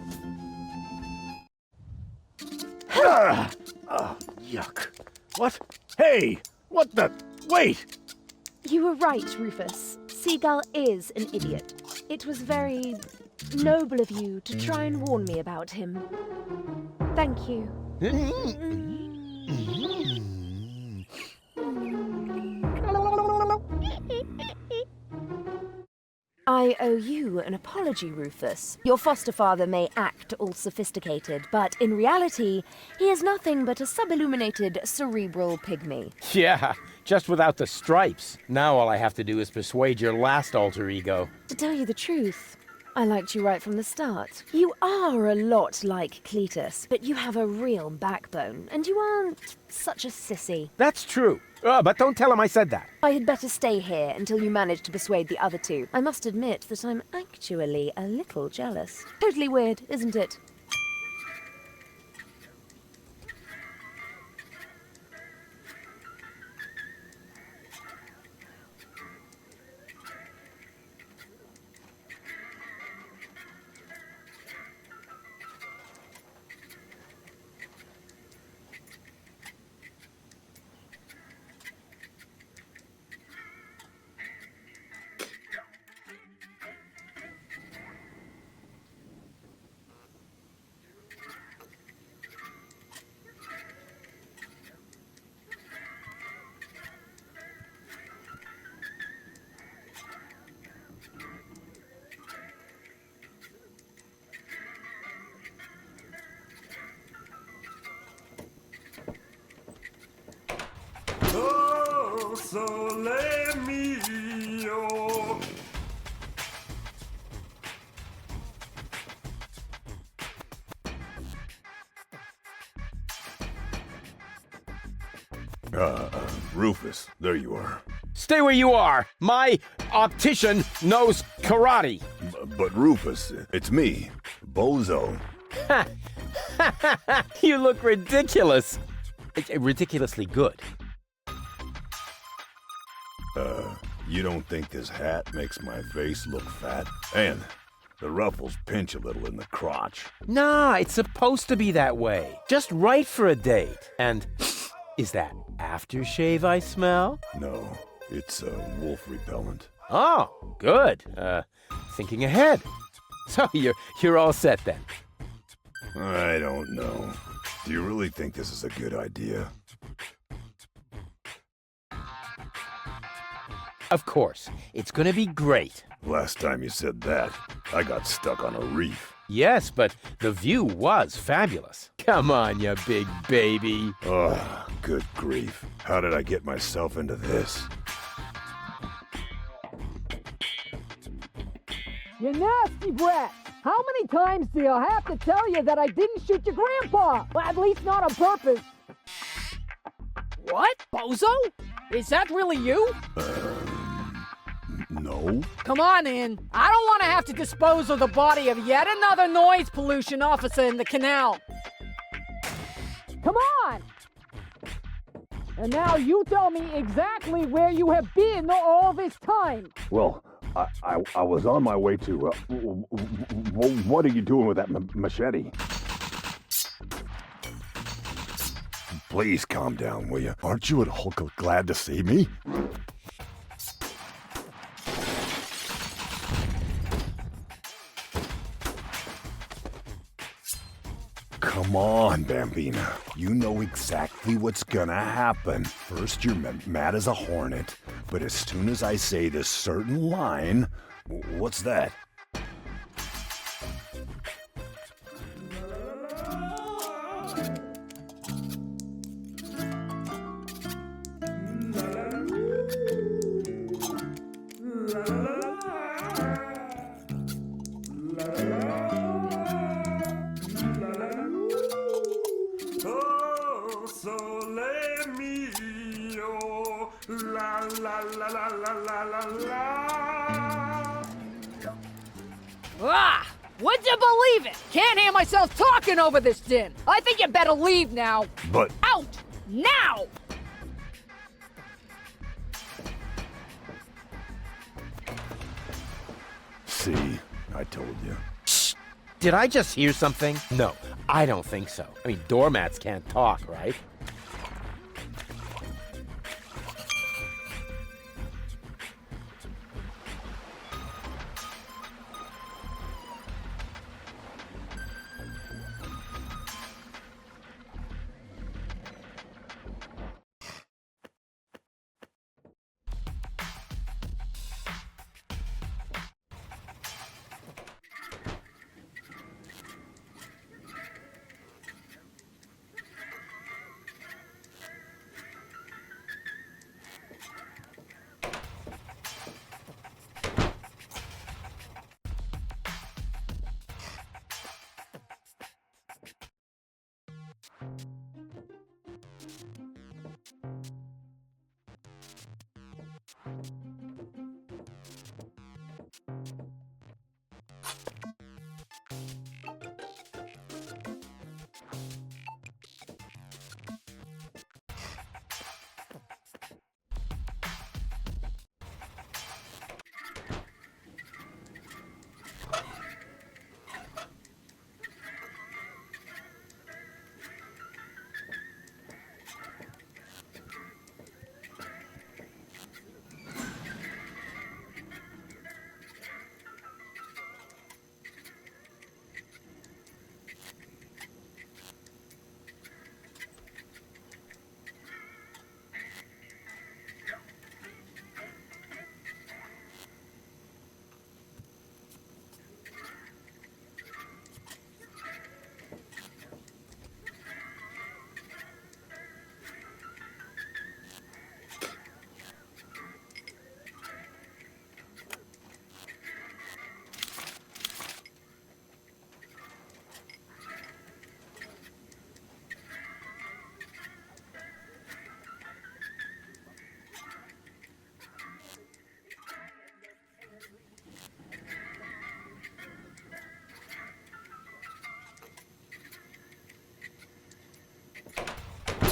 [SPEAKER 9] Oh, yuck. What? Hey! What the? Wait!
[SPEAKER 8] You were right, Rufus. Seagull is an idiot. It was very noble of you to try and warn me about him. Thank you. I owe you an apology, Rufus. Your foster father may act all sophisticated, but in reality, he is nothing but a sub-illuminated cerebral pygmy.
[SPEAKER 12] Yeah, just without the stripes. Now all I have to do is persuade your last alter ego.
[SPEAKER 8] To tell you the truth, I liked you right from the start. You are a lot like Cletus, but you have a real backbone, and you aren't such a sissy.
[SPEAKER 12] That's true. But don't tell him I said that.
[SPEAKER 8] I had better stay here until you manage to persuade the other two. I must admit that I'm actually a little jealous. Totally weird, isn't it?
[SPEAKER 16] Oh, sole mio.
[SPEAKER 18] Rufus, there you are.
[SPEAKER 12] Stay where you are. My optician knows karate.
[SPEAKER 18] But Rufus, it's me, Bozo.
[SPEAKER 12] You look ridiculous. Ridiculously good.
[SPEAKER 18] You don't think this hat makes my face look fat? And the ruffles pinch a little in the crotch.
[SPEAKER 1] Nah, it's supposed to be that way. Just right for a date. And is that aftershave I smell?
[SPEAKER 18] No, it's wolf repellent.
[SPEAKER 1] Oh, good. Thinking ahead. So you're all set then.
[SPEAKER 18] I don't know. Do you really think this is a good idea?
[SPEAKER 1] Of course. It's gonna be great.
[SPEAKER 18] Last time you said that, I got stuck on a reef.
[SPEAKER 1] Yes, but the view was fabulous. Come on, you big baby.
[SPEAKER 18] Oh, good grief. How did I get myself into this?
[SPEAKER 15] You nasty brat! How many times do I have to tell you that I didn't shoot your grandpa? Well, at least not on purpose.
[SPEAKER 11] What? Bozo? Is that really you?
[SPEAKER 18] No.
[SPEAKER 11] Come on in. I don't want to have to dispose of the body of yet another noise pollution officer in the canal.
[SPEAKER 15] Come on! And now you tell me exactly where you have been all this time.
[SPEAKER 6] Well, I was on my way to... what are you doing with that machete?
[SPEAKER 18] Please calm down, will you? Aren't you at all glad to see me? Come on, Bambina. You know exactly what's gonna happen. First, you're mad as a hornet, but as soon as I say this certain line... What's that?
[SPEAKER 16] Oh, sole mio, la la la la la la la la.
[SPEAKER 11] Ah! Would you believe it? Can't hear myself talking over this din. I think you better leave now.
[SPEAKER 18] But...
[SPEAKER 11] Out! Now!
[SPEAKER 18] See, I told you.
[SPEAKER 1] Shh! Did I just hear something? No, I don't think so. I mean, doormats can't talk, right?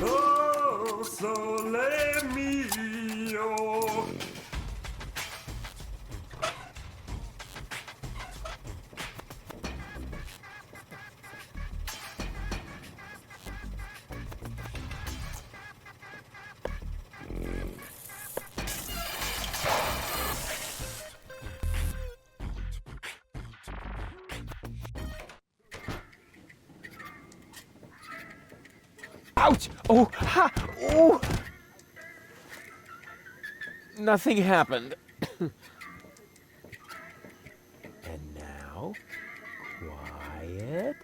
[SPEAKER 16] Oh, sole mio.
[SPEAKER 12] Ouch! Oh, ha! Oh! Nothing happened. And now, quiet.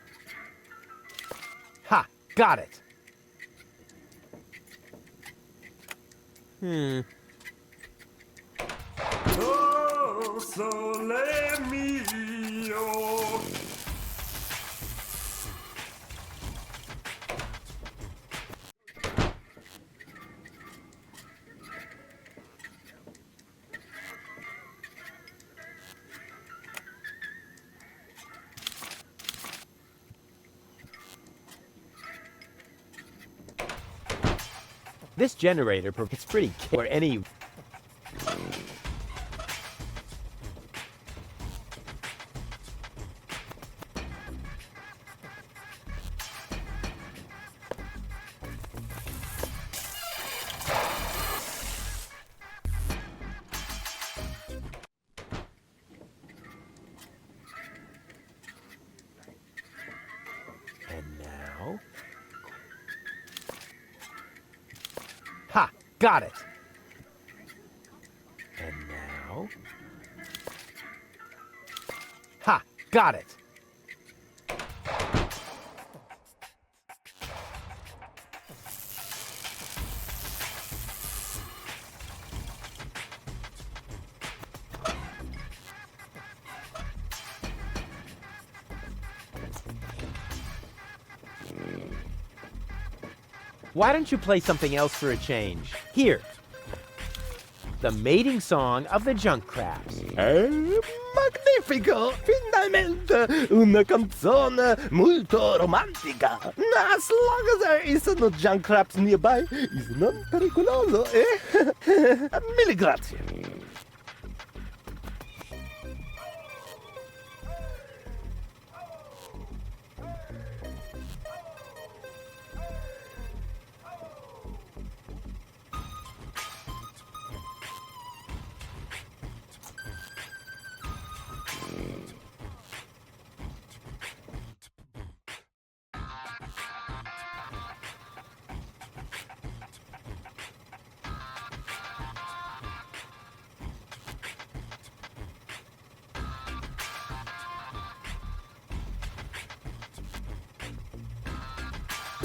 [SPEAKER 12] Ha! Got it!
[SPEAKER 16] Oh, sole mio.
[SPEAKER 1] This generator, it's pretty for any...
[SPEAKER 12] And now... Ha! Got it! And now... Ha! Got it!
[SPEAKER 1] Why don't you play something else for a change? Here. The mating song of the junk crabs.
[SPEAKER 6] Magnifico! Finalmente una canzone molto romantica. As long as there is no junk crabs nearby, is non pericoloso, eh? Mille grazie.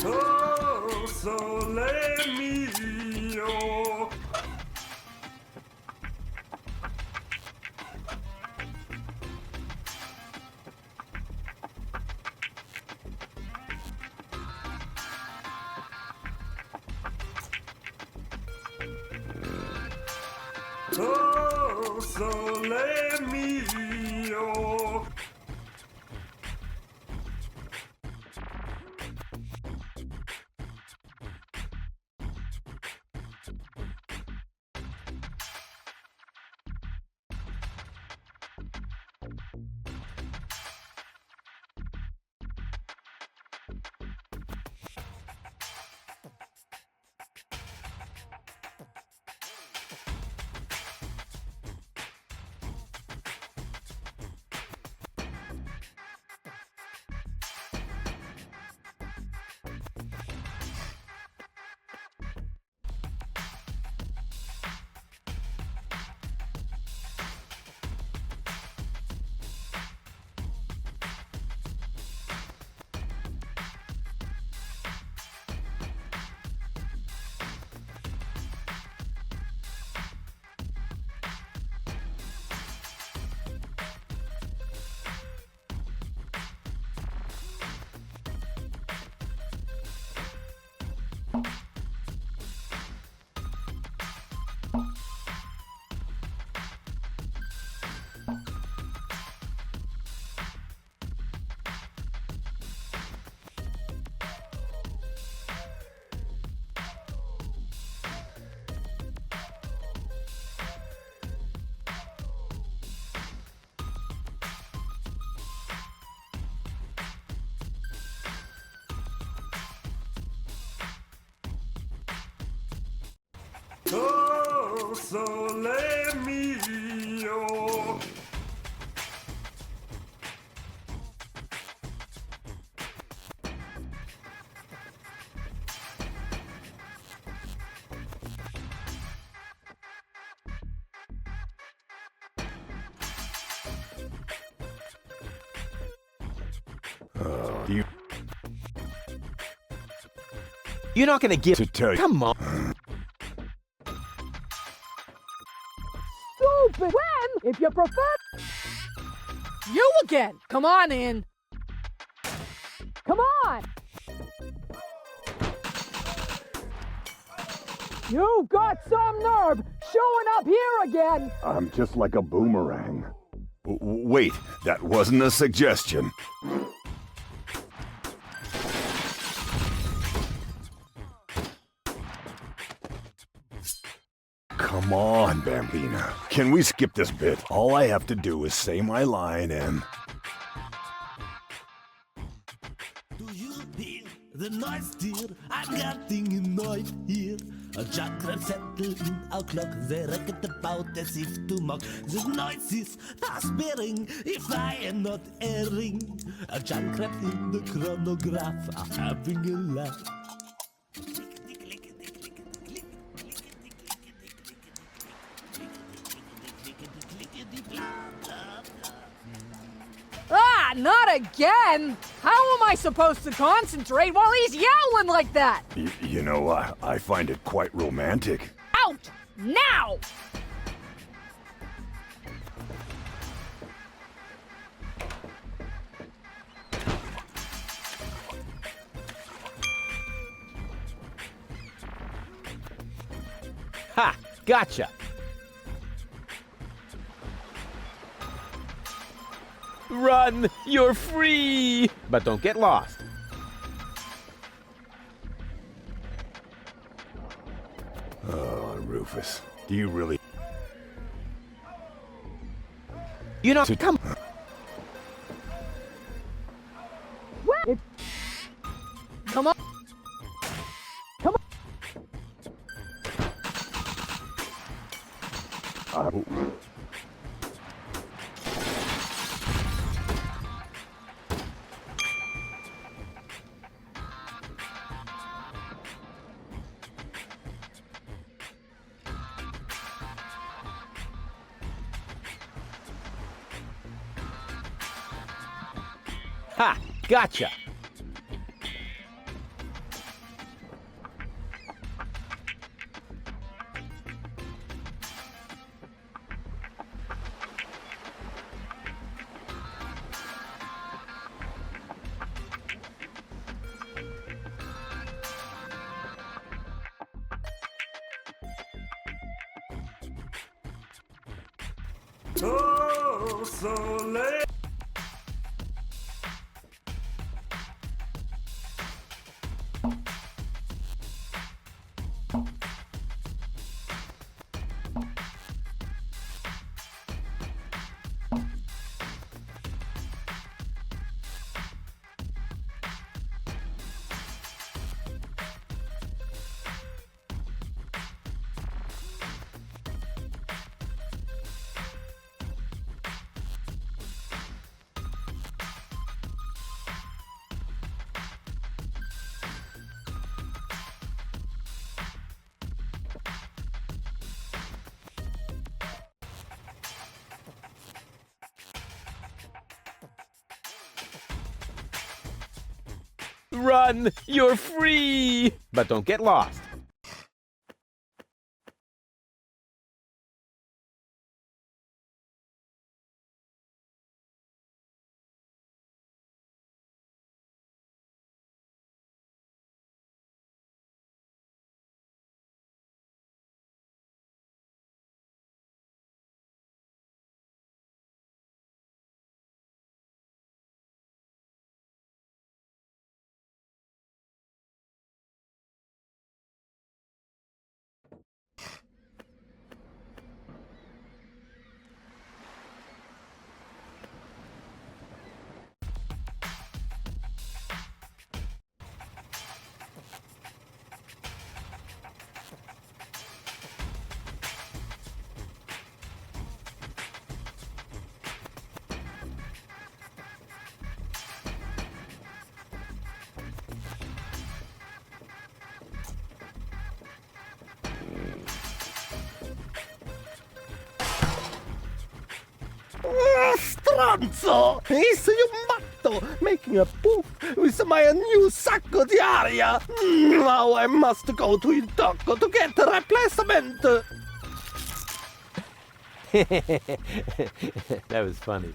[SPEAKER 16] Oh, sole mio. Oh, sole mio. Oh, sole mio.
[SPEAKER 18] Do you
[SPEAKER 1] You're not gonna give...
[SPEAKER 18] to tell you?
[SPEAKER 1] Come on.
[SPEAKER 15] Stupid! When? If you prefer... You again! Come on in! Come on! You've got some nerve showing up here again!
[SPEAKER 18] I'm just like a boomerang. Wait, that wasn't a suggestion. Come on, Bambina. Can we skip this bit? All I have to do is say my line and...
[SPEAKER 19] Do you hear the noise, dear? I'm getting annoyed here. A jackrabbit settled in our clock. They reckon about as if to mock. The noise is fast bearing, if I am not erring. A jackrabbit in the chronograph are having a laugh.
[SPEAKER 11] Ah, not again! How am I supposed to concentrate while he's yowling like that?
[SPEAKER 18] You know, I find it quite romantic.
[SPEAKER 11] Out! Now!
[SPEAKER 1] Ha! Gotcha! Run! You're free! But don't get lost.
[SPEAKER 18] Oh, Rufus, do you really...
[SPEAKER 1] You know, come...
[SPEAKER 15] Come on! Come on!
[SPEAKER 1] Ha! Gotcha!
[SPEAKER 16] Oh, so late.
[SPEAKER 1] Run! You're free! But don't get lost.
[SPEAKER 6] Stronzo! Isso, you Perfecto! Making a poof with my new sacco di aria! Now I must go to Il Tocco to get a replacement!
[SPEAKER 12] That was funny.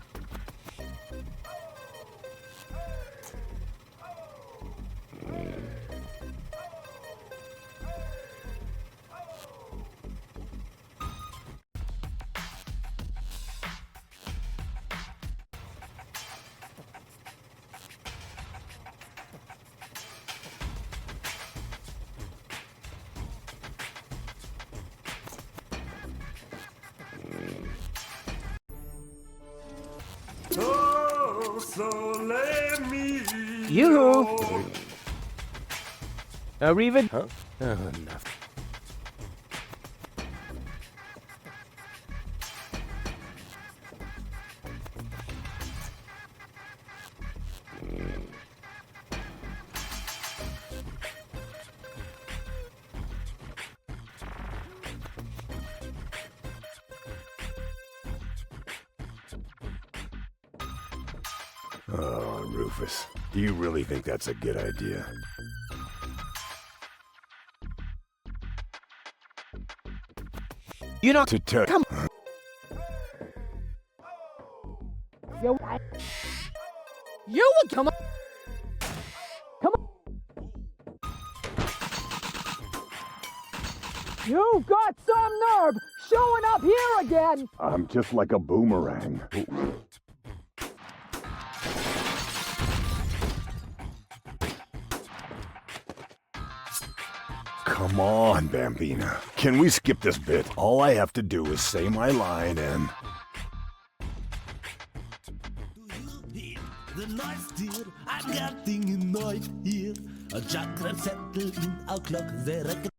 [SPEAKER 16] Oh, so let me.
[SPEAKER 12] Yoo-hoo! Reven?
[SPEAKER 6] Huh?
[SPEAKER 12] Oh, nothing.
[SPEAKER 18] Oh, Rufus, do you really think that's a good idea?
[SPEAKER 12] You know,
[SPEAKER 18] To tell.
[SPEAKER 12] come
[SPEAKER 15] You will come on. Come on. You've got some nerve showing up here again.
[SPEAKER 18] I'm just like a boomerang. Come on, Bambina. Can we skip this bit? All I have to do is say my line and...
[SPEAKER 19] The noise dear, I'm getting annoyed here. A jackrabbit settled in our clock, they reckon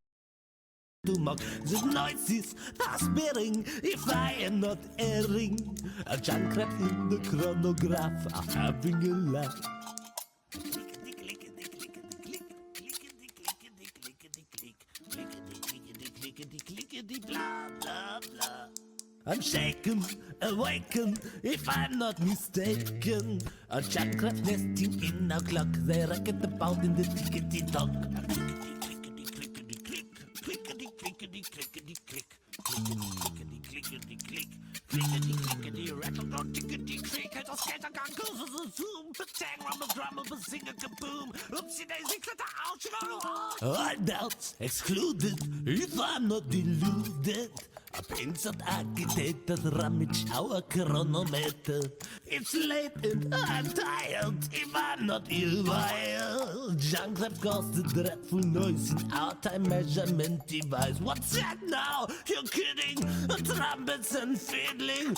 [SPEAKER 19] to mock. The noises are sparing if I am not erring. A jackrabbit in the chronograph are having a laugh. Blah, blah, blah. I'm shaken, awakened, if I'm not mistaken. A jackrabbit nesting in our clock, they racket about in the tickety-tock. Clickety-clickety-click, clickety-clickety-clickety-click, clickety-clickety-click, clickety-clickety, rattle on tickety-click, and the scattergun goes to the zoom, patang, rumble, drumble, bazinga, kaboom, oopsie-daisy, clatter, ouch, I doubt, excluded, if I'm not deluded. A penciled architect that rummage our chronometer. It's late and I'm tired if I'm not ill. Jackrabbit caused the dreadful noise in our time measurement device. What's that now? You're kidding? Trumpets and fiddling.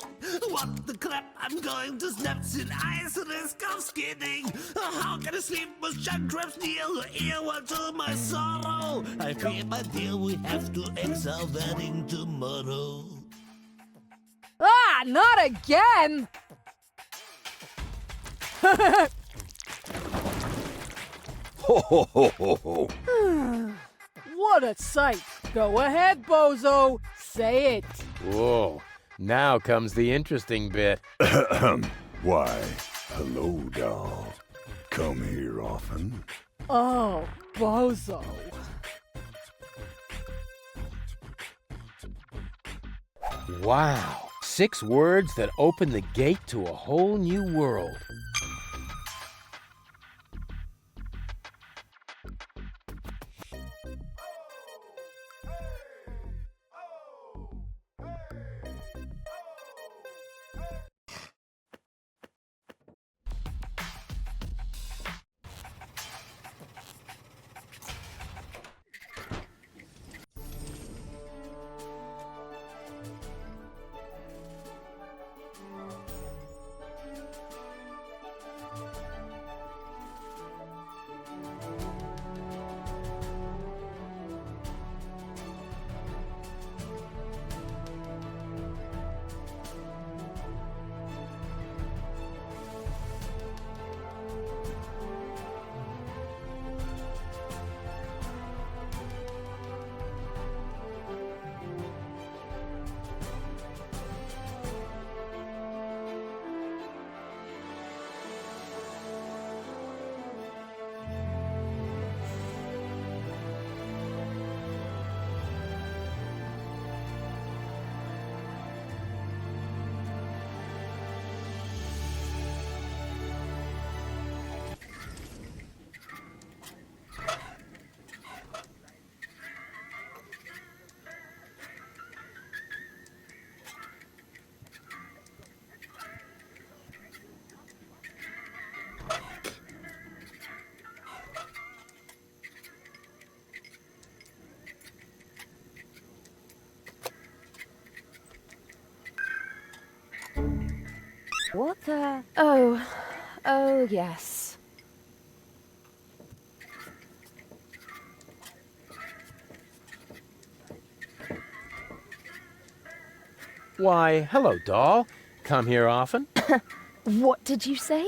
[SPEAKER 19] What the crap? I'm going to snap in ice, risk of skidding. How can I sleep with jackrabbits near the ear? Well, to my sorrow, I fear, my dear, we have to ex our wedding tomorrow.
[SPEAKER 15] Ah, not again!
[SPEAKER 18] Ho ho ho ho ho!
[SPEAKER 15] What a sight! Go ahead, Bozo. Say it.
[SPEAKER 12] Whoa. Now comes the interesting bit.
[SPEAKER 18] Why, hello, doll. Come here often.
[SPEAKER 15] Oh, Bozo.
[SPEAKER 12] Wow. 6 words that open the gate to a whole new world.
[SPEAKER 8] What the? Oh, yes.
[SPEAKER 12] Why, hello, doll. Come here often?
[SPEAKER 8] What did you say?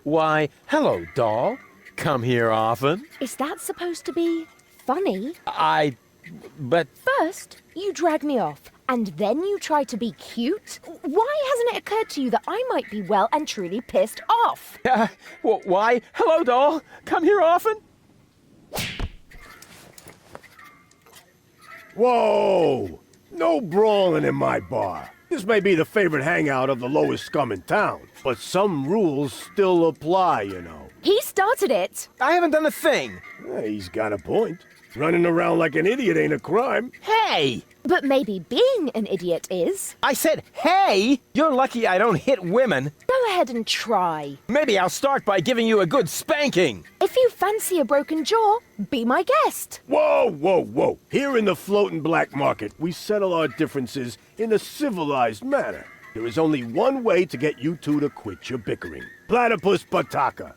[SPEAKER 12] Why, hello, doll. Come here often?
[SPEAKER 8] Is that supposed to be funny?
[SPEAKER 12] But...
[SPEAKER 8] First, you drag me off, and then you try to be cute? Why hasn't it occurred to you that I might be well and truly pissed off?
[SPEAKER 12] Why, hello, doll. Come here often?
[SPEAKER 9] Whoa! No brawling in my bar. This may be the favorite hangout of the lowest scum in town, but some rules still apply, you know.
[SPEAKER 8] He started it.
[SPEAKER 12] I haven't done a thing.
[SPEAKER 9] He's got a point. Running around like an idiot ain't a crime.
[SPEAKER 12] Hey!
[SPEAKER 8] But maybe being an idiot is.
[SPEAKER 12] I said, hey! You're lucky I don't hit women.
[SPEAKER 8] Go ahead and try.
[SPEAKER 12] Maybe I'll start by giving you a good spanking.
[SPEAKER 8] If you fancy a broken jaw, be my guest.
[SPEAKER 9] Whoa, whoa, whoa. Here in the floating black market, we settle our differences in a civilized manner. There is only one way to get you two to quit your bickering. Platypus Pataka.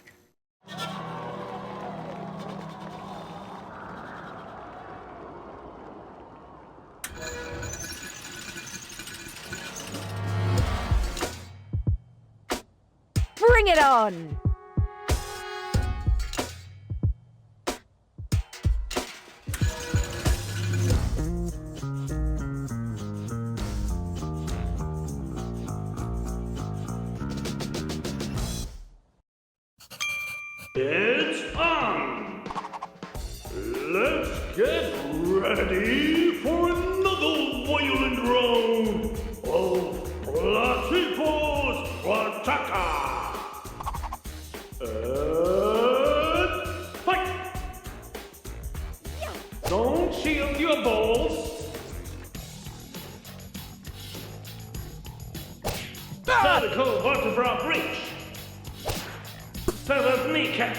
[SPEAKER 8] Bring it on!
[SPEAKER 16] It's on! Let's get ready for another violent round of Platypus Pataka! And fight! Don't shield your balls! Cervical vertebra breach! Severed kneecap!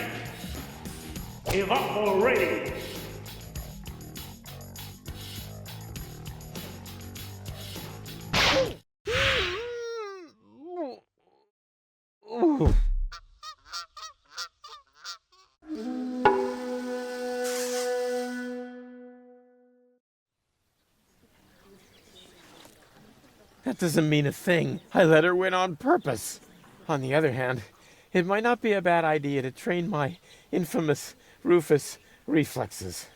[SPEAKER 16] Give up already!
[SPEAKER 12] Ooh. That doesn't mean a thing. I let her win on purpose. On the other hand, it might not be a bad idea to train my infamous Rufus reflexes.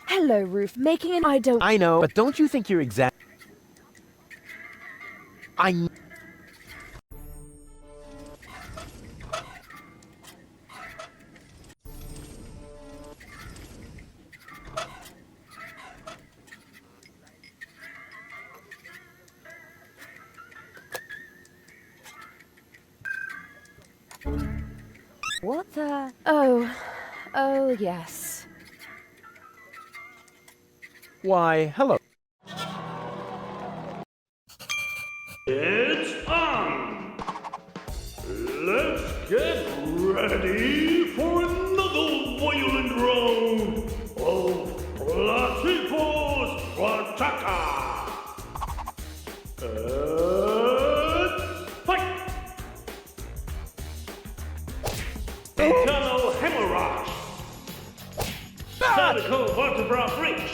[SPEAKER 8] Hello, Roof. Making an
[SPEAKER 12] I know, but don't you think you're
[SPEAKER 8] What the? Oh, yes.
[SPEAKER 12] Why, hello.
[SPEAKER 16] It's on! Let's get ready for another violent round of Platypus Pataka! And fight! Internal hemorrhage! Cervical vertebra breach!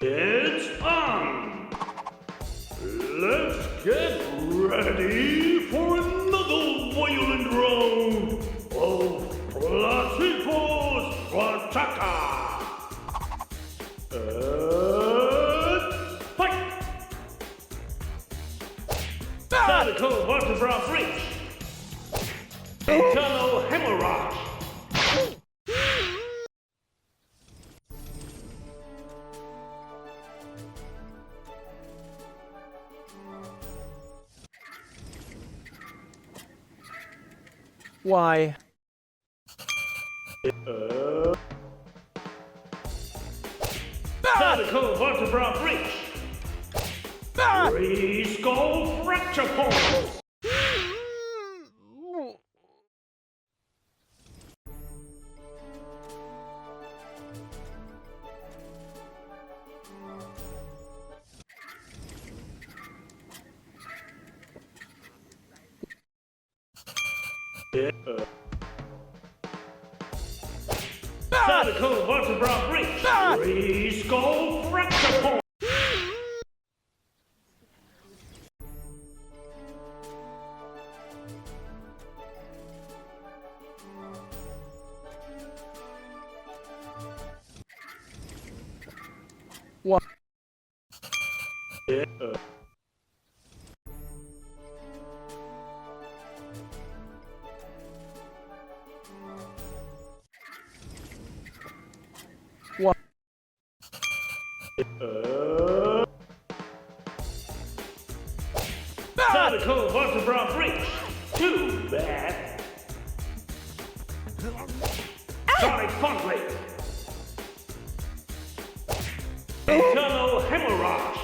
[SPEAKER 16] It's on! Let's get ready for another violent round of Placipos Wataka! And fight! Sadical vertebra breach! Internal hemorrhage!
[SPEAKER 5] Why?
[SPEAKER 16] Sadical vertebra breach! Three skull fracture points! Sadical vertebra breach! Three skull fracture points!
[SPEAKER 5] What? What?
[SPEAKER 16] Sadical vertebra breach! Too bad! Sonic Fondly! Internal hemorrhage!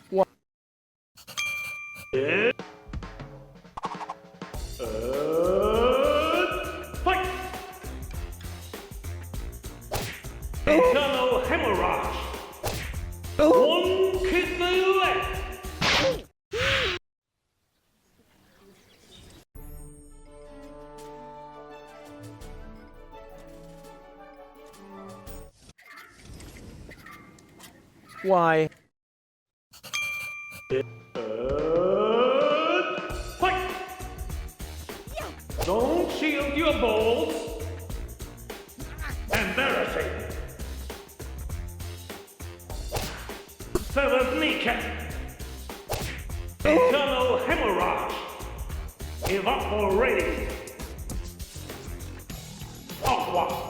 [SPEAKER 5] What?
[SPEAKER 16] Fight! Internal hemorrhage! One kidney left!
[SPEAKER 5] Why?
[SPEAKER 16] Fight! Don't shield your balls! Embarrassing! Severed kneecap! Internal hemorrhage! Give up already! Aqua!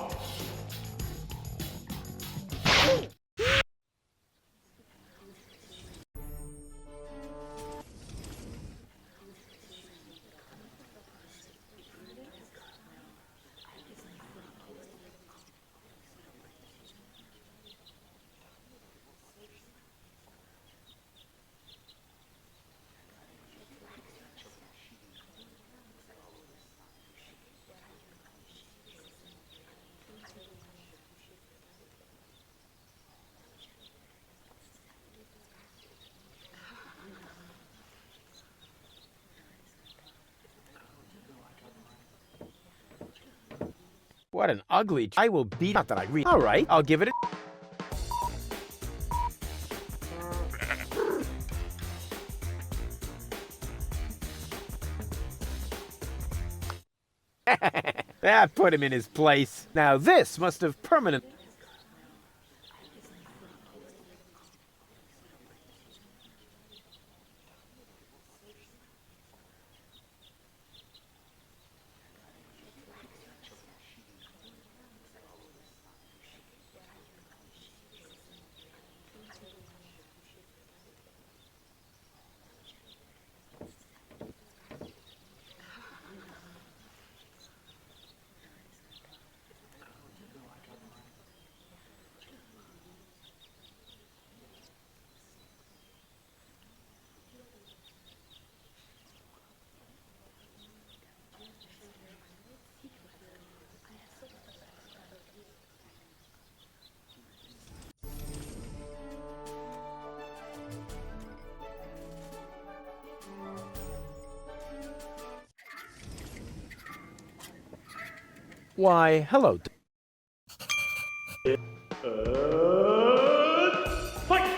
[SPEAKER 1] What an ugly... I will beat... Not that I read... All right, I'll give it a... That put him in his place. Now this must have permanent...
[SPEAKER 12] Why, hello.
[SPEAKER 16] Fight!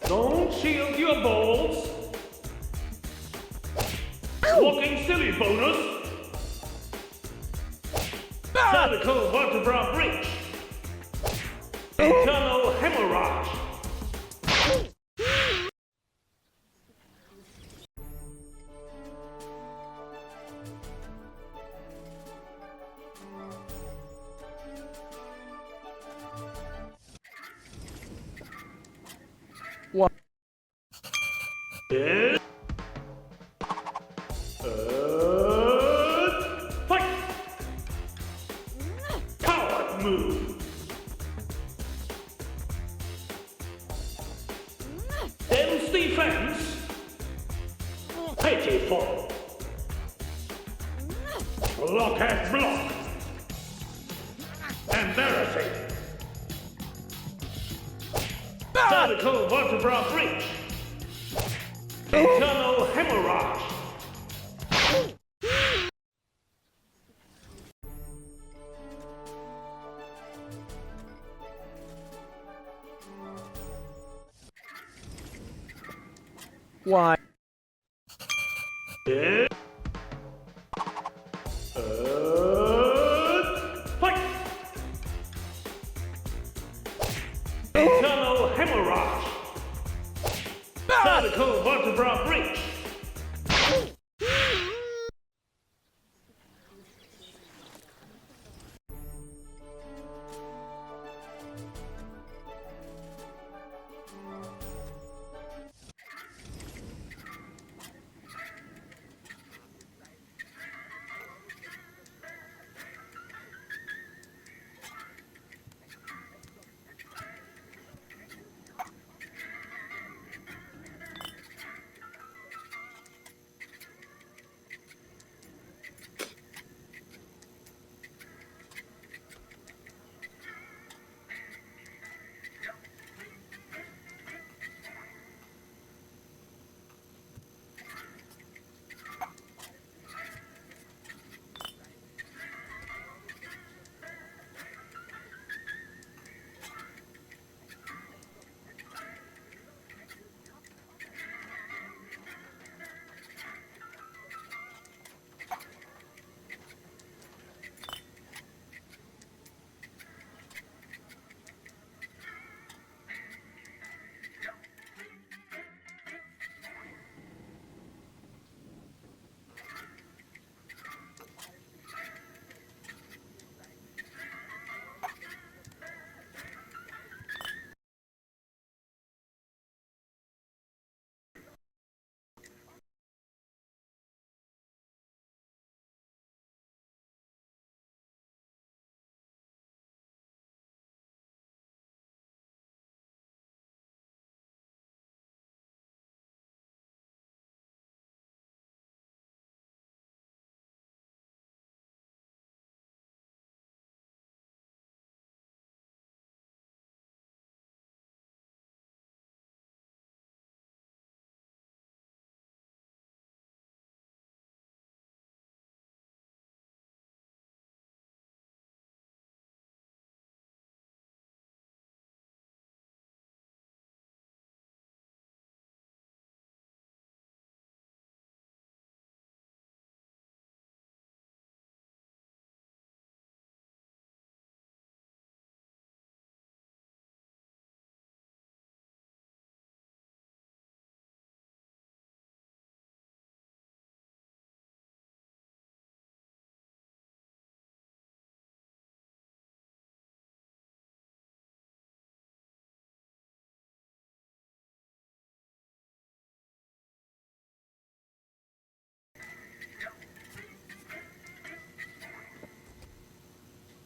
[SPEAKER 16] Don't shield your balls. Walking silly bonus. Cervical vertebra breach. Internal hemorrhage.
[SPEAKER 12] What?
[SPEAKER 16] Yes. Fight! Coward move. Dense defense. Pitiful. Block and block. Embarrassing. Cervical vertebra breach. Internal hemorrhage.
[SPEAKER 12] Why?
[SPEAKER 16] Yes. Fight! Internal hemorrhage. Cervical vertebra breach.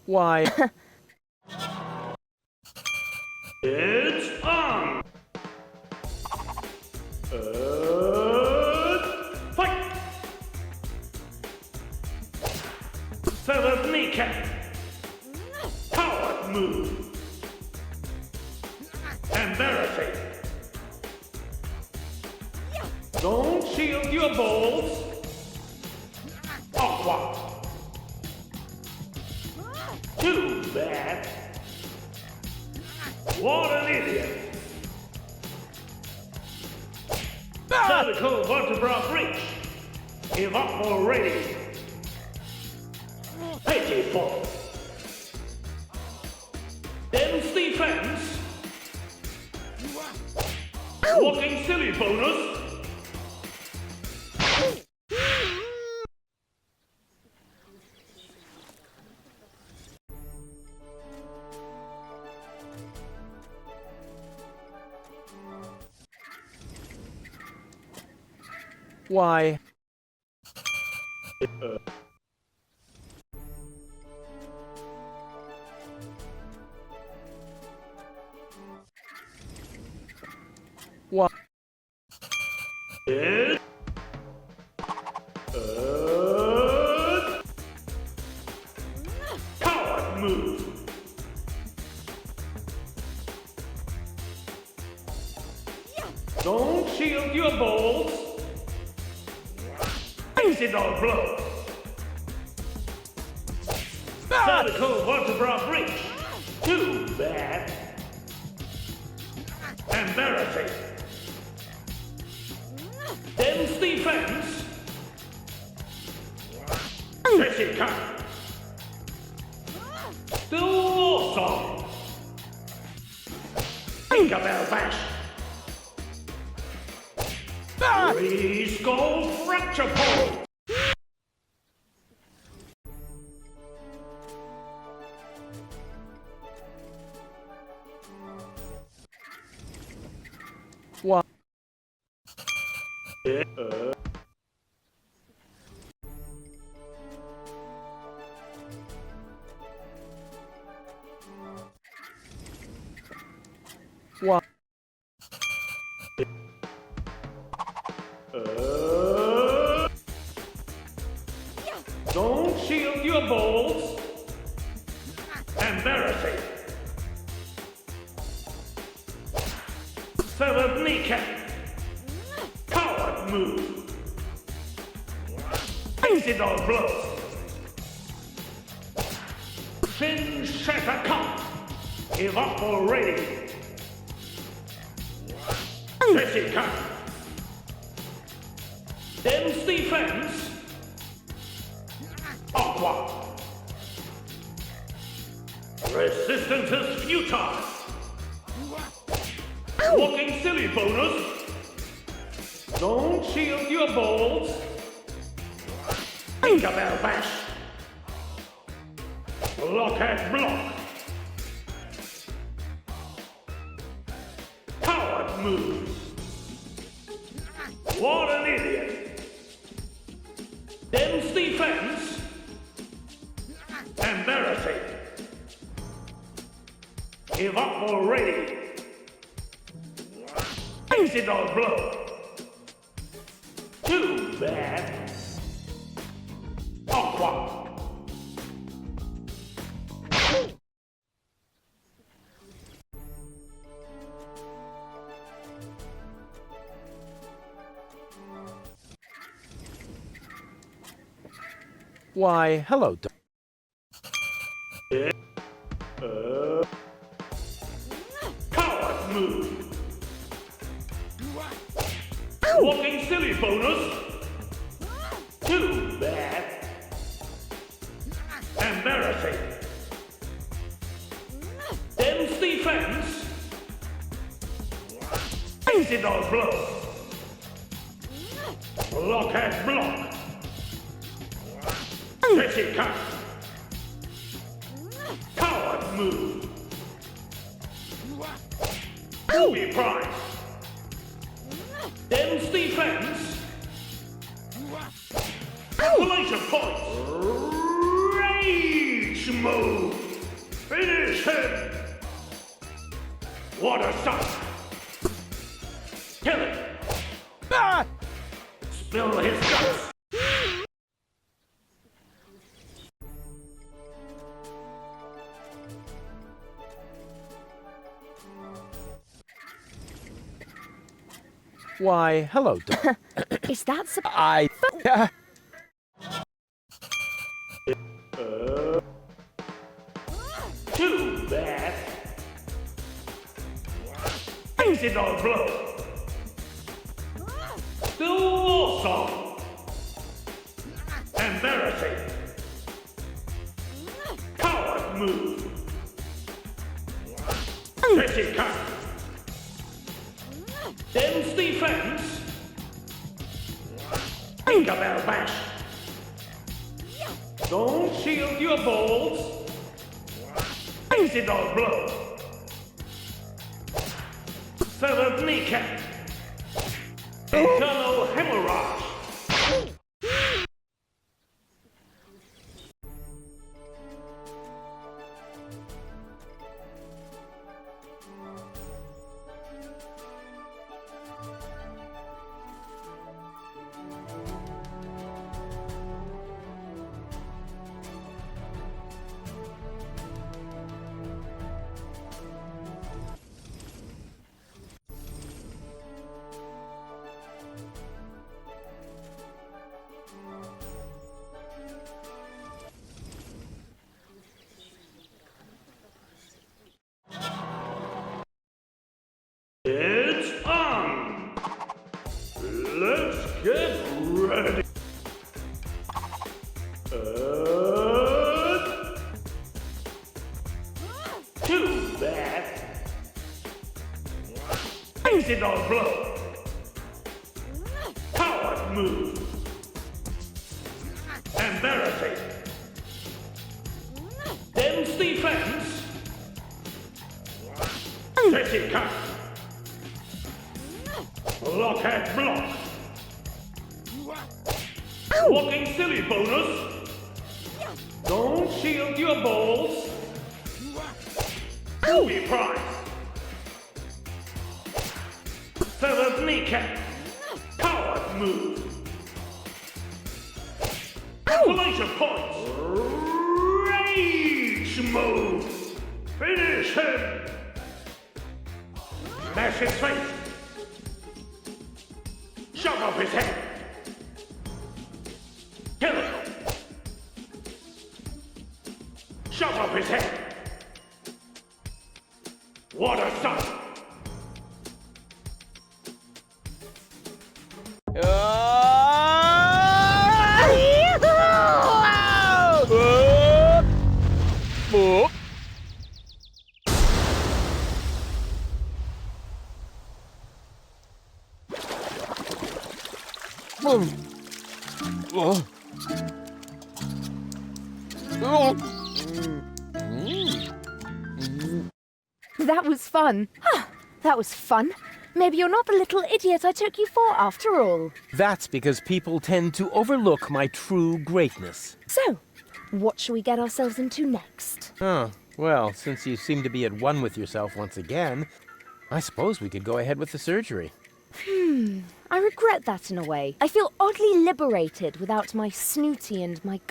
[SPEAKER 12] Why?
[SPEAKER 16] It's on! Fight! Severed kneecap! Coward move! Embarrassing! Don't shield your balls! Aqua! Too bad. What an idiot. Cervical vertebra breach. Give up already. Pitiful. Dense defense. Walking silly bonus.
[SPEAKER 12] Why? What?
[SPEAKER 16] Coward move. Don't shield your balls. Incidental blow. Cervical vertebra breach. Too bad. Embarrassing. Dense defense. Sissy cut. Still awesome. Tinkerbell bash. Three skull fracture pole.
[SPEAKER 12] What? What?
[SPEAKER 16] Don't shield your balls. Embarrassing. Severed kneecap. Coward move. Incidental blow. Shin shatter cut. Give up already. Sissy cut. Dense defense. Aqua. Resistance is futile. Walking silly bonus. Don't shield your balls. Tinkerbell bash. Blockhead block. Coward move. What an idiot. Dense defense. Embarrassing. Give up already. Incidental blow. Too bad. Aqua.
[SPEAKER 12] Why, hello,
[SPEAKER 16] Coward move. Walking silly bonus. Too bad. Embarrassing. Dense defense. Incidental blow. Blockhead block. Sissy cut. Coward move. Booby prize. Dense defense. Collision points. Rage move. Finish him. What a sight. Kill him. Spill his guts.
[SPEAKER 12] Why, hello,
[SPEAKER 8] Is that
[SPEAKER 16] Exit all blow. Still awesome. Embarrassing. Coward move. Pretty cut. Dense defense. Tinkerbell bash. Don't shield your balls. Exit all blow. Severed kneecap. Internal hemorrhage. It's on! Let's get ready! Too bad! Exit all blow! Coward move! Embarrassing! Dense defense! Pretty cut! Blockhead block! Walking silly bonus! Don't shield your balls! Booby prize! Severed kneecap! Coward move! Isolation points! Rage move! Finish him! Mash his face! Shove off his head! Kill him! Shove off his head! Water stop!
[SPEAKER 8] That was fun. That was fun. Maybe you're not the little idiot I took you for after all.
[SPEAKER 1] That's because people tend to overlook my true greatness.
[SPEAKER 8] So, what shall we get ourselves into next?
[SPEAKER 1] Oh, well, since you seem to be at one with yourself once again, I suppose we could go ahead with the surgery.
[SPEAKER 8] I regret that in a way. I feel oddly liberated without my snooty and my